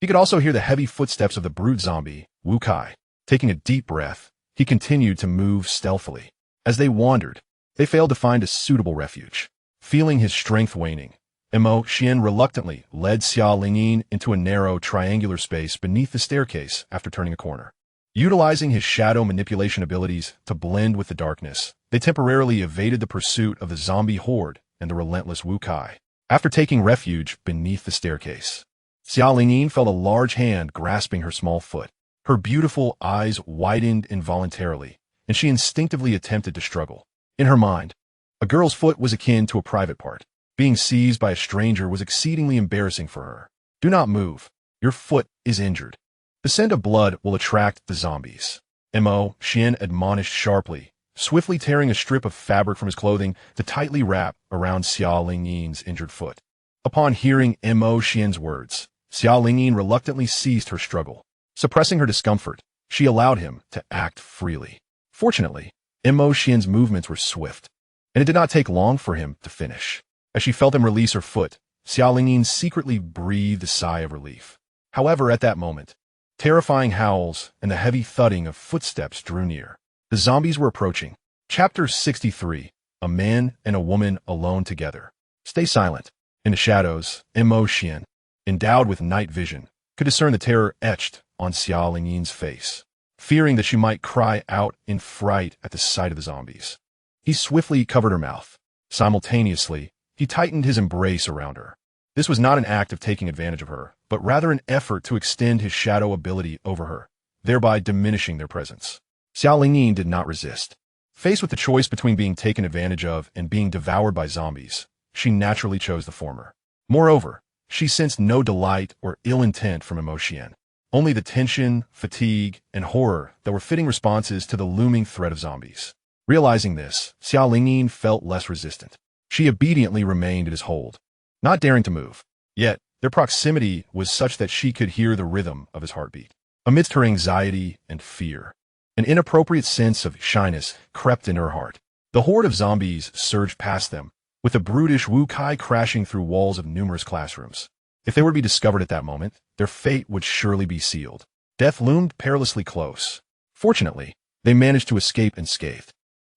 he could also hear the heavy footsteps of the brute zombie, Wu Kai. Taking a deep breath, he continued to move stealthily. As they wandered, they failed to find a suitable refuge. Feeling his strength waning, Xuan reluctantly led Xia Lingyin into a narrow, triangular space beneath the staircase after turning a corner. Utilizing his shadow manipulation abilities to blend with the darkness, they temporarily evaded the pursuit of the zombie horde and the relentless Wu Kai. After taking refuge beneath the staircase, Xia Lingyin felt a large hand grasping her small foot. Her beautiful eyes widened involuntarily, and she instinctively attempted to struggle. In her mind, a girl's foot was akin to a private part. Being seized by a stranger was exceedingly embarrassing for her. "Do not move. Your foot is injured. The scent of blood will attract the zombies," Xuan admonished sharply, swiftly tearing a strip of fabric from his clothing to tightly wrap around Xia Lingyin's injured foot. Upon hearing Xuan's words, Xia Lingyin reluctantly ceased her struggle. Suppressing her discomfort, she allowed him to act freely. Fortunately, Xuan's movements were swift, and it did not take long for him to finish. As she felt him release her foot, Xia Lingyin secretly breathed a sigh of relief. However, at that moment, terrifying howls and the heavy thudding of footsteps drew near. The zombies were approaching. Chapter 63, A Man and a Woman Alone Together. Stay silent. In the shadows, Xuan, endowed with night vision, could discern the terror etched on Xia Lingyin's face. Fearing that she might cry out in fright at the sight of the zombies, he swiftly covered her mouth. Simultaneously, he tightened his embrace around her. This was not an act of taking advantage of her, but rather an effort to extend his shadow ability over her, thereby diminishing their presence. Xia Lingyin did not resist. Faced with the choice between being taken advantage of and being devoured by zombies, she naturally chose the former. Moreover, she sensed no delight or ill intent from Xuan, only the tension, fatigue, and horror that were fitting responses to the looming threat of zombies. Realizing this, Xia Lingyin felt less resistant. She obediently remained at his hold, not daring to move. Yet, their proximity was such that she could hear the rhythm of his heartbeat. Amidst her anxiety and fear, an inappropriate sense of shyness crept into her heart. The horde of zombies surged past them, with the brutish Wu Kai crashing through walls of numerous classrooms. If they were to be discovered at that moment, their fate would surely be sealed. Death loomed perilously close. Fortunately, they managed to escape unscathed.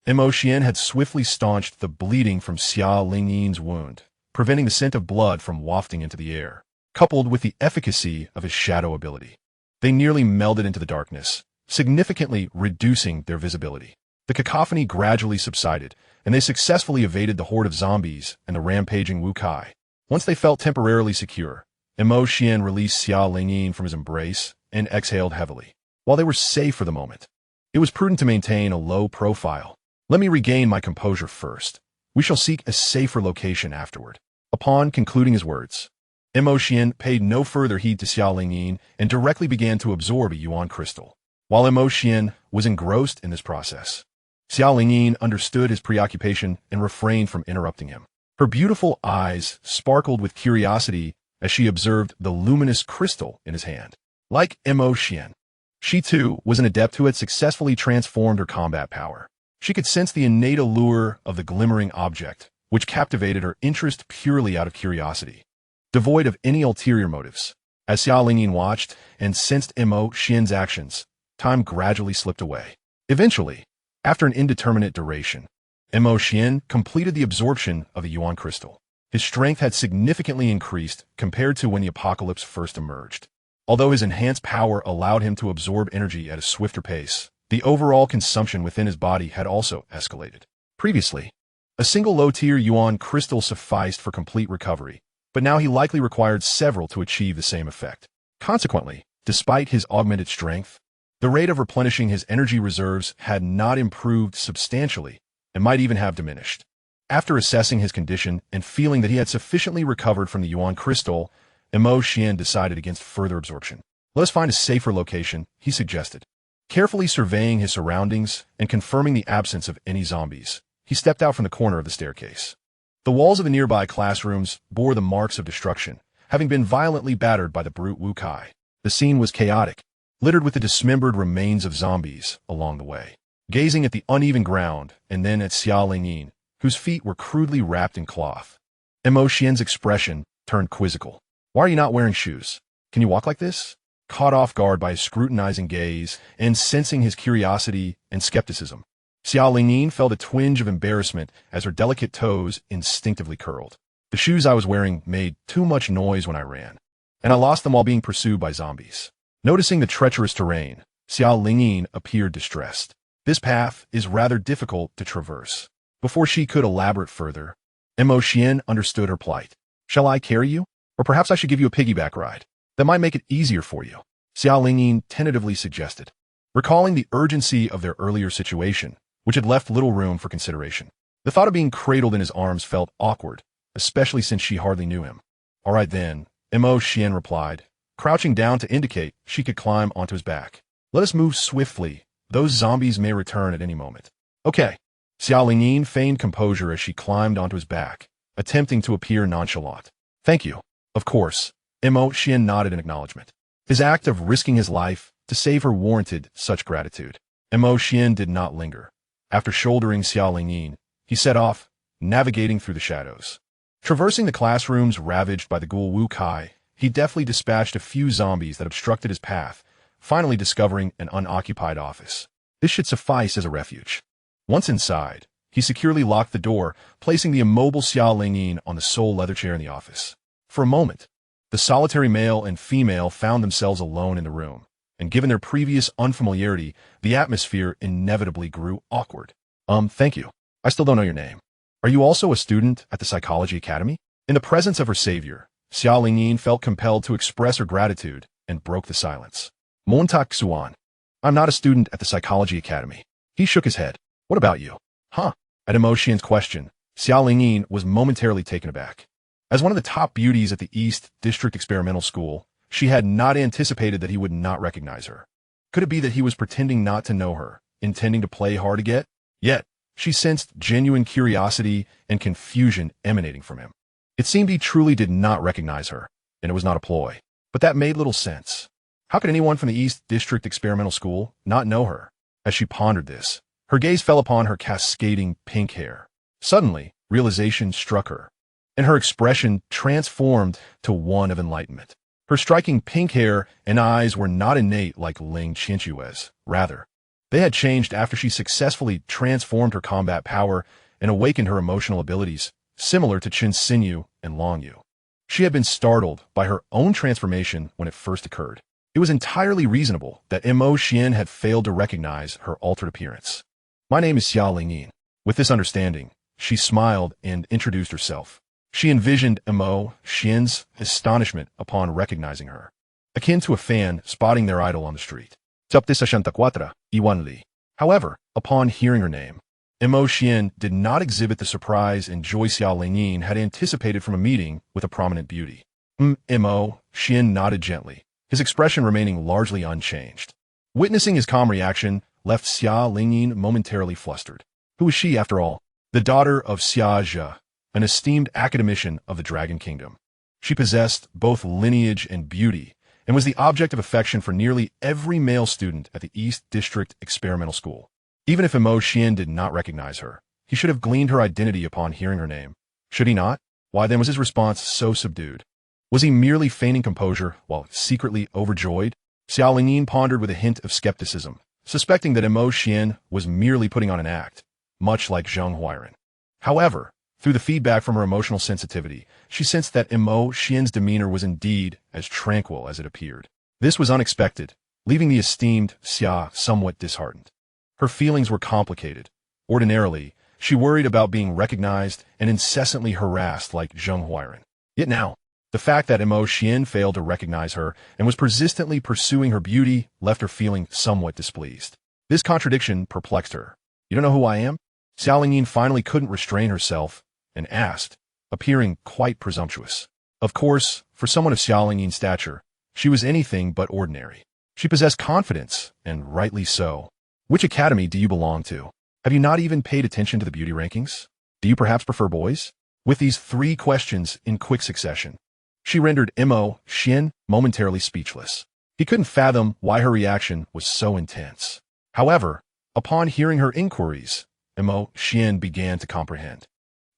Xuan had swiftly staunched the bleeding from Xia Lingyin's wound, preventing the scent of blood from wafting into the air. Coupled with the efficacy of his shadow ability, they nearly melded into the darkness, significantly reducing their visibility. The cacophony gradually subsided, and they successfully evaded the horde of zombies and the rampaging Wu Kai. Once they felt temporarily secure, Xuan released Xia Lingyin from his embrace and exhaled heavily. While they were safe for the moment, it was prudent to maintain a low profile. "Let me regain my composure first. We shall seek a safer location afterward." Upon concluding his words, Xuan paid no further heed to Xia Lingyin and directly began to absorb a Yuan crystal. While Xuan was engrossed in this process, Xia Lingyin understood his preoccupation and refrained from interrupting him. Her beautiful eyes sparkled with curiosity as she observed the luminous crystal in his hand. Like Xuan, she too was an adept who had successfully transformed her combat power. She could sense the innate allure of the glimmering object, which captivated her interest purely out of curiosity, devoid of any ulterior motives. As Xia Lingyin watched and sensed Xuan's actions, time gradually slipped away. Eventually, after an indeterminate duration, Xuan completed the absorption of the Yuan crystal. His strength had significantly increased compared to when the apocalypse first emerged. Although his enhanced power allowed him to absorb energy at a swifter pace, the overall consumption within his body had also escalated. Previously, a single low-tier Yuan crystal sufficed for complete recovery, but now he likely required several to achieve the same effect. Consequently, despite his augmented strength, the rate of replenishing his energy reserves had not improved substantially and might even have diminished. After assessing his condition and feeling that he had sufficiently recovered from the Yuan crystal, Xuan decided against further absorption. Let us find a safer location, he suggested. Carefully surveying his surroundings and confirming the absence of any zombies, he stepped out from the corner of the staircase. The walls of the nearby classrooms bore the marks of destruction, having been violently battered by the brute Wu Kai. The scene was chaotic, littered with the dismembered remains of zombies along the way. Gazing at the uneven ground and then at Xia Lingyin, whose feet were crudely wrapped in cloth, Xuan's expression turned quizzical. Why are you not wearing shoes? Can you walk like this? Caught off guard by his scrutinizing gaze and sensing his curiosity and skepticism, Xia Lingyin felt a twinge of embarrassment as her delicate toes instinctively curled. The shoes I was wearing made too much noise when I ran, and I lost them while being pursued by zombies. Noticing the treacherous terrain, Xia Lingyin appeared distressed. This path is rather difficult to traverse. Before she could elaborate further, Xuan understood her plight. Shall I carry you? Or perhaps I should give you a piggyback ride. That might make it easier for you, Xia Lingyin tentatively suggested, recalling the urgency of their earlier situation, which had left little room for consideration. The thought of being cradled in his arms felt awkward, especially since she hardly knew him. All right then, Xuan replied, crouching down to indicate she could climb onto his back. Let us move swiftly. Those zombies may return at any moment. Okay. Xia Lingyin feigned composure as she climbed onto his back, attempting to appear nonchalant. Thank you. Of course. Xuan nodded in acknowledgement. His act of risking his life to save her warranted such gratitude. Xuan did not linger. After shouldering Xia Lingyin, he set off, navigating through the shadows. Traversing the classrooms ravaged by the ghoul Wu Kai, he deftly dispatched a few zombies that obstructed his path, finally discovering an unoccupied office. This should suffice as a refuge. Once inside, he securely locked the door, placing the immobile Xia Lingyin on the sole leather chair in the office. For a moment, the solitary male and female found themselves alone in the room, and given their previous unfamiliarity, the atmosphere inevitably grew awkward. Thank you. I still don't know your name. Are you also a student at the Psychology Academy? In the presence of her savior, Xia Lingyin felt compelled to express her gratitude and broke the silence. Xuan. I'm not a student at the Psychology Academy. He shook his head. What about you? Huh? At Xuan's question, Xia Lingyin was momentarily taken aback. As one of the top beauties at the East District Experimental School, she had not anticipated that he would not recognize her. Could it be that he was pretending not to know her, intending to play hard to get? Yet, she sensed genuine curiosity and confusion emanating from him. It seemed he truly did not recognize her, and it was not a ploy. But that made little sense. How could anyone from the East District Experimental School not know her? As she pondered this, her gaze fell upon her cascading pink hair. Suddenly, realization struck her, and her expression transformed to one of enlightenment. Her striking pink hair and eyes were not innate like Ling Qianque's. Rather, they had changed after she successfully transformed her combat power and awakened her emotional abilities, similar to Qin Xinyu and Long Yu. She had been startled by her own transformation when it first occurred. It was entirely reasonable that Xuan had failed to recognize her altered appearance. My name is Xia Lingyin. With this understanding, she smiled and introduced herself. She envisioned Xuan's astonishment upon recognizing her, akin to a fan spotting their idol on the street. However, upon hearing her name, Xuan did not exhibit the surprise and joy Xia Lingyin had anticipated from a meeting with a prominent beauty. Xuan nodded gently, his expression remaining largely unchanged. Witnessing his calm reaction left Xia Lingyin momentarily flustered. Who was she, after all? The daughter of Xia Zhe, an esteemed academician of the Dragon Kingdom. She possessed both lineage and beauty, and was the object of affection for nearly every male student at the East District Experimental School. Even if Xuan did not recognize her, he should have gleaned her identity upon hearing her name. Should he not? Why then was his response so subdued? Was he merely feigning composure while secretly overjoyed? Xia Lingyin pondered with a hint of skepticism, suspecting that Xuan was merely putting on an act, much like Zheng Huairan. However, Through the feedback from her emotional sensitivity, she sensed that Xian's demeanor was indeed as tranquil as it appeared. This was unexpected, leaving the esteemed Xia somewhat disheartened. Her feelings were complicated. Ordinarily, she worried about being recognized and incessantly harassed like Zheng Huairan. Yet now, the fact that Xian failed to recognize her and was persistently pursuing her beauty left her feeling somewhat displeased. This contradiction perplexed her. "You don't know who I am?" Xiao Lingyin finally couldn't restrain herself and asked, appearing quite presumptuous. Of course, for someone of Xiao Lingyin's stature, she was anything but ordinary. She possessed confidence, and rightly so. "Which academy do you belong to? Have you not even paid attention to the beauty rankings? Do you perhaps prefer boys?" With these 3 questions in quick succession, she rendered Xian momentarily speechless. He couldn't fathom why her reaction was so intense. However, upon hearing her inquiries, Xian began to comprehend.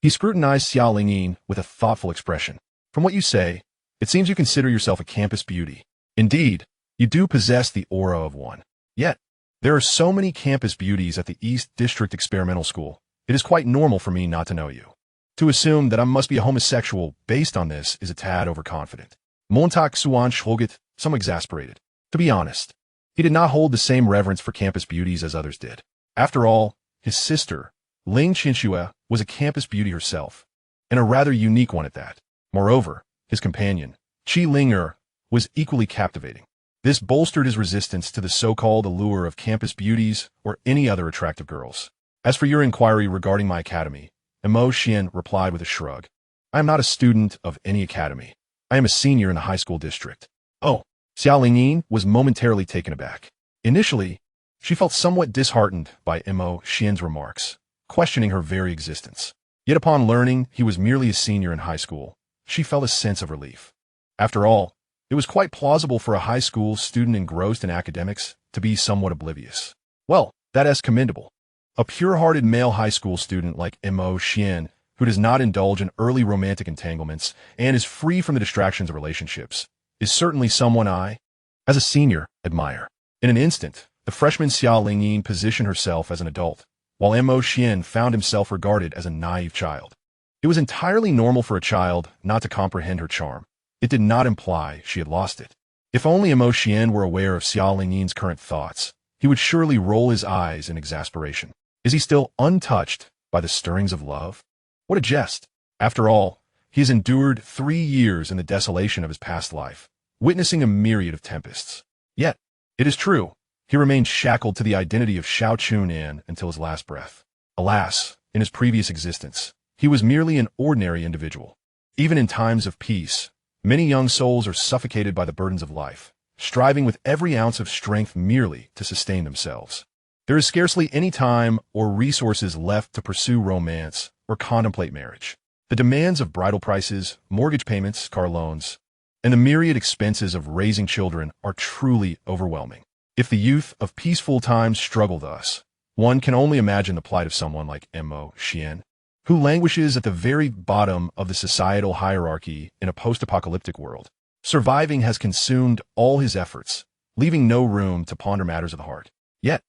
He scrutinized Xiao Lingyin with a thoughtful expression. "From what you say, it seems you consider yourself a campus beauty. Indeed, you do possess the aura of one. Yet, there are so many campus beauties at the East District Experimental School, it is quite normal for me not to know you. To assume that I must be a homosexual based on this is a tad overconfident." Montag Xuan Shulgit, somewhat exasperated. To be honest, he did not hold the same reverence for campus beauties as others did. After all, his sister, Ling Qinxue, was a campus beauty herself, and a rather unique one at that. Moreover, his companion, Qi Ling'er, was equally captivating. This bolstered his resistance to the so-called allure of campus beauties or any other attractive girls. "As for your inquiry regarding my academy," Xian replied with a shrug, "I am not a student of any academy. I am a senior in the high school district." "Oh." Xiao Lingyin was momentarily taken aback. Initially, she felt somewhat disheartened by Xian's remarks, questioning her very existence. Yet upon learning he was merely a senior in high school, she felt a sense of relief. After all, it was quite plausible for a high school student engrossed in academics to be somewhat oblivious. Well, that is commendable. A pure-hearted male high school student like Xian, who does not indulge in early romantic entanglements and is free from the distractions of relationships, is certainly someone I, as a senior, admire. In an instant, the freshman Xiao Lingyin positioned herself as an adult, while Xian found himself regarded as a naive child. It was entirely normal for a child not to comprehend her charm. It did not imply she had lost it. If only Xian were aware of Xiao Lingyin's current thoughts, he would surely roll his eyes in exasperation. Is he still untouched by the stirrings of love? What a jest! After all, he has endured 3 years in the desolation of his past life, witnessing a myriad of tempests. Yet, it is true, he remained shackled to the identity of Xiao Chunan until his last breath. Alas, in his previous existence, he was merely an ordinary individual. Even in times of peace, many young souls are suffocated by the burdens of life, striving with every ounce of strength merely to sustain themselves. There is scarcely any time or resources left to pursue romance or contemplate marriage. The demands of bridal prices, mortgage payments, car loans, and the myriad expenses of raising children are truly overwhelming. If the youth of peaceful times struggle thus, one can only imagine the plight of someone like Xian, who languishes at the very bottom of the societal hierarchy in a post-apocalyptic world. Surviving has consumed all his efforts, leaving no room to ponder matters of the heart. Yet,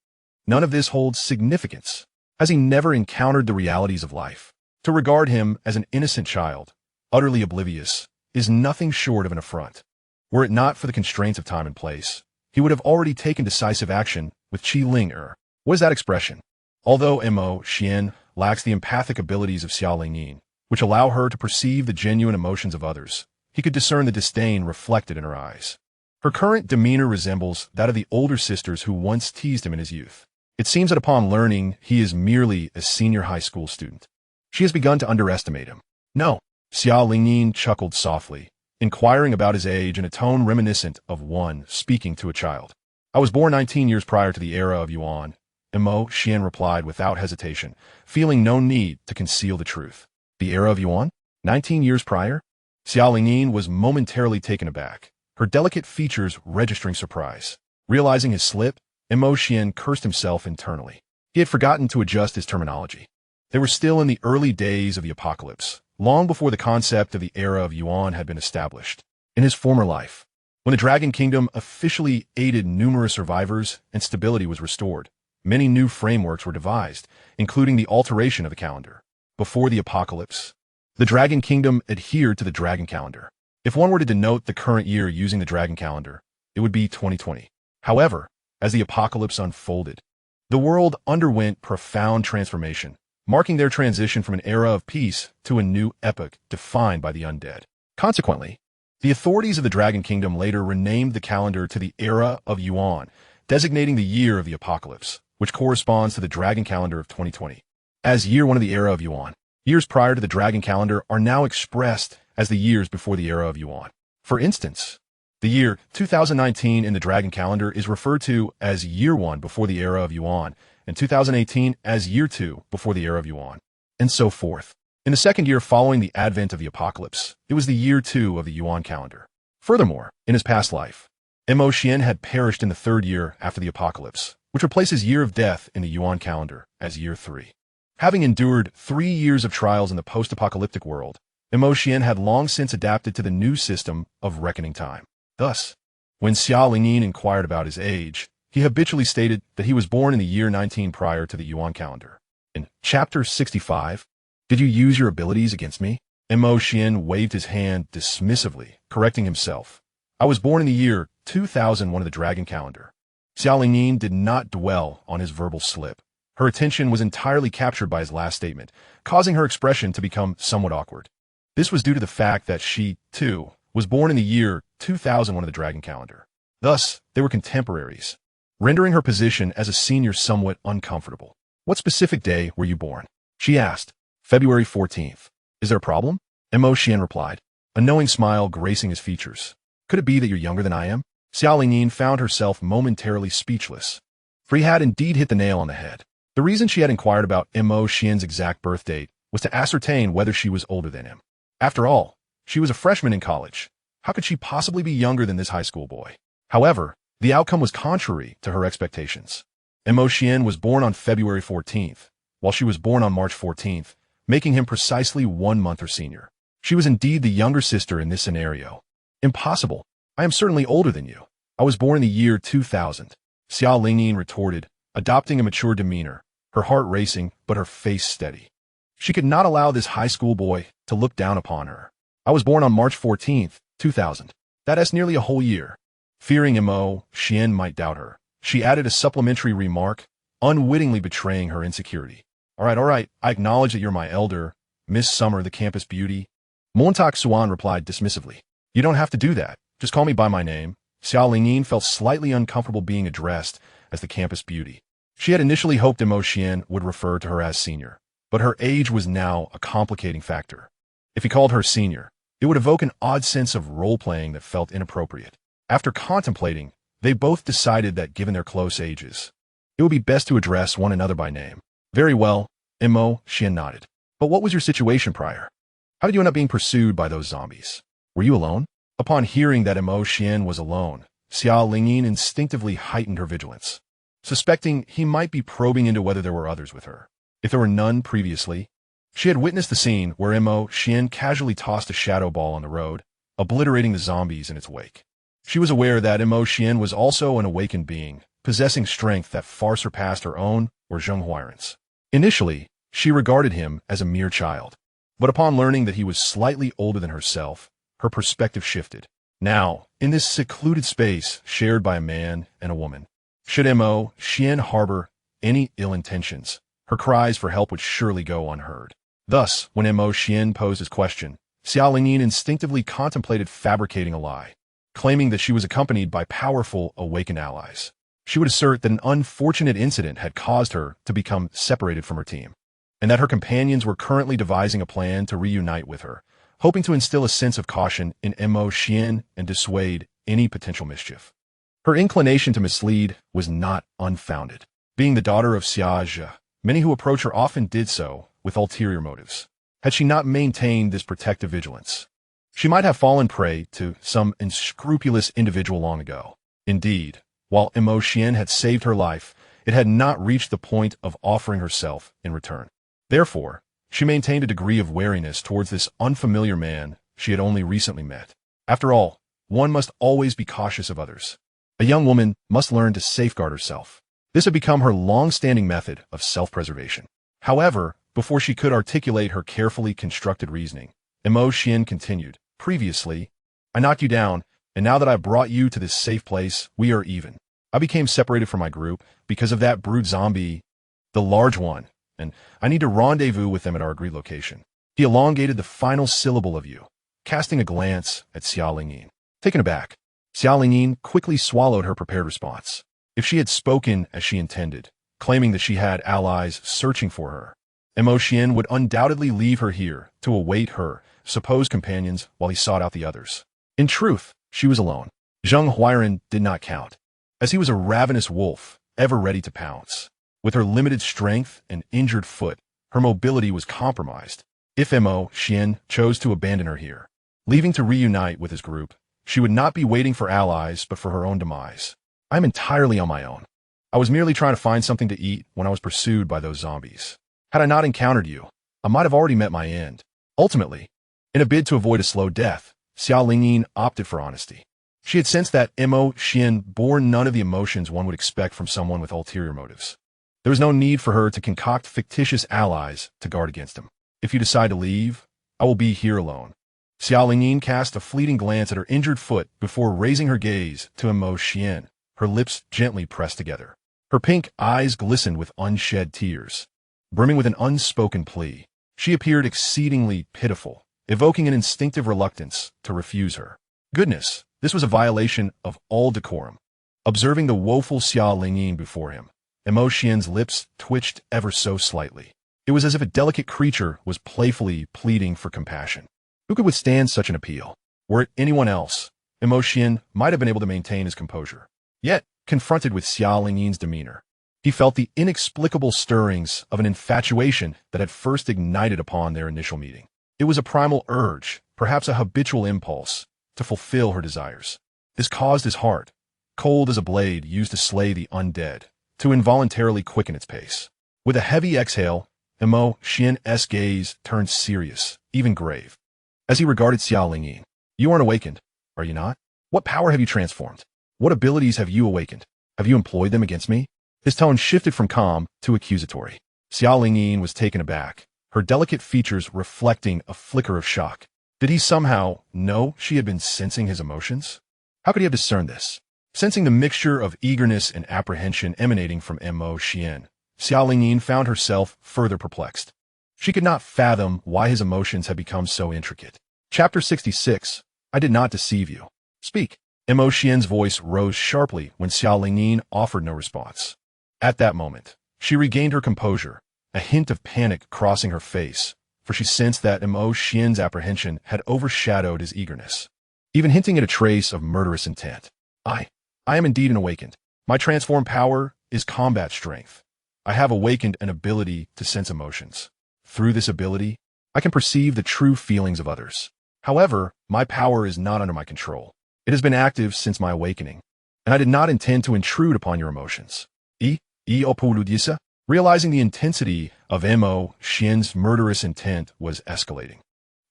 none of this holds significance. Has he never encountered the realities of life? To regard him as an innocent child, utterly oblivious, is nothing short of an affront. Were it not for the constraints of time and place, he would have already taken decisive action with Qi Ling'er. What is that expression? Although Xian lacks the empathic abilities of Xiao Lingyin, which allow her to perceive the genuine emotions of others, he could discern the disdain reflected in her eyes. Her current demeanor resembles that of the older sisters who once teased him in his youth. It seems that upon learning he is merely a senior high school student, she has begun to underestimate him. No, Xiao Lingyin chuckled softly, inquiring about his age in a tone reminiscent of one speaking to a child. "I was born 19 years prior to the era of Yuan," Xian replied without hesitation, feeling no need to conceal the truth. "The era of Yuan? 19 years prior?" Xiao Lingyin was momentarily taken aback, her delicate features registering surprise. Realizing his slip, Xian cursed himself internally. He had forgotten to adjust his terminology. They were still in the early days of the apocalypse, long before the concept of the era of Yuan had been established. In his former life, when the Dragon Kingdom officially aided numerous survivors and stability was restored, many new frameworks were devised, including the alteration of the calendar. before the apocalypse. The Dragon Kingdom adhered to the Dragon Calendar. If one were to denote the current year using the Dragon Calendar, it would be 2020. However, as the apocalypse unfolded, the world underwent profound transformation, marking their transition from an era of peace to a new epoch defined by the undead. Consequently, the authorities of the Dragon Kingdom later renamed the calendar to the Era of Yuan, designating the year of the apocalypse, which corresponds to the Dragon Calendar of 2020. As year one of the Era of Yuan, years prior to the Dragon Calendar are now expressed as the years before the Era of Yuan. For instance, the year 2019 in the Dragon Calendar is referred to as year 1 before the Era of Yuan, and 2018 as year 2 before the Era of Yuan, and so forth. In the second year following the advent of the apocalypse, it was the year 2 of the Yuan calendar. Furthermore, in his past life, Xuan had perished in the third year after the apocalypse, which replaces year of death in the Yuan calendar as year 3. Having endured 3 years of trials in the post-apocalyptic world, Xuan had long since adapted to the new system of reckoning time. Thus, when Xiao inquired about his age, he habitually stated that he was born in the year 19 prior to the Yuan calendar. In Chapter 65, "Did you use your abilities against me?" Xuan waved his hand dismissively, correcting himself. "I was born in the year 2001 of the Dragon Calendar." Xiao did not dwell on his verbal slip. Her attention was entirely captured by his last statement, causing her expression to become somewhat awkward. This was due to the fact that she, too, was born in the year 2001 of the Dragon Calendar. Thus, they were contemporaries, rendering her position as a senior somewhat uncomfortable. "What specific day were you born?" she asked. "February 14th. Is there a problem?" Xuan replied, a knowing smile gracing his features. "Could it be that you're younger than I am?" Xiao found herself momentarily speechless, for he had indeed hit the nail on the head. The reason she had inquired about Xuan's exact birth date was to ascertain whether she was older than him. After all, she was a freshman in college. How could she possibly be younger than this high school boy? However, the outcome was contrary to her expectations. Xuan was born on February 14th, while she was born on March 14th, making him precisely 1 month her senior. She was indeed the younger sister in this scenario. "Impossible. I am certainly older than you. I was born in the year 2000. Xiao retorted, adopting a mature demeanor, her heart racing but her face steady. She could not allow this high school boy to look down upon her. "I was born on March 14th, 2000. That is nearly a whole year." Fearing Xuan might doubt her, she added a supplementary remark, unwittingly betraying her insecurity. All right, I acknowledge that you're my elder, Miss Summer, the campus beauty." Xuan replied dismissively. "You don't have to do that. Just call me by my name." Xiao felt slightly uncomfortable being addressed as the campus beauty. She had initially hoped Xuan would refer to her as senior, but her age was now a complicating factor. If he called her senior, it would evoke an odd sense of role-playing that felt inappropriate. After contemplating, they both decided that given their close ages, it would be best to address one another by name. "Very well," Xuan nodded. "But what was your situation prior? How did you end up being pursued by those zombies? Were you alone?" Upon hearing that Xuan was alone, Xiao instinctively heightened her vigilance, suspecting he might be probing into whether there were others with her. If there were none previously, she had witnessed the scene where Xuan casually tossed a shadow ball on the road, obliterating the zombies in its wake. She was aware that Xuan was also an awakened being, possessing strength that far surpassed her own or Zhenghuairen's. Initially, she regarded him as a mere child, but upon learning that he was slightly older than herself, her perspective shifted. Now, in this secluded space shared by a man and a woman, should Xuan harbor any ill intentions, her cries for help would surely go unheard. Thus, when Xuan posed his question, Xiao instinctively contemplated fabricating a lie, claiming that she was accompanied by powerful awakened allies. She would assert that an unfortunate incident had caused her to become separated from her team, and that her companions were currently devising a plan to reunite with her, hoping to instill a sense of caution in Xuan and dissuade any potential mischief. Her inclination to mislead was not unfounded. Being the daughter of Xiaozhe, many who approach her often did so with ulterior motives. Had she not maintained this protective vigilance, she might have fallen prey to some unscrupulous individual long ago. Indeed, while Xuan had saved her life, it had not reached the point of offering herself in return. Therefore, she maintained a degree of wariness towards this unfamiliar man she had only recently met. After all, one must always be cautious of others. A young woman must learn to safeguard herself. This had become her long-standing method of self-preservation. However, Before she could articulate her carefully constructed reasoning, Xian continued, "Previously, I knocked you down, and now that I brought you to this safe place, we are even. I became separated from my group because of that brood zombie, the large one, and I need to rendezvous with them at our agreed location." He elongated the final syllable of "you," casting a glance at Xia Lingyin. Taken aback, Xia Lingyin quickly swallowed her prepared response. If she had spoken as she intended, claiming that she had allies searching for her, Xian would undoubtedly leave her here to await her supposed companions while he sought out the others. In truth, she was alone. Zheng Huairan did not count, as he was a ravenous wolf, ever ready to pounce. With her limited strength and injured foot, her mobility was compromised. If Xian chose to abandon her here, leaving to reunite with his group, she would not be waiting for allies but for her own demise. "I'm entirely on my own. I was merely trying to find something to eat when I was pursued by those zombies. Had I not encountered you, I might have already met my end." Ultimately, in a bid to avoid a slow death, Xia Lingyin opted for honesty. She had sensed that Xian bore none of the emotions one would expect from someone with ulterior motives. There was no need for her to concoct fictitious allies to guard against him. "If you decide to leave, I will be here alone." Xia Lingyin cast a fleeting glance at her injured foot before raising her gaze to Xian, her lips gently pressed together. Her pink eyes glistened with unshed tears, brimming with an unspoken plea. She appeared exceedingly pitiful, evoking an instinctive reluctance to refuse her. Goodness, this was a violation of all decorum. Observing the woeful Xia Lingyin before him, Xian's lips twitched ever so slightly. It was as if a delicate creature was playfully pleading for compassion. Who could withstand such an appeal? Were it anyone else, Xian might have been able to maintain his composure. Yet, confronted with Xia Lingyin's demeanor, he felt the inexplicable stirrings of an infatuation that had first ignited upon their initial meeting. It was a primal urge, perhaps a habitual impulse, to fulfill her desires. This caused his heart, cold as a blade used to slay the undead, to involuntarily quicken its pace. With a heavy exhale, Xian's gaze turned serious, even grave. As he regarded Xia Lingyin, "You aren't awakened, are you not? What power have you transformed? What abilities have you awakened? Have you employed them against me?" His tone shifted from calm to accusatory. Xia Lingyin was taken aback, her delicate features reflecting a flicker of shock. Did he somehow know she had been sensing his emotions? How could he have discerned this? Sensing the mixture of eagerness and apprehension emanating from Xian, Xia Lingyin found herself further perplexed. She could not fathom why his emotions had become so intricate. Chapter 66, I Did Not Deceive You. Speak. Xian's voice rose sharply when Xia Lingyin offered no response. At that moment, she regained her composure, a hint of panic crossing her face, for she sensed that Xian's apprehension had overshadowed his eagerness, even hinting at a trace of murderous intent. I am indeed an awakened. My transformed power is combat strength. I have awakened an ability to sense emotions. Through this ability, I can perceive the true feelings of others. However, my power is not under my control. It has been active since my awakening, and I did not intend to intrude upon your emotions. Realizing the intensity of Xian's murderous intent was escalating,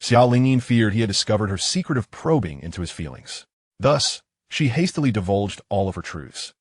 Xia Lingyin feared he had discovered her secretive probing into his feelings. Thus, she hastily divulged all of her truths.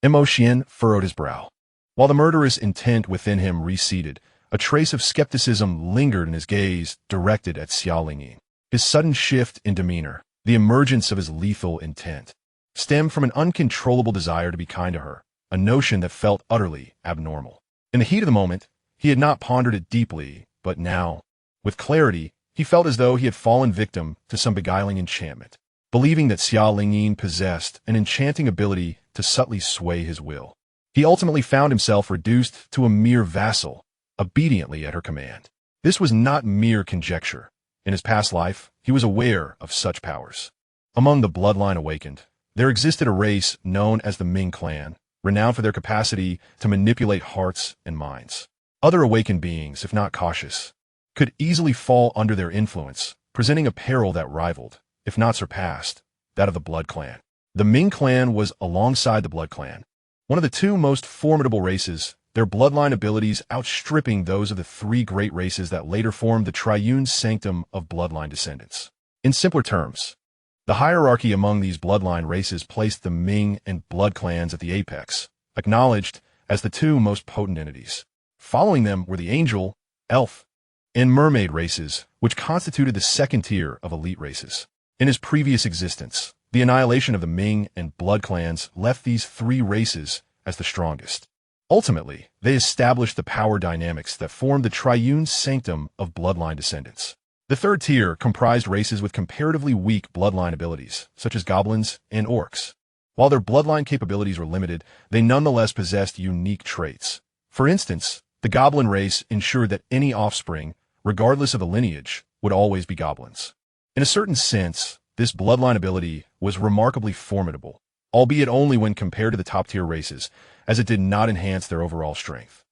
Xian furrowed his brow. While the murderous intent within him receded, a trace of skepticism lingered in his gaze directed at Xia Lingyin. His sudden shift in demeanor, the emergence of his lethal intent, stemmed from an uncontrollable desire to be kind to her, a notion that felt utterly abnormal. In the heat of the moment, he had not pondered it deeply, but now, with clarity, he felt as though he had fallen victim to some beguiling enchantment, believing that Xia Lingyin possessed an enchanting ability to subtly sway his will. He ultimately found himself reduced to a mere vassal, obediently at her command. This was not mere conjecture. In his past life, he was aware of such powers. Among the Bloodline awakened, there existed a race known as the Ming clan, renowned for their capacity to manipulate hearts and minds. Other awakened beings, if not cautious, could easily fall under their influence, presenting a peril that rivaled, if not surpassed, that of the Blood clan. The Ming clan was alongside the Blood clan, one of the two most formidable races, their bloodline abilities outstripping those of the three great races that later formed the triune sanctum of bloodline descendants. In simpler terms, the hierarchy among these bloodline races placed the Ming and Blood clans at the apex, acknowledged as the two most potent entities. Following them were the Angel elf, and mermaid races, which constituted the second tier of elite races. In his previous existence, the annihilation of the Ming and Blood clans left these three races as the strongest. Ultimately, they established the power dynamics that formed the triune sanctum of Bloodline descendants. The third tier comprised races with comparatively weak Bloodline abilities, such as goblins and orcs. While their Bloodline capabilities were limited, they nonetheless possessed unique traits. For instance, the goblin race ensured that any offspring, regardless of the lineage, would always be goblins. In a certain sense, this Bloodline ability was remarkably formidable, albeit only when compared to the top-tier races, as it did not enhance their overall strength.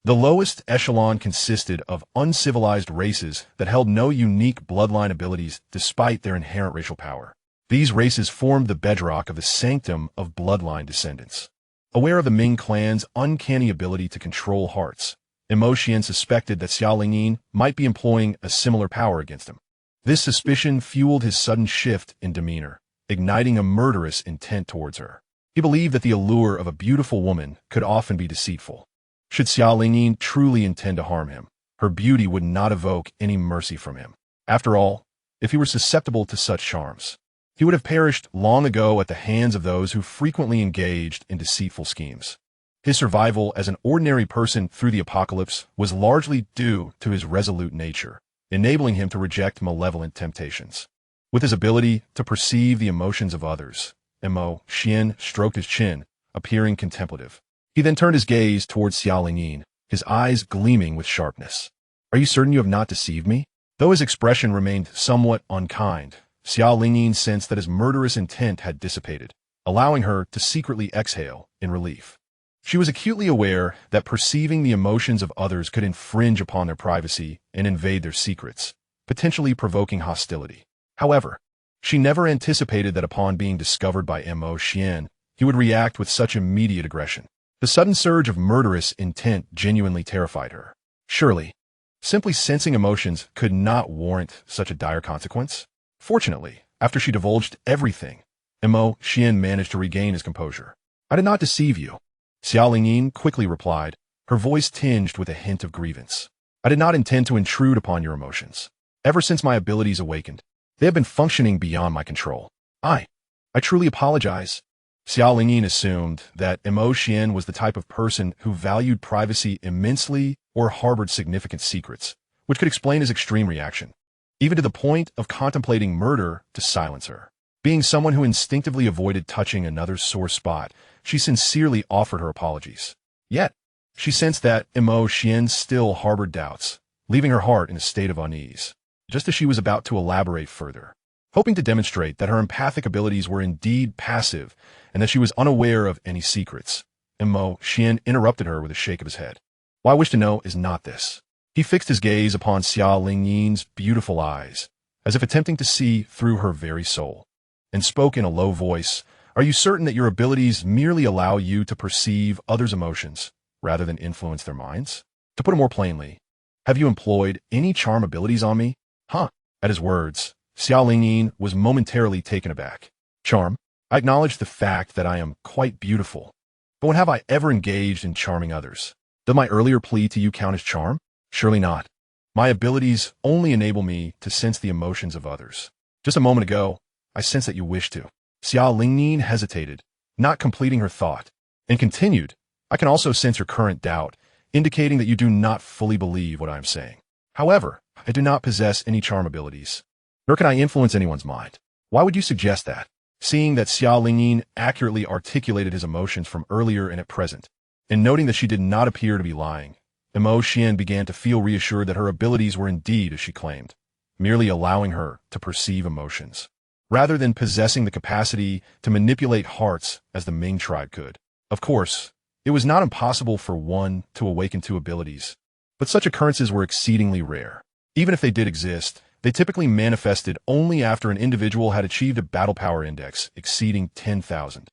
The lowest echelon consisted of uncivilized races that held no unique Bloodline abilities despite their inherent racial power. These races formed the bedrock of the sanctum of Bloodline descendants. Aware of the Ming clan's uncanny ability to control hearts, Xian suspected that Xiaolingyin might be employing a similar power against him. This suspicion fueled his sudden shift in demeanor, igniting a murderous intent towards her. He believed that the allure of a beautiful woman could often be deceitful. Should Xiaolingyin truly intend to harm him, her beauty would not evoke any mercy from him. After all, if he were susceptible to such charms, he would have perished long ago at the hands of those who frequently engaged in deceitful schemes. His survival as an ordinary person through the apocalypse was largely due to his resolute nature, enabling him to reject malevolent temptations. With his ability to perceive the emotions of others, Xian stroked his chin, appearing contemplative. He then turned his gaze towards Xiaolingyin, his eyes gleaming with sharpness. "Are you certain you have not deceived me?" Though his expression remained somewhat unkind, Xiaolingyin sensed that his murderous intent had dissipated, allowing her to secretly exhale in relief. She was acutely aware that perceiving the emotions of others could infringe upon their privacy and invade their secrets, potentially provoking hostility. However, she never anticipated that upon being discovered by Xian, he would react with such immediate aggression. The sudden surge of murderous intent genuinely terrified her. Surely, simply sensing emotions could not warrant such a dire consequence. Fortunately, after she divulged everything, Xian managed to regain his composure. "I did not deceive you," Xiaolingyin quickly replied, her voice tinged with a hint of grievance. "I did not intend to intrude upon your emotions. Ever since my abilities awakened, they have been functioning beyond my control. I truly apologize." Xiaolingyin assumed that Xian was the type of person who valued privacy immensely or harbored significant secrets, which could explain his extreme reaction, even to the point of contemplating murder to silence her. Being someone who instinctively avoided touching another's sore spot, she sincerely offered her apologies. Yet, she sensed that Xian still harbored doubts, leaving her heart in a state of unease. Just as she was about to elaborate further, hoping to demonstrate that her empathic abilities were indeed passive and that she was unaware of any secrets, Xian interrupted her with a shake of his head. "What I wish to know is not this." He fixed his gaze upon Xiaolingyi's beautiful eyes, as if attempting to see through her very soul, and spoke in a low voice. "Are you certain that your abilities merely allow you to perceive others' emotions, rather than influence their minds? To put it more plainly, have you employed any charm abilities on me?" Huh? At his words, Xiaolingyin was momentarily taken aback. "Charm? I acknowledge the fact that I am quite beautiful, but when have I ever engaged in charming others? Does my earlier plea to you count as charm? Surely not. My abilities only enable me to sense the emotions of others. Just a moment ago, I sensed that you wished to." Xiaolingyin hesitated, not completing her thought, and continued, "I can also sense your current doubt, indicating that you do not fully believe what I am saying. However, I do not possess any charm abilities, nor can I influence anyone's mind. Why would you suggest that?" Seeing that Xiaolingyin accurately articulated his emotions from earlier and at present, and noting that she did not appear to be lying, Xian began to feel reassured that her abilities were indeed as she claimed, merely allowing her to perceive emotions, rather than possessing the capacity to manipulate hearts as the Ming tribe could. Of course, it was not impossible for one to awaken two abilities, but such occurrences were exceedingly rare. Even if they did exist, they typically manifested only after an individual had achieved a battle power index exceeding 10,000,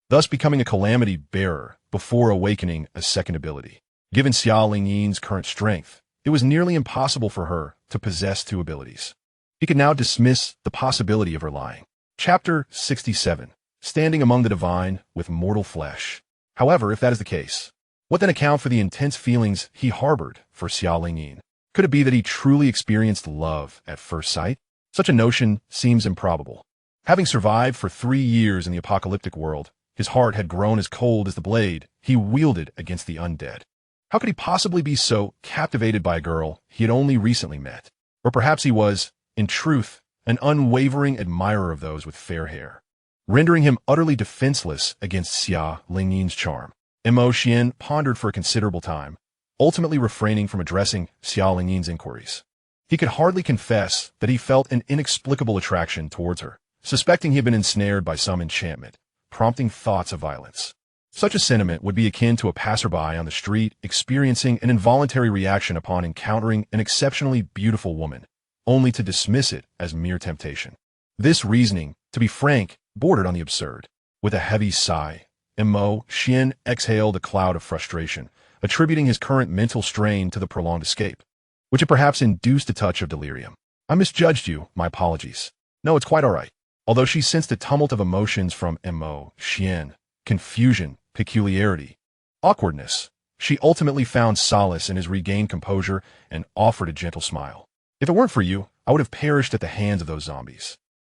thus becoming a calamity bearer before awakening a second ability. Given Xiaolingyi's current strength, it was nearly impossible for her to possess two abilities. He could now dismiss the possibility of her lying. Chapter 67. Standing among the divine with mortal flesh. However, if that is the case, what then account for the intense feelings he harbored for Xiaolingyin? Could it be that he truly experienced love at first sight? Such a notion seems improbable. Having survived for 3 years in the apocalyptic world, his heart had grown as cold as the blade he wielded against the undead. How could he possibly be so captivated by a girl he had only recently met? Or perhaps he was, in truth, an unwavering admirer of those with fair hair, rendering him utterly defenseless against Xia Lingyin's charm. Xuan pondered for a considerable time, ultimately refraining from addressing Xia Lingyin's inquiries. He could hardly confess that he felt an inexplicable attraction towards her, suspecting he had been ensnared by some enchantment, prompting thoughts of violence. Such a sentiment would be akin to a passerby on the street experiencing an involuntary reaction upon encountering an exceptionally beautiful woman, only to dismiss it as mere temptation. This reasoning, to be frank, bordered on the absurd. With a heavy sigh, Xuan exhaled a cloud of frustration, attributing his current mental strain to the prolonged escape, which had perhaps induced a touch of delirium. I misjudged you, my apologies. No, it's quite all right. Although she sensed a tumult of emotions from Xuan, confusion, peculiarity, awkwardness, she ultimately found solace in his regained composure and offered a gentle smile. If it weren't for you, I would have perished at the hands of those zombies.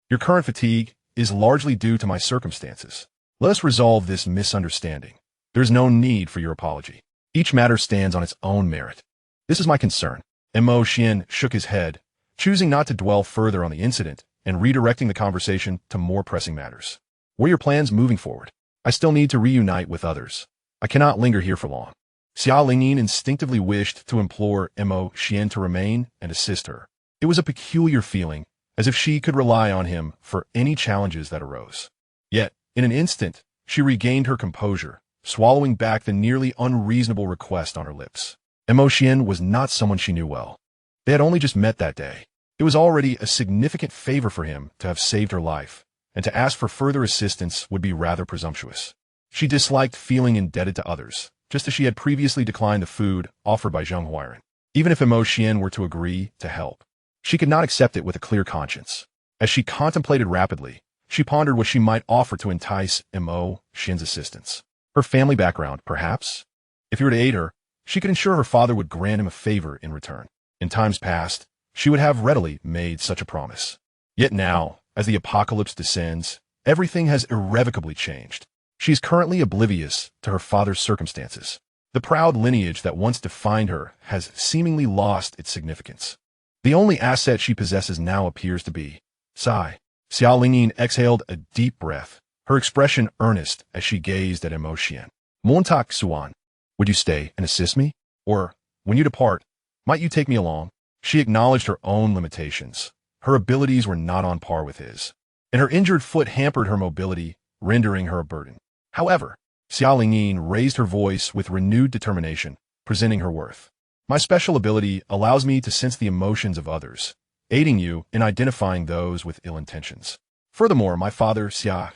Your current fatigue is largely due to my circumstances. Let us resolve this misunderstanding. There is no need for your apology. Each matter stands on its own merit. This is my concern. Xuan shook his head, choosing not to dwell further on the incident and redirecting the conversation to more pressing matters. What are your plans moving forward? I still need to reunite with others. I cannot linger here for long. Xia Lingyin instinctively wished to implore Xuan to remain and assist her. It was a peculiar feeling, as if she could rely on him for any challenges that arose. Yet, in an instant, she regained her composure, swallowing back the nearly unreasonable request on her lips. Xuan was not someone she knew well. They had only just met that day. It was already a significant favor for him to have saved her life, and to ask for further assistance would be rather presumptuous. She disliked feeling indebted to others, just as she had previously declined the food offered by Zheng Huairen. Even if Xuan were to agree to help, she could not accept it with a clear conscience. As she contemplated rapidly, she pondered what she might offer to entice Xuan's assistance. Her family background, perhaps? If he were to aid her, she could ensure her father would grant him a favor in return. In times past, she would have readily made such a promise. Yet now, as the apocalypse descends, everything has irrevocably changed. She is currently oblivious to her father's circumstances. The proud lineage that once defined her has seemingly lost its significance. The only asset she possesses now appears to be sigh. Xia Lingyin exhaled a deep breath, her expression earnest as she gazed at Xuan. Xuan, would you stay and assist me? Or, when you depart, might you take me along? She acknowledged her own limitations. Her abilities were not on par with his, and her injured foot hampered her mobility, rendering her a burden. However, Xia Lingyin raised her voice with renewed determination, presenting her worth. My special ability allows me to sense the emotions of others, aiding you in identifying those with ill intentions. Furthermore, my father, Xia,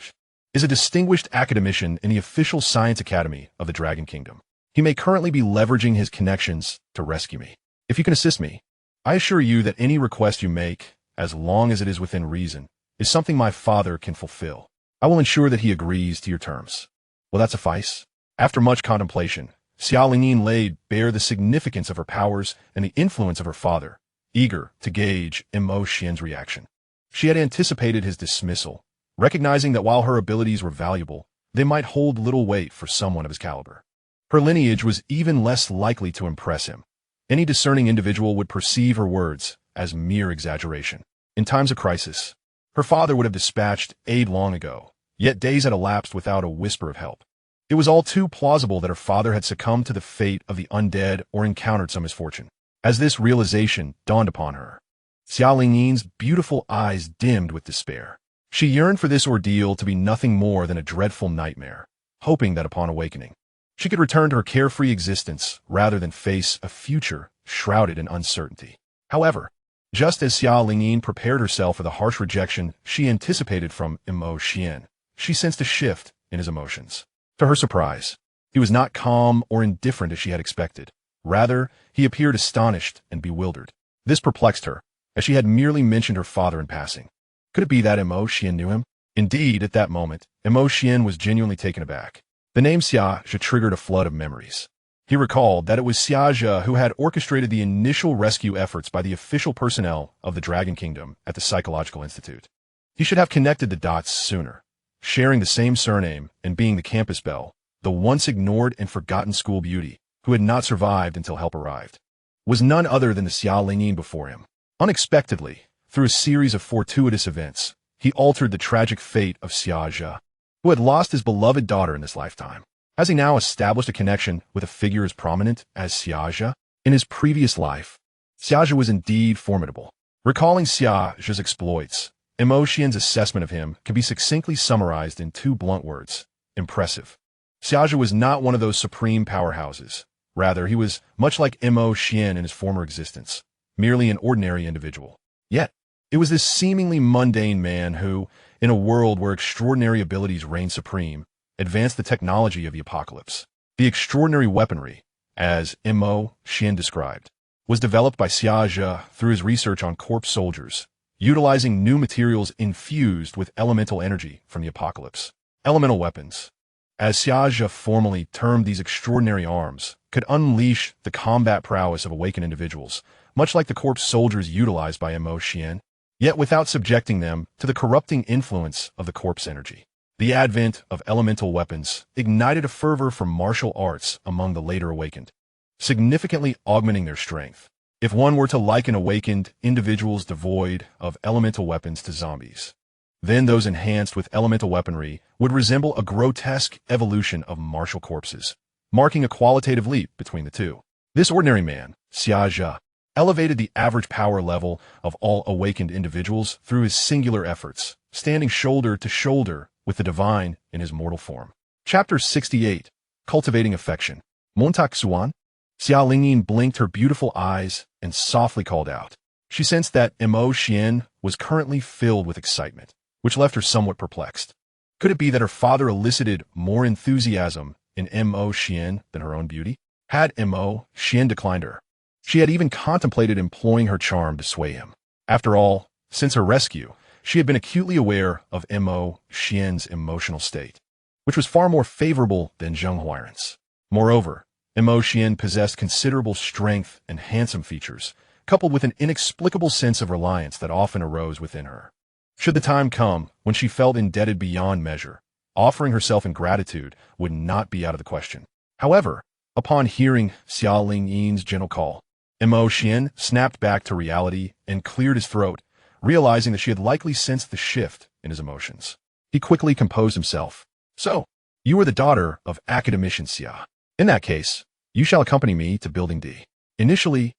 is a distinguished academician in the official science academy of the Dragon Kingdom. He may currently be leveraging his connections to rescue me. If you can assist me, I assure you that any request you make, as long as it is within reason, is something my father can fulfill. I will ensure that he agrees to your terms. Will that suffice? After much contemplation, Xia Lingyin laid bare the significance of her powers and the influence of her father, eager to gauge Xuan's reaction. She had anticipated his dismissal, recognizing that while her abilities were valuable, they might hold little weight for someone of his caliber. Her lineage was even less likely to impress him. Any discerning individual would perceive her words as mere exaggeration. In times of crisis, her father would have dispatched aid long ago, yet days had elapsed without a whisper of help. It was all too plausible that her father had succumbed to the fate of the undead or encountered some misfortune. As this realization dawned upon her, Xia Lingyin's beautiful eyes dimmed with despair. She yearned for this ordeal to be nothing more than a dreadful nightmare, hoping that upon awakening, she could return to her carefree existence rather than face a future shrouded in uncertainty. However, just as Xia Lingyin prepared herself for the harsh rejection she anticipated from Xuan, she sensed a shift in his emotions. To her surprise, he was not calm or indifferent as she had expected. Rather, he appeared astonished and bewildered. This perplexed her, as she had merely mentioned her father in passing. Could it be that Xuan knew him? Indeed, at that moment, Xuan was genuinely taken aback. The name Xia triggered a flood of memories. He recalled that it was Xia who had orchestrated the initial rescue efforts by the official personnel of the Dragon Kingdom at the Psychological Institute. He should have connected the dots sooner. Sharing the same surname and being the campus belle, the once ignored and forgotten school beauty, who had not survived until help arrived, was none other than the Xia Lingyin before him. Unexpectedly, through a series of fortuitous events, he altered the tragic fate of Xia, who had lost his beloved daughter in this lifetime. Has he now established a connection with a figure as prominent as Xia? In his previous life, Xia was indeed formidable. Recalling Xia's exploits, Xian's assessment of him can be succinctly summarized in two blunt words: impressive. Xia was not one of those supreme powerhouses. Rather, he was much like Xian in his former existence, merely an ordinary individual. Yet, it was this seemingly mundane man who, in a world where extraordinary abilities reign supreme, advanced the technology of the apocalypse. The extraordinary weaponry, as Xian described, was developed by Xia through his research on corpse soldiers, utilizing new materials infused with elemental energy from the apocalypse. Elemental weapons, as Xia formally termed these extraordinary arms, could unleash the combat prowess of awakened individuals, much like the corpse soldiers utilized by Xian, yet without subjecting them to the corrupting influence of the corpse energy. The advent of elemental weapons ignited a fervor for martial arts among the later awakened, significantly augmenting their strength. If one were to liken awakened individuals devoid of elemental weapons to zombies, then those enhanced with elemental weaponry would resemble a grotesque evolution of martial corpses, marking a qualitative leap between the two. This ordinary man, Xia, elevated the average power level of all awakened individuals through his singular efforts, standing shoulder to shoulder with the divine in his mortal form. Chapter 68, Cultivating Affection. Xuan. Xia Lingyin blinked her beautiful eyes and softly called out. She sensed that Xian was currently filled with excitement, which left her somewhat perplexed. Could it be that her father elicited more enthusiasm in Xian than her own beauty? Had Xian declined her, she had even contemplated employing her charm to sway him. After all, since her rescue, she had been acutely aware of Xian's emotional state, which was far more favorable than Zhenghuairen's. Moreover, Xian possessed considerable strength and handsome features, coupled with an inexplicable sense of reliance that often arose within her. Should the time come when she felt indebted beyond measure, offering herself in gratitude would not be out of the question. However, upon hearing Xia Lingyin's gentle call, Xian snapped back to reality and cleared his throat, realizing that she had likely sensed the shift in his emotions. He quickly composed himself. So, you are the daughter of academician Xia. In that case, you shall accompany me to Building D. Initially,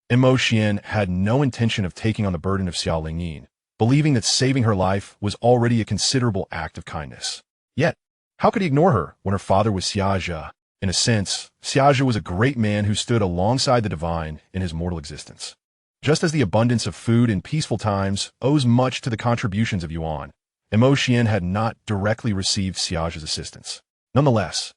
Xian had no intention of taking on the burden of Xia Lingyin, believing that saving her life was already a considerable act of kindness. Yet, how could he ignore her when her father was Xia? In a sense, Xia was a great man who stood alongside the divine in his mortal existence. Just as the abundance of food in peaceful times owes much to the contributions of Yuan, Xian had not directly received Xia's assistance. Nonetheless,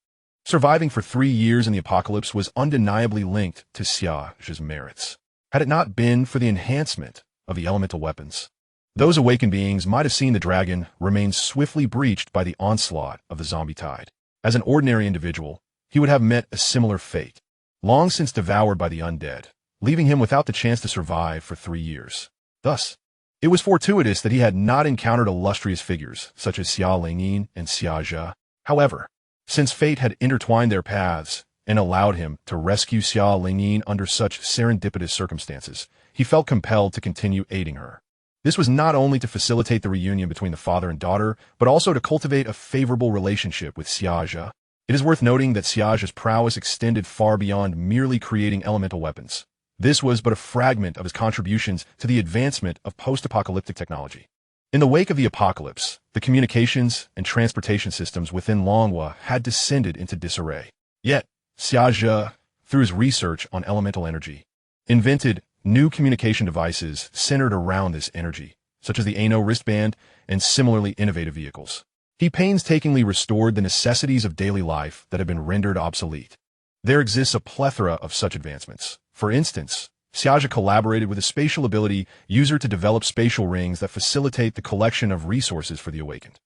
surviving for 3 years in the apocalypse was undeniably linked to Xia's merits. Had it not been for the enhancement of the elemental weapons, those awakened beings might have seen the dragon remain swiftly breached by the onslaught of the zombie tide. As an ordinary individual, he would have met a similar fate, long since devoured by the undead, leaving him without the chance to survive for 3 years. Thus, it was fortuitous that he had not encountered illustrious figures such as Xia Lingyin and Xia. However, since fate had intertwined their paths and allowed him to rescue Xia Lingyin under such serendipitous circumstances, he felt compelled to continue aiding her. This was not only to facilitate the reunion between the father and daughter, but also to cultivate a favorable relationship with Xia. It is worth noting that Xia's prowess extended far beyond merely creating elemental weapons. This was but a fragment of his contributions to the advancement of post-apocalyptic technology. In the wake of the apocalypse, the communications and transportation systems within Longhua had descended into disarray. Yet, Xia, through his research on elemental energy, invented new communication devices centered around this energy, such as the Ano wristband and similarly innovative vehicles. He painstakingly restored the necessities of daily life that had been rendered obsolete. There exists a plethora of such advancements. For instance, Xia collaborated with a spatial ability user to develop spatial rings that facilitate the collection of resources for the awakened.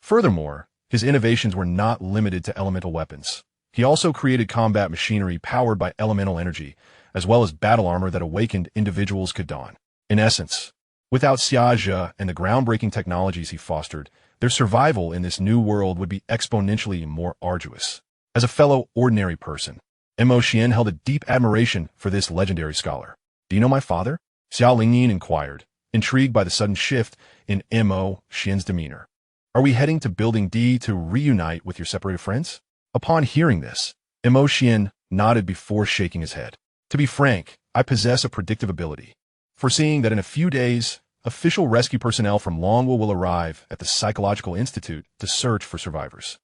Furthermore, his innovations were not limited to elemental weapons. He also created combat machinery powered by elemental energy, as well as battle armor that awakened individuals could don. In essence, without Xia and the groundbreaking technologies he fostered, their survival in this new world would be exponentially more arduous. As a fellow ordinary person, Xian held a deep admiration for this legendary scholar. "Do you know my father?" Xiao Lingyin inquired, intrigued by the sudden shift in Xian's demeanor. "Are we heading to Building D to reunite with your separated friends?" Upon hearing this, Xian nodded before shaking his head. "To be frank, I possess a predictive ability, foreseeing that in a few days, official rescue personnel from Longwell will arrive at the Psychological Institute to search for survivors.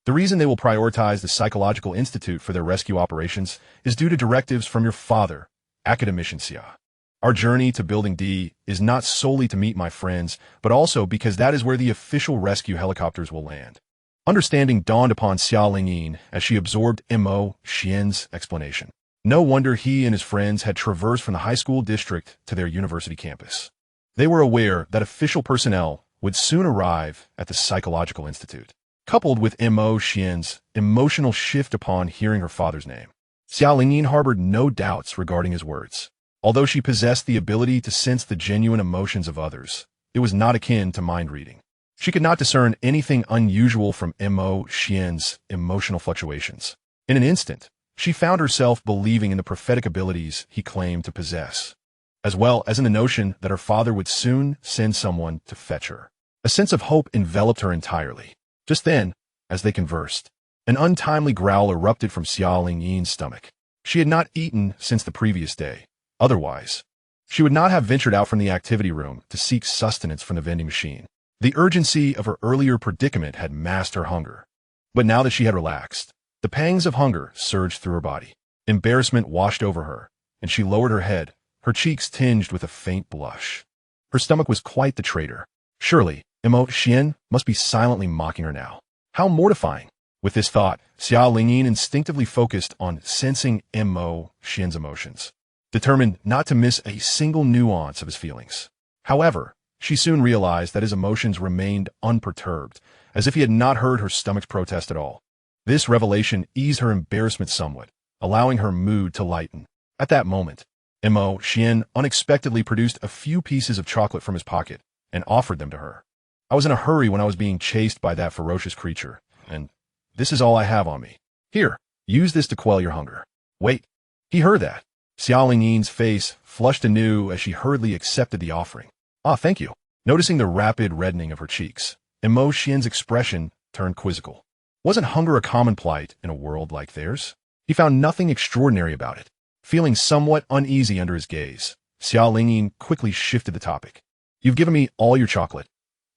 The reason they will prioritize the Psychological Institute for their rescue operations is due to directives from your father, Academician Xia. Our journey to Building D is not solely to meet my friends, but also because that is where the official rescue helicopters will land." Understanding dawned upon Xiao Lingyin as she absorbed Xian's explanation. No wonder he and his friends had traversed from the high school district to their university campus. They were aware that official personnel would soon arrive at the Psychological Institute. Coupled with Xian's emotional shift upon hearing her father's name, Xiao Lingyin harbored no doubts regarding his words. Although she possessed the ability to sense the genuine emotions of others, it was not akin to mind reading. She could not discern anything unusual from Xian's emotional fluctuations. In an instant, she found herself believing in the prophetic abilities he claimed to possess, as well as in the notion that her father would soon send someone to fetch her. A sense of hope enveloped her entirely. Just then, as they conversed, an untimely growl erupted from Xiao Lingyin's stomach. She had not eaten since the previous day. Otherwise, she would not have ventured out from the activity room to seek sustenance from the vending machine. The urgency of her earlier predicament had masked her hunger. But now that she had relaxed, the pangs of hunger surged through her body. Embarrassment washed over her, and she lowered her head, her cheeks tinged with a faint blush. Her stomach was quite the traitor. Surely, Xian must be silently mocking her now. How mortifying! With this thought, Xiao Lingyin instinctively focused on sensing Xian's emotions, determined not to miss a single nuance of his feelings. However, she soon realized that his emotions remained unperturbed, as if he had not heard her stomach's protest at all. This revelation eased her embarrassment somewhat, allowing her mood to lighten. At that moment, Xian unexpectedly produced a few pieces of chocolate from his pocket and offered them to her. "I was in a hurry when I was being chased by that ferocious creature, and this is all I have on me. Here, use this to quell your hunger." "Wait." He heard that. Xiao Lingyin's face flushed anew as she hurriedly accepted the offering. "Ah, thank you." Noticing the rapid reddening of her cheeks, Xian's expression turned quizzical. Wasn't hunger a common plight in a world like theirs? He found nothing extraordinary about it. Feeling somewhat uneasy under his gaze, Xiao Lingyin quickly shifted the topic. "You've given me all your chocolate.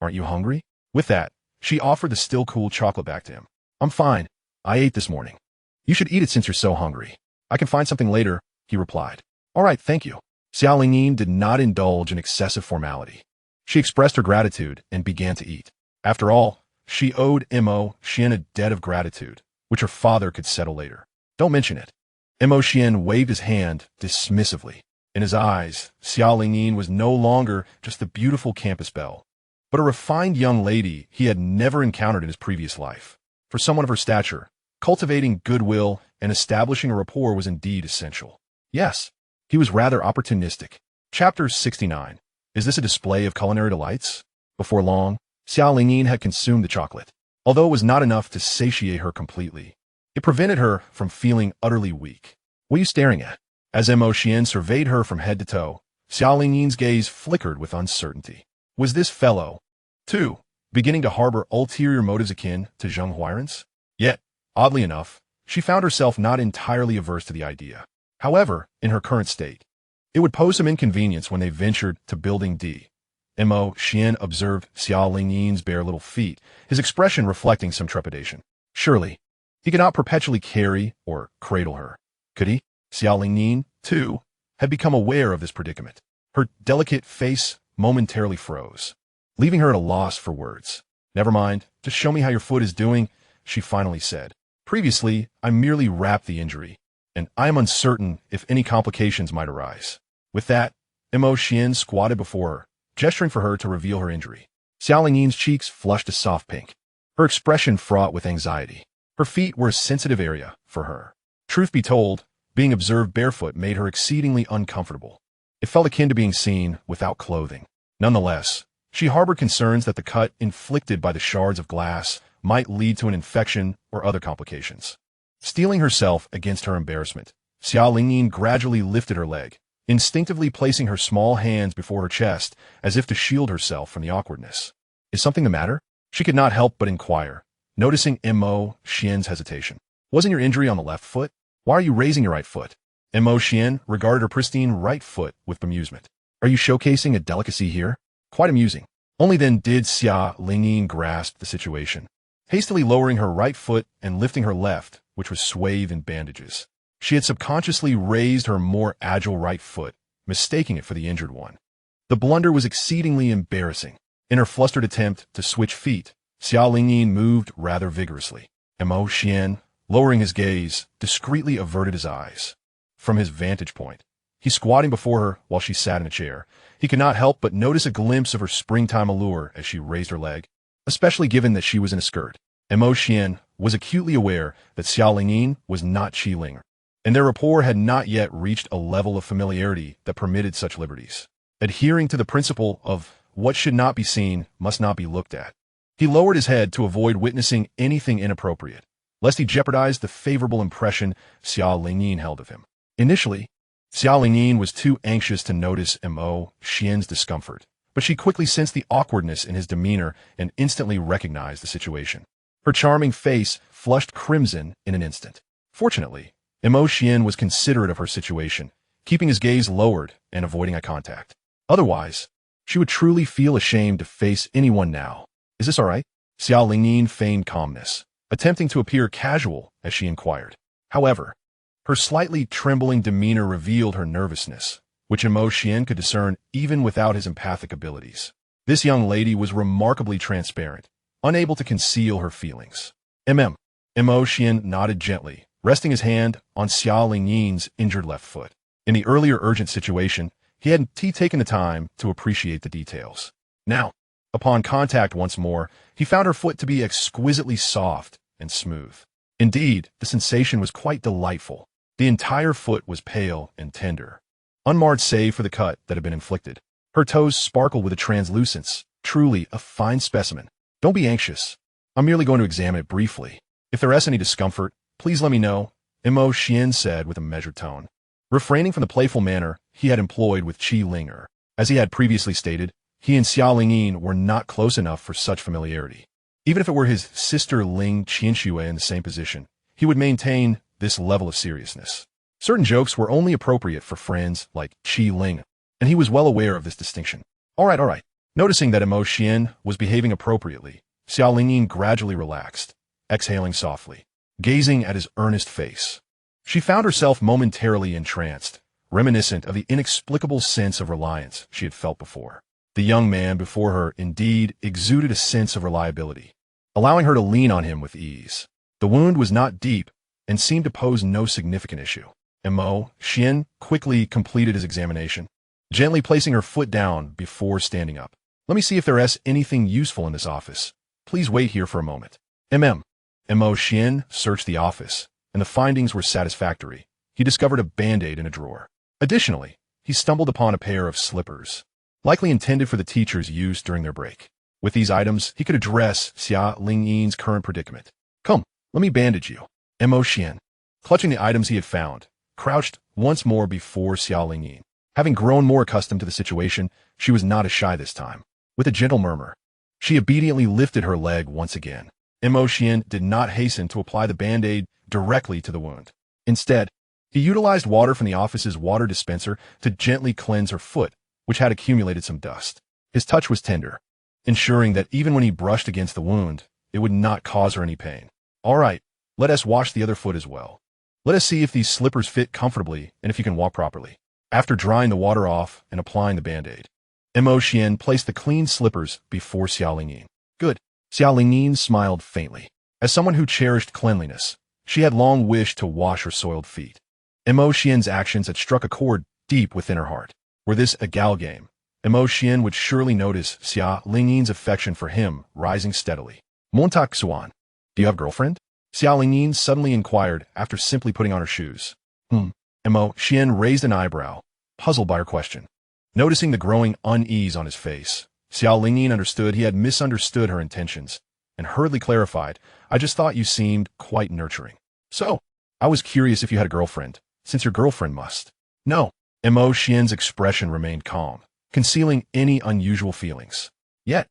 Aren't you hungry?" With that, she offered the still cool chocolate back to him. "I'm fine. I ate this morning." "You should eat it since you're so hungry." "I can find something later," he replied. "All right, thank you." Xiao Lingyin did not indulge in excessive formality. She expressed her gratitude and began to eat. After all, she owed Xian a debt of gratitude, which her father could settle later. "Don't mention it." Xian waved his hand dismissively. In his eyes, Xiao Lingyin was no longer just the beautiful campus belle, but a refined young lady he had never encountered in his previous life. For someone of her stature, cultivating goodwill and establishing a rapport was indeed essential. Yes, he was rather opportunistic. Chapter 69. Is this a display of culinary delights? Before long, Xiao Lingyin had consumed the chocolate. Although it was not enough to satiate her completely, it prevented her from feeling utterly weak. "What are you staring at?" As Xian surveyed her from head to toe, Xiao Lingyin's gaze flickered with uncertainty. Was this fellow, too, beginning to harbor ulterior motives akin to Zheng Huairan's? Yet, oddly enough, she found herself not entirely averse to the idea. However, in her current state, it would pose some inconvenience when they ventured to Building D. Xian observed Xiao Lingyin's bare little feet, his expression reflecting some trepidation. Surely, he could not perpetually carry or cradle her, could he? Xiao Lingyin, too, had become aware of this predicament. Her delicate face momentarily froze, leaving her at a loss for words. "Never mind, just show me how your foot is doing," she finally said. "Previously, I merely wrapped the injury, and I am uncertain if any complications might arise." With that, Xian squatted before her, gesturing for her to reveal her injury. Xiao Lingyin's cheeks flushed a soft pink, her expression fraught with anxiety. Her feet were a sensitive area for her. Truth be told, being observed barefoot made her exceedingly uncomfortable. It felt akin to being seen without clothing. Nonetheless, she harbored concerns that the cut inflicted by the shards of glass might lead to an infection or other complications. Steeling herself against her embarrassment, Xia Lingyin gradually lifted her leg, instinctively placing her small hands before her chest as if to shield herself from the awkwardness. Is something the matter? She could not help but inquire, noticing Mo Xian's hesitation. Wasn't your injury on the left foot? Why are you raising your right foot? Mo Xian regarded her pristine right foot with bemusement. Are you showcasing a delicacy here? Quite amusing. Only then did Xia Lingyin grasp the situation. Hastily lowering her right foot and lifting her left, which was swathed in bandages. She had subconsciously raised her more agile right foot, mistaking it for the injured one. The blunder was exceedingly embarrassing. In her flustered attempt to switch feet, Xia Lingyin moved rather vigorously. Mo Xian, lowering his gaze, discreetly averted his eyes. From his vantage point, he squatting before her while she sat in a chair, he could not help but notice a glimpse of her springtime allure as she raised her leg, especially given that she was in a skirt. Mo Xian was acutely aware that Xia Lingyin was not Qi Ling, and their rapport had not yet reached a level of familiarity that permitted such liberties. Adhering to the principle of what should not be seen must not be looked at, he lowered his head to avoid witnessing anything inappropriate, lest he jeopardize the favorable impression Xia Lingyin held of him. Initially, Xia Lingyin was too anxious to notice Mo Xian's discomfort, but she quickly sensed the awkwardness in his demeanor and instantly recognized the situation. Her charming face flushed crimson in an instant. Fortunately, Mo Xian was considerate of her situation, keeping his gaze lowered and avoiding eye contact. Otherwise, she would truly feel ashamed to face anyone now. Is this all right? Xia Lingyin feigned calmness, attempting to appear casual as she inquired. However, her slightly trembling demeanor revealed her nervousness, which Mo Xian could discern even without his empathic abilities. This young lady was remarkably transparent, unable to conceal her feelings. Mo Xian nodded gently, resting his hand on Xia Lingyin's injured left foot. In the earlier urgent situation, he hadn't taken the time to appreciate the details. Now, upon contact once more, he found her foot to be exquisitely soft and smooth. Indeed, the sensation was quite delightful. The entire foot was pale and tender, unmarred save for the cut that had been inflicted. Her toes sparkled with a translucence, truly a fine specimen. Don't be anxious. I'm merely going to examine it briefly. If there is any discomfort, please let me know, Mo Xian said with a measured tone. Refraining from the playful manner he had employed with Qi Linger. As he had previously stated, he and Xia Lingyin were not close enough for such familiarity. Even if it were his sister Ling Qianxue in the same position, he would maintain this level of seriousness. Certain jokes were only appropriate for friends like Qi Ling, and he was well aware of this distinction. All right. Noticing that Mo Xian was behaving appropriately, Xia Lingyin gradually relaxed, exhaling softly, gazing at his earnest face. She found herself momentarily entranced, reminiscent of the inexplicable sense of reliance she had felt before. The young man before her indeed exuded a sense of reliability, allowing her to lean on him with ease. The wound was not deep and seemed to pose no significant issue. Mo Xian quickly completed his examination, gently placing her foot down before standing up. Let me see if there is anything useful in this office. Please wait here for a moment. Mo Xian searched the office, and the findings were satisfactory. He discovered a band-aid in a drawer. Additionally, he stumbled upon a pair of slippers, likely intended for the teacher's use during their break. With these items, he could address Xia Lingyin's current predicament. Come, let me bandage you. Mo Xian, clutching the items he had found, crouched once more before Xia Lingyin. Having grown more accustomed to the situation, she was not as shy this time. With a gentle murmur, she obediently lifted her leg once again. Mo Xian did not hasten to apply the band-aid directly to the wound. Instead, he utilized water from the office's water dispenser to gently cleanse her foot, which had accumulated some dust. His touch was tender, ensuring that even when he brushed against the wound, it would not cause her any pain. All right, let us wash the other foot as well. Let us see if these slippers fit comfortably and if you can walk properly. After drying the water off and applying the band-aid, Mo Xian placed the clean slippers before Xia Lingyin. Good. Xia Lingyin smiled faintly. As someone who cherished cleanliness, she had long wished to wash her soiled feet. Mo Xian's actions had struck a chord deep within her heart. Were this a gal game, Mo Xian would surely notice Xia Lingyin's affection for him rising steadily. Xuan, do you have a girlfriend? Xiao Lingyin suddenly inquired after simply putting on her shoes. Xuan raised an eyebrow, puzzled by her question. Noticing the growing unease on his face, Xiao Lingyin understood he had misunderstood her intentions, and hurriedly clarified, I just thought you seemed quite nurturing. So, I was curious if you had a girlfriend, since your girlfriend must. No. Xian's expression remained calm, concealing any unusual feelings. Yet,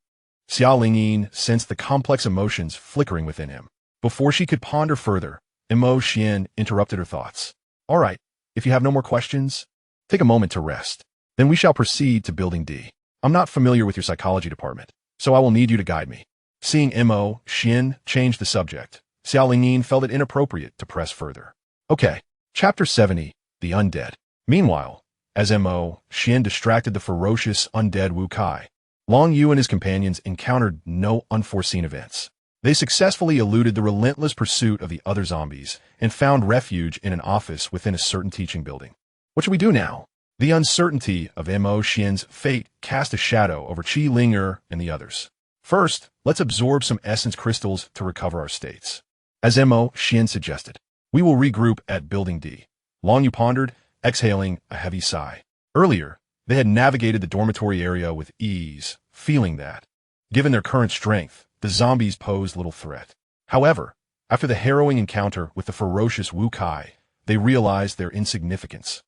Xiao Lingyin sensed the complex emotions flickering within him. Before she could ponder further, Xian interrupted her thoughts. All right, if you have no more questions, take a moment to rest. Then we shall proceed to Building D. I'm not familiar with your psychology department, so I will need you to guide me. Seeing Xian change the subject, Xiao Lingyin felt it inappropriate to press further. Okay, Chapter 70, The Undead. Meanwhile, as Xian distracted the ferocious undead Wu Kai, Long Yu and his companions encountered no unforeseen events. They successfully eluded the relentless pursuit of the other zombies and found refuge in an office within a certain teaching building. What should we do now? The uncertainty of Xian's fate cast a shadow over Qi Ling and the others. First, let's absorb some essence crystals to recover our states. As Xian suggested, we will regroup at Building D. Long Yu pondered, exhaling a heavy sigh. Earlier, they had navigated the dormitory area with ease, feeling that, given their current strength, the zombies posed little threat. However, after the harrowing encounter with the ferocious Wu Kai, they realized their insignificance,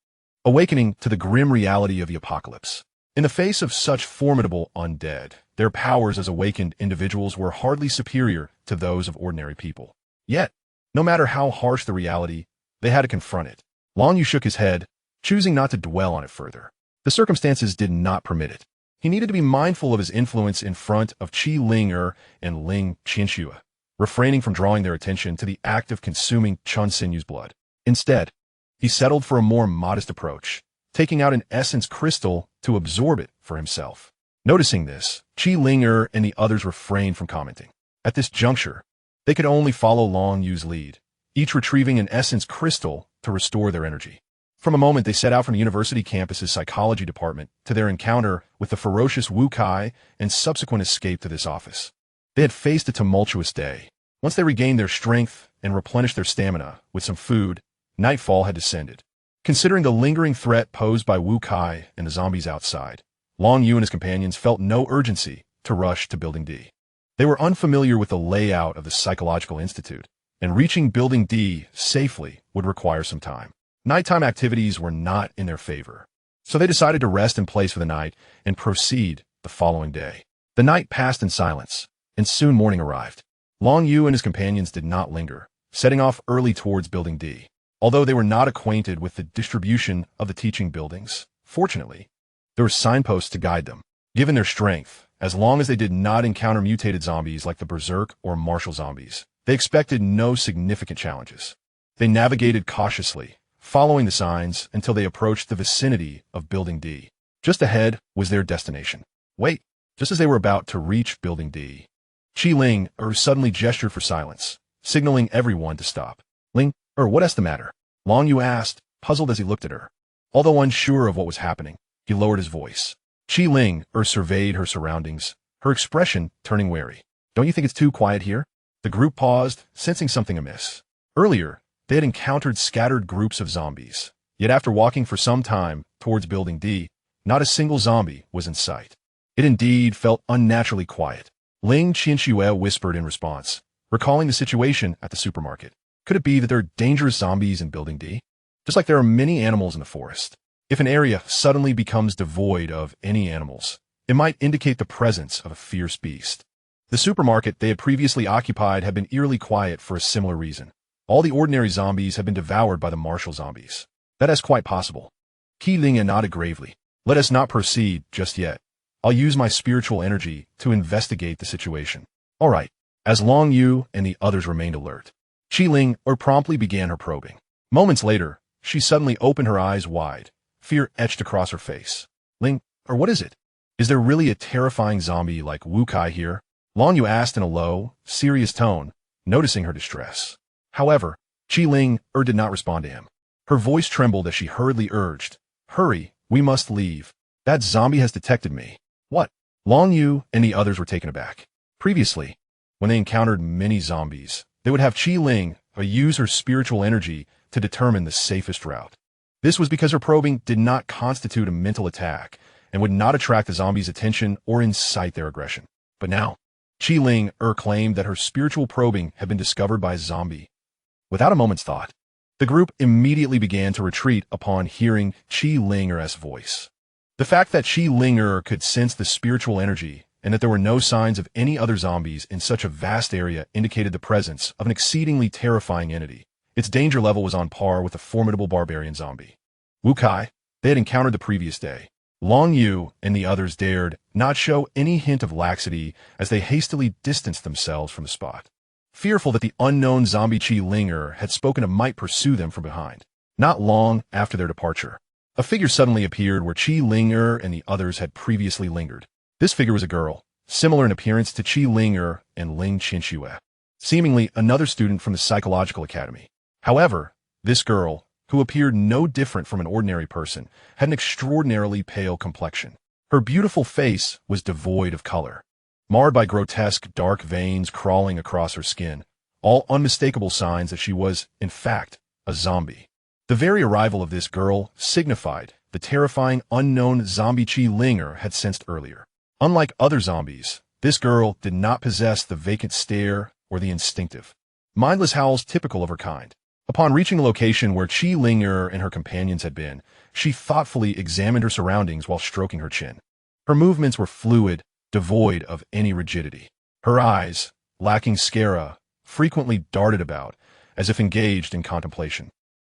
awakening to the grim reality of the apocalypse. In the face of such formidable undead, their powers as awakened individuals were hardly superior to those of ordinary people. Yet, no matter how harsh the reality, they had to confront it. Long Yu shook his head, choosing not to dwell on it further. The circumstances did not permit it. He needed to be mindful of his influence in front of Qi Ling and Ling Qianxue, refraining from drawing their attention to the act of consuming Chun Sinyu's blood. Instead, he settled for a more modest approach, taking out an essence crystal to absorb it for himself. Noticing this, Qi Ling and the others refrained from commenting. At this juncture, they could only follow Long Yu's lead, each retrieving an essence crystal to restore their energy. From a moment they set out from the university campus's psychology department to their encounter with the ferocious Wu Kai and subsequent escape to this office. They had faced a tumultuous day. Once they regained their strength and replenished their stamina with some food, nightfall had descended. Considering the lingering threat posed by Wu Kai and the zombies outside, Long Yu and his companions felt no urgency to rush to Building D. They were unfamiliar with the layout of the Psychological Institute, and reaching Building D safely would require some time. Nighttime activities were not in their favor, so they decided to rest in place for the night and proceed the following day. The night passed in silence, and soon morning arrived. Long Yu and his companions did not linger, setting off early towards Building D. Although they were not acquainted with the distribution of the teaching buildings, fortunately, there were signposts to guide them. Given their strength, as long as they did not encounter mutated zombies like the Berserk or Martial zombies, they expected no significant challenges. They navigated cautiously, following the signs until they approached the vicinity of Building D. Just ahead was their destination. Wait, just as they were about to reach Building D, Qi Ling suddenly gestured for silence, signaling everyone to stop. Ling, what's the matter? Long Yu asked, puzzled as he looked at her. Although unsure of what was happening, he lowered his voice. Qi Ling surveyed her surroundings, her expression turning wary. Don't you think it's too quiet here? The group paused, sensing something amiss. Earlier, they had encountered scattered groups of zombies. Yet after walking for some time towards Building D, not a single zombie was in sight. It indeed felt unnaturally quiet. Ling Qianxue whispered in response, recalling the situation at the supermarket. Could it be that there are dangerous zombies in Building D? Just like there are many animals in the forest. If an area suddenly becomes devoid of any animals, it might indicate the presence of a fierce beast. The supermarket they had previously occupied had been eerily quiet for a similar reason. All the ordinary zombies have been devoured by the martial zombies. That is quite possible. Qi Ling nodded gravely. Let us not proceed just yet. I'll use my spiritual energy to investigate the situation. All right. As Long Yu and the others remained alert, Qi Ling promptly began her probing. Moments later, she suddenly opened her eyes wide, fear etched across her face. Ling, what is it? Is there really a terrifying zombie like Wu Kai here? Long Yu asked in a low, serious tone, noticing her distress. However, Qi Ling did not respond to him. Her voice trembled as she hurriedly urged, Hurry, we must leave. That zombie has detected me. What? Long Yu and the others were taken aback. Previously, when they encountered many zombies, they would have Qi Ling use her spiritual energy to determine the safest route. This was because her probing did not constitute a mental attack and would not attract the zombies' attention or incite their aggression. But now, Qi Ling claimed that her spiritual probing had been discovered by a zombie. Without a moment's thought, the group immediately began to retreat upon hearing Qi Linger's voice. The fact that Qi Linger could sense the spiritual energy and that there were no signs of any other zombies in such a vast area indicated the presence of an exceedingly terrifying entity. Its danger level was on par with a formidable barbarian zombie. Wu Kai, they had encountered the previous day. Long Yu and the others dared not show any hint of laxity as they hastily distanced themselves from the spot, fearful that the unknown zombie Qi Linger had spoken and might pursue them from behind. Not long after their departure, a figure suddenly appeared where Qi Linger and the others had previously lingered. This figure was a girl, similar in appearance to Qi Linger and Ling Qinxue, seemingly another student from the Psychological Academy. However, this girl, who appeared no different from an ordinary person, had an extraordinarily pale complexion. Her beautiful face was devoid of color, marred by grotesque dark veins crawling across her skin, all unmistakable signs that she was, in fact, a zombie. The very arrival of this girl signified the terrifying unknown zombie Qi Linger had sensed earlier. Unlike other zombies, this girl did not possess the vacant stare or the instinctive, mindless howls typical of her kind. Upon reaching a location where Qi Linger and her companions had been, she thoughtfully examined her surroundings while stroking her chin. Her movements were fluid, devoid of any rigidity. Her eyes, lacking sclera, frequently darted about, as if engaged in contemplation.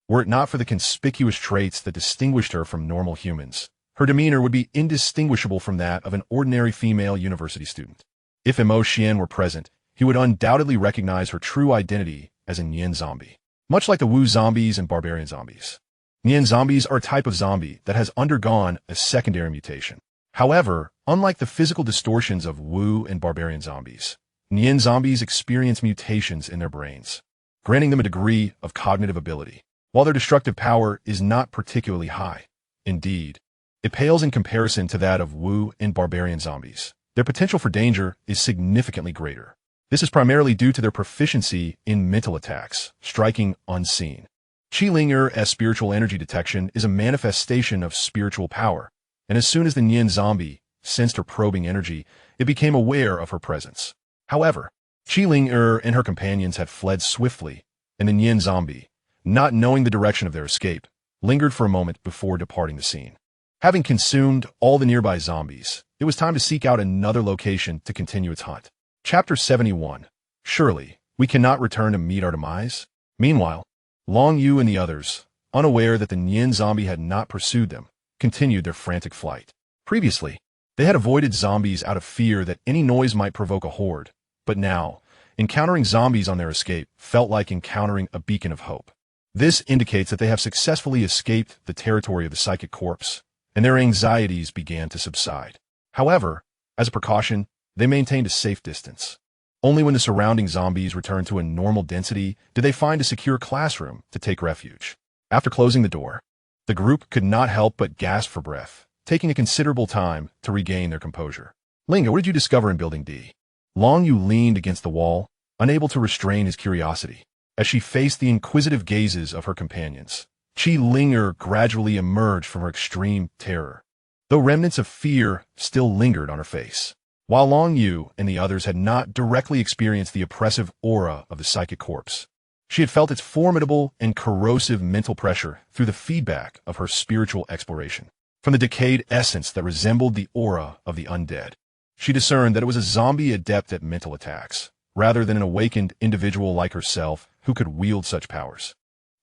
Were it not for the conspicuous traits that distinguished her from normal humans, her demeanor would be indistinguishable from that of an ordinary female university student. If Mo Xian were present, he would undoubtedly recognize her true identity as a Nian zombie. Much like the Wu zombies and barbarian zombies, Nian zombies are a type of zombie that has undergone a secondary mutation. However, unlike the physical distortions of Wu and barbarian zombies, Nian zombies experience mutations in their brains, granting them a degree of cognitive ability. While their destructive power is not particularly high, indeed, it pales in comparison to that of Wu and barbarian zombies, their potential for danger is significantly greater. This is primarily due to their proficiency in mental attacks, striking unseen. Qi Linger's spiritual energy detection is a manifestation of spiritual power, and as soon as the Nian zombie sensed her probing energy, it became aware of her presence. However, Qi Linger and her companions had fled swiftly, and the Nian zombie, not knowing the direction of their escape, lingered for a moment before departing the scene. Having consumed all the nearby zombies, it was time to seek out another location to continue its hunt. Chapter 71. Surely, we cannot return to meet our demise? Meanwhile, Long Yu and the others, unaware that the Nian zombie had not pursued them, continued their frantic flight. Previously, they had avoided zombies out of fear that any noise might provoke a horde, but now, encountering zombies on their escape felt like encountering a beacon of hope. This indicates that they have successfully escaped the territory of the psychic corpse, and their anxieties began to subside. However, as a precaution, they maintained a safe distance. Only when the surrounding zombies returned to a normal density did they find a secure classroom to take refuge. After closing the door, the group could not help but gasp for breath, taking a considerable time to regain their composure. Linga, what did you discover in Building D? Long Yu leaned against the wall, unable to restrain his curiosity. As she faced the inquisitive gazes of her companions, Qi Linger gradually emerged from her extreme terror, though remnants of fear still lingered on her face. While Long Yu and the others had not directly experienced the oppressive aura of the psychic corpse, she had felt its formidable and corrosive mental pressure through the feedback of her spiritual exploration. From the decayed essence that resembled the aura of the undead, she discerned that it was a zombie adept at mental attacks, rather than an awakened individual like herself who could wield such powers.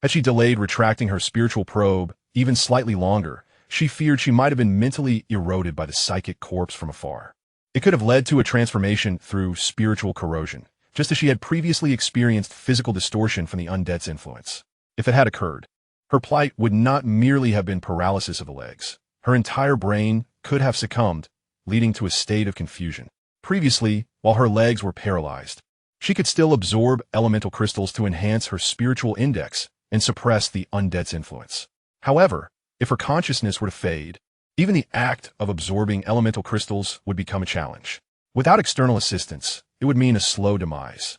Had she delayed retracting her spiritual probe even slightly longer, she feared she might have been mentally eroded by the psychic corpse from afar. It could have led to a transformation through spiritual corrosion, just as she had previously experienced physical distortion from the undead's influence. If it had occurred, her plight would not merely have been paralysis of the legs. Her entire brain could have succumbed, leading to a state of confusion. Previously, while her legs were paralyzed, she could still absorb elemental crystals to enhance her spiritual index and suppress the undead's influence. However, if her consciousness were to fade, even the act of absorbing elemental crystals would become a challenge. Without external assistance, it would mean a slow demise.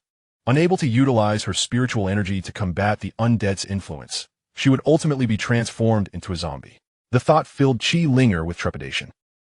Unable to utilize her spiritual energy to combat the undead's influence, she would ultimately be transformed into a zombie. The thought filled Qi Linger with trepidation.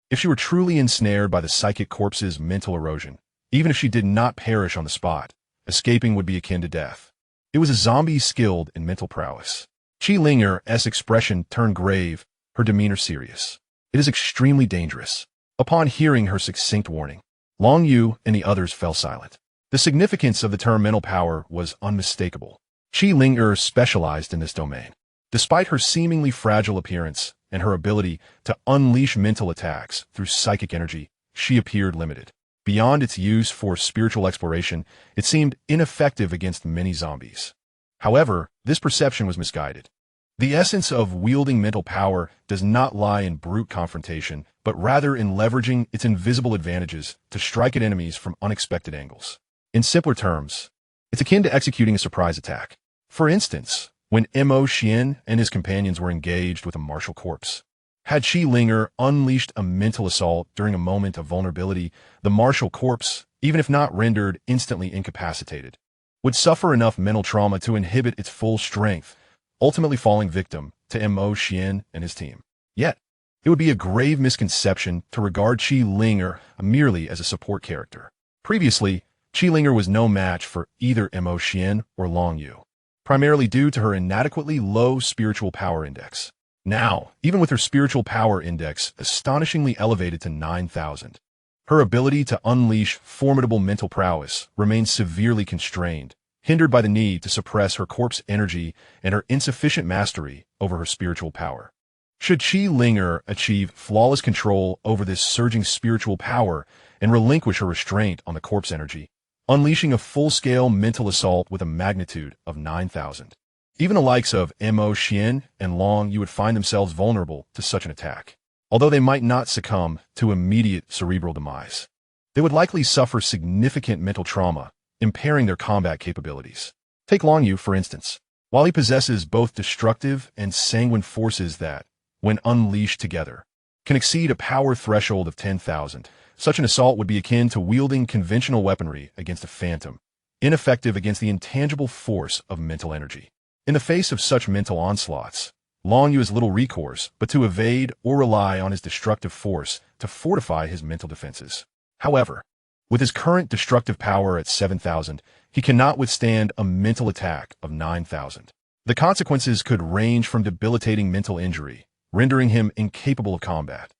If she were truly ensnared by the psychic corpse's mental erosion, even if she did not perish on the spot, escaping would be akin to death. It was a zombie skilled in mental prowess. Qi Linger's expression turned grave, her demeanor serious. It is extremely dangerous. Upon hearing her succinct warning, Long Yu and the others fell silent. The significance of the term mental power was unmistakable. Qi Linger specialized in this domain. Despite her seemingly fragile appearance and her ability to unleash mental attacks through psychic energy, she appeared limited. Beyond its use for spiritual exploration, it seemed ineffective against many zombies. However, this perception was misguided. The essence of wielding mental power does not lie in brute confrontation, but rather in leveraging its invisible advantages to strike at enemies from unexpected angles. In simpler terms, it's akin to executing a surprise attack. For instance, when Xuan and his companions were engaged with a martial corpse. Had Qi Linger unleashed a mental assault during a moment of vulnerability, the martial corpse, even if not rendered instantly incapacitated, would suffer enough mental trauma to inhibit its full strength, ultimately falling victim to Xuan and his team. Yet, it would be a grave misconception to regard Qi Linger merely as a support character. Previously, Qi Linger was no match for either Xuan or Long Yu, primarily due to her inadequately low spiritual power index. Now, even with her spiritual power index astonishingly elevated to 9,000, her ability to unleash formidable mental prowess remains severely constrained, hindered by the need to suppress her corpse energy and her insufficient mastery over her spiritual power. Should Qi Linger achieve flawless control over this surging spiritual power and relinquish her restraint on the corpse energy, unleashing a full-scale mental assault with a magnitude of 9,000. Even the likes of Xuan and Long Yu would find themselves vulnerable to such an attack. Although they might not succumb to immediate cerebral demise, they would likely suffer significant mental trauma, impairing their combat capabilities. Take Long Yu, for instance. While he possesses both destructive and sanguine forces that, when unleashed together, can exceed a power threshold of 10,000, such an assault would be akin to wielding conventional weaponry against a phantom, ineffective against the intangible force of mental energy. In the face of such mental onslaughts, Long Yu has little recourse but to evade or rely on his destructive force to fortify his mental defenses. However, with his current destructive power at 7,000, he cannot withstand a mental attack of 9,000. The consequences could range from debilitating mental injury, rendering him incapable of combat,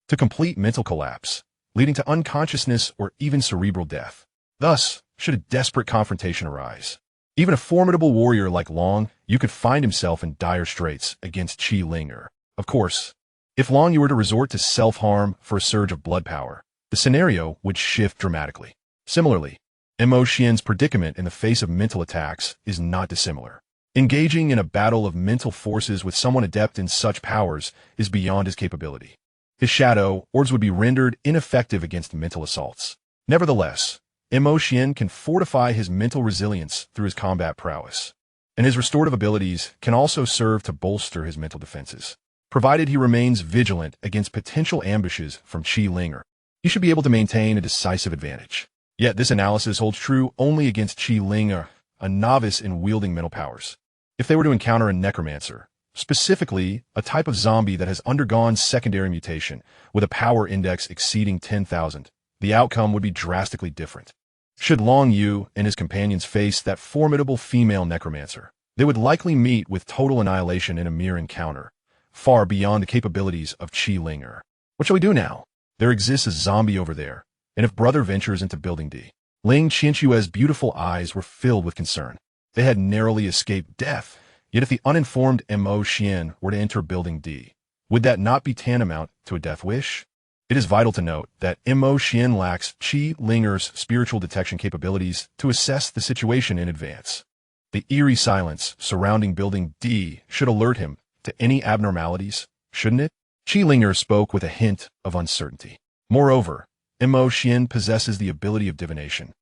to complete mental collapse, leading to unconsciousness or even cerebral death. Thus, should a desperate confrontation arise, even a formidable warrior like Long Yu could find himself in dire straits against Qi Linger. Of course, if Long Yu were to resort to self-harm for a surge of blood power, the scenario would shift dramatically. Similarly, Xuan's predicament in the face of mental attacks is not dissimilar. Engaging in a battle of mental forces with someone adept in such powers is beyond his capability. His shadow, orbs would be rendered ineffective against mental assaults. Nevertheless, Xuan can fortify his mental resilience through his combat prowess, and his restorative abilities can also serve to bolster his mental defenses. Provided he remains vigilant against potential ambushes from Qi Linger, he should be able to maintain a decisive advantage. Yet this analysis holds true only against Qi Linger, a novice in wielding mental powers. If they were to encounter a necromancer, specifically a type of zombie that has undergone secondary mutation with a power index exceeding 10,000, the outcome would be drastically different. Should Long Yu and his companions face that formidable female necromancer, they would likely meet with total annihilation in a mere encounter, far beyond the capabilities of Qi Linger. What shall we do now? There exists a zombie over there, and if brother ventures into Building D. Ling Qianxue's beautiful eyes were filled with concern. They had narrowly escaped death, yet if the uninformed Xuan were to enter Building D, would that not be tantamount to a death wish? It is vital to note that Xuan lacks Qi Linger's spiritual detection capabilities to assess the situation in advance. The eerie silence surrounding Building D should alert him to any abnormalities, shouldn't it? Qi Linger spoke with a hint of uncertainty. Moreover, Xuan possesses the ability of divination,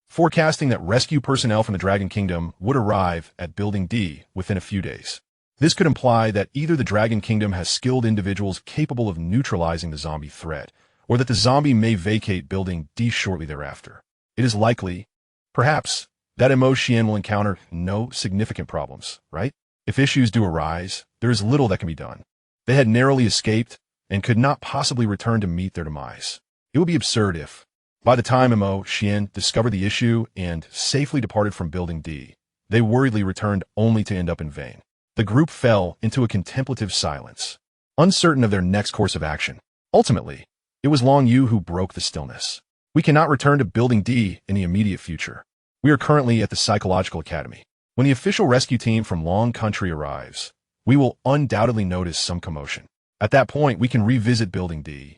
forecasting that rescue personnel from the Dragon Kingdom would arrive at Building D within a few days. This could imply that either the Dragon Kingdom has skilled individuals capable of neutralizing the zombie threat, or that the zombie may vacate Building D shortly thereafter. It is likely, perhaps, that Xian will encounter no significant problems, right? If issues do arise, there is little that can be done. They had narrowly escaped and could not possibly return to meet their demise. It would be absurd if, by the time Xian discovered the issue and safely departed from Building D, they worriedly returned only to end up in vain. The group fell into a contemplative silence, uncertain of their next course of action. Ultimately, it was Long Yu who broke the stillness. We cannot return to Building D in the immediate future. We are currently at the Psychological Academy. When the official rescue team from Long Country arrives, we will undoubtedly notice some commotion. At that point, we can revisit Building D,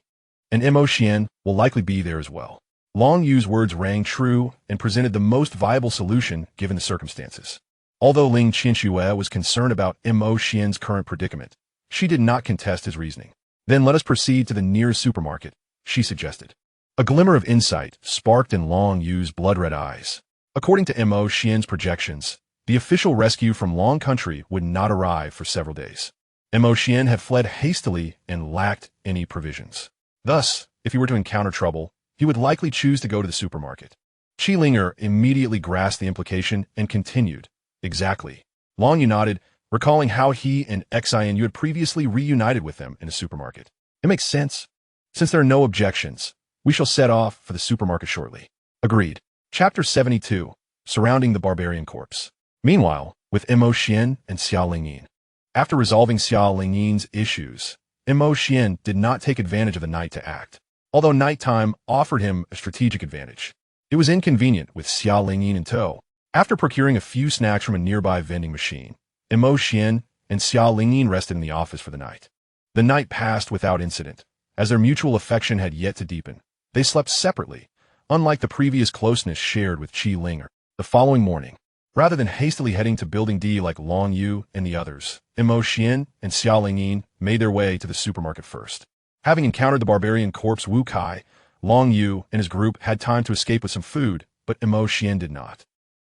and Xian will likely be there as well. Long Yu's words rang true and presented the most viable solution given the circumstances. Although Ling Qianxue was concerned about Xian's current predicament, she did not contest his reasoning. Then let us proceed to the nearest supermarket, she suggested. A glimmer of insight sparked in Long Yu's blood-red eyes. According to Xian's projections, the official rescue from Long Country would not arrive for several days. Xian had fled hastily and lacked any provisions. Thus, if he were to encounter trouble, he would likely choose to go to the supermarket. Qi Linger immediately grasped the implication and continued. Exactly. Long Yu nodded, recalling how he and Xian Yu had previously reunited with them in a supermarket. It makes sense. Since there are no objections, we shall set off for the supermarket shortly. Agreed. Chapter 72, Surrounding the Barbarian Corpse. Meanwhile, with Xian and Xia Lingyin. After resolving Xia Lingyin's issues, Xian did not take advantage of the night to act. Although nighttime offered him a strategic advantage, it was inconvenient with Xia Lingyin in tow. After procuring a few snacks from a nearby vending machine, Xian and Xia Lingyin rested in the office for the night. The night passed without incident, as their mutual affection had yet to deepen. They slept separately, unlike the previous closeness shared with Qi Linger. The following morning, rather than hastily heading to Building D like Long Yu and the others, Xian and Xia Lingyin made their way to the supermarket first. Having encountered the barbarian corpse Wu Kai, Long Yu and his group had time to escape with some food, but Xian did not.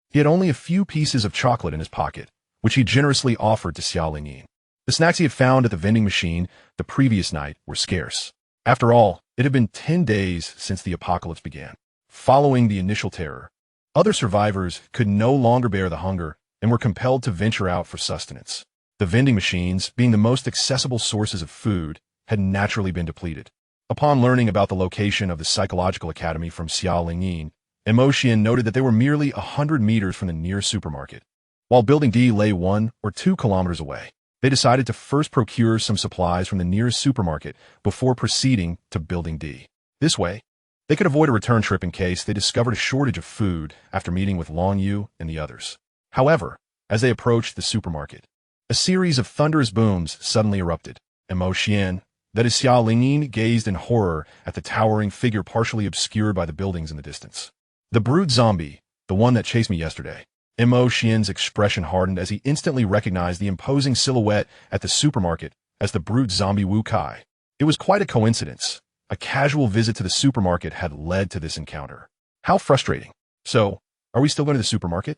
He had only a few pieces of chocolate in his pocket, which he generously offered to Xia Lingyin. The snacks he had found at the vending machine the previous night were scarce. After all, it had been 10 days since the apocalypse began. Following the initial terror, other survivors could no longer bear the hunger and were compelled to venture out for sustenance. The vending machines, being the most accessible sources of food, had naturally been depleted. Upon learning about the location of the Psychological Academy from Xia Lingyin, Xian noted that they were merely 100 meters from the nearest supermarket. While Building D lay 1 or 2 kilometers away, they decided to first procure some supplies from the nearest supermarket before proceeding to Building D. This way, they could avoid a return trip in case they discovered a shortage of food after meeting with Long Yu and the others. However, as they approached the supermarket, a series of thunderous booms suddenly erupted. Xian, that is Xia Lingyin, gazed in horror at the towering figure partially obscured by the buildings in the distance. The brood zombie, the one that chased me yesterday. Xian's expression hardened as he instantly recognized the imposing silhouette at the supermarket as the brute zombie Wu Kai. It was quite a coincidence. A casual visit to the supermarket had led to this encounter. How frustrating. So, are we still going to the supermarket?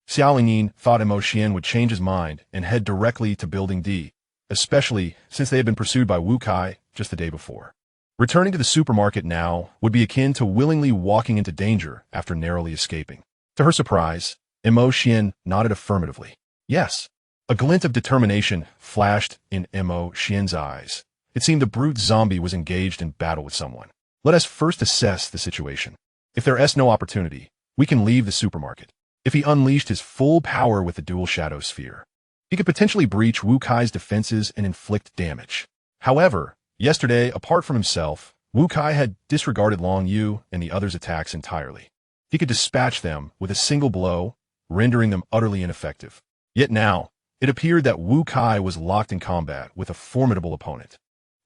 Xia Lingyin thought Xian would change his mind and head directly to Building D, especially since they had been pursued by Wu Kai just the day before. Returning to the supermarket now would be akin to willingly walking into danger after narrowly escaping. To her surprise, Xian nodded affirmatively. Yes. A glint of determination flashed in Xian's eyes. It seemed the brute zombie was engaged in battle with someone. Let us first assess the situation. If there is no opportunity, we can leave the supermarket. If he unleashed his full power with the dual shadow sphere, he could potentially breach Wu Kai's defenses and inflict damage. However, yesterday, apart from himself, Wu Kai had disregarded Long Yu and the others' attacks entirely. He could dispatch them with a single blow, rendering them utterly ineffective. Yet now, it appeared that Wu Kai was locked in combat with a formidable opponent.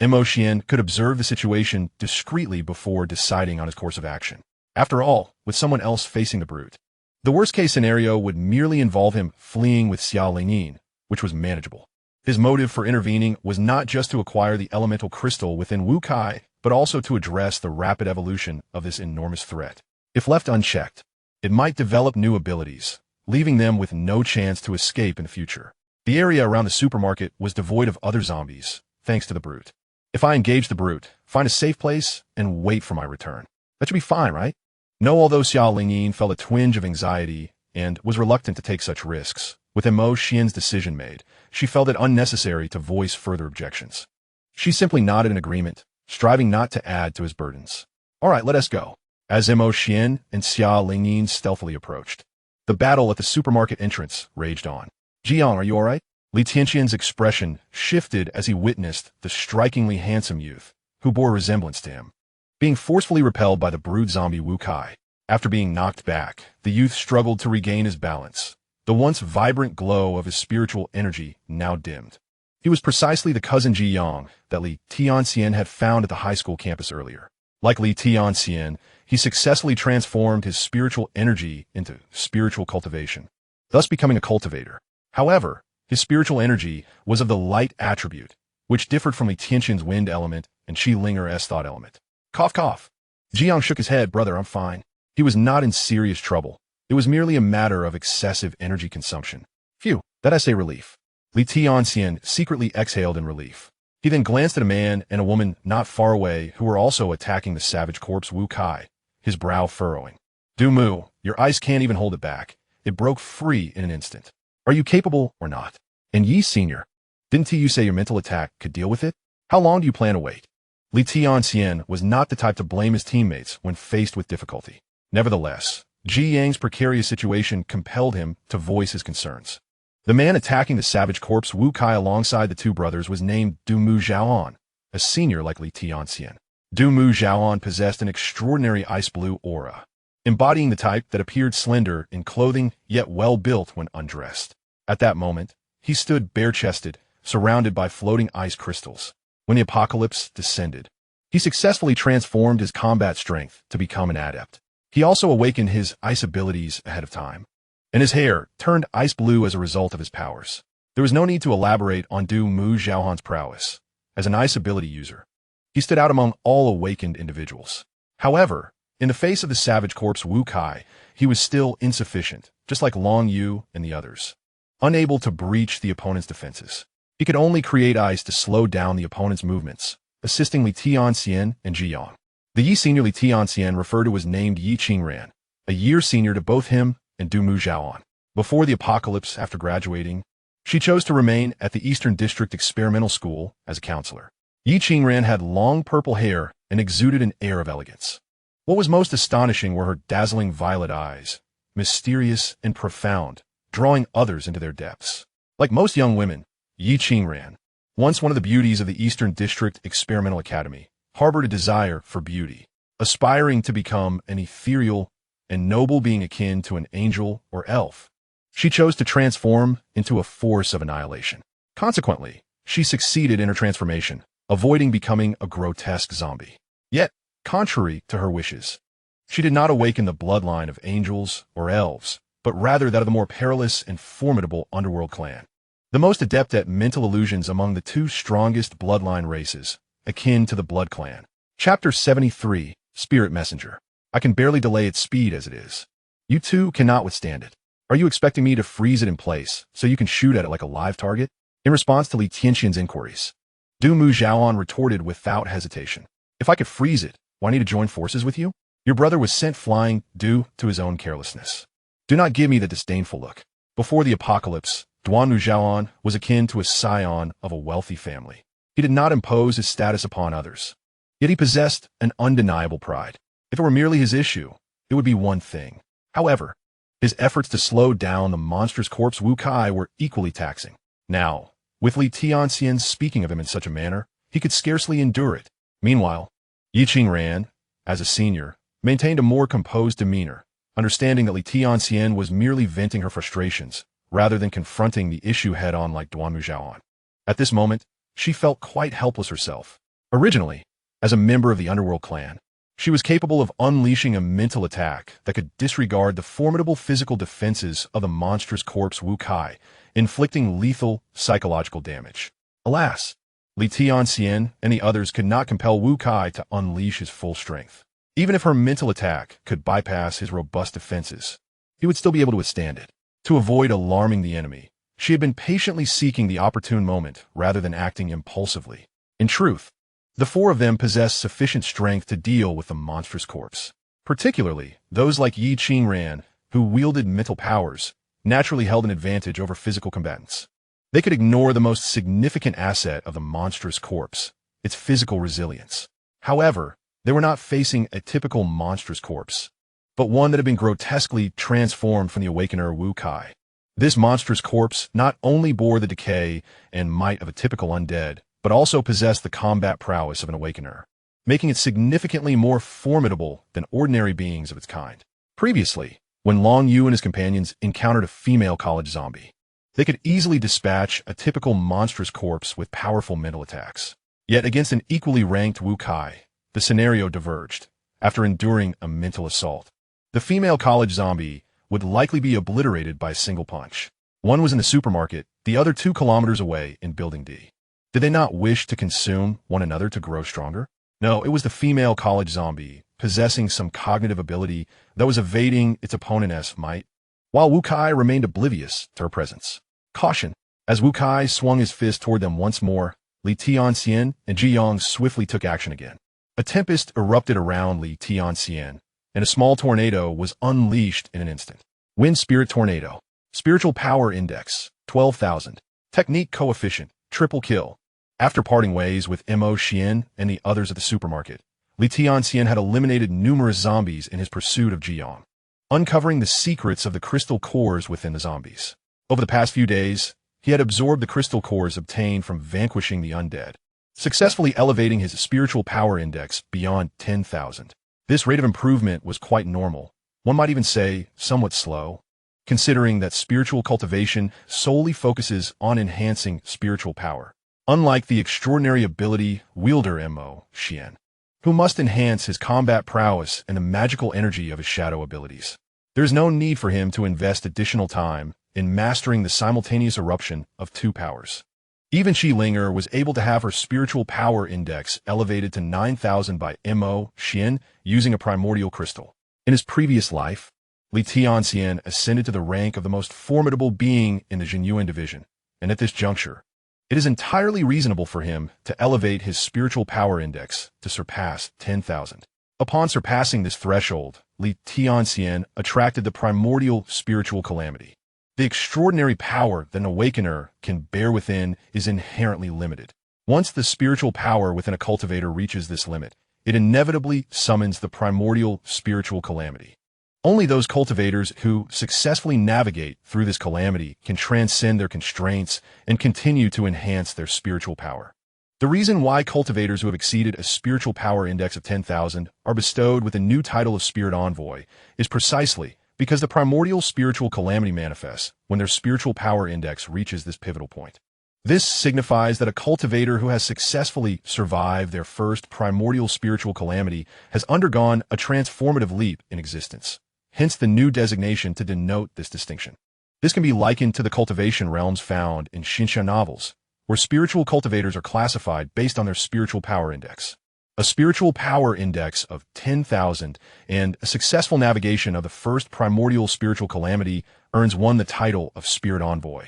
Xian could observe the situation discreetly before deciding on his course of action. After all, with someone else facing the brute, the worst-case scenario would merely involve him fleeing with Xia Lingyin, which was manageable. His motive for intervening was not just to acquire the elemental crystal within Wu Kai, but also to address the rapid evolution of this enormous threat. If left unchecked, it might develop new abilities, leaving them with no chance to escape in the future. The area around the supermarket was devoid of other zombies, thanks to the brute. If I engage the brute, find a safe place, and wait for my return, that should be fine, right? No, although Xia Lingyin felt a twinge of anxiety and was reluctant to take such risks. With Xian's decision made, she felt it unnecessary to voice further objections. She simply nodded in agreement, striving not to add to his burdens. All right, let us go. As Xian and Xia Lingyin stealthily approached, the battle at the supermarket entrance raged on. Jiang, are you all right? Li Tianxian's expression shifted as he witnessed the strikingly handsome youth, who bore resemblance to him, being forcefully repelled by the brood zombie Wu Kai. After being knocked back, the youth struggled to regain his balance. The once vibrant glow of his spiritual energy now dimmed. He was precisely the cousin Ji Yang that Li Tianxian had found at the high school campus earlier. Like Li Tianxian, he successfully transformed his spiritual energy into spiritual cultivation, thus becoming a cultivator. However, his spiritual energy was of the light attribute, which differed from Li Tianxian's wind element and Qi Linger's thought element. Cough, cough. Jiang shook his head. Brother, I'm fine. He was not in serious trouble. It was merely a matter of excessive energy consumption. Phew, that's a relief. Li Tianxian secretly exhaled in relief. He then glanced at a man and a woman not far away who were also attacking the savage corpse Wu Kai, his brow furrowing. Du Mu, your ice can't even hold it back. It broke free in an instant. Are you capable or not? And Yi Senior, didn't you say your mental attack could deal with it? How long do you plan to wait? Li Tianxian was not the type to blame his teammates when faced with difficulty. Nevertheless, Ji Yang's precarious situation compelled him to voice his concerns. The man attacking the savage corpse Wu Kai alongside the two brothers was named Du Mu Xuan, a senior like Li Tianxian. Du Mu Xuan possessed an extraordinary ice-blue aura, embodying the type that appeared slender in clothing yet well-built when undressed. At that moment, he stood bare-chested, surrounded by floating ice crystals. When the apocalypse descended, he successfully transformed his combat strength to become an adept. He also awakened his ice abilities ahead of time, and his hair turned ice blue as a result of his powers. There was no need to elaborate on Du Mu Xuan's prowess. As an ice ability user, he stood out among all awakened individuals. However, in the face of the savage corpse Wu Kai, he was still insufficient, just like Long Yu and the others. Unable to breach the opponent's defenses, he could only create ice to slow down the opponent's movements, assisting Li Tianxian and Ji Yang. The Yi Senior Li Tianxian referred to was named Yi Qingran, a year senior to both him and Du Mu Xuan. Before the apocalypse, after graduating, she chose to remain at the Eastern District Experimental School as a counselor. Yi Qingran had long purple hair and exuded an air of elegance. What was most astonishing were her dazzling violet eyes, mysterious and profound, drawing others into their depths. Like most young women, Yi Qingran, once one of the beauties of the Eastern District Experimental Academy, harbored a desire for beauty, aspiring to become an ethereal and noble being akin to an angel or elf. She chose to transform into a force of annihilation. Consequently, she succeeded in her transformation, avoiding becoming a grotesque zombie. Yet, contrary to her wishes, she did not awaken the bloodline of angels or elves, but rather that of the more perilous and formidable underworld clan, the most adept at mental illusions among the two strongest bloodline races, akin to the Blood Clan. Chapter 73, Spirit Messenger. I can barely delay its speed as it is. You two cannot withstand it. Are you expecting me to freeze it in place so you can shoot at it like a live target? In response to Li Tianxian's inquiries, Du Mu Xuan retorted without hesitation. If I could freeze it, why need to join forces with you? Your brother was sent flying due to his own carelessness. Do not give me the disdainful look. Before the apocalypse, Duan Mu Xuan was akin to a scion of a wealthy family. He did not impose his status upon others. Yet he possessed an undeniable pride. If it were merely his issue, it would be one thing. However, his efforts to slow down the monstrous corpse Wu Kai were equally taxing. Now, with Li Tianxian speaking of him in such a manner, he could scarcely endure it. Meanwhile, Yi Qingran, as a senior, maintained a more composed demeanor, understanding that Li Tianxian was merely venting her frustrations, rather than confronting the issue head-on like Duan Mu Xuan. At this moment, she felt quite helpless herself. Originally, as a member of the Underworld clan, she was capable of unleashing a mental attack that could disregard the formidable physical defenses of the monstrous corpse Wu Kai, inflicting lethal psychological damage. Alas, Li Tianxian and the others could not compel Wu Kai to unleash his full strength. Even if her mental attack could bypass his robust defenses, he would still be able to withstand it. To avoid alarming the enemy, she had been patiently seeking the opportune moment rather than acting impulsively. In truth, the four of them possessed sufficient strength to deal with the monstrous corpse. Particularly, those like Yi Qingran who wielded mental powers, naturally held an advantage over physical combatants. They could ignore the most significant asset of the monstrous corpse, its physical resilience. However, they were not facing a typical monstrous corpse, but one that had been grotesquely transformed from the awakener Wu Kai. This monstrous corpse not only bore the decay and might of a typical undead, but also possessed the combat prowess of an awakener, making it significantly more formidable than ordinary beings of its kind. Previously, when Long Yu and his companions encountered a female college zombie, they could easily dispatch a typical monstrous corpse with powerful mental attacks. Yet against an equally ranked Wu Kai, the scenario diverged. After enduring a mental assault, the female college zombie would likely be obliterated by a single punch. One was in the supermarket, the other 2 kilometers away in Building D. Did they not wish to consume one another to grow stronger? No, it was the female college zombie, possessing some cognitive ability that was evading its opponent's might, while Wu Kai remained oblivious to her presence. Caution! As Wu Kai swung his fist toward them once more, Li Tianxian and Ji Yong swiftly took action again. A tempest erupted around Li Tianxian, and a small tornado was unleashed in an instant. Wind Spirit Tornado. Spiritual Power Index, 12,000. Technique Coefficient, triple kill. After parting ways with Mo Xian and the others at the supermarket, Li Tianxian had eliminated numerous zombies in his pursuit of Ji Yong, uncovering the secrets of the crystal cores within the zombies. Over the past few days, he had absorbed the crystal cores obtained from vanquishing the undead, successfully elevating his spiritual power index beyond 10,000. This rate of improvement was quite normal, one might even say somewhat slow, considering that spiritual cultivation solely focuses on enhancing spiritual power, unlike the extraordinary ability wielder Mo Xian, who must enhance his combat prowess and the magical energy of his shadow abilities. There is no need for him to invest additional time in mastering the simultaneous eruption of 2 powers. Even Shi Linger was able to have her spiritual power index elevated to 9,000 by Mo Xian using a primordial crystal. In his previous life, Li Tianxian ascended to the rank of the most formidable being in the Yuan division, and at this juncture, it is entirely reasonable for him to elevate his spiritual power index to surpass 10,000. Upon surpassing this threshold, Li Tianxian attracted the primordial spiritual calamity. The extraordinary power that an awakener can bear within is inherently limited. Once the spiritual power within a cultivator reaches this limit, it inevitably summons the primordial spiritual calamity. Only those cultivators who successfully navigate through this calamity can transcend their constraints and continue to enhance their spiritual power. The reason why cultivators who have exceeded a spiritual power index of 10,000 are bestowed with a new title of Spirit Envoy is precisely because the primordial spiritual calamity manifests when their spiritual power index reaches this pivotal point. This signifies that a cultivator who has successfully survived their first primordial spiritual calamity has undergone a transformative leap in existence, hence the new designation to denote this distinction. This can be likened to the cultivation realms found in Xinsha novels, where spiritual cultivators are classified based on their spiritual power index. A spiritual power index of 10,000 and a successful navigation of the first primordial spiritual calamity earns one the title of Spirit Envoy.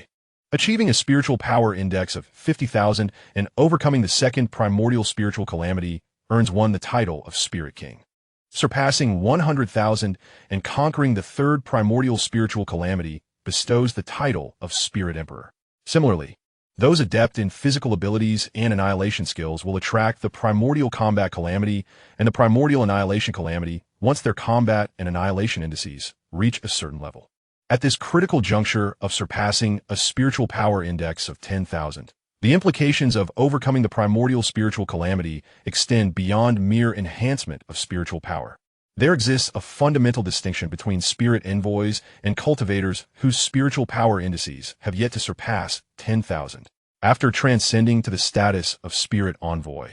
Achieving a spiritual power index of 50,000 and overcoming the second primordial spiritual calamity earns one the title of Spirit King. Surpassing 100,000 and conquering the third primordial spiritual calamity bestows the title of Spirit Emperor. Similarly, those adept in physical abilities and annihilation skills will attract the primordial combat calamity and the primordial annihilation calamity once their combat and annihilation indices reach a certain level. At this critical juncture of surpassing a spiritual power index of 10,000, the implications of overcoming the primordial spiritual calamity extend beyond mere enhancement of spiritual power. There exists a fundamental distinction between spirit envoys and cultivators whose spiritual power indices have yet to surpass 10,000. After transcending to the status of spirit envoy,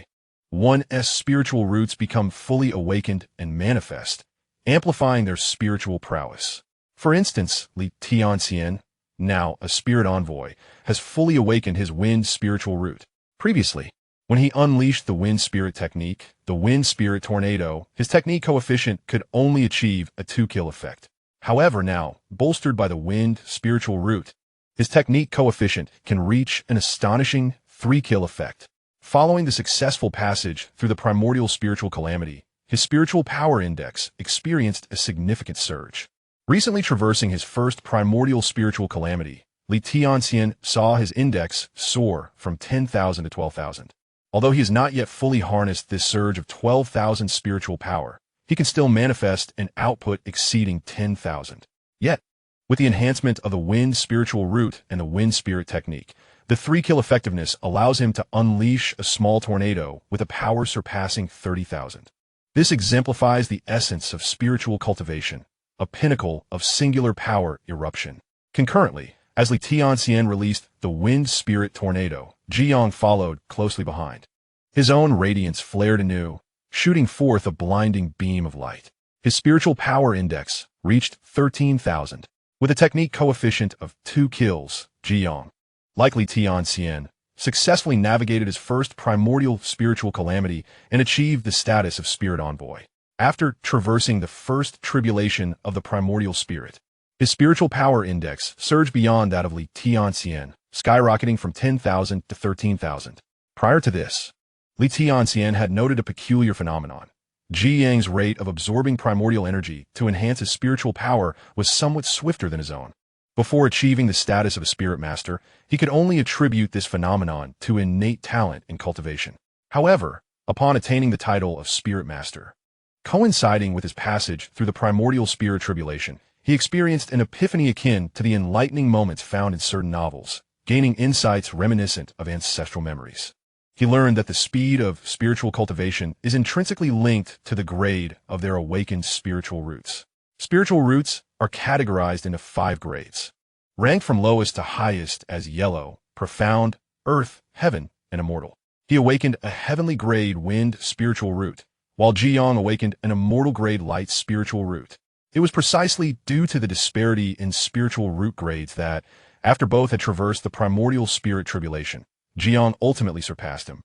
one's spiritual roots become fully awakened and manifest, amplifying their spiritual prowess. For instance, Li Tianxian, now a spirit envoy, has fully awakened his wind spiritual root. Previously, when he unleashed the wind spirit technique, the wind spirit tornado, his technique coefficient could only achieve a 2-kill effect. However, now, bolstered by the wind spiritual root, his technique coefficient can reach an astonishing 3-kill effect. Following the successful passage through the primordial spiritual calamity, his spiritual power index experienced a significant surge, Recently traversing his first primordial spiritual calamity, Tianxian saw his index soar from 10,000 to 12,000. Although he has not yet fully harnessed this surge of 12,000 spiritual power, he can still manifest an output exceeding 10,000. Yet, with the enhancement of the Wind Spiritual Root and the Wind Spirit technique, the 3-kill effectiveness allows him to unleash a small tornado with a power surpassing 30,000. This exemplifies the essence of spiritual cultivation, a pinnacle of singular power eruption. Concurrently, as Tianxian released the Wind Spirit Tornado, Xuan followed closely behind. His own radiance flared anew, shooting forth a blinding beam of light. His spiritual power index reached 13,000. With a technique coefficient of 2 kills, Xuan, like Tianxian, successfully navigated his first primordial spiritual calamity and achieved the status of Spirit Envoy. After traversing the first tribulation of the primordial spirit, his spiritual power index surged beyond that of Tianxian, skyrocketing from 10,000 to 13,000. Prior to this, Tianxian had noted a peculiar phenomenon. Jiang's rate of absorbing primordial energy to enhance his spiritual power was somewhat swifter than his own. Before achieving the status of a spirit master, he could only attribute this phenomenon to innate talent in cultivation. However, upon attaining the title of spirit master, coinciding with his passage through the primordial spirit tribulation, he experienced an epiphany akin to the enlightening moments found in certain novels, gaining insights reminiscent of ancestral memories. He learned that the speed of spiritual cultivation is intrinsically linked to the grade of their awakened spiritual roots. Spiritual roots are categorized into 5 grades, ranked from lowest to highest as yellow, profound, earth, heaven, and immortal. He awakened a heavenly grade wind spiritual root, while Jiang awakened an immortal grade light spiritual root. It was precisely due to the disparity in spiritual root grades that, after both had traversed the primordial spirit tribulation, Jiang ultimately surpassed him,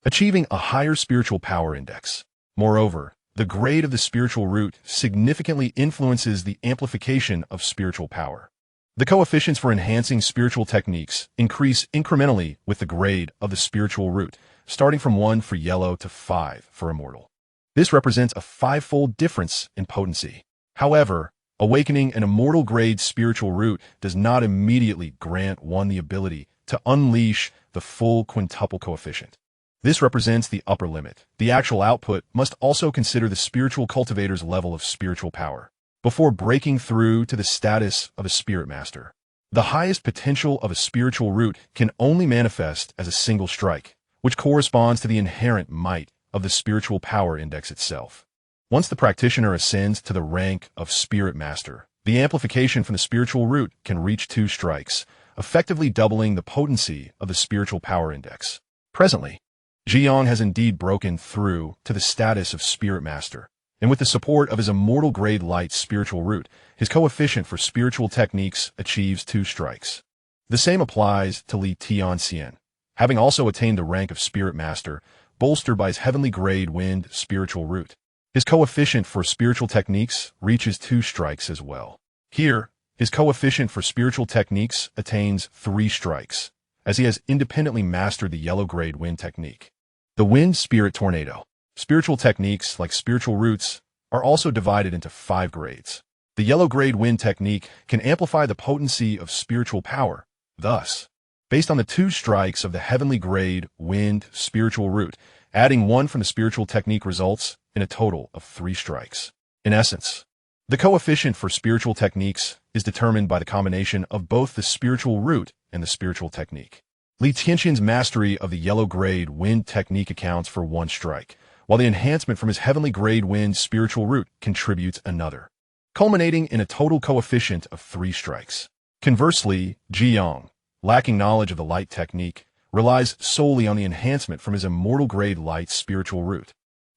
achieving a higher spiritual power index. Moreover, the grade of the spiritual root significantly influences the amplification of spiritual power. The coefficients for enhancing spiritual techniques increase incrementally with the grade of the spiritual root, starting from 1 for yellow to 5 for immortal. This represents a 5-fold difference in potency. However, awakening an immortal grade spiritual root does not immediately grant one the ability to unleash the full quintuple coefficient. This represents the upper limit. The actual output must also consider the spiritual cultivator's level of spiritual power before breaking through to the status of a spirit master. The highest potential of a spiritual root can only manifest as a single strike, which corresponds to the inherent might of the spiritual power index itself. Once the practitioner ascends to the rank of spirit master, the amplification from the spiritual root can reach 2 strikes, effectively doubling the potency of the spiritual power index. Presently, Jiang has indeed broken through to the status of spirit master, and with the support of his immortal grade light spiritual root, his coefficient for spiritual techniques achieves 2 strikes. The same applies to Tianxian, having also attained the rank of spirit master, bolstered by his heavenly grade wind spiritual root. His coefficient for spiritual techniques reaches 2 strikes as well. Here, his coefficient for spiritual techniques attains 3 strikes, as he has independently mastered the yellow grade wind technique. The Wind Spirit Tornado. Spiritual techniques, like spiritual roots, are also divided into 5 grades. The yellow grade wind technique can amplify the potency of spiritual power. Thus, based on the 2 strikes of the heavenly grade wind spiritual root, adding 1 from the spiritual technique results in a total of 3 strikes. In essence, the coefficient for spiritual techniques is determined by the combination of both the spiritual root and the spiritual technique. Tianxian's mastery of the yellow grade wind technique accounts for 1 strike, while the enhancement from his heavenly grade wind spiritual root contributes another, culminating in a total coefficient of 3 strikes. Conversely, Jiang, lacking knowledge of the light technique, relies solely on the enhancement from his immortal grade light spiritual root,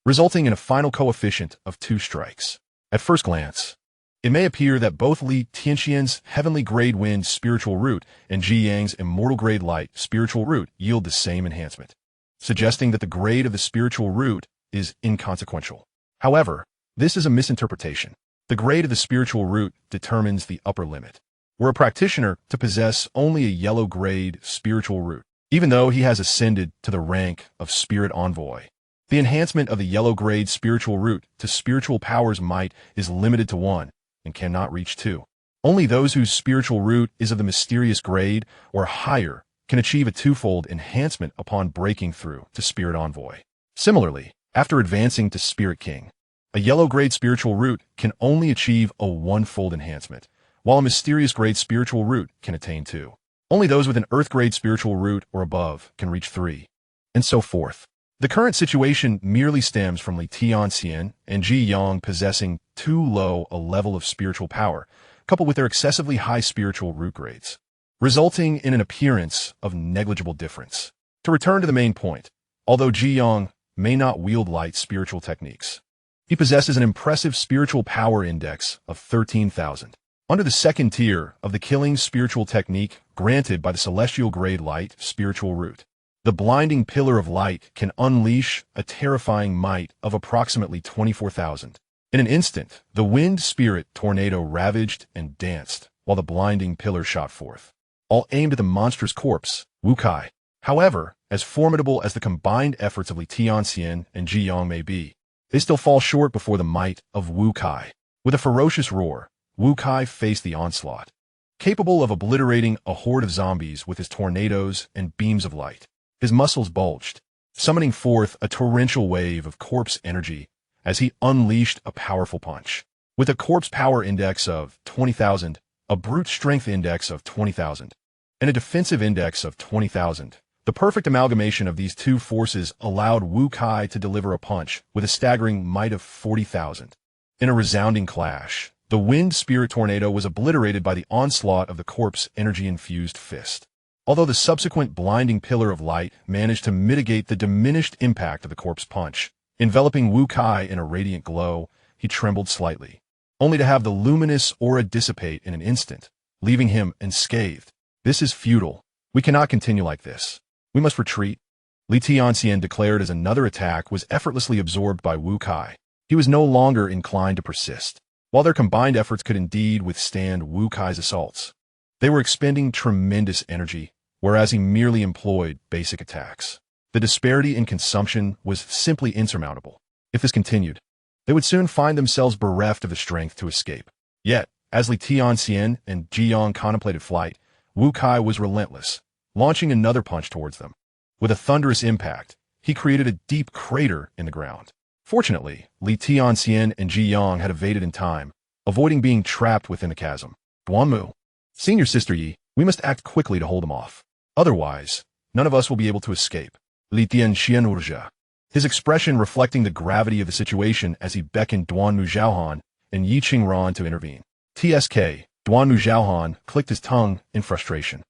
resulting in a final coefficient of 2 strikes. At first glance, it may appear that both Tianxian's heavenly grade wind spiritual root and Jiang's immortal grade light spiritual root yield the same enhancement, suggesting that the grade of the spiritual root is inconsequential. However, this is a misinterpretation. The grade of the spiritual root determines the upper limit. Were a practitioner to possess only a yellow grade spiritual root, even though he has ascended to the rank of spirit envoy, the enhancement of the yellow grade spiritual root to spiritual power's might is limited to 1, and cannot reach 2. Only those whose spiritual root is of the mysterious grade or higher can achieve a twofold enhancement upon breaking through to Spirit Envoy. Similarly, after advancing to Spirit King, a yellow grade spiritual root can only achieve a one-fold enhancement, while a mysterious grade spiritual root can attain 2. Only those with an earth grade spiritual root or above can reach 3, and so forth. The current situation merely stems from Li Tianxian and Ji Yang possessing too low a level of spiritual power, coupled with their excessively high spiritual root grades, resulting in an appearance of negligible difference. To return to the main point, although Ji Yang may not wield light spiritual techniques, he possesses an impressive spiritual power index of 13,000. Under the second tier of the killing spiritual technique granted by the celestial grade light spiritual root, the blinding pillar of light can unleash a terrifying might of approximately 24,000. In an instant, the wind spirit tornado ravaged and danced while the blinding pillar shot forth, all aimed at the monstrous corpse, Wu Kai. However, as formidable as the combined efforts of Li Tianxian and Ji Yang may be, they still fall short before the might of Wu Kai. With a ferocious roar, Wu Kai faced the onslaught, capable of obliterating a horde of zombies with his tornadoes and beams of light. His muscles bulged, summoning forth a torrential wave of corpse energy as he unleashed a powerful punch. With a corpse power index of 20,000, a brute strength index of 20,000, and a defensive index of 20,000, the perfect amalgamation of these two forces allowed Wu Kai to deliver a punch with a staggering might of 40,000. In a resounding clash, the wind spirit tornado was obliterated by the onslaught of the corpse energy-infused fist. Although the subsequent blinding pillar of light managed to mitigate the diminished impact of the corpse punch, enveloping Wu Kai in a radiant glow, he trembled slightly, only to have the luminous aura dissipate in an instant, leaving him unscathed. This is futile. We cannot continue like this. We must retreat. Li Tianxian declared as another attack was effortlessly absorbed by Wu Kai. He was no longer inclined to persist. While their combined efforts could indeed withstand Wu Kai's assaults, they were expending tremendous energy, whereas he merely employed basic attacks. The disparity in consumption was simply insurmountable. If this continued, they would soon find themselves bereft of the strength to escape. Yet, as Li Tianxian and Ji Yang contemplated flight, Wu Kai was relentless, launching another punch towards them. With a thunderous impact, he created a deep crater in the ground. Fortunately, Li Tianxian and Ji Yang had evaded in time, avoiding being trapped within the chasm. Duanmu, Senior Sister Yi, we must act quickly to hold him off. Otherwise, none of us will be able to escape. Li Tianxian urgea, his expression reflecting the gravity of the situation as he beckoned Duanmu Zhaohan and Yi Qingran to intervene. TSK, Duanmu Zhaohan clicked his tongue in frustration.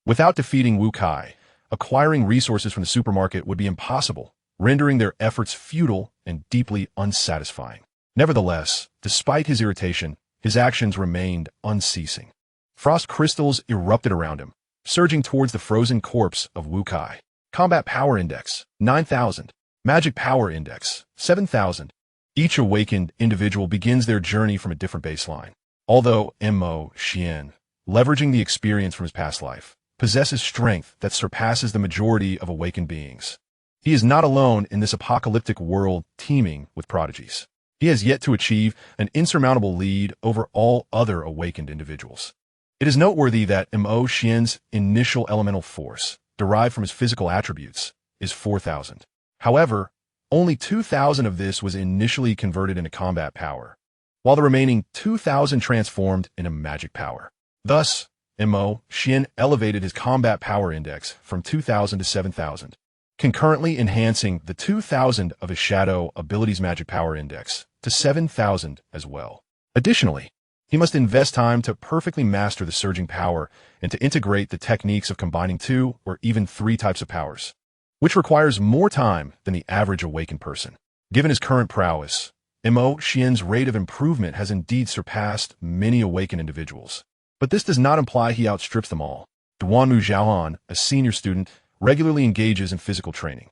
Without defeating Wu Kai, acquiring resources from the supermarket would be impossible, rendering their efforts futile and deeply unsatisfying. Nevertheless, despite his irritation, his actions remained unceasing. Frost crystals erupted around him, surging towards the frozen corpse of Wu Kai. Combat Power Index, 9,000. Magic Power Index, 7,000. Each awakened individual begins their journey from a different baseline. Although Mo Xian, leveraging the experience from his past life, possesses strength that surpasses the majority of awakened beings, he is not alone in this apocalyptic world teeming with prodigies. He has yet to achieve an insurmountable lead over all other awakened individuals. It is noteworthy that Mo Xian's initial elemental force, derived from his physical attributes, is 4,000. However, only 2,000 of this was initially converted into combat power, while the remaining 2,000 transformed into magic power. Thus, Mo Xian elevated his combat power index from 2,000 to 7,000, concurrently enhancing the 2,000 of his shadow abilities magic power index to 7,000 as well. Additionally, he must invest time to perfectly master the surging power and to integrate the techniques of combining 2 or even 3 types of powers, which requires more time than the average awakened person. Given his current prowess, Mo Xian's rate of improvement has indeed surpassed many awakened individuals. But this does not imply he outstrips them all. Duanmu Zhaohan, a senior student, regularly engages in physical training.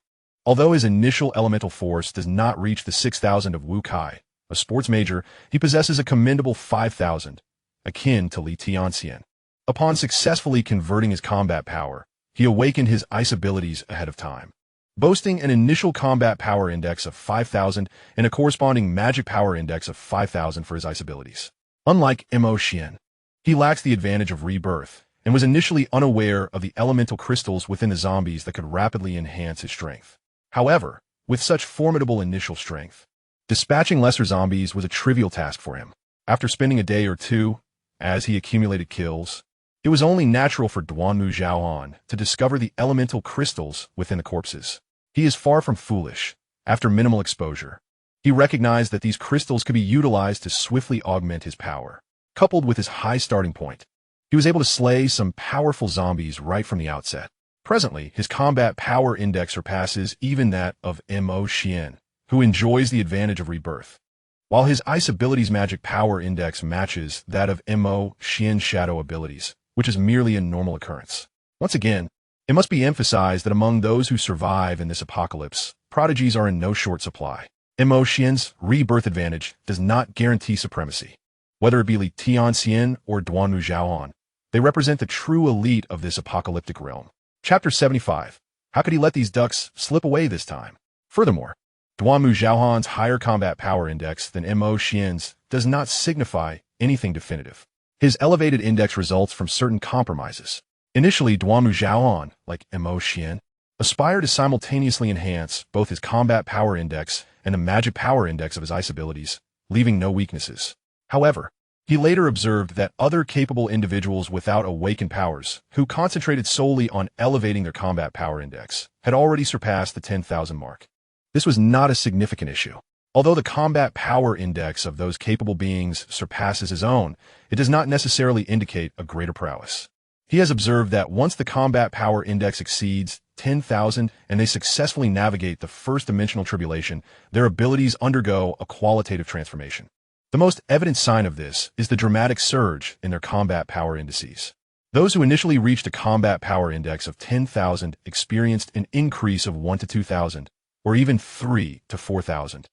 Although his initial elemental force does not reach the 6,000 of Wu Kai, a sports major, he possesses a commendable 5,000, akin to Li Tianxian. Upon successfully converting his combat power, he awakened his ice abilities ahead of time, boasting an initial combat power index of 5,000 and a corresponding magic power index of 5,000 for his ice abilities. Unlike Xuan, he lacks the advantage of rebirth and was initially unaware of the elemental crystals within the zombies that could rapidly enhance his strength. However, with such formidable initial strength, dispatching lesser zombies was a trivial task for him. After spending a day or two, as he accumulated kills, it was only natural for Yuan to discover the elemental crystals within the corpses. He is far from foolish. After minimal exposure, he recognized that these crystals could be utilized to swiftly augment his power. Coupled with his high starting point, he was able to slay some powerful zombies right from the outset. Presently, his combat power index surpasses even that of Xuan, who enjoys the advantage of rebirth, while his ice abilities magic power index matches that of Xuan's shadow abilities, which is merely a normal occurrence. Once again, it must be emphasized that among those who survive in this apocalypse, prodigies are in no short supply. Xuan's rebirth advantage does not guarantee supremacy. Whether it be Li Tianxian or Yuan, they represent the true elite of this apocalyptic realm. Chapter 75. How could he let these ducks slip away this time? Furthermore, Yuan's higher combat power index than Xuan's does not signify anything definitive. His elevated index results from certain compromises. Initially, Yuan, like Xuan, aspired to simultaneously enhance both his combat power index and the magic power index of his ice abilities, leaving no weaknesses. However, he later observed that other capable individuals without awakened powers, who concentrated solely on elevating their combat power index, had already surpassed the 10,000 mark. This was not a significant issue. Although the combat power index of those capable beings surpasses his own, it does not necessarily indicate a greater prowess. He has observed that once the combat power index exceeds 10,000 and they successfully navigate the first dimensional tribulation, their abilities undergo a qualitative transformation. The most evident sign of this is the dramatic surge in their combat power indices. Those who initially reached a combat power index of 10,000 experienced an increase of 1 to 2,000, or even 3 to 4,000,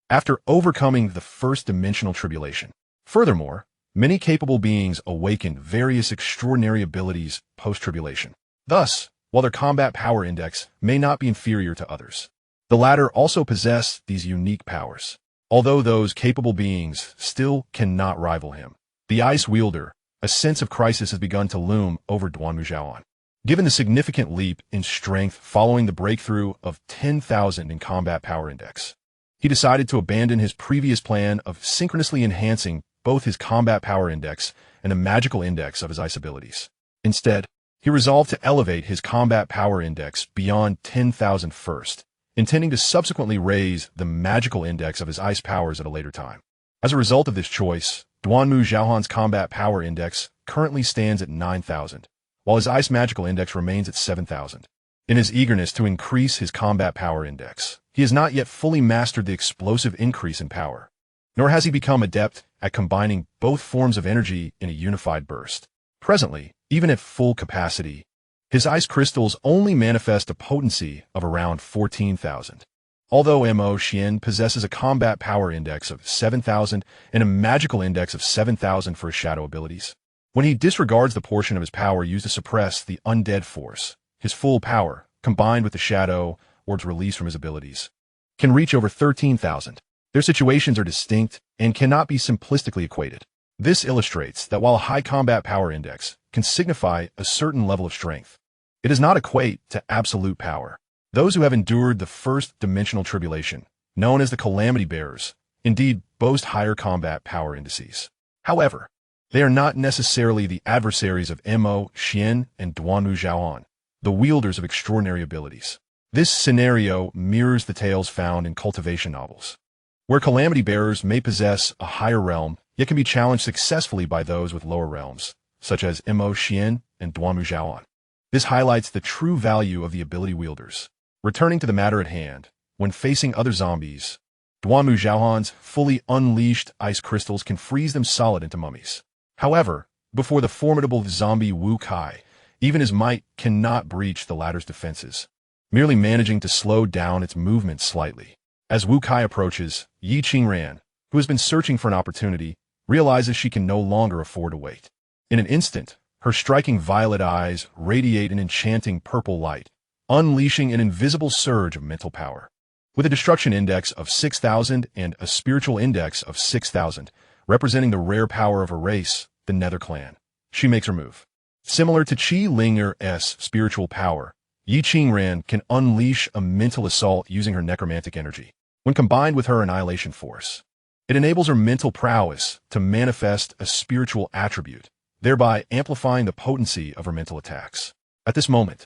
after overcoming the first dimensional tribulation. Furthermore, many capable beings awakened various extraordinary abilities post-tribulation. Thus, while their combat power index may not be inferior to others, the latter also possess these unique powers. Although those capable beings still cannot rival him, the Ice Wielder, a sense of crisis has begun to loom over Yuan. Given the significant leap in strength following the breakthrough of 10,000 in combat power index, he decided to abandon his previous plan of synchronously enhancing both his combat power index and the magical index of his ice abilities. Instead, he resolved to elevate his combat power index beyond 10,000 first, intending to subsequently raise the magical index of his ice powers at a later time. As a result of this choice, Yuan's combat power index currently stands at 9,000, while his ice magical index remains at 7,000. In his eagerness to increase his combat power index, he has not yet fully mastered the explosive increase in power, nor has he become adept at combining both forms of energy in a unified burst. Presently, even at full capacity, his ice crystals only manifest a potency of around 14,000. Although Xuan possesses a combat power index of 7,000 and a magical index of 7,000 for his shadow abilities, when he disregards the portion of his power used to suppress the undead force, his full power, combined with the shadow or its release from his abilities, can reach over 13,000. Their situations are distinct and cannot be simplistically equated. This illustrates that while a high combat power index can signify a certain level of strength, it does not equate to absolute power. Those who have endured the first dimensional tribulation, known as the calamity bearers, indeed boast higher combat power indices. However, they are not necessarily the adversaries of Xuan and Yuan, the wielders of extraordinary abilities. This scenario mirrors the tales found in cultivation novels, where calamity bearers may possess a higher realm, yet can be challenged successfully by those with lower realms, such as Xuan and Yuan. This highlights the true value of the ability wielders. Returning to the matter at hand, when facing other zombies, Yuan's fully unleashed ice crystals can freeze them solid into mummies. However, before the formidable zombie Wu Kai, even his might cannot breach the latter's defenses, merely managing to slow down its movement slightly. As Wu Kai approaches, Yi Qingran, who has been searching for an opportunity, realizes she can no longer afford to wait. In an instant, her striking violet eyes radiate an enchanting purple light, unleashing an invisible surge of mental power. With a destruction index of 6,000 and a spiritual index of 6,000, representing the rare power of her race, the Nether clan. She makes her move. Similar to Qi Ling's spiritual power, Yi Qingran can unleash a mental assault using her necromantic energy. When combined with her annihilation force, it enables her mental prowess to manifest a spiritual attribute, thereby amplifying the potency of her mental attacks. At this moment,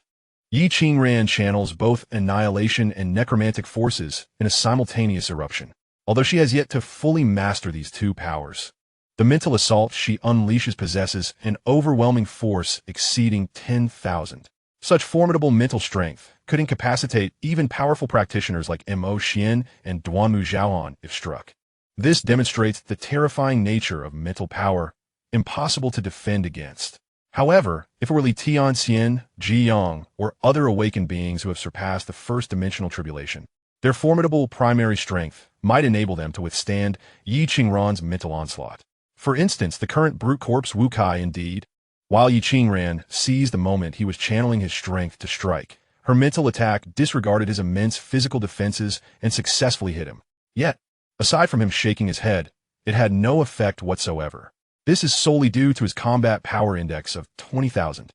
Yi Qingran channels both annihilation and necromantic forces in a simultaneous eruption. Although she has yet to fully master these two powers, the mental assault she unleashes possesses an overwhelming force exceeding 10,000. Such formidable mental strength could incapacitate even powerful practitioners like Mo Xian and Duanmu Zhaoan if struck. This demonstrates the terrifying nature of mental power, impossible to defend against. However, if it were Li Tianxian, Ji Yang, or other awakened beings who have surpassed the first dimensional tribulation, their formidable primary strength might enable them to withstand Yi Qingran's mental onslaught. For instance, the current brute corpse Wu Kai indeed, while Yi Qingran seized the moment he was channeling his strength to strike, her mental attack disregarded his immense physical defenses and successfully hit him. Yet, aside from him shaking his head, it had no effect whatsoever. This is solely due to his combat power index of 20,000.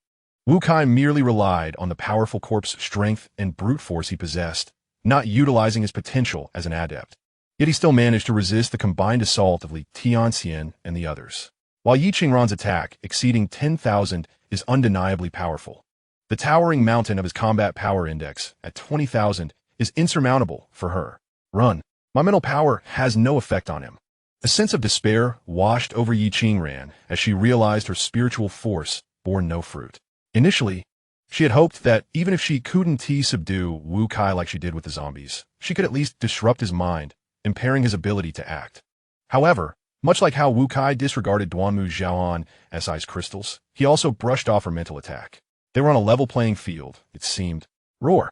Wu Kai merely relied on the powerful corpse strength and brute force he possessed, not utilizing his potential as an adept. Yet he still managed to resist the combined assault of Li Tianxian and the others. While Yi Qingran's attack, exceeding 10,000, is undeniably powerful, the towering mountain of his combat power index, at 20,000, is insurmountable for her. Run. My mental power has no effect on him. A sense of despair washed over Yi Qingran as she realized her spiritual force bore no fruit. Initially, she had hoped that even if she couldn't subdue Wu Kai like she did with the zombies, she could at least disrupt his mind, impairing his ability to act. However, much like how Wu Kai disregarded Duanmu Zhaoan's crystals, he also brushed off her mental attack. They were on a level playing field, it seemed. Roar!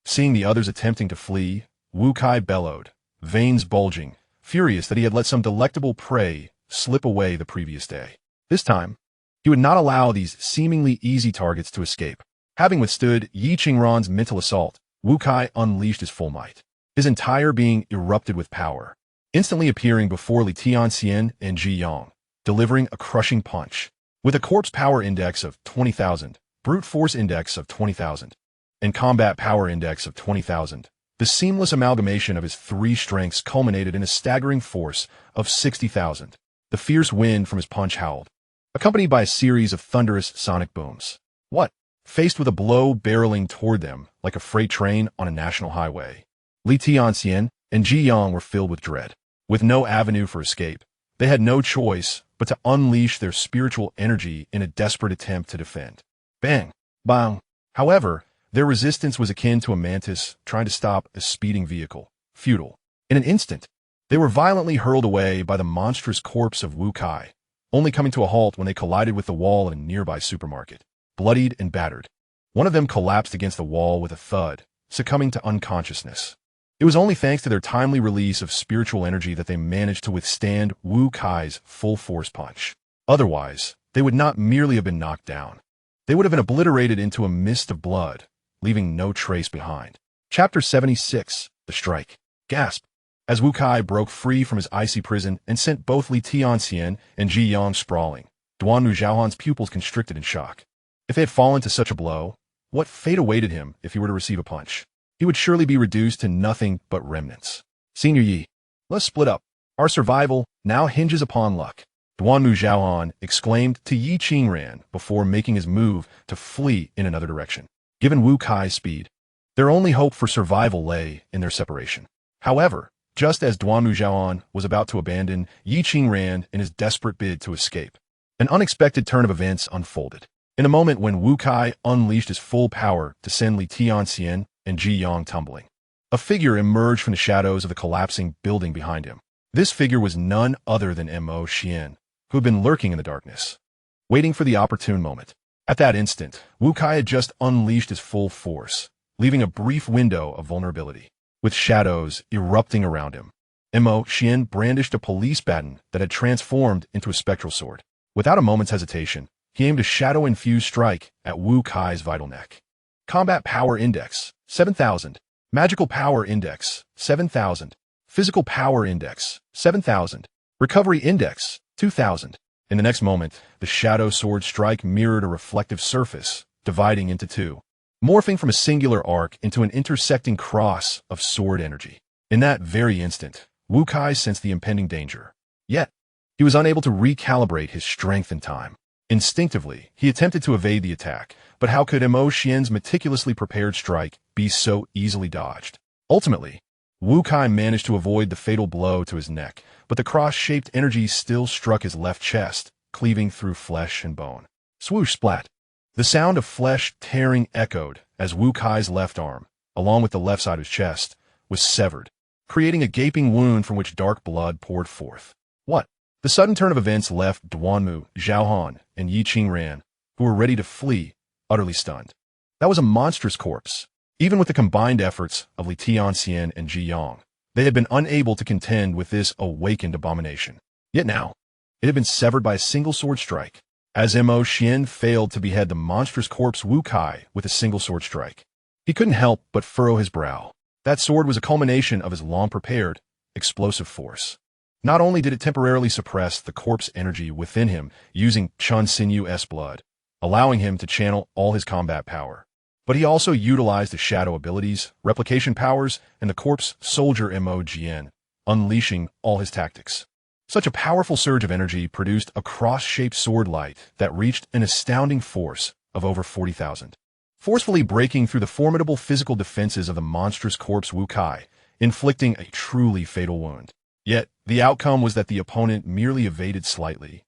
Seeing the others attempting to flee, Wu Kai bellowed, veins bulging, furious that he had let some delectable prey slip away the previous day. This time, he would not allow these seemingly easy targets to escape. Having withstood Yi Qingran's mental assault, Wu Kai unleashed his full might. His entire being erupted with power, instantly appearing before Li Tianxian and Ji Yang, delivering a crushing punch. With a corpse power index of 20,000, brute force index of 20,000, and combat power index of 20,000, the seamless amalgamation of his three strengths culminated in a staggering force of 60,000. The fierce wind from his punch howled, accompanied by a series of thunderous sonic booms. What? Faced with a blow barreling toward them like a freight train on a national highway, Li Tianxian and Ji Yang were filled with dread. With no avenue for escape, they had no choice but to unleash their spiritual energy in a desperate attempt to defend. Bang! Bang! However, their resistance was akin to a mantis trying to stop a speeding vehicle. Futile. In an instant, they were violently hurled away by the monstrous corpse of Wu Kai, only coming to a halt when they collided with the wall of a nearby supermarket. Bloodied and battered, one of them collapsed against the wall with a thud, succumbing to unconsciousness. It was only thanks to their timely release of spiritual energy that they managed to withstand Wu Kai's full-force punch. Otherwise, they would not merely have been knocked down. They would have been obliterated into a mist of blood, leaving no trace behind. Chapter 76, The Strike. Gasp! As Wu Kai broke free from his icy prison and sent both Li Tianxian and Ji Yang sprawling, Duanmu Zhaoan's pupils constricted in shock. If they had fallen to such a blow, what fate awaited him if he were to receive a punch? He would surely be reduced to nothing but remnants. Senior Yi, let's split up. Our survival now hinges upon luck. Duanmu Zhaoan exclaimed to Yi Qingran before making his move to flee in another direction. Given Wu Kai's speed, their only hope for survival lay in their separation. However, just as Duanmu Zhaoan was about to abandon Yi Qingran in his desperate bid to escape, an unexpected turn of events unfolded. In a moment when Wu Kai unleashed his full power to send Li Tianxian and Ji Yang tumbling, a figure emerged from the shadows of the collapsing building behind him. This figure was none other than Mo Xian, who had been lurking in the darkness, waiting for the opportune moment. At that instant, Wu Kai had just unleashed his full force, leaving a brief window of vulnerability. With shadows erupting around him, Mo Xian brandished a police baton that had transformed into a spectral sword. Without a moment's hesitation, he aimed a shadow-infused strike at Wu Kai's vital neck. Combat Power Index, 7,000. Magical Power Index, 7,000. Physical Power Index, 7,000. Recovery Index, 2000. In the next moment, the shadow sword strike mirrored a reflective surface, dividing into two, morphing from a singular arc into an intersecting cross of sword energy. In that very instant, Wu Kai sensed the impending danger. Yet, he was unable to recalibrate his strength in time. Instinctively, he attempted to evade the attack, but how could Mo Xian's meticulously prepared strike be so easily dodged? Ultimately, Wu Kai managed to avoid the fatal blow to his neck, but the cross-shaped energy still struck his left chest, cleaving through flesh and bone. Swoosh splat. The sound of flesh tearing echoed as Wu Kai's left arm, along with the left side of his chest, was severed, creating a gaping wound from which dark blood poured forth. What? The sudden turn of events left Duanmu, Zhaohan, and Yi Qingran, who were ready to flee, utterly stunned. That was a monstrous corpse. Even with the combined efforts of Li Tianxian and Ji Yang, they had been unable to contend with this awakened abomination. Yet now, it had been severed by a single sword strike, as Mo Xian failed to behead the monstrous corpse Wu Kai with a single sword strike. He couldn't help but furrow his brow. That sword was a culmination of his long-prepared, explosive force. Not only did it temporarily suppress the corpse energy within him using Chun Sinew S blood, allowing him to channel all his combat power, but he also utilized the shadow abilities, replication powers, and the corpse soldier Mo Jian, unleashing all his tactics. Such a powerful surge of energy produced a cross-shaped sword light that reached an astounding force of over 40,000. Forcefully breaking through the formidable physical defenses of the monstrous corpse Wu Kai, inflicting a truly fatal wound. Yet, the outcome was that the opponent merely evaded slightly,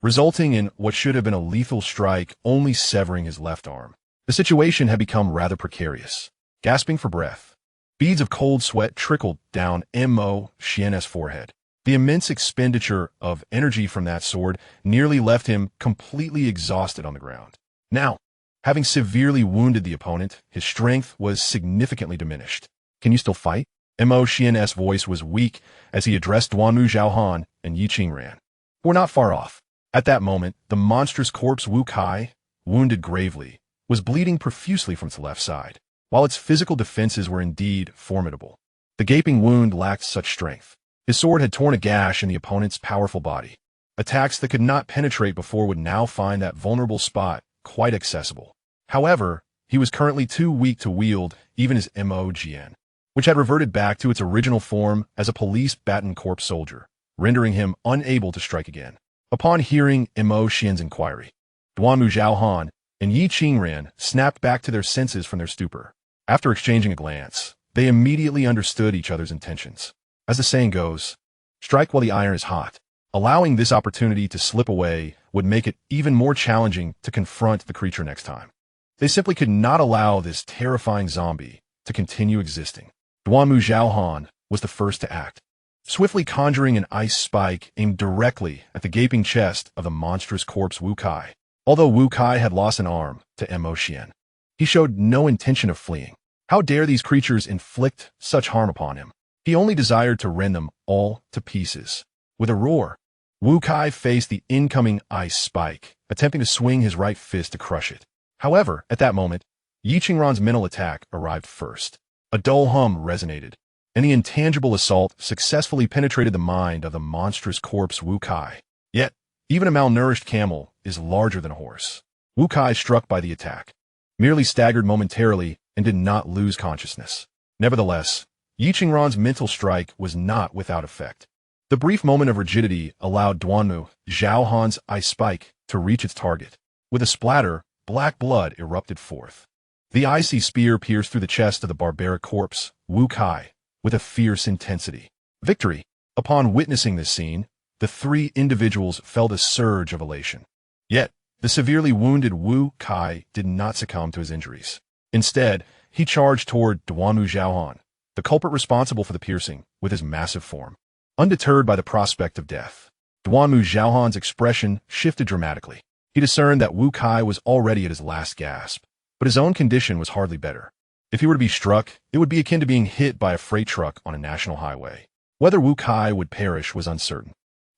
resulting in what should have been a lethal strike only severing his left arm. The situation had become rather precarious. Gasping for breath, beads of cold sweat trickled down Mo Xian's forehead. The immense expenditure of energy from that sword nearly left him completely exhausted on the ground. Now, having severely wounded the opponent, his strength was significantly diminished. "Can you still fight?" Mo Xian's voice was weak as he addressed Duanmu Zhaohan and Yi Qingran, who were not far off. At that moment, the monstrous corpse Wu Kai, wounded gravely, was bleeding profusely from its left side. While its physical defenses were indeed formidable, the gaping wound lacked such strength. His sword had torn a gash in the opponent's powerful body. Attacks that could not penetrate before would now find that vulnerable spot quite accessible. However, he was currently too weak to wield even his Mo Jian, which had reverted back to its original form as a police baton corpse soldier, rendering him unable to strike again. Upon hearing Mo Xian's inquiry, Duanmu Zhaohan and Yi Qingran snapped back to their senses from their stupor. After exchanging a glance, they immediately understood each other's intentions. As the saying goes, strike while the iron is hot. Allowing this opportunity to slip away would make it even more challenging to confront the creature next time. They simply could not allow this terrifying zombie to continue existing. Duanmu Zhaohan was the first to act, swiftly conjuring an ice spike aimed directly at the gaping chest of the monstrous corpse Wu Kai. Although Wu Kai had lost an arm to Mo Xian, he showed no intention of fleeing. How dare these creatures inflict such harm upon him? He only desired to rend them all to pieces. With a roar, Wu Kai faced the incoming ice spike, attempting to swing his right fist to crush it. However, at that moment, Yi Qingran's mental attack arrived first. A dull hum resonated, and the intangible assault successfully penetrated the mind of the monstrous corpse Wu Kai. Yet, even a malnourished camel is larger than a horse. Wu Kai, struck by the attack, merely staggered momentarily and did not lose consciousness. Nevertheless, Yi Qingran's mental strike was not without effect. The brief moment of rigidity allowed Duanmu Zhaohan's ice spike to reach its target. With a splatter, black blood erupted forth. The icy spear pierced through the chest of the barbaric corpse, Wu Kai, with a fierce intensity. Victory! Upon witnessing this scene, the three individuals felt a surge of elation. Yet, the severely wounded Wu Kai did not succumb to his injuries. Instead, he charged toward Duanmu Zhaohan, the culprit responsible for the piercing, with his massive form. Undeterred by the prospect of death, Duanmu Zhaohan's expression shifted dramatically. He discerned that Wu Kai was already at his last gasp, but his own condition was hardly better. If he were to be struck, it would be akin to being hit by a freight truck on a national highway. Whether Wu Kai would perish was uncertain,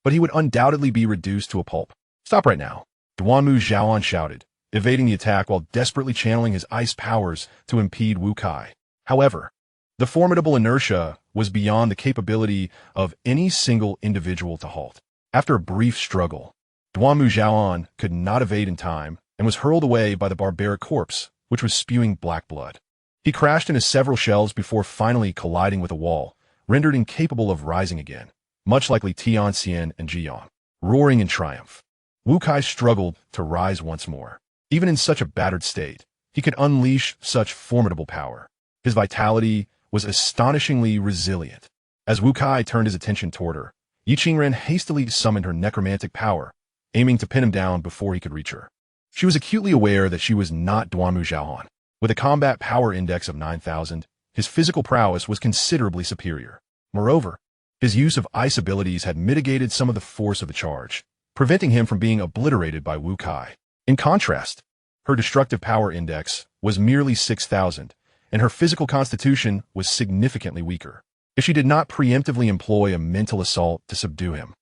but he would undoubtedly be reduced to a pulp. "Stop right now," Duanmu Zhaohan shouted, evading the attack while desperately channeling his ice powers to impede Wu Kai. However, the formidable inertia was beyond the capability of any single individual to halt. After a brief struggle, Yuan could not evade in time and was hurled away by the barbaric corpse, which was spewing black blood. He crashed into several shelves before finally colliding with a wall, rendered incapable of rising again, much like Tianxian and Jiang, roaring in triumph. Wu Kai struggled to rise once more. Even in such a battered state, he could unleash such formidable power. His vitality was astonishingly resilient. As Wu Kai turned his attention toward her, Yi Qingren hastily summoned her necromantic power, aiming to pin him down before he could reach her. She was acutely aware that she was not Yuan. With a combat power index of 9,000, his physical prowess was considerably superior. Moreover, his use of ice abilities had mitigated some of the force of the charge, preventing him from being obliterated by Wu Kai. In contrast, her destructive power index was merely 6,000, and her physical constitution was significantly weaker. If she did not preemptively employ a mental assault to subdue him,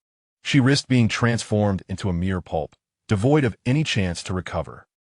she risked being transformed into a mere pulp, devoid of any chance to recover.